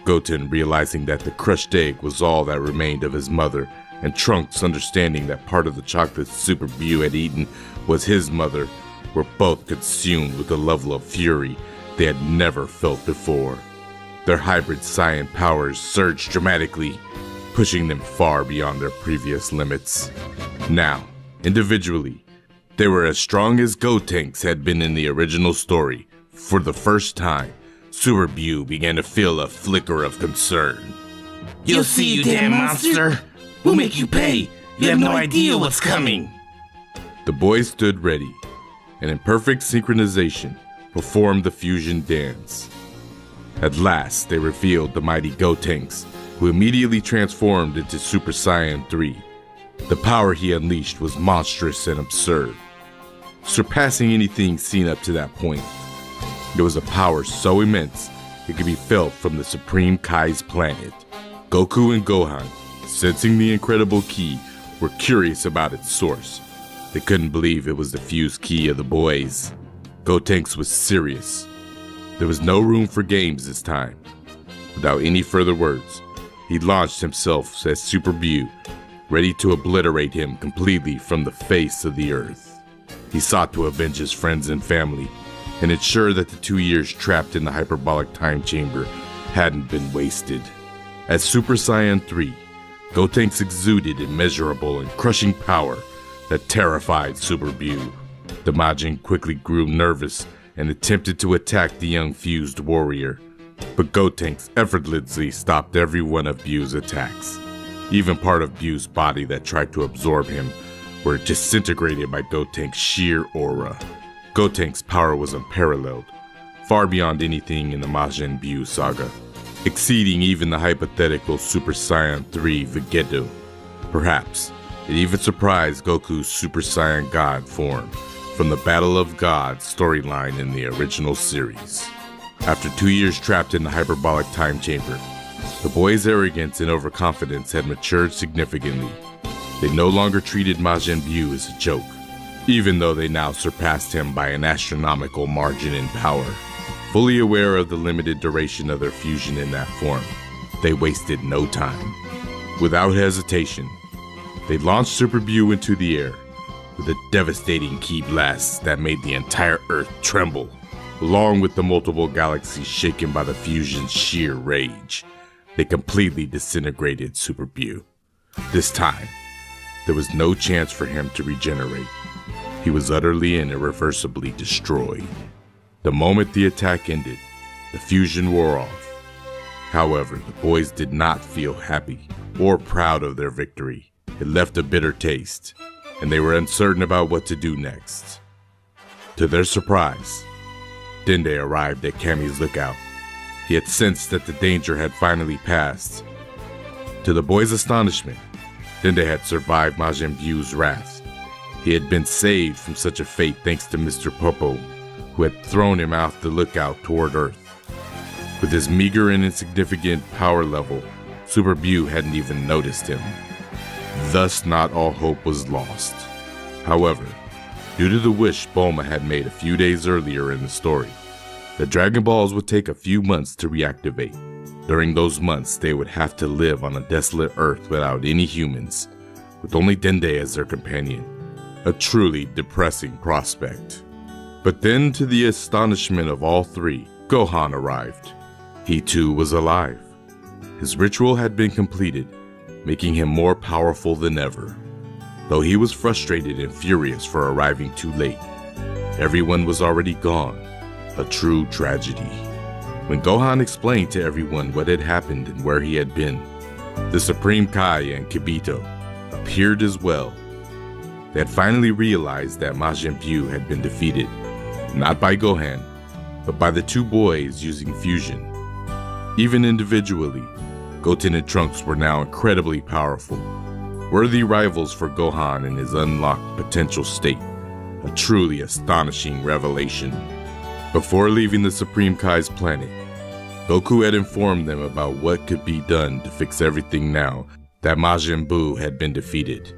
Goten, realizing that the crushed egg was all that remained of his mother, and Trunks, understanding that part of the chocolate Super Buu had eaten was his mother, were both consumed with a level of fury they had never felt before. Their hybrid Saiyan powers surged dramatically, pushing them far beyond their previous limits. Now, individually, they were as strong as Gotenks had been in the original story. For the first time, Super Buu began to feel a flicker of concern. You'll see, you damn monster! We'll make you pay! You have no idea what's coming! The boys stood ready, and in perfect synchronization, performed the fusion dance. At last, they revealed the mighty Gotenks, who immediately transformed into Super Saiyan 3. The power he unleashed was monstrous and absurd, surpassing anything seen up to that point. It was a power so immense it could be felt from the Supreme Kai's planet. Goku and Gohan, sensing the incredible ki, were curious about its source. They couldn't believe it was the fused ki of the boys. Gotenks was serious. There was no room for games this time. Without any further words, he launched himself as Super Buu ready to obliterate him completely from the face of the earth. He sought to avenge his friends and family, and ensure that the 2 years trapped in the hyperbolic time chamber hadn't been wasted. As Super Saiyan 3, Gotenks exuded immeasurable and crushing power that terrified Super Bu. The Majin quickly grew nervous and attempted to attack the young fused warrior, but Gotenks effortlessly stopped every one of Bu's attacks. Even part of Bu's body that tried to absorb him were disintegrated by Gotenks' sheer aura. Gotenks' power was unparalleled, far beyond anything in the Majin Bu saga, exceeding even the hypothetical Super Saiyan 3 Vegeta. Perhaps it even surprised Goku's Super Saiyan God form from the Battle of Gods storyline in the original series. After 2 years trapped in the hyperbolic time chamber, the boy's arrogance and overconfidence had matured significantly. They no longer treated Majin Bu as a joke, even though they now surpassed him by an astronomical margin in power. Fully aware of the limited duration of their fusion in that form, they wasted no time. Without hesitation, they launched Super Bu into the air with a devastating ki blast that made the entire Earth tremble, along with the multiple galaxies shaken by the fusion's sheer rage. They completely disintegrated Super Bu. This time, there was no chance for him to regenerate. He was utterly and irreversibly destroyed. The moment the attack ended, the fusion wore off. However, the boys did not feel happy or proud of their victory. It left a bitter taste, and they were uncertain about what to do next. To their surprise, Dende arrived at Kami's lookout. He had sensed that the danger had finally passed. To the boys' astonishment, Dende had survived Majin Bu's wrath. He had been saved from such a fate thanks to Mr. Popo, who had thrown him off the lookout toward Earth. With his meager and insignificant power level, Super Bu hadn't even noticed him. Thus, not all hope was lost. However, due to the wish Bulma had made a few days earlier in the story, the Dragon Balls would take a few months to reactivate. During those months, they would have to live on a desolate Earth without any humans, with only Dende as their companion. A truly depressing prospect. But then, to the astonishment of all three, Gohan arrived. He too was alive. His ritual had been completed, making him more powerful than ever. Though he was frustrated and furious for arriving too late, everyone was already gone. A true tragedy. When Gohan explained to everyone what had happened and where he had been, the Supreme Kai and Kibito appeared as well. They had finally realized that Majin Bu had been defeated, not by Gohan, but by the two boys using fusion. Even individually, Goten and Trunks were now incredibly powerful, worthy rivals for Gohan in his unlocked potential state, a truly astonishing revelation. Before leaving the Supreme Kai's planet, Goku had informed them about what could be done to fix everything now that Majin Bu had been defeated.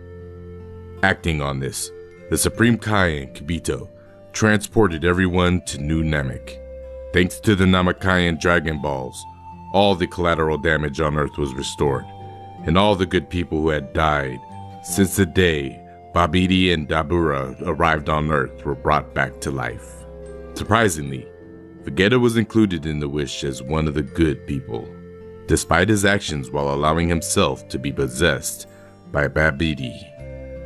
Acting on this, the Supreme Kai and Kibito transported everyone to New Namek. Thanks to the Namakayan Dragon Balls, all the collateral damage on Earth was restored, and all the good people who had died since the day Babidi and Dabura arrived on Earth were brought back to life. Surprisingly, Vegeta was included in the wish as one of the good people, despite his actions while allowing himself to be possessed by Babidi.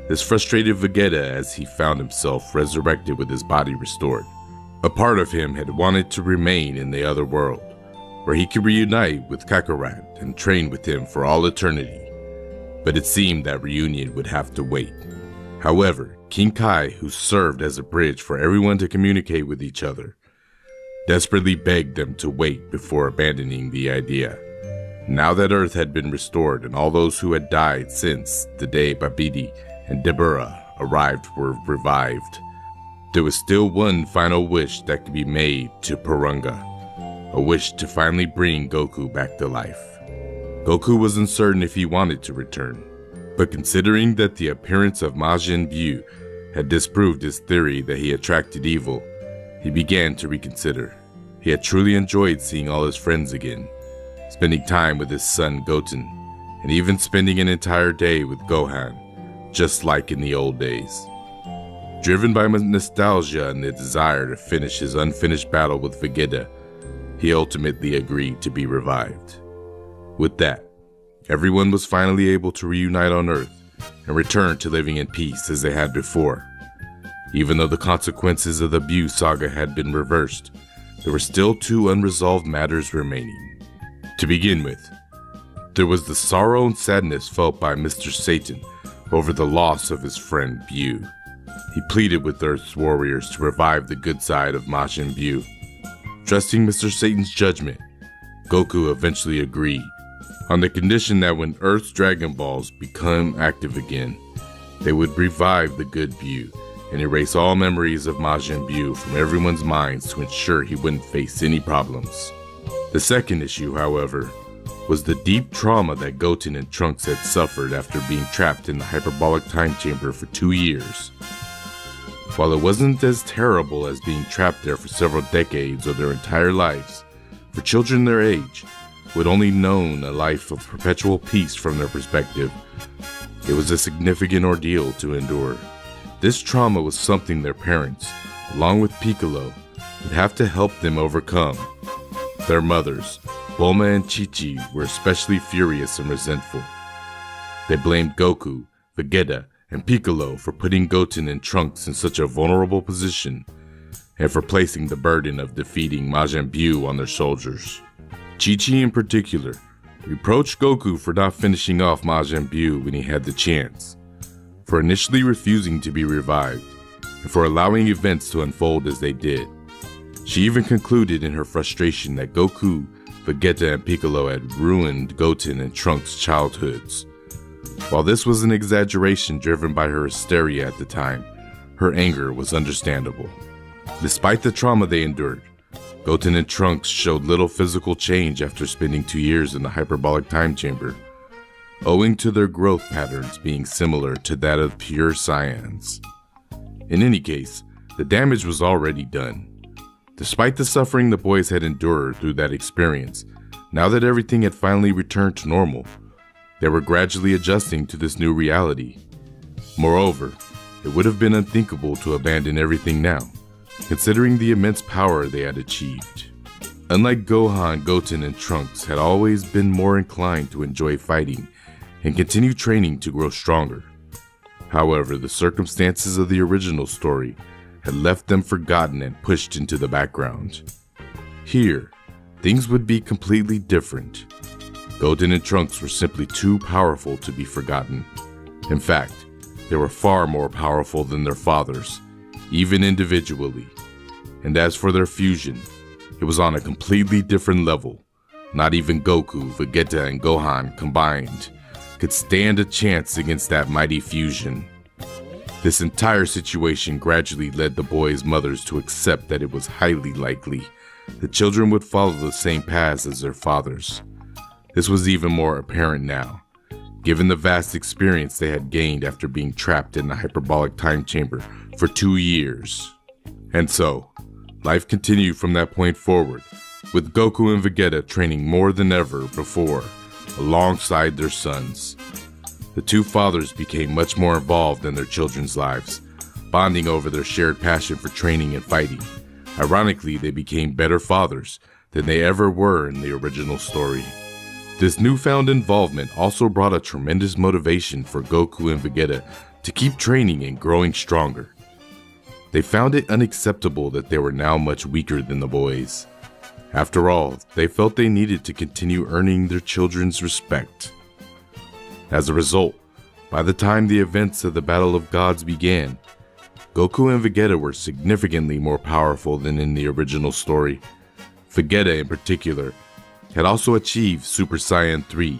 This frustrated Vegeta as he found himself resurrected with his body restored. A part of him had wanted to remain in the other world, where he could reunite with Kakarot and train with him for all eternity. But it seemed that reunion would have to wait. However, King Kai, who served as a bridge for everyone to communicate with each other, desperately begged them to wait before abandoning the idea. Now that Earth had been restored and all those who had died since the day Babidi and Dabura arrived were revived, there was still one final wish that could be made to Porunga, a wish to finally bring Goku back to life. Goku was uncertain if he wanted to return, but considering that the appearance of Majin Bu had disproved his theory that he attracted evil, he began to reconsider. He had truly enjoyed seeing all his friends again, spending time with his son Goten, and even spending an entire day with Gohan, just like in the old days. Driven by nostalgia and the desire to finish his unfinished battle with Vegeta, he ultimately agreed to be revived. With that, everyone was finally able to reunite on Earth and return to living in peace as they had before. Even though the consequences of the Buu saga had been reversed, there were still 2 unresolved matters remaining. To begin with, there was the sorrow and sadness felt by Mr. Satan over the loss of his friend Buu. He pleaded with Earth's warriors to revive the good side of Majin Buu. Trusting Mr. Satan's judgment, Goku eventually agreed, on the condition that when Earth's Dragon Balls become active again, they would revive the good Buu and erase all memories of Majin Buu from everyone's minds to ensure he wouldn't face any problems. The second issue, however, was the deep trauma that Goten and Trunks had suffered after being trapped in the hyperbolic time chamber for 2 years. While it wasn't as terrible as being trapped there for several decades or their entire lives, for children their age, who had only known a life of perpetual peace from their perspective, it was a significant ordeal to endure. This trauma was something their parents, along with Piccolo, would have to help them overcome. Their mothers, Bulma and Chi-Chi, were especially furious and resentful. They blamed Goku, Vegeta, and Piccolo for putting Goten and Trunks in such a vulnerable position, and for placing the burden of defeating Majin Buu on their shoulders. Chi-Chi in particular reproached Goku for not finishing off Majin Buu when he had the chance, for initially refusing to be revived, and for allowing events to unfold as they did. She even concluded in her frustration that Goku, Vegeta, and Piccolo had ruined Goten and Trunks' childhoods. While this was an exaggeration driven by her hysteria at the time, her anger was understandable. Despite the trauma they endured, Goten and Trunks showed little physical change after spending 2 years in the hyperbolic time chamber, owing to their growth patterns being similar to that of pure Saiyans. In any case, the damage was already done. Despite the suffering the boys had endured through that experience, now that everything had finally returned to normal, they were gradually adjusting to this new reality. Moreover, it would have been unthinkable to abandon everything now, considering the immense power they had achieved. Unlike Gohan, Goten, and Trunks had always been more inclined to enjoy fighting and continue training to grow stronger. However, the circumstances of the original story had left them forgotten and pushed into the background. Here, things would be completely different. Goten and Trunks were simply too powerful to be forgotten. In fact, they were far more powerful than their fathers, even individually. And as for their fusion, it was on a completely different level. Not even Goku, Vegeta, and Gohan combined could stand a chance against that mighty fusion. This entire situation gradually led the boys' mothers to accept that it was highly likely the children would follow the same paths as their fathers. This was even more apparent now, given the vast experience they had gained after being trapped in the hyperbolic time chamber for 2 years. And so, life continued from that point forward, with Goku and Vegeta training more than ever before, alongside their sons. The two fathers became much more involved in their children's lives, bonding over their shared passion for training and fighting. Ironically, they became better fathers than they ever were in the original story. This newfound involvement also brought a tremendous motivation for Goku and Vegeta to keep training and growing stronger. They found it unacceptable that they were now much weaker than the boys. After all, they felt they needed to continue earning their children's respect. As a result, by the time the events of the Battle of Gods began, Goku and Vegeta were significantly more powerful than in the original story. Vegeta in particular had also achieved Super Saiyan 3,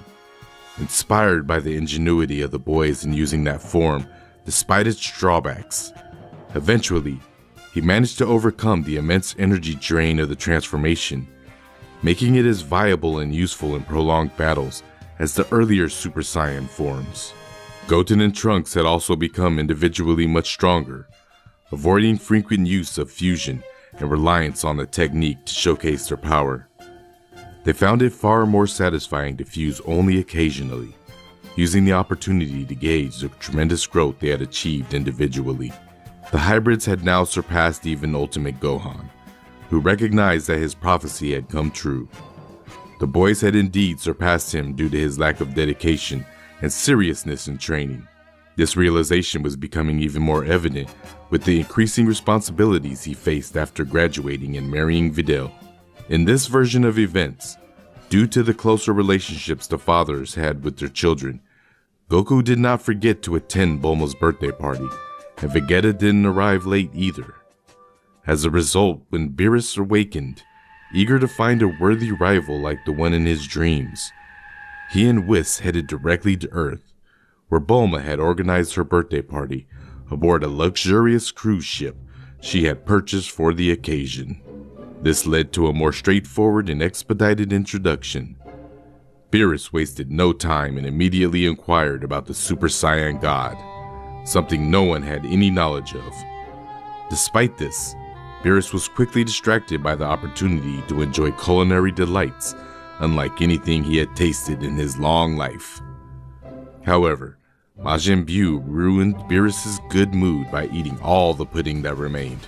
inspired by the ingenuity of the boys in using that form despite its drawbacks. Eventually, he managed to overcome the immense energy drain of the transformation, making it as viable and useful in prolonged battles as the earlier Super Saiyan forms. Goten and Trunks had also become individually much stronger, avoiding frequent use of fusion and reliance on the technique to showcase their power. They found it far more satisfying to fuse only occasionally, using the opportunity to gauge the tremendous growth they had achieved individually. The hybrids had now surpassed even Ultimate Gohan, who recognized that his prophecy had come true. The boys had indeed surpassed him due to his lack of dedication and seriousness in training. This realization was becoming even more evident with the increasing responsibilities he faced after graduating and marrying Videl. In this version of events, due to the closer relationships the fathers had with their children, Goku did not forget to attend Bulma's birthday party, and Vegeta didn't arrive late either. As a result, when Beerus awakened, eager to find a worthy rival like the one in his dreams, he and Whis headed directly to Earth, where Bulma had organized her birthday party aboard a luxurious cruise ship she had purchased for the occasion. This led to a more straightforward and expedited introduction. Beerus wasted no time and immediately inquired about the Super Saiyan God, something no one had any knowledge of. Despite this, Beerus was quickly distracted by the opportunity to enjoy culinary delights unlike anything he had tasted in his long life. However, Majin Buu ruined Beerus's good mood by eating all the pudding that remained,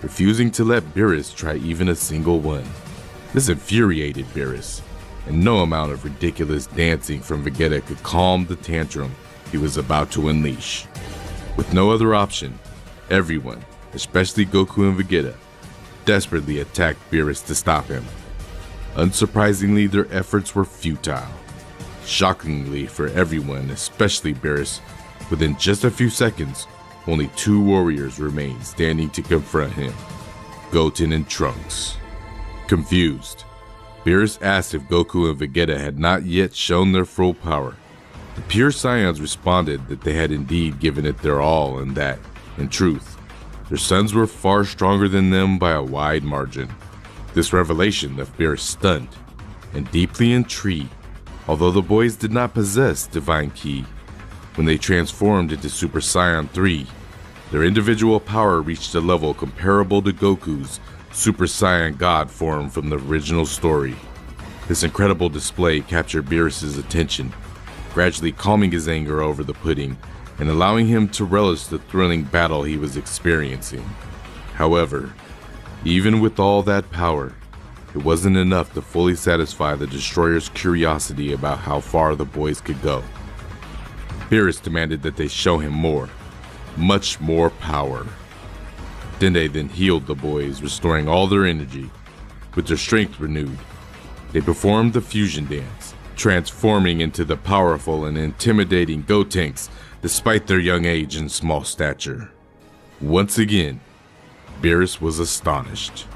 refusing to let Beerus try even a single one. This infuriated Beerus, and no amount of ridiculous dancing from Vegeta could calm the tantrum he was about to unleash. With no other option, everyone, especially Goku and Vegeta, desperately attacked Beerus to stop him. Unsurprisingly, their efforts were futile. Shockingly for everyone, especially Beerus, within just a few seconds, only 2 warriors remained standing to confront him, Goten and Trunks. Confused, Beerus asked if Goku and Vegeta had not yet shown their full power. The pure Saiyans responded that they had indeed given it their all and that, in truth, their sons were far stronger than them by a wide margin. This revelation left Beerus stunned and deeply intrigued. Although the boys did not possess Divine Ki, when they transformed into Super Saiyan 3, their individual power reached a level comparable to Goku's Super Saiyan God form from the original story. This incredible display captured Beerus' attention, gradually calming his anger over the pudding and allowing him to relish the thrilling battle he was experiencing. However, even with all that power, it wasn't enough to fully satisfy the Destroyer's curiosity about how far the boys could go. Beerus demanded that they show him more, much more power. Dende then healed the boys, restoring all their energy. With their strength renewed, they performed the fusion dance, transforming into the powerful and intimidating Gotenks despite their young age and small stature. Once again, Beerus was astonished.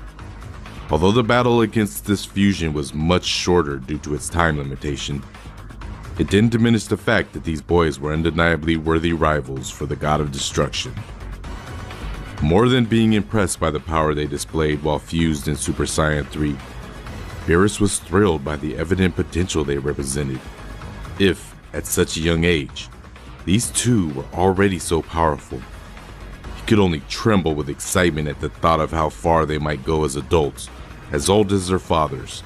Although the battle against this fusion was much shorter due to its time limitation, it didn't diminish the fact that these boys were undeniably worthy rivals for the God of Destruction. More than being impressed by the power they displayed while fused in Super Saiyan 3, Beerus was thrilled by the evident potential they represented. If, at such a young age, these two were already so powerful, he could only tremble with excitement at the thought of how far they might go as adults, as old as their fathers.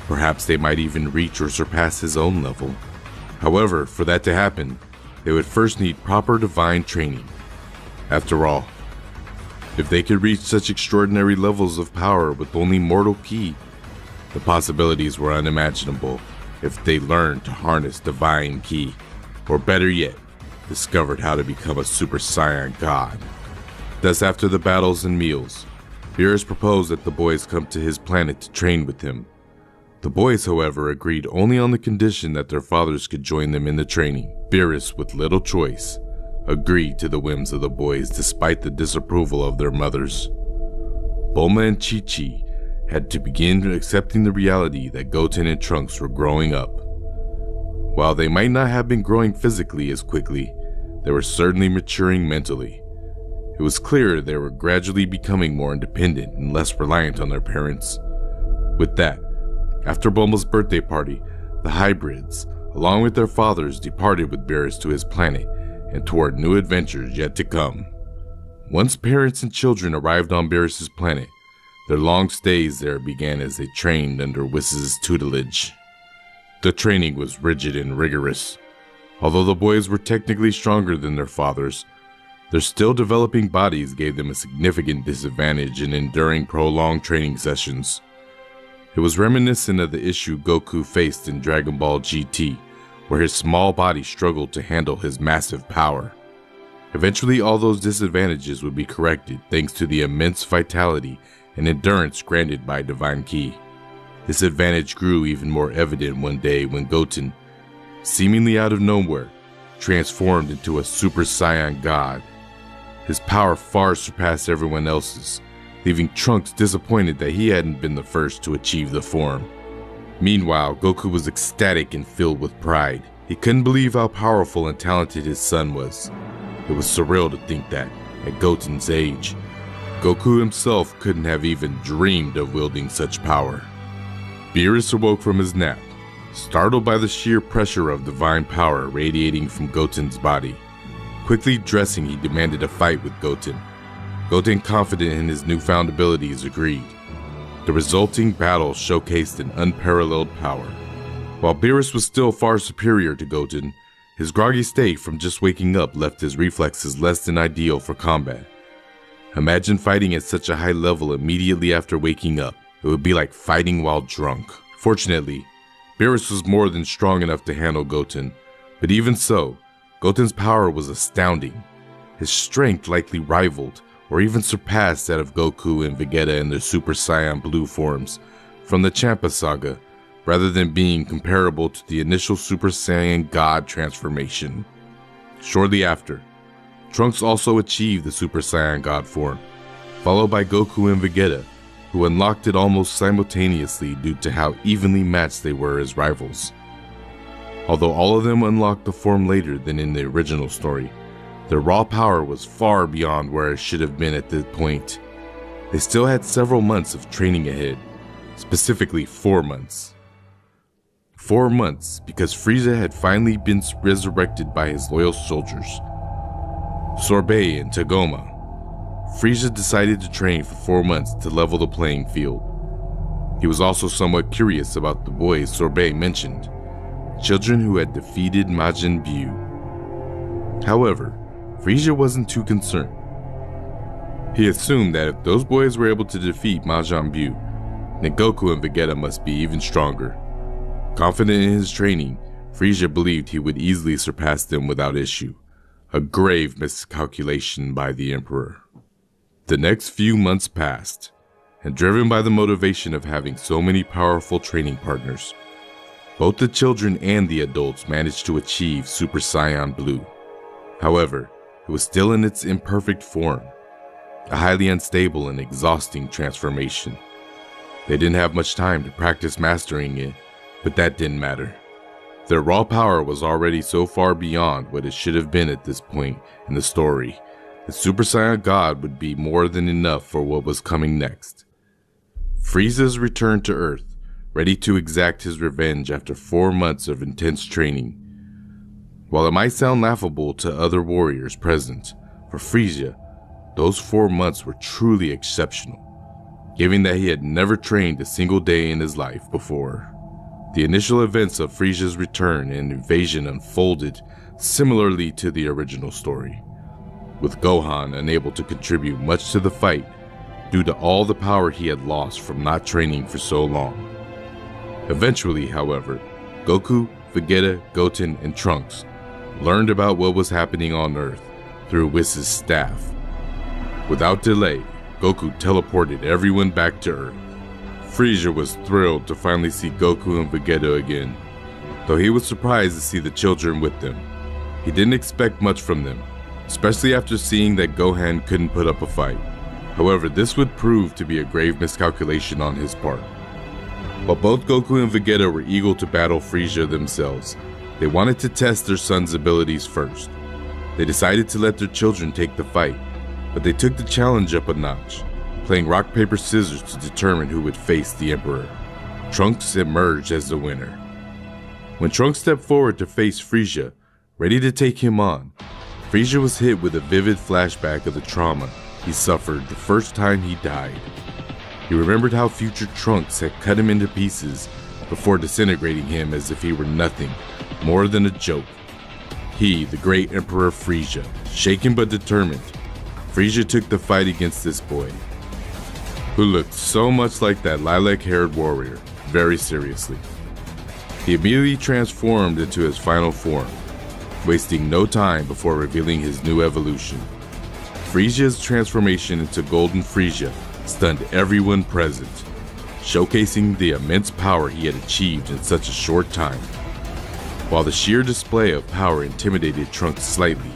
Perhaps they might even reach or surpass his own level. However, for that to happen, they would first need proper divine training. After all, if they could reach such extraordinary levels of power with only mortal ki, the possibilities were unimaginable if they learned to harness divine ki, or better yet, discovered how to become a Super Saiyan God. Thus, after the battles and meals, Beerus proposed that the boys come to his planet to train with him. The boys, however, agreed only on the condition that their fathers could join them in the training. Beerus, with little choice, agreed to the whims of the boys despite the disapproval of their mothers. Bulma and Chi-Chi had to begin accepting the reality that Goten and Trunks were growing up. While they might not have been growing physically as quickly, they were certainly maturing mentally. It was clear they were gradually becoming more independent and less reliant on their parents. With that, after Bulma's birthday party, the hybrids, along with their fathers, departed with Beerus to his planet and toward new adventures yet to come. Once parents and children arrived on Beerus' planet, their long stays there began as they trained under Whis' tutelage. The training was rigid and rigorous. Although the boys were technically stronger than their fathers, their still developing bodies gave them a significant disadvantage in enduring prolonged training sessions. It was reminiscent of the issue Goku faced in Dragon Ball GT, where his small body struggled to handle his massive power. Eventually, all those disadvantages would be corrected thanks to the immense vitality and endurance granted by Divine Ki. This advantage grew even more evident one day when Goten, seemingly out of nowhere, transformed into a Super Saiyan God. His power far surpassed everyone else's, leaving Trunks disappointed that he hadn't been the first to achieve the form. Meanwhile, Goku was ecstatic and filled with pride. He couldn't believe how powerful and talented his son was. It was surreal to think that, at Goten's age, Goku himself couldn't have even dreamed of wielding such power. Beerus awoke from his nap, startled by the sheer pressure of divine power radiating from Goten's body. Quickly dressing, he demanded a fight with Goten. Goten, confident in his newfound abilities, agreed. The resulting battle showcased an unparalleled power. While Beerus was still far superior to Goten, his groggy state from just waking up left his reflexes less than ideal for combat. Imagine fighting at such a high level immediately after waking up. It would be like fighting while drunk. Fortunately, Beerus was more than strong enough to handle Goten, but even so, Goten's power was astounding. His strength likely rivaled or even surpassed that of Goku and Vegeta in their Super Saiyan Blue forms from the Champa saga, rather than being comparable to the initial Super Saiyan God transformation. Shortly after, Trunks also achieved the Super Saiyan God form, followed by Goku and Vegeta, who unlocked it almost simultaneously due to how evenly matched they were as rivals. Although all of them unlocked the form later than in the original story, their raw power was far beyond where it should have been at this point. They still had several months of training ahead, specifically 4 months. 4 months because Frieza had finally been resurrected by his loyal soldiers, Sorbet and Tagoma. Frieza decided to train for 4 months to level the playing field. He was also somewhat curious about the boys Sorbet mentioned, children who had defeated Majin Buu. However, Frieza wasn't too concerned. He assumed that if those boys were able to defeat Majin Buu, then Goku and Vegeta must be even stronger. Confident in his training, Frieza believed he would easily surpass them without issue, a grave miscalculation by the Emperor. The next few months passed, and driven by the motivation of having so many powerful training partners, both the children and the adults managed to achieve Super Saiyan Blue. However, it was still in its imperfect form, a highly unstable and exhausting transformation. They didn't have much time to practice mastering it, but that didn't matter. Their raw power was already so far beyond what it should have been at this point in the story that Super Saiyan God would be more than enough for what was coming next. Frieza's return to Earth, ready to exact his revenge after 4 months of intense training. While it might sound laughable to other warriors present, for Frieza, those 4 months were truly exceptional, given that he had never trained a single day in his life before. The initial events of Frieza's return and invasion unfolded similarly to the original story, with Gohan unable to contribute much to the fight due to all the power he had lost from not training for so long. Eventually, however, Goku, Vegeta, Goten, and Trunks learned about what was happening on Earth through Whis' staff. Without delay, Goku teleported everyone back to Earth. Frieza was thrilled to finally see Goku and Vegeta again, though he was surprised to see the children with them. He didn't expect much from them, especially after seeing that Gohan couldn't put up a fight. However, this would prove to be a grave miscalculation on his part. While both Goku and Vegeta were eager to battle Frieza themselves, they wanted to test their son's abilities first. They decided to let their children take the fight, but they took the challenge up a notch, playing rock, paper, scissors to determine who would face the Emperor. Trunks emerged as the winner. When Trunks stepped forward to face Frieza, ready to take him on, Frieza was hit with a vivid flashback of the trauma he suffered the first time he died. He remembered how future Trunks had cut him into pieces before disintegrating him as if he were nothing more than a joke. He, the great Emperor Frisia, shaken but determined, Frisia took the fight against this boy, who looked so much like that lilac-haired warrior, very seriously. He immediately transformed into his final form, wasting no time before revealing his new evolution. Frisia's transformation into Golden Frisia stunned everyone present, showcasing the immense power he had achieved in such a short time. While the sheer display of power intimidated Trunks slightly,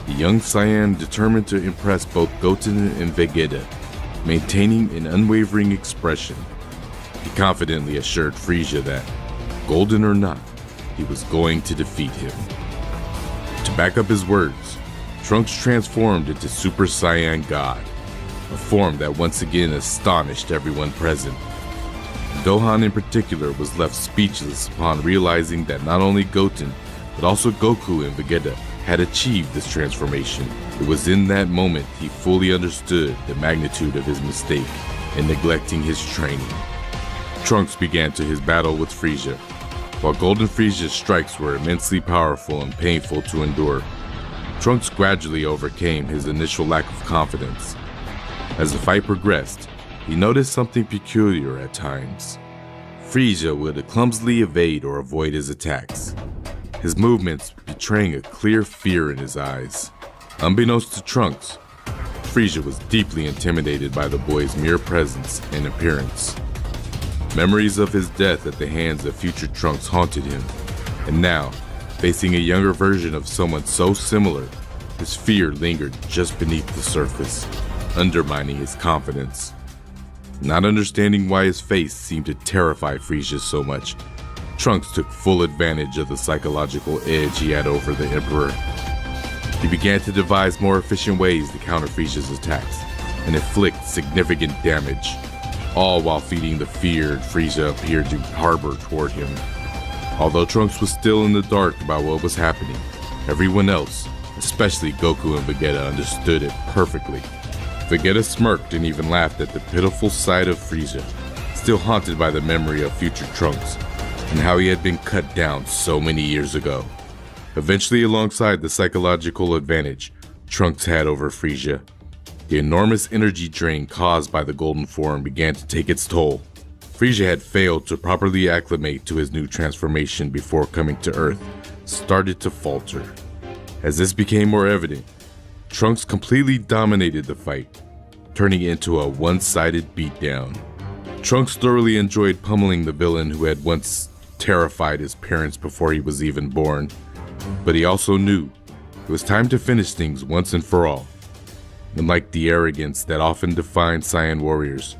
the young Saiyan determined to impress both Goten and Vegeta, maintaining an unwavering expression. He confidently assured Frisia that, golden or not, he was going to defeat him. To back up his words, Trunks transformed into Super Saiyan God, a form that once again astonished everyone present. Gohan in particular was left speechless upon realizing that not only Goten, but also Goku and Vegeta had achieved this transformation. It was in that moment he fully understood the magnitude of his mistake in neglecting his training. Trunks began to his battle with Frisia. While Golden Frisia's strikes were immensely powerful and painful to endure, Trunks gradually overcame his initial lack of confidence. As the fight progressed, he noticed something peculiar at times. Frisia would clumsily evade or avoid his attacks, his movements betraying a clear fear in his eyes. Unbeknownst to Trunks, Frisia was deeply intimidated by the boy's mere presence and appearance. Memories of his death at the hands of future Trunks haunted him, and now, facing a younger version of someone so similar, his fear lingered just beneath the surface, undermining his confidence. Not understanding why his face seemed to terrify Frisia so much, Trunks took full advantage of the psychological edge he had over the Emperor. He began to devise more efficient ways to counter Frisia's attacks and inflict significant damage, all while feeding the fear Frisia appeared to harbor toward him. Although Trunks was still in the dark about what was happening, everyone else, especially Goku and Vegeta, understood it perfectly. Vegeta smirked and even laughed at the pitiful sight of Frisia, still haunted by the memory of future Trunks, and how he had been cut down so many years ago. Eventually, alongside the psychological advantage Trunks had over Frisia, the enormous energy drain caused by the golden form began to take its toll. Frisia had failed to properly acclimate to his new transformation before coming to Earth, started to falter. As this became more evident, Trunks completely dominated the fight, turning it into a one-sided beatdown. Trunks thoroughly enjoyed pummeling the villain who had once terrified his parents before he was even born, but he also knew it was time to finish things once and for all. Unlike the arrogance that often defined Saiyan warriors,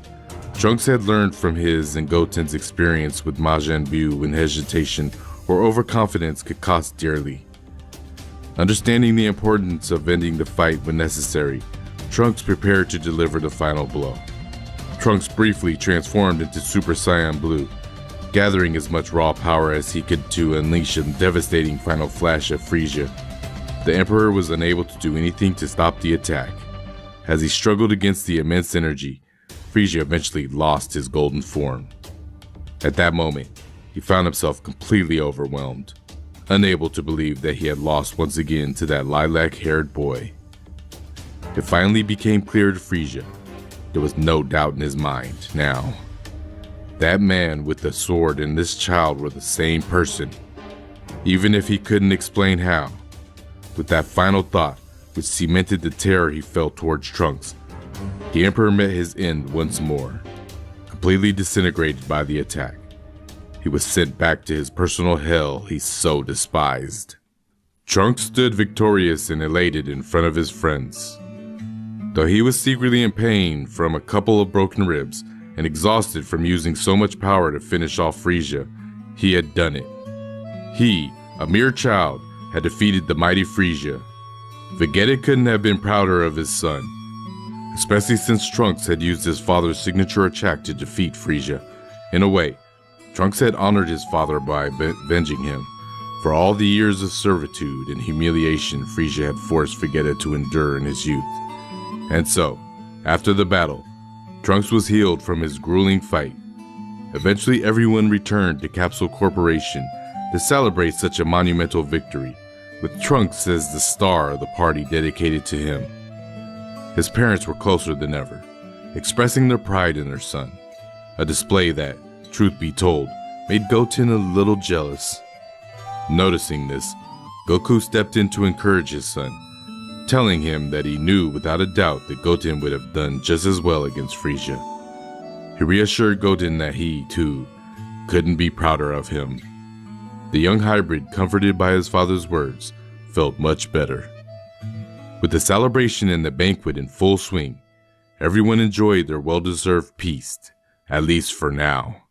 Trunks had learned from his and Goten's experience with Majin Buu when hesitation or overconfidence could cost dearly. Understanding the importance of ending the fight when necessary, Trunks prepared to deliver the final blow. Trunks briefly transformed into Super Saiyan Blue, gathering as much raw power as he could to unleash a devastating final flash at Frisia. The Emperor was unable to do anything to stop the attack. As he struggled against the immense energy, Frisia eventually lost his golden form. At that moment, he found himself completely overwhelmed, unable to believe that he had lost once again to that lilac-haired boy. It finally became clear to Frisia. There was no doubt in his mind now. That man with the sword and this child were the same person, even if he couldn't explain how. With that final thought, which cemented the terror he felt towards Trunks, the Emperor met his end once more, completely disintegrated by the attack. He was sent back to his personal hell he so despised. Trunks stood victorious and elated in front of his friends. Though he was secretly in pain from a couple of broken ribs and exhausted from using so much power to finish off Frisia, he had done it. He, a mere child, had defeated the mighty Frisia. Vegeta couldn't have been prouder of his son, especially since Trunks had used his father's signature attack to defeat Frisia. In a way, Trunks had honored his father by avenging him for all the years of servitude and humiliation Frisia had forced Vegeta to endure in his youth. And so, after the battle, Trunks was healed from his grueling fight. Eventually, everyone returned to Capsule Corporation to celebrate such a monumental victory, with Trunks as the star of the party dedicated to him. His parents were closer than ever, expressing their pride in their son, a display that, truth be told, made Goten a little jealous. Noticing this, Goku stepped in to encourage his son, telling him that he knew without a doubt that Goten would have done just as well against Frieza. He reassured Goten that he, too, couldn't be prouder of him. The young hybrid, comforted by his father's words, felt much better. With the celebration and the banquet in full swing, everyone enjoyed their well-deserved peace, at least for now.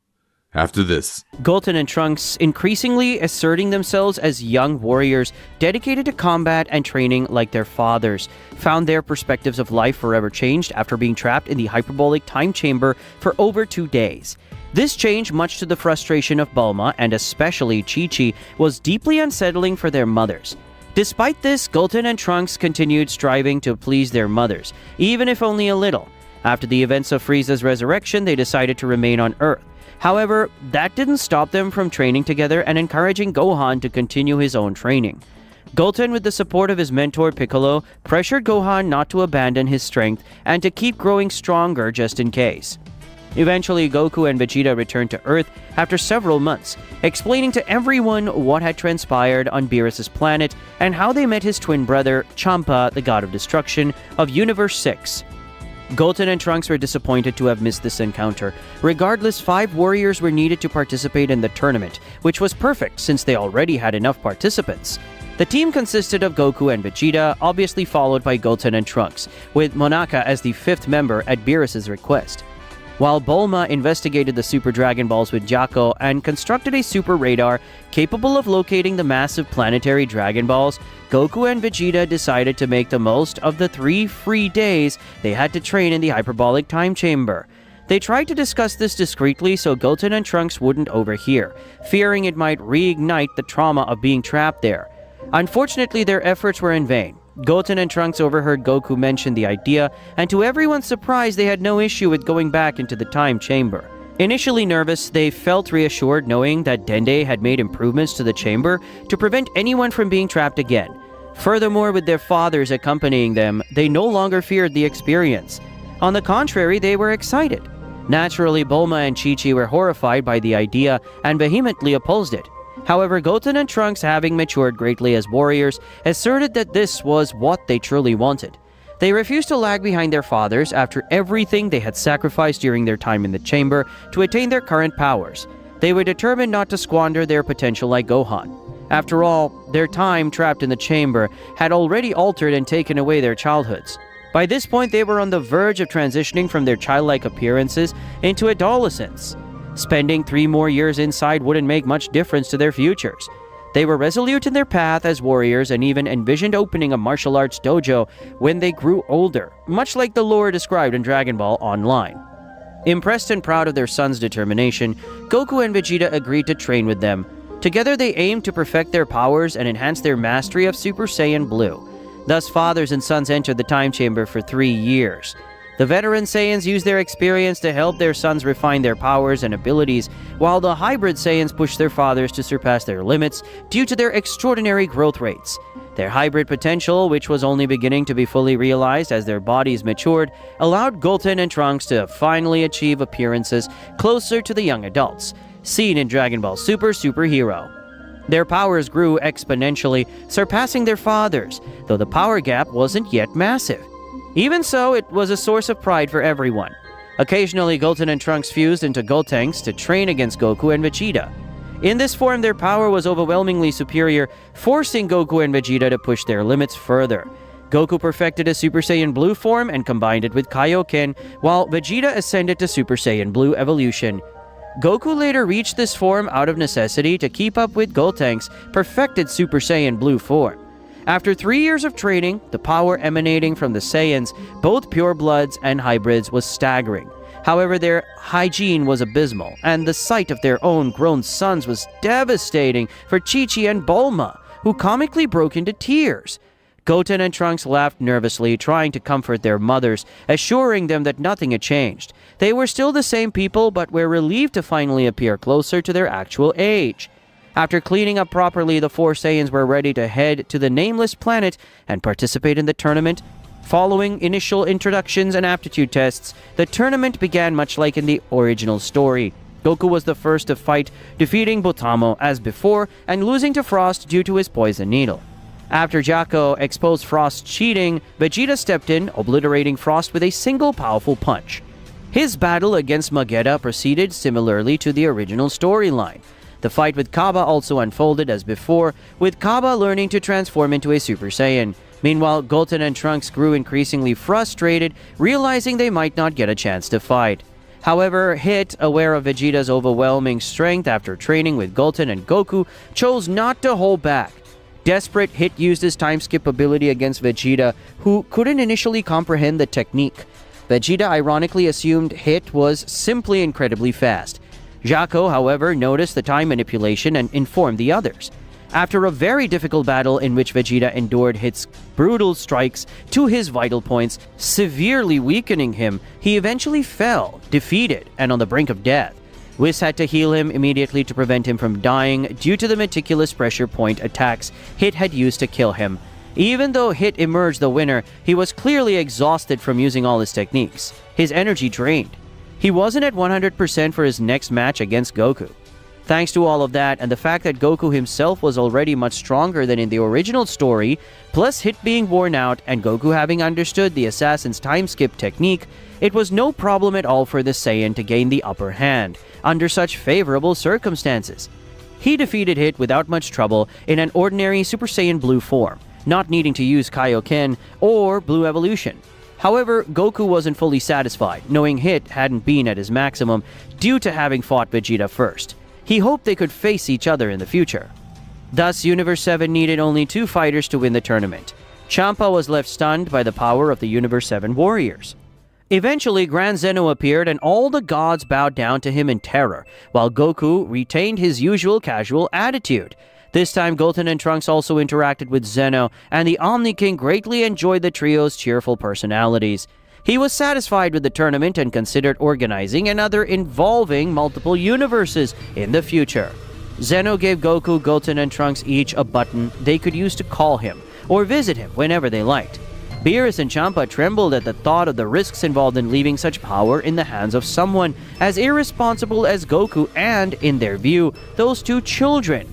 After this, Goten and Trunks, increasingly asserting themselves as young warriors dedicated to combat and training like their fathers, found their perspectives of life forever changed after being trapped in the hyperbolic time chamber for over 2 days. This change, much to the frustration of Bulma and especially Chi-Chi, was deeply unsettling for their mothers. Despite this, Goten and Trunks continued striving to please their mothers, even if only a little. After the events of Frieza's resurrection, they decided to remain on Earth. However, that didn't stop them from training together and encouraging Gohan to continue his own training. Goten, with the support of his mentor Piccolo, pressured Gohan not to abandon his strength and to keep growing stronger just in case. Eventually, Goku and Vegeta returned to Earth after several months, explaining to everyone what had transpired on Beerus' planet and how they met his twin brother, Champa, the god of destruction, of Universe 6. Goten and Trunks were disappointed to have missed this encounter. Regardless, 5 warriors were needed to participate in the tournament, which was perfect since they already had enough participants. The team consisted of Goku and Vegeta, obviously followed by Goten and Trunks, with Monaka as the 5th member at Beerus' request. While Bulma investigated the Super Dragon Balls with Jaco and constructed a super radar capable of locating the massive planetary Dragon Balls, Goku and Vegeta decided to make the most of the 3 free days they had to train in the hyperbolic time chamber. They tried to discuss this discreetly so Goten and Trunks wouldn't overhear, fearing it might reignite the trauma of being trapped there. Unfortunately, their efforts were in vain. Goten and Trunks overheard Goku mention the idea, and to everyone's surprise, they had no issue with going back into the time chamber. Initially nervous, they felt reassured knowing that Dende had made improvements to the chamber to prevent anyone from being trapped again. Furthermore, with their fathers accompanying them, they no longer feared the experience. On the contrary, they were excited. Naturally, Bulma and Chi-Chi were horrified by the idea and vehemently opposed it. However, Goten and Trunks, having matured greatly as warriors, asserted that this was what they truly wanted. They refused to lag behind their fathers after everything they had sacrificed during their time in the chamber to attain their current powers. They were determined not to squander their potential like Gohan. After all, their time trapped in the chamber had already altered and taken away their childhoods. By this point, they were on the verge of transitioning from their childlike appearances into adolescence. Spending 3 more years inside wouldn't make much difference to their futures. They were resolute in their path as warriors and even envisioned opening a martial arts dojo when they grew older, much like the lore described in Dragon Ball Online. Impressed and proud of their son's determination, Goku and Vegeta agreed to train with them. Together they aimed to perfect their powers and enhance their mastery of Super Saiyan Blue. Thus, fathers and sons entered the time chamber for 3 years. The veteran Saiyans used their experience to help their sons refine their powers and abilities, while the hybrid Saiyans pushed their fathers to surpass their limits due to their extraordinary growth rates. Their hybrid potential, which was only beginning to be fully realized as their bodies matured, allowed Goten and Trunks to finally achieve appearances closer to the young adults, seen in Dragon Ball Super Superhero. Their powers grew exponentially, surpassing their fathers, though the power gap wasn't yet massive. Even so, it was a source of pride for everyone. Occasionally, Goten and Trunks fused into Gotenks to train against Goku and Vegeta. In this form, their power was overwhelmingly superior, forcing Goku and Vegeta to push their limits further. Goku perfected his Super Saiyan Blue form and combined it with Kaioken, while Vegeta ascended to Super Saiyan Blue evolution. Goku later reached this form out of necessity to keep up with Gotenks' perfected Super Saiyan Blue form. After 3 years of training, the power emanating from the Saiyans, both purebloods and hybrids, was staggering. However, their hygiene was abysmal, and the sight of their own grown sons was devastating for Chi-Chi and Bulma, who comically broke into tears. Goten and Trunks laughed nervously, trying to comfort their mothers, assuring them that nothing had changed. They were still the same people, but were relieved to finally appear closer to their actual age. After cleaning up properly, the four Saiyans were ready to head to the nameless planet and participate in the tournament. Following initial introductions and aptitude tests, the tournament began much like in the original story. Goku was the first to fight, defeating Botamo as before and losing to Frost due to his poison needle. After Jaco exposed Frost's cheating, Vegeta stepped in, obliterating Frost with a single powerful punch. His battle against Magetta proceeded similarly to the original storyline. The fight with Kaba also unfolded as before, with Kaba learning to transform into a Super Saiyan. Meanwhile, Goten and Trunks grew increasingly frustrated, realizing they might not get a chance to fight. However, Hit, aware of Vegeta's overwhelming strength after training with Goten and Goku, chose not to hold back. Desperate, Hit used his time skip ability against Vegeta, who couldn't initially comprehend the technique. Vegeta ironically assumed Hit was simply incredibly fast. Jaco, however, noticed the time manipulation and informed the others. After a very difficult battle in which Vegeta endured Hit's brutal strikes to his vital points, severely weakening him, he eventually fell, defeated, and on the brink of death. Whis had to heal him immediately to prevent him from dying due to the meticulous pressure point attacks Hit had used to kill him. Even though Hit emerged the winner, he was clearly exhausted from using all his techniques. His energy drained. He wasn't at 100% for his next match against Goku. Thanks to all of that, and the fact that Goku himself was already much stronger than in the original story, plus Hit being worn out and Goku having understood the assassin's time skip technique, it was no problem at all for the Saiyan to gain the upper hand, under such favorable circumstances. He defeated Hit without much trouble in an ordinary Super Saiyan Blue form, not needing to use Kaioken or Blue Evolution. However, Goku wasn't fully satisfied, knowing Hit hadn't been at his maximum due to having fought Vegeta first. He hoped they could face each other in the future. Thus, Universe 7 needed only 2 fighters to win the tournament. Champa was left stunned by the power of the Universe 7 warriors. Eventually, Grand Zeno appeared and all the gods bowed down to him in terror, while Goku retained his usual casual attitude. This time, Goten and Trunks also interacted with Zeno, and the Omni King greatly enjoyed the trio's cheerful personalities. He was satisfied with the tournament and considered organizing another involving multiple universes in the future. Zeno gave Goku, Goten, and Trunks each a button they could use to call him or visit him whenever they liked. Beerus and Champa trembled at the thought of the risks involved in leaving such power in the hands of someone as irresponsible as Goku and, in their view, those 2 children.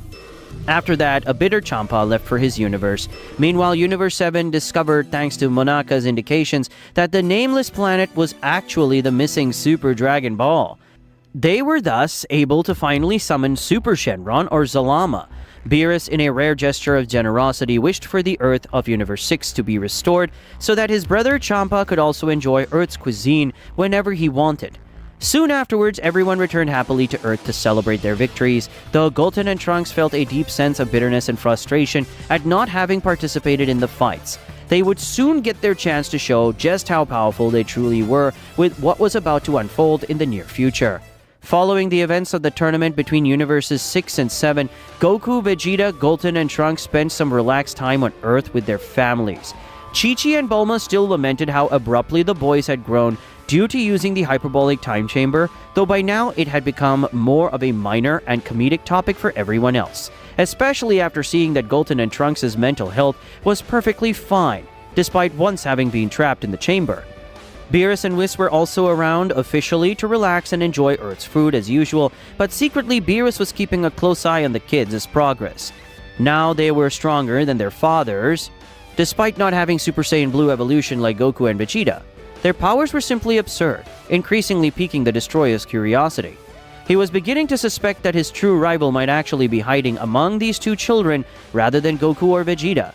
After that, a bitter Champa left for his universe. Meanwhile, Universe 7 discovered, thanks to Monaka's indications, that the nameless planet was actually the missing Super Dragon Ball. They were thus able to finally summon Super Shenron or Zalama. Beerus, in a rare gesture of generosity, wished for the Earth of Universe 6 to be restored so that his brother Champa could also enjoy Earth's cuisine whenever he wanted. Soon afterwards, everyone returned happily to Earth to celebrate their victories, though Goten and Trunks felt a deep sense of bitterness and frustration at not having participated in the fights. They would soon get their chance to show just how powerful they truly were with what was about to unfold in the near future. Following the events of the tournament between Universes 6 and 7, Goku, Vegeta, Goten, and Trunks spent some relaxed time on Earth with their families. Chi-Chi and Bulma still lamented how abruptly the boys had grown due to using the hyperbolic time chamber, though by now it had become more of a minor and comedic topic for everyone else, especially after seeing that Goten and Trunks' mental health was perfectly fine, despite once having been trapped in the chamber. Beerus and Whis were also around officially to relax and enjoy Earth's food as usual, but secretly Beerus was keeping a close eye on the kids' progress. Now they were stronger than their fathers, despite not having Super Saiyan Blue evolution like Goku and Vegeta. Their powers were simply absurd, increasingly piquing the Destroyer's curiosity. He was beginning to suspect that his true rival might actually be hiding among these 2 children rather than Goku or Vegeta.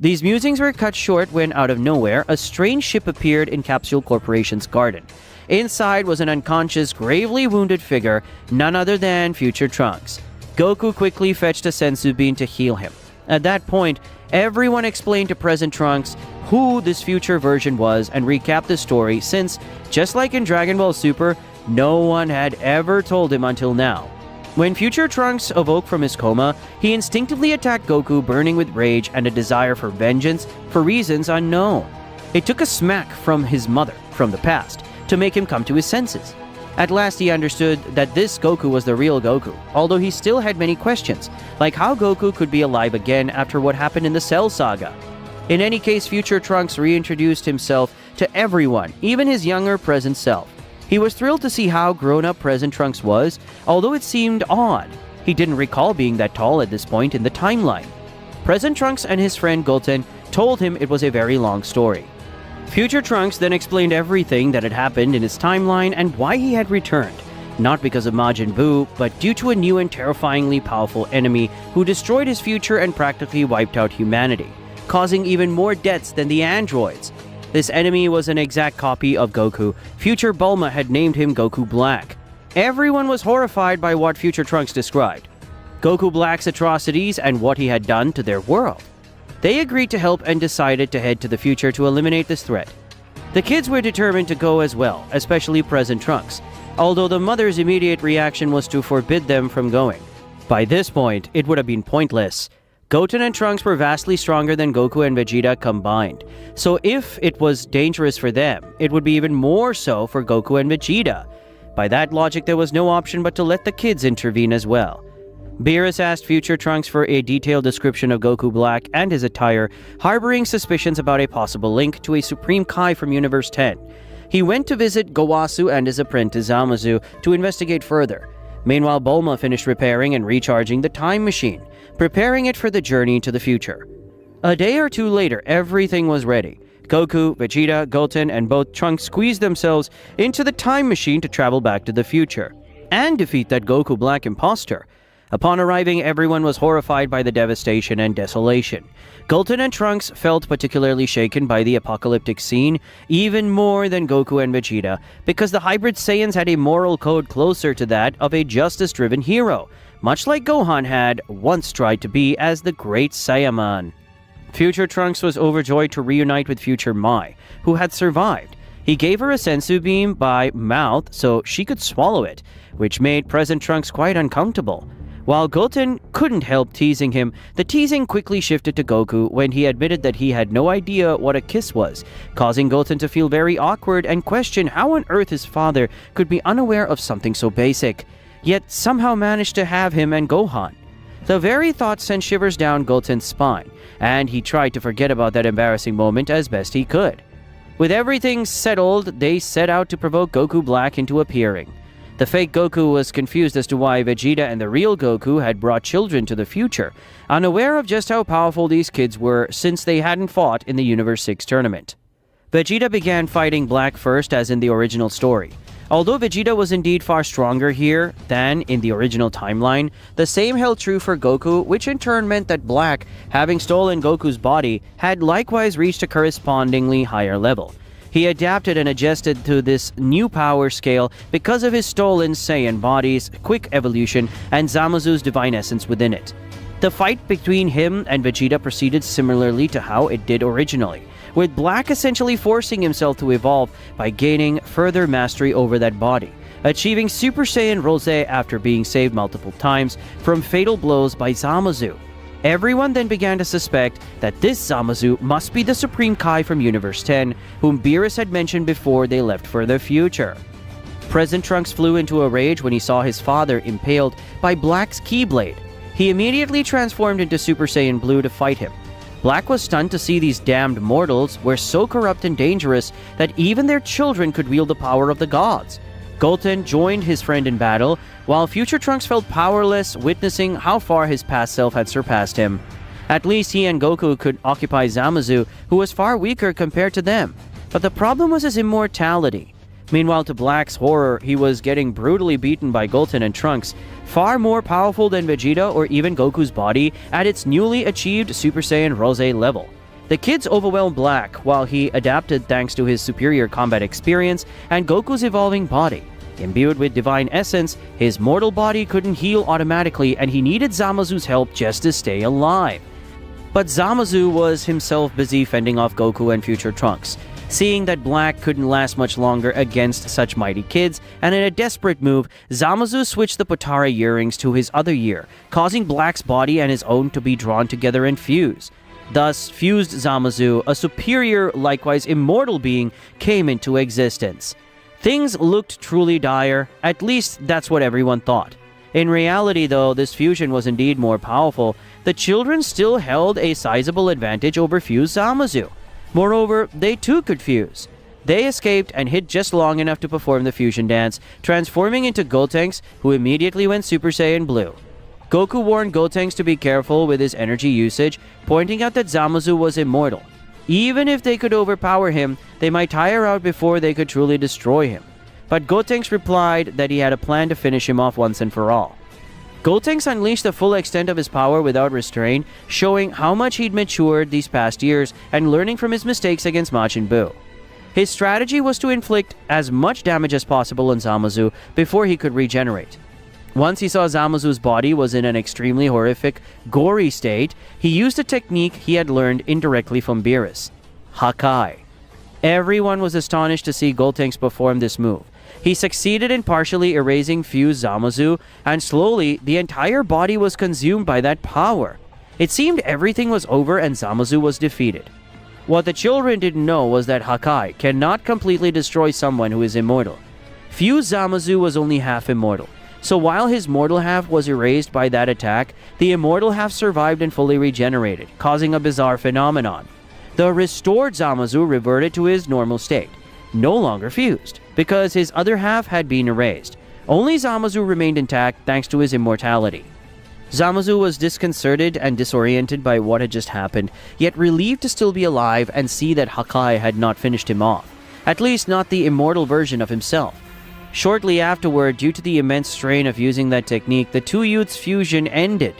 These musings were cut short when, out of nowhere, a strange ship appeared in Capsule Corporation's garden. Inside was an unconscious, gravely wounded figure, none other than future Trunks. Goku quickly fetched a senzu bean to heal him. At that point, everyone explained to present Trunks who this future version was and recapped the story since, just like in Dragon Ball Super, no one had ever told him until now. When future Trunks awoke from his coma, he instinctively attacked Goku, burning with rage and a desire for vengeance for reasons unknown. It took a smack from his mother from the past to make him come to his senses. At last he understood that this Goku was the real Goku, although he still had many questions, like how Goku could be alive again after what happened in the Cell Saga. In any case, future Trunks reintroduced himself to everyone, even his younger present self. He was thrilled to see how grown-up present Trunks was, although it seemed odd. He didn't recall being that tall at this point in the timeline. Present Trunks and his friend Goten told him it was a very long story. Future Trunks then explained everything that had happened in his timeline and why he had returned, not because of Majin Buu, but due to a new and terrifyingly powerful enemy who destroyed his future and practically wiped out humanity, causing even more deaths than the androids. This enemy was an exact copy of Goku. Future Bulma had named him Goku Black. Everyone was horrified by what Future Trunks described, Goku Black's atrocities and what he had done to their world. They agreed to help and decided to head to the future to eliminate this threat. The kids were determined to go as well, especially present Trunks, although the mother's immediate reaction was to forbid them from going. By this point, it would have been pointless. Goten and Trunks were vastly stronger than Goku and Vegeta combined, so if it was dangerous for them, it would be even more so for Goku and Vegeta. By that logic, there was no option but to let the kids intervene as well. Beerus asked Future Trunks for a detailed description of Goku Black and his attire, harboring suspicions about a possible link to a Supreme Kai from Universe 10. He went to visit Gowasu and his apprentice Zamasu to investigate further. Meanwhile, Bulma finished repairing and recharging the time machine, preparing it for the journey to the future. A day or two later, everything was ready. Goku, Vegeta, Goten, and both Trunks squeezed themselves into the time machine to travel back to the future and defeat that Goku Black imposter. Upon arriving, everyone was horrified by the devastation and desolation. Goten and Trunks felt particularly shaken by the apocalyptic scene, even more than Goku and Vegeta, because the hybrid Saiyans had a moral code closer to that of a justice-driven hero, much like Gohan had once tried to be as the Great Saiyaman. Future Trunks was overjoyed to reunite with Future Mai, who had survived. He gave her a sensu beam by mouth so she could swallow it, which made present Trunks quite uncomfortable. While Goten couldn't help teasing him, the teasing quickly shifted to Goku when he admitted that he had no idea what a kiss was, causing Goten to feel very awkward and question how on earth his father could be unaware of something so basic, yet somehow managed to have him and Gohan. The very thought sent shivers down Goten's spine, and he tried to forget about that embarrassing moment as best he could. With everything settled, they set out to provoke Goku Black into appearing. The fake Goku was confused as to why Vegeta and the real Goku had brought children to the future, unaware of just how powerful these kids were since they hadn't fought in the Universe 6 tournament. Vegeta began fighting Black first as in the original story. Although Vegeta was indeed far stronger here than in the original timeline, the same held true for Goku, which in turn meant that Black, having stolen Goku's body, had likewise reached a correspondingly higher level. He adapted and adjusted to this new power scale because of his stolen Saiyan body's quick evolution and Zamazu's divine essence within it. The fight between him and Vegeta proceeded similarly to how it did originally, with Black essentially forcing himself to evolve by gaining further mastery over that body, achieving Super Saiyan Rose after being saved multiple times from fatal blows by Zamazu. Everyone then began to suspect that this Zamazu must be the Supreme Kai from Universe 10, whom Beerus had mentioned before they left for the future. Present Trunks flew into a rage when he saw his father impaled by Black's Keyblade. He immediately transformed into Super Saiyan Blue to fight him. Black was stunned to see these damned mortals were so corrupt and dangerous that even their children could wield the power of the gods. Goten joined his friend in battle, while Future Trunks felt powerless, witnessing how far his past self had surpassed him. At least he and Goku could occupy Zamazu, who was far weaker compared to them. But the problem was his immortality. Meanwhile, to Black's horror, he was getting brutally beaten by Goten and Trunks, far more powerful than Vegeta or even Goku's body at its newly achieved Super Saiyan Rose level. The kids overwhelmed Black, while he adapted thanks to his superior combat experience and Goku's evolving body. Imbued with divine essence, his mortal body couldn't heal automatically and he needed Zamazu's help just to stay alive. But Zamazu was himself busy fending off Goku and Future Trunks. Seeing that Black couldn't last much longer against such mighty kids, and in a desperate move, Zamazu switched the Potara earrings to his other ear, causing Black's body and his own to be drawn together and fuse. Thus, fused Zamazu, a superior, likewise immortal being, came into existence. Things looked truly dire, at least that's what everyone thought. In reality, though this fusion was indeed more powerful, the children still held a sizable advantage over fused Zamasu. Moreover, they too could fuse. They escaped and hid just long enough to perform the fusion dance, transforming into Gotenks, who immediately went Super Saiyan Blue. Goku warned Gotenks to be careful with his energy usage, pointing out that Zamasu was immortal. Even if they could overpower him, they might tire out before they could truly destroy him. But Gotenks replied that he had a plan to finish him off once and for all. Gotenks unleashed the full extent of his power without restraint, showing how much he'd matured these past years and learning from his mistakes against Majin Buu. His strategy was to inflict as much damage as possible on Zamasu before he could regenerate. Once he saw Zamasu's body was in an extremely horrific, gory state, he used a technique he had learned indirectly from Beerus, Hakai. Everyone was astonished to see Gotenks perform this move. He succeeded in partially erasing fused Zamasu, and slowly the entire body was consumed by that power. It seemed everything was over and Zamasu was defeated. What the children didn't know was that Hakai cannot completely destroy someone who is immortal. Fused Zamasu was only half immortal, so while his mortal half was erased by that attack, the immortal half survived and fully regenerated, causing a bizarre phenomenon. The restored Zamasu reverted to his normal state, no longer fused, because his other half had been erased. Only Zamasu remained intact thanks to his immortality. Zamasu was disconcerted and disoriented by what had just happened, yet relieved to still be alive and see that Hakai had not finished him off, at least not the immortal version of himself. Shortly afterward, due to the immense strain of using that technique, the two youths' fusion ended.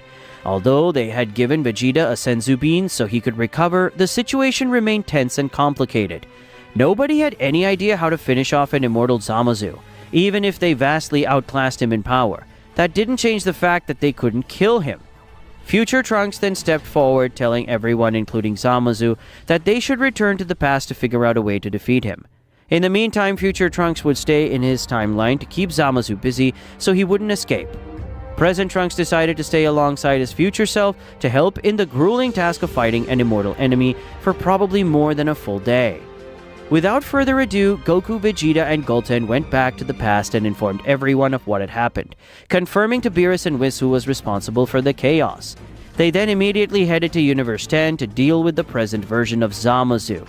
Although they had given Vegeta a senzu bean so he could recover, the situation remained tense and complicated. Nobody had any idea how to finish off an immortal Zamasu, even if they vastly outclassed him in power. That didn't change the fact that they couldn't kill him. Future Trunks then stepped forward, telling everyone, including Zamasu, that they should return to the past to figure out a way to defeat him. In the meantime, Future Trunks would stay in his timeline to keep Zamasu busy so he wouldn't escape. Present Trunks decided to stay alongside his future self to help in the grueling task of fighting an immortal enemy for probably more than a full day. Without further ado, Goku, Vegeta, and Goten went back to the past and informed everyone of what had happened, confirming to Beerus and Whis who was responsible for the chaos. They then immediately headed to Universe 10 to deal with the present version of Zamasu.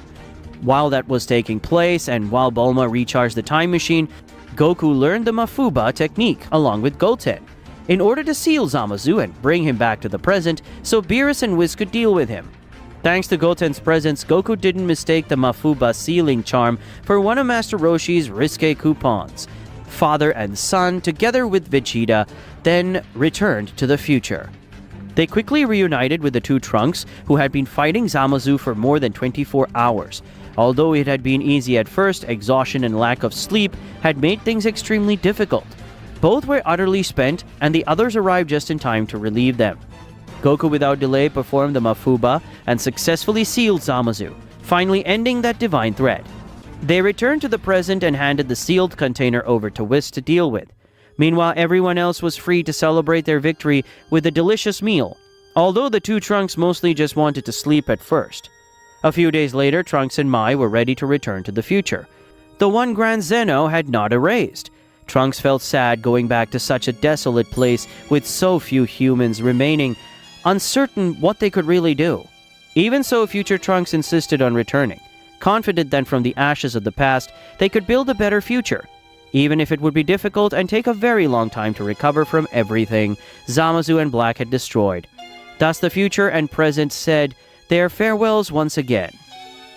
While that was taking place, and while Bulma recharged the time machine, Goku learned the Mafuba technique along with Goten, in order to seal Zamasu and bring him back to the present so Beerus and Whis could deal with him. Thanks to Goten's presence, Goku didn't mistake the Mafuba sealing charm for one of Master Roshi's risque coupons. Father and son, together with Vegeta, then returned to the future. They quickly reunited with the two Trunks, who had been fighting Zamasu for more than 24 hours. Although it had been easy at first, exhaustion and lack of sleep had made things extremely difficult. Both were utterly spent, and the others arrived just in time to relieve them. Goku without delay performed the Mafuba and successfully sealed Zamasu, finally ending that divine threat. They returned to the present and handed the sealed container over to Whis to deal with. Meanwhile, everyone else was free to celebrate their victory with a delicious meal, although the two Trunks mostly just wanted to sleep at first. A few days later, Trunks and Mai were ready to return to the future. The one Grand Zeno had not erased. Trunks felt sad going back to such a desolate place with so few humans remaining, uncertain what they could really do. Even so, Future Trunks insisted on returning, confident that from the ashes of the past, they could build a better future, even if it would be difficult and take a very long time to recover from everything Zamasu and Black had destroyed. Thus the future and present said their farewells once again.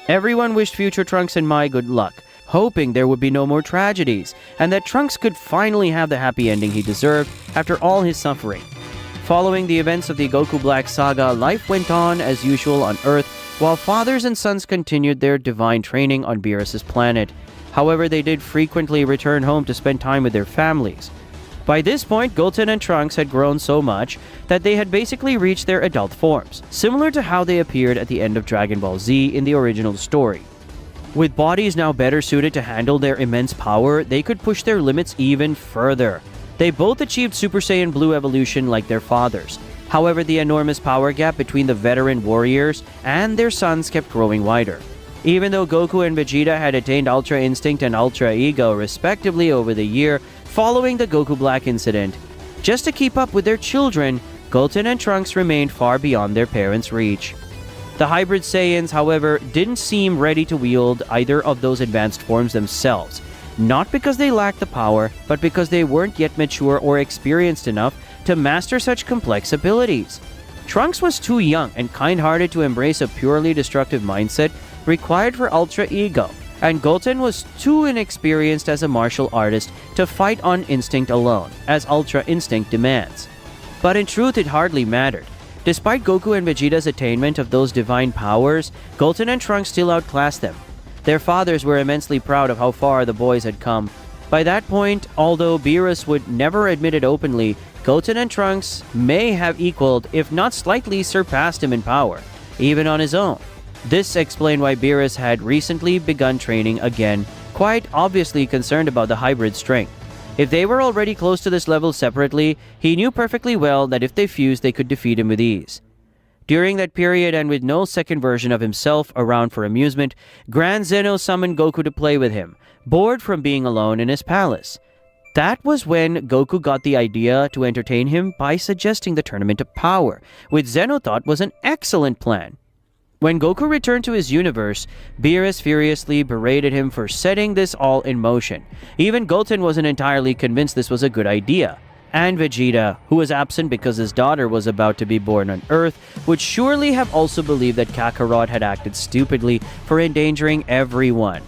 Everyone wished Future Trunks and Mai good luck, hoping there would be no more tragedies, and that Trunks could finally have the happy ending he deserved after all his suffering. Following the events of the Goku Black saga, life went on as usual on Earth, while fathers and sons continued their divine training on Beerus' planet. However, they did frequently return home to spend time with their families. By this point, Goten and Trunks had grown so much that they had basically reached their adult forms, similar to how they appeared at the end of Dragon Ball Z in the original story. With bodies now better suited to handle their immense power, they could push their limits even further. They both achieved Super Saiyan Blue evolution like their fathers. However, the enormous power gap between the veteran warriors and their sons kept growing wider. Even though Goku and Vegeta had attained Ultra Instinct and Ultra Ego respectively over the year following the Goku Black incident, just to keep up with their children, Goten and Trunks remained far beyond their parents' reach. The hybrid Saiyans, however, didn't seem ready to wield either of those advanced forms themselves, not because they lacked the power, but because they weren't yet mature or experienced enough to master such complex abilities. Trunks was too young and kind-hearted to embrace a purely destructive mindset required for Ultra Ego, and Goten was too inexperienced as a martial artist to fight on instinct alone, as Ultra Instinct demands. But in truth, it hardly mattered. Despite Goku and Vegeta's attainment of those divine powers, Goten and Trunks still outclassed them. Their fathers were immensely proud of how far the boys had come. By that point, although Beerus would never admit it openly, Goten and Trunks may have equaled, if not slightly surpassed him in power, even on his own. This explained why Beerus had recently begun training again, quite obviously concerned about the hybrid strength. If they were already close to this level separately, he knew perfectly well that if they fused, they could defeat him with ease. During that period, and with no second version of himself around for amusement, Grand Zeno summoned Goku to play with him, bored from being alone in his palace. That was when Goku got the idea to entertain him by suggesting the Tournament of Power, which Zeno thought was an excellent plan. When Goku returned to his universe, Beerus furiously berated him for setting this all in motion. Even Goten wasn't entirely convinced this was a good idea. And Vegeta, who was absent because his daughter was about to be born on Earth, would surely have also believed that Kakarot had acted stupidly for endangering everyone.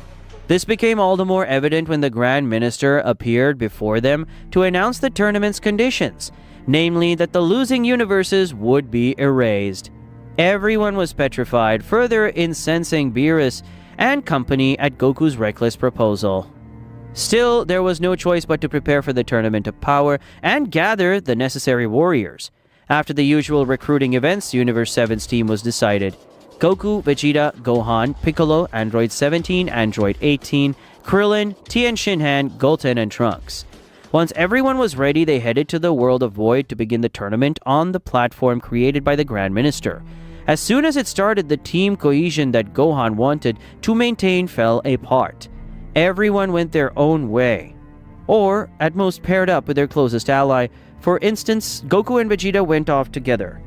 This became all the more evident when the Grand Minister appeared before them to announce the tournament's conditions, namely that the losing universes would be erased. Everyone was petrified, further incensing Beerus and company at Goku's reckless proposal. Still, there was no choice but to prepare for the Tournament of Power and gather the necessary warriors. After the usual recruiting events, Universe 7's team was decided. Goku, Vegeta, Gohan, Piccolo, Android 17, Android 18, Krillin, Tien Shinhan, Goten, and Trunks. Once everyone was ready, they headed to the world of Void to begin the tournament on the platform created by the Grand Minister. As soon as it started, the team cohesion that Gohan wanted to maintain fell apart. Everyone went their own way, or at most paired up with their closest ally. For instance, Goku and Vegeta went off together,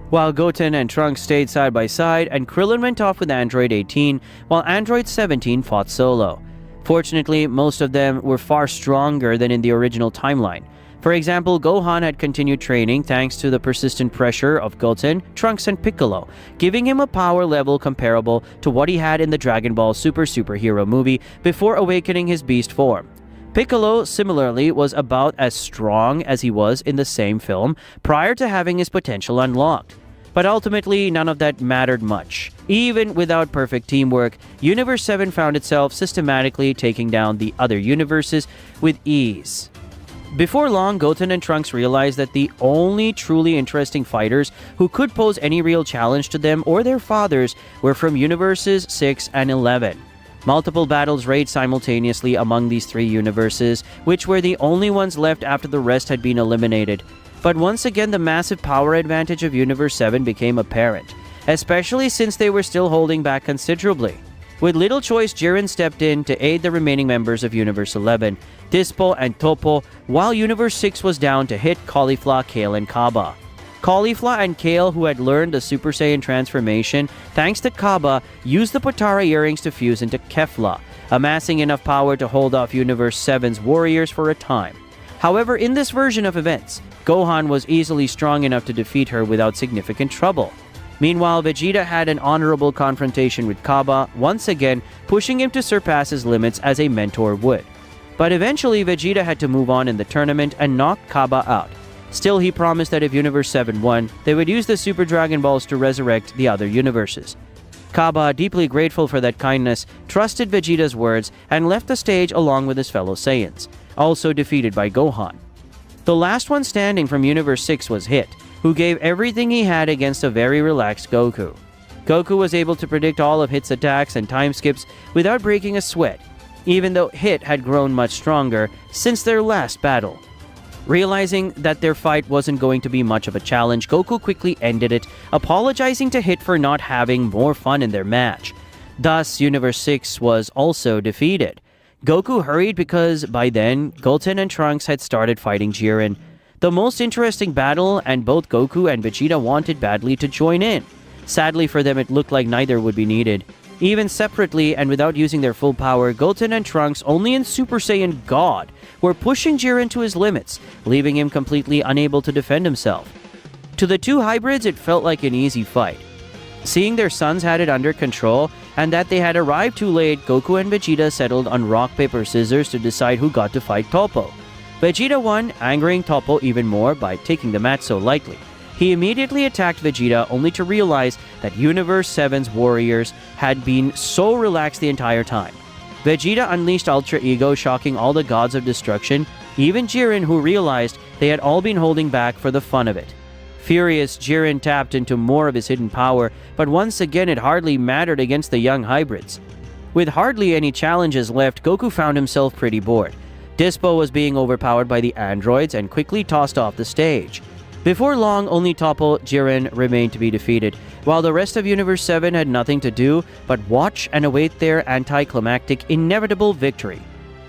while Goten and Trunks stayed side by side, and Krillin went off with Android 18, while Android 17 fought solo. Fortunately, most of them were far stronger than in the original timeline. For example, Gohan had continued training thanks to the persistent pressure of Goten, Trunks, and Piccolo, giving him a power level comparable to what he had in the Dragon Ball Super superhero movie before awakening his beast form. Piccolo, similarly, was about as strong as he was in the same film prior to having his potential unlocked. But ultimately, none of that mattered much. Even without perfect teamwork, Universe 7 found itself systematically taking down the other universes with ease. Before long, Goten and Trunks realized that the only truly interesting fighters who could pose any real challenge to them or their fathers were from Universes 6 and 11. Multiple battles raged simultaneously among these three universes, which were the only ones left after the rest had been eliminated. But once again, the massive power advantage of Universe 7 became apparent, especially since they were still holding back considerably. With little choice, Jiren stepped in to aid the remaining members of Universe 11, Dispo and Topo, while Universe 6 was down to hit Caulifla, Kale, and Kaba. Caulifla and Kale, who had learned the Super Saiyan transformation thanks to Kaba, used the Potara earrings to fuse into Kefla, amassing enough power to hold off Universe 7's warriors for a time. However, in this version of events, Gohan was easily strong enough to defeat her without significant trouble. Meanwhile, Vegeta had an honorable confrontation with Kaba, once again pushing him to surpass his limits as a mentor would. But eventually, Vegeta had to move on in the tournament and knock Kaba out. Still, he promised that if Universe 7 won, they would use the Super Dragon Balls to resurrect the other universes. Kaba, deeply grateful for that kindness, trusted Vegeta's words and left the stage along with his fellow Saiyans, also defeated by Gohan. The last one standing from Universe 6 was Hit, who gave everything he had against a very relaxed Goku. Goku was able to predict all of Hit's attacks and time skips without breaking a sweat, even though Hit had grown much stronger since their last battle. Realizing that their fight wasn't going to be much of a challenge, Goku quickly ended it, apologizing to Hit for not having more fun in their match. Thus, Universe 6 was also defeated. Goku hurried because by then, Goten and Trunks had started fighting Jiren. The most interesting battle, and both Goku and Vegeta wanted badly to join in. Sadly for them, it looked like neither would be needed. Even separately and without using their full power, Goten and Trunks, only in Super Saiyan God, were pushing Jiren to his limits, leaving him completely unable to defend himself. To the two hybrids, it felt like an easy fight. Seeing their sons had it under control, and that they had arrived too late, Goku and Vegeta settled on rock, paper, scissors to decide who got to fight Toppo. Vegeta won, angering Toppo even more by taking the match so lightly. He immediately attacked Vegeta, only to realize that Universe 7's warriors had been so relaxed the entire time. Vegeta unleashed Ultra Ego, shocking all the gods of destruction, even Jiren, who realized they had all been holding back for the fun of it. Furious, Jiren tapped into more of his hidden power, but once again it hardly mattered against the young hybrids. With hardly any challenges left, Goku found himself pretty bored. Dispo was being overpowered by the androids and quickly tossed off the stage. Before long, only Toppo Jiren remained to be defeated, while the rest of Universe 7 had nothing to do but watch and await their anticlimactic, inevitable victory.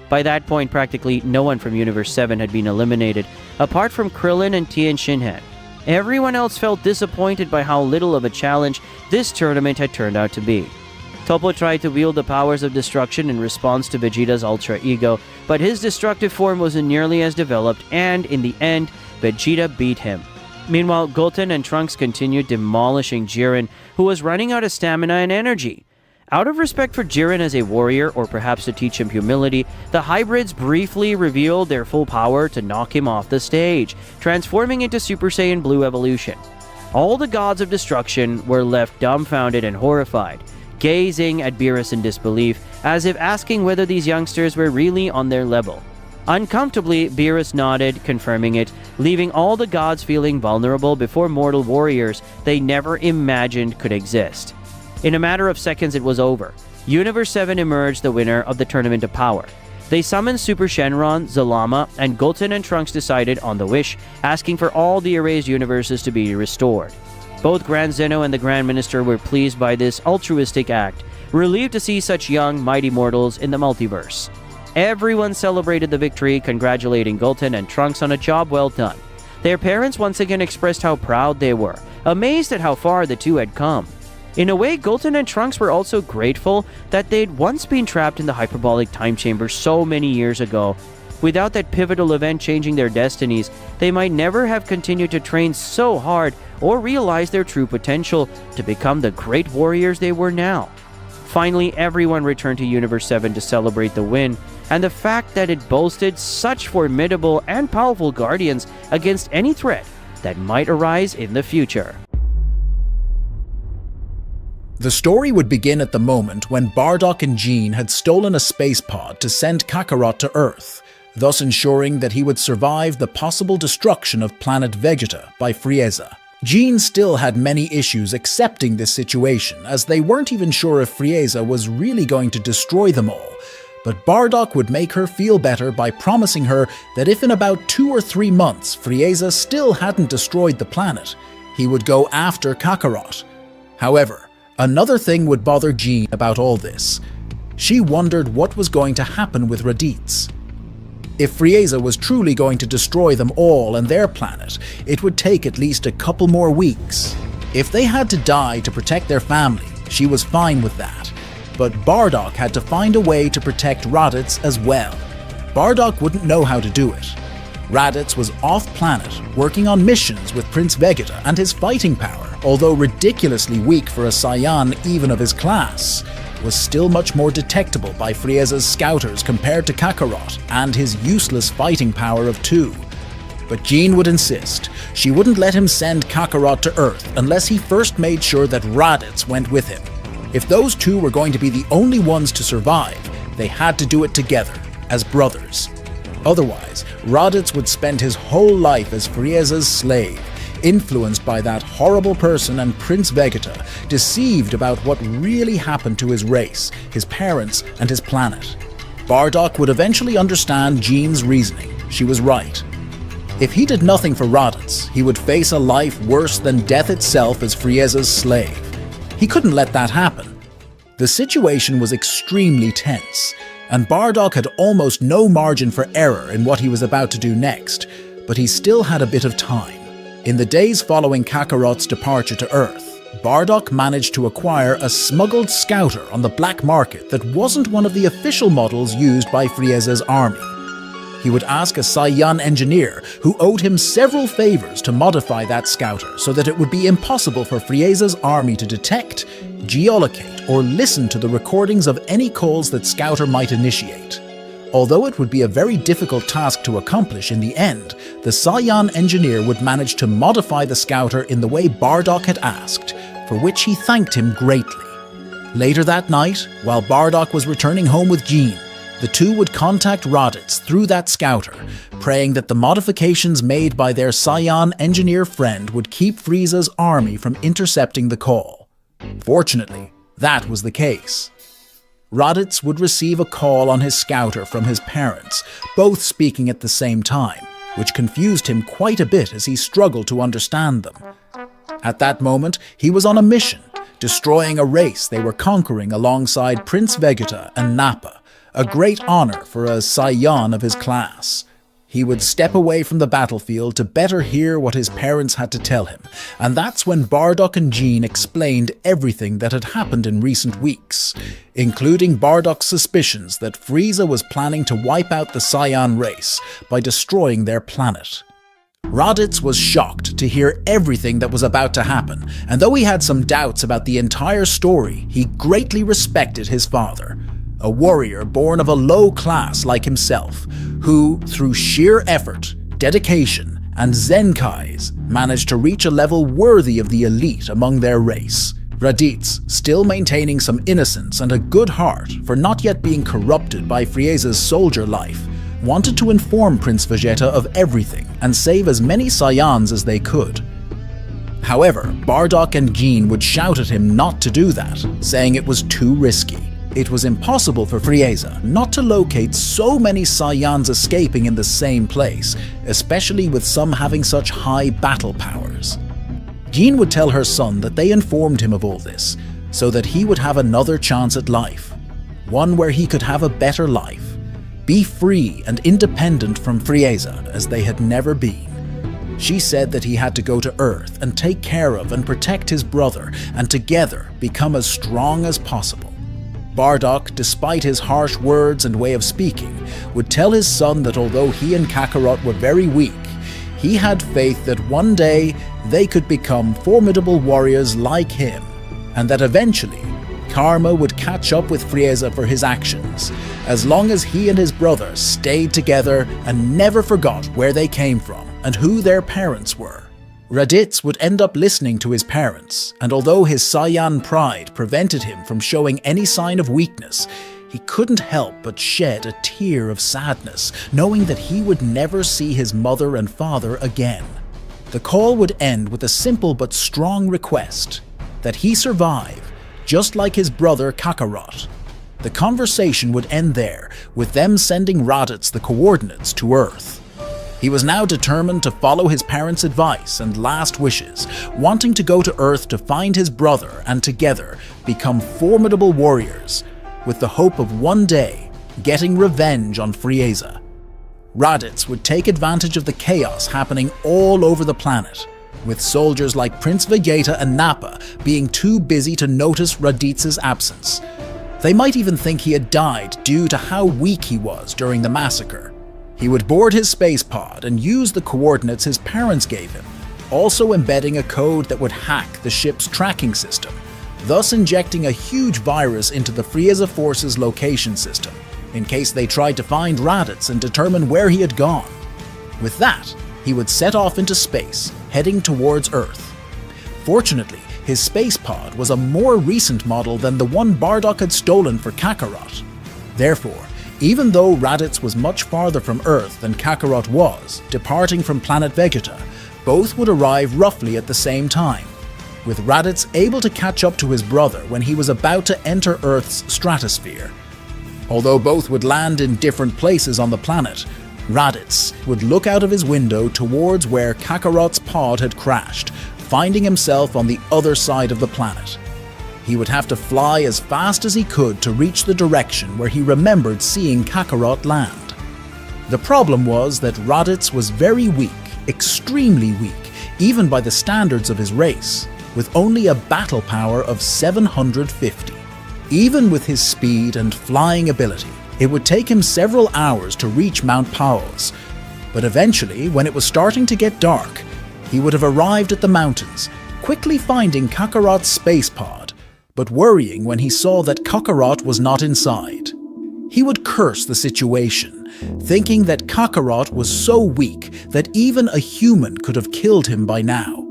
By that point, practically no one from Universe 7 had been eliminated, apart from Krillin and Tien Shinhan. Everyone else felt disappointed by how little of a challenge this tournament had turned out to be. Toppo tried to wield the powers of destruction in response to Vegeta's Ultra Ego, but his destructive form wasn't nearly as developed, and in the end, Vegeta beat him. Meanwhile, Goten and Trunks continued demolishing Jiren, who was running out of stamina and energy. Out of respect for Jiren as a warrior, or perhaps to teach him humility, the hybrids briefly revealed their full power to knock him off the stage, transforming into Super Saiyan Blue evolution. All the gods of destruction were left dumbfounded and horrified, gazing at Beerus in disbelief, as if asking whether these youngsters were really on their level. Uncomfortably, Beerus nodded, confirming it, leaving all the gods feeling vulnerable before mortal warriors they never imagined could exist. In a matter of seconds, it was over. Universe 7 emerged the winner of the Tournament of Power. They summoned Super Shenron, Zalama, and Goten and Trunks decided on the wish, asking for all the erased universes to be restored. Both Grand Zeno and the Grand Minister were pleased by this altruistic act, relieved to see such young, mighty mortals in the multiverse. Everyone celebrated the victory, congratulating Goten and Trunks on a job well done. Their parents once again expressed how proud they were, amazed at how far the two had come. In a way, Goten and Trunks were also grateful that they'd once been trapped in the hyperbolic time chamber so many years ago. Without that pivotal event changing their destinies, they might never have continued to train so hard or realize their true potential to become the great warriors they were now. Finally, everyone returned to Universe 7 to celebrate the win, and the fact that it boasted such formidable and powerful guardians against any threat that might arise in the future. The story would begin at the moment when Bardock and Jean had stolen a space pod to send Kakarot to Earth, thus ensuring that he would survive the possible destruction of planet Vegeta by Frieza. Jean still had many issues accepting this situation, as they weren't even sure if Frieza was really going to destroy them all, but Bardock would make her feel better by promising her that if in about 2 or 3 months Frieza still hadn't destroyed the planet, he would go after Kakarot. However, another thing would bother Jean about all this. She wondered what was going to happen with Raditz. If Frieza was truly going to destroy them all and their planet, it would take at least a couple more weeks. If they had to die to protect their family, she was fine with that. But Bardock had to find a way to protect Raditz as well. Bardock wouldn't know how to do it. Raditz was off-planet, working on missions with Prince Vegeta, and his fighting power, although ridiculously weak for a Saiyan even of his class, was still much more detectable by Frieza's scouters compared to Kakarot and his useless fighting power of 2. But Jean would insist. She wouldn't let him send Kakarot to Earth unless he first made sure that Raditz went with him. If those two were going to be the only ones to survive, they had to do it together, as brothers. Otherwise, Raditz would spend his whole life as Frieza's slave, influenced by that horrible person and Prince Vegeta, deceived about what really happened to his race, his parents, and his planet. Bardock would eventually understand Jean's reasoning. She was right. If he did nothing for Raditz, he would face a life worse than death itself as Frieza's slave. He couldn't let that happen. The situation was extremely tense, and Bardock had almost no margin for error in what he was about to do next, but he still had a bit of time. In the days following Kakarot's departure to Earth, Bardock managed to acquire a smuggled scouter on the black market that wasn't one of the official models used by Frieza's army. He would ask a Saiyan engineer who owed him several favors to modify that scouter so that it would be impossible for Frieza's army to detect, geolocate, or listen to the recordings of any calls that Scouter might initiate. Although it would be a very difficult task to accomplish in the end, the Saiyan engineer would manage to modify the Scouter in the way Bardock had asked, for which he thanked him greatly. Later that night, while Bardock was returning home with Jean, the two would contact Raditz through that Scouter, praying that the modifications made by their Saiyan engineer friend would keep Frieza's army from intercepting the call. Fortunately, that was the case. Raditz would receive a call on his Scouter from his parents, both speaking at the same time, which confused him quite a bit as he struggled to understand them. At that moment, he was on a mission, destroying a race they were conquering alongside Prince Vegeta and Nappa, a great honor for a Saiyan of his class. He would step away from the battlefield to better hear what his parents had to tell him, and that's when Bardock and Jean explained everything that had happened in recent weeks, including Bardock's suspicions that Frieza was planning to wipe out the Saiyan race by destroying their planet. Raditz was shocked to hear everything that was about to happen, and though he had some doubts about the entire story, he greatly respected his father, a warrior born of a low class like himself, who, through sheer effort, dedication, and Zenkais, managed to reach a level worthy of the elite among their race. Raditz, still maintaining some innocence and a good heart for not yet being corrupted by Frieza's soldier life, wanted to inform Prince Vegeta of everything and save as many Saiyans as they could. However, Bardock and Jean would shout at him not to do that, saying it was too risky. It was impossible for Frieza not to locate so many Saiyans escaping in the same place, especially with some having such high battle powers. Jean would tell her son that they informed him of all this, so that he would have another chance at life, one where he could have a better life, be free and independent from Frieza as they had never been. She said that he had to go to Earth and take care of and protect his brother, and together become as strong as possible. Bardock, despite his harsh words and way of speaking, would tell his son that although he and Kakarot were very weak, he had faith that one day they could become formidable warriors like him, and that eventually karma would catch up with Frieza for his actions, as long as he and his brother stayed together and never forgot where they came from and who their parents were. Raditz would end up listening to his parents, and although his Saiyan pride prevented him from showing any sign of weakness, he couldn't help but shed a tear of sadness, knowing that he would never see his mother and father again. The call would end with a simple but strong request, that he survive, just like his brother Kakarot. The conversation would end there, with them sending Raditz the coordinates to Earth. He was now determined to follow his parents' advice and last wishes, wanting to go to Earth to find his brother and together become formidable warriors, with the hope of one day getting revenge on Frieza. Raditz would take advantage of the chaos happening all over the planet, with soldiers like Prince Vegeta and Nappa being too busy to notice Raditz's absence. They might even think he had died due to how weak he was during the massacre. He would board his space pod and use the coordinates his parents gave him, also embedding a code that would hack the ship's tracking system, thus injecting a huge virus into the Frieza Force's location system, in case they tried to find Raditz and determine where he had gone. With that, he would set off into space, heading towards Earth. Fortunately, his space pod was a more recent model than the one Bardock had stolen for Kakarot. Therefore, even though Raditz was much farther from Earth than Kakarot was, departing from planet Vegeta, both would arrive roughly at the same time, with Raditz able to catch up to his brother when he was about to enter Earth's stratosphere. Although both would land in different places on the planet, Raditz would look out of his window towards where Kakarot's pod had crashed, finding himself on the other side of the planet. He would have to fly as fast as he could to reach the direction where he remembered seeing Kakarot land. The problem was that Raditz was very weak, extremely weak, even by the standards of his race, with only a battle power of 750. Even with his speed and flying ability, it would take him several hours to reach Mount Paos. But eventually, when it was starting to get dark, he would have arrived at the mountains, quickly finding Kakarot's space pod, but worrying when he saw that Kakarot was not inside. He would curse the situation, thinking that Kakarot was so weak that even a human could have killed him by now.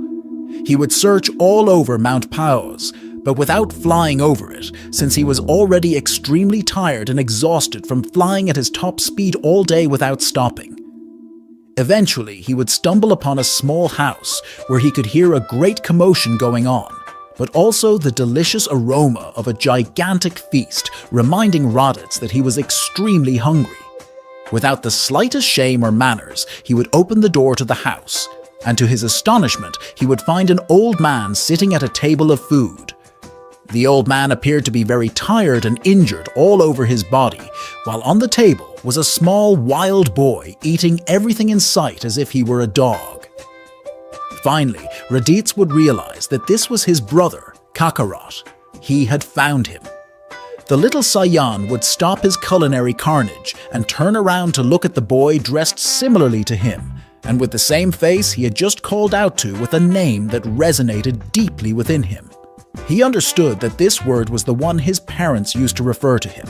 He would search all over Mount Paos, but without flying over it, since he was already extremely tired and exhausted from flying at his top speed all day without stopping. Eventually, he would stumble upon a small house where he could hear a great commotion going on, but also the delicious aroma of a gigantic feast, reminding Raditz that he was extremely hungry. Without the slightest shame or manners, he would open the door to the house, and to his astonishment, he would find an old man sitting at a table of food. The old man appeared to be very tired and injured all over his body, while on the table was a small wild boy eating everything in sight as if he were a dog. Finally, Raditz would realize that this was his brother, Kakarot. He had found him. The little Saiyan would stop his culinary carnage and turn around to look at the boy dressed similarly to him, and with the same face he had just called out to with a name that resonated deeply within him. He understood that this word was the one his parents used to refer to him,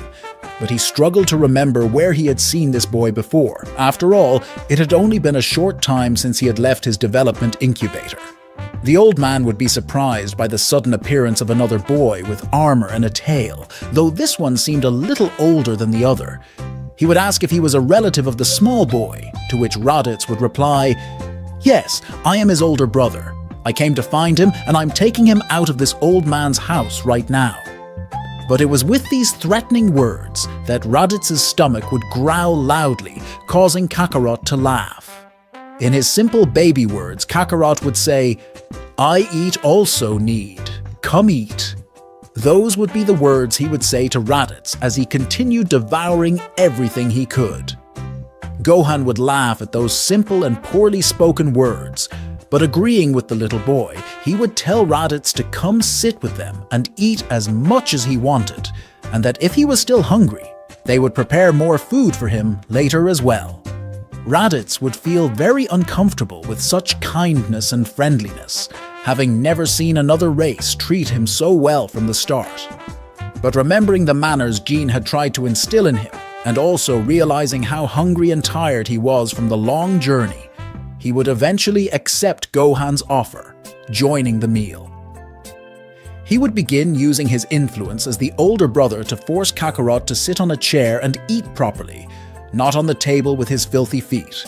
but he struggled to remember where he had seen this boy before. After all, it had only been a short time since he had left his development incubator. The old man would be surprised by the sudden appearance of another boy with armor and a tail, though this one seemed a little older than the other. He would ask if he was a relative of the small boy, to which Raditz would reply, "Yes, I am his older brother. I came to find him, and I'm taking him out of this old man's house right now." But it was with these threatening words that Raditz's stomach would growl loudly, causing Kakarot to laugh. In his simple baby words, Kakarot would say, "I eat also need. Come eat." Those would be the words he would say to Raditz as he continued devouring everything he could. Gohan would laugh at those simple and poorly spoken words, but agreeing with the little boy, he would tell Raditz to come sit with them and eat as much as he wanted, and that if he was still hungry, they would prepare more food for him later as well. Raditz would feel very uncomfortable with such kindness and friendliness, having never seen another race treat him so well from the start. But remembering the manners Gene had tried to instill in him, and also realizing how hungry and tired he was from the long journey, he would eventually accept Gohan's offer, joining the meal. He would begin using his influence as the older brother to force Kakarot to sit on a chair and eat properly, not on the table with his filthy feet.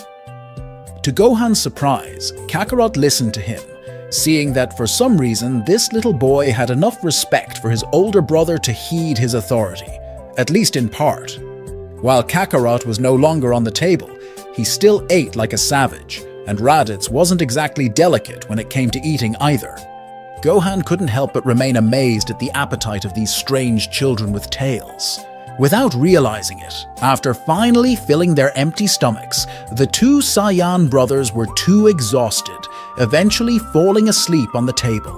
To Gohan's surprise, Kakarot listened to him, seeing that for some reason this little boy had enough respect for his older brother to heed his authority, at least in part. While Kakarot was no longer on the table, he still ate like a savage, and Raditz wasn't exactly delicate when it came to eating either. Gohan couldn't help but remain amazed at the appetite of these strange children with tails. Without realizing it, after finally filling their empty stomachs, the two Saiyan brothers were too exhausted, eventually falling asleep on the table.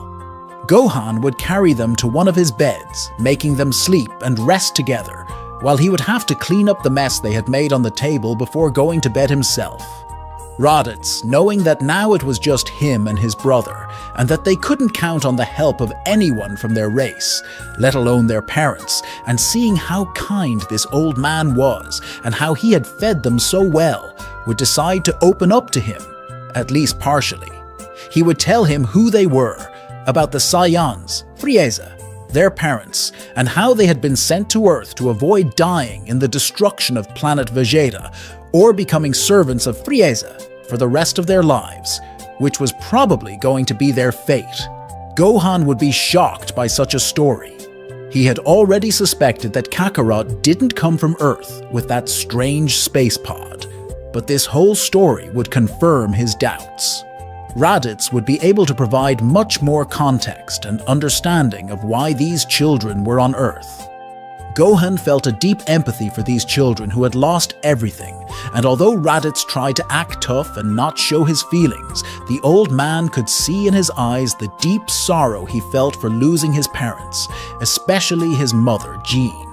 Gohan would carry them to one of his beds, making them sleep and rest together, while he would have to clean up the mess they had made on the table before going to bed himself. Raditz, knowing that now it was just him and his brother, and that they couldn't count on the help of anyone from their race, let alone their parents, and seeing how kind this old man was and how he had fed them so well, would decide to open up to him, at least partially. He would tell him who they were, about the Saiyans, Frieza, their parents, and how they had been sent to Earth to avoid dying in the destruction of planet Vegeta, or becoming servants of Frieza for the rest of their lives, which was probably going to be their fate. Gohan would be shocked by such a story. He had already suspected that Kakarot didn't come from Earth with that strange space pod, but this whole story would confirm his doubts. Raditz would be able to provide much more context and understanding of why these children were on Earth. Gohan felt a deep empathy for these children who had lost everything, and although Raditz tried to act tough and not show his feelings, the old man could see in his eyes the deep sorrow he felt for losing his parents, especially his mother, Jean.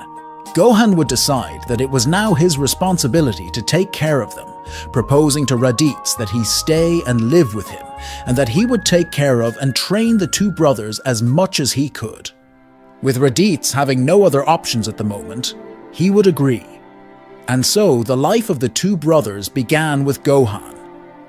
Gohan would decide that it was now his responsibility to take care of them, proposing to Raditz that he stay and live with him, and that he would take care of and train the two brothers as much as he could. With Raditz having no other options at the moment, he would agree. And so the life of the two brothers began with Gohan,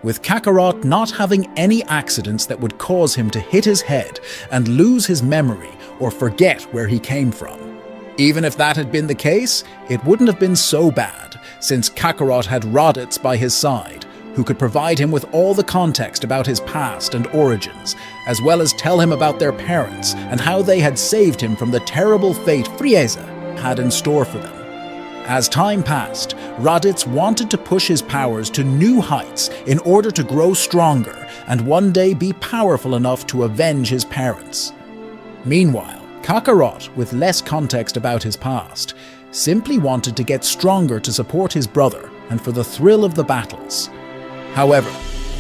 with Kakarot not having any accidents that would cause him to hit his head and lose his memory or forget where he came from. Even if that had been the case, it wouldn't have been so bad, since Kakarot had Raditz by his side, who could provide him with all the context about his past and origins, as well as tell him about their parents and how they had saved him from the terrible fate Frieza had in store for them. As time passed, Raditz wanted to push his powers to new heights in order to grow stronger and one day be powerful enough to avenge his parents. Meanwhile, Kakarot, with less context about his past, simply wanted to get stronger to support his brother and for the thrill of the battles. However,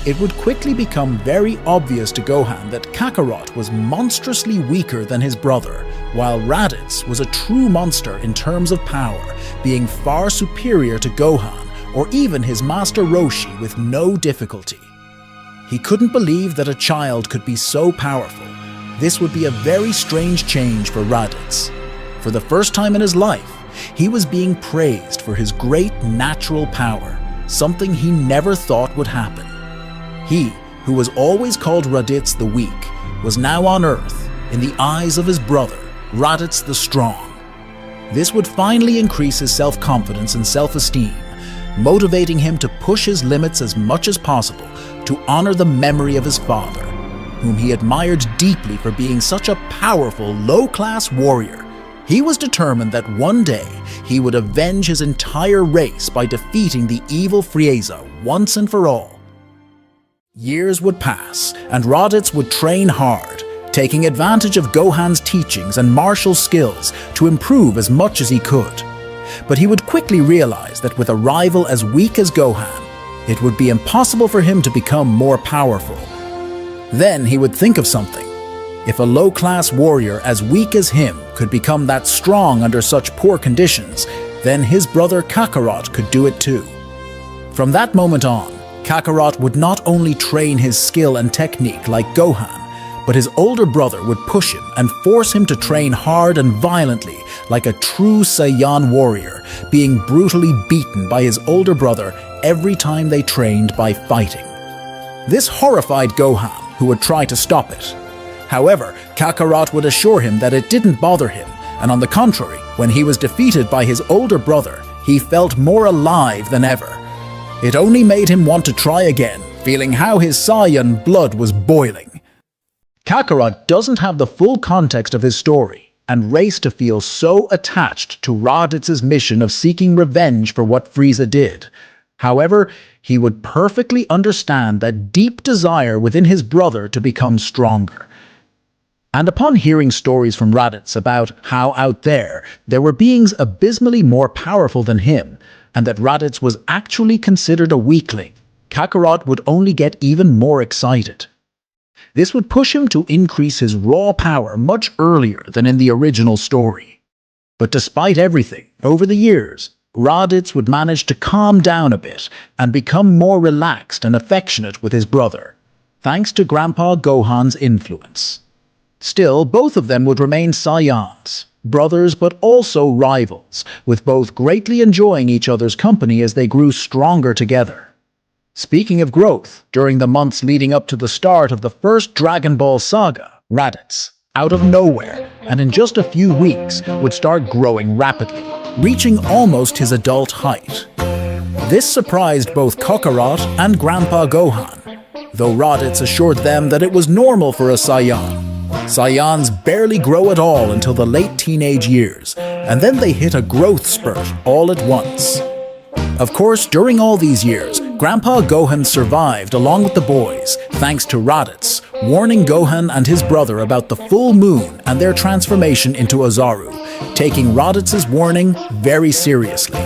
it would quickly become very obvious to Gohan that Kakarot was monstrously weaker than his brother, while Raditz was a true monster in terms of power, being far superior to Gohan or even his master Roshi with no difficulty. He couldn't believe that a child could be so powerful. This would be a very strange change for Raditz. For the first time in his life, he was being praised for his great natural power, something he never thought would happen. He, who was always called Raditz the Weak, was now on Earth, in the eyes of his brother, Raditz the Strong. This would finally increase his self-confidence and self-esteem, motivating him to push his limits as much as possible to honor the memory of his father, whom he admired deeply for being such a powerful, low-class warrior. He was determined that one day he would avenge his entire race by defeating the evil Frieza once and for all. Years would pass, and Raditz would train hard, taking advantage of Gohan's teachings and martial skills to improve as much as he could. But he would quickly realize that with a rival as weak as Gohan, it would be impossible for him to become more powerful. Then he would think of something. If a low-class warrior as weak as him could become that strong under such poor conditions, then his brother Kakarot could do it too. From that moment on, Kakarot would not only train his skill and technique like Gohan, but his older brother would push him and force him to train hard and violently like a true Saiyan warrior, being brutally beaten by his older brother every time they trained by fighting. This horrified Gohan, who would try to stop it. However, Kakarot would assure him that it didn't bother him, and on the contrary, when he was defeated by his older brother, he felt more alive than ever. It only made him want to try again, feeling how his Saiyan blood was boiling. Kakarot doesn't have the full context of his story, and raced to feel so attached to Raditz's mission of seeking revenge for what Frieza did. However, he would perfectly understand that deep desire within his brother to become stronger. And upon hearing stories from Raditz about how out there were beings abysmally more powerful than him, and that Raditz was actually considered a weakling, Kakarot would only get even more excited. This would push him to increase his raw power much earlier than in the original story. But despite everything, over the years, Raditz would manage to calm down a bit and become more relaxed and affectionate with his brother, thanks to Grandpa Gohan's influence. Still, both of them would remain Saiyans, brothers but also rivals, with both greatly enjoying each other's company as they grew stronger together. Speaking of growth, during the months leading up to the start of the first Dragon Ball saga, Raditz, out of nowhere, and in just a few weeks, would start growing rapidly, reaching almost his adult height. This surprised both Kakarot and Grandpa Gohan, though Raditz assured them that it was normal for a Saiyan. Saiyans barely grow at all until the late teenage years, and then they hit a growth spurt all at once. Of course, during all these years, Grandpa Gohan survived along with the boys thanks to Raditz, warning Gohan and his brother about the full moon and their transformation into Ozaru, taking Raditz's warning very seriously.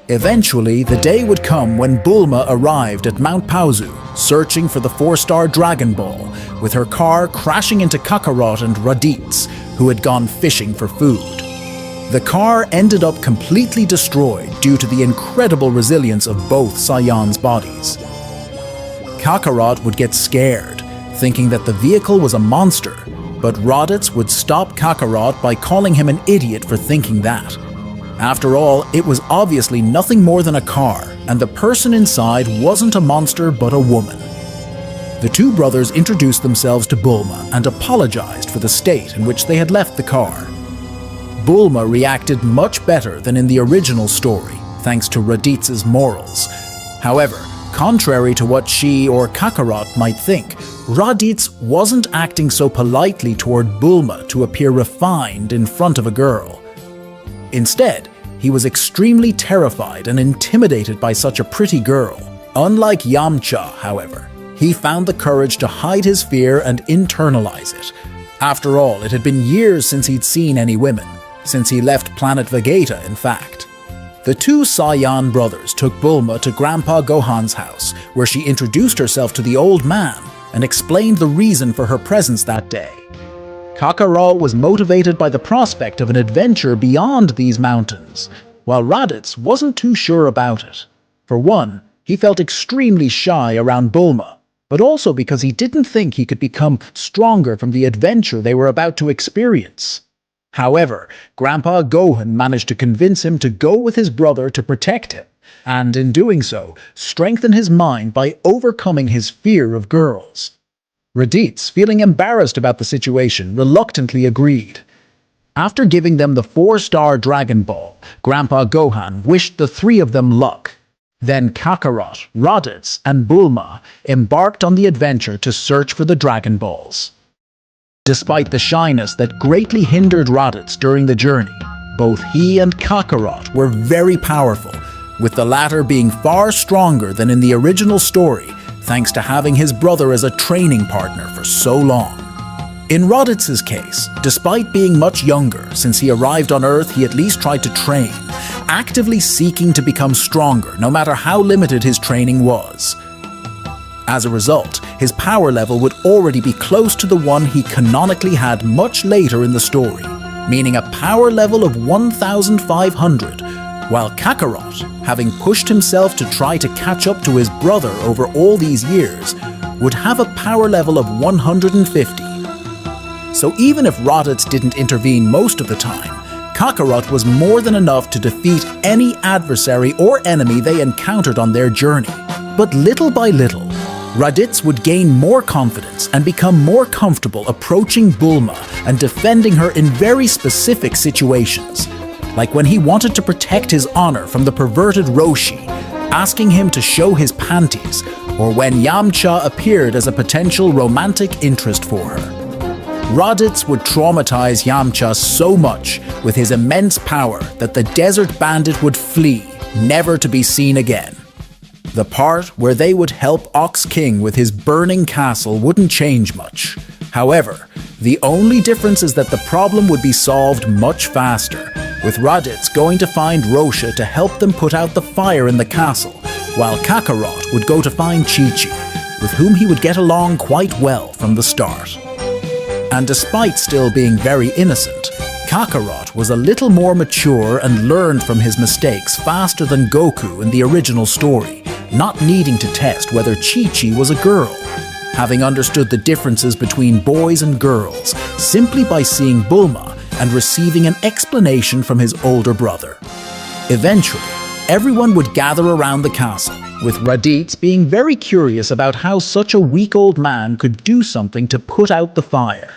Eventually, the day would come when Bulma arrived at Mount Paozu, searching for the 4-star Dragon Ball, with her car crashing into Kakarot and Raditz, who had gone fishing for food. The car ended up completely destroyed due to the incredible resilience of both Saiyan's bodies. Kakarot would get scared, thinking that the vehicle was a monster, but Raditz would stop Kakarot by calling him an idiot for thinking that. After all, it was obviously nothing more than a car, and the person inside wasn't a monster but a woman. The two brothers introduced themselves to Bulma and apologized for the state in which they had left the car. Bulma reacted much better than in the original story, thanks to Raditz's morals. However, contrary to what she or Kakarot might think, Raditz wasn't acting so politely toward Bulma to appear refined in front of a girl. Instead, he was extremely terrified and intimidated by such a pretty girl. Unlike Yamcha, however, he found the courage to hide his fear and internalize it. After all, it had been years since he'd seen any women, since he left planet Vegeta, in fact. The two Saiyan brothers took Bulma to Grandpa Gohan's house, where she introduced herself to the old man and explained the reason for her presence that day. Kakarot was motivated by the prospect of an adventure beyond these mountains, while Raditz wasn't too sure about it. For one, he felt extremely shy around Bulma, but also because he didn't think he could become stronger from the adventure they were about to experience. However, Grandpa Gohan managed to convince him to go with his brother to protect him, and in doing so, strengthen his mind by overcoming his fear of girls. Raditz, feeling embarrassed about the situation, reluctantly agreed. After giving them the 4-star Dragon Ball, Grandpa Gohan wished the three of them luck. Then Kakarot, Raditz, and Bulma embarked on the adventure to search for the Dragon Balls. Despite the shyness that greatly hindered Raditz during the journey, both he and Kakarot were very powerful, with the latter being far stronger than in the original story, thanks to having his brother as a training partner for so long. In Raditz's case, despite being much younger, since he arrived on Earth he at least tried to train, actively seeking to become stronger no matter how limited his training was. As a result, his power level would already be close to the one he canonically had much later in the story, meaning a power level of 1,500, while Kakarot, having pushed himself to try to catch up to his brother over all these years, would have a power level of 150. So even if Raditz didn't intervene most of the time, Kakarot was more than enough to defeat any adversary or enemy they encountered on their journey. But little by little, Raditz would gain more confidence and become more comfortable approaching Bulma and defending her in very specific situations, like when he wanted to protect his honor from the perverted Roshi, asking him to show his panties, or when Yamcha appeared as a potential romantic interest for her. Raditz would traumatize Yamcha so much with his immense power that the desert bandit would flee, never to be seen again. The part where they would help Ox King with his burning castle wouldn't change much. However, the only difference is that the problem would be solved much faster, with Raditz going to find Roshi to help them put out the fire in the castle, while Kakarot would go to find Chi-Chi, with whom he would get along quite well from the start. And despite still being very innocent, Kakarot was a little more mature and learned from his mistakes faster than Goku in the original story, not needing to test whether Chi-Chi was a girl, having understood the differences between boys and girls simply by seeing Bulma and receiving an explanation from his older brother. Eventually, everyone would gather around the castle, with Raditz being very curious about how such a weak old man could do something to put out the fire.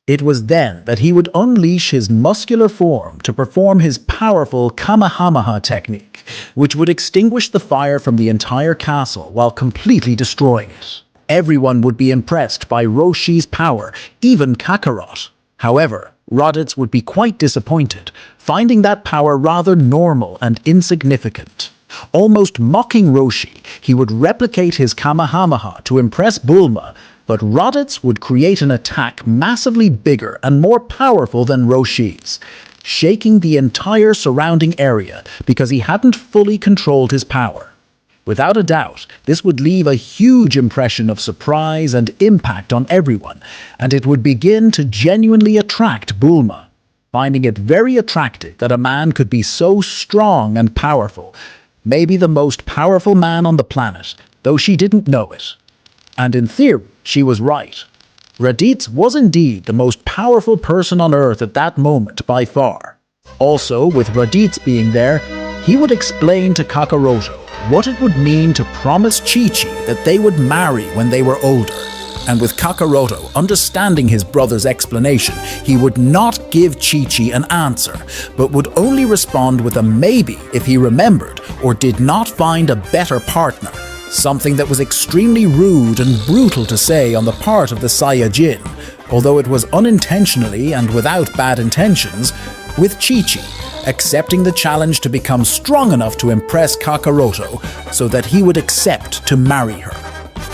It was then that he would unleash his muscular form to perform his powerful Kamehameha technique, which would extinguish the fire from the entire castle while completely destroying it. Everyone would be impressed by Roshi's power, even Kakarot. However, Raditz would be quite disappointed, finding that power rather normal and insignificant. Almost mocking Roshi, he would replicate his Kamehameha to impress Bulma, but Raditz would create an attack massively bigger and more powerful than Roshi's, shaking the entire surrounding area because he hadn't fully controlled his power. Without a doubt, this would leave a huge impression of surprise and impact on everyone, and it would begin to genuinely attract Bulma, finding it very attractive that a man could be so strong and powerful, maybe the most powerful man on the planet, though she didn't know it. And in theory, she was right. Raditz was indeed the most powerful person on Earth at that moment by far. Also, with Raditz being there, he would explain to Kakaroto what it would mean to promise Chi-Chi that they would marry when they were older. And with Kakaroto understanding his brother's explanation, he would not give Chi-Chi an answer, but would only respond with a maybe if he remembered or did not find a better partner, something that was extremely rude and brutal to say on the part of the Saiyajin, although it was unintentionally and without bad intentions, with Chi-Chi accepting the challenge to become strong enough to impress Kakaroto so that he would accept to marry her.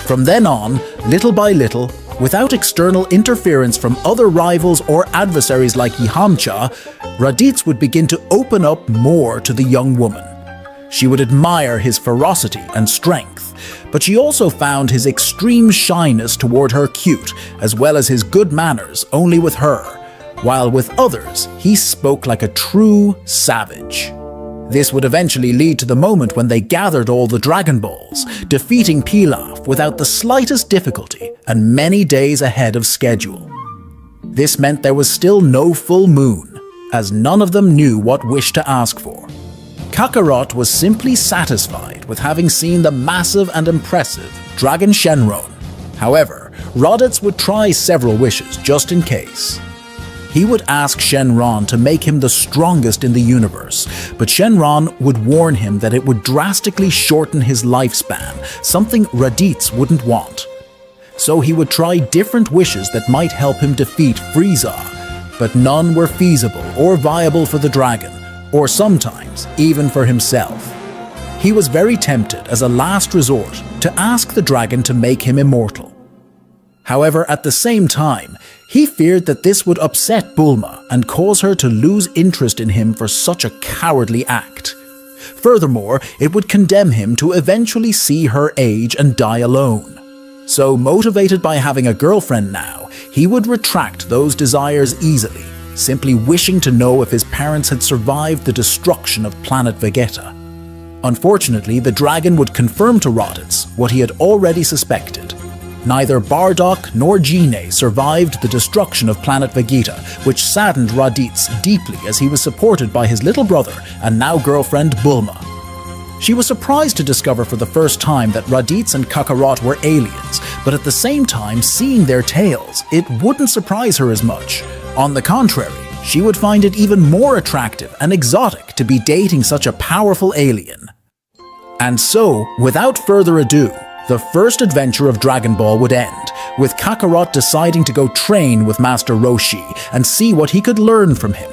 From then on, little by little, without external interference from other rivals or adversaries like Yamcha, Raditz would begin to open up more to the young woman. She would admire his ferocity and strength, but she also found his extreme shyness toward her cute, as well as his good manners only with her, while with others he spoke like a true savage. This would eventually lead to the moment when they gathered all the Dragon Balls, defeating Pilaf without the slightest difficulty and many days ahead of schedule. This meant there was still no full moon, as none of them knew what wish to ask for. Kakarot was simply satisfied with having seen the massive and impressive Dragon Shenron. However, Raditz would try several wishes just in case. He would ask Shenron to make him the strongest in the universe, but Shenron would warn him that it would drastically shorten his lifespan, something Raditz wouldn't want. So he would try different wishes that might help him defeat Frieza, but none were feasible or viable for the dragon, or sometimes even for himself. He was very tempted as a last resort to ask the dragon to make him immortal. However, at the same time, he feared that this would upset Bulma and cause her to lose interest in him for such a cowardly act. Furthermore, it would condemn him to eventually see her age and die alone. So, motivated by having a girlfriend now, he would retract those desires easily, simply wishing to know if his parents had survived the destruction of planet Vegeta. Unfortunately, the dragon would confirm to Raditz what he had already suspected. Neither Bardock nor Gine survived the destruction of planet Vegeta, which saddened Raditz deeply as he was supported by his little brother and now girlfriend Bulma. She was surprised to discover for the first time that Raditz and Kakarot were aliens, but at the same time, seeing their tails, it wouldn't surprise her as much. On the contrary, she would find it even more attractive and exotic to be dating such a powerful alien. And so, without further ado, the first adventure of Dragon Ball would end, with Kakarot deciding to go train with Master Roshi and see what he could learn from him.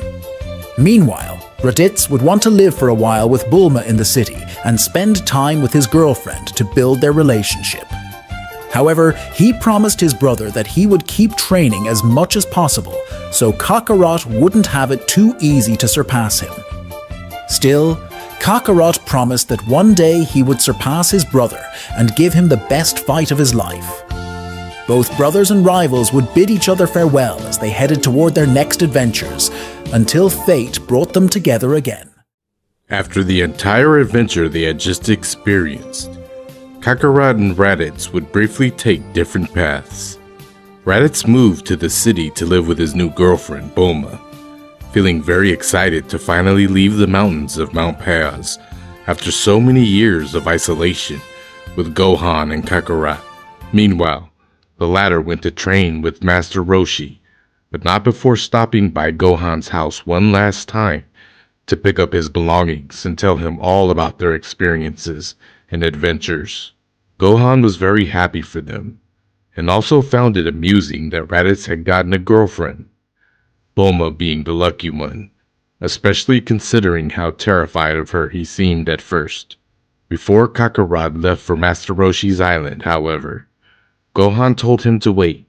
Meanwhile, Raditz would want to live for a while with Bulma in the city and spend time with his girlfriend to build their relationship. However, he promised his brother that he would keep training as much as possible, so Kakarot wouldn't have it too easy to surpass him. Still, Kakarot promised that one day he would surpass his brother and give him the best fight of his life. Both brothers and rivals would bid each other farewell as they headed toward their next adventures, until fate brought them together again. After the entire adventure they had just experienced, Kakarot and Raditz would briefly take different paths. Raditz moved to the city to live with his new girlfriend, Bulma, feeling very excited to finally leave the mountains of Mount Paz after so many years of isolation with Gohan and Kakarot. Meanwhile, the latter went to train with Master Roshi, but not before stopping by Gohan's house one last time to pick up his belongings and tell him all about their experiences and adventures. Gohan was very happy for them, and also found it amusing that Raditz had gotten a girlfriend, Bulma being the lucky one, especially considering how terrified of her he seemed at first. Before Kakarot left for Master Roshi's island, however, Gohan told him to wait,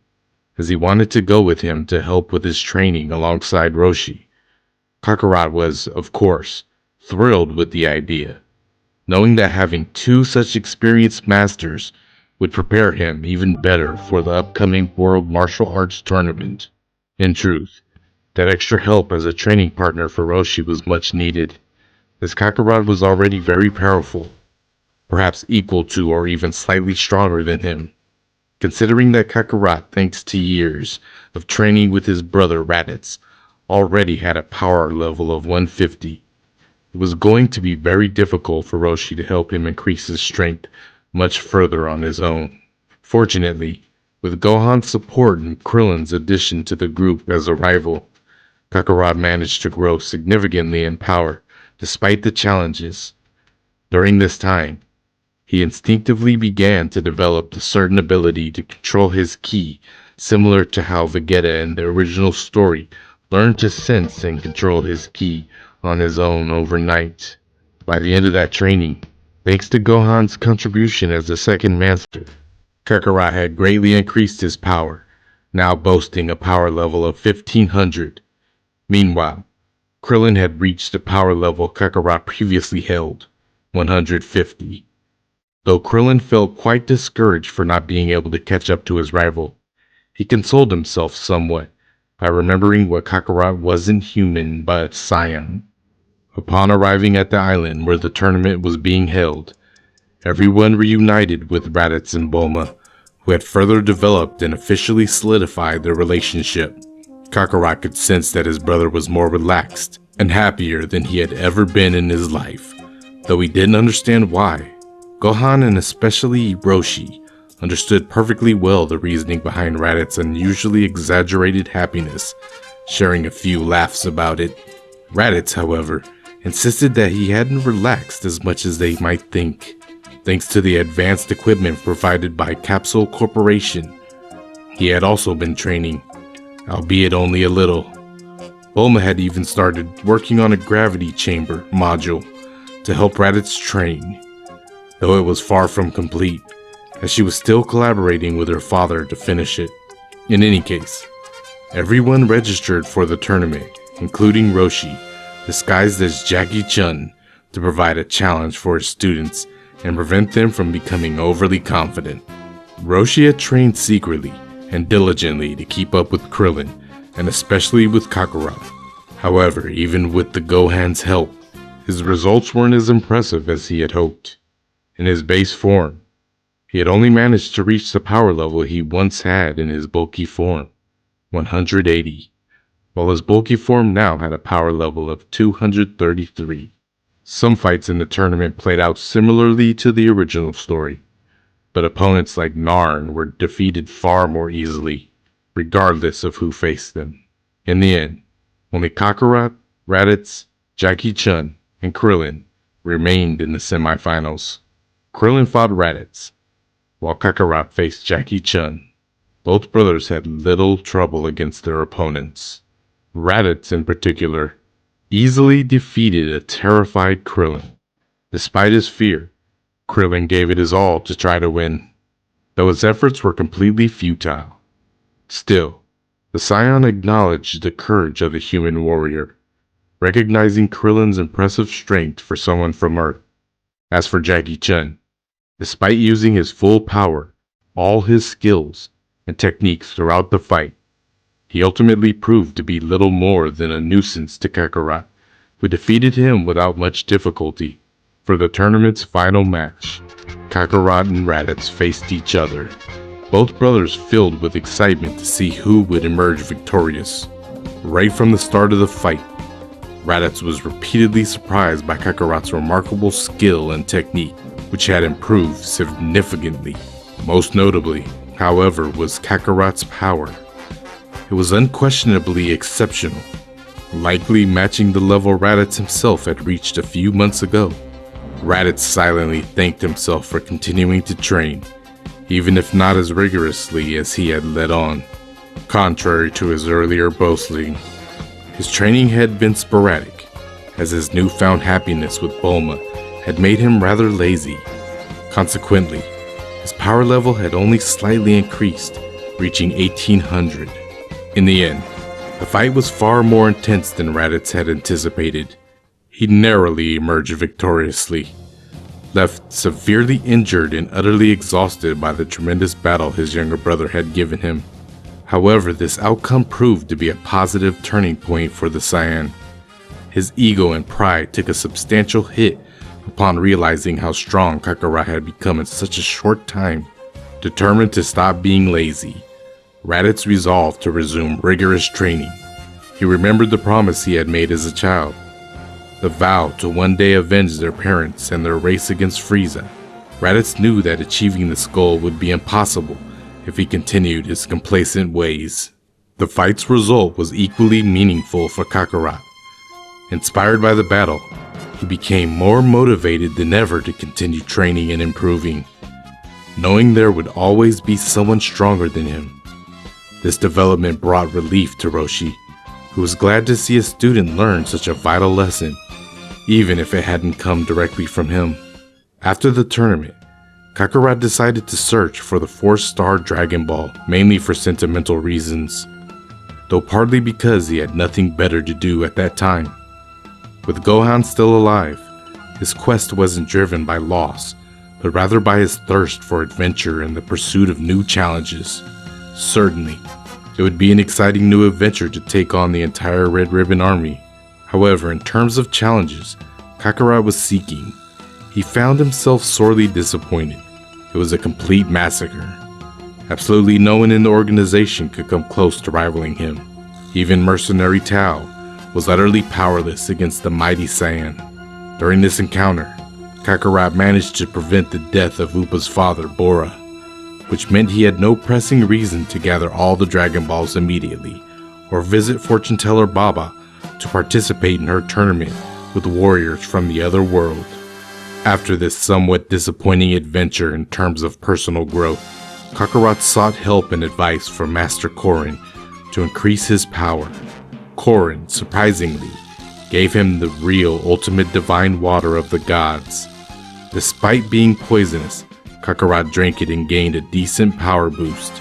as he wanted to go with him to help with his training alongside Roshi. Kakarot was, of course, thrilled with the idea, knowing that having two such experienced masters would prepare him even better for the upcoming World Martial Arts Tournament. In truth, that extra help as a training partner for Roshi was much needed, as Kakarot was already very powerful, perhaps equal to or even slightly stronger than him. Considering that Kakarot, thanks to years of training with his brother Raditz, already had a power level of 150, it was going to be very difficult for Roshi to help him increase his strength much further on his own. Fortunately, with Gohan's support and Krillin's addition to the group as a rival, Kakarot managed to grow significantly in power despite the challenges. During this time, he instinctively began to develop a certain ability to control his ki, similar to how Vegeta in the original story learned to sense and control his ki on his own overnight. By the end of that training, thanks to Gohan's contribution as the second master, Kakarot had greatly increased his power, now boasting a power level of 1500. Meanwhile, Krillin had reached the power level Kakarot previously held, 150. Though Krillin felt quite discouraged for not being able to catch up to his rival, he consoled himself somewhat by remembering what Kakarot wasn't human but Saiyan. Upon arriving at the island where the tournament was being held, everyone reunited with Raditz and Bulma, who had further developed and officially solidified their relationship. Kakarot could sense that his brother was more relaxed and happier than he had ever been in his life, though he didn't understand why. Gohan and especially Roshi understood perfectly well the reasoning behind Raditz's unusually exaggerated happiness, sharing a few laughs about it. Raditz, however, insisted that he hadn't relaxed as much as they might think. Thanks to the advanced equipment provided by Capsule Corporation, he had also been training, albeit only a little. Bulma had even started working on a gravity chamber module to help Raditz train, though it was far from complete, as she was still collaborating with her father to finish it. In any case, everyone registered for the tournament, including Roshi, disguised as Jackie Chun, to provide a challenge for his students and prevent them from becoming overly confident. Roshi had trained secretly and diligently to keep up with Krillin, and especially with Kakarot. However, even with the Gohan's help, his results weren't as impressive as he had hoped. In his base form, he had only managed to reach the power level he once had in his bulky form, 180, while his bulky form now had a power level of 233. Some fights in the tournament played out similarly to the original story, but opponents like Narn were defeated far more easily, regardless of who faced them. In the end, only Kakarot, Raditz, Jackie Chun, and Krillin remained in the semifinals. Krillin fought Raditz, while Kakarot faced Jackie Chun. Both brothers had little trouble against their opponents. Raditz, in particular, easily defeated a terrified Krillin. Despite his fear, Krillin gave it his all to try to win, though his efforts were completely futile. Still, the Scion acknowledged the courage of the human warrior, recognizing Krillin's impressive strength for someone from Earth. As for Jackie Chun, despite using his full power, all his skills, and techniques throughout the fight, he ultimately proved to be little more than a nuisance to Kakarot, who defeated him without much difficulty. For the tournament's final match, Kakarot and Raditz faced each other, both brothers filled with excitement to see who would emerge victorious. Right from the start of the fight, Raditz was repeatedly surprised by Kakarot's remarkable skill and technique, which had improved significantly. Most notably, however, was Kakarot's power. It was unquestionably exceptional, likely matching the level Raditz himself had reached a few months ago. Raditz silently thanked himself for continuing to train, even if not as rigorously as he had led on. Contrary to his earlier boasting, his training had been sporadic, as his newfound happiness with Bulma had made him rather lazy. Consequently, his power level had only slightly increased, reaching 1800. In the end, the fight was far more intense than Raditz had anticipated. He narrowly emerged victoriously, left severely injured and utterly exhausted by the tremendous battle his younger brother had given him. However, this outcome proved to be a positive turning point for the Saiyan. His ego and pride took a substantial hit upon realizing how strong Kakarot had become in such a short time. Determined to stop being lazy, Raditz resolved to resume rigorous training. He remembered the promise he had made as a child, the vow to one day avenge their parents and their race against Frieza. Raditz knew that achieving this goal would be impossible if he continued his complacent ways. The fight's result was equally meaningful for Kakarot. Inspired by the battle, he became more motivated than ever to continue training and improving, knowing there would always be someone stronger than him. This development brought relief to Roshi, who was glad to see a student learn such a vital lesson, even if it hadn't come directly from him. After the tournament, Kakarot decided to search for the 4-star Dragon Ball, mainly for sentimental reasons, though partly because he had nothing better to do at that time. With Gohan still alive, his quest wasn't driven by loss, but rather by his thirst for adventure and the pursuit of new challenges. Certainly, it would be an exciting new adventure to take on the entire Red Ribbon Army. However, in terms of challenges Kakarot was seeking, he found himself sorely disappointed. It was a complete massacre. Absolutely no one in the organization could come close to rivaling him. Even Mercenary Tao was utterly powerless against the mighty Saiyan. During this encounter, Kakarot managed to prevent the death of Upa's father, Bora, which meant he had no pressing reason to gather all the Dragon Balls immediately, or visit fortune teller Baba to participate in her tournament with warriors from the other world. After this somewhat disappointing adventure in terms of personal growth, Kakarot sought help and advice from Master Korin to increase his power. Korin, surprisingly, gave him the real ultimate divine water of the gods. Despite being poisonous, Kakarot drank it and gained a decent power boost,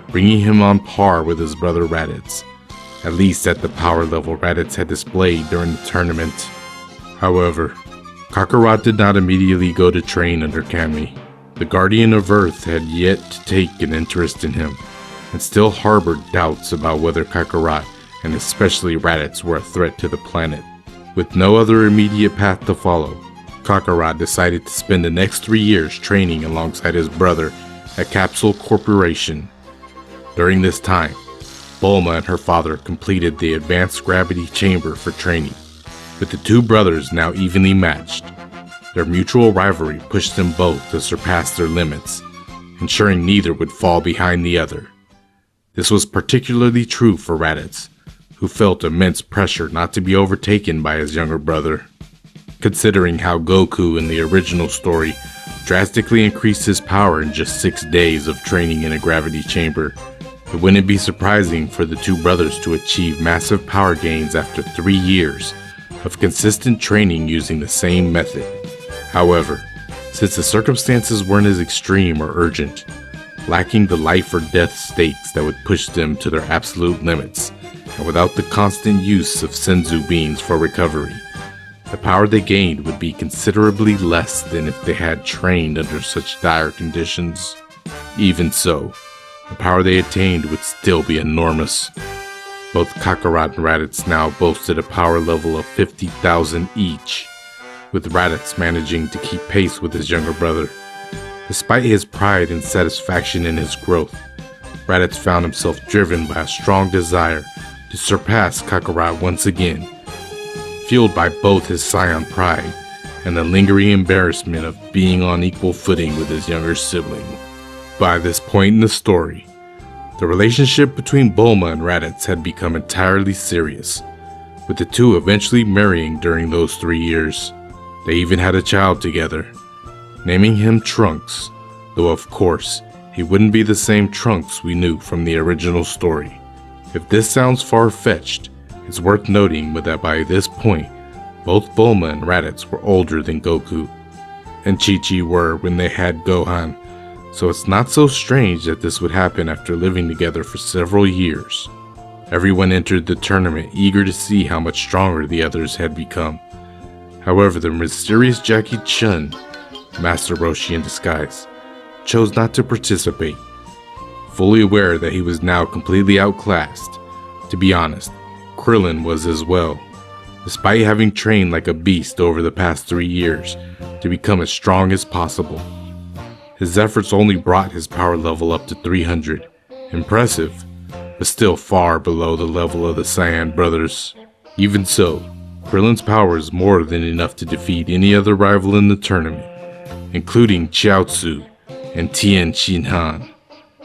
bringing him on par with his brother Raditz, at least at the power level Raditz had displayed during the tournament. However, Kakarot did not immediately go to train under Kami. The Guardian of Earth had yet to take an interest in him, and still harbored doubts about whether Kakarot, and especially Raditz, were a threat to the planet. With no other immediate path to follow, Kakarot decided to spend the next 3 years training alongside his brother at Capsule Corporation. During this time, Bulma and her father completed the Advanced Gravity Chamber for training. With the two brothers now evenly matched, their mutual rivalry pushed them both to surpass their limits, ensuring neither would fall behind the other. This was particularly true for Raditz, who felt immense pressure not to be overtaken by his younger brother. Considering how Goku in the original story drastically increased his power in just 6 days of training in a gravity chamber, it wouldn't be surprising for the two brothers to achieve massive power gains after 3 years of consistent training using the same method. However, since the circumstances weren't as extreme or urgent, lacking the life or death stakes that would push them to their absolute limits, and without the constant use of Senzu beans for recovery, the power they gained would be considerably less than if they had trained under such dire conditions. Even so, the power they attained would still be enormous. Both Kakarot and Raditz now boasted a power level of 50,000 each, with Raditz managing to keep pace with his younger brother. Despite his pride and satisfaction in his growth, Raditz found himself driven by a strong desire to surpass Kakarot once again, fueled by both his Saiyan pride and the lingering embarrassment of being on equal footing with his younger sibling. By this point in the story, the relationship between Bulma and Raditz had become entirely serious, with the two eventually marrying during those 3 years. They even had a child together, naming him Trunks, though of course, he wouldn't be the same Trunks we knew from the original story. If this sounds far-fetched, it's worth noting that by this point, both Bulma and Raditz were older than Goku, and Chi-Chi were when they had Gohan, so it's not so strange that this would happen after living together for several years. Everyone entered the tournament eager to see how much stronger the others had become. However, the mysterious Jackie Chun, Master Roshi in disguise, chose not to participate, fully aware that he was now completely outclassed. To be honest, Krillin was as well, despite having trained like a beast over the past 3 years to become as strong as possible. His efforts only brought his power level up to 300. Impressive, but still far below the level of the Saiyan brothers. Even so, Krillin's power is more than enough to defeat any other rival in the tournament, including Chiaotzu and Tien Shinhan,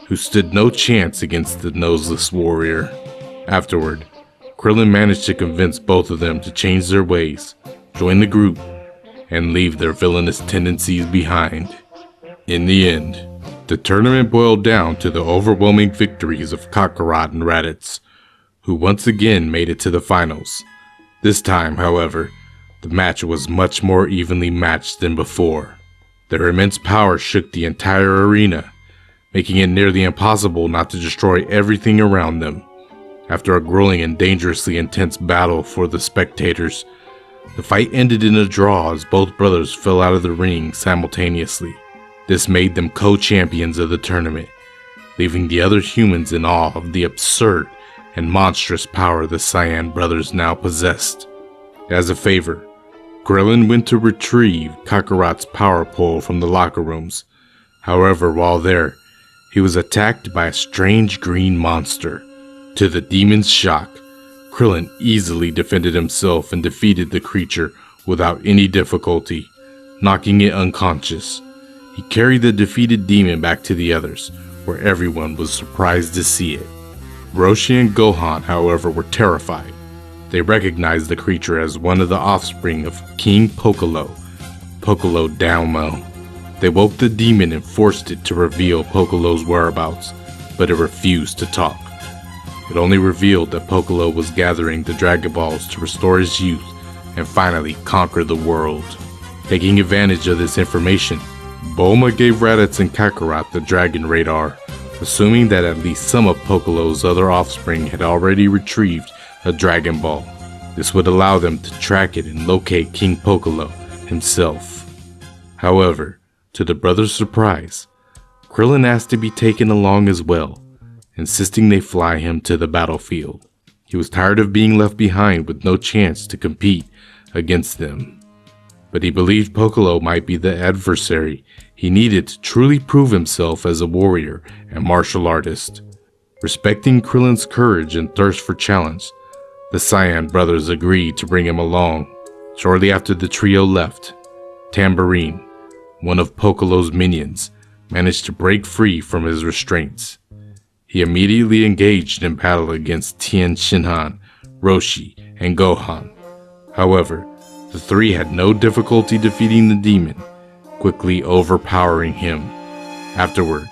who stood no chance against the noseless warrior. Afterward, Krillin managed to convince both of them to change their ways, join the group, and leave their villainous tendencies behind. In the end, the tournament boiled down to the overwhelming victories of Kakarot and Raditz, who once again made it to the finals. This time, however, the match was much more evenly matched than before. Their immense power shook the entire arena, making it nearly impossible not to destroy everything around them. After a grueling and dangerously intense battle for the spectators, the fight ended in a draw as both brothers fell out of the ring simultaneously. This made them co-champions of the tournament, leaving the other humans in awe of the absurd and monstrous power the Saiyan brothers now possessed. As a favor, Krillin went to retrieve Kakarot's power pole from the locker rooms. However, while there, he was attacked by a strange green monster. To the demon's shock, Krillin easily defended himself and defeated the creature without any difficulty, knocking it unconscious. He carried the defeated demon back to the others, where everyone was surprised to see it. Roshi and Gohan, however, were terrified. They recognized the creature as one of the offspring of King Piccolo, Piccolo Dalmo. They woke the demon and forced it to reveal Piccolo's whereabouts, but it refused to talk. It only revealed that Piccolo was gathering the Dragon Balls to restore his youth and finally conquer the world. Taking advantage of this information, Bulma gave Raditz and Kakarot the Dragon Radar, assuming that at least some of Piccolo's other offspring had already retrieved a Dragon Ball. This would allow them to track it and locate King Piccolo himself. However, to the brothers' surprise, Krillin asked to be taken along as well, insisting they fly him to the battlefield. He was tired of being left behind with no chance to compete against them. But he believed Piccolo might be the adversary he needed to truly prove himself as a warrior and martial artist. Respecting Krillin's courage and thirst for challenge, the Saiyan brothers agreed to bring him along. Shortly after the trio left, Tambourine, one of Piccolo's minions, managed to break free from his restraints. He immediately engaged in battle against Tien Shinhan, Roshi, and Gohan. However, the three had no difficulty defeating the demon, quickly overpowering him. Afterward,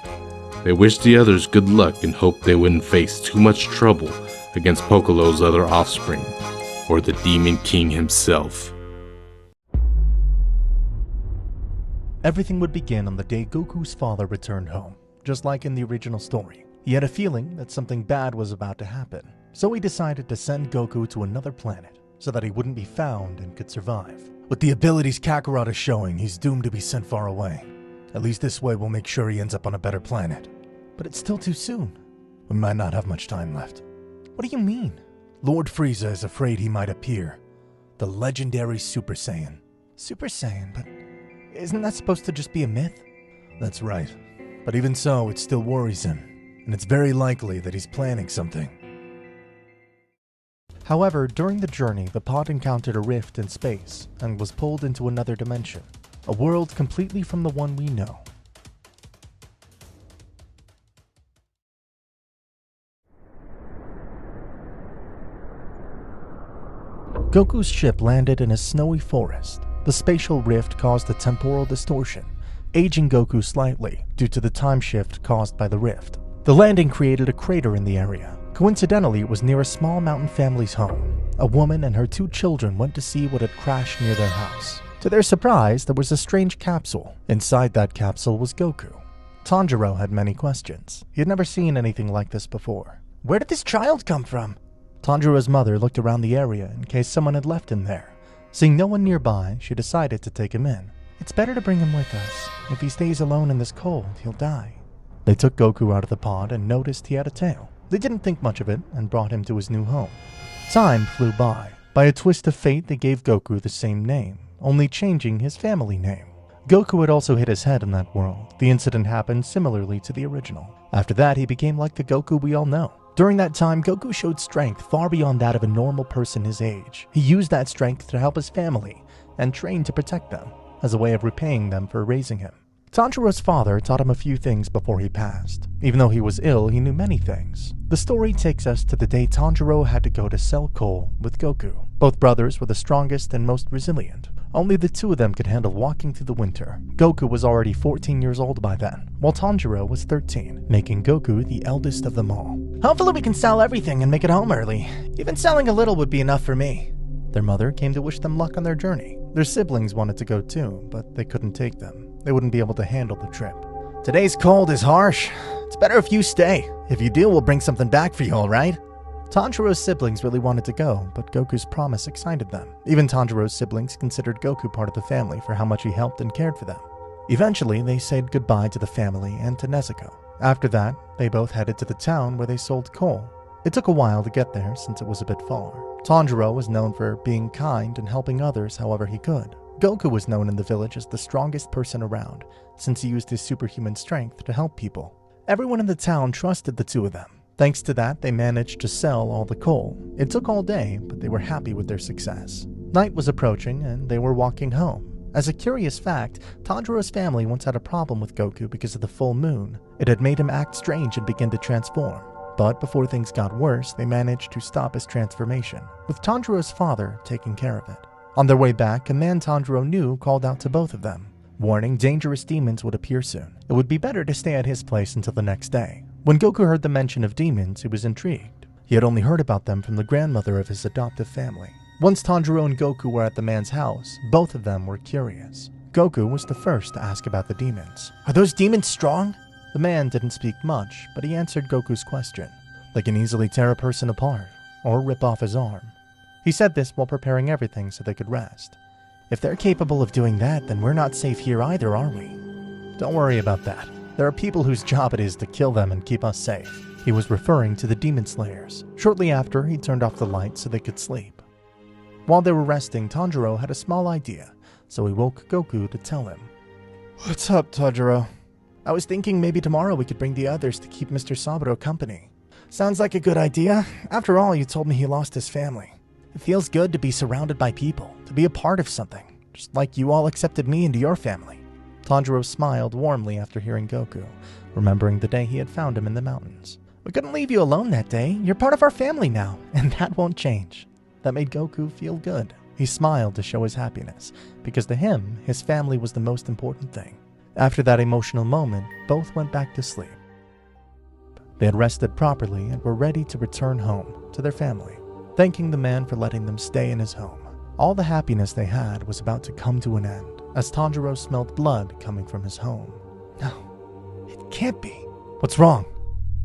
they wished the others good luck and hoped they wouldn't face too much trouble against Piccolo's other offspring, or the Demon King himself. Everything would begin on the day Goku's father returned home, just like in the original story. He had a feeling that something bad was about to happen, so he decided to send Goku to another planet so that he wouldn't be found and could survive. With the abilities Kakarot is showing, he's doomed to be sent far away. At least this way we'll make sure he ends up on a better planet. But it's still too soon. We might not have much time left. What do you mean? Lord Frieza is afraid he might appear. The legendary Super Saiyan. Super Saiyan, but isn't that supposed to just be a myth? That's right. But even so, it still worries him. And it's very likely that he's planning something. However, during the journey, the pod encountered a rift in space and was pulled into another dimension, a world completely from the one we know. Goku's ship landed in a snowy forest. The spatial rift caused a temporal distortion, aging Goku slightly due to the time shift caused by the rift. The landing created a crater in the area. Coincidentally, it was near a small mountain family's home. A woman and her 2 children went to see what had crashed near their house. To To their surprise, there was a strange capsule. Inside that capsule was Goku. Tanjiro had many questions. He had never seen anything like this before. Where did this child come from? Tanjiro's mother looked around the area in case someone had left him there. Seeing no one nearby, she decided to take him in. It's better to bring him with us. If he stays alone in this cold, he'll die. They took Goku out of the pod and noticed he had a tail. They didn't think much of it and brought him to his new home. Time flew by. By a twist of fate, they gave Goku the same name, only changing his family name. Goku had also hit his head in that world. The incident happened similarly to the original. After that, he became like the Goku we all know. During that time, Goku showed strength far beyond that of a normal person his age. He used that strength to help his family and trained to protect them, as a way of repaying them for raising him. Tanjiro's father taught him a few things before he passed. Even though he was ill, he knew many things. The story takes us to the day Tanjiro had to go to sell coal with Goku. Both brothers were the strongest and most resilient. Only the two of them could handle walking through the winter. Goku was already 14 years old by then, while Tanjiro was 13, making Goku the eldest of them all. Hopefully we can sell everything and make it home early. Even selling a little would be enough for me. Their mother came to wish them luck on their journey. Their siblings wanted to go too, but they couldn't take them. They wouldn't be able to handle the trip. Today's cold is harsh. It's better if you stay. If you do, we'll bring something back for you, alright? Tanjiro's siblings really wanted to go, but Goku's promise excited them. Even Tanjiro's siblings considered Goku part of the family for how much he helped and cared for them. Eventually, they said goodbye to the family and to Nezuko. After that, they both headed to the town where they sold coal. It took a while to get there since it was a bit far. Tanjiro was known for being kind and helping others however he could. Goku was known in the village as the strongest person around, since he used his superhuman strength to help people. Everyone in the town trusted the two of them. Thanks to that, they managed to sell all the coal. It took all day, but they were happy with their success. Night was approaching, and they were walking home. As a curious fact, Tanjiro's family once had a problem with Goku because of the full moon. It had made him act strange and begin to transform. But before things got worse, they managed to stop his transformation, with Tanjiro's father taking care of it. On their way back, a man Tanjiro knew called out to both of them, warning dangerous demons would appear soon. It would be better to stay at his place until the next day. When Goku heard the mention of demons, he was intrigued. He had only heard about them from the grandmother of his adoptive family. Once Tanjiro and Goku were at the man's house, both of them were curious. Goku was the first to ask about the demons. Are those demons strong? The man didn't speak much, but he answered Goku's question. They can easily tear a person apart, or rip off his arm. He said this while preparing everything so they could rest. If they're capable of doing that, then we're not safe here either, are we? Don't worry about that. There are people whose job it is to kill them and keep us safe. He was referring to the demon slayers. Shortly after, he turned off the lights so they could sleep. While they were resting, Tanjiro had a small idea, so he woke Goku to tell him. What's up, Tanjiro? I was thinking maybe tomorrow we could bring the others to keep Mr. Saburo company. Sounds like a good idea. After all, you told me he lost his family. It feels good to be surrounded by people, to be a part of something, just like you all accepted me into your family. Tanjiro smiled warmly after hearing Goku, remembering the day he had found him in the mountains. We couldn't leave you alone that day. You're part of our family now, and that won't change. That made Goku feel good. He smiled to show his happiness, because to him, his family was the most important thing. After that emotional moment, both went back to sleep. They had rested properly and were ready to return home to their family, thanking the man for letting them stay in his home. All the happiness they had was about to come to an end, as Tanjiro smelled blood coming from his home. No, it can't be. What's wrong?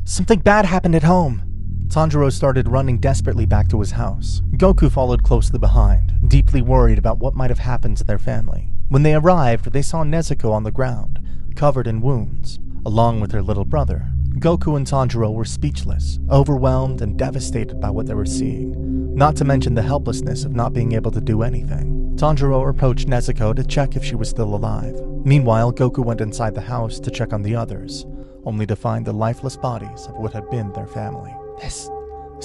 Something bad happened at home. Tanjiro started running desperately back to his house. Goku followed closely behind, deeply worried about what might have happened to their family. When they arrived, they saw Nezuko on the ground, covered in wounds, along with her little brother. Goku and Tanjiro were speechless, overwhelmed and devastated by what they were seeing, not to mention the helplessness of not being able to do anything. Tanjiro approached Nezuko to check if she was still alive. Meanwhile, Goku went inside the house to check on the others, only to find the lifeless bodies of what had been their family. This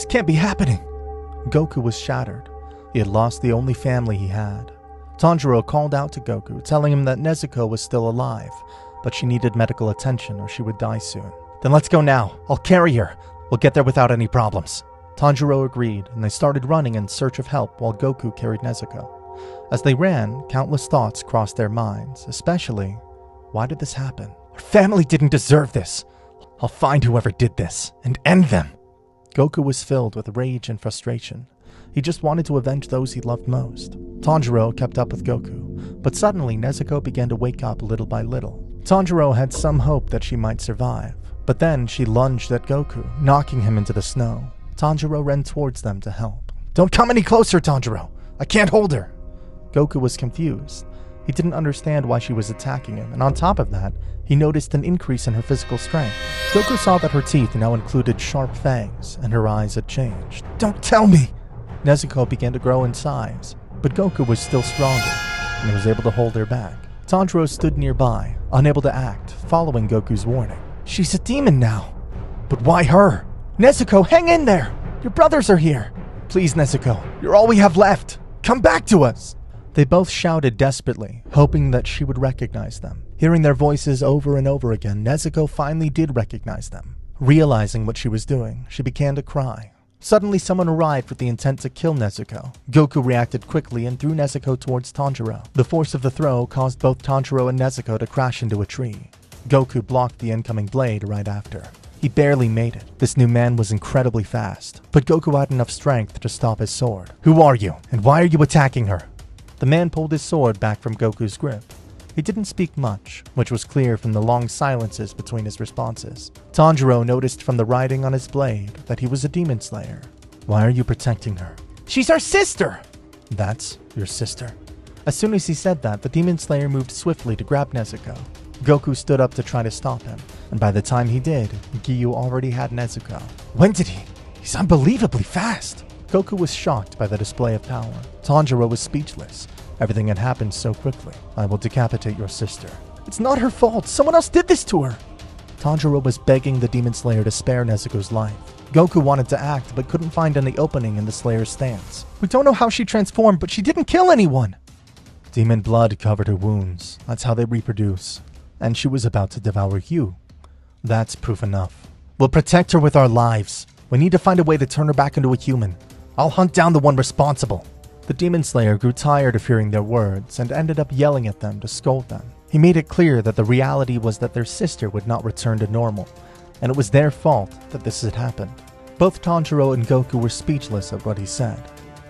can't be happening. Goku was shattered. He had lost the only family he had. Tanjiro called out to Goku, telling him that Nezuko was still alive, but she needed medical attention or she would die soon. Then let's go now. I'll carry her. We'll get there without any problems. Tanjiro agreed, and they started running in search of help while Goku carried Nezuko. As they ran, countless thoughts crossed their minds, especially, why did this happen? Our family didn't deserve this. I'll find whoever did this and end them. Goku was filled with rage and frustration. He just wanted to avenge those he loved most. Tanjiro kept up with Goku, but suddenly Nezuko began to wake up little by little. Tanjiro had some hope that she might survive, but then she lunged at Goku, knocking him into the snow. Tanjiro ran towards them to help. "Don't come any closer, Tanjiro! I can't hold her!" Goku was confused. He didn't understand why she was attacking him, and on top of that, he noticed an increase in her physical strength. Goku saw that her teeth now included sharp fangs, and her eyes had changed. "Don't tell me!" Nezuko began to grow in size, but Goku was still stronger, and he was able to hold her back. Tanjiro stood nearby, unable to act, following Goku's warning. "She's a demon now. But why her? Nezuko, hang in there! Your brothers are here! Please, Nezuko, you're all we have left! Come back to us!" They both shouted desperately, hoping that she would recognize them. Hearing their voices over and over again, Nezuko finally did recognize them. Realizing what she was doing, she began to cry. Suddenly, someone arrived with the intent to kill Nezuko. Goku reacted quickly and threw Nezuko towards Tanjiro. The force of the throw caused both Tanjiro and Nezuko to crash into a tree. Goku blocked the incoming blade right after. He barely made it. This new man was incredibly fast, but Goku had enough strength to stop his sword. "Who are you, and why are you attacking her?" The man pulled his sword back from Goku's grip. He didn't speak much, which was clear from the long silences between his responses. Tanjiro noticed from the writing on his blade that he was a demon slayer. "Why are you protecting her?" "She's our sister!" "That's your sister?" As soon as he said that, the demon slayer moved swiftly to grab Nezuko. Goku stood up to try to stop him, and by the time he did, Giyu already had Nezuko. "When did he? He's unbelievably fast!" Goku was shocked by the display of power. Tanjiro was speechless. Everything had happened so quickly. "I will decapitate your sister." "It's not her fault. Someone else did this to her." Tanjiro was begging the demon slayer to spare Nezuko's life. Goku wanted to act, but couldn't find any opening in the slayer's stance. "We don't know how she transformed, but she didn't kill anyone." "Demon blood covered her wounds. That's how they reproduce. And she was about to devour you. That's proof enough. We'll protect her with our lives. We need to find a way to turn her back into a human. I'll hunt down the one responsible." The demon slayer grew tired of hearing their words and ended up yelling at them to scold them. He made it clear that the reality was that their sister would not return to normal, and it was their fault that this had happened. Both Tanjiro and Goku were speechless at what he said.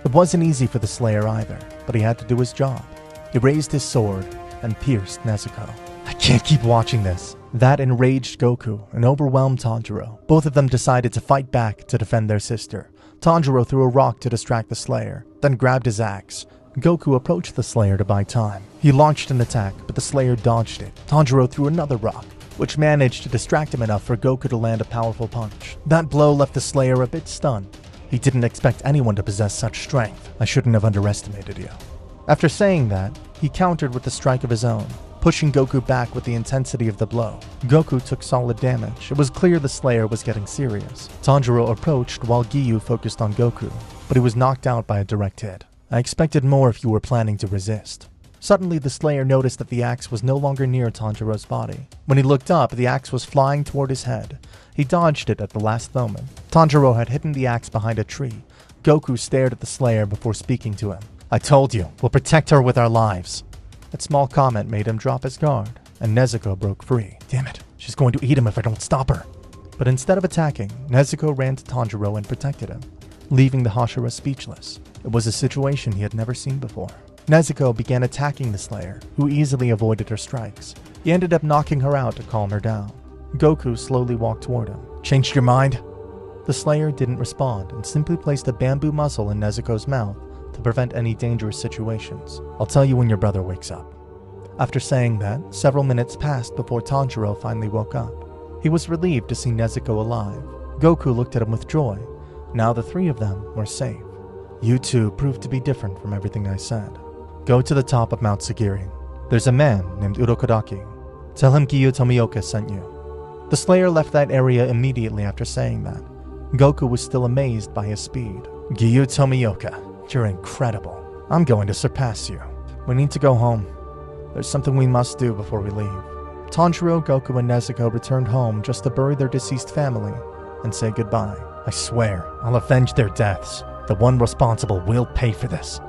It wasn't easy for the slayer either, but he had to do his job. He raised his sword and pierced Nezuko. "I can't keep watching this." That enraged Goku and overwhelmed Tanjiro. Both of them decided to fight back to defend their sister. Tanjiro threw a rock to distract the slayer, then grabbed his axe. Goku approached the slayer to buy time. He launched an attack, but the slayer dodged it. Tanjiro threw another rock, which managed to distract him enough for Goku to land a powerful punch. That blow left the slayer a bit stunned. He didn't expect anyone to possess such strength. "I shouldn't have underestimated you." After saying that, he countered with a strike of his own, pushing Goku back with the intensity of the blow. Goku took solid damage. It was clear the slayer was getting serious. Tanjiro approached while Giyu focused on Goku, but he was knocked out by a direct hit. "I expected more if you were planning to resist." Suddenly, the slayer noticed that the axe was no longer near Tanjiro's body. When he looked up, the axe was flying toward his head. He dodged it at the last moment. Tanjiro had hidden the axe behind a tree. Goku stared at the slayer before speaking to him. "I told you, we'll protect her with our lives." That small comment made him drop his guard, and Nezuko broke free. "Damn it, she's going to eat him if I don't stop her." But instead of attacking, Nezuko ran to Tanjiro and protected him, leaving the Hashira speechless. It was a situation he had never seen before. Nezuko began attacking the slayer, who easily avoided her strikes. He ended up knocking her out to calm her down. Goku slowly walked toward him. "Changed your mind?" The slayer didn't respond and simply placed a bamboo muzzle in Nezuko's mouth to prevent any dangerous situations. "I'll tell you when your brother wakes up." After saying that, several minutes passed before Tanjiro finally woke up. He was relieved to see Nezuko alive. Goku looked at him with joy. Now the three of them were safe. "You two proved to be different from everything I said. Go to the top of Mount Sagiri. There's a man named Urokodaki. Tell him Giyu Tomioka sent you." The slayer left that area immediately after saying that. Goku was still amazed by his speed. "Giyu Tomioka, you're incredible. I'm going to surpass you. We need to go home. There's something we must do before we leave." Tanjiro, Goku, and Nezuko returned home just to bury their deceased family and say goodbye. "I swear, I'll avenge their deaths. The one responsible will pay for this."